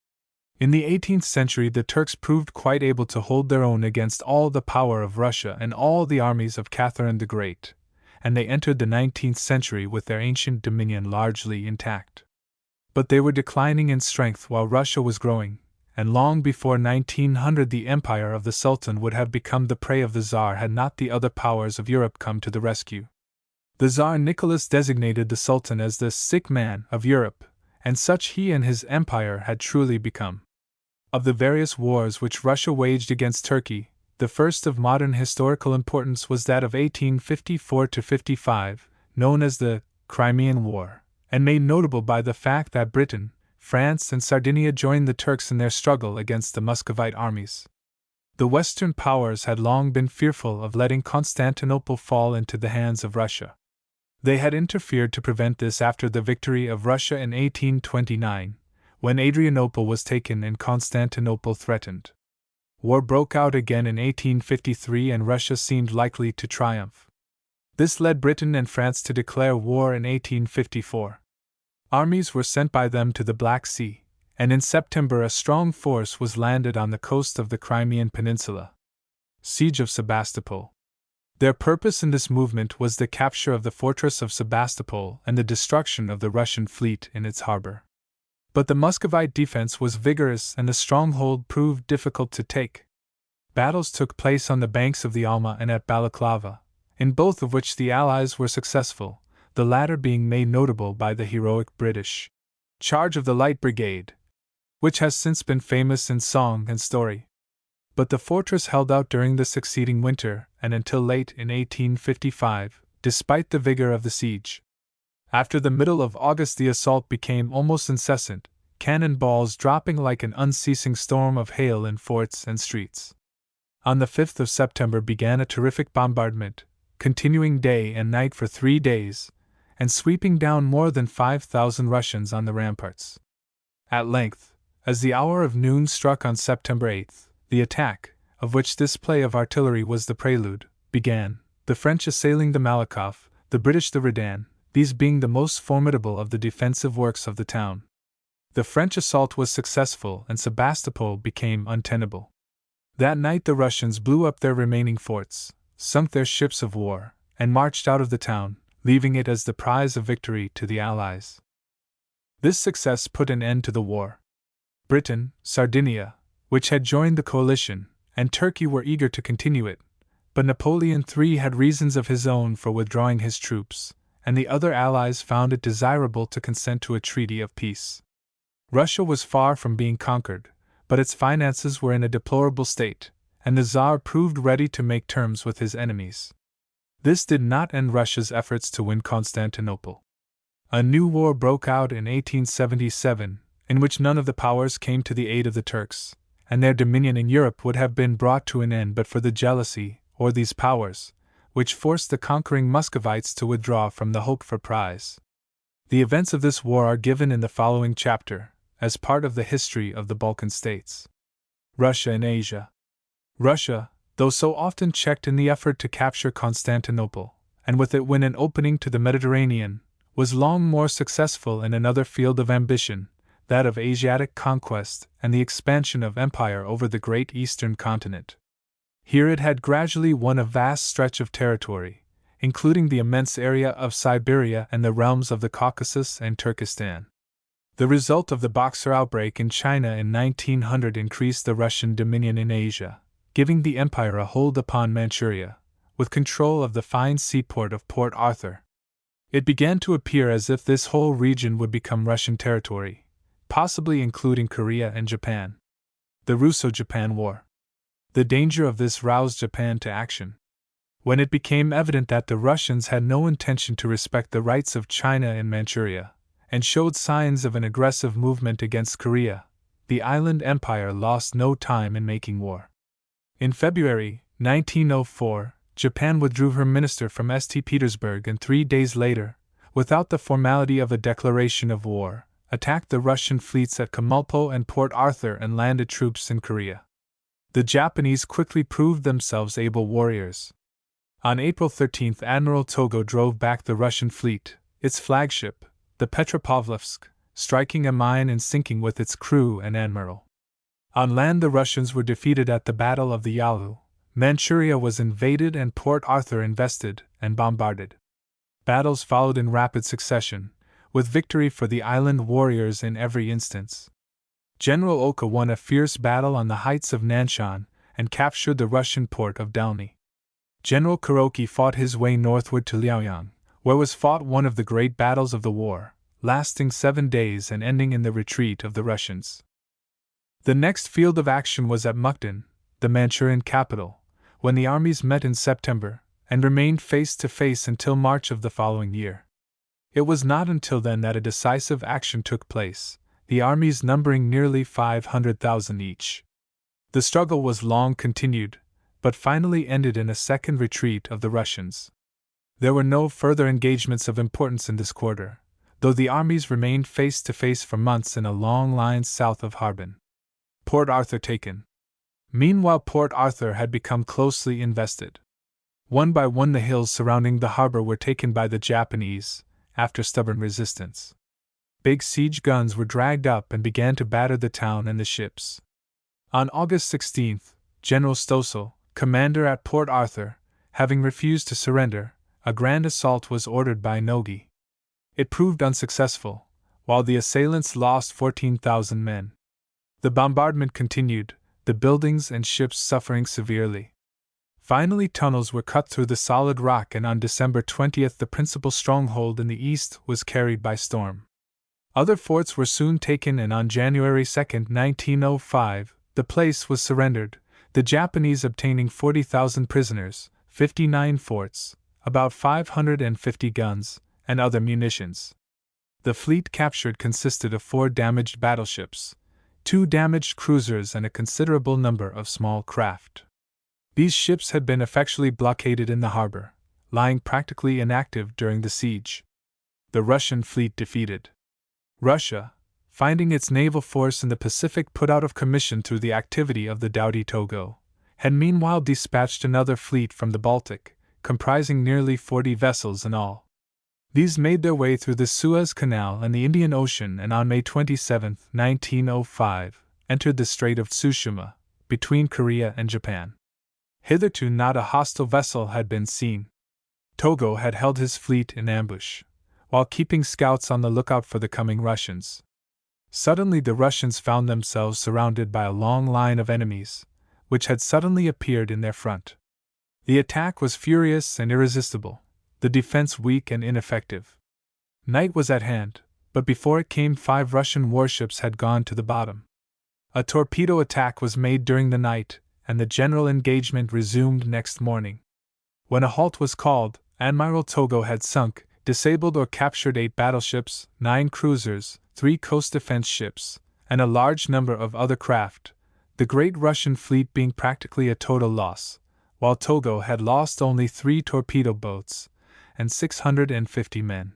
In the 18th century, the Turks proved quite able to hold their own against all the power of Russia and all the armies of Catherine the Great, and they entered the 19th century with their ancient dominion largely intact. But they were declining in strength while Russia was growing, and long before 1900 the empire of the Sultan would have become the prey of the Tsar had not the other powers of Europe come to the rescue. The Tsar Nicholas designated the Sultan as the sick man of Europe, and such he and his empire had truly become. Of the various wars which Russia waged against Turkey, the first of modern historical importance was that of 1854–55, known as the Crimean War, and made notable by the fact that Britain, France, and Sardinia joined the Turks in their struggle against the Muscovite armies. The Western powers had long been fearful of letting Constantinople fall into the hands of Russia. They had interfered to prevent this after the victory of Russia in 1829, when Adrianople was taken and Constantinople threatened. War broke out again in 1853 and Russia seemed likely to triumph. This led Britain and France to declare war in 1854. Armies were sent by them to the Black Sea, and in September a strong force was landed on the coast of the Crimean Peninsula. Siege of Sebastopol. Their purpose in this movement was the capture of the fortress of Sebastopol and the destruction of the Russian fleet in its harbor. But the Muscovite defense was vigorous and the stronghold proved difficult to take. Battles took place on the banks of the Alma and at Balaclava, in both of which the Allies were successful, the latter being made notable by the heroic British charge of the Light Brigade, which has since been famous in song and story. But the fortress held out during the succeeding winter and until late in 1855, despite the vigor of the siege. After the middle of August the assault became almost incessant, cannon balls dropping like an unceasing storm of hail in forts and streets. On the 5th of September began a terrific bombardment, continuing day and night for 3 days, and sweeping down more than 5,000 Russians on the ramparts. At length, as the hour of noon struck on September 8th, the attack, of which this play of artillery was the prelude, began, the French assailing the Malakoff, the British the Redan, these being the most formidable of the defensive works of the town. The French assault was successful and Sebastopol became untenable. That night the Russians blew up their remaining forts, sunk their ships of war, and marched out of the town, leaving it as the prize of victory to the Allies. This success put an end to the war. Britain, Sardinia, which had joined the coalition, and Turkey were eager to continue it, but Napoleon III had reasons of his own for withdrawing his troops, and the other Allies found it desirable to consent to a treaty of peace. Russia was far from being conquered, but its finances were in a deplorable state, and the Tsar proved ready to make terms with his enemies. This did not end Russia's efforts to win Constantinople. A new war broke out in 1877, in which none of the powers came to the aid of the Turks, and their dominion in Europe would have been brought to an end but for the jealousy, or these powers, which forced the conquering Muscovites to withdraw from the hoped for prize. The events of this war are given in the following chapter, as part of the history of the Balkan states. Russia in Asia. Russia, though so often checked in the effort to capture Constantinople, and with it win an opening to the Mediterranean, was long more successful in another field of ambition, that of Asiatic conquest and the expansion of empire over the great eastern continent. Here it had gradually won a vast stretch of territory, including the immense area of Siberia and the realms of the Caucasus and Turkestan. The result of the Boxer outbreak in China in 1900 increased the Russian dominion in Asia, giving the empire a hold upon Manchuria, with control of the fine seaport of Port Arthur. It began to appear as if this whole region would become Russian territory, possibly including Korea and Japan. The Russo-Japan War. The danger of this roused Japan to action. When it became evident that the Russians had no intention to respect the rights of China in Manchuria, and showed signs of an aggressive movement against Korea, the island empire lost no time in making war. In February 1904, Japan withdrew her minister from St. Petersburg and 3 days later, without the formality of a declaration of war, attacked the Russian fleets at Kamulpo and Port Arthur and landed troops in Korea. The Japanese quickly proved themselves able warriors. On April 13, Admiral Togo drove back the Russian fleet, its flagship, the Petropavlovsk, striking a mine and sinking with its crew and admiral. On land the Russians were defeated at the Battle of the Yalu, Manchuria was invaded and Port Arthur invested and bombarded. Battles followed in rapid succession, with victory for the island warriors in every instance. General Oka won a fierce battle on the heights of Nanshan and captured the Russian port of Dalny. General Kuroki fought his way northward to Liaoyang, where was fought one of the great battles of the war, lasting 7 days and ending in the retreat of the Russians. The next field of action was at Mukden, the Manchurian capital, when the armies met in September, and remained face to face until March of the following year. It was not until then that a decisive action took place, the armies numbering nearly 500,000 each. The struggle was long continued, but finally ended in a second retreat of the Russians. There were no further engagements of importance in this quarter, though the armies remained face to face for months in a long line south of Harbin. Port Arthur taken. Meanwhile, Port Arthur had become closely invested. One by one, the hills surrounding the harbor were taken by the Japanese, after stubborn resistance. Big siege guns were dragged up and began to batter the town and the ships. On August 16, General Stoessel, commander at Port Arthur, having refused to surrender, a grand assault was ordered by Nogi. It proved unsuccessful, while the assailants lost 14,000 men. The bombardment continued, the buildings and ships suffering severely. Finally, tunnels were cut through the solid rock, and on December 20 the principal stronghold in the east was carried by storm. Other forts were soon taken, and on January 2, 1905, the place was surrendered, the Japanese obtaining 40,000 prisoners, 59 forts, about 550 guns, and other munitions. The fleet captured consisted of 4 damaged battleships, 2 damaged cruisers, and a considerable number of small craft. These ships had been effectually blockaded in the harbor, lying practically inactive during the siege. The Russian fleet defeated. Russia, finding its naval force in the Pacific put out of commission through the activity of the doughty Togo, had meanwhile dispatched another fleet from the Baltic, comprising nearly 40 vessels in all. These made their way through the Suez Canal and the Indian Ocean, and on May 27, 1905, entered the Strait of Tsushima, between Korea and Japan. Hitherto not a hostile vessel had been seen. Togo had held his fleet in ambush, while keeping scouts on the lookout for the coming Russians. Suddenly the Russians found themselves surrounded by a long line of enemies, which had suddenly appeared in their front. The attack was furious and irresistible, the defense weak and ineffective. Night was at hand, but before it came 5 Russian warships had gone to the bottom. A torpedo attack was made during the night, and the general engagement resumed next morning. When a halt was called, Admiral Togo had sunk, disabled or captured 8 battleships, 9 cruisers, 3 coast defense ships, and a large number of other craft, the great Russian fleet being practically a total loss, while Togo had lost only 3 torpedo boats and 650 men.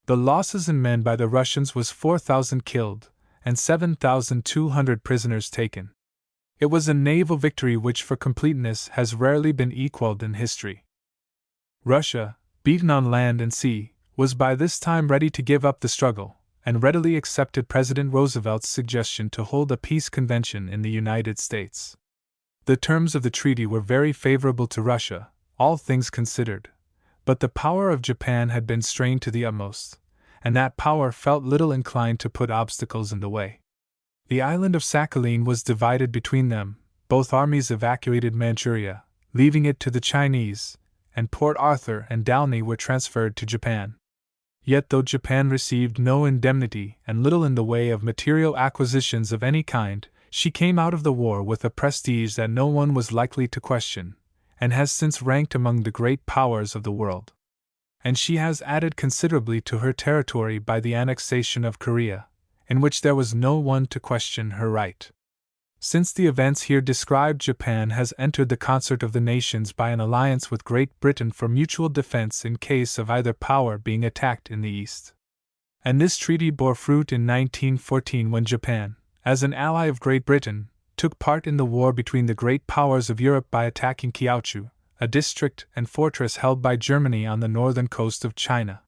The losses in men by the Russians was 4,000 killed and 7,200 prisoners taken. It was a naval victory which for completeness has rarely been equaled in history. Russia, beaten on land and sea, was by this time ready to give up the struggle, and readily accepted President Roosevelt's suggestion to hold a peace convention in the United States. The terms of the treaty were very favorable to Russia, all things considered, but the power of Japan had been strained to the utmost, and that power felt little inclined to put obstacles in the way. The island of Sakhalin was divided between them, both armies evacuated Manchuria, leaving it to the Chinese, and Port Arthur and Dalny were transferred to Japan. Yet though Japan received no indemnity and little in the way of material acquisitions of any kind, she came out of the war with a prestige that no one was likely to question, and has since ranked among the great powers of the world. And she has added considerably to her territory by the annexation of Korea, in which there was no one to question her right. Since the events here described, Japan has entered the concert of the nations by an alliance with Great Britain for mutual defense in case of either power being attacked in the East. And this treaty bore fruit in 1914 when Japan, as an ally of Great Britain, took part in the war between the great powers of Europe by attacking Kiautschou, a district and fortress held by Germany on the northern coast of China.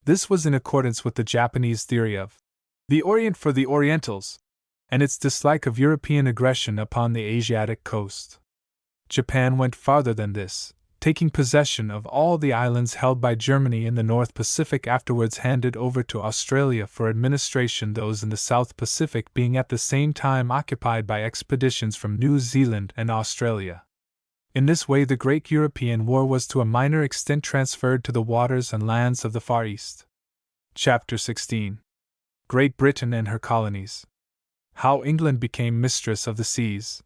This was in accordance with the Japanese theory of the Orient for the Orientals, and its dislike of European aggression upon the Asiatic coast. Japan went farther than this, taking possession of all the islands held by Germany in the North Pacific, afterwards handed over to Australia for administration, those in the South Pacific being at the same time occupied by expeditions from New Zealand and Australia. In this way the great European war was to a minor extent transferred to the waters and lands of the Far East. Chapter 16. Great Britain and her colonies. How England became mistress of the seas.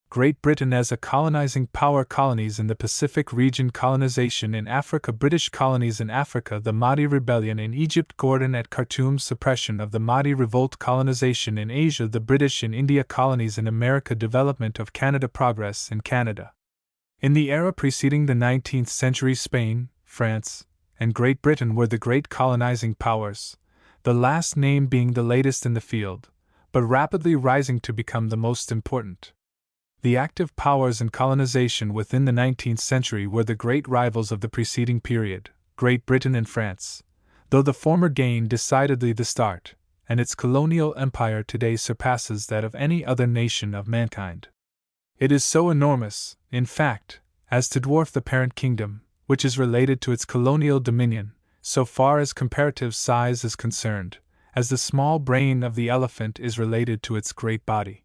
Great Britain as a colonizing power. Colonies in the Pacific region. Colonization in Africa. British colonies in Africa. The Mahdi Rebellion in Egypt. Gordon at Khartoum. Suppression of the Mahdi Revolt. Colonization in Asia. The British in India. Colonies in America. Development of Canada. Progress in Canada. In the era preceding the 19th century, Spain, France, and Great Britain were the great colonizing powers, the last named being the latest in the field, but rapidly rising to become the most important. The active powers in colonization within the 19th century were the great rivals of the preceding period, Great Britain and France, though the former gained decidedly the start, and its colonial empire today surpasses that of any other nation of mankind. It is so enormous, in fact, as to dwarf the parent kingdom, which is related to its colonial dominion, so far as comparative size is concerned, as the small brain of the elephant is related to its great body.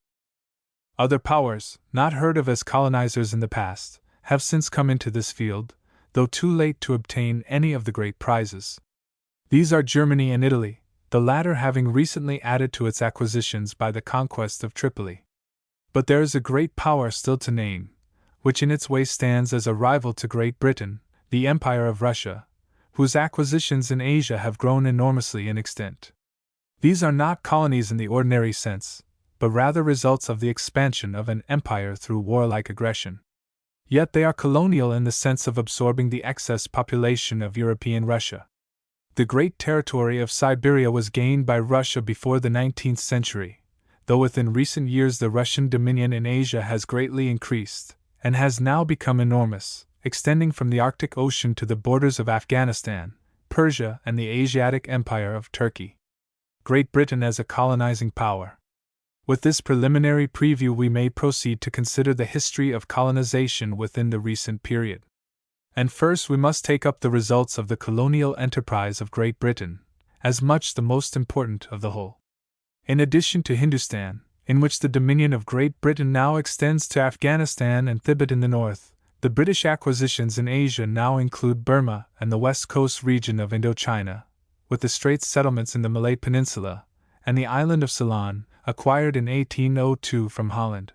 Other powers, not heard of as colonizers in the past, have since come into this field, though too late to obtain any of the great prizes. These are Germany and Italy, the latter having recently added to its acquisitions by the conquest of Tripoli. But there is a great power still to name, which in its way stands as a rival to Great Britain, the Empire of Russia, whose acquisitions in Asia have grown enormously in extent. These are not colonies in the ordinary sense, but rather results of the expansion of an empire through warlike aggression. Yet they are colonial in the sense of absorbing the excess population of European Russia. The great territory of Siberia was gained by Russia before the 19th century, though within recent years the Russian dominion in Asia has greatly increased, and has now become enormous, extending from the Arctic Ocean to the borders of Afghanistan, Persia, and the Asiatic Empire of Turkey. Great Britain as a colonizing power. With this preliminary preview, we may proceed to consider the history of colonization within the recent period. And first, we must take up the results of the colonial enterprise of Great Britain, as much the most important of the whole. In addition to Hindustan, in which the dominion of Great Britain now extends to Afghanistan and Tibet in the north, the British acquisitions in Asia now include Burma and the west coast region of Indochina, with the Straits settlements in the Malay Peninsula, and the island of Ceylon, acquired in 1802 from Holland.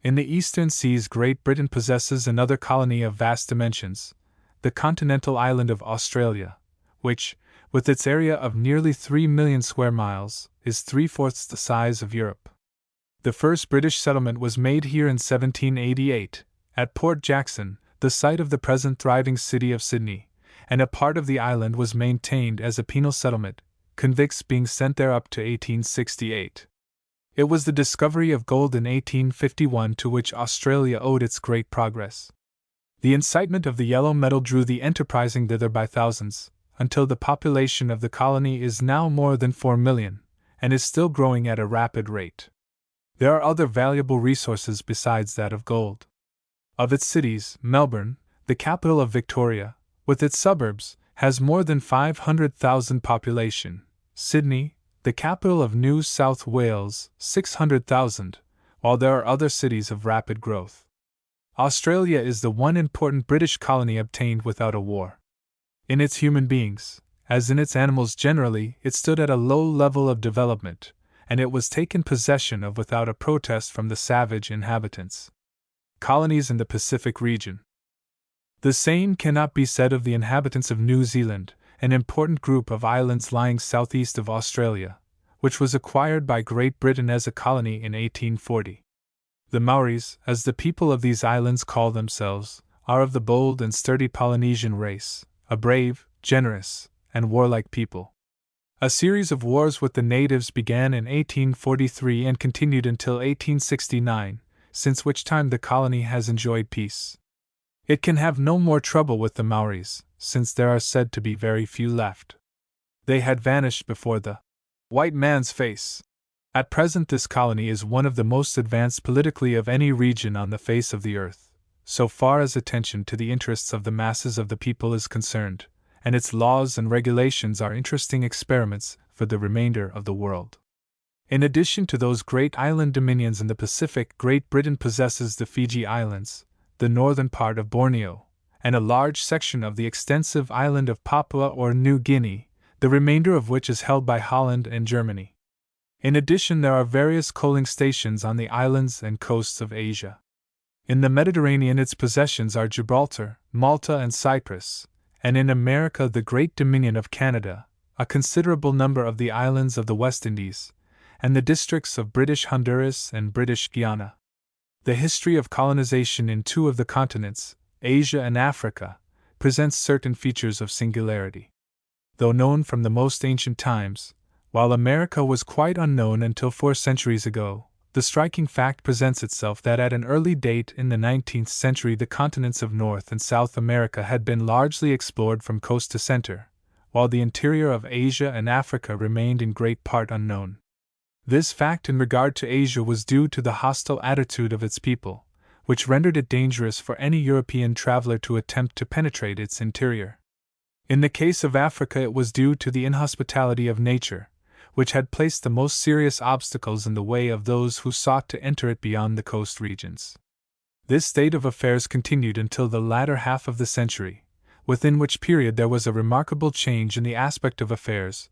In the eastern seas, Great Britain possesses another colony of vast dimensions, the continental island of Australia, which, with its area of nearly 3 million square miles, is 3/4 the size of Europe. The first British settlement was made here in 1788, at Port Jackson, the site of the present thriving city of Sydney, and a part of the island was maintained as a penal settlement, convicts being sent there up to 1868. It was the discovery of gold in 1851 to which Australia owed its great progress. The incitement of the yellow metal drew the enterprising thither by thousands, until the population of the colony is now more than 4 million, and is still growing at a rapid rate. There are other valuable resources besides that of gold. Of its cities, Melbourne, the capital of Victoria, with its suburbs, has more than 500,000 population. Sydney, the capital of New South Wales, 600,000, while there are other cities of rapid growth. Australia is the one important British colony obtained without a war. In its human beings, as in its animals generally, it stood at a low level of development, and it was taken possession of without a protest from the savage inhabitants. Colonies in the Pacific region. The same cannot be said of the inhabitants of New Zealand, an important group of islands lying southeast of Australia, which was acquired by Great Britain as a colony in 1840. The Maoris, as the people of these islands call themselves, are of the bold and sturdy Polynesian race, a brave, generous, and warlike people. A series of wars with the natives began in 1843 and continued until 1869, since which time the colony has enjoyed peace. It can have no more trouble with the Maoris, since there are said to be very few left. They had vanished before the white man's face. At present, this colony is one of the most advanced politically of any region on the face of the earth, so far as attention to the interests of the masses of the people is concerned, and its laws and regulations are interesting experiments for the remainder of the world. In addition to those great island dominions in the Pacific, Great Britain possesses the Fiji Islands, the northern part of Borneo, and a large section of the extensive island of Papua or New Guinea, the remainder of which is held by Holland and Germany. In addition, there are various coaling stations on the islands and coasts of Asia. In the Mediterranean, its possessions are Gibraltar, Malta, and Cyprus, and in America, the great dominion of Canada, a considerable number of the islands of the West Indies, and the districts of British Honduras and British Guiana. The history of colonization in two of the continents, Asia and Africa, presents certain features of singularity. Though known from the most ancient times, while America was quite unknown until 4 centuries ago, the striking fact presents itself that at an early date in the 19th century the continents of North and South America had been largely explored from coast to center, while the interior of Asia and Africa remained in great part unknown. This fact in regard to Asia was due to the hostile attitude of its people, which rendered it dangerous for any European traveler to attempt to penetrate its interior. In the case of Africa, it was due to the inhospitality of nature, which had placed the most serious obstacles in the way of those who sought to enter it beyond the coast regions. This state of affairs continued until the latter half of the century, within which period there was a remarkable change in the aspect of affairs,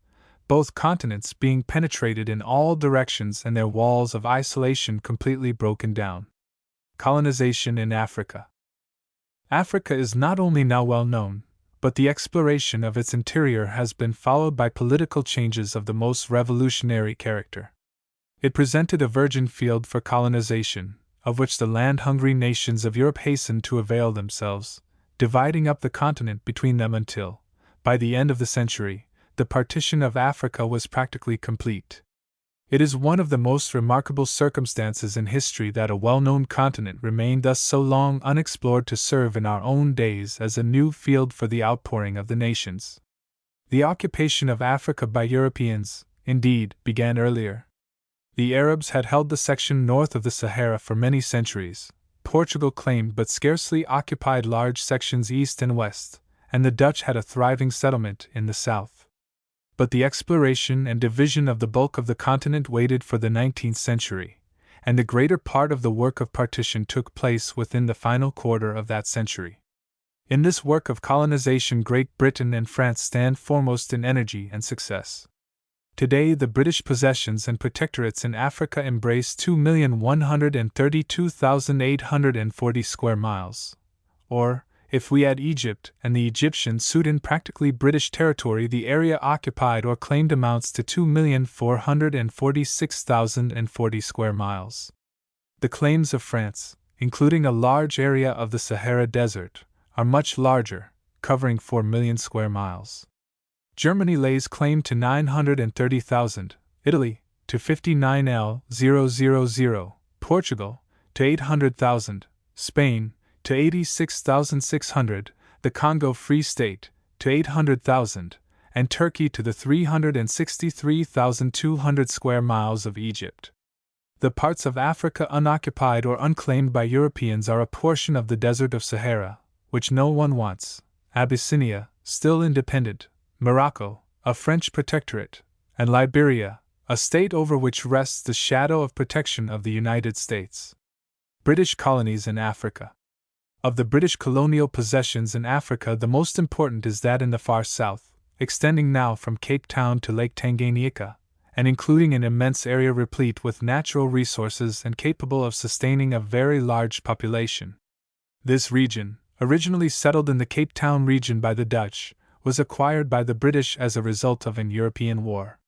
both continents being penetrated in all directions and their walls of isolation completely broken down. Colonization in Africa. Africa is not only now well known, but the exploration of its interior has been followed by political changes of the most revolutionary character. It presented a virgin field for colonization, of which the land-hungry nations of Europe hastened to avail themselves, dividing up the continent between them until, by the end of the century, the partition of Africa was practically complete. It is one of the most remarkable circumstances in history that a well-known continent remained thus so long unexplored to serve in our own days as a new field for the outpouring of the nations. The occupation of Africa by Europeans, indeed, began earlier. The Arabs had held the section north of the Sahara for many centuries, Portugal claimed but scarcely occupied large sections east and west, and the Dutch had a thriving settlement in the south. But the exploration and division of the bulk of the continent waited for the 19th century, and the greater part of the work of partition took place within the final quarter of that century. In this work of colonization, Great Britain and France stand foremost in energy and success. Today, the British possessions and protectorates in Africa embrace 2,132,840 square miles, or, if we add Egypt and the Egyptian Sudan practically British territory, the area occupied or claimed amounts to 2,446,040 square miles. The claims of France, including a large area of the Sahara Desert, are much larger, covering 4 million square miles. Germany lays claim to 930,000, Italy to 59,000, Portugal to 800,000, Spain to 86,600, the Congo Free State to 800,000, and Turkey to the 363,200 square miles of Egypt. The parts of Africa unoccupied or unclaimed by Europeans are a portion of the Desert of Sahara, which no one wants, Abyssinia, still independent, Morocco, a French protectorate, and Liberia, a state over which rests the shadow of protection of the United States. British colonies in Africa. Of the British colonial possessions in Africa, the most important is that in the far south, extending now from Cape Town to Lake Tanganyika, and including an immense area replete with natural resources and capable of sustaining a very large population. This region, originally settled in the Cape Town region by the Dutch, was acquired by the British as a result of an European war.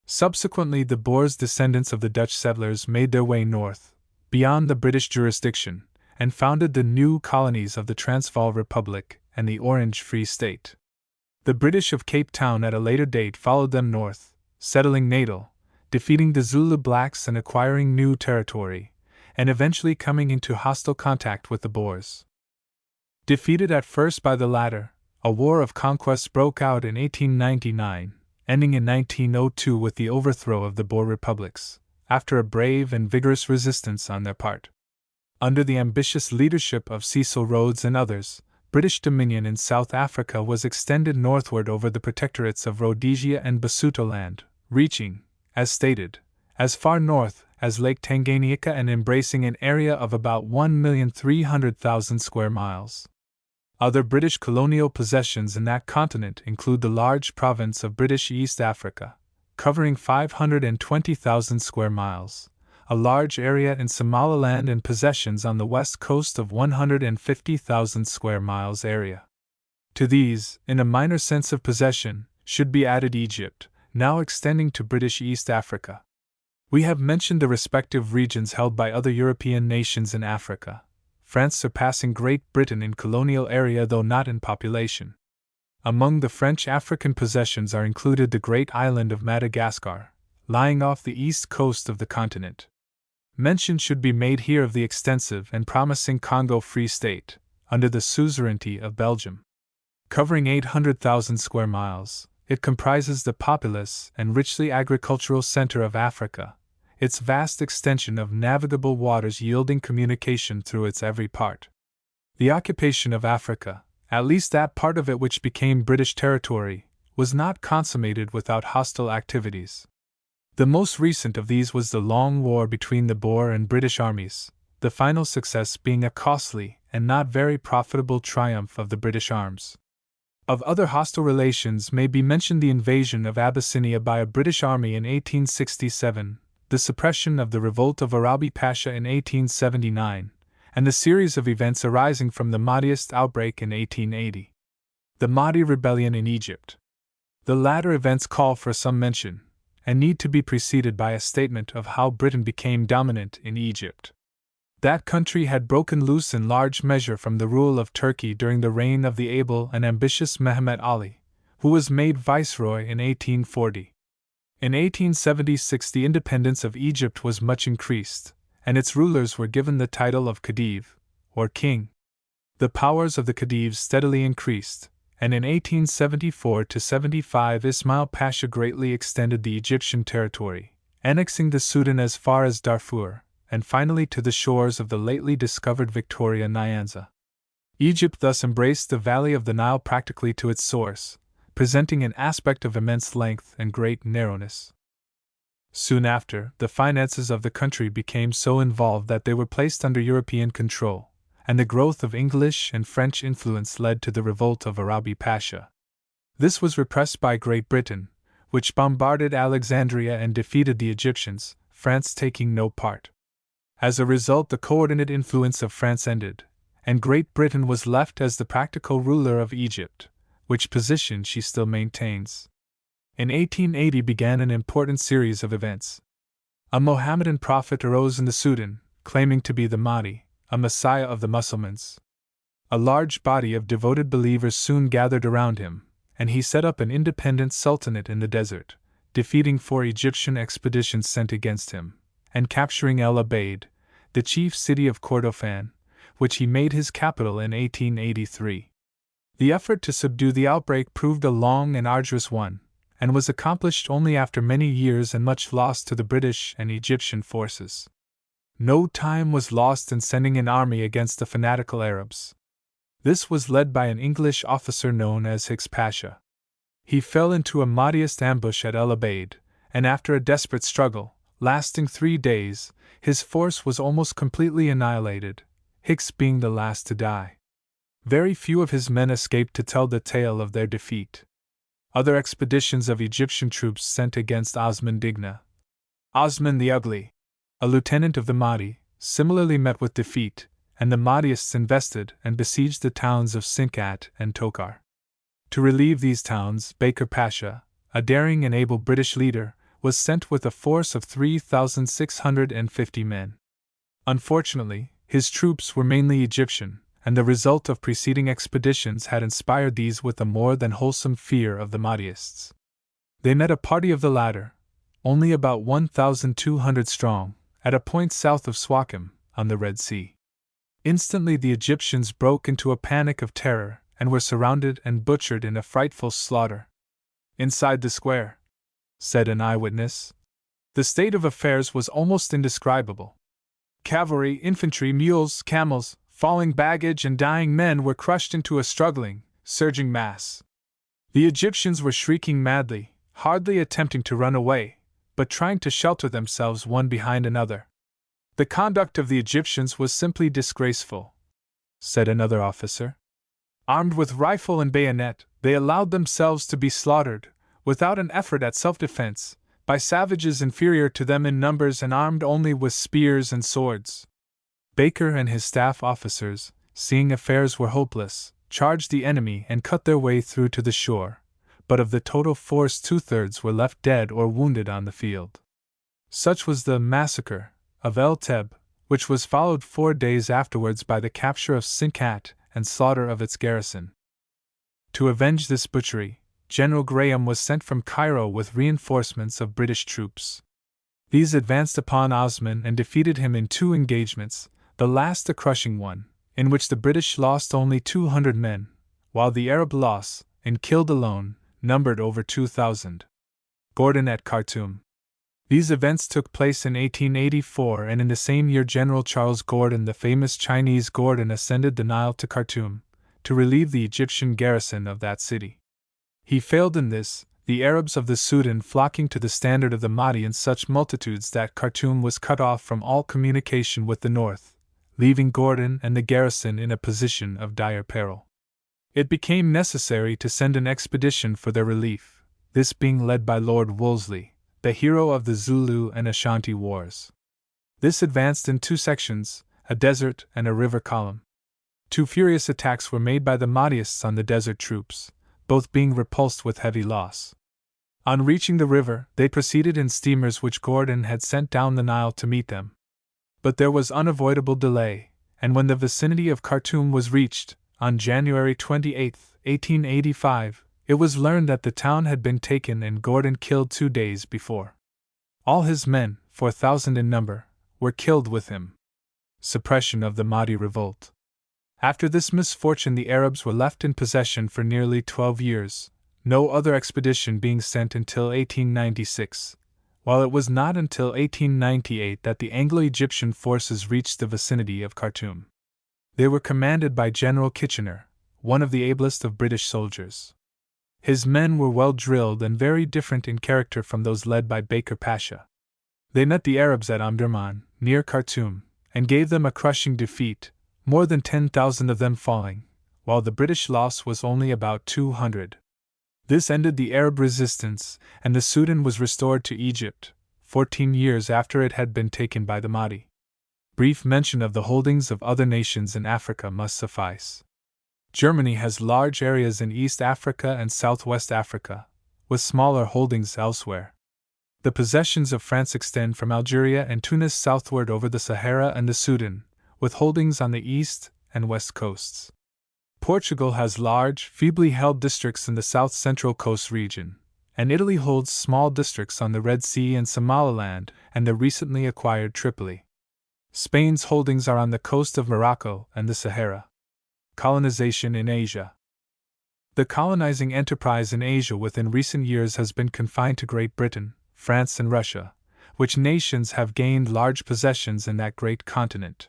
Subsequently, the Boers, descendants of the Dutch settlers, made their way north, beyond the British jurisdiction, and founded the new colonies of the Transvaal Republic and the Orange Free State. The British of Cape Town at a later date followed them north, settling Natal, defeating the Zulu blacks and acquiring new territory, and eventually coming into hostile contact with the Boers. Defeated at first by the latter, a war of conquest broke out in 1899, ending in 1902 with the overthrow of the Boer republics, after a brave and vigorous resistance on their part. Under the ambitious leadership of Cecil Rhodes and others, British dominion in South Africa was extended northward over the protectorates of Rhodesia and Basutoland, reaching, as stated, as far north as Lake Tanganyika and embracing an area of about 1,300,000 square miles. Other British colonial possessions in that continent include the large province of British East Africa, covering 520,000 square miles, a large area in Somaliland, and possessions on the west coast of 150,000 square miles area. To these, in a minor sense of possession, should be added Egypt, now extending to British East Africa. We have mentioned the respective regions held by other European nations in Africa, France surpassing Great Britain in colonial area though not in population. Among the French African possessions are included the great island of Madagascar, lying off the east coast of the continent. Mention should be made here of the extensive and promising Congo Free State, under the suzerainty of Belgium. Covering 800,000 square miles, it comprises the populous and richly agricultural center of Africa, its vast extension of navigable waters yielding communication through its every part. The occupation of Africa, at least that part of it which became British territory, was not consummated without hostile activities. The most recent of these was the long war between the Boer and British armies, the final success being a costly and not very profitable triumph of the British arms. Of other hostile relations may be mentioned the invasion of Abyssinia by a British army in 1867, the suppression of the revolt of Arabi Pasha in 1879, and the series of events arising from the Mahdist outbreak in 1880. The Mahdi rebellion in Egypt. The latter events call for some mention, and need to be preceded by a statement of how Britain became dominant in Egypt. That country had broken loose in large measure from the rule of Turkey during the reign of the able and ambitious Mehmet Ali, who was made viceroy in 1840. In 1876 the independence of Egypt was much increased, and its rulers were given the title of Khedive, or king. The powers of the Khedives steadily increased, and in 1874–75 Ismail Pasha greatly extended the Egyptian territory, annexing the Sudan as far as Darfur, and finally to the shores of the lately discovered Victoria Nyanza. Egypt thus embraced the valley of the Nile practically to its source, presenting an aspect of immense length and great narrowness. Soon after, the finances of the country became so involved that they were placed under European control, and the growth of English and French influence led to the revolt of Arabi Pasha. This was repressed by Great Britain, which bombarded Alexandria and defeated the Egyptians, France taking no part. As a result, the coordinate influence of France ended, and Great Britain was left as the practical ruler of Egypt, which position she still maintains. In 1880 began an important series of events. A Mohammedan prophet arose in the Sudan, claiming to be the Mahdi, a messiah of the Mussulmans. A large body of devoted believers soon gathered around him, and he set up an independent sultanate in the desert, defeating 4 Egyptian expeditions sent against him, and capturing El Obeid, the chief city of Kordofan, which he made his capital in 1883. The effort to subdue the outbreak proved a long and arduous one, and was accomplished only after many years and much loss to the British and Egyptian forces. No time was lost in sending an army against the fanatical Arabs. This was led by an English officer known as Hicks Pasha. He fell into a Mahdist ambush at El Obeid, and after a desperate struggle, lasting 3 days, his force was almost completely annihilated, Hicks being the last to die. Very few of his men escaped to tell the tale of their defeat. Other expeditions of Egyptian troops sent against Osman Digna, Osman the Ugly, a lieutenant of the Mahdi, similarly met with defeat, and the Mahdists invested and besieged the towns of Sinkat and Tokar. To relieve these towns, Baker Pasha, a daring and able British leader, was sent with a force of 3,650 men. Unfortunately, his troops were mainly Egyptian, and the result of preceding expeditions had inspired these with a more than wholesome fear of the Mahdists. They met a party of the latter, only about 1,200 strong, at a point south of Swakim, on the Red Sea. Instantly the Egyptians broke into a panic of terror and were surrounded and butchered in a frightful slaughter. Inside the square, said an eyewitness, the state of affairs was almost indescribable. Cavalry, infantry, mules, camels, falling baggage, and dying men were crushed into a struggling, surging mass. The Egyptians were shrieking madly, hardly attempting to run away, but trying to shelter themselves one behind another. The conduct of the Egyptians was simply disgraceful, said another officer. Armed with rifle and bayonet, they allowed themselves to be slaughtered, without an effort at self-defense, by savages inferior to them in numbers and armed only with spears and swords. Baker and his staff officers, seeing affairs were hopeless, charged the enemy and cut their way through to the shore, but of the total force 2/3 were left dead or wounded on the field. Such was the massacre of El Teb, which was followed 4 days afterwards by the capture of Sinkat and slaughter of its garrison. To avenge this butchery, General Graham was sent from Cairo with reinforcements of British troops. These advanced upon Osman and defeated him in 2 engagements, the last a crushing one, in which the British lost only 200 men, while the Arab loss, in killed alone, numbered over 2,000. Gordon at Khartoum. These events took place in 1884, and in the same year General Charles Gordon, the famous Chinese Gordon, ascended the Nile to Khartoum, to relieve the Egyptian garrison of that city. He failed in this, the Arabs of the Sudan flocking to the standard of the Mahdi in such multitudes that Khartoum was cut off from all communication with the north, leaving Gordon and the garrison in a position of dire peril. It became necessary to send an expedition for their relief, this being led by Lord Wolseley, the hero of the Zulu and Ashanti Wars. This advanced in 2 sections, a desert and a river column. 2 furious attacks were made by the Mahdist on the desert troops, both being repulsed with heavy loss. On reaching the river, they proceeded in steamers which Gordon had sent down the Nile to meet them. But there was unavoidable delay, and when the vicinity of Khartoum was reached, on January 28, 1885, it was learned that the town had been taken and Gordon killed 2 days before. All his men, 4,000 in number, were killed with him. Suppression of the Mahdi revolt. After this misfortune, the Arabs were left in possession for nearly 12 years, no other expedition being sent until 1896, while it was not until 1898 that the Anglo-Egyptian forces reached the vicinity of Khartoum. They were commanded by General Kitchener, one of the ablest of British soldiers. His men were well drilled and very different in character from those led by Baker Pasha. They met the Arabs at Omdurman, near Khartoum, and gave them a crushing defeat, more than 10,000 of them falling, while the British loss was only about 200. This ended the Arab resistance, and the Sudan was restored to Egypt, 14 years after it had been taken by the Mahdi. Brief mention of the holdings of other nations in Africa must suffice. Germany has large areas in East Africa and Southwest Africa, with smaller holdings elsewhere. The possessions of France extend from Algeria and Tunis southward over the Sahara and the Sudan, with holdings on the east and west coasts. Portugal has large, feebly held districts in the south-central coast region, and Italy holds small districts on the Red Sea and Somaliland and the recently acquired Tripoli. Spain's holdings are on the coast of Morocco and the Sahara. Colonization in Asia. The colonizing enterprise in Asia within recent years has been confined to Great Britain, France, and Russia, which nations have gained large possessions in that great continent.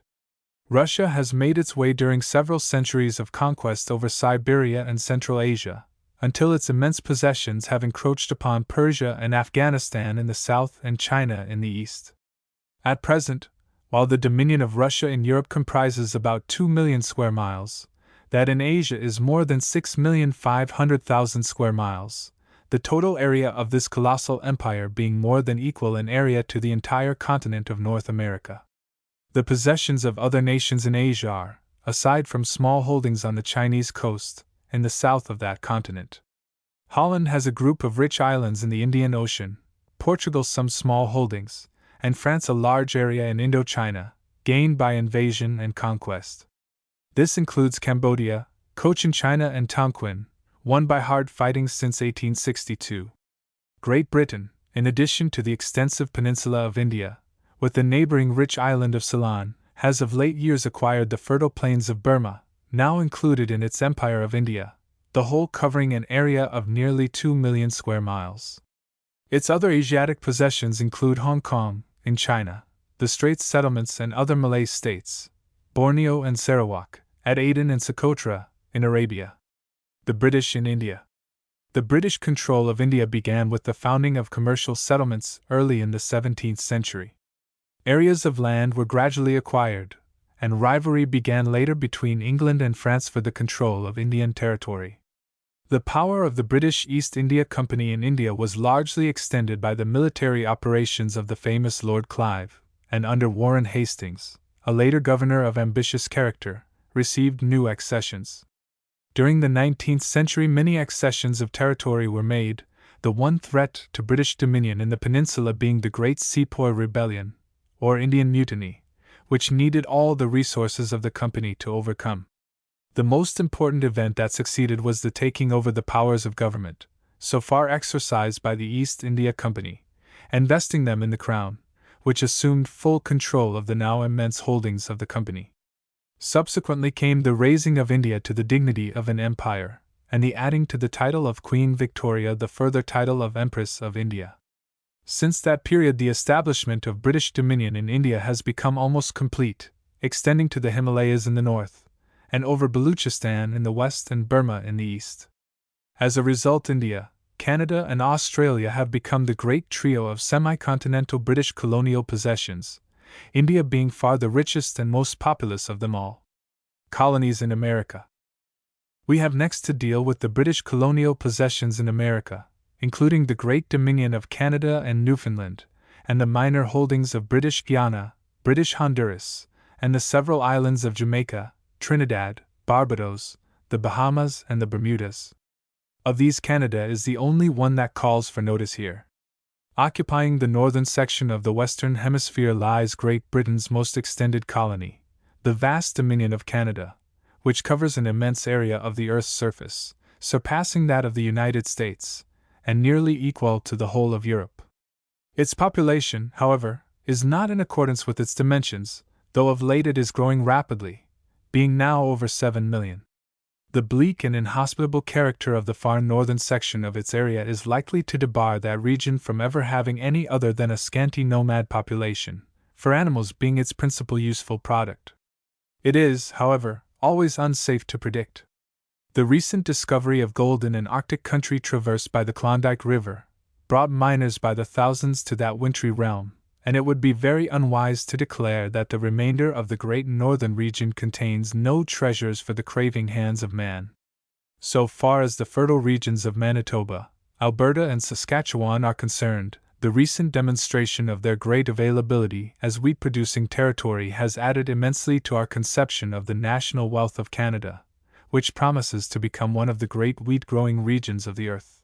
Russia has made its way during several centuries of conquest over Siberia and Central Asia, until its immense possessions have encroached upon Persia and Afghanistan in the south and China in the east. At present, while the dominion of Russia in Europe comprises about 2 million square miles, that in Asia is more than 6,500,000 square miles, the total area of this colossal empire being more than equal in area to the entire continent of North America. The possessions of other nations in Asia are, aside from small holdings on the Chinese coast, in the south of that continent. Holland has a group of rich islands in the Indian Ocean, Portugal some small holdings, and France a large area in Indochina, gained by invasion and conquest. This includes Cambodia, Cochin China, and Tonquin, won by hard fighting since 1862. Great Britain, in addition to the extensive peninsula of India, with the neighboring rich island of Ceylon, has of late years acquired the fertile plains of Burma, now included in its Empire of India, the whole covering an area of nearly 2 million square miles. Its other Asiatic possessions include Hong Kong, in China, the Straits Settlements and other Malay states, Borneo and Sarawak, at Aden and Socotra, in Arabia. The British in India. The British control of India began with the founding of commercial settlements early in the 17th century. Areas of land were gradually acquired, and rivalry began later between England and France for the control of Indian territory. The power of the British East India Company in India was largely extended by the military operations of the famous Lord Clive, and under Warren Hastings, a later governor of ambitious character, received new accessions. During the 19th century, many accessions of territory were made, the one threat to British dominion in the peninsula being the Great Sepoy Rebellion, or Indian Mutiny, which needed all the resources of the company to overcome. The most important event that succeeded was the taking over the powers of government, so far exercised by the East India Company, and vesting them in the Crown, which assumed full control of the now immense holdings of the company. Subsequently came the raising of India to the dignity of an empire, and the adding to the title of Queen Victoria the further title of Empress of India. Since that period, the establishment of British dominion in India has become almost complete, extending to the Himalayas in the north, and over Baluchistan in the west and Burma in the east. As a result, India, Canada, and Australia have become the great trio of semi-continental British colonial possessions, India being far the richest and most populous of them all. Colonies in America. We have next to deal with the British colonial possessions in America, including the Great Dominion of Canada and Newfoundland, and the minor holdings of British Guiana, British Honduras, and the several islands of Jamaica, Trinidad, Barbados, the Bahamas, and the Bermudas. Of these, Canada is the only one that calls for notice here. Occupying the northern section of the Western Hemisphere lies Great Britain's most extended colony, the vast Dominion of Canada, which covers an immense area of the Earth's surface, surpassing that of the United States, and nearly equal to the whole of Europe. Its population, however, is not in accordance with its dimensions, though of late it is growing rapidly, being now over 7 million. The bleak and inhospitable character of the far northern section of its area is likely to debar that region from ever having any other than a scanty nomad population, for animals being its principal useful product. It is, however, always unsafe to predict. The recent discovery of gold in an Arctic country traversed by the Klondike River brought miners by the thousands to that wintry realm, and it would be very unwise to declare that the remainder of the great northern region contains no treasures for the craving hands of man. So far as the fertile regions of Manitoba, Alberta, and Saskatchewan are concerned, the recent demonstration of their great availability as wheat-producing territory has added immensely to our conception of the national wealth of Canada, which promises to become one of the great wheat-growing regions of the earth.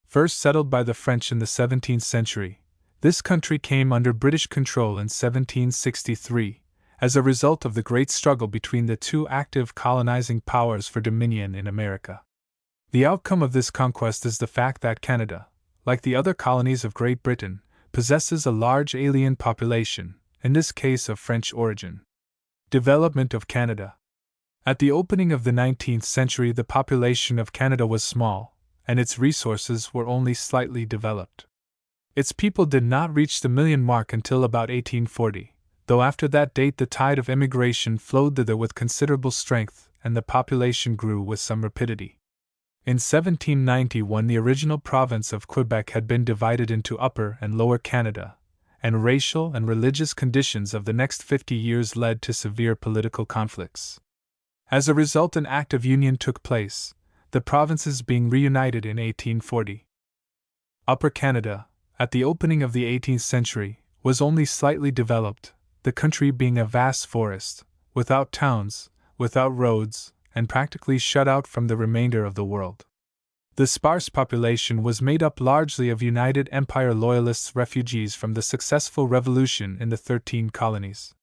First settled by the French in the 17th century, this country came under British control in 1763, as a result of the great struggle between the two active colonizing powers for dominion in America. The outcome of this conquest is the fact that Canada, like the other colonies of Great Britain, possesses a large alien population, in this case of French origin. Development of Canada. At the opening of the 19th century, the population of Canada was small, and its resources were only slightly developed. Its people did not reach the million mark until about 1840, though after that date the tide of immigration flowed thither with considerable strength, and the population grew with some rapidity. In 1791, the original province of Quebec had been divided into Upper and Lower Canada, and racial and religious conditions of the next 50 years led to severe political conflicts. As a result, an act of union took place, the provinces being reunited in 1840. Upper Canada, at the opening of the 18th century, was only slightly developed, the country being a vast forest, without towns, without roads, and practically shut out from the remainder of the world. The sparse population was made up largely of United Empire Loyalists, refugees from the successful revolution in the 13 colonies.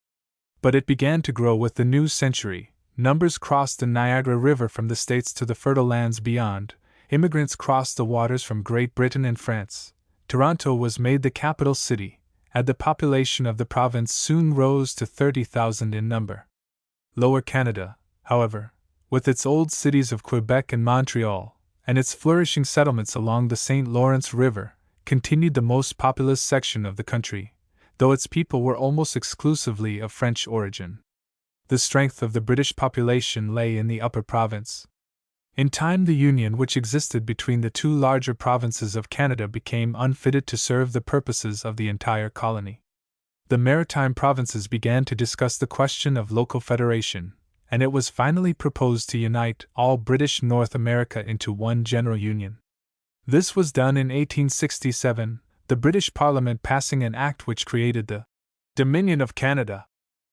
But it began to grow with the new century. Numbers crossed the Niagara River from the States to the fertile lands beyond. Immigrants crossed the waters from Great Britain and France. Toronto was made the capital city, and the population of the province soon rose to 30,000 in number. Lower Canada, however, with its old cities of Quebec and Montreal, and its flourishing settlements along the St. Lawrence River, continued the most populous section of the country, though its people were almost exclusively of French origin. The strength of the British population lay in the Upper Province. In time, the union which existed between the two larger provinces of Canada became unfitted to serve the purposes of the entire colony. The maritime provinces began to discuss the question of local federation, and it was finally proposed to unite all British North America into one general union. This was done in 1867, the British Parliament passing an act which created the Dominion of Canada.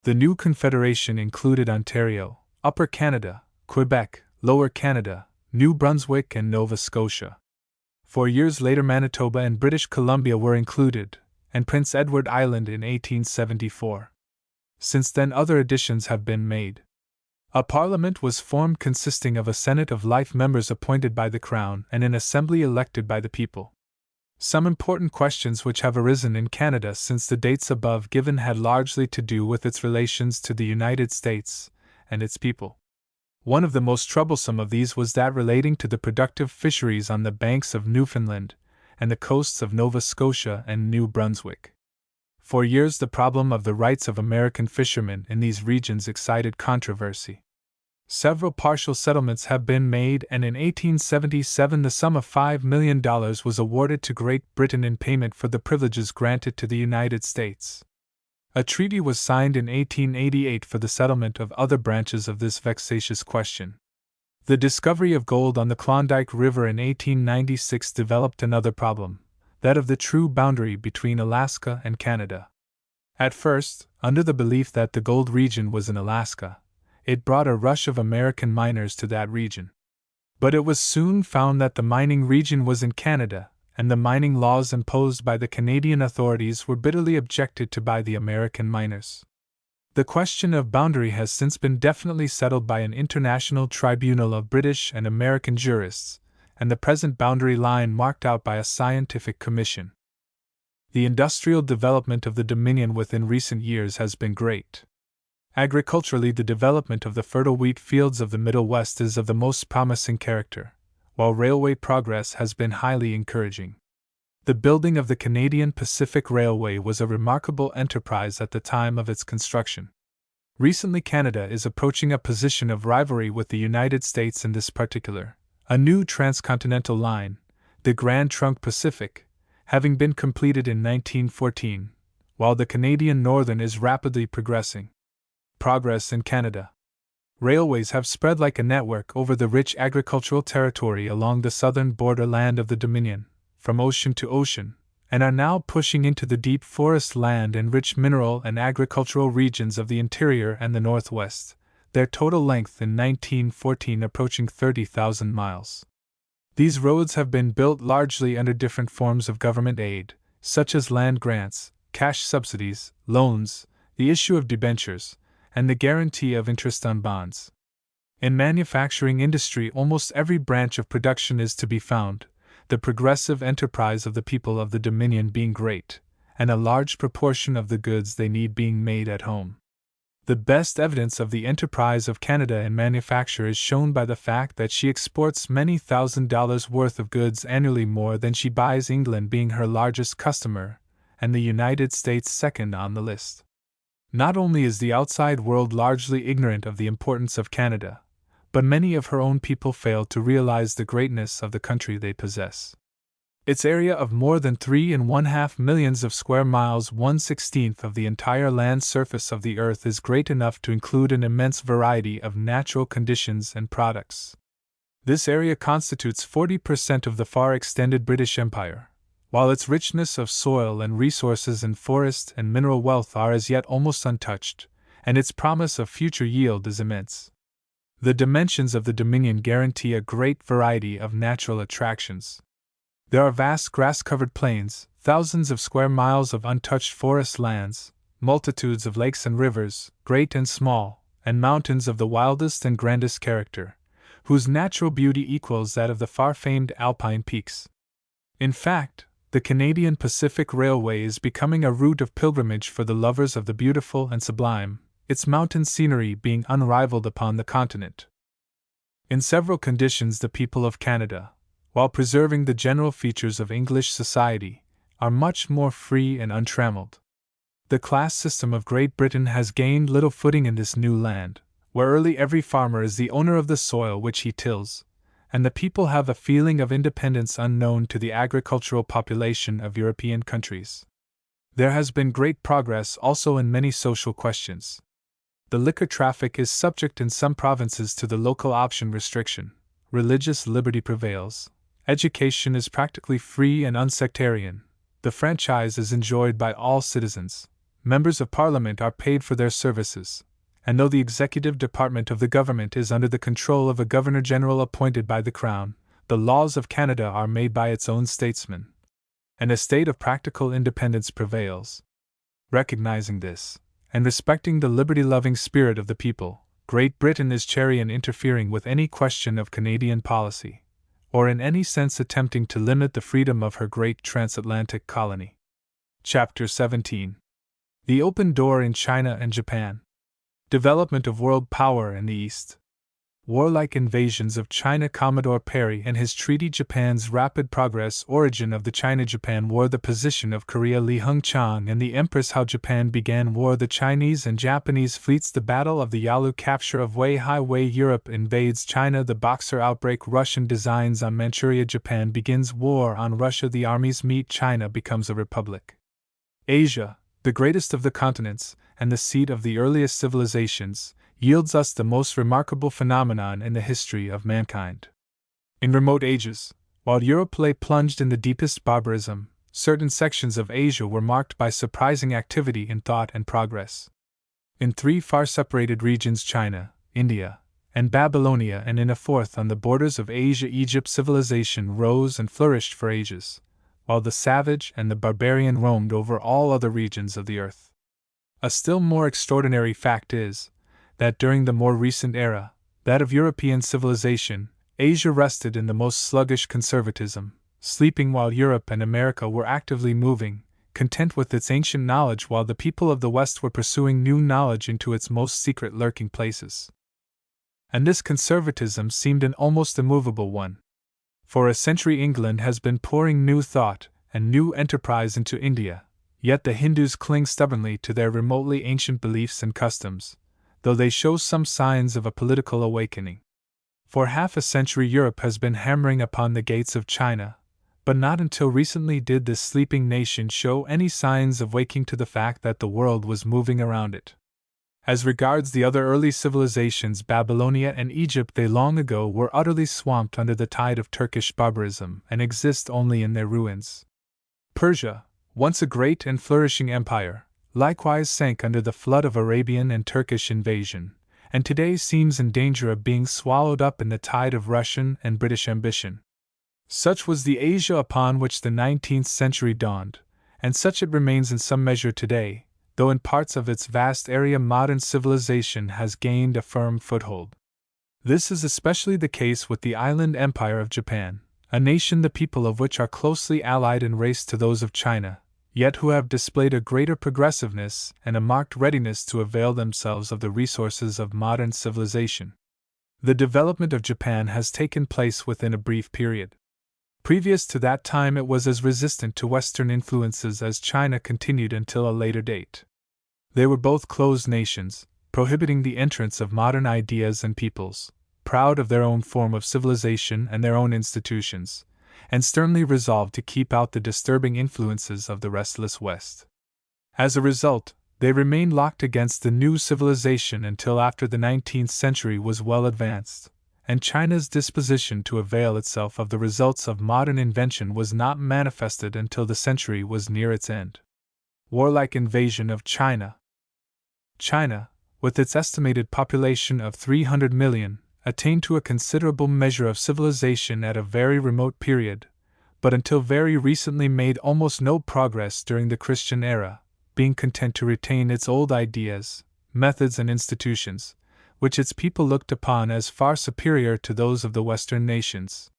The new confederation included Ontario, Upper Canada, Quebec, Lower Canada, New Brunswick, and Nova Scotia. 4 years later, Manitoba and British Columbia were included, and Prince Edward Island in 1874. Since then, other additions have been made. A parliament was formed consisting of a senate of life members appointed by the Crown and an assembly elected by the people. Some important questions which have arisen in Canada since the dates above given had largely to do with its relations to the United States and its people. One of the most troublesome of these was that relating to the productive fisheries on the banks of Newfoundland and the coasts of Nova Scotia and New Brunswick. For years, the problem of the rights of American fishermen in these regions excited controversy. Several partial settlements have been made, and in 1877 the sum of $5 million was awarded to Great Britain in payment for the privileges granted to the United States. A treaty was signed in 1888 for the settlement of other branches of this vexatious question. The discovery of gold on the Klondike River in 1896 developed another problem, that of the true boundary between Alaska and Canada. At first, under the belief that the gold region was in Alaska, it brought a rush of American miners to that region. But it was soon found that the mining region was in Canada, and the mining laws imposed by the Canadian authorities were bitterly objected to by the American miners. The question of boundary has since been definitely settled by an international tribunal of British and American jurists, and the present boundary line marked out by a scientific commission. The industrial development of the Dominion within recent years has been great. Agriculturally, the development of the fertile wheat fields of the Middle West is of the most promising character, while railway progress has been highly encouraging. The building of the Canadian Pacific Railway was a remarkable enterprise at the time of its construction. Recently, Canada is approaching a position of rivalry with the United States in this particular, a new transcontinental line, the Grand Trunk Pacific, having been completed in 1914, while the Canadian Northern is rapidly progressing. Progress in Canada. Railways have spread like a network over the rich agricultural territory along the southern borderland of the Dominion, from ocean to ocean, and are now pushing into the deep forest land and rich mineral and agricultural regions of the interior and the northwest, their total length in 1914 approaching 30,000 miles. These roads have been built largely under different forms of government aid, such as land grants, cash subsidies, loans, the issue of debentures, and the guarantee of interest on bonds. In manufacturing industry, almost every branch of production is to be found, the progressive enterprise of the people of the Dominion being great, and a large proportion of the goods they need being made at home. The best evidence of the enterprise of Canada in manufacture is shown by the fact that she exports many $1,000s worth of goods annually, more than she buys, England being her largest customer, and the United States second on the list. Not only is the outside world largely ignorant of the importance of Canada, but many of her own people fail to realize the greatness of the country they possess. Its area of more than 3.5 millions of square miles, 1/16 of the entire land surface of the earth, is great enough to include an immense variety of natural conditions and products. This area constitutes 40% of the far extended British Empire, while its richness of soil and resources and forest and mineral wealth are as yet almost untouched, and its promise of future yield is immense. The dimensions of the Dominion guarantee a great variety of natural attractions. There are vast grass-covered plains, thousands of square miles of untouched forest lands, multitudes of lakes and rivers, great and small, and mountains of the wildest and grandest character, whose natural beauty equals that of the far-famed Alpine peaks. In fact, the Canadian Pacific Railway is becoming a route of pilgrimage for the lovers of the beautiful and sublime, its mountain scenery being unrivaled upon the continent. In several conditions, the people of Canada, while preserving the general features of English society, are much more free and untrammeled. The class system of Great Britain has gained little footing in this new land, where early every farmer is the owner of the soil which he tills, and the people have a feeling of independence unknown to the agricultural population of European countries. There has been great progress also in many social questions. The liquor traffic is subject in some provinces to the local option restriction, religious liberty prevails, education is practically free and unsectarian, the franchise is enjoyed by all citizens, members of Parliament are paid for their services, and though the executive department of the government is under the control of a Governor-General appointed by the Crown, the laws of Canada are made by its own statesmen, and a state of practical independence prevails. Recognizing this, and respecting the liberty-loving spirit of the people, Great Britain is chary in interfering with any question of Canadian policy, or in any sense attempting to limit the freedom of her great transatlantic colony. Chapter 17. The Open Door in China and Japan. Development of world power in the East. Warlike invasions of China. Commodore Perry and his treaty. Japan's rapid progress. Origin of the China-Japan War. The position of Korea. Li Hung-chang and the Empress. How Japan began war. The Chinese and Japanese fleets. The Battle of the Yalu. Capture of Weihai. Wei. Europe invades China. The Boxer outbreak. Russian designs on Manchuria. Japan begins war on Russia. The armies meet. China becomes a republic. Asia, the greatest of the continents, and the seat of the earliest civilizations, yields us the most remarkable phenomenon in the history of mankind. In remote ages, while Europe lay plunged in the deepest barbarism, certain sections of Asia were marked by surprising activity in thought and progress. In three far separated regions, China, India, and Babylonia, and in a fourth on the borders of Asia, Egypt, civilization rose and flourished for ages, while the savage and the barbarian roamed over all other regions of the earth. A still more extraordinary fact is, that during the more recent era, that of European civilization, Asia rested in the most sluggish conservatism, sleeping while Europe and America were actively moving, content with its ancient knowledge while the people of the West were pursuing new knowledge into its most secret lurking places. And this conservatism seemed an almost immovable one. For a century England has been pouring new thought and new enterprise into India, yet the Hindus cling stubbornly to their remotely ancient beliefs and customs, though they show some signs of a political awakening. For half a century Europe has been hammering upon the gates of China, but not until recently did this sleeping nation show any signs of waking to the fact that the world was moving around it. As regards the other early civilizations, Babylonia and Egypt, they long ago were utterly swamped under the tide of Turkish barbarism and exist only in their ruins. Persia, once a great and flourishing empire, likewise sank under the flood of Arabian and Turkish invasion, and today seems in danger of being swallowed up in the tide of Russian and British ambition. Such was the Asia upon which the 19th century dawned, and such it remains in some measure today, though in parts of its vast area modern civilization has gained a firm foothold. This is especially the case with the island empire of Japan, a nation the people of which are closely allied in race to those of China, yet who have displayed a greater progressiveness and a marked readiness to avail themselves of the resources of modern civilization. The development of Japan has taken place within a brief period. Previous to that time it was as resistant to Western influences as China continued until a later date. They were both closed nations, prohibiting the entrance of modern ideas and peoples, proud of their own form of civilization and their own institutions, and sternly resolved to keep out the disturbing influences of the restless West. As a result, they remained locked against the new civilization until after the 19th century was well advanced, and China's disposition to avail itself of the results of modern invention was not manifested until the century was near its end. Warlike invasion of China. China, with its estimated population of 300 million, attained to a considerable measure of civilization at a very remote period, but until very recently made almost no progress during the Christian era, being content to retain its old ideas, methods, and institutions, which its people looked upon as far superior to those of the Western nations.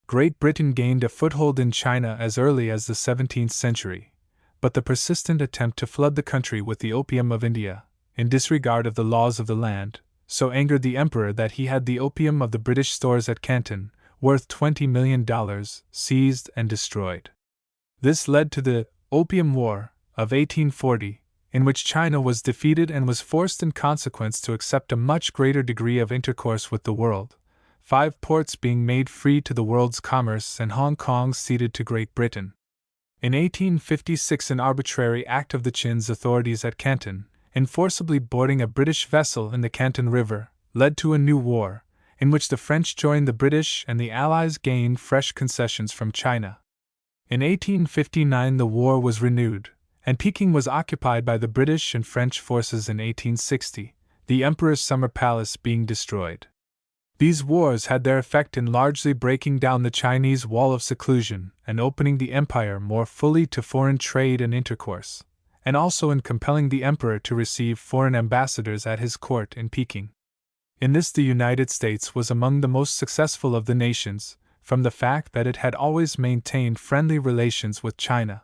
Great Britain gained a foothold in China as early as the 17th century, but the persistent attempt to flood the country with the opium of India, in disregard of the laws of the land, so angered the emperor that he had the opium of the British stores at Canton, worth $20 million, seized and destroyed. This led to the Opium War of 1840, in which China was defeated and was forced in consequence to accept a much greater degree of intercourse with the world, 5 ports being made free to the world's commerce and Hong Kong ceded to Great Britain. In 1856, an arbitrary act of the Qin's authorities at Canton, enforcibly boarding a British vessel in the Canton River, led to a new war, in which the French joined the British and the Allies gained fresh concessions from China. In 1859 the war was renewed, and Peking was occupied by the British and French forces in 1860, the Emperor's summer palace being destroyed. These wars had their effect in largely breaking down the Chinese wall of seclusion and opening the empire more fully to foreign trade and intercourse, and also in compelling the emperor to receive foreign ambassadors at his court in Peking. In this the United States was among the most successful of the nations, from the fact that it had always maintained friendly relations with China.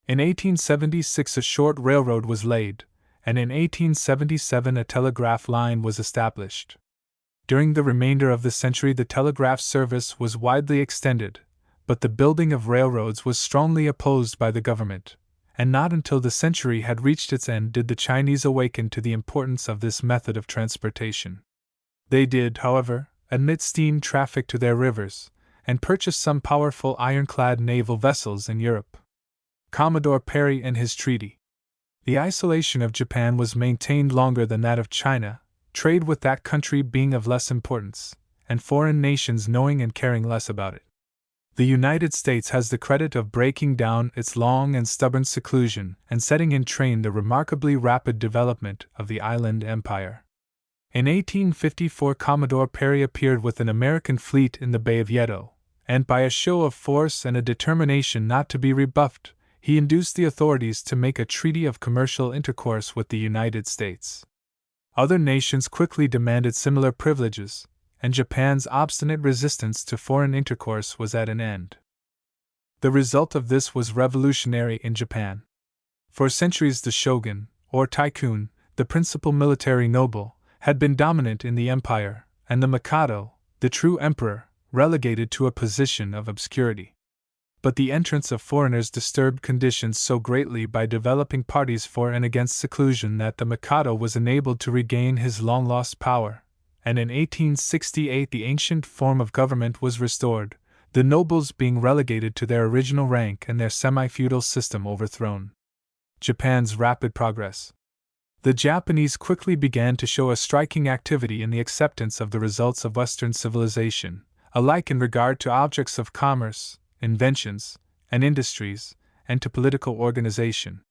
In 1876 a short railroad was laid, and in 1877 a telegraph line was established. During the remainder of the century the telegraph service was widely extended, but the building of railroads was strongly opposed by the government, and not until the century had reached its end did the Chinese awaken to the importance of this method of transportation. They did, however, admit steam traffic to their rivers, and purchased some powerful ironclad naval vessels in Europe. Commodore Perry and his treaty. The isolation of Japan was maintained longer than that of China, trade with that country being of less importance, and foreign nations knowing and caring less about it. The United States has the credit of breaking down its long and stubborn seclusion and setting in train the remarkably rapid development of the island empire. In 1854 Commodore Perry appeared with an American fleet in the Bay of Yedo, and by a show of force and a determination not to be rebuffed, he induced the authorities to make a treaty of commercial intercourse with the United States. Other nations quickly demanded similar privileges, and Japan's obstinate resistance to foreign intercourse was at an end. The result of this was revolutionary in Japan. For centuries the shogun, or tycoon, the principal military noble, had been dominant in the empire, and the Mikado, the true emperor, relegated to a position of obscurity. But the entrance of foreigners disturbed conditions so greatly by developing parties for and against seclusion that the Mikado was enabled to regain his long-lost power, and in 1868 the ancient form of government was restored, the nobles being relegated to their original rank and their semi-feudal system overthrown. Japan's rapid progress. The Japanese quickly began to show a striking activity in the acceptance of the results of Western civilization, alike in regard to objects of commerce, inventions, and industries, and to political organization.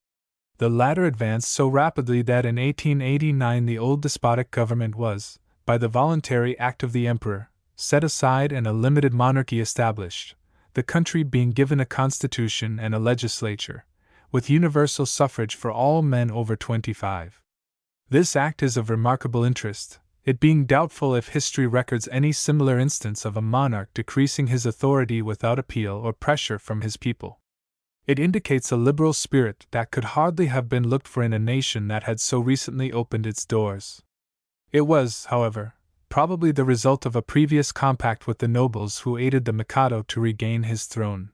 The latter advanced so rapidly that in 1889 the old despotic government was, by the voluntary act of the emperor, set aside and a limited monarchy established, the country being given a constitution and a legislature, with universal suffrage for all men over 25. This act is of remarkable interest, it being doubtful if history records any similar instance of a monarch decreasing his authority without appeal or pressure from his people. It indicates a liberal spirit that could hardly have been looked for in a nation that had so recently opened its doors. It was, however, probably the result of a previous compact with the nobles who aided the Mikado to regain his throne.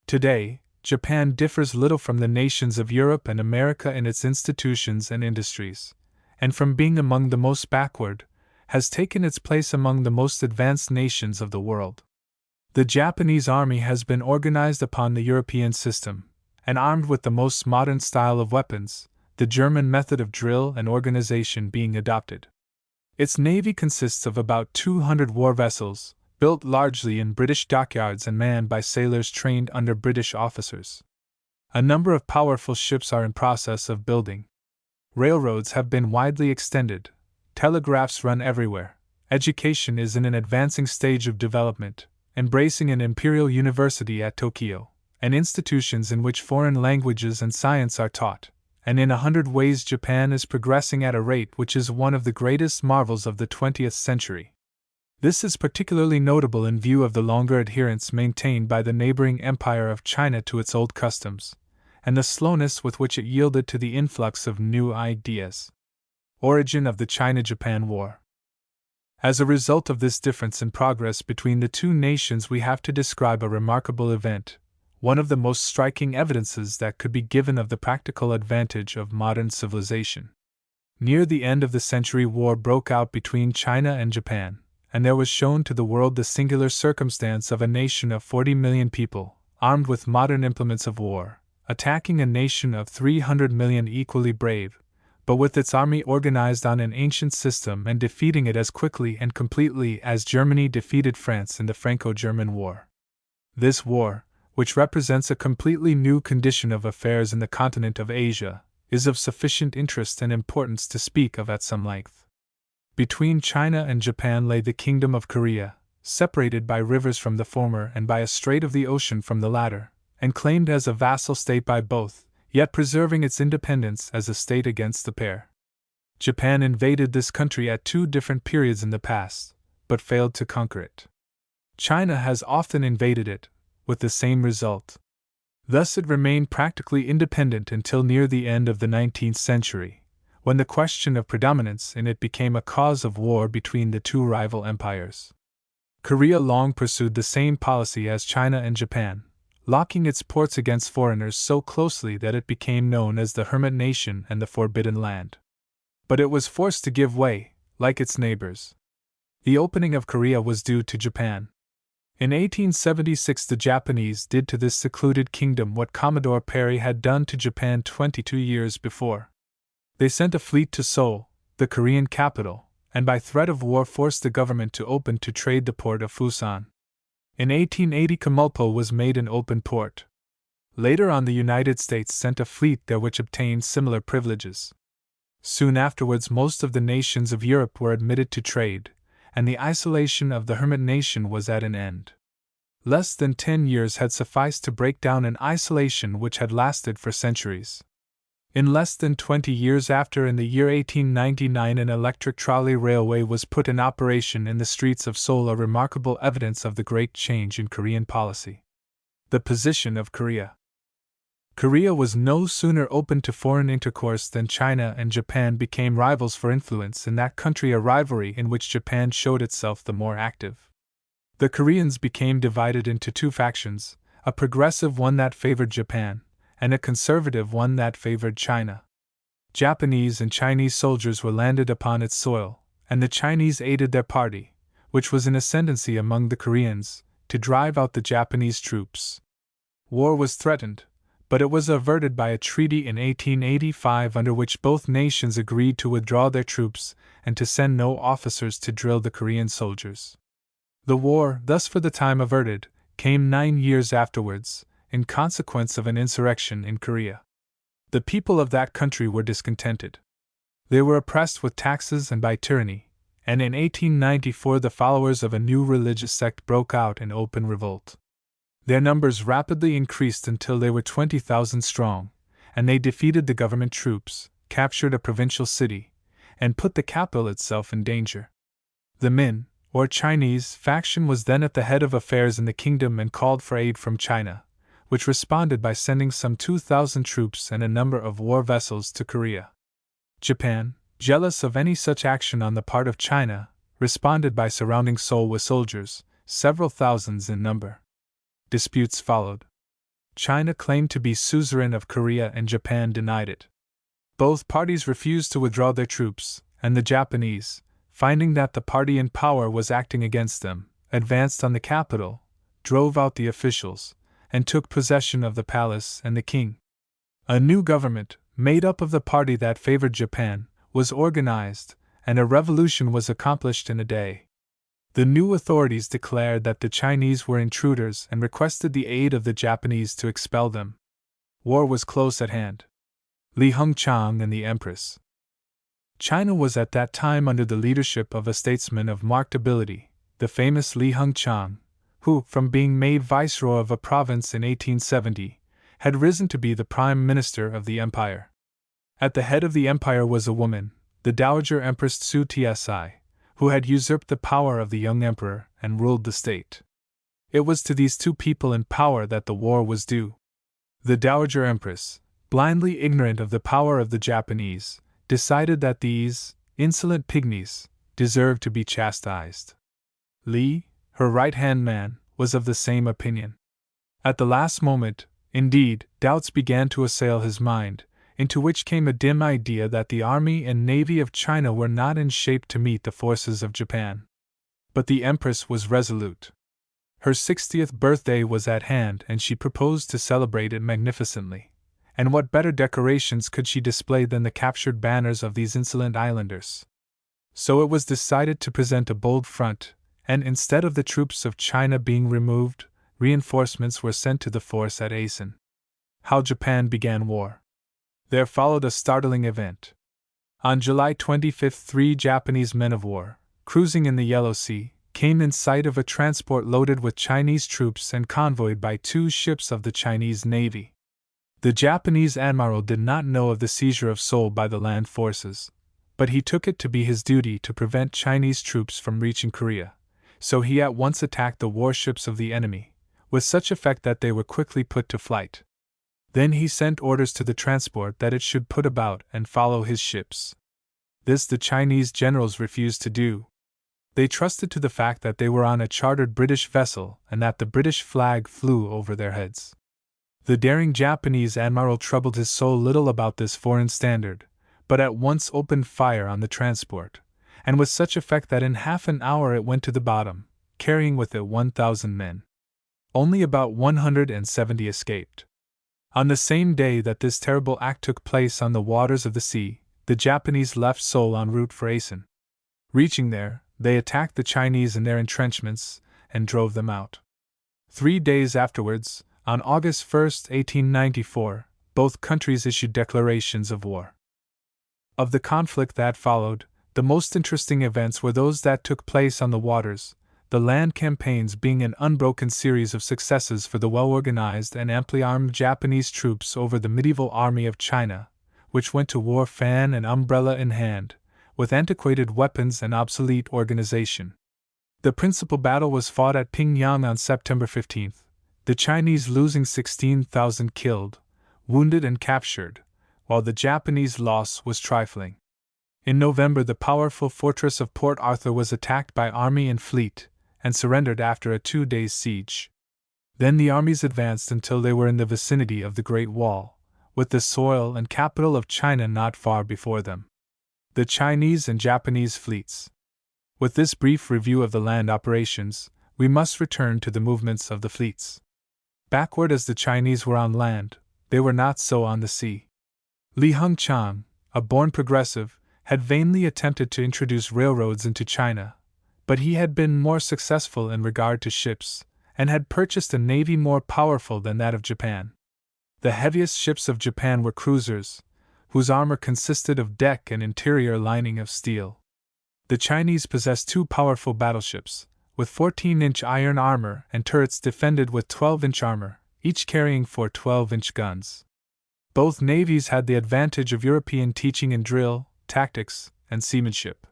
Today, Japan differs little from the nations of Europe and America in its institutions and industries, and from being among the most backward, has taken its place among the most advanced nations of the world. The Japanese army has been organized upon the European system, and armed with the most modern style of weapons, the German method of drill and organization being adopted. Its navy consists of about 200 war vessels, built largely in British dockyards and manned by sailors trained under British officers. A number of powerful ships are in process of building. Railroads have been widely extended, telegraphs run everywhere, education is in an advancing stage of development, embracing an imperial university at Tokyo, and institutions in which foreign languages and science are taught, and in 100 ways Japan is progressing at a rate which is one of the greatest marvels of the 20th century. This is particularly notable in view of the longer adherence maintained by the neighboring empire of China to its old customs, and the slowness with which it yielded to the influx of new ideas. Origin of the China-Japan War. As a result of this difference in progress between the two nations, we have to describe a remarkable event, one of the most striking evidences that could be given of the practical advantage of modern civilization. Near the end of the century, war broke out between China and Japan, and there was shown to the world the singular circumstance of a nation of 40 million people, armed with modern implements of war, attacking a nation of 300 million equally brave, but with its army organized on an ancient system, and defeating it as quickly and completely as Germany defeated France in the Franco-German War. This war, which represents a completely new condition of affairs in the continent of Asia, is of sufficient interest and importance to speak of at some length. Between China and Japan lay the Kingdom of Korea, separated by rivers from the former and by a strait of the ocean from the latter, and claimed as a vassal state by both, yet preserving its independence as a state against the pair. Japan invaded this country at two different periods in the past, but failed to conquer it. China has often invaded it, with the same result. Thus it remained practically independent until near the end of the 19th century, when the question of predominance in it became a cause of war between the two rival empires. Korea long pursued the same policy as China and Japan, locking its ports against foreigners so closely that it became known as the Hermit Nation and the Forbidden Land. But it was forced to give way, like its neighbors. The opening of Korea was due to Japan. In 1876, the Japanese did to this secluded kingdom what Commodore Perry had done to Japan 22 years before. They sent a fleet to Seoul, the Korean capital, and by threat of war forced the government to open to trade the port of Fusan. In 1880, Kamulpo was made an open port. Later on, the United States sent a fleet there which obtained similar privileges. Soon afterwards, most of the nations of Europe were admitted to trade, and the isolation of the Hermit Nation was at an end. Less than 10 years had sufficed to break down an isolation which had lasted for centuries. In less than 20 years after, in the year 1899, an electric trolley railway was put in operation in the streets of Seoul, a remarkable evidence of the great change in Korean policy. The position of Korea. Korea was no sooner opened to foreign intercourse than China and Japan became rivals for influence in that country, a rivalry in which Japan showed itself the more active. The Koreans became divided into two factions, a progressive one that favored Japan, and a conservative one that favored China. Japanese and Chinese soldiers were landed upon its soil, and the Chinese aided their party, which was in ascendancy among the Koreans, to drive out the Japanese troops. War was threatened, but it was averted by a treaty in 1885 under which both nations agreed to withdraw their troops and to send no officers to drill the Korean soldiers. The war, thus for the time averted, came 9 years afterwards, in consequence of an insurrection in Korea. The people of that country were discontented. They were oppressed with taxes and by tyranny, and in 1894 the followers of a new religious sect broke out in open revolt. Their numbers rapidly increased until they were 20,000 strong, and they defeated the government troops, captured a provincial city, and put the capital itself in danger. The Min, or Chinese, faction was then at the head of affairs in the kingdom and called for aid from China, which responded by sending some 2,000 troops and a number of war vessels to Korea. Japan, jealous of any such action on the part of China, responded by surrounding Seoul with soldiers, several thousands in number. Disputes followed. China claimed to be suzerain of Korea and Japan denied it. Both parties refused to withdraw their troops, and the Japanese, finding that the party in power was acting against them, advanced on the capital, drove out the officials, and took possession of the palace and the king. A new government, made up of the party that favored Japan, was organized, and a revolution was accomplished in a day. The new authorities declared that the Chinese were intruders and requested the aid of the Japanese to expel them. War was close at hand. Li Hungchang and the Empress. China was at that time under the leadership of a statesman of marked ability, the famous Li Hungchang, who, from being made viceroy of a province in 1870, had risen to be the prime minister of the empire. At the head of the empire was a woman, the Dowager Empress Tsu Tsi, who had usurped the power of the young emperor and ruled the state. It was to these two people in power that the war was due. The Dowager Empress, blindly ignorant of the power of the Japanese, decided that these insolent pygmies deserved to be chastised. Li, her right-hand man, was of the same opinion. At the last moment, indeed, doubts began to assail his mind, into which came a dim idea that the army and navy of China were not in shape to meet the forces of Japan. But the Empress was resolute. Her 60th birthday was at hand and she proposed to celebrate it magnificently. And what better decorations could she display than the captured banners of these insolent islanders? So it was decided to present a bold front, and instead of the troops of China being removed, reinforcements were sent to the force at Asen. How Japan began war. There followed a startling event. On July 25, 3 Japanese men of war, cruising in the Yellow Sea, came in sight of a transport loaded with Chinese troops and convoyed by 2 ships of the Chinese Navy. The Japanese admiral did not know of the seizure of Seoul by the land forces, but he took it to be his duty to prevent Chinese troops from reaching Korea, so he at once attacked the warships of the enemy, with such effect that they were quickly put to flight. Then he sent orders to the transport that it should put about and follow his ships. This the Chinese generals refused to do. They trusted to the fact that they were on a chartered British vessel and that the British flag flew over their heads. The daring Japanese admiral troubled his soul little about this foreign standard, but at once opened fire on the transport, and with such effect that in half an hour it went to the bottom, carrying with it 1,000 men. Only about 170 escaped. On the same day that this terrible act took place on the waters of the sea, the Japanese left Seoul en route for Asan. Reaching there, they attacked the Chinese in their entrenchments and drove them out. 3 days afterwards, on August 1, 1894, both countries issued declarations of war. Of the conflict that followed, the most interesting events were those that took place on the waters, the land campaigns being an unbroken series of successes for the well-organized and amply armed Japanese troops over the medieval army of China, which went to war fan and umbrella in hand, with antiquated weapons and obsolete organization. The principal battle was fought at Pingyang on September 15, the Chinese losing 16,000 killed, wounded and captured, while the Japanese loss was trifling. In November, the powerful fortress of Port Arthur was attacked by army and fleet, and surrendered after a 2-days siege. Then the armies advanced until they were in the vicinity of the Great Wall, with the soil and capital of China not far before them. The Chinese and Japanese fleets. With this brief review of the land operations, we must return to the movements of the fleets. Backward as the Chinese were on land, they were not so on the sea. Li Hongchang, a born progressive, had vainly attempted to introduce railroads into China, but he had been more successful in regard to ships, and had purchased a navy more powerful than that of Japan. The heaviest ships of Japan were cruisers, whose armor consisted of deck and interior lining of steel. The Chinese possessed 2 powerful battleships, with 14-inch iron armor and turrets defended with 12-inch armor, each carrying 4 12-inch guns. Both navies had the advantage of European teaching in drill, tactics, and seamanship.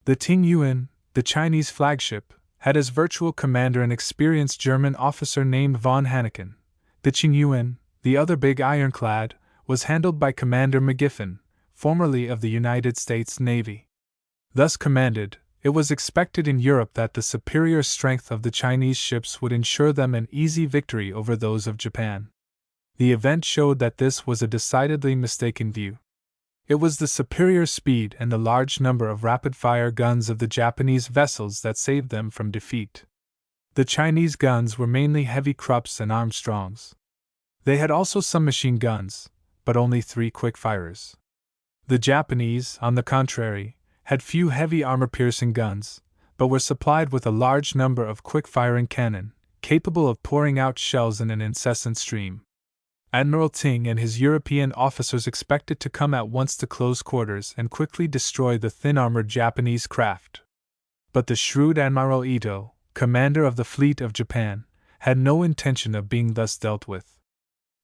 The Ting Yuan, the Chinese flagship, had as virtual commander an experienced German officer named von Hanneken. The Qing Yuan, the other big ironclad, was handled by Commander McGiffin, formerly of the United States Navy. Thus commanded, it was expected in Europe that the superior strength of the Chinese ships would ensure them an easy victory over those of Japan. The event showed that this was a decidedly mistaken view. It was the superior speed and the large number of rapid-fire guns of the Japanese vessels that saved them from defeat. The Chinese guns were mainly heavy Krupps and Armstrongs. They had also some machine guns, but only 3 quick-firers. The Japanese, on the contrary, had few heavy armor-piercing guns, but were supplied with a large number of quick-firing cannon, capable of pouring out shells in an incessant stream. Admiral Ting and his European officers expected to come at once to close quarters and quickly destroy the thin-armored Japanese craft. But the shrewd Admiral Ito, commander of the fleet of Japan, had no intention of being thus dealt with.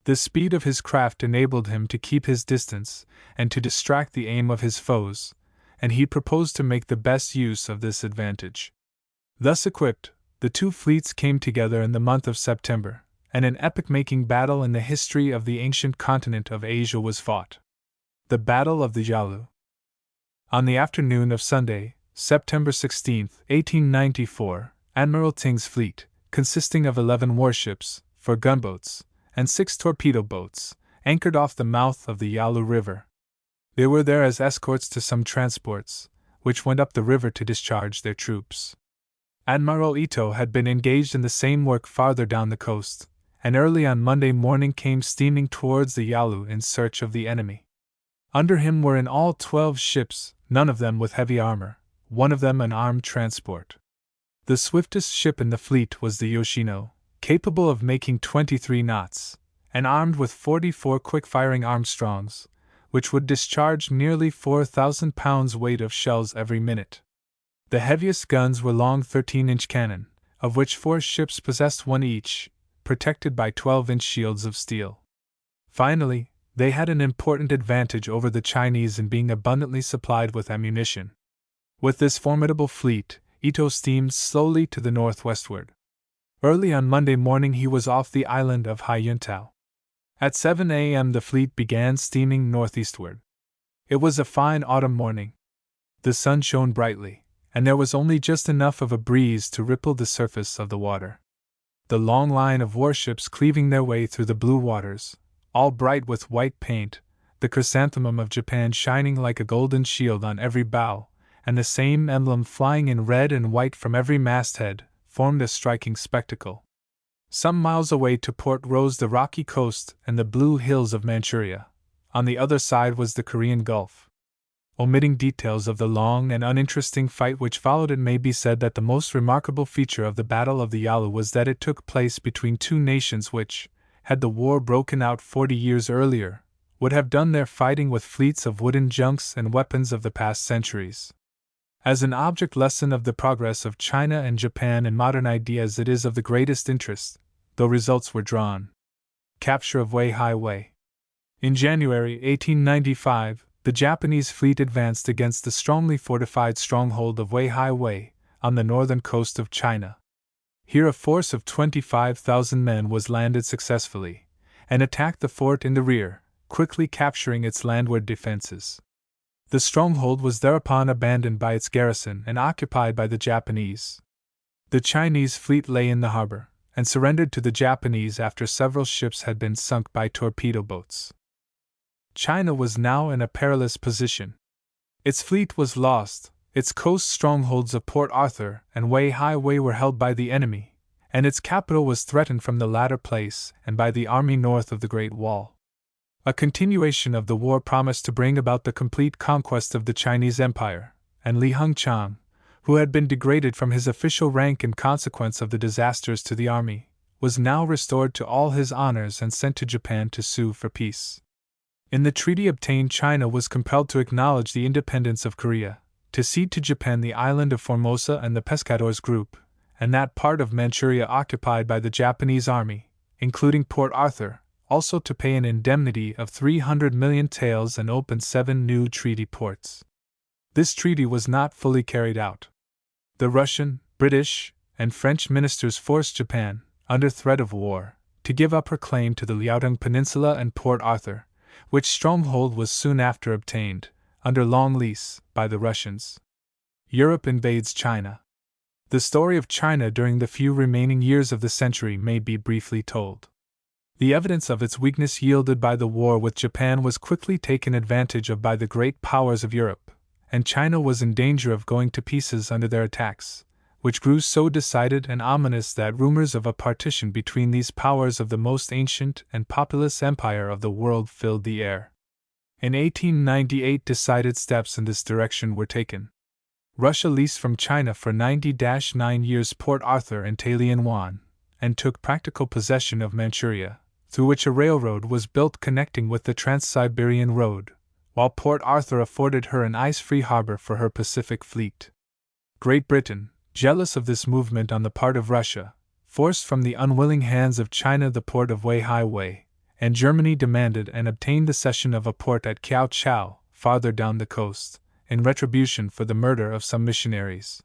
The speed of his craft enabled him to keep his distance and to distract the aim of his foes, and he proposed to make the best use of this advantage. Thus equipped, the 2 fleets came together in the month of September, and an epoch-making battle in the history of the ancient continent of Asia was fought. The Battle of the Yalu. On the afternoon of Sunday, September 16, 1894, Admiral Ting's fleet, consisting of 11 warships, 4 gunboats, and 6 torpedo boats, anchored off the mouth of the Yalu River. They were there as escorts to some transports, which went up the river to discharge their troops. Admiral Ito had been engaged in the same work farther down the coast, and early on Monday morning came steaming towards the Yalu in search of the enemy. Under him were in all 12 ships, none of them with heavy armor, one of them an armed transport. The swiftest ship in the fleet was the Yoshino, capable of making 23 knots, and armed with 44 quick-firing Armstrongs, which would discharge nearly 4,000 pounds weight of shells every minute. The heaviest guns were long 13-inch cannon, of which 4 ships possessed 1 each, protected by 12-inch shields of steel. Finally, they had an important advantage over the Chinese in being abundantly supplied with ammunition. With this formidable fleet, Ito steamed slowly to the northwestward. Early on Monday morning he was off the island of Haiyuntao. At 7 a.m. the fleet began steaming northeastward. It was a fine autumn morning. The sun shone brightly, and there was only just enough of a breeze to ripple the surface of the water. The long line of warships cleaving their way through the blue waters, all bright with white paint, the chrysanthemum of Japan shining like a golden shield on every bow, and the same emblem flying in red and white from every masthead, formed a striking spectacle. Some miles away to port rose the rocky coast and the blue hills of Manchuria. On the other side was the Korean Gulf. Omitting details of the long and uninteresting fight which followed, it may be said that the most remarkable feature of the Battle of the Yalu was that it took place between two nations which, had the war broken out 40 years earlier, would have done their fighting with fleets of wooden junks and weapons of the past centuries. As an object lesson of the progress of China and Japan in modern ideas, it is of the greatest interest, though results were drawn. Capture of Weihai Wei. In January 1895, the Japanese fleet advanced against the strongly fortified stronghold of Weihai Wei, on the northern coast of China. Here a force of 25,000 men was landed successfully, and attacked the fort in the rear, quickly capturing its landward defenses. The stronghold was thereupon abandoned by its garrison and occupied by the Japanese. The Chinese fleet lay in the harbor, and surrendered to the Japanese after several ships had been sunk by torpedo boats. China was now in a perilous position. Its fleet was lost, its coast strongholds of Port Arthur and Weihai Wei were held by the enemy, and its capital was threatened from the latter place and by the army north of the Great Wall. A continuation of the war promised to bring about the complete conquest of the Chinese Empire, and Li Hungchang, who had been degraded from his official rank in consequence of the disasters to the army, was now restored to all his honors and sent to Japan to sue for peace. In the treaty obtained, China was compelled to acknowledge the independence of Korea, to cede to Japan the island of Formosa and the Pescadores Group, and that part of Manchuria occupied by the Japanese army, including Port Arthur, also to pay an indemnity of 300 million taels and open 7 new treaty ports. This treaty was not fully carried out. The Russian, British, and French ministers forced Japan, under threat of war, to give up her claim to the Liaodong Peninsula and Port Arthur, which stronghold was soon after obtained, under long lease, by the Russians. Europe invades China. The story of China during the few remaining years of the century may be briefly told. The evidence of its weakness yielded by the war with Japan was quickly taken advantage of by the great powers of Europe, and China was in danger of going to pieces under their attacks, which grew so decided and ominous that rumors of a partition between these powers of the most ancient and populous empire of the world filled the air. In 1898 decided steps in this direction were taken. Russia leased from China for 90-9 years Port Arthur and Tailian-Wan, and took practical possession of Manchuria, through which a railroad was built connecting with the Trans-Siberian Road, while Port Arthur afforded her an ice-free harbor for her Pacific fleet. Great Britain, jealous of this movement on the part of Russia, forced from the unwilling hands of China the port of Weihai Wei, and Germany demanded and obtained the cession of a port at Kiao Chau, farther down the coast, in retribution for the murder of some missionaries.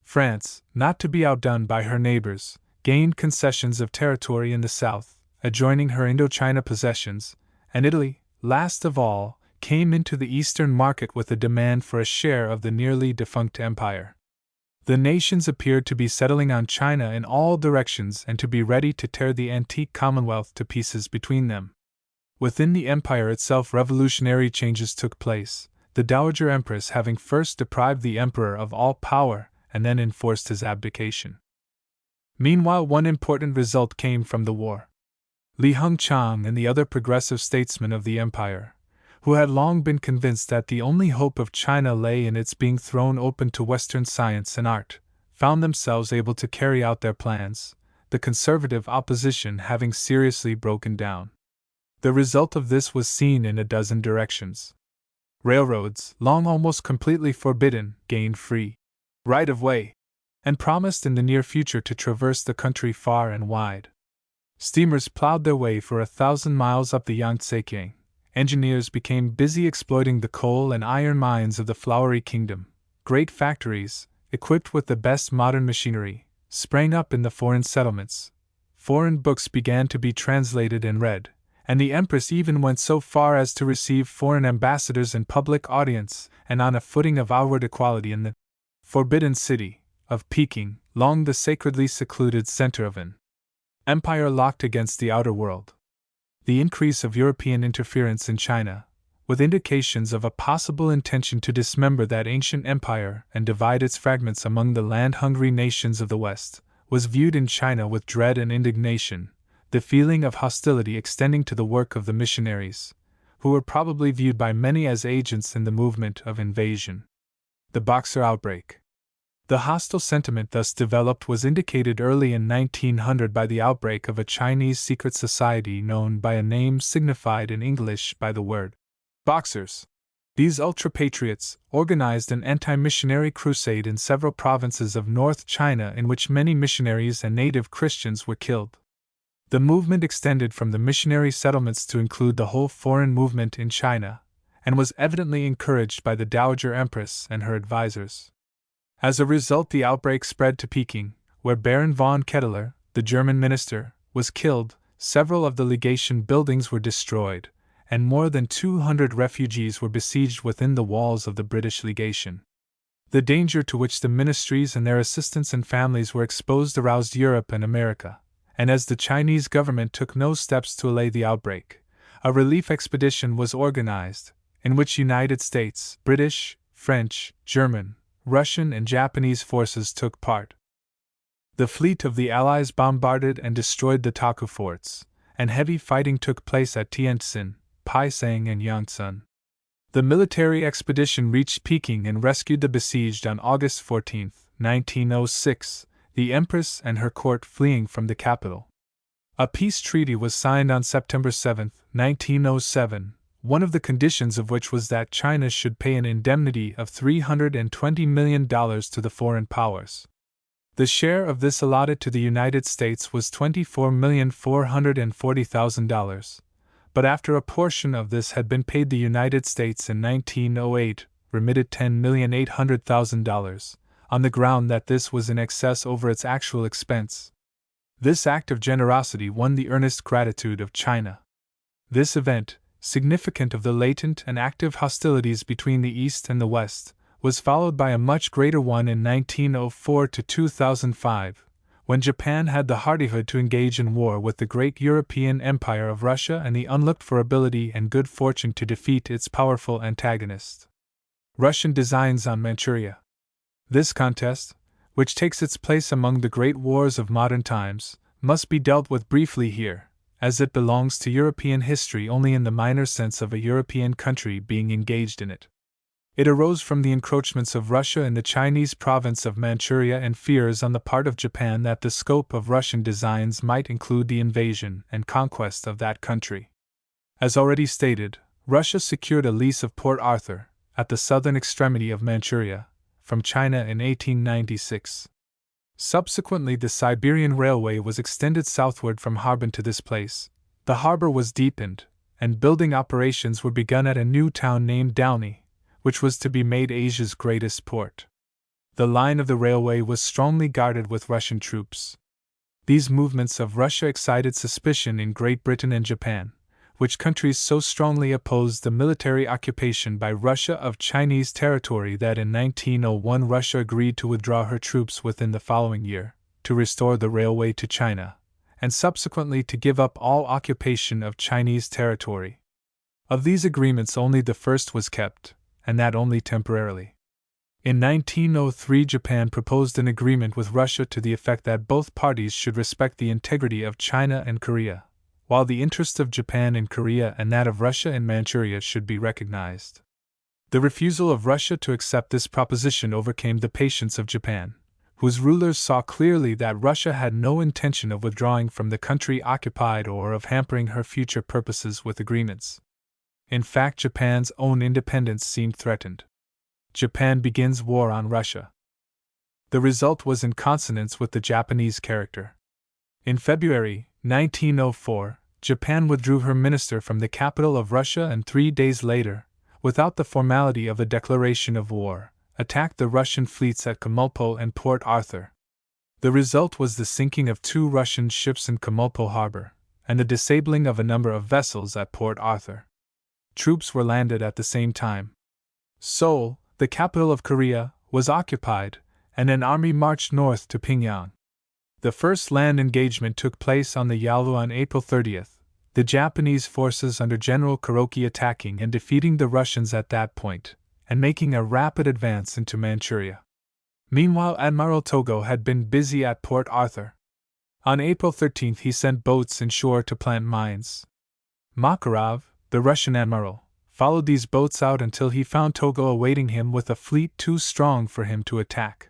France, not to be outdone by her neighbors, gained concessions of territory in the south, adjoining her Indochina possessions, and Italy, last of all, came into the eastern market with a demand for a share of the nearly defunct empire. The nations appeared to be settling on China in all directions and to be ready to tear the antique commonwealth to pieces between them. Within the empire itself revolutionary changes took place, the Dowager Empress having first deprived the emperor of all power and then enforced his abdication. Meanwhile, one important result came from the war. Li Hungchang and the other progressive statesmen of the empire, who had long been convinced that the only hope of China lay in its being thrown open to Western science and art, found themselves able to carry out their plans, the conservative opposition having seriously broken down. The result of this was seen in a dozen directions. Railroads, long almost completely forbidden, gained free right of way, and promised in the near future to traverse the country far and wide. Steamers plowed their way for 1,000 miles up the Yangtze-Kiang. Engineers became busy exploiting the coal and iron mines of the Flowery Kingdom. Great factories, equipped with the best modern machinery, sprang up in the foreign settlements. Foreign books began to be translated and read, and the Empress even went so far as to receive foreign ambassadors in public audience and on a footing of outward equality in the forbidden city of Peking, long the sacredly secluded center of an empire locked against the outer world. The increase of European interference in China, with indications of a possible intention to dismember that ancient empire and divide its fragments among the land-hungry nations of the West, was viewed in China with dread and indignation, the feeling of hostility extending to the work of the missionaries, who were probably viewed by many as agents in the movement of invasion. The Boxer outbreak. The hostile sentiment thus developed was indicated early in 1900 by the outbreak of a Chinese secret society known by a name signified in English by the word Boxers. These ultra-patriots organized an anti-missionary crusade in several provinces of North China in which many missionaries and native Christians were killed. The movement extended from the missionary settlements to include the whole foreign movement in China, and was evidently encouraged by the Dowager Empress and her advisors. As a result, the outbreak spread to Peking, where Baron von Ketteler, the German minister, was killed, several of the legation buildings were destroyed, and more than 200 refugees were besieged within the walls of the British legation. The danger to which the ministries and their assistants and families were exposed aroused Europe and America, and as the Chinese government took no steps to allay the outbreak, a relief expedition was organized, in which United States, British, French, German, Russian, and Japanese forces took part. The fleet of the Allies bombarded and destroyed the Taku forts, and heavy fighting took place at Tientsin, Paisang, and Yangtze. The military expedition reached Peking and rescued the besieged on August 14, 1906, the Empress and her court fleeing from the capital. A peace treaty was signed on September 7, 1907, one of the conditions of which was that China should pay an indemnity of $320 million to the foreign powers. The share of this allotted to the United States was $24,440,000, but after a portion of this had been paid, the United States in 1908 remitted $10,800,000, on the ground that this was in excess over its actual expense. This act of generosity won the earnest gratitude of China. This event, significant of the latent and active hostilities between the East and the West, was followed by a much greater one in 1904 to 2005, when Japan had the hardihood to engage in war with the great European empire of Russia and the unlooked-for ability and good fortune to defeat its powerful antagonist. Russian designs on Manchuria. This contest, which takes its place among the great wars of modern times, must be dealt with briefly here, as it belongs to European history only in the minor sense of a European country being engaged in it. It arose from the encroachments of Russia in the Chinese province of Manchuria and fears on the part of Japan that the scope of Russian designs might include the invasion and conquest of that country. As already stated, Russia secured a lease of Port Arthur, at the southern extremity of Manchuria, from China in 1896. Subsequently, the Siberian Railway was extended southward from Harbin to this place. The harbor was deepened, and building operations were begun at a new town named Downey, which was to be made Asia's greatest port. The line of the railway was strongly guarded with Russian troops. These movements of Russia excited suspicion in Great Britain and Japan, which countries so strongly opposed the military occupation by Russia of Chinese territory that in 1901 Russia agreed to withdraw her troops within the following year, to restore the railway to China, and subsequently to give up all occupation of Chinese territory. Of these agreements only the first was kept, and that only temporarily. In 1903 Japan proposed an agreement with Russia to the effect that both parties should respect the integrity of China and Korea, while the interest of Japan in Korea and that of Russia in Manchuria should be recognized. The refusal of Russia to accept this proposition overcame the patience of Japan, whose rulers saw clearly that Russia had no intention of withdrawing from the country occupied or of hampering her future purposes with agreements. In fact, Japan's own independence seemed threatened. Japan begins war on Russia. The result was in consonance with the Japanese character. In February 1904, Japan withdrew her minister from the capital of Russia, and 3 days later, without the formality of a declaration of war, attacked the Russian fleets at Comulpo and Port Arthur. The result was the sinking of 2 Russian ships in Comulpo harbor, and the disabling of a number of vessels at Port Arthur. Troops were landed at the same time. Seoul, the capital of Korea, was occupied, and an army marched north to Pyongyang. The first land engagement took place on the Yalu on April 30th, the Japanese forces under General Kuroki attacking and defeating the Russians at that point, and making a rapid advance into Manchuria. Meanwhile, Admiral Togo had been busy at Port Arthur. On April 13th he sent boats inshore to plant mines. Makarov, the Russian admiral, followed these boats out until he found Togo awaiting him with a fleet too strong for him to attack.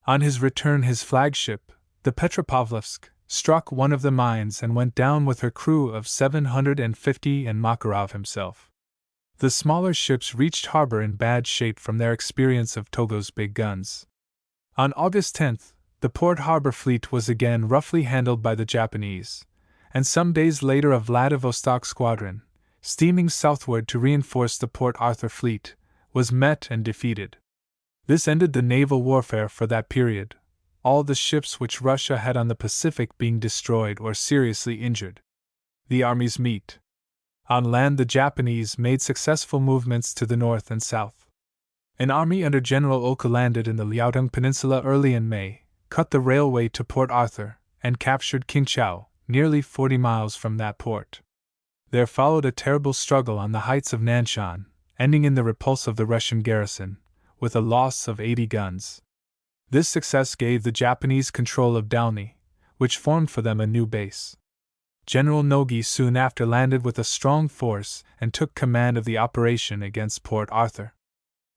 On his return, his flagship, the Petropavlovsk, struck one of the mines and went down with her crew of 750 and Makarov himself. The smaller ships reached harbor in bad shape from their experience of Togo's big guns. On August 10th, the Port Harbor fleet was again roughly handled by the Japanese, and some days later a Vladivostok squadron, steaming southward to reinforce the Port Arthur fleet, was met and defeated. This ended the naval warfare for that period, all the ships which Russia had on the Pacific being destroyed or seriously injured. The armies meet. On land, the Japanese made successful movements to the north and south. An army under General Oka landed in the Liaodong Peninsula early in May, cut the railway to Port Arthur, and captured Qingchao, nearly 40 miles from that port. There followed a terrible struggle on the heights of Nanshan, ending in the repulse of the Russian garrison, with a loss of 80 guns. This success gave the Japanese control of Dalny, which formed for them a new base. General Nogi soon after landed with a strong force and took command of the operation against Port Arthur.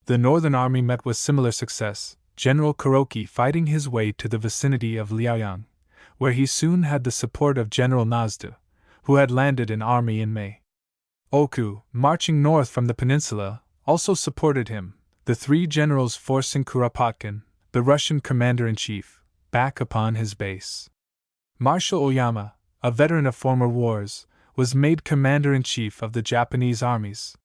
The Northern Army met with similar success, General Kuroki fighting his way to the vicinity of Liaoyang, where he soon had the support of General Nazdu, who had landed an army in May. Oku, marching north from the peninsula, also supported him, the 3 generals forcing Kuropatkin, the Russian commander-in-chief, back upon his base. Marshal Oyama, a veteran of former wars, was made commander-in-chief of the Japanese armies.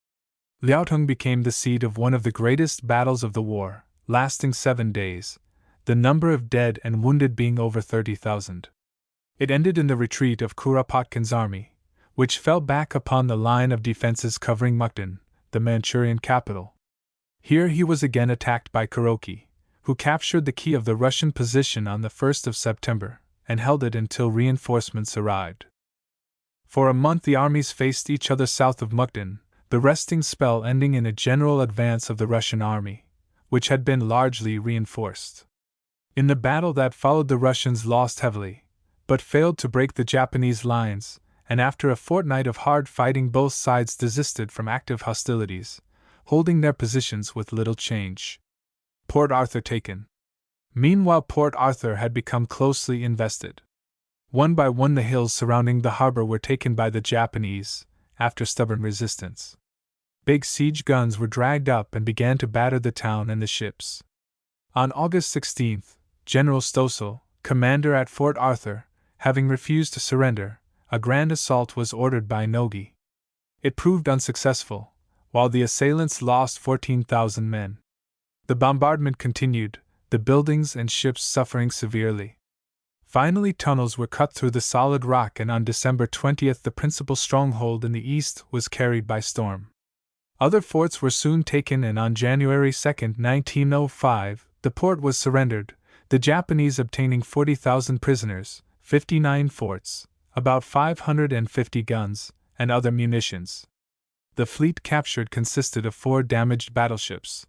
Liaotung became the seat of one of the greatest battles of the war, lasting 7 days, the number of dead and wounded being over 30,000. It ended in the retreat of Kuropatkin's army, which fell back upon the line of defenses covering Mukden, the Manchurian capital. Here he was again attacked by Kuroki, who captured the key of the Russian position on the 1st of September, and held it until reinforcements arrived. For a month the armies faced each other south of Mukden, the resting spell ending in a general advance of the Russian army, which had been largely reinforced. In the battle that followed, the Russians lost heavily, but failed to break the Japanese lines, and after a fortnight of hard fighting both sides desisted from active hostilities, holding their positions with little change. Port Arthur taken. Meanwhile, Port Arthur had become closely invested. One by one the hills surrounding the harbor were taken by the Japanese, after stubborn resistance. Big siege guns were dragged up and began to batter the town and the ships. On August 16th, General Stoessel, commander at Fort Arthur, having refused to surrender, a grand assault was ordered by Nogi. It proved unsuccessful, while the assailants lost 14,000 men. The bombardment continued, the buildings and ships suffering severely. Finally, tunnels were cut through the solid rock, and on December 20th the principal stronghold in the east was carried by storm. Other forts were soon taken, and on January 2, 1905, the port was surrendered, the Japanese obtaining 40,000 prisoners, 59 forts, about 550 guns, and other munitions. The fleet captured consisted of 4 damaged battleships,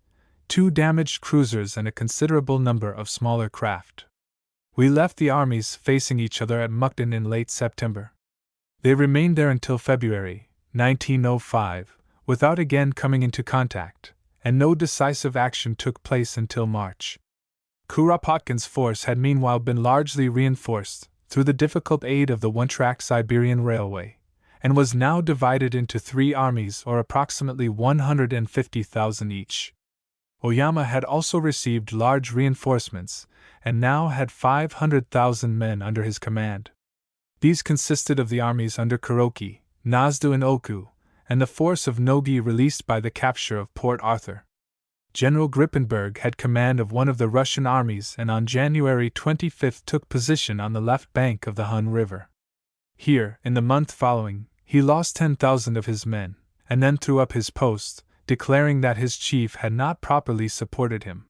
2 damaged cruisers, and a considerable number of smaller craft. We left the armies facing each other at Mukden in late September. They remained there until February 1905, without again coming into contact, and no decisive action took place until March. Kuropatkin's force had meanwhile been largely reinforced through the difficult aid of the one-track Siberian Railway, and was now divided into 3 armies, or approximately 150,000 each. Oyama had also received large reinforcements, and now had 500,000 men under his command. These consisted of the armies under Kuroki, Nazdu, and Oku, and the force of Nogi released by the capture of Port Arthur. General Grippenberg had command of one of the Russian armies and on January 25 took position on the left bank of the Hun River. Here, in the month following, he lost 10,000 of his men, and then threw up his post, declaring that his chief had not properly supported him.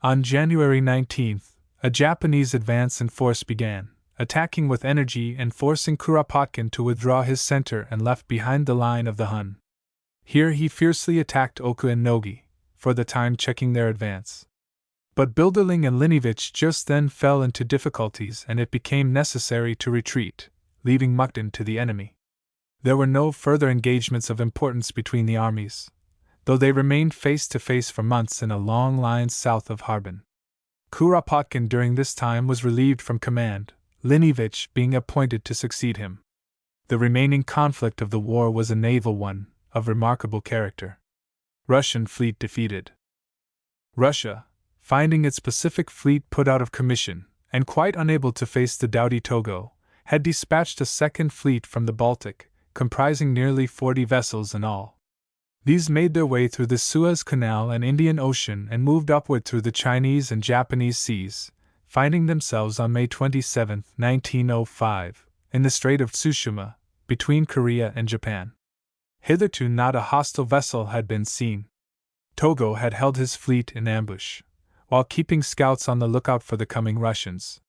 On January 19, a Japanese advance in force began, attacking with energy and forcing Kuropatkin to withdraw his center and left behind the line of the Hun. Here he fiercely attacked Oku and Nogi, for the time checking their advance. But Bilderling and Linevich just then fell into difficulties and it became necessary to retreat, leaving Mukden to the enemy. There were no further engagements of importance between the armies, though they remained face to face for months in a long line south of Harbin. Kuropatkin during this time was relieved from command, Linevich being appointed to succeed him. The remaining conflict of the war was a naval one, of remarkable character. Russian fleet defeated. Russia, finding its Pacific fleet put out of commission, and quite unable to face the doughty Togo, had dispatched a second fleet from the Baltic, comprising nearly 40 vessels in all. These made their way through the Suez Canal and Indian Ocean and moved upward through the Chinese and Japanese seas, finding themselves on May 27, 1905, in the Strait of Tsushima, between Korea and Japan. Hitherto not a hostile vessel had been seen. Togo had held his fleet in ambush, while keeping scouts on the lookout for the coming Russians.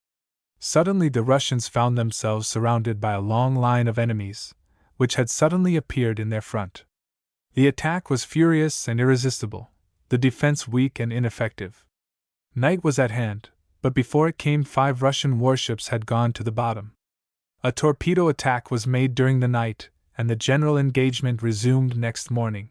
Suddenly the Russians found themselves surrounded by a long line of enemies, which had suddenly appeared in their front. The attack was furious and irresistible, the defense weak and ineffective. Night was at hand, but before it came 5 Russian warships had gone to the bottom. A torpedo attack was made during the night, and the general engagement resumed next morning.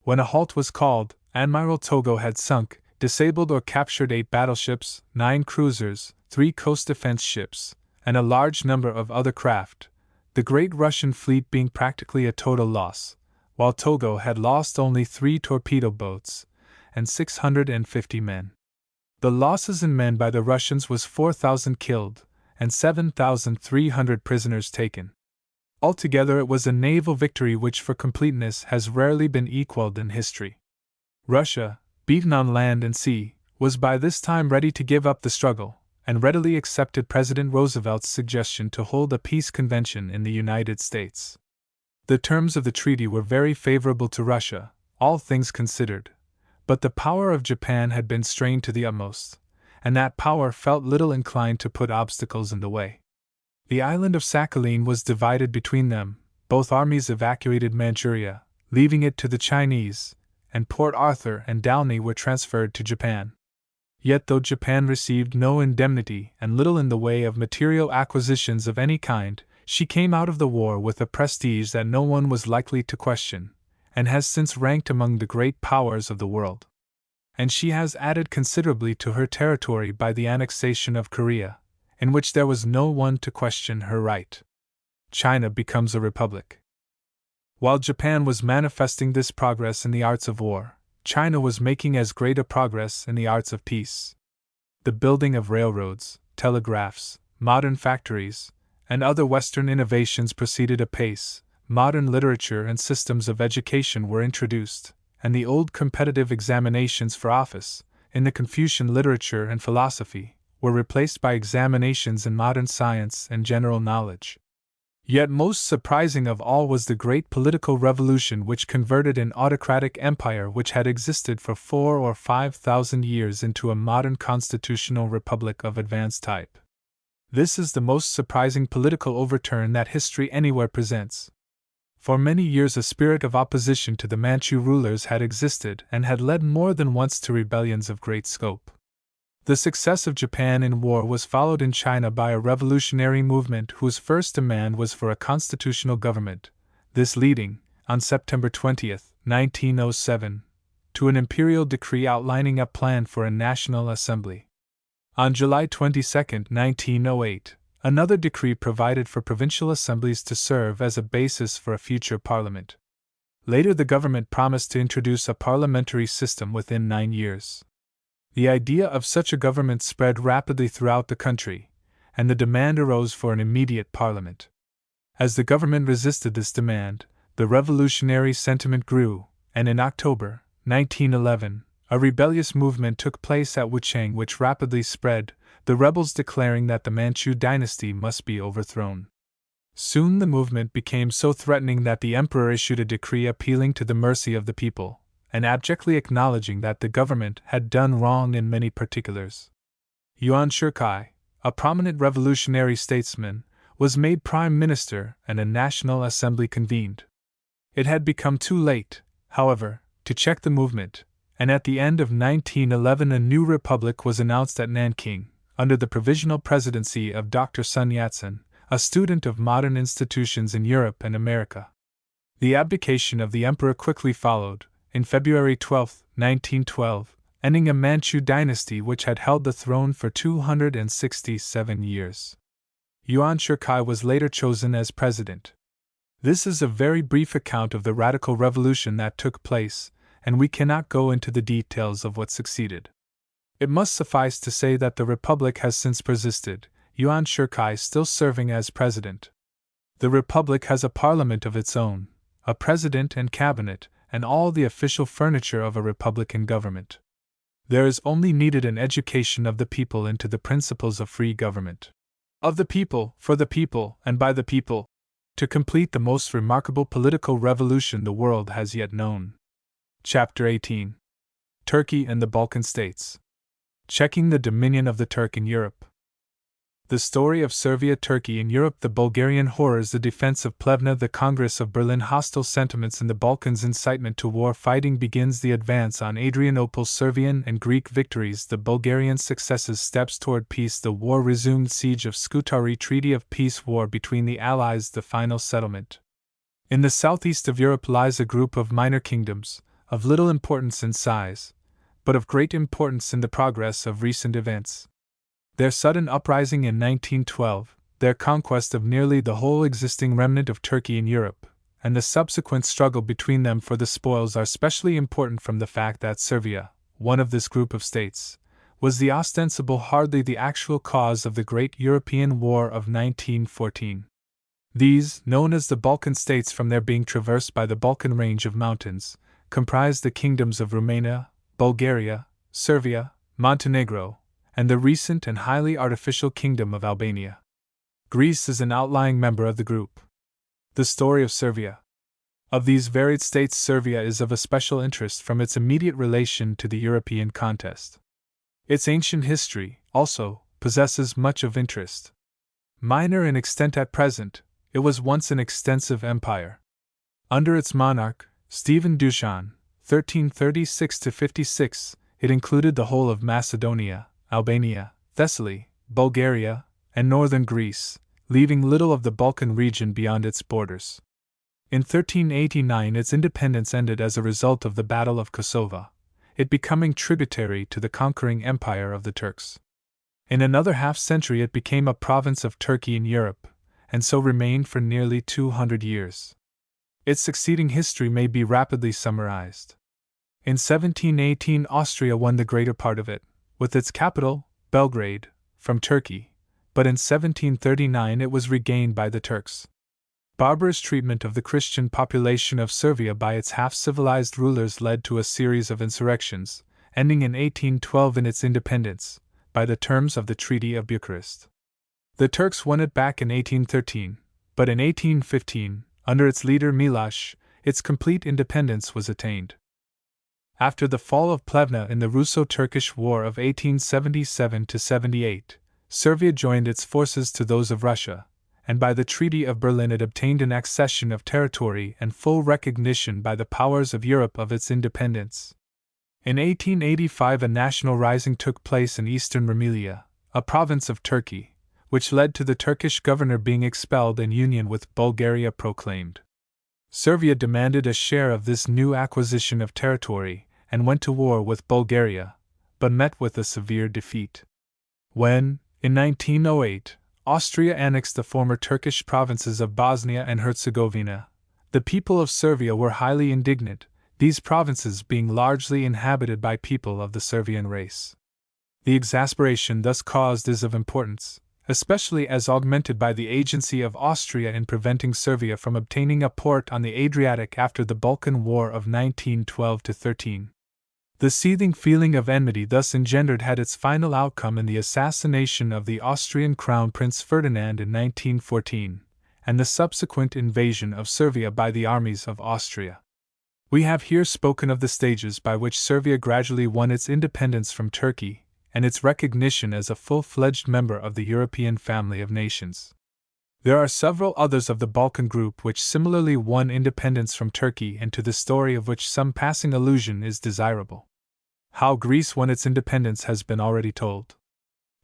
When a halt was called, Admiral Togo had sunk, disabled or captured 8 battleships, 9 cruisers, 3 coast defense ships, and a large number of other craft, the great Russian fleet being practically a total loss, while Togo had lost only 3 torpedo boats and 650 men. The losses in men by the Russians was 4,000 killed and 7,300 prisoners taken. Altogether it was a naval victory which for completeness has rarely been equaled in history. Russia, beaten on land and sea, was by this time ready to give up the struggle, and readily accepted President Roosevelt's suggestion to hold a peace convention in the United States. The terms of the treaty were very favorable to Russia, all things considered, but the power of Japan had been strained to the utmost, and that power felt little inclined to put obstacles in the way. The island of Sakhalin was divided between them, both armies evacuated Manchuria, leaving it to the Chinese, and Port Arthur and Dalny were transferred to Japan. Yet though Japan received no indemnity and little in the way of material acquisitions of any kind, she came out of the war with a prestige that no one was likely to question, and has since ranked among the great powers of the world. And she has added considerably to her territory by the annexation of Korea, in which there was no one to question her right. China becomes a republic. While Japan was manifesting this progress in the arts of war, China was making as great a progress in the arts of peace. The building of railroads, telegraphs, modern factories, and other Western innovations proceeded apace, modern literature and systems of education were introduced, and the old competitive examinations for office, in the Confucian literature and philosophy, were replaced by examinations in modern science and general knowledge. Yet most surprising of all was the great political revolution which converted an autocratic empire which had existed for 4,000 or 5,000 years into a modern constitutional republic of advanced type. This is the most surprising political overturn that history anywhere presents. For many years a spirit of opposition to the Manchu rulers had existed and had led more than once to rebellions of great scope. The success of Japan in war was followed in China by a revolutionary movement whose first demand was for a constitutional government, this leading, on September 20, 1907, to an imperial decree outlining a plan for a national assembly. On July 22, 1908, another decree provided for provincial assemblies to serve as a basis for a future parliament. Later the government promised to introduce a parliamentary system within 9 years. The idea of such a government spread rapidly throughout the country, and the demand arose for an immediate parliament. As the government resisted this demand, the revolutionary sentiment grew, and in October 1911, A rebellious movement took place at Wuchang which rapidly spread, the rebels declaring that the Manchu dynasty must be overthrown. Soon the movement became so threatening that the emperor issued a decree appealing to the mercy of the people, and abjectly acknowledging that the government had done wrong in many particulars. Yuan Shikai, a prominent revolutionary statesman, was made prime minister and a national assembly convened. It had become too late, however, to check the movement, and at the end of 1911 a new republic was announced at Nanking, under the provisional presidency of Dr. Sun Yat-sen, a student of modern institutions in Europe and America. The abdication of the emperor quickly followed, in February 12, 1912, ending a Manchu dynasty which had held the throne for 267 years. Yuan Shikai was later chosen as president. This is a very brief account of the radical revolution that took place, and we cannot go into the details of what succeeded. It must suffice to say that the republic has since persisted, Yuan Shikai still serving as president. The republic has a parliament of its own, a president and cabinet, and all the official furniture of a republican government. There is only needed an education of the people into the principles of free government. Of the people, for the people, and by the people, to complete the most remarkable political revolution the world has yet known. Chapter 18. Turkey and the Balkan States. Checking the dominion of the Turk in Europe. The story of Servia-Turkey in Europe, the Bulgarian horrors, the defense of Plevna, the Congress of Berlin, hostile sentiments in the Balkans, incitement to war, fighting begins, the advance on Adrianople, Servian and Greek victories, the Bulgarian successes, steps toward peace, the war resumed, siege of Scutari, treaty of peace, war between the Allies, the final settlement. In the southeast of Europe lies a group of minor kingdoms, of little importance in size, but of great importance in the progress of recent events. Their sudden uprising in 1912, their conquest of nearly the whole existing remnant of Turkey in Europe, and the subsequent struggle between them for the spoils are specially important from the fact that Servia, one of this group of states, was the ostensible, hardly the actual cause of the great European War of 1914. These, known as the Balkan states from their being traversed by the Balkan range of mountains, comprise the kingdoms of Romania, Bulgaria, Servia, Montenegro, and the recent and highly artificial kingdom of Albania. Greece is an outlying member of the group. The story of Servia. Of these varied states, Servia is of a special interest from its immediate relation to the European contest. Its ancient history, also, possesses much of interest. Minor in extent at present, it was once an extensive empire. Under its monarch, Stephen Dusan, 1336–56, it included the whole of Macedonia, Albania, Thessaly, Bulgaria, and northern Greece, leaving little of the Balkan region beyond its borders. In 1389 its independence ended as a result of the Battle of Kosovo, it becoming tributary to the conquering empire of the Turks. In another half-century it became a province of Turkey in Europe, and so remained for nearly 200 years. Its succeeding history may be rapidly summarized. In 1718 Austria won the greater part of it, with its capital, Belgrade, from Turkey, but in 1739 it was regained by the Turks. Barbarous treatment of the Christian population of Servia by its half-civilized rulers led to a series of insurrections, ending in 1812 in its independence, by the terms of the Treaty of Bucharest. The Turks won it back in 1813, but in 1815, under its leader Miloš, its complete independence was attained. After the fall of Plevna in the Russo-Turkish War of 1877–78, Servia joined its forces to those of Russia, and by the Treaty of Berlin it obtained an accession of territory and full recognition by the powers of Europe of its independence. In 1885 a national rising took place in eastern Rumelia, a province of Turkey, which led to the Turkish governor being expelled and union with Bulgaria proclaimed. Servia demanded a share of this new acquisition of territory, and went to war with Bulgaria, but met with a severe defeat. When, in 1908, Austria annexed the former Turkish provinces of Bosnia and Herzegovina, the people of Servia were highly indignant, these provinces being largely inhabited by people of the Servian race. The exasperation thus caused is of importance, especially as augmented by the agency of Austria in preventing Servia from obtaining a port on the Adriatic after the Balkan War of 1912–13. The seething feeling of enmity thus engendered had its final outcome in the assassination of the Austrian Crown Prince Ferdinand in 1914, and the subsequent invasion of Serbia by the armies of Austria. We have here spoken of the stages by which Serbia gradually won its independence from Turkey, and its recognition as a full-fledged member of the European family of nations. There are several others of the Balkan group which similarly won independence from Turkey, and to the story of which some passing allusion is desirable. How Greece won its independence has been already told.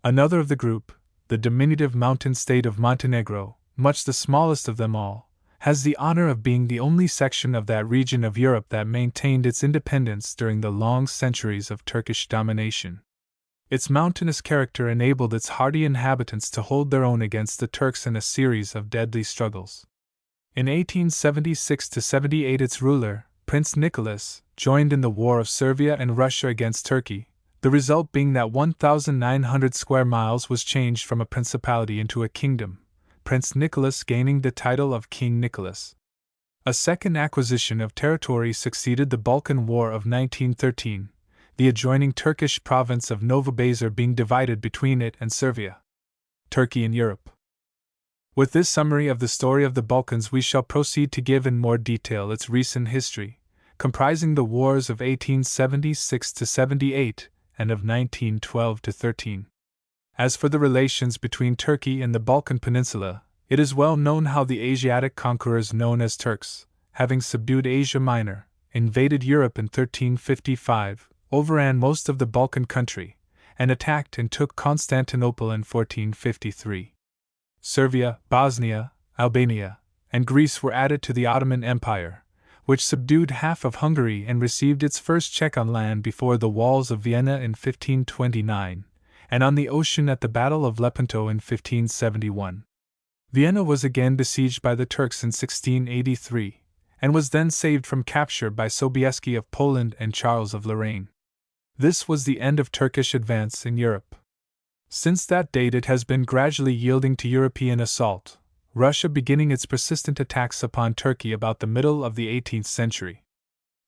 Another of the group, the diminutive mountain state of Montenegro, much the smallest of them all, has the honor of being the only section of that region of Europe that maintained its independence during the long centuries of Turkish domination. Its mountainous character enabled its hardy inhabitants to hold their own against the Turks in a series of deadly struggles. In 1876–78 its ruler, Prince Nicholas, joined in the war of Serbia and Russia against Turkey, the result being that 1,900 square miles was changed from a principality into a kingdom, Prince Nicholas gaining the title of King Nicholas. A second acquisition of territory succeeded the Balkan War of 1913, the adjoining Turkish province of Novobazar being divided between it and Serbia. Turkey in Europe. With this summary of the story of the Balkans, we shall proceed to give in more detail its recent history, comprising the wars of 1876–78 and of 1912–13. As for the relations between Turkey and the Balkan Peninsula, it is well known how the Asiatic conquerors known as Turks, having subdued Asia Minor, invaded Europe in 1355, overran most of the Balkan country, and attacked and took Constantinople in 1453. Serbia, Bosnia, Albania, and Greece were added to the Ottoman Empire, which subdued half of Hungary and received its first check on land before the walls of Vienna in 1529, and on the ocean at the Battle of Lepanto in 1571. Vienna was again besieged by the Turks in 1683, and was then saved from capture by Sobieski of Poland and Charles of Lorraine. This was the end of Turkish advance in Europe. Since that date it has been gradually yielding to European assault, Russia beginning its persistent attacks upon Turkey about the middle of the 18th century.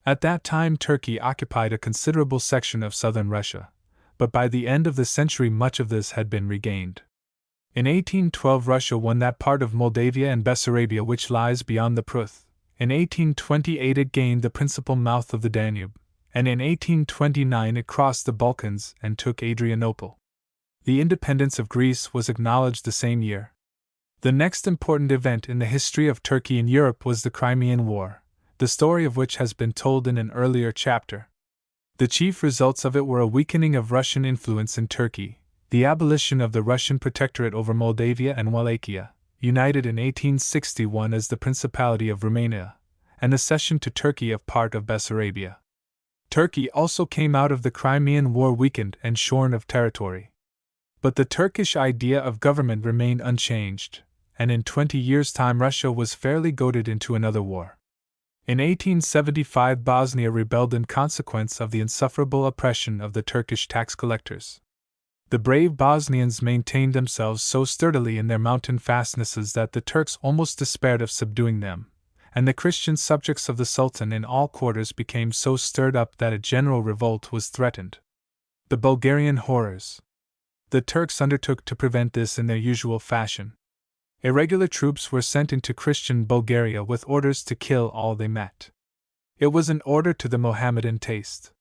At that time Turkey occupied a considerable section of southern Russia, but by the end of the century much of this had been regained. In 1812 Russia won that part of Moldavia and Bessarabia which lies beyond the Pruth. In 1828 it gained the principal mouth of the Danube, and in 1829 it crossed the Balkans and took Adrianople. The independence of Greece was acknowledged the same year. The next important event in the history of Turkey in Europe was the Crimean War, the story of which has been told in an earlier chapter. The chief results of it were a weakening of Russian influence in Turkey, the abolition of the Russian protectorate over Moldavia and Wallachia, united in 1861 as the Principality of Romania, and the cession to Turkey of part of Bessarabia. Turkey also came out of the Crimean War weakened and shorn of territory. But the Turkish idea of government remained unchanged, and in 20 years' time Russia was fairly goaded into another war. In 1875 Bosnia rebelled in consequence of the insufferable oppression of the Turkish tax collectors. The brave Bosnians maintained themselves so sturdily in their mountain fastnesses that the Turks almost despaired of subduing them, and the Christian subjects of the Sultan in all quarters became so stirred up that a general revolt was threatened. The Bulgarian horrors. The Turks undertook to prevent this in their usual fashion. Irregular troops were sent into Christian Bulgaria with orders to kill all they met. It was an order to the Mohammedan taste.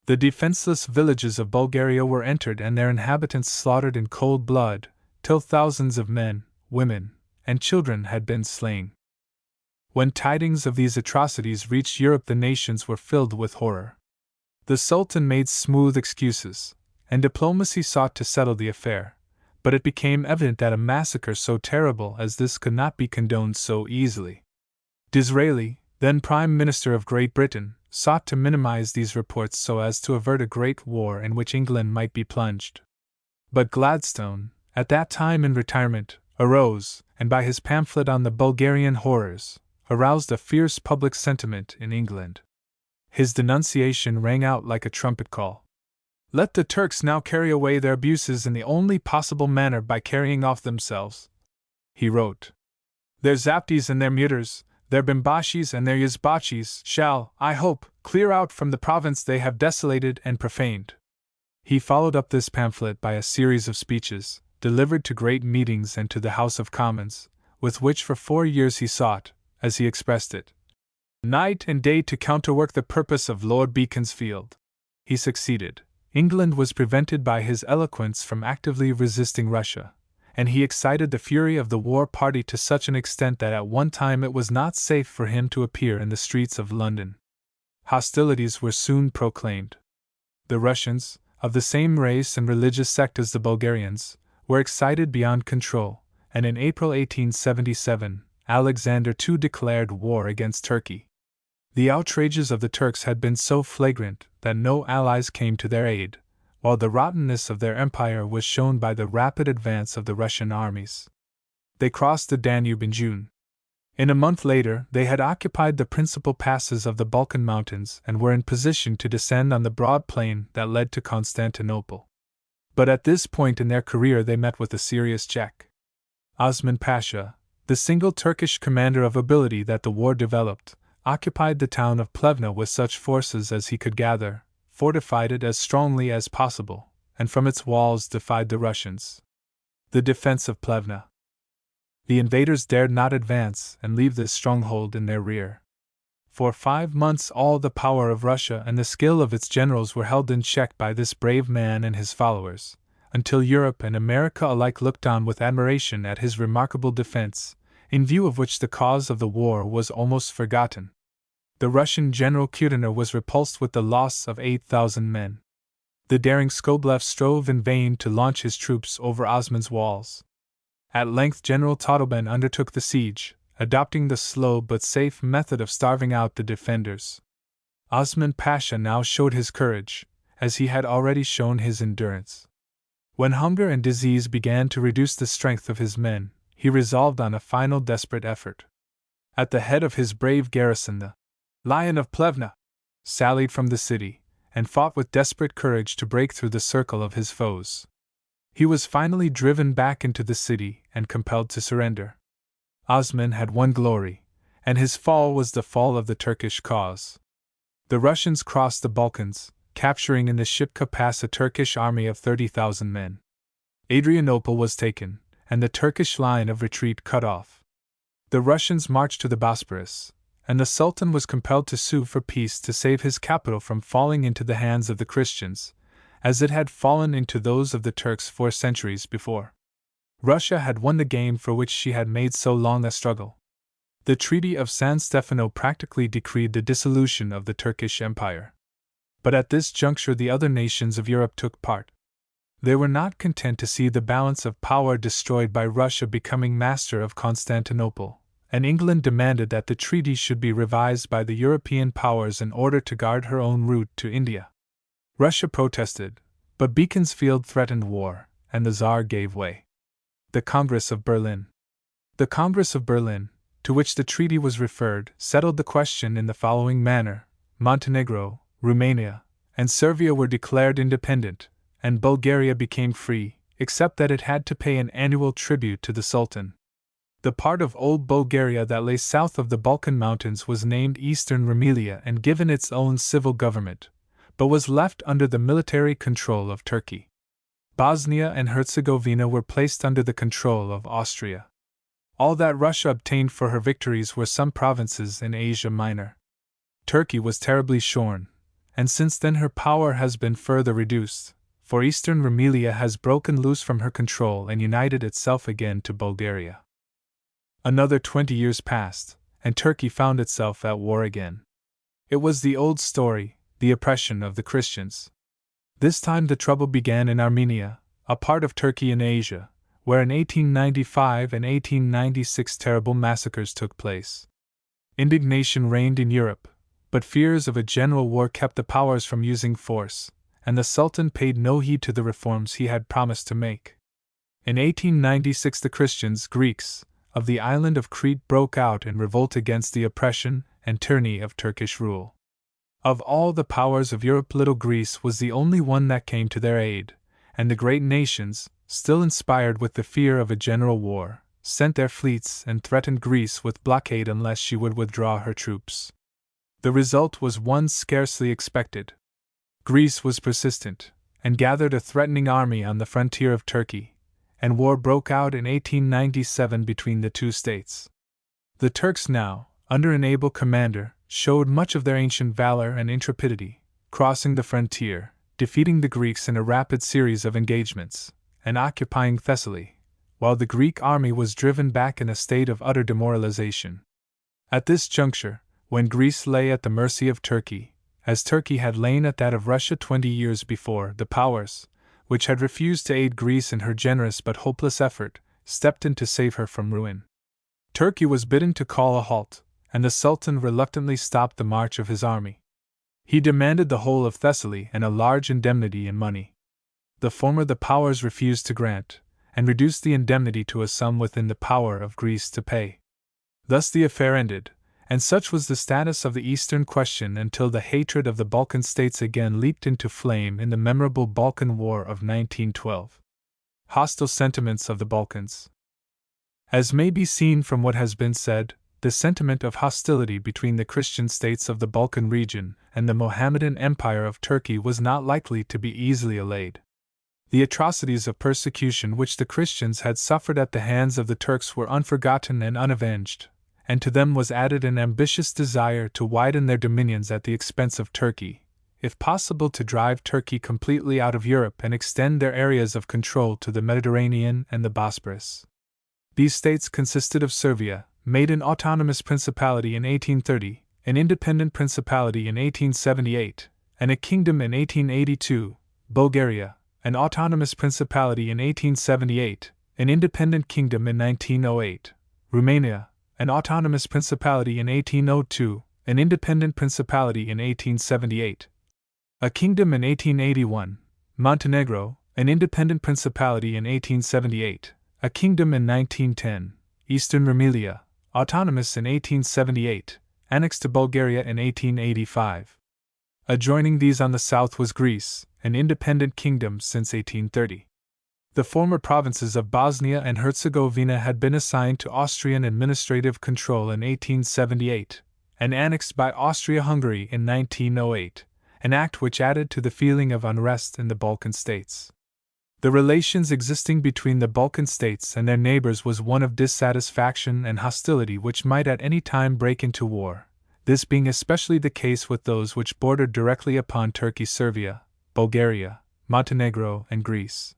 The defenseless villages of Bulgaria were entered and their inhabitants slaughtered in cold blood, till thousands of men, women, and children had been slain. When tidings of these atrocities reached Europe, the nations were filled with horror. The Sultan made smooth excuses, and diplomacy sought to settle the affair, but it became evident that a massacre so terrible as this could not be condoned so easily. Disraeli, then Prime Minister of Great Britain, sought to minimize these reports so as to avert a great war in which England might be plunged. But Gladstone, at that time in retirement, arose, and by his pamphlet on the Bulgarian horrors, aroused a fierce public sentiment in England. His denunciation rang out like a trumpet call. Let the Turks now carry away their abuses in the only possible manner by carrying off themselves, he wrote. Their zapties and their muters, Their Bimbashis and their Yazbachis shall, I hope, clear out from the province they have desolated and profaned. He followed up this pamphlet by a series of speeches, delivered to great meetings and to the House of Commons, with which for 4 years he sought, as he expressed it, night and day to counterwork the purpose of Lord Beaconsfield. He succeeded. England was prevented by his eloquence from actively resisting Russia, and he excited the fury of the war party to such an extent that at one time it was not safe for him to appear in the streets of London. Hostilities were soon proclaimed. The Russians, of the same race and religious sect as the Bulgarians, were excited beyond control, and in April 1877, Alexander II declared war against Turkey. The outrages of the Turks had been so flagrant that no allies came to their aid, while the rottenness of their empire was shown by the rapid advance of the Russian armies. They crossed the Danube in June. In a month later, they had occupied the principal passes of the Balkan Mountains and were in position to descend on the broad plain that led to Constantinople. But at this point in their career they met with a serious check. Osman Pasha, the single Turkish commander of ability that the war developed, occupied the town of Plevna with such forces as he could gather, fortified it as strongly as possible, and from its walls defied the Russians. The defense of Plevna. The invaders dared not advance and leave this stronghold in their rear. For 5 months all the power of Russia and the skill of its generals were held in check by this brave man and his followers, until Europe and America alike looked on with admiration at his remarkable defense, in view of which the cause of the war was almost forgotten. The Russian General Kutuner was repulsed with the loss of 8,000 men. The daring Skobelev strove in vain to launch his troops over Osman's walls. At length General Todleben undertook the siege, adopting the slow but safe method of starving out the defenders. Osman Pasha now showed his courage, as he had already shown his endurance. When hunger and disease began to reduce the strength of his men, he resolved on a final desperate effort. At the head of his brave garrison, the Lion of Plevna sallied from the city, and fought with desperate courage to break through the circle of his foes. He was finally driven back into the city and compelled to surrender. Osman had one glory, and his fall was the fall of the Turkish cause. The Russians crossed the Balkans, capturing in the Shipka Pass a Turkish army of 30,000 men. Adrianople was taken, and the Turkish line of retreat cut off. The Russians marched to the Bosporus, and the Sultan was compelled to sue for peace to save his capital from falling into the hands of the Christians, as it had fallen into those of the Turks 4 centuries before. Russia had won the game for which she had made so long a struggle. The Treaty of San Stefano practically decreed the dissolution of the Turkish Empire. But at this juncture the other nations of Europe took part. They were not content to see the balance of power destroyed by Russia becoming master of Constantinople, and England demanded that the treaty should be revised by the European powers in order to guard her own route to India. Russia protested, but Beaconsfield threatened war, and the Tsar gave way. The Congress of Berlin. The Congress of Berlin, to which the treaty was referred, settled the question in the following manner: Montenegro, Romania, and Serbia were declared independent, and Bulgaria became free, except that it had to pay an annual tribute to the Sultan. The part of Old Bulgaria that lay south of the Balkan Mountains was named Eastern Rumelia and given its own civil government, but was left under the military control of Turkey. Bosnia and Herzegovina were placed under the control of Austria. All that Russia obtained for her victories were some provinces in Asia Minor. Turkey was terribly shorn, and since then her power has been further reduced, for Eastern Rumelia has broken loose from her control and united itself again to Bulgaria. Another 20 years passed, and Turkey found itself at war again. It was the old story, the oppression of the Christians. This time the trouble began in Armenia, a part of Turkey in Asia, where in 1895 and 1896 terrible massacres took place. Indignation reigned in Europe, but fears of a general war kept the powers from using force, and the Sultan paid no heed to the reforms he had promised to make. In 1896 the Christians, Greeks, of the island of Crete broke out in revolt against the oppression and tyranny of Turkish rule. Of all the powers of Europe, little Greece was the only one that came to their aid, and the great nations, still inspired with the fear of a general war, sent their fleets and threatened Greece with blockade unless she would withdraw her troops. The result was one scarcely expected. Greece was persistent, and gathered a threatening army on the frontier of Turkey, and war broke out in 1897 between the two states. The Turks now, under an able commander, showed much of their ancient valor and intrepidity, crossing the frontier, defeating the Greeks in a rapid series of engagements, and occupying Thessaly, while the Greek army was driven back in a state of utter demoralization. At this juncture, when Greece lay at the mercy of Turkey, as Turkey had lain at that of Russia 20 years before, the powers, which had refused to aid Greece in her generous but hopeless effort, stepped in to save her from ruin. Turkey was bidden to call a halt, and the Sultan reluctantly stopped the march of his army. He demanded the whole of Thessaly and a large indemnity in money. The former the powers refused to grant, and reduced the indemnity to a sum within the power of Greece to pay. Thus the affair ended, and such was the status of the Eastern question until the hatred of the Balkan states again leaped into flame in the memorable Balkan War of 1912. Hostile sentiments of the Balkans. As may be seen from what has been said, the sentiment of hostility between the Christian states of the Balkan region and the Mohammedan Empire of Turkey was not likely to be easily allayed. The atrocities of persecution which the Christians had suffered at the hands of the Turks were unforgotten and unavenged, and to them was added an ambitious desire to widen their dominions at the expense of Turkey, if possible to drive Turkey completely out of Europe and extend their areas of control to the Mediterranean and the Bosporus. These states consisted of Servia, made an autonomous principality in 1830, an independent principality in 1878, and a kingdom in 1882, Bulgaria, an autonomous principality in 1878, an independent kingdom in 1908, Romania, an autonomous principality in 1802, an independent principality in 1878, a kingdom in 1881, Montenegro, an independent principality in 1878, a kingdom in 1910, Eastern Rumelia, autonomous in 1878, annexed to Bulgaria in 1885. Adjoining these on the south was Greece, an independent kingdom since 1830. The former provinces of Bosnia and Herzegovina had been assigned to Austrian administrative control in 1878, and annexed by Austria-Hungary in 1908, an act which added to the feeling of unrest in the Balkan states. The relations existing between the Balkan states and their neighbors was one of dissatisfaction and hostility which might at any time break into war, this being especially the case with those which bordered directly upon Turkey, Servia, Bulgaria, Montenegro, and Greece.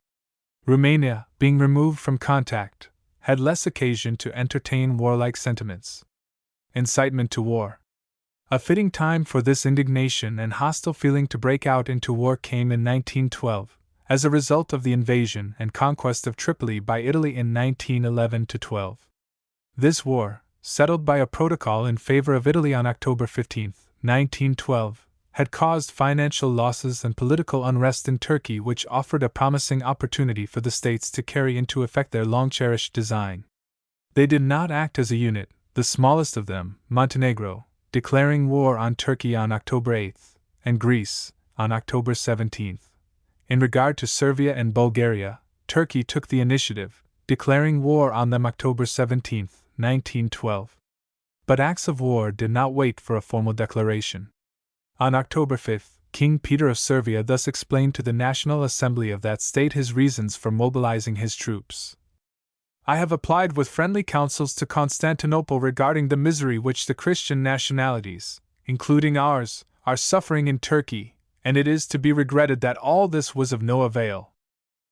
Romania, being removed from contact, had less occasion to entertain warlike sentiments. Incitement to war. A fitting time for this indignation and hostile feeling to break out into war came in 1912, as a result of the invasion and conquest of Tripoli by Italy in 1911-12. This war, settled by a protocol in favor of Italy on October 15, 1912, had caused financial losses and political unrest in Turkey which offered a promising opportunity for the states to carry into effect their long-cherished design. They did not act as a unit, the smallest of them, Montenegro, declaring war on Turkey on October 8, and Greece, on October 17. In regard to Servia and Bulgaria, Turkey took the initiative, declaring war on them October 17, 1912. But acts of war did not wait for a formal declaration. On October 5, King Peter of Servia thus explained to the National Assembly of that state his reasons for mobilizing his troops. I have applied with friendly counsels to Constantinople regarding the misery which the Christian nationalities, including ours, are suffering in Turkey, and it is to be regretted that all this was of no avail.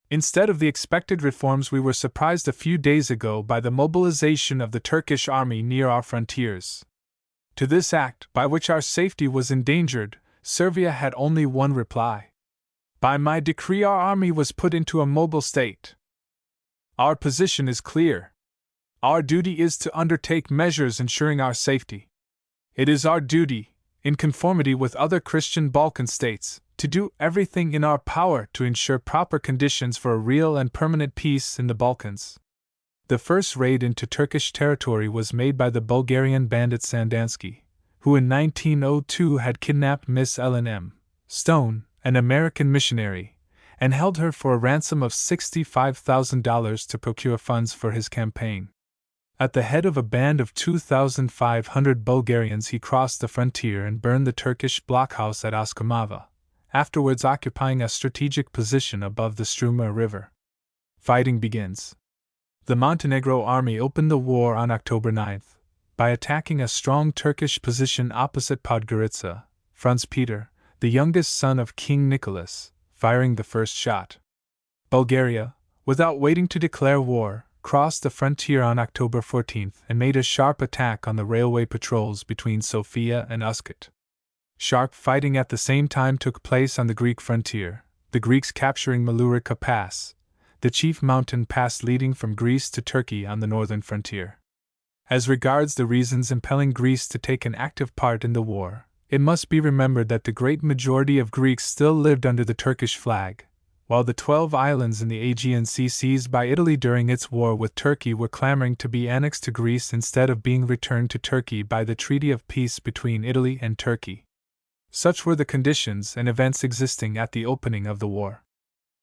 Instead of the expected reforms, we were surprised a few days ago by the mobilization of the Turkish army near our frontiers. To this act, by which our safety was endangered, Servia had only one reply. By my decree our army was put into a mobile state. Our position is clear. Our duty is to undertake measures ensuring our safety. It is our duty, in conformity with other Christian Balkan states, to do everything in our power to ensure proper conditions for a real and permanent peace in the Balkans. The first raid into Turkish territory was made by the Bulgarian bandit Sandansky, who in 1902 had kidnapped Miss Ellen M. Stone, an American missionary, and held her for a ransom of $65,000 to procure funds for his campaign. At the head of a band of 2,500 Bulgarians, he crossed the frontier and burned the Turkish blockhouse at Askamava, afterwards occupying a strategic position above the Struma River. Fighting begins. The Montenegro army opened the war on October 9th by attacking a strong Turkish position opposite Podgorica. Franz Peter, the youngest son of King Nicholas, firing the first shot. Bulgaria, without waiting to declare war, crossed the frontier on October 14th and made a sharp attack on the railway patrols between Sofia and Uskit. Sharp fighting at the same time took place on the Greek frontier, the Greeks capturing Malurica Pass, the chief mountain pass leading from Greece to Turkey on the northern frontier. As regards the reasons impelling Greece to take an active part in the war, it must be remembered that the great majority of Greeks still lived under the Turkish flag, while the 12 islands in the Aegean Sea seized by Italy during its war with Turkey were clamoring to be annexed to Greece instead of being returned to Turkey by the Treaty of Peace between Italy and Turkey. Such were the conditions and events existing at the opening of the war.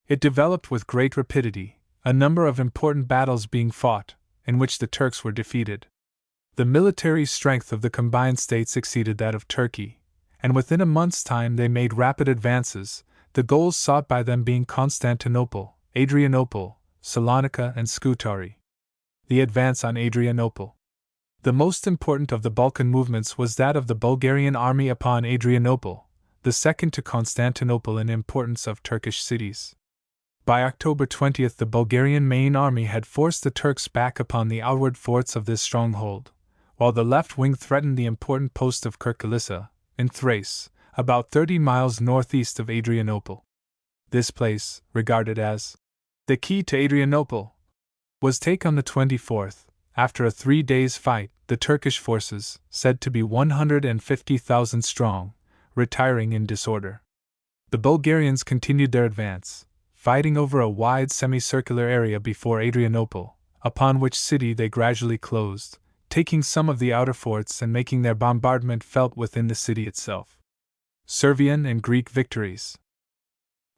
It developed with great rapidity, a number of important battles being fought, in which the Turks were defeated. The military strength of the combined states exceeded that of Turkey, and within a month's time they made rapid advances, the goals sought by them being Constantinople, Adrianople, Salonika, and Scutari. The advance on Adrianople. The most important of the Balkan movements was that of the Bulgarian army upon Adrianople, the second to Constantinople in importance of Turkish cities. By October 20th, the Bulgarian main army had forced the Turks back upon the outward forts of this stronghold, while the left wing threatened the important post of Kirkilissa, in Thrace, about 30 miles northeast of Adrianople. This place, regarded as the key to Adrianople, was taken on the 24th, after a 3 days' fight, the Turkish forces, said to be 150,000 strong, retiring in disorder. The Bulgarians continued their advance, fighting over a wide semicircular area before Adrianople, upon which city they gradually closed, taking some of the outer forts and making their bombardment felt within the city itself. Servian and Greek victories.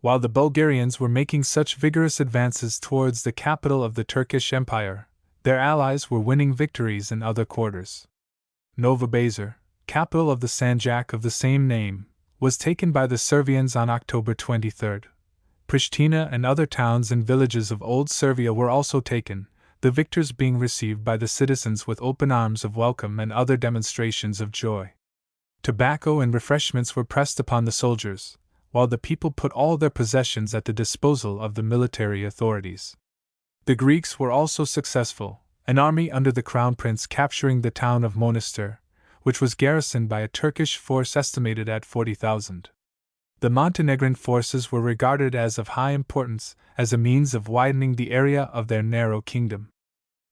While the Bulgarians were making such vigorous advances towards the capital of the Turkish Empire, their allies were winning victories in other quarters. Nova Bazar, capital of the Sanjak of the same name, was taken by the Servians on October 23. Pristina and other towns and villages of Old Servia were also taken, the victors being received by the citizens with open arms of welcome and other demonstrations of joy. Tobacco and refreshments were pressed upon the soldiers, while the people put all their possessions at the disposal of the military authorities. The Greeks were also successful, an army under the Crown Prince capturing the town of Monastir, which was garrisoned by a Turkish force estimated at 40,000. The Montenegrin forces were regarded as of high importance as a means of widening the area of their narrow kingdom.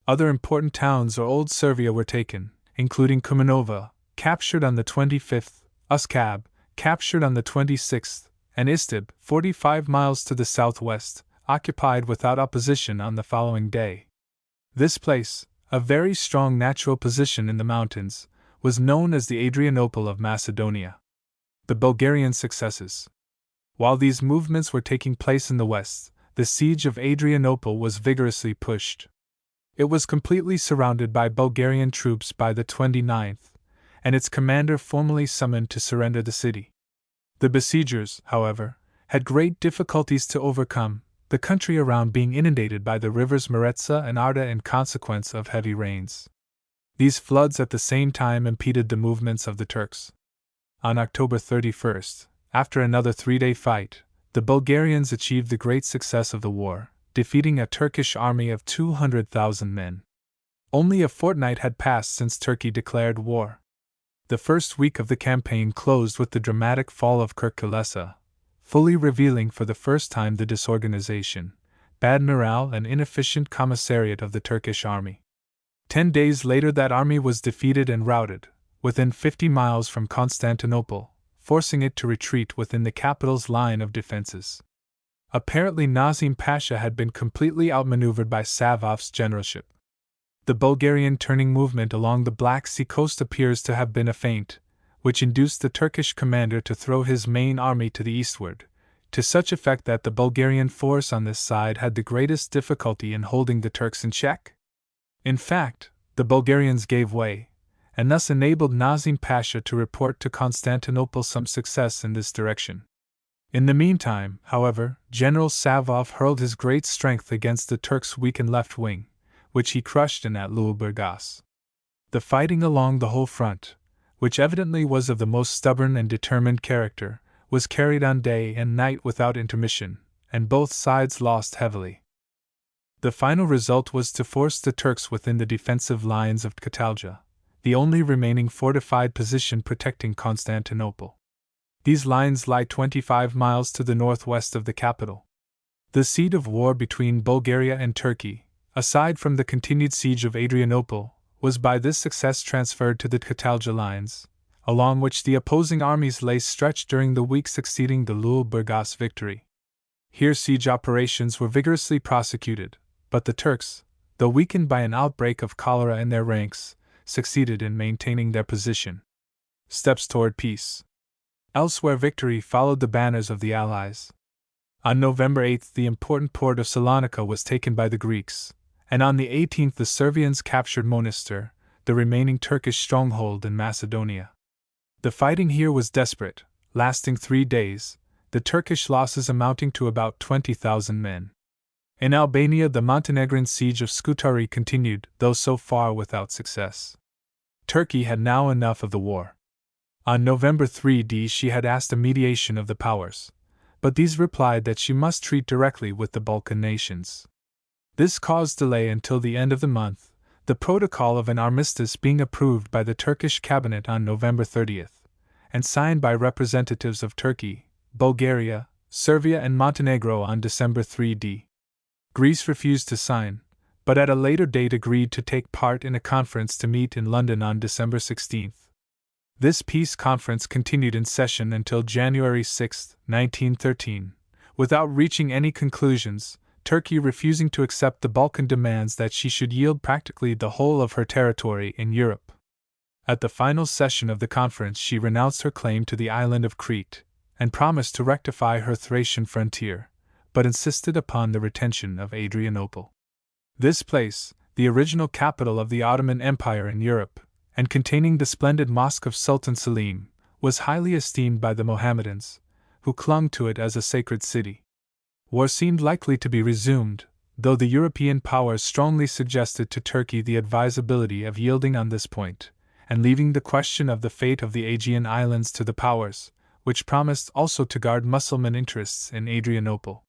Other important towns or Old Servia were taken, including Kumanova, captured on the 25th, Uskab, captured on the 26th, and Istib, 45 miles to the southwest, occupied without opposition on the following day. This place, a very strong natural position in the mountains, was known as the Adrianople of Macedonia. The Bulgarian successes. While these movements were taking place in the west, the siege of Adrianople was vigorously pushed. It was completely surrounded by Bulgarian troops by the 29th, and its commander formally summoned to surrender the city. The besiegers, however, had great difficulties to overcome, the country around being inundated by the rivers Maretsa and Arda in consequence of heavy rains. These floods at the same time impeded the movements of the Turks. On October 31st, after another 3-day fight, the Bulgarians achieved the great success of the war, defeating a Turkish army of 200,000 men. Only a fortnight had passed since Turkey declared war. The first week of the campaign closed with the dramatic fall of Kirkilissa, fully revealing for the first time the disorganization, bad morale, and inefficient commissariat of the Turkish army. 10 days later, that army was defeated and routed, within 50 miles from Constantinople, forcing it to retreat within the capital's line of defenses. Apparently, Nazim Pasha had been completely outmaneuvered by Savov's generalship. The Bulgarian turning movement along the Black Sea coast appears to have been a feint, which induced the Turkish commander to throw his main army to the eastward, to such effect that the Bulgarian force on this side had the greatest difficulty in holding the Turks in check. In fact, the Bulgarians gave way, and thus enabled Nazim Pasha to report to Constantinople some success in this direction. In the meantime, however, General Savov hurled his great strength against the Turks' weakened left wing, which he crushed in at Lüleburgaz. The fighting along the whole front, which evidently was of the most stubborn and determined character, was carried on day and night without intermission, and both sides lost heavily. The final result was to force the Turks within the defensive lines of Catalja, the only remaining fortified position protecting Constantinople. These lines lie 25 miles to the northwest of the capital. The seat of war between Bulgaria and Turkey, aside from the continued siege of Adrianople, was by this success transferred to the Catalja lines, along which the opposing armies lay stretched during the week succeeding the Lüleburgaz victory. Here siege operations were vigorously prosecuted, but the Turks, though weakened by an outbreak of cholera in their ranks, succeeded in maintaining their position. Steps toward peace. Elsewhere victory followed the banners of the Allies. On November 8 the important port of Salonika was taken by the Greeks, and on the 18th the Servians captured Monastir, the remaining Turkish stronghold in Macedonia. The fighting here was desperate, lasting 3 days, the Turkish losses amounting to about 20,000 men. In Albania the Montenegrin siege of Scutari continued, though so far without success. Turkey had now enough of the war. On November 3 she had asked a mediation of the powers, but these replied that she must treat directly with the Balkan nations. This caused delay until the end of the month, the protocol of an armistice being approved by the Turkish cabinet on November 30, and signed by representatives of Turkey, Bulgaria, Serbia and Montenegro on December 3. Greece refused to sign, but at a later date agreed to take part in a conference to meet in London on December 16. This peace conference continued in session until January 6, 1913, without reaching any conclusions, Turkey refusing to accept the Balkan demands that she should yield practically the whole of her territory in Europe. At the final session of the conference she renounced her claim to the island of Crete, and promised to rectify her Thracian frontier, but insisted upon the retention of Adrianople. This place, the original capital of the Ottoman Empire in Europe, and containing the splendid mosque of Sultan Selim, was highly esteemed by the Mohammedans, who clung to it as a sacred city. War seemed likely to be resumed, though the European powers strongly suggested to Turkey the advisability of yielding on this point, and leaving the question of the fate of the Aegean Islands to the powers, which promised also to guard Mussulman interests in Adrianople.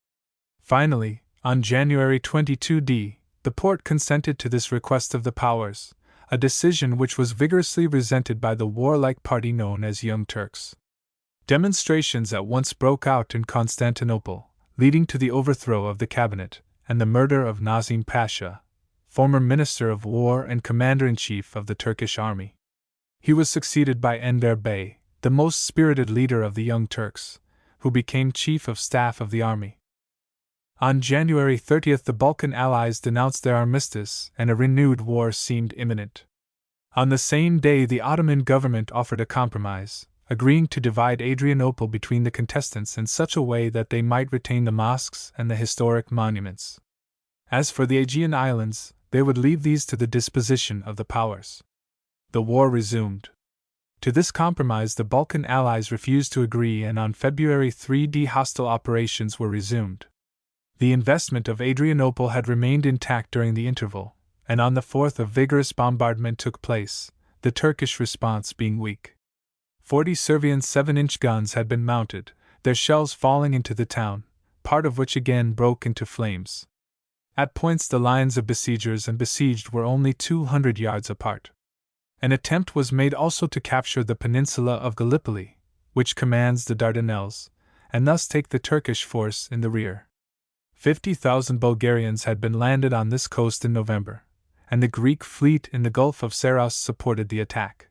Finally, on January 22 the Porte consented to this request of the powers, a decision which was vigorously resented by the warlike party known as Young Turks. Demonstrations at once broke out in Constantinople, leading to the overthrow of the cabinet and the murder of Nazim Pasha, former Minister of War and Commander-in-Chief of the Turkish army. He was succeeded by Enver Bey, the most spirited leader of the Young Turks, who became Chief of Staff of the army. On January 30 the Balkan allies denounced their armistice and a renewed war seemed imminent. On the same day the Ottoman government offered a compromise, agreeing to divide Adrianople between the contestants in such a way that they might retain the mosques and the historic monuments. As for the Aegean Islands, they would leave these to the disposition of the powers. The war resumed. To this compromise the Balkan allies refused to agree, and on February 3 hostile operations were resumed. The investment of Adrianople had remained intact during the interval, and on the 4th a vigorous bombardment took place, the Turkish response being weak. 40 Servian 7-inch guns had been mounted, their shells falling into the town, part of which again broke into flames. At points the lines of besiegers and besieged were only 200 yards apart. An attempt was made also to capture the peninsula of Gallipoli, which commands the Dardanelles, and thus take the Turkish force in the rear. 50,000 Bulgarians had been landed on this coast in November, and the Greek fleet in the Gulf of Saros supported the attack.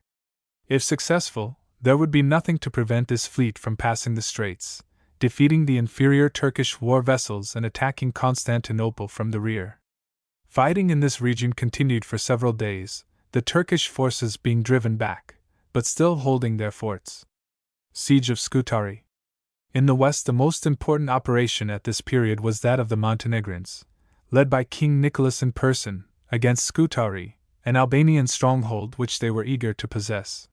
If successful, there would be nothing to prevent this fleet from passing the straits, defeating the inferior Turkish war vessels and attacking Constantinople from the rear. Fighting in this region continued for several days, the Turkish forces being driven back, but still holding their forts. Siege of Scutari. In the west the most important operation at this period was that of the Montenegrins, led by King Nicholas in person, against Scutari, an Albanian stronghold which they were eager to possess.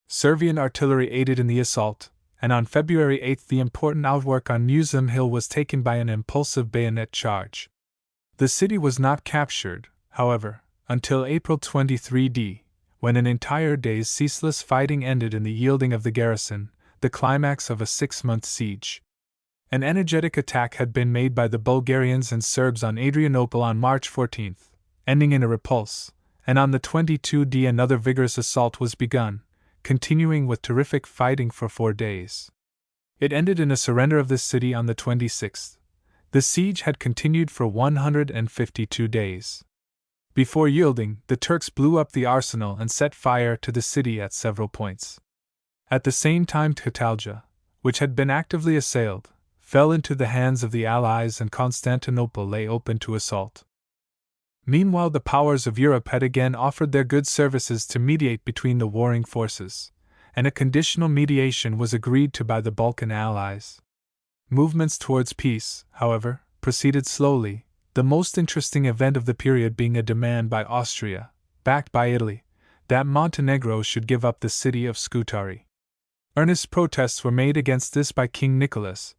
Servian artillery aided in the assault, and on February 8 the important outwork on Newsham Hill was taken by an impulsive bayonet charge. The city was not captured, however, until April 23d, when an entire day's ceaseless fighting ended in the yielding of the garrison, the climax of a 6-month siege. An energetic attack had been made by the Bulgarians and Serbs on Adrianople on March 14, ending in a repulse, and on the 22d another vigorous assault was begun, continuing with terrific fighting for 4 days. It ended in a surrender of the city on the 26th. The siege had continued for 152 days. Before yielding, the Turks blew up the arsenal and set fire to the city at several points. At the same time Catalja, which had been actively assailed, fell into the hands of the Allies and Constantinople lay open to assault. Meanwhile the powers of Europe had again offered their good services to mediate between the warring forces, and a conditional mediation was agreed to by the Balkan allies. Movements towards peace, however, proceeded slowly, the most interesting event of the period being a demand by Austria, backed by Italy, that Montenegro should give up the city of Scutari. Earnest protests were made against this by King Nicholas,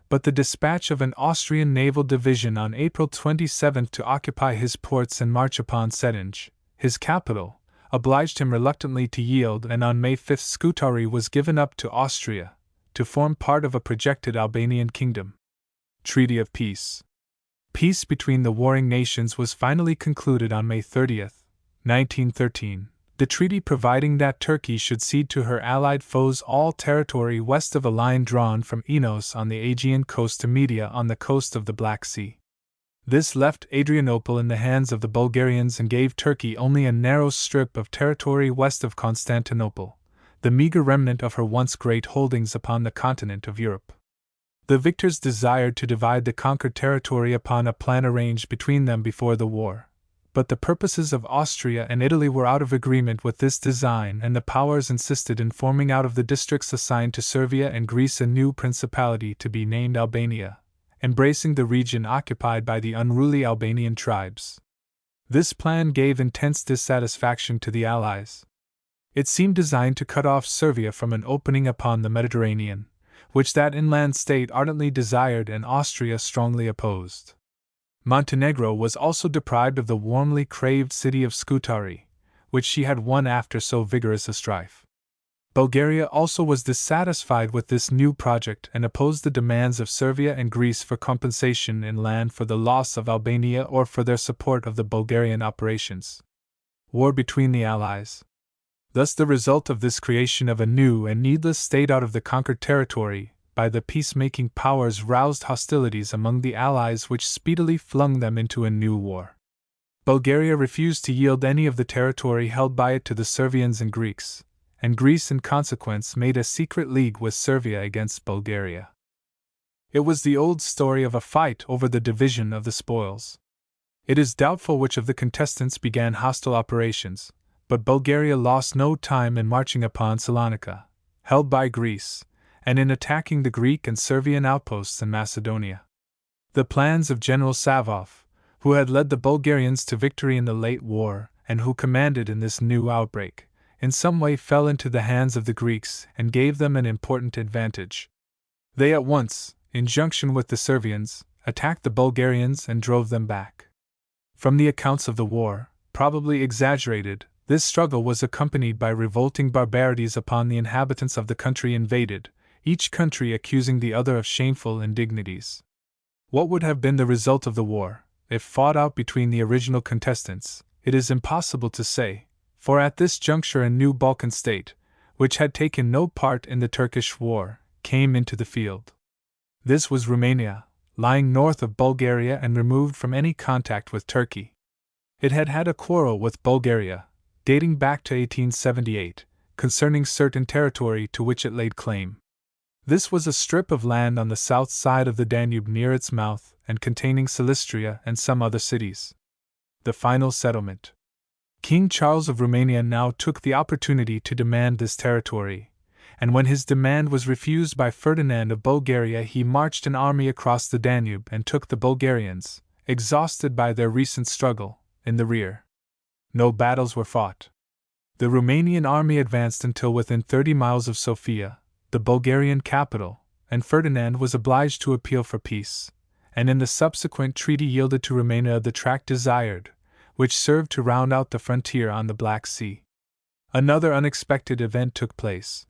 but the dispatch of an Austrian naval division on April 27 to occupy his ports and march upon Cetinje, his capital, obliged him reluctantly to yield, and on May 5 Scutari was given up to Austria, to form part of a projected Albanian kingdom. Treaty of Peace. Peace between the warring nations was finally concluded on May 30, 1913, the treaty providing that Turkey should cede to her allied foes all territory west of a line drawn from Enos on the Aegean coast to Media on the coast of the Black Sea. This left Adrianople in the hands of the Bulgarians and gave Turkey only a narrow strip of territory west of Constantinople, the meager remnant of her once great holdings upon the continent of Europe. The victors desired to divide the conquered territory upon a plan arranged between them before the war, but the purposes of Austria and Italy were out of agreement with this design, and the powers insisted in forming out of the districts assigned to Servia and Greece a new principality to be named Albania, embracing the region occupied by the unruly Albanian tribes. This plan gave intense dissatisfaction to the Allies. It seemed designed to cut off Servia from an opening upon the Mediterranean, which that inland state ardently desired and Austria strongly opposed. Montenegro was also deprived of the warmly craved city of Scutari, which she had won after so vigorous a strife. Bulgaria also was dissatisfied with this new project and opposed the demands of Servia and Greece for compensation in land for the loss of Albania or for their support of the Bulgarian operations. War between the Allies. Thus the result of this creation of a new and needless state out of the conquered territory by the peacemaking powers roused hostilities among the Allies which speedily flung them into a new war. Bulgaria refused to yield any of the territory held by it to the Servians and Greeks, and Greece in consequence made a secret league with Servia against Bulgaria. It was the old story of a fight over the division of the spoils. It is doubtful which of the contestants began hostile operations, but Bulgaria lost no time in marching upon Salonika, held by Greece, and in attacking the Greek and Servian outposts in Macedonia. The plans of General Savov, who had led the Bulgarians to victory in the late war and who commanded in this new outbreak, in some way fell into the hands of the Greeks and gave them an important advantage. They at once, in junction with the Servians, attacked the Bulgarians and drove them back. From the accounts of the war, probably exaggerated, this struggle was accompanied by revolting barbarities upon the inhabitants of the country invaded, each country accusing the other of shameful indignities. What would have been the result of the war, if fought out between the original contestants, it is impossible to say, for at this juncture a new Balkan state, which had taken no part in the Turkish war, came into the field. This was Romania, lying north of Bulgaria and removed from any contact with Turkey. It had had a quarrel with Bulgaria, dating back to 1878, concerning certain territory to which it laid claim. This was a strip of land on the south side of the Danube near its mouth and containing Silistria and some other cities. The final settlement. King Charles of Romania now took the opportunity to demand this territory, and when his demand was refused by Ferdinand of Bulgaria, he marched an army across the Danube and took the Bulgarians, exhausted by their recent struggle, in the rear. No battles were fought. The Romanian army advanced until within 30 miles of Sofia, the Bulgarian capital, and Ferdinand was obliged to appeal for peace, and in the subsequent treaty yielded to Romania the tract desired, which served to round out the frontier on the Black Sea. Another unexpected event took place.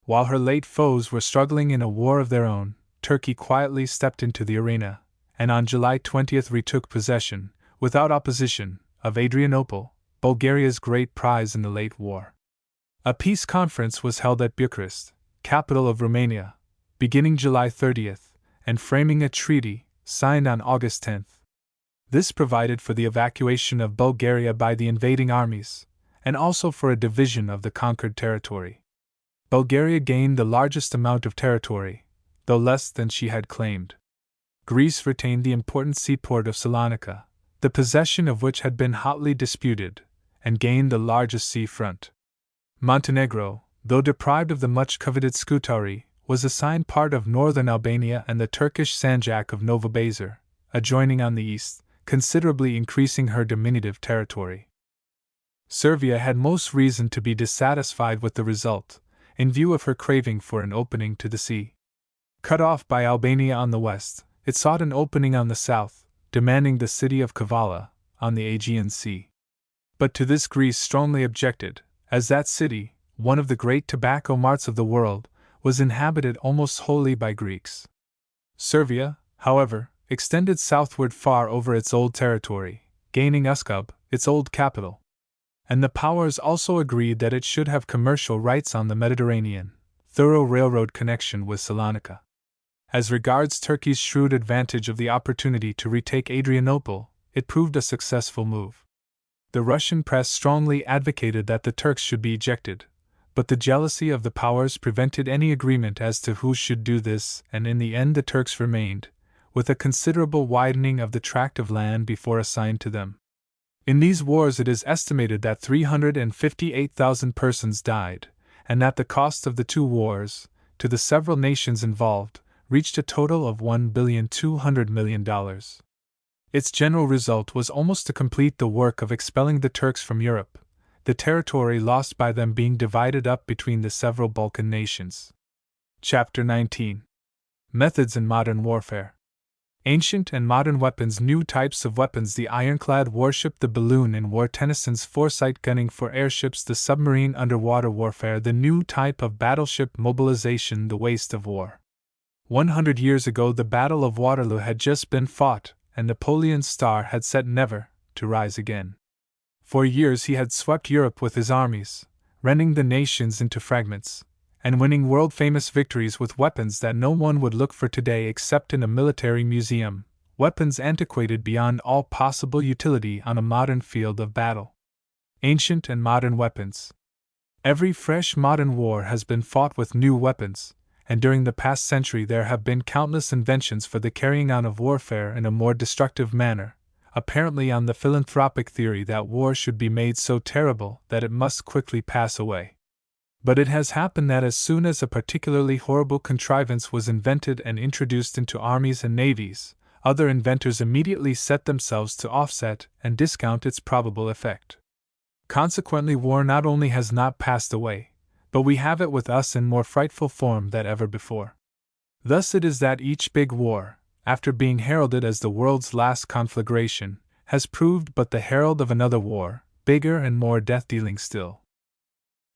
While her late foes were struggling in a war of their own, Turkey quietly stepped into the arena, and on July 20 retook possession, without opposition, of Adrianople, Bulgaria's great prize in the late war. A peace conference was held at Bucharest, capital of Romania, beginning July 30, and framing a treaty, signed on August 10. This provided for the evacuation of Bulgaria by the invading armies, and also for a division of the conquered territory. Bulgaria gained the largest amount of territory, though less than she had claimed. Greece retained the important seaport of Salonika, the possession of which had been hotly disputed, and gained the largest sea front. Montenegro, though deprived of the much-coveted Scutari, was assigned part of northern Albania and the Turkish Sanjak of Novobazar, adjoining on the east, considerably increasing her diminutive territory. Serbia had most reason to be dissatisfied with the result, in view of her craving for an opening to the sea. Cut off by Albania on the west, it sought an opening on the south, demanding the city of Kavala, on the Aegean Sea. But to this Greece strongly objected, as that city, one of the great tobacco marts of the world, was inhabited almost wholly by Greeks. Serbia, however, extended southward far over its old territory, gaining Uskub, its old capital. And the powers also agreed that it should have commercial rights on the Mediterranean, thorough railroad connection with Salonika. As regards Turkey's shrewd advantage of the opportunity to retake Adrianople, it proved a successful move. The Russian press strongly advocated that the Turks should be ejected, but the jealousy of the powers prevented any agreement as to who should do this, and in the end the Turks remained, with a considerable widening of the tract of land before assigned to them. In these wars it is estimated that 358,000 persons died, and that the cost of the two wars, to the several nations involved, reached a total of $1,200,000,000. Its general result was almost to complete the work of expelling the Turks from Europe, the territory lost by them being divided up between the several Balkan nations. Chapter 19. Methods in Modern Warfare. Ancient and modern weapons. New types of weapons. The ironclad warship, the balloon in war. Tennyson's foresight. Gunning for airships. The submarine. Underwater warfare. The new type of battleship. Mobilization. The waste of war. 100 years ago the Battle of Waterloo had just been fought, and Napoleon's star had set never to rise again. For years he had swept Europe with his armies, rending the nations into fragments, and winning world-famous victories with weapons that no one would look for today except in a military museum, weapons antiquated beyond all possible utility on a modern field of battle. Ancient and modern weapons. Every fresh modern war has been fought with new weapons, and during the past century there have been countless inventions for the carrying on of warfare in a more destructive manner, apparently on the philanthropic theory that war should be made so terrible that it must quickly pass away. But it has happened that as soon as a particularly horrible contrivance was invented and introduced into armies and navies, other inventors immediately set themselves to offset and discount its probable effect. Consequently, war not only has not passed away, but we have it with us in more frightful form than ever before. Thus it is that each big war, after being heralded as the world's last conflagration, has proved but the herald of another war, bigger and more death-dealing still.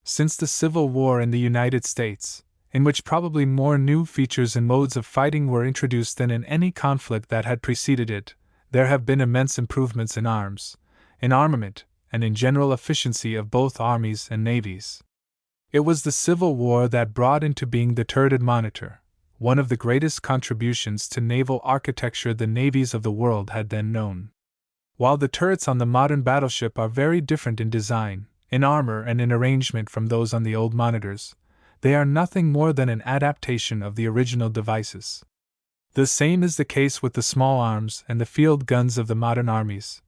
Since the Civil War in the United States, in which probably more new features and modes of fighting were introduced than in any conflict that had preceded it, there have been immense improvements in arms, in armament, and in general efficiency of both armies and navies. It was the Civil War that brought into being the turreted monitor, one of the greatest contributions to naval architecture the navies of the world had then known. While the turrets on the modern battleship are very different in design, in armor and in arrangement from those on the old monitors, they are nothing more than an adaptation of the original devices. The same is the case with the small arms and the field guns of the modern armies,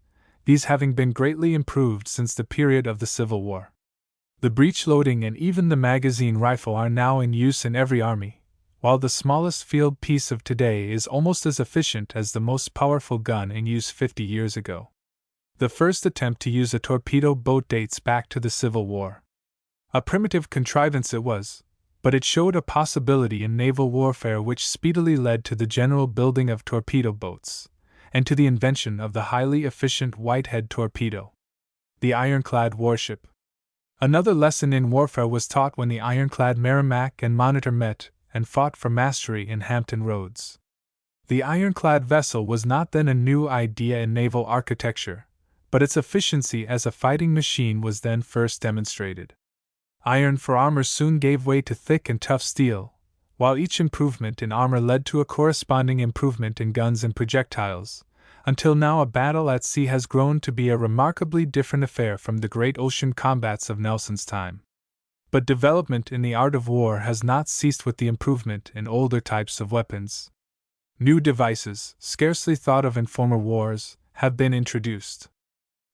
these having been greatly improved since the period of the Civil War. The breech-loading and even the magazine rifle are now in use in every army, while the smallest field piece of today is almost as efficient as the most powerful gun in use 50 years ago. The first attempt to use a torpedo boat dates back to the Civil War. A primitive contrivance it was, but it showed a possibility in naval warfare which speedily led to the general building of torpedo boats, and to the invention of the highly efficient Whitehead torpedo, the ironclad warship. Another lesson in warfare was taught when the ironclad Merrimac and Monitor met and fought for mastery in Hampton Roads. The ironclad vessel was not then a new idea in naval architecture, but its efficiency as a fighting machine was then first demonstrated. Iron for armor soon gave way to thick and tough steel, while each improvement in armor led to a corresponding improvement in guns and projectiles, until now a battle at sea has grown to be a remarkably different affair from the great ocean combats of Nelson's time. But development in the art of war has not ceased with the improvement in older types of weapons. New devices, scarcely thought of in former wars, have been introduced.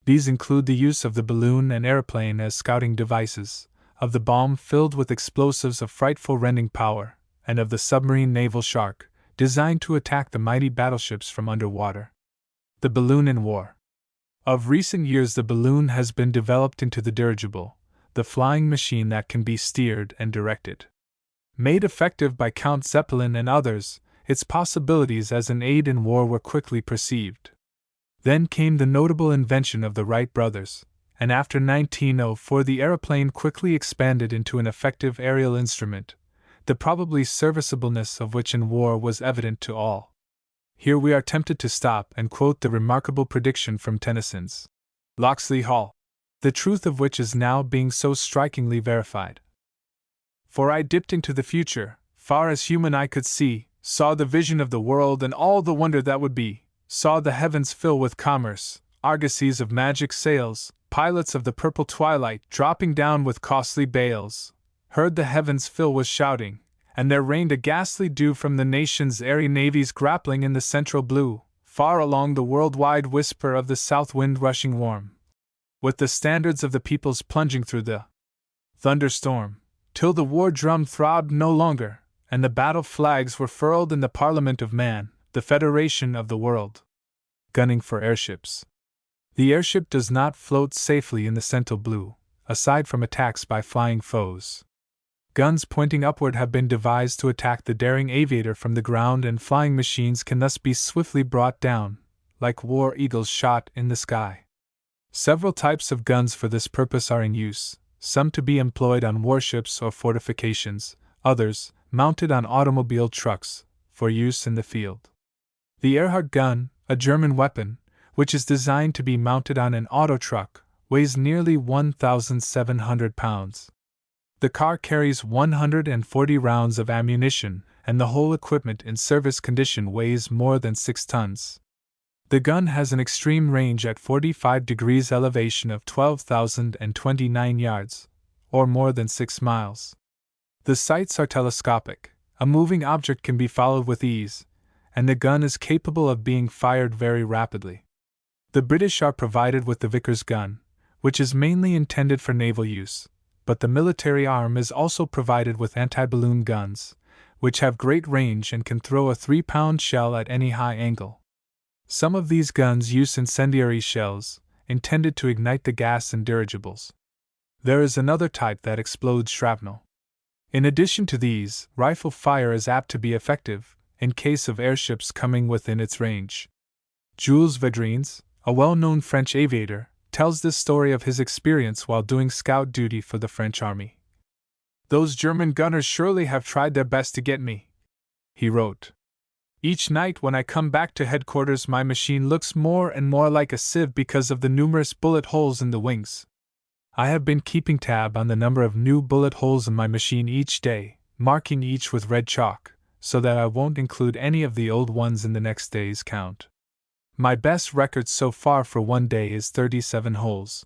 These include the use of the balloon and aeroplane as scouting devices, of the bomb filled with explosives of frightful rending power, and of the submarine naval shark, designed to attack the mighty battleships from underwater. The balloon in war. Of recent years, the balloon has been developed into the dirigible, the flying machine that can be steered and directed. Made effective by Count Zeppelin and others, its possibilities as an aid in war were quickly perceived. Then came the notable invention of the Wright brothers, and after 1904 the aeroplane quickly expanded into an effective aerial instrument, the probably serviceableness of which in war was evident to all. Here we are tempted to stop and quote the remarkable prediction from Tennyson's Locksley Hall, the truth of which is now being so strikingly verified. For I dipped into the future, far as human eye could see, saw the vision of the world and all the wonder that would be, saw the heavens fill with commerce, argosies of magic sails, pilots of the purple twilight dropping down with costly bales, heard the heavens fill with shouting, and there rained a ghastly dew from the nation's airy navies grappling in the central blue, far along the world-wide whisper of the south wind rushing warm, with the standards of the peoples plunging through the thunderstorm, till the war drum throbbed no longer, and the battle flags were furled in the Parliament of Man, the Federation of the World, gunning for airships. The airship does not float safely in the central blue, aside from attacks by flying foes. Guns pointing upward have been devised to attack the daring aviator from the ground, and flying machines can thus be swiftly brought down, like war eagles shot in the sky. Several types of guns for this purpose are in use, some to be employed on warships or fortifications, others, mounted on automobile trucks, for use in the field. The Ehrhardt gun, a German weapon, which is designed to be mounted on an auto truck, weighs nearly 1,700 pounds. The car carries 140 rounds of ammunition, and the whole equipment in service condition weighs more than 6 tons. The gun has an extreme range at 45 degrees elevation of 12,029 yards, or more than 6 miles. The sights are telescopic, a moving object can be followed with ease, and the gun is capable of being fired very rapidly. The British are provided with the Vickers gun, which is mainly intended for naval use, but the military arm is also provided with anti-balloon guns, which have great range and can throw a 3-pound shell at any high angle. Some of these guns use incendiary shells, intended to ignite the gas in dirigibles. There is another type that explodes shrapnel. In addition to these, rifle fire is apt to be effective, in case of airships coming within its range. Jules Védrines, a well-known French aviator, tells this story of his experience while doing scout duty for the French army. "Those German gunners surely have tried their best to get me," he wrote. "Each night when I come back to headquarters my machine looks more and more like a sieve because of the numerous bullet holes in the wings. I have been keeping tab on the number of new bullet holes in my machine each day, marking each with red chalk, so that I won't include any of the old ones in the next day's count. My best record so far for one day is 37 holes.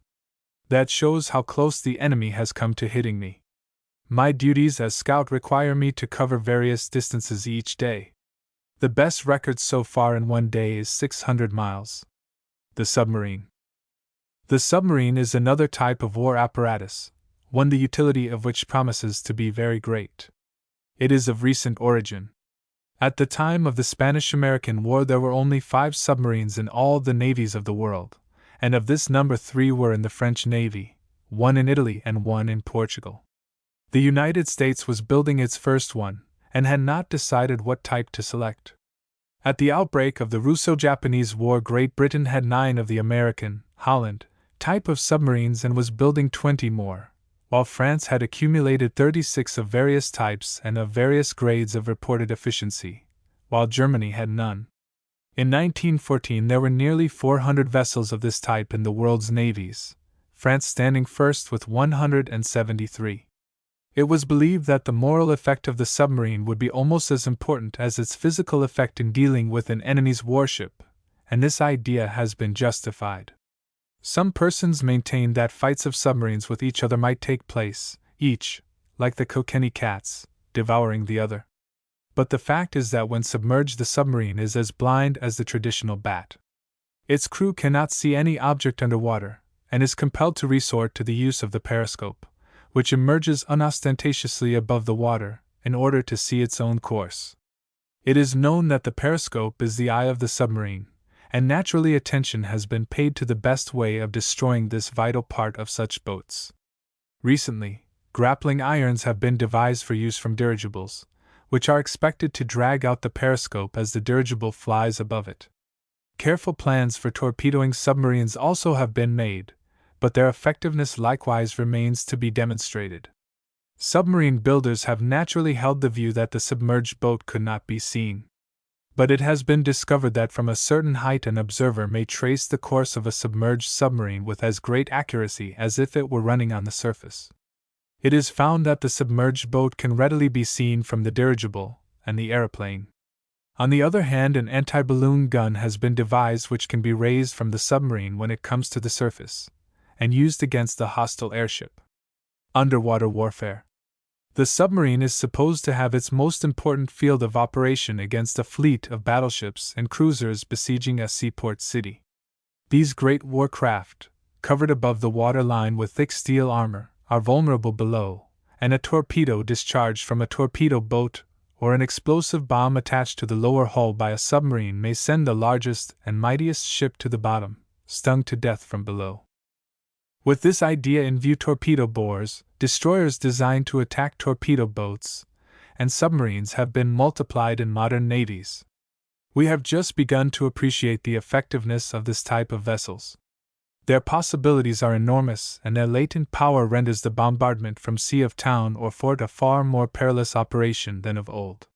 That shows how close the enemy has come to hitting me. My duties as scout require me to cover various distances each day. The best record so far in one day is 600 miles. The submarine. The submarine is another type of war apparatus, one the utility of which promises to be very great. It is of recent origin. At the time of the Spanish-American War there were only 5 submarines in all the navies of the world, and of this number 3 were in the French Navy, 1 in Italy and 1 in Portugal. The United States was building its first one, and had not decided what type to select. At the outbreak of the Russo-Japanese War, Great Britain had 9 of the American, Holland, type of submarines and was building 20 more, while France had accumulated 36 of various types and of various grades of reported efficiency, while Germany had none. In 1914 there were nearly 400 vessels of this type in the world's navies, France standing first with 173. It was believed that the moral effect of the submarine would be almost as important as its physical effect in dealing with an enemy's warship, and this idea has been justified. Some persons maintained that fights of submarines with each other might take place, each, like the Kilkenny cats, devouring the other. But the fact is that when submerged the submarine is as blind as the traditional bat. Its crew cannot see any object underwater, and is compelled to resort to the use of the periscope, which emerges unostentatiously above the water, in order to see its own course. It is known that the periscope is the eye of the submarine, and naturally attention has been paid to the best way of destroying this vital part of such boats. Recently, grappling irons have been devised for use from dirigibles, which are expected to drag out the periscope as the dirigible flies above it. Careful plans for torpedoing submarines also have been made, but their effectiveness likewise remains to be demonstrated. Submarine builders have naturally held the view that the submerged boat could not be seen. But it has been discovered that from a certain height an observer may trace the course of a submerged submarine with as great accuracy as if it were running on the surface. It is found that the submerged boat can readily be seen from the dirigible and the aeroplane. On the other hand, an anti-balloon gun has been devised which can be raised from the submarine when it comes to the surface, and used against the hostile airship. Underwater warfare. The submarine is supposed to have its most important field of operation against a fleet of battleships and cruisers besieging a seaport city. These great war craft, covered above the water line with thick steel armor, are vulnerable below, and a torpedo discharged from a torpedo boat or an explosive bomb attached to the lower hull by a submarine may send the largest and mightiest ship to the bottom, stung to death from below. With this idea in view, torpedo bores, destroyers designed to attack torpedo boats, and submarines have been multiplied in modern navies. We have just begun to appreciate the effectiveness of this type of vessels. Their possibilities are enormous, and their latent power renders the bombardment from sea of town or fort a far more perilous operation than of old.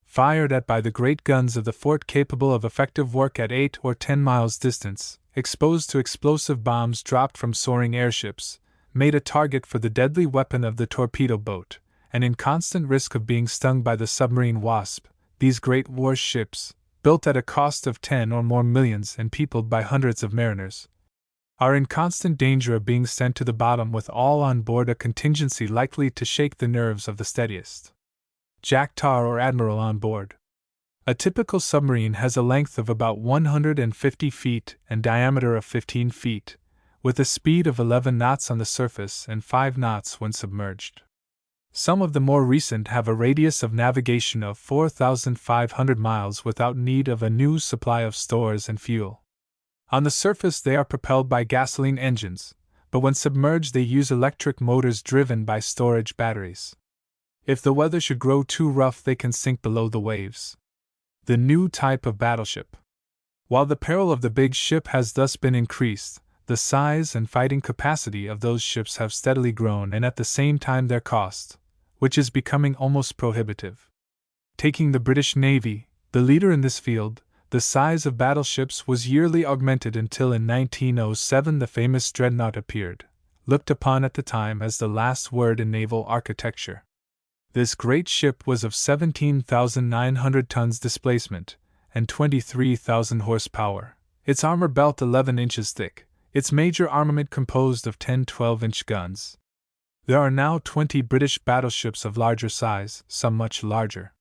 Fired at by the great guns of the fort, capable of effective work at 8 or 10 miles distance, exposed to explosive bombs dropped from soaring airships, made a target for the deadly weapon of the torpedo boat, and in constant risk of being stung by the submarine wasp, these great war ships, built at a cost of 10 or more millions and peopled by hundreds of mariners, are in constant danger of being sent to the bottom with all on board, a contingency likely to shake the nerves of the steadiest Jack Tar or Admiral on board. A typical submarine has a length of about 150 feet and diameter of 15 feet, with a speed of 11 knots on the surface and 5 knots when submerged. Some of the more recent have a radius of navigation of 4,500 miles without need of a new supply of stores and fuel. On the surface they are propelled by gasoline engines, but when submerged they use electric motors driven by storage batteries. If the weather should grow too rough they can sink below the waves. The new type of battleship. While the peril of the big ship has thus been increased, the size and fighting capacity of those ships have steadily grown, and at the same time their cost, which is becoming almost prohibitive. Taking the British Navy, the leader in this field, the size of battleships was yearly augmented until in 1907 the famous dreadnought appeared, looked upon at the time as the last word in naval architecture. This great ship was of 17,900 tons displacement and 23,000 horsepower, its armor belt 11 inches thick, its major armament composed of 10 12-inch guns. There are now 20 British battleships of larger size, some much larger.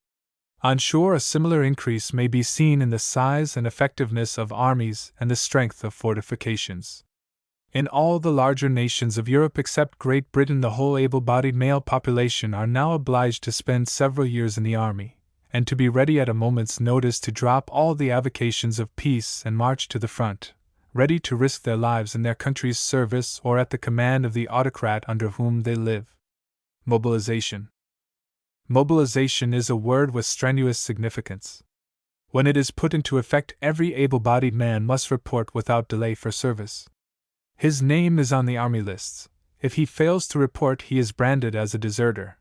On shore a similar increase may be seen in the size and effectiveness of armies and the strength of fortifications. In all the larger nations of Europe except Great Britain, the whole able-bodied male population are now obliged to spend several years in the army, and to be ready at a moment's notice to drop all the avocations of peace and march to the front, ready to risk their lives in their country's service or at the command of the autocrat under whom they live. Mobilization. Mobilization is a word with strenuous significance. When it is put into effect, every able-bodied man must report without delay for service. His name is on the army lists. If he fails to report, he is branded as a deserter.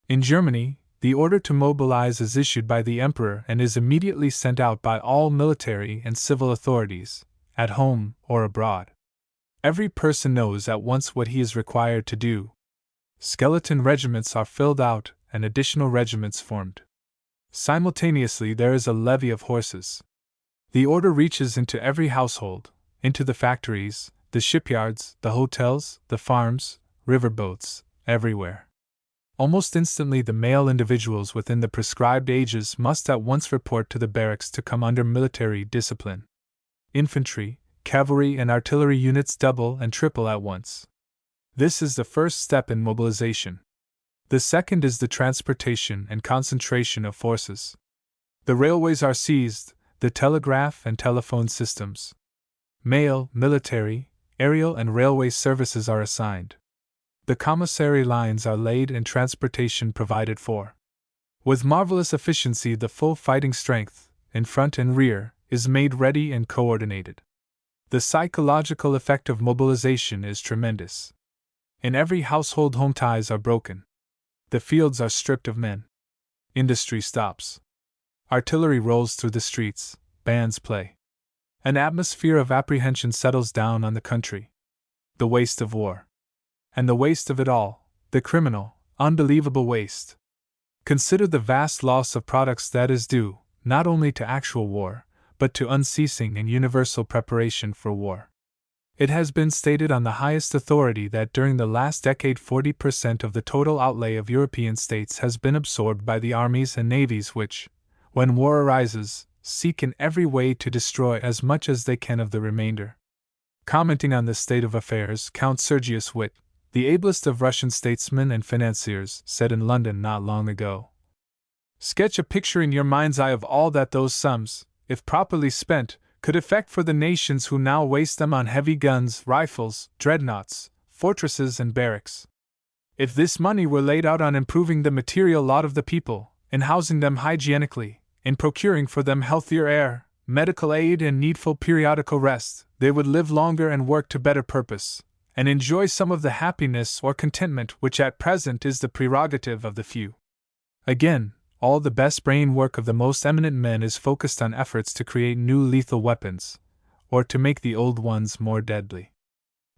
In Germany, the order to mobilize is issued by the emperor and is immediately sent out by all military and civil authorities, at home or abroad. Every person knows at once what he is required to do. Skeleton regiments are filled out and additional regiments formed. Simultaneously, there is a levy of horses. The order reaches into every household, into the factories, the shipyards, the hotels, the farms, riverboats, everywhere. Almost instantly, the male individuals within the prescribed ages must at once report to the barracks to come under military discipline. Infantry, cavalry, and artillery units double and triple at once. This is the first step in mobilization. The second is the transportation and concentration of forces. The railways are seized, the telegraph and telephone systems. Mail, military, aerial, and railway services are assigned. The commissary lines are laid and transportation provided for. With marvelous efficiency, the full fighting strength, in front and rear, is made ready and coordinated. The psychological effect of mobilization is tremendous. In every household, home ties are broken. The fields are stripped of men. Industry stops. Artillery rolls through the streets, bands play. An atmosphere of apprehension settles down on the country. The waste of war. And the waste of it all, the criminal, unbelievable waste. Consider the vast loss of products that is due, not only to actual war, but to unceasing and universal preparation for war. It has been stated on the highest authority that during the last decade 40% of the total outlay of European states has been absorbed by the armies and navies which, when war arises, seek in every way to destroy as much as they can of the remainder. Commenting on this state of affairs, Count Sergius Witt, the ablest of Russian statesmen and financiers, said in London not long ago, "Sketch a picture in your mind's eye of all that those sums, if properly spent, could effect for the nations who now waste them on heavy guns, rifles, dreadnoughts, fortresses, and barracks. If this money were laid out on improving the material lot of the people, in housing them hygienically, in procuring for them healthier air, medical aid, and needful periodical rest, they would live longer and work to better purpose, and enjoy some of the happiness or contentment which at present is the prerogative of the few." Again, all the best brain work of the most eminent men is focused on efforts to create new lethal weapons, or to make the old ones more deadly.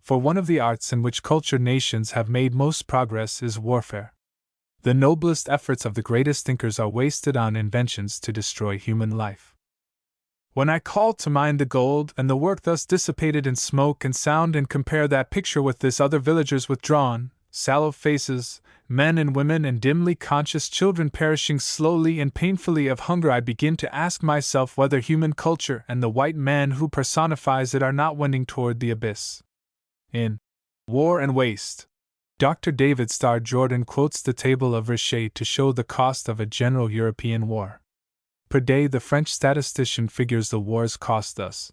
For one of the arts in which cultured nations have made most progress is warfare. The noblest efforts of the greatest thinkers are wasted on inventions to destroy human life. When I call to mind the gold and the work thus dissipated in smoke and sound, and compare that picture with this other villagers with drawn, sallow faces, men and women and dimly conscious children perishing slowly and painfully of hunger, I begin to ask myself whether human culture and the white man who personifies it are not wending toward the abyss. In War and Waste, Dr. David Starr Jordan quotes the table of Richet to show the cost of a general European war. Per day, the French statistician figures the war's cost thus: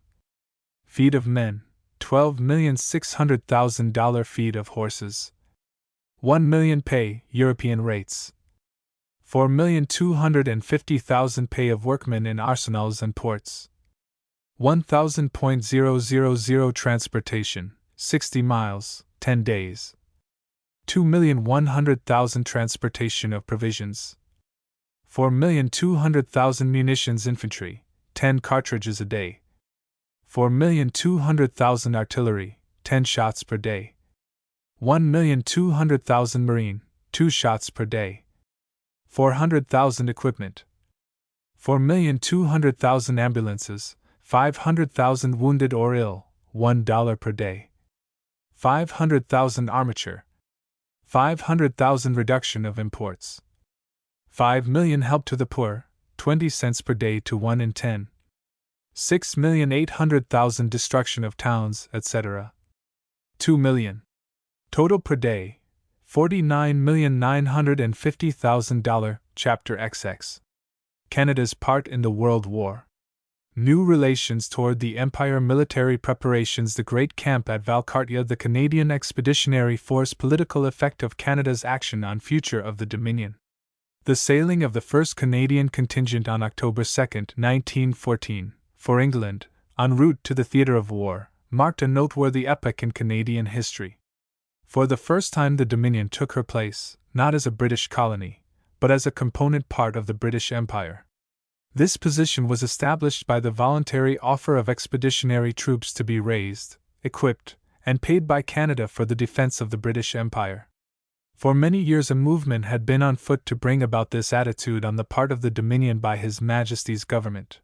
feet of men, $12,600,000; feet of horses, 1 million pay, European rates; 4,250,000 pay of workmen in arsenals and ports; 1,000,000 transportation, 60 miles, 10 days; 2,100,000 transportation of provisions; 4,200,000 munitions infantry, 10 cartridges a day; 4,200,000 artillery, 10 shots per day; 1,200,000 marine, 2 shots per day; 400,000 equipment; 4,200,000 ambulances, 500,000 wounded or ill, $1 per day; 500,000 armature; 500,000 reduction of imports; 5 million help to the poor, 20 cents per day to 1 in 10; 6,800,000 destruction of towns, etc. 2 million. Total per day, $49,950,000. Chapter XX. Canada's part in the World War. New relations toward the Empire, military preparations, the Great Camp at Valcartier, the Canadian Expeditionary Force, political effect of Canada's action on future of the Dominion. The sailing of the first Canadian contingent on October 2, 1914, for England, en route to the theatre of war, marked a noteworthy epoch in Canadian history. For the first time the Dominion took her place, not as a British colony, but as a component part of the British Empire. This position was established by the voluntary offer of expeditionary troops to be raised, equipped, and paid by Canada for the defense of the British Empire. For many years a movement had been on foot to bring about this attitude on the part of the Dominion by His Majesty's government.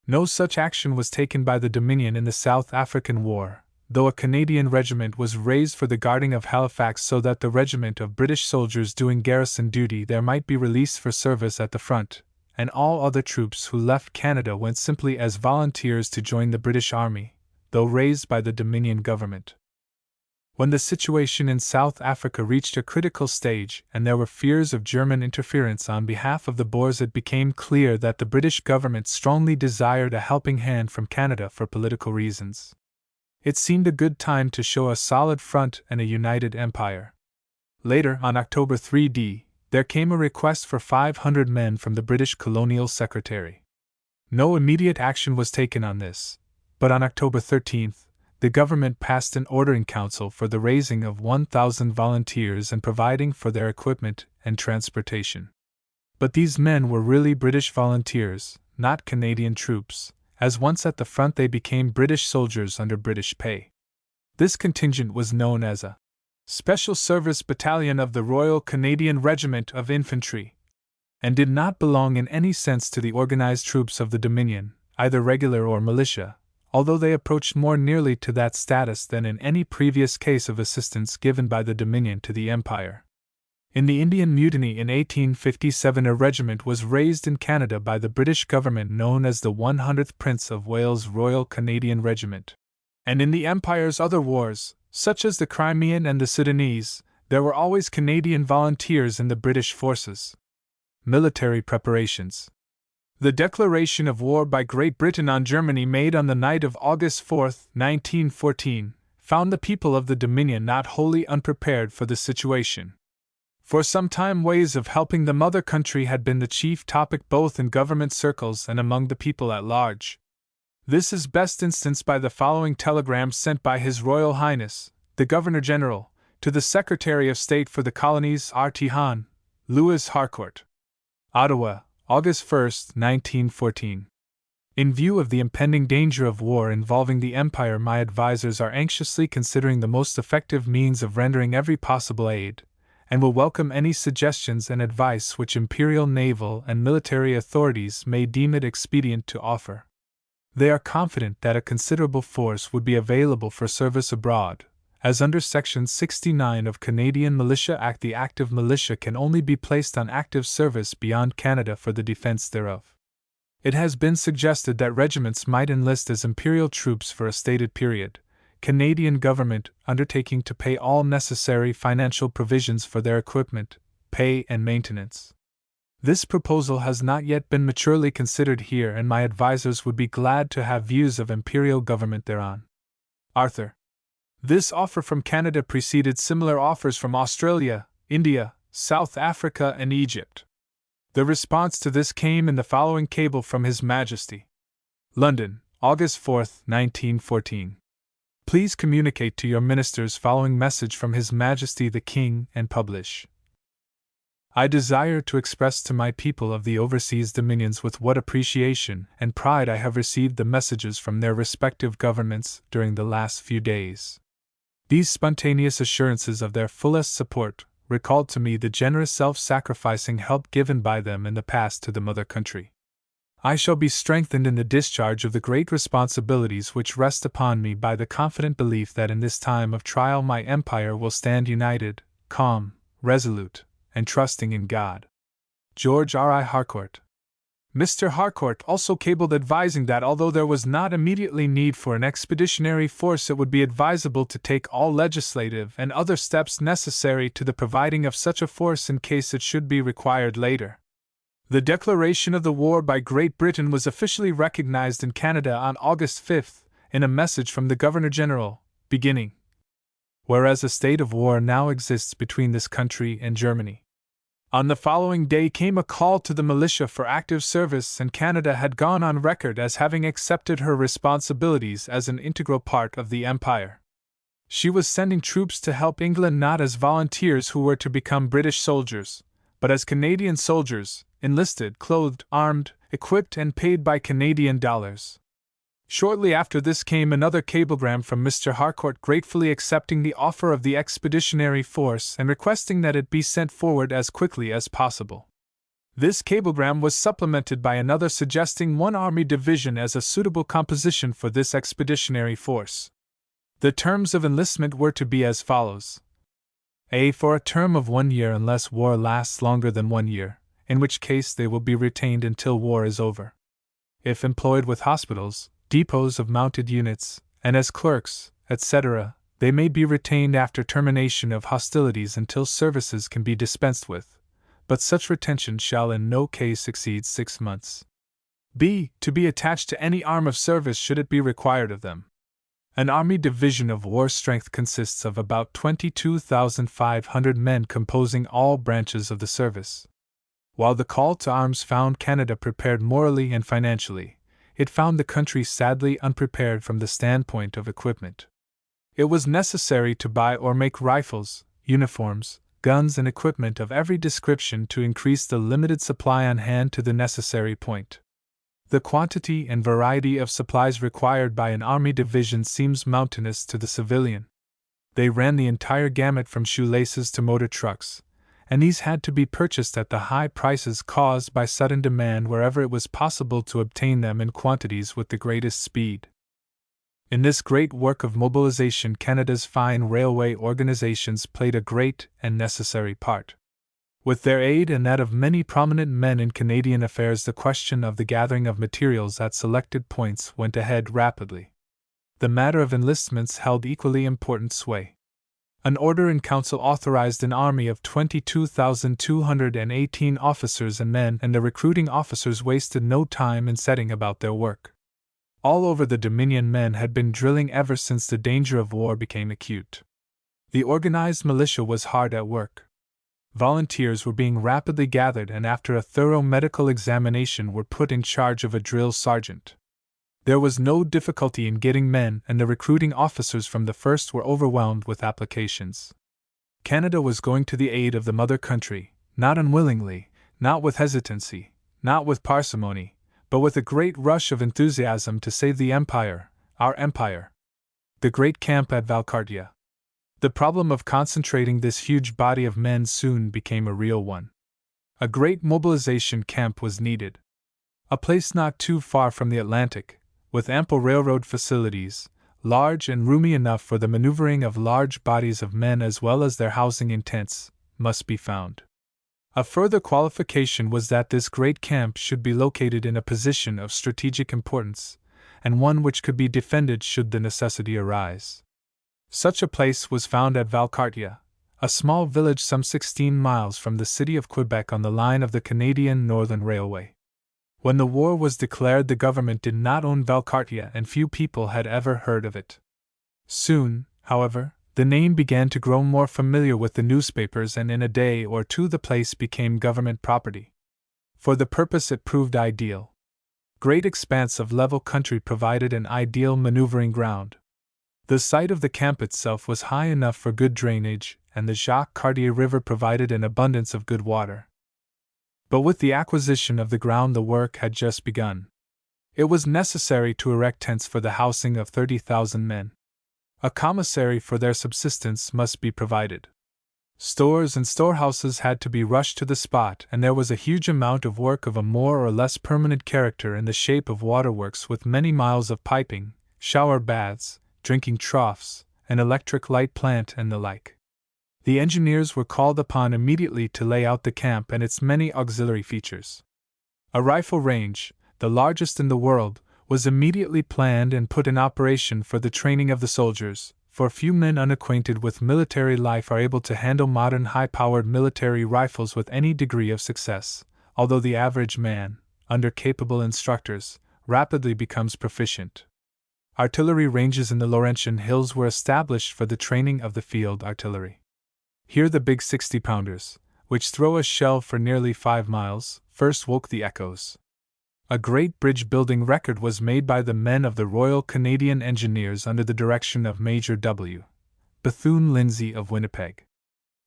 No such action was taken by the Dominion in the South African War, though a Canadian regiment was raised for the guarding of Halifax so that the regiment of British soldiers doing garrison duty there might be released for service at the front, and all other troops who left Canada went simply as volunteers to join the British Army, though raised by the Dominion government. When the situation in South Africa reached a critical stage and there were fears of German interference on behalf of the Boers, it became clear that the British government strongly desired a helping hand from Canada for political reasons. It seemed a good time to show a solid front and a united empire. Later, on October 3d, there came a request for 500 men from the British Colonial Secretary. No immediate action was taken on this, but on October 13th, the government passed an order in council for the raising of 1,000 volunteers and providing for their equipment and transportation. But these men were really British volunteers, not Canadian troops, as once at the front they became British soldiers under British pay. This contingent was known as a Special Service Battalion of the Royal Canadian Regiment of Infantry, and did not belong in any sense to the organized troops of the Dominion, either regular or militia, although they approached more nearly to that status than in any previous case of assistance given by the Dominion to the Empire. In the Indian Mutiny in 1857 a regiment was raised in Canada by the British government known as the 100th Prince of Wales Royal Canadian Regiment. And in the Empire's other wars, such as the Crimean and the Sudanese, there were always Canadian volunteers in the British forces. Military preparations. The declaration of war by Great Britain on Germany made on the night of August 4, 1914, found the people of the Dominion not wholly unprepared for the situation. For some time ways of helping the mother country had been the chief topic both in government circles and among the people at large. This is best instanced by the following telegram sent by His Royal Highness, the Governor-General, to the Secretary of State for the Colonies R.T. Hahn, Louis Harcourt. Ottawa, August 1, 1914. In view of the impending danger of war involving the Empire, my advisers are anxiously considering the most effective means of rendering every possible aid, and will welcome any suggestions and advice which imperial naval and military authorities may deem it expedient to offer. They are confident that a considerable force would be available for service abroad, as under Section 69 of Canadian Militia Act the active militia can only be placed on active service beyond Canada for the defense thereof. It has been suggested that regiments might enlist as imperial troops for a stated period, Canadian government undertaking to pay all necessary financial provisions for their equipment, pay and maintenance. This proposal has not yet been maturely considered here, and my advisers would be glad to have views of imperial government thereon. Arthur. This offer from Canada preceded similar offers from Australia, India, South Africa, and Egypt. The response to this came in the following cable from His Majesty. London, August 4, 1914. Please communicate to your ministers following message from His Majesty the King and publish. I desire to express to my people of the overseas dominions with what appreciation and pride I have received the messages from their respective governments during the last few days. These spontaneous assurances of their fullest support recalled to me the generous self-sacrificing help given by them in the past to the mother country. I shall be strengthened in the discharge of the great responsibilities which rest upon me by the confident belief that in this time of trial my empire will stand united, calm, resolute, and trusting in God. George R. I. Harcourt. Mr. Harcourt also cabled advising that although there was not immediately need for an expeditionary force, it would be advisable to take all legislative and other steps necessary to the providing of such a force in case it should be required later. The declaration of the war by Great Britain was officially recognized in Canada on August 5th in a message from the Governor-General, beginning, "Whereas a state of war now exists between this country and Germany." On the following day came a call to the militia for active service, and Canada had gone on record as having accepted her responsibilities as an integral part of the Empire. She was sending troops to help England not as volunteers who were to become British soldiers, but as Canadian soldiers, enlisted, clothed, armed, equipped, and paid by Canadian dollars. Shortly after this came another cablegram from Mr. Harcourt gratefully accepting the offer of the expeditionary force and requesting that it be sent forward as quickly as possible. This cablegram was supplemented by another suggesting one army division as a suitable composition for this expeditionary force. The terms of enlistment were to be as follows: A. For a term of 1 year unless war lasts longer than 1 year, in which case they will be retained until war is over. If employed with hospitals, depots of mounted units, and as clerks, etc., they may be retained after termination of hostilities until services can be dispensed with, but such retention shall in no case exceed 6 months. B. To be attached to any arm of service should it be required of them. An army division of war strength consists of about 22,500 men composing all branches of the service. While the call to arms found Canada prepared morally and financially, it found the country sadly unprepared from the standpoint of equipment. It was necessary to buy or make rifles, uniforms, guns, and equipment of every description to increase the limited supply on hand to the necessary point. The quantity and variety of supplies required by an army division seems mountainous to the civilian. They ran the entire gamut from shoelaces to motor trucks, and these had to be purchased at the high prices caused by sudden demand wherever it was possible to obtain them in quantities with the greatest speed. In this great work of mobilization, Canada's fine railway organizations played a great and necessary part. With their aid and that of many prominent men in Canadian affairs, the question of the gathering of materials at selected points went ahead rapidly. The matter of enlistments held equally important sway. An order in council authorized an army of 22,218 officers and men, and the recruiting officers wasted no time in setting about their work. All over the Dominion men had been drilling ever since the danger of war became acute. The organized militia was hard at work. Volunteers were being rapidly gathered and after a thorough medical examination were put in charge of a drill sergeant. There was no difficulty in getting men, and the recruiting officers from the first were overwhelmed with applications. Canada was going to the aid of the mother country, not unwillingly, not with hesitancy, not with parsimony, but with a great rush of enthusiasm to save the Empire, our Empire. The great camp at Valcartier. The problem of concentrating this huge body of men soon became a real one. A great mobilization camp was needed. A place not too far from the Atlantic, with ample railroad facilities, large and roomy enough for the maneuvering of large bodies of men as well as their housing in tents, must be found. A further qualification was that this great camp should be located in a position of strategic importance, and one which could be defended should the necessity arise. Such a place was found at Valcartier, a small village some 16 miles from the city of Quebec on the line of the Canadian Northern Railway. When the war was declared, the government did not own Valcartier and few people had ever heard of it. Soon, however, the name began to grow more familiar with the newspapers, and in a day or two the place became government property. For the purpose it proved ideal. Great expanse of level country provided an ideal maneuvering ground. The site of the camp itself was high enough for good drainage, and the Jacques Cartier River provided an abundance of good water. But with the acquisition of the ground the work had just begun. It was necessary to erect tents for the housing of 30,000 men. A commissary for their subsistence must be provided. Stores and storehouses had to be rushed to the spot, and there was a huge amount of work of a more or less permanent character in the shape of waterworks with many miles of piping, shower baths, drinking troughs, an electric light plant, and the like. The engineers were called upon immediately to lay out the camp and its many auxiliary features. A rifle range, the largest in the world, was immediately planned and put in operation for the training of the soldiers, for few men unacquainted with military life are able to handle modern high-powered military rifles with any degree of success, although the average man, under capable instructors, rapidly becomes proficient. Artillery ranges in the Laurentian Hills were established for the training of the field artillery. Here the big 60-pounders, which throw a shell for nearly 5 miles, first woke the echoes. A great bridge-building record was made by the men of the Royal Canadian Engineers under the direction of Major W. Bethune-Lindsay of Winnipeg.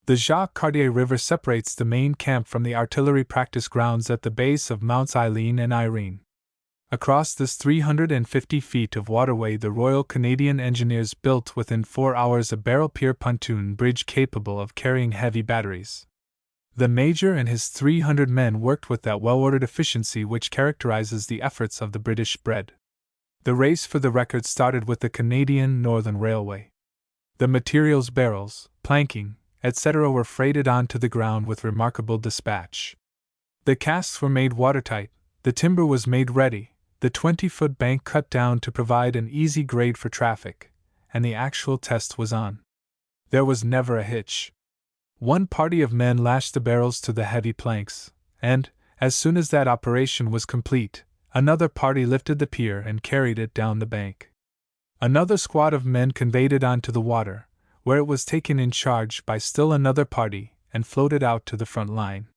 The Jacques Cartier River separates the main camp from the artillery practice grounds at the base of Mounts Eileen and Irene. Across this 350 feet of waterway the Royal Canadian Engineers built within 4 hours a barrel-pier pontoon bridge capable of carrying heavy batteries. The Major and his 300 men worked with that well-ordered efficiency which characterizes the efforts of the British bread. The race for the record started with the Canadian Northern Railway. The materials, barrels, planking, etc. were freighted onto the ground with remarkable dispatch. The casks were made watertight, the timber was made ready, the 20-foot bank cut down to provide an easy grade for traffic, and the actual test was on. There was never a hitch. One party of men lashed the barrels to the heavy planks, and, as soon as that operation was complete, another party lifted the pier and carried it down the bank. Another squad of men conveyed it onto the water, where it was taken in charge by still another party and floated out to the front line.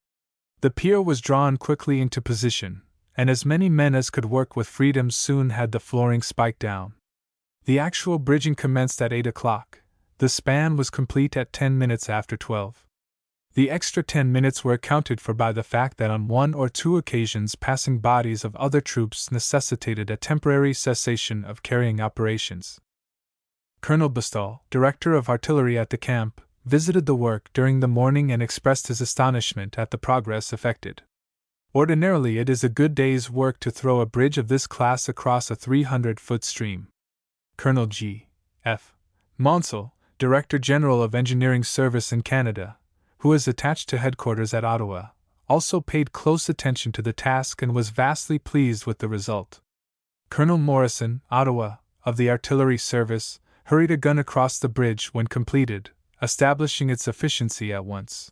The pier was drawn quickly into position, and as many men as could work with freedom soon had the flooring spiked down. The actual bridging commenced at 8 o'clock. The span was complete at 10 minutes after 12. The extra 10 minutes were accounted for by the fact that on 1 or 2 occasions passing bodies of other troops necessitated a temporary cessation of carrying operations. Colonel Bestall, director of artillery at the camp, visited the work during the morning and expressed his astonishment at the progress effected. Ordinarily it is a good day's work to throw a bridge of this class across a 300-foot stream. Colonel G. F. Monsell, Director General of Engineering Service in Canada, who is attached to headquarters at Ottawa, also paid close attention to the task and was vastly pleased with the result. Colonel Morrison, Ottawa, of the Artillery Service, hurried a gun across the bridge when completed, establishing its efficiency at once.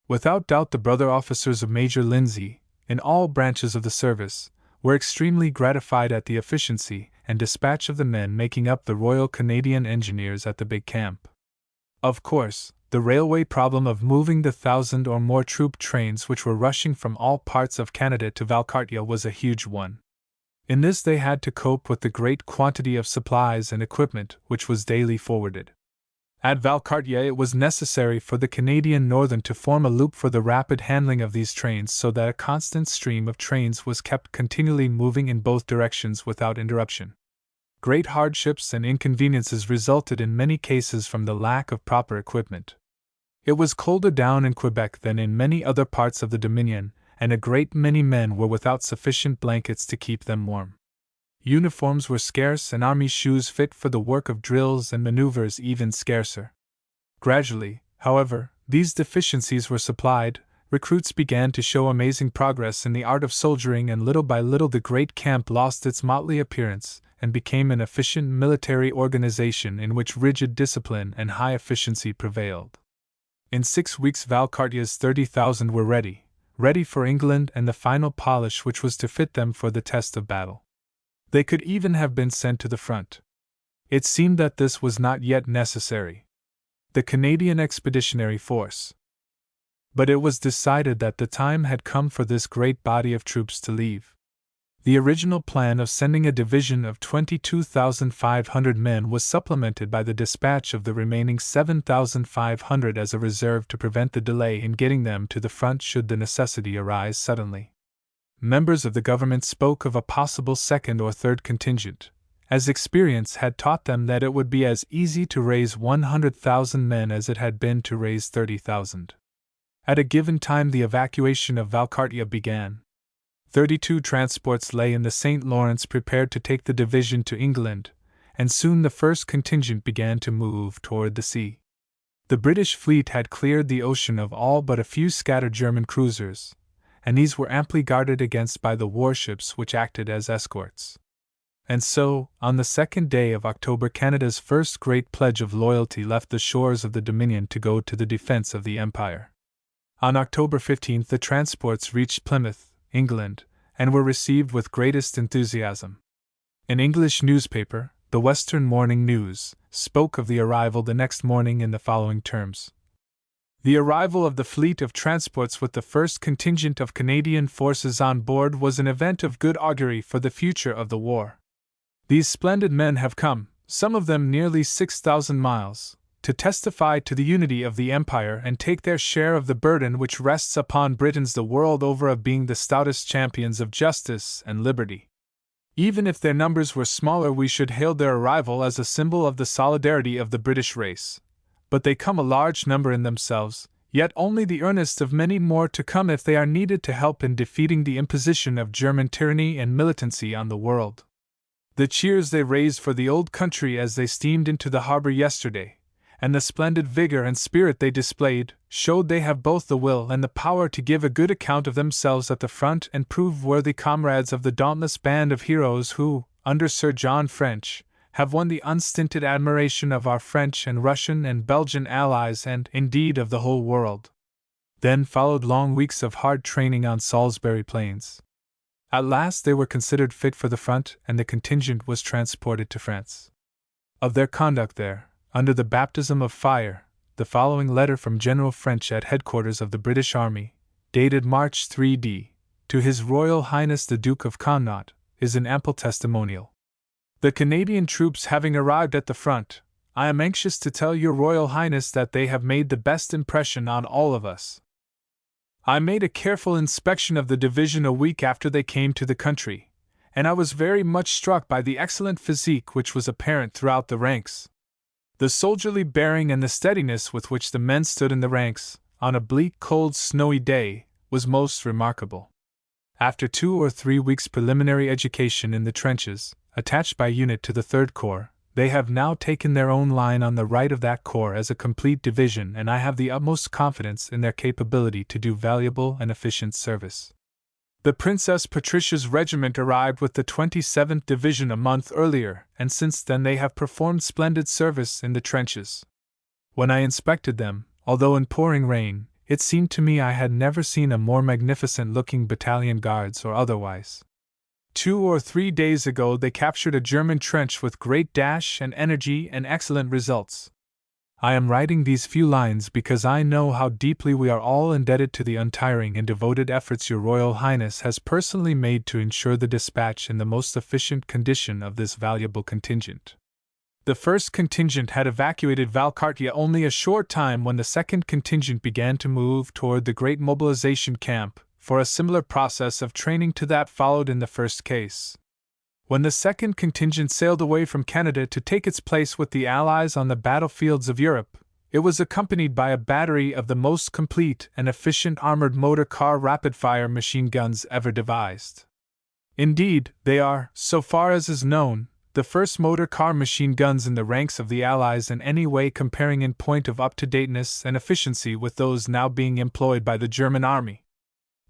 Without doubt the brother officers of Major Lindsay, in all branches of the service, were extremely gratified at the efficiency and dispatch of the men making up the Royal Canadian Engineers at the big camp. Of course, the railway problem of moving the 1,000 or more troop trains which were rushing from all parts of Canada to Valcartier was a huge one. In this they had to cope with the great quantity of supplies and equipment which was daily forwarded. At Valcartier it was necessary for the Canadian Northern to form a loop for the rapid handling of these trains so that a constant stream of trains was kept continually moving in both directions without interruption. Great hardships and inconveniences resulted in many cases from the lack of proper equipment. It was colder down in Quebec than in many other parts of the Dominion, and a great many men were without sufficient blankets to keep them warm. Uniforms were scarce and army shoes fit for the work of drills and maneuvers even scarcer. Gradually, however, these deficiencies were supplied, recruits began to show amazing progress in the art of soldiering, and little by little the great camp lost its motley appearance and became an efficient military organization in which rigid discipline and high efficiency prevailed. In 6 weeks Valcartier's 30,000 were ready for England and the final polish which was to fit them for the test of battle. They could even have been sent to the front. It seemed that this was not yet necessary. The Canadian Expeditionary Force. But it was decided that the time had come for this great body of troops to leave. The original plan of sending a division of 22,500 men was supplemented by the dispatch of the remaining 7,500 as a reserve to prevent the delay in getting them to the front should the necessity arise suddenly. Members of the government spoke of a possible second or third contingent, as experience had taught them that it would be as easy to raise 100,000 men as it had been to raise 30,000. At a given time the evacuation of Valcartier began. 32 transports lay in the St. Lawrence prepared to take the division to England, and soon the first contingent began to move toward the sea. The British fleet had cleared the ocean of all but a few scattered German cruisers, and these were amply guarded against by the warships which acted as escorts. And so, on the 2nd day of October, Canada's first great pledge of loyalty left the shores of the Dominion to go to the defense of the Empire. On October 15th, the transports reached Plymouth, England, and were received with greatest enthusiasm. An English newspaper, the Western Morning News, spoke of the arrival the next morning in the following terms: "The arrival of the fleet of transports with the first contingent of Canadian forces on board was an event of good augury for the future of the war. These splendid men have come, some of them nearly 6,000 miles, to testify to the unity of the Empire and take their share of the burden which rests upon Britons the world over of being the stoutest champions of justice and liberty. Even if their numbers were smaller, we should hail their arrival as a symbol of the solidarity of the British race. But they come a large number in themselves, yet only the earnest of many more to come if they are needed to help in defeating the imposition of German tyranny and militancy on the world. The cheers they raised for the old country as they steamed into the harbor yesterday, and the splendid vigor and spirit they displayed, showed they have both the will and the power to give a good account of themselves at the front and prove worthy comrades of the dauntless band of heroes who, under Sir John French, have won the unstinted admiration of our French and Russian and Belgian allies and, indeed, of the whole world." Then followed long weeks of hard training on Salisbury Plains. At last they were considered fit for the front, and the contingent was transported to France. Of their conduct there, under the baptism of fire, the following letter from General French at headquarters of the British Army, dated March 3d, to His Royal Highness the Duke of Connaught, is an ample testimonial. "The Canadian troops having arrived at the front, I am anxious to tell your Royal Highness that they have made the best impression on all of us. I made a careful inspection of the division a week after they came to the country, and I was very much struck by the excellent physique which was apparent throughout the ranks. The soldierly bearing and the steadiness with which the men stood in the ranks, on a bleak, cold, snowy day, was most remarkable. After 2 or 3 weeks' preliminary education in the trenches, attached by unit to the 3rd Corps, they have now taken their own line on the right of that corps as a complete division, and I have the utmost confidence in their capability to do valuable and efficient service. The Princess Patricia's regiment arrived with the 27th Division a month earlier, and since then they have performed splendid service in the trenches. When I inspected them, although in pouring rain, it seemed to me I had never seen a more magnificent-looking battalion, guards or otherwise. 2 or 3 days ago they captured a German trench with great dash and energy and excellent results. I am writing these few lines because I know how deeply we are all indebted to the untiring and devoted efforts your Royal Highness has personally made to ensure the dispatch in the most efficient condition of this valuable contingent. The first contingent had evacuated Valcartier only a short time when the second contingent began to move toward the great mobilization camp, for a similar process of training to that followed in the first case. When the second contingent sailed away from Canada to take its place with the Allies on the battlefields of Europe, it was accompanied by a battery of the most complete and efficient armored motor car rapid-fire machine guns ever devised. Indeed, they are, so far as is known, the first motor car machine guns in the ranks of the Allies in any way comparing in point of up-to-dateness and efficiency with those now being employed by the German army.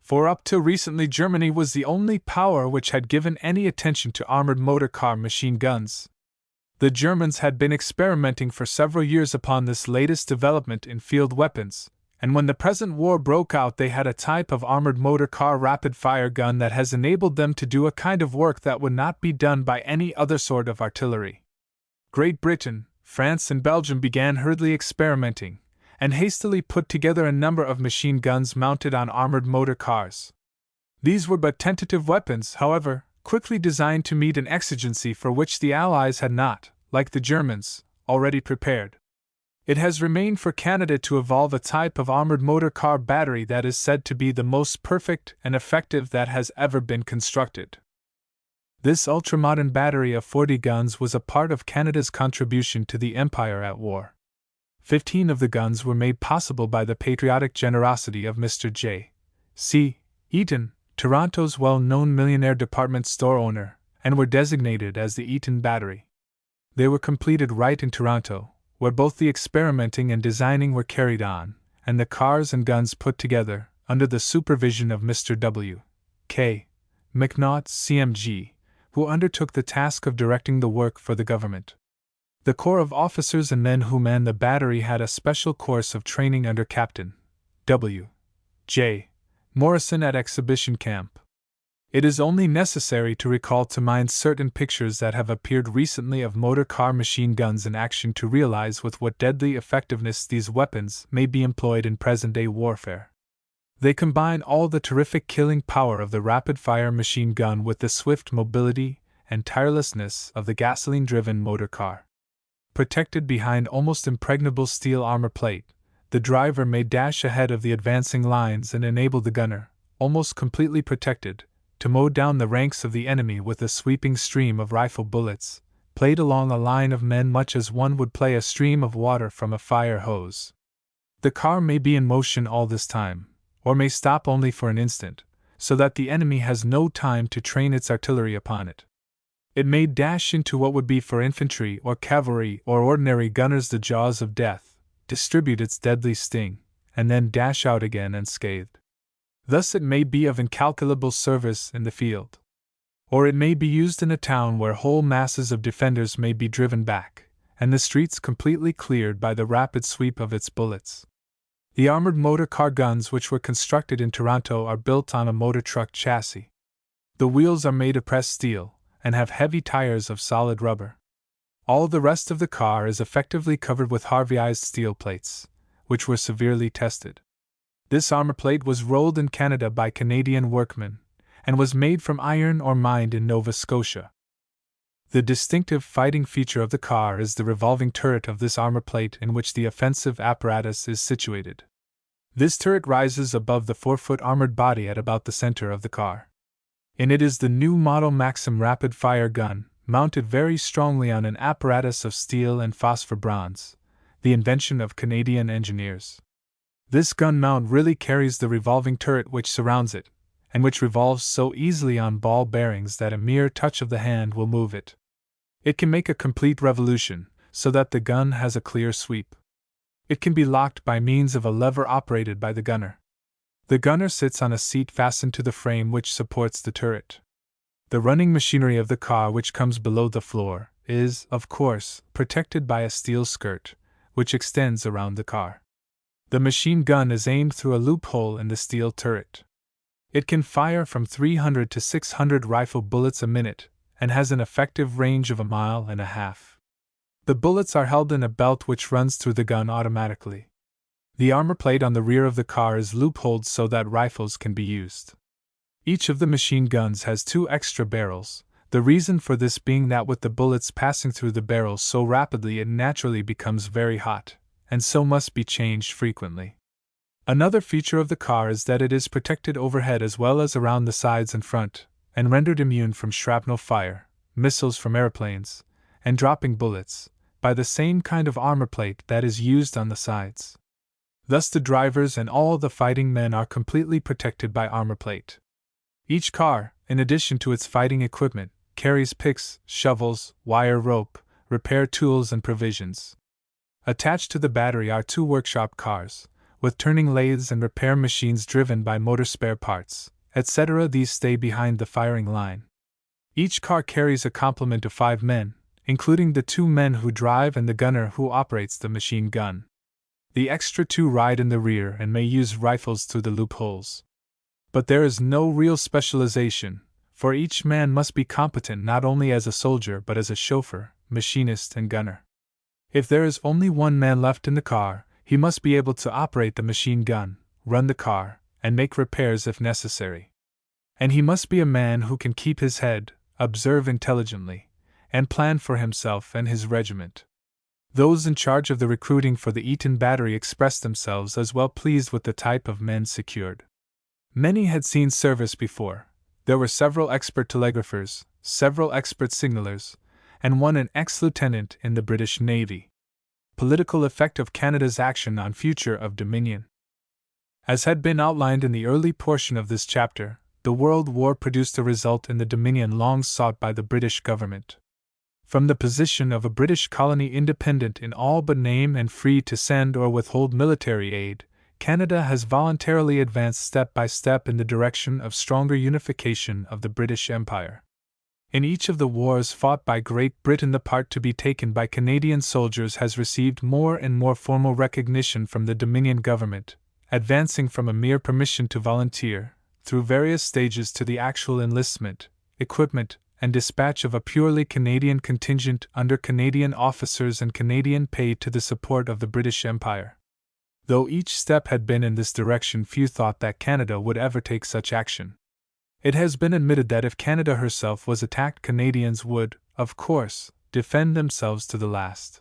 For up till recently Germany was the only power which had given any attention to armored motor car machine guns. The Germans had been experimenting for several years upon this latest development in field weapons, and when the present war broke out they had a type of armored motor car rapid-fire gun that has enabled them to do a kind of work that would not be done by any other sort of artillery. Great Britain, France and Belgium began hurriedly experimenting, and hastily put together a number of machine guns mounted on armored motor cars. These were but tentative weapons, however, quickly designed to meet an exigency for which the Allies had not, like the Germans, already prepared. It has remained for Canada to evolve a type of armored motor car battery that is said to be the most perfect and effective that has ever been constructed. This ultramodern battery of 40 guns was a part of Canada's contribution to the Empire at war. 15 of the guns were made possible by the patriotic generosity of Mr. J. C. Eaton, Toronto's well-known millionaire department store owner, and were designated as the Eaton Battery. They were completed right in Toronto, where both the experimenting and designing were carried on, and the cars and guns put together, under the supervision of Mr. W. K. McNaught, CMG, who undertook the task of directing the work for the government. The corps of officers and men who manned the battery had a special course of training under Captain W. J. Morrison at Exhibition Camp. It is only necessary to recall to mind certain pictures that have appeared recently of motor car machine guns in action to realize with what deadly effectiveness these weapons may be employed in present-day warfare. They combine all the terrific killing power of the rapid-fire machine gun with the swift mobility and tirelessness of the gasoline-driven motor car. Protected behind almost impregnable steel armor plate, the driver may dash ahead of the advancing lines and enable the gunner, almost completely protected, to mow down the ranks of the enemy with a sweeping stream of rifle bullets, played along a line of men much as one would play a stream of water from a fire hose. The car may be in motion all this time, or may stop only for an instant, so that the enemy has no time to train its artillery upon it. It may dash into what would be for infantry or cavalry or ordinary gunners the jaws of death, distribute its deadly sting, and then dash out again unscathed. Thus it may be of incalculable service in the field. Or it may be used in a town where whole masses of defenders may be driven back, and the streets completely cleared by the rapid sweep of its bullets. The armored motor car guns which were constructed in Toronto are built on a motor truck chassis. The wheels are made of pressed steel, and have heavy tires of solid rubber. All the rest of the car is effectively covered with Harveyized steel plates, which were severely tested. This armor plate was rolled in Canada by Canadian workmen, and was made from iron ore mined in Nova Scotia. The distinctive fighting feature of the car is the revolving turret of this armor plate in which the offensive apparatus is situated. This turret rises above the 4-foot armored body at about the center of the car. In it is the new model Maxim rapid-fire gun, mounted very strongly on an apparatus of steel and phosphor bronze, the invention of Canadian engineers. This gun mount really carries the revolving turret which surrounds it, and which revolves so easily on ball bearings that a mere touch of the hand will move it. It can make a complete revolution, so that the gun has a clear sweep. It can be locked by means of a lever operated by the gunner. The gunner sits on a seat fastened to the frame which supports the turret. The running machinery of the car which comes below the floor is, of course, protected by a steel skirt, which extends around the car. The machine gun is aimed through a loophole in the steel turret. It can fire from 300 to 600 rifle bullets a minute, and has an effective range of 1.5 miles. The bullets are held in a belt which runs through the gun automatically. The armor plate on the rear of the car is loopholed so that rifles can be used. Each of the machine guns has 2 extra barrels, the reason for this being that with the bullets passing through the barrels so rapidly it naturally becomes very hot, and so must be changed frequently. Another feature of the car is that it is protected overhead as well as around the sides and front, and rendered immune from shrapnel fire, missiles from airplanes, and dropping bullets, by the same kind of armor plate that is used on the sides. Thus the drivers and all the fighting men are completely protected by armor plate. Each car, in addition to its fighting equipment, carries picks, shovels, wire rope, repair tools and provisions. Attached to the battery are 2 workshop cars, with turning lathes and repair machines driven by motor spare parts, etc. These stay behind the firing line. Each car carries a complement of 5 men, including the 2 men who drive and the gunner who operates the machine gun. The extra 2 ride in the rear and may use rifles through the loopholes. But there is no real specialization, for each man must be competent not only as a soldier but as a chauffeur, machinist, and gunner. If there is only 1 man left in the car, he must be able to operate the machine gun, run the car, and make repairs if necessary. And he must be a man who can keep his head, observe intelligently, and plan for himself and his regiment. Those in charge of the recruiting for the Eaton Battery expressed themselves as well pleased with the type of men secured. Many had seen service before. There were several expert telegraphers, several expert signalers, and 1 an ex-lieutenant in the British Navy. Political effect of Canada's action on future of Dominion. As had been outlined in the early portion of this chapter, the World War produced a result in the Dominion long sought by the British government. From the position of a British colony independent in all but name and free to send or withhold military aid, Canada has voluntarily advanced step by step in the direction of stronger unification of the British Empire. In each of the wars fought by Great Britain, the part to be taken by Canadian soldiers has received more and more formal recognition from the Dominion government, advancing from a mere permission to volunteer, through various stages to the actual enlistment, equipment, and dispatch of a purely Canadian contingent under Canadian officers and Canadian pay to the support of the British Empire. Though each step had been in this direction, few thought that Canada would ever take such action. It has been admitted that if Canada herself was attacked, Canadians would, of course, defend themselves to the last.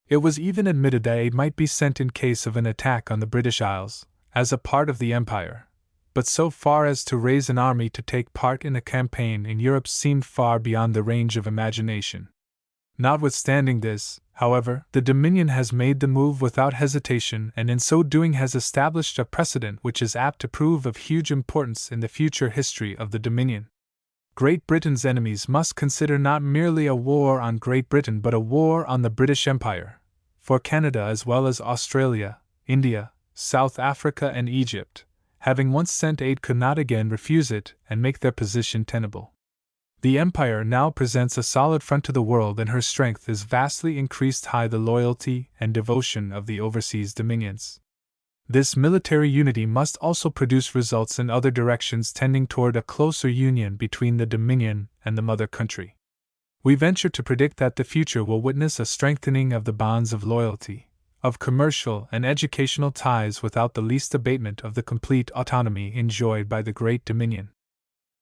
It was even admitted that aid might be sent in case of an attack on the British Isles, as a part of the Empire, but so far as to raise an army to take part in a campaign in Europe seemed far beyond the range of imagination. Notwithstanding this, however, the Dominion has made the move without hesitation, and in so doing has established a precedent which is apt to prove of huge importance in the future history of the Dominion. Great Britain's enemies must consider not merely a war on Great Britain but a war on the British Empire, for Canada as well as Australia, India, South Africa and Egypt, having once sent aid, could not again refuse it and make their position tenable. The Empire now presents a solid front to the world, and her strength is vastly increased by the loyalty and devotion of the overseas dominions. This military unity must also produce results in other directions tending toward a closer union between the Dominion and the mother country. We venture to predict that the future will witness a strengthening of the bonds of loyalty, of commercial and educational ties, without the least abatement of the complete autonomy enjoyed by the Great Dominion.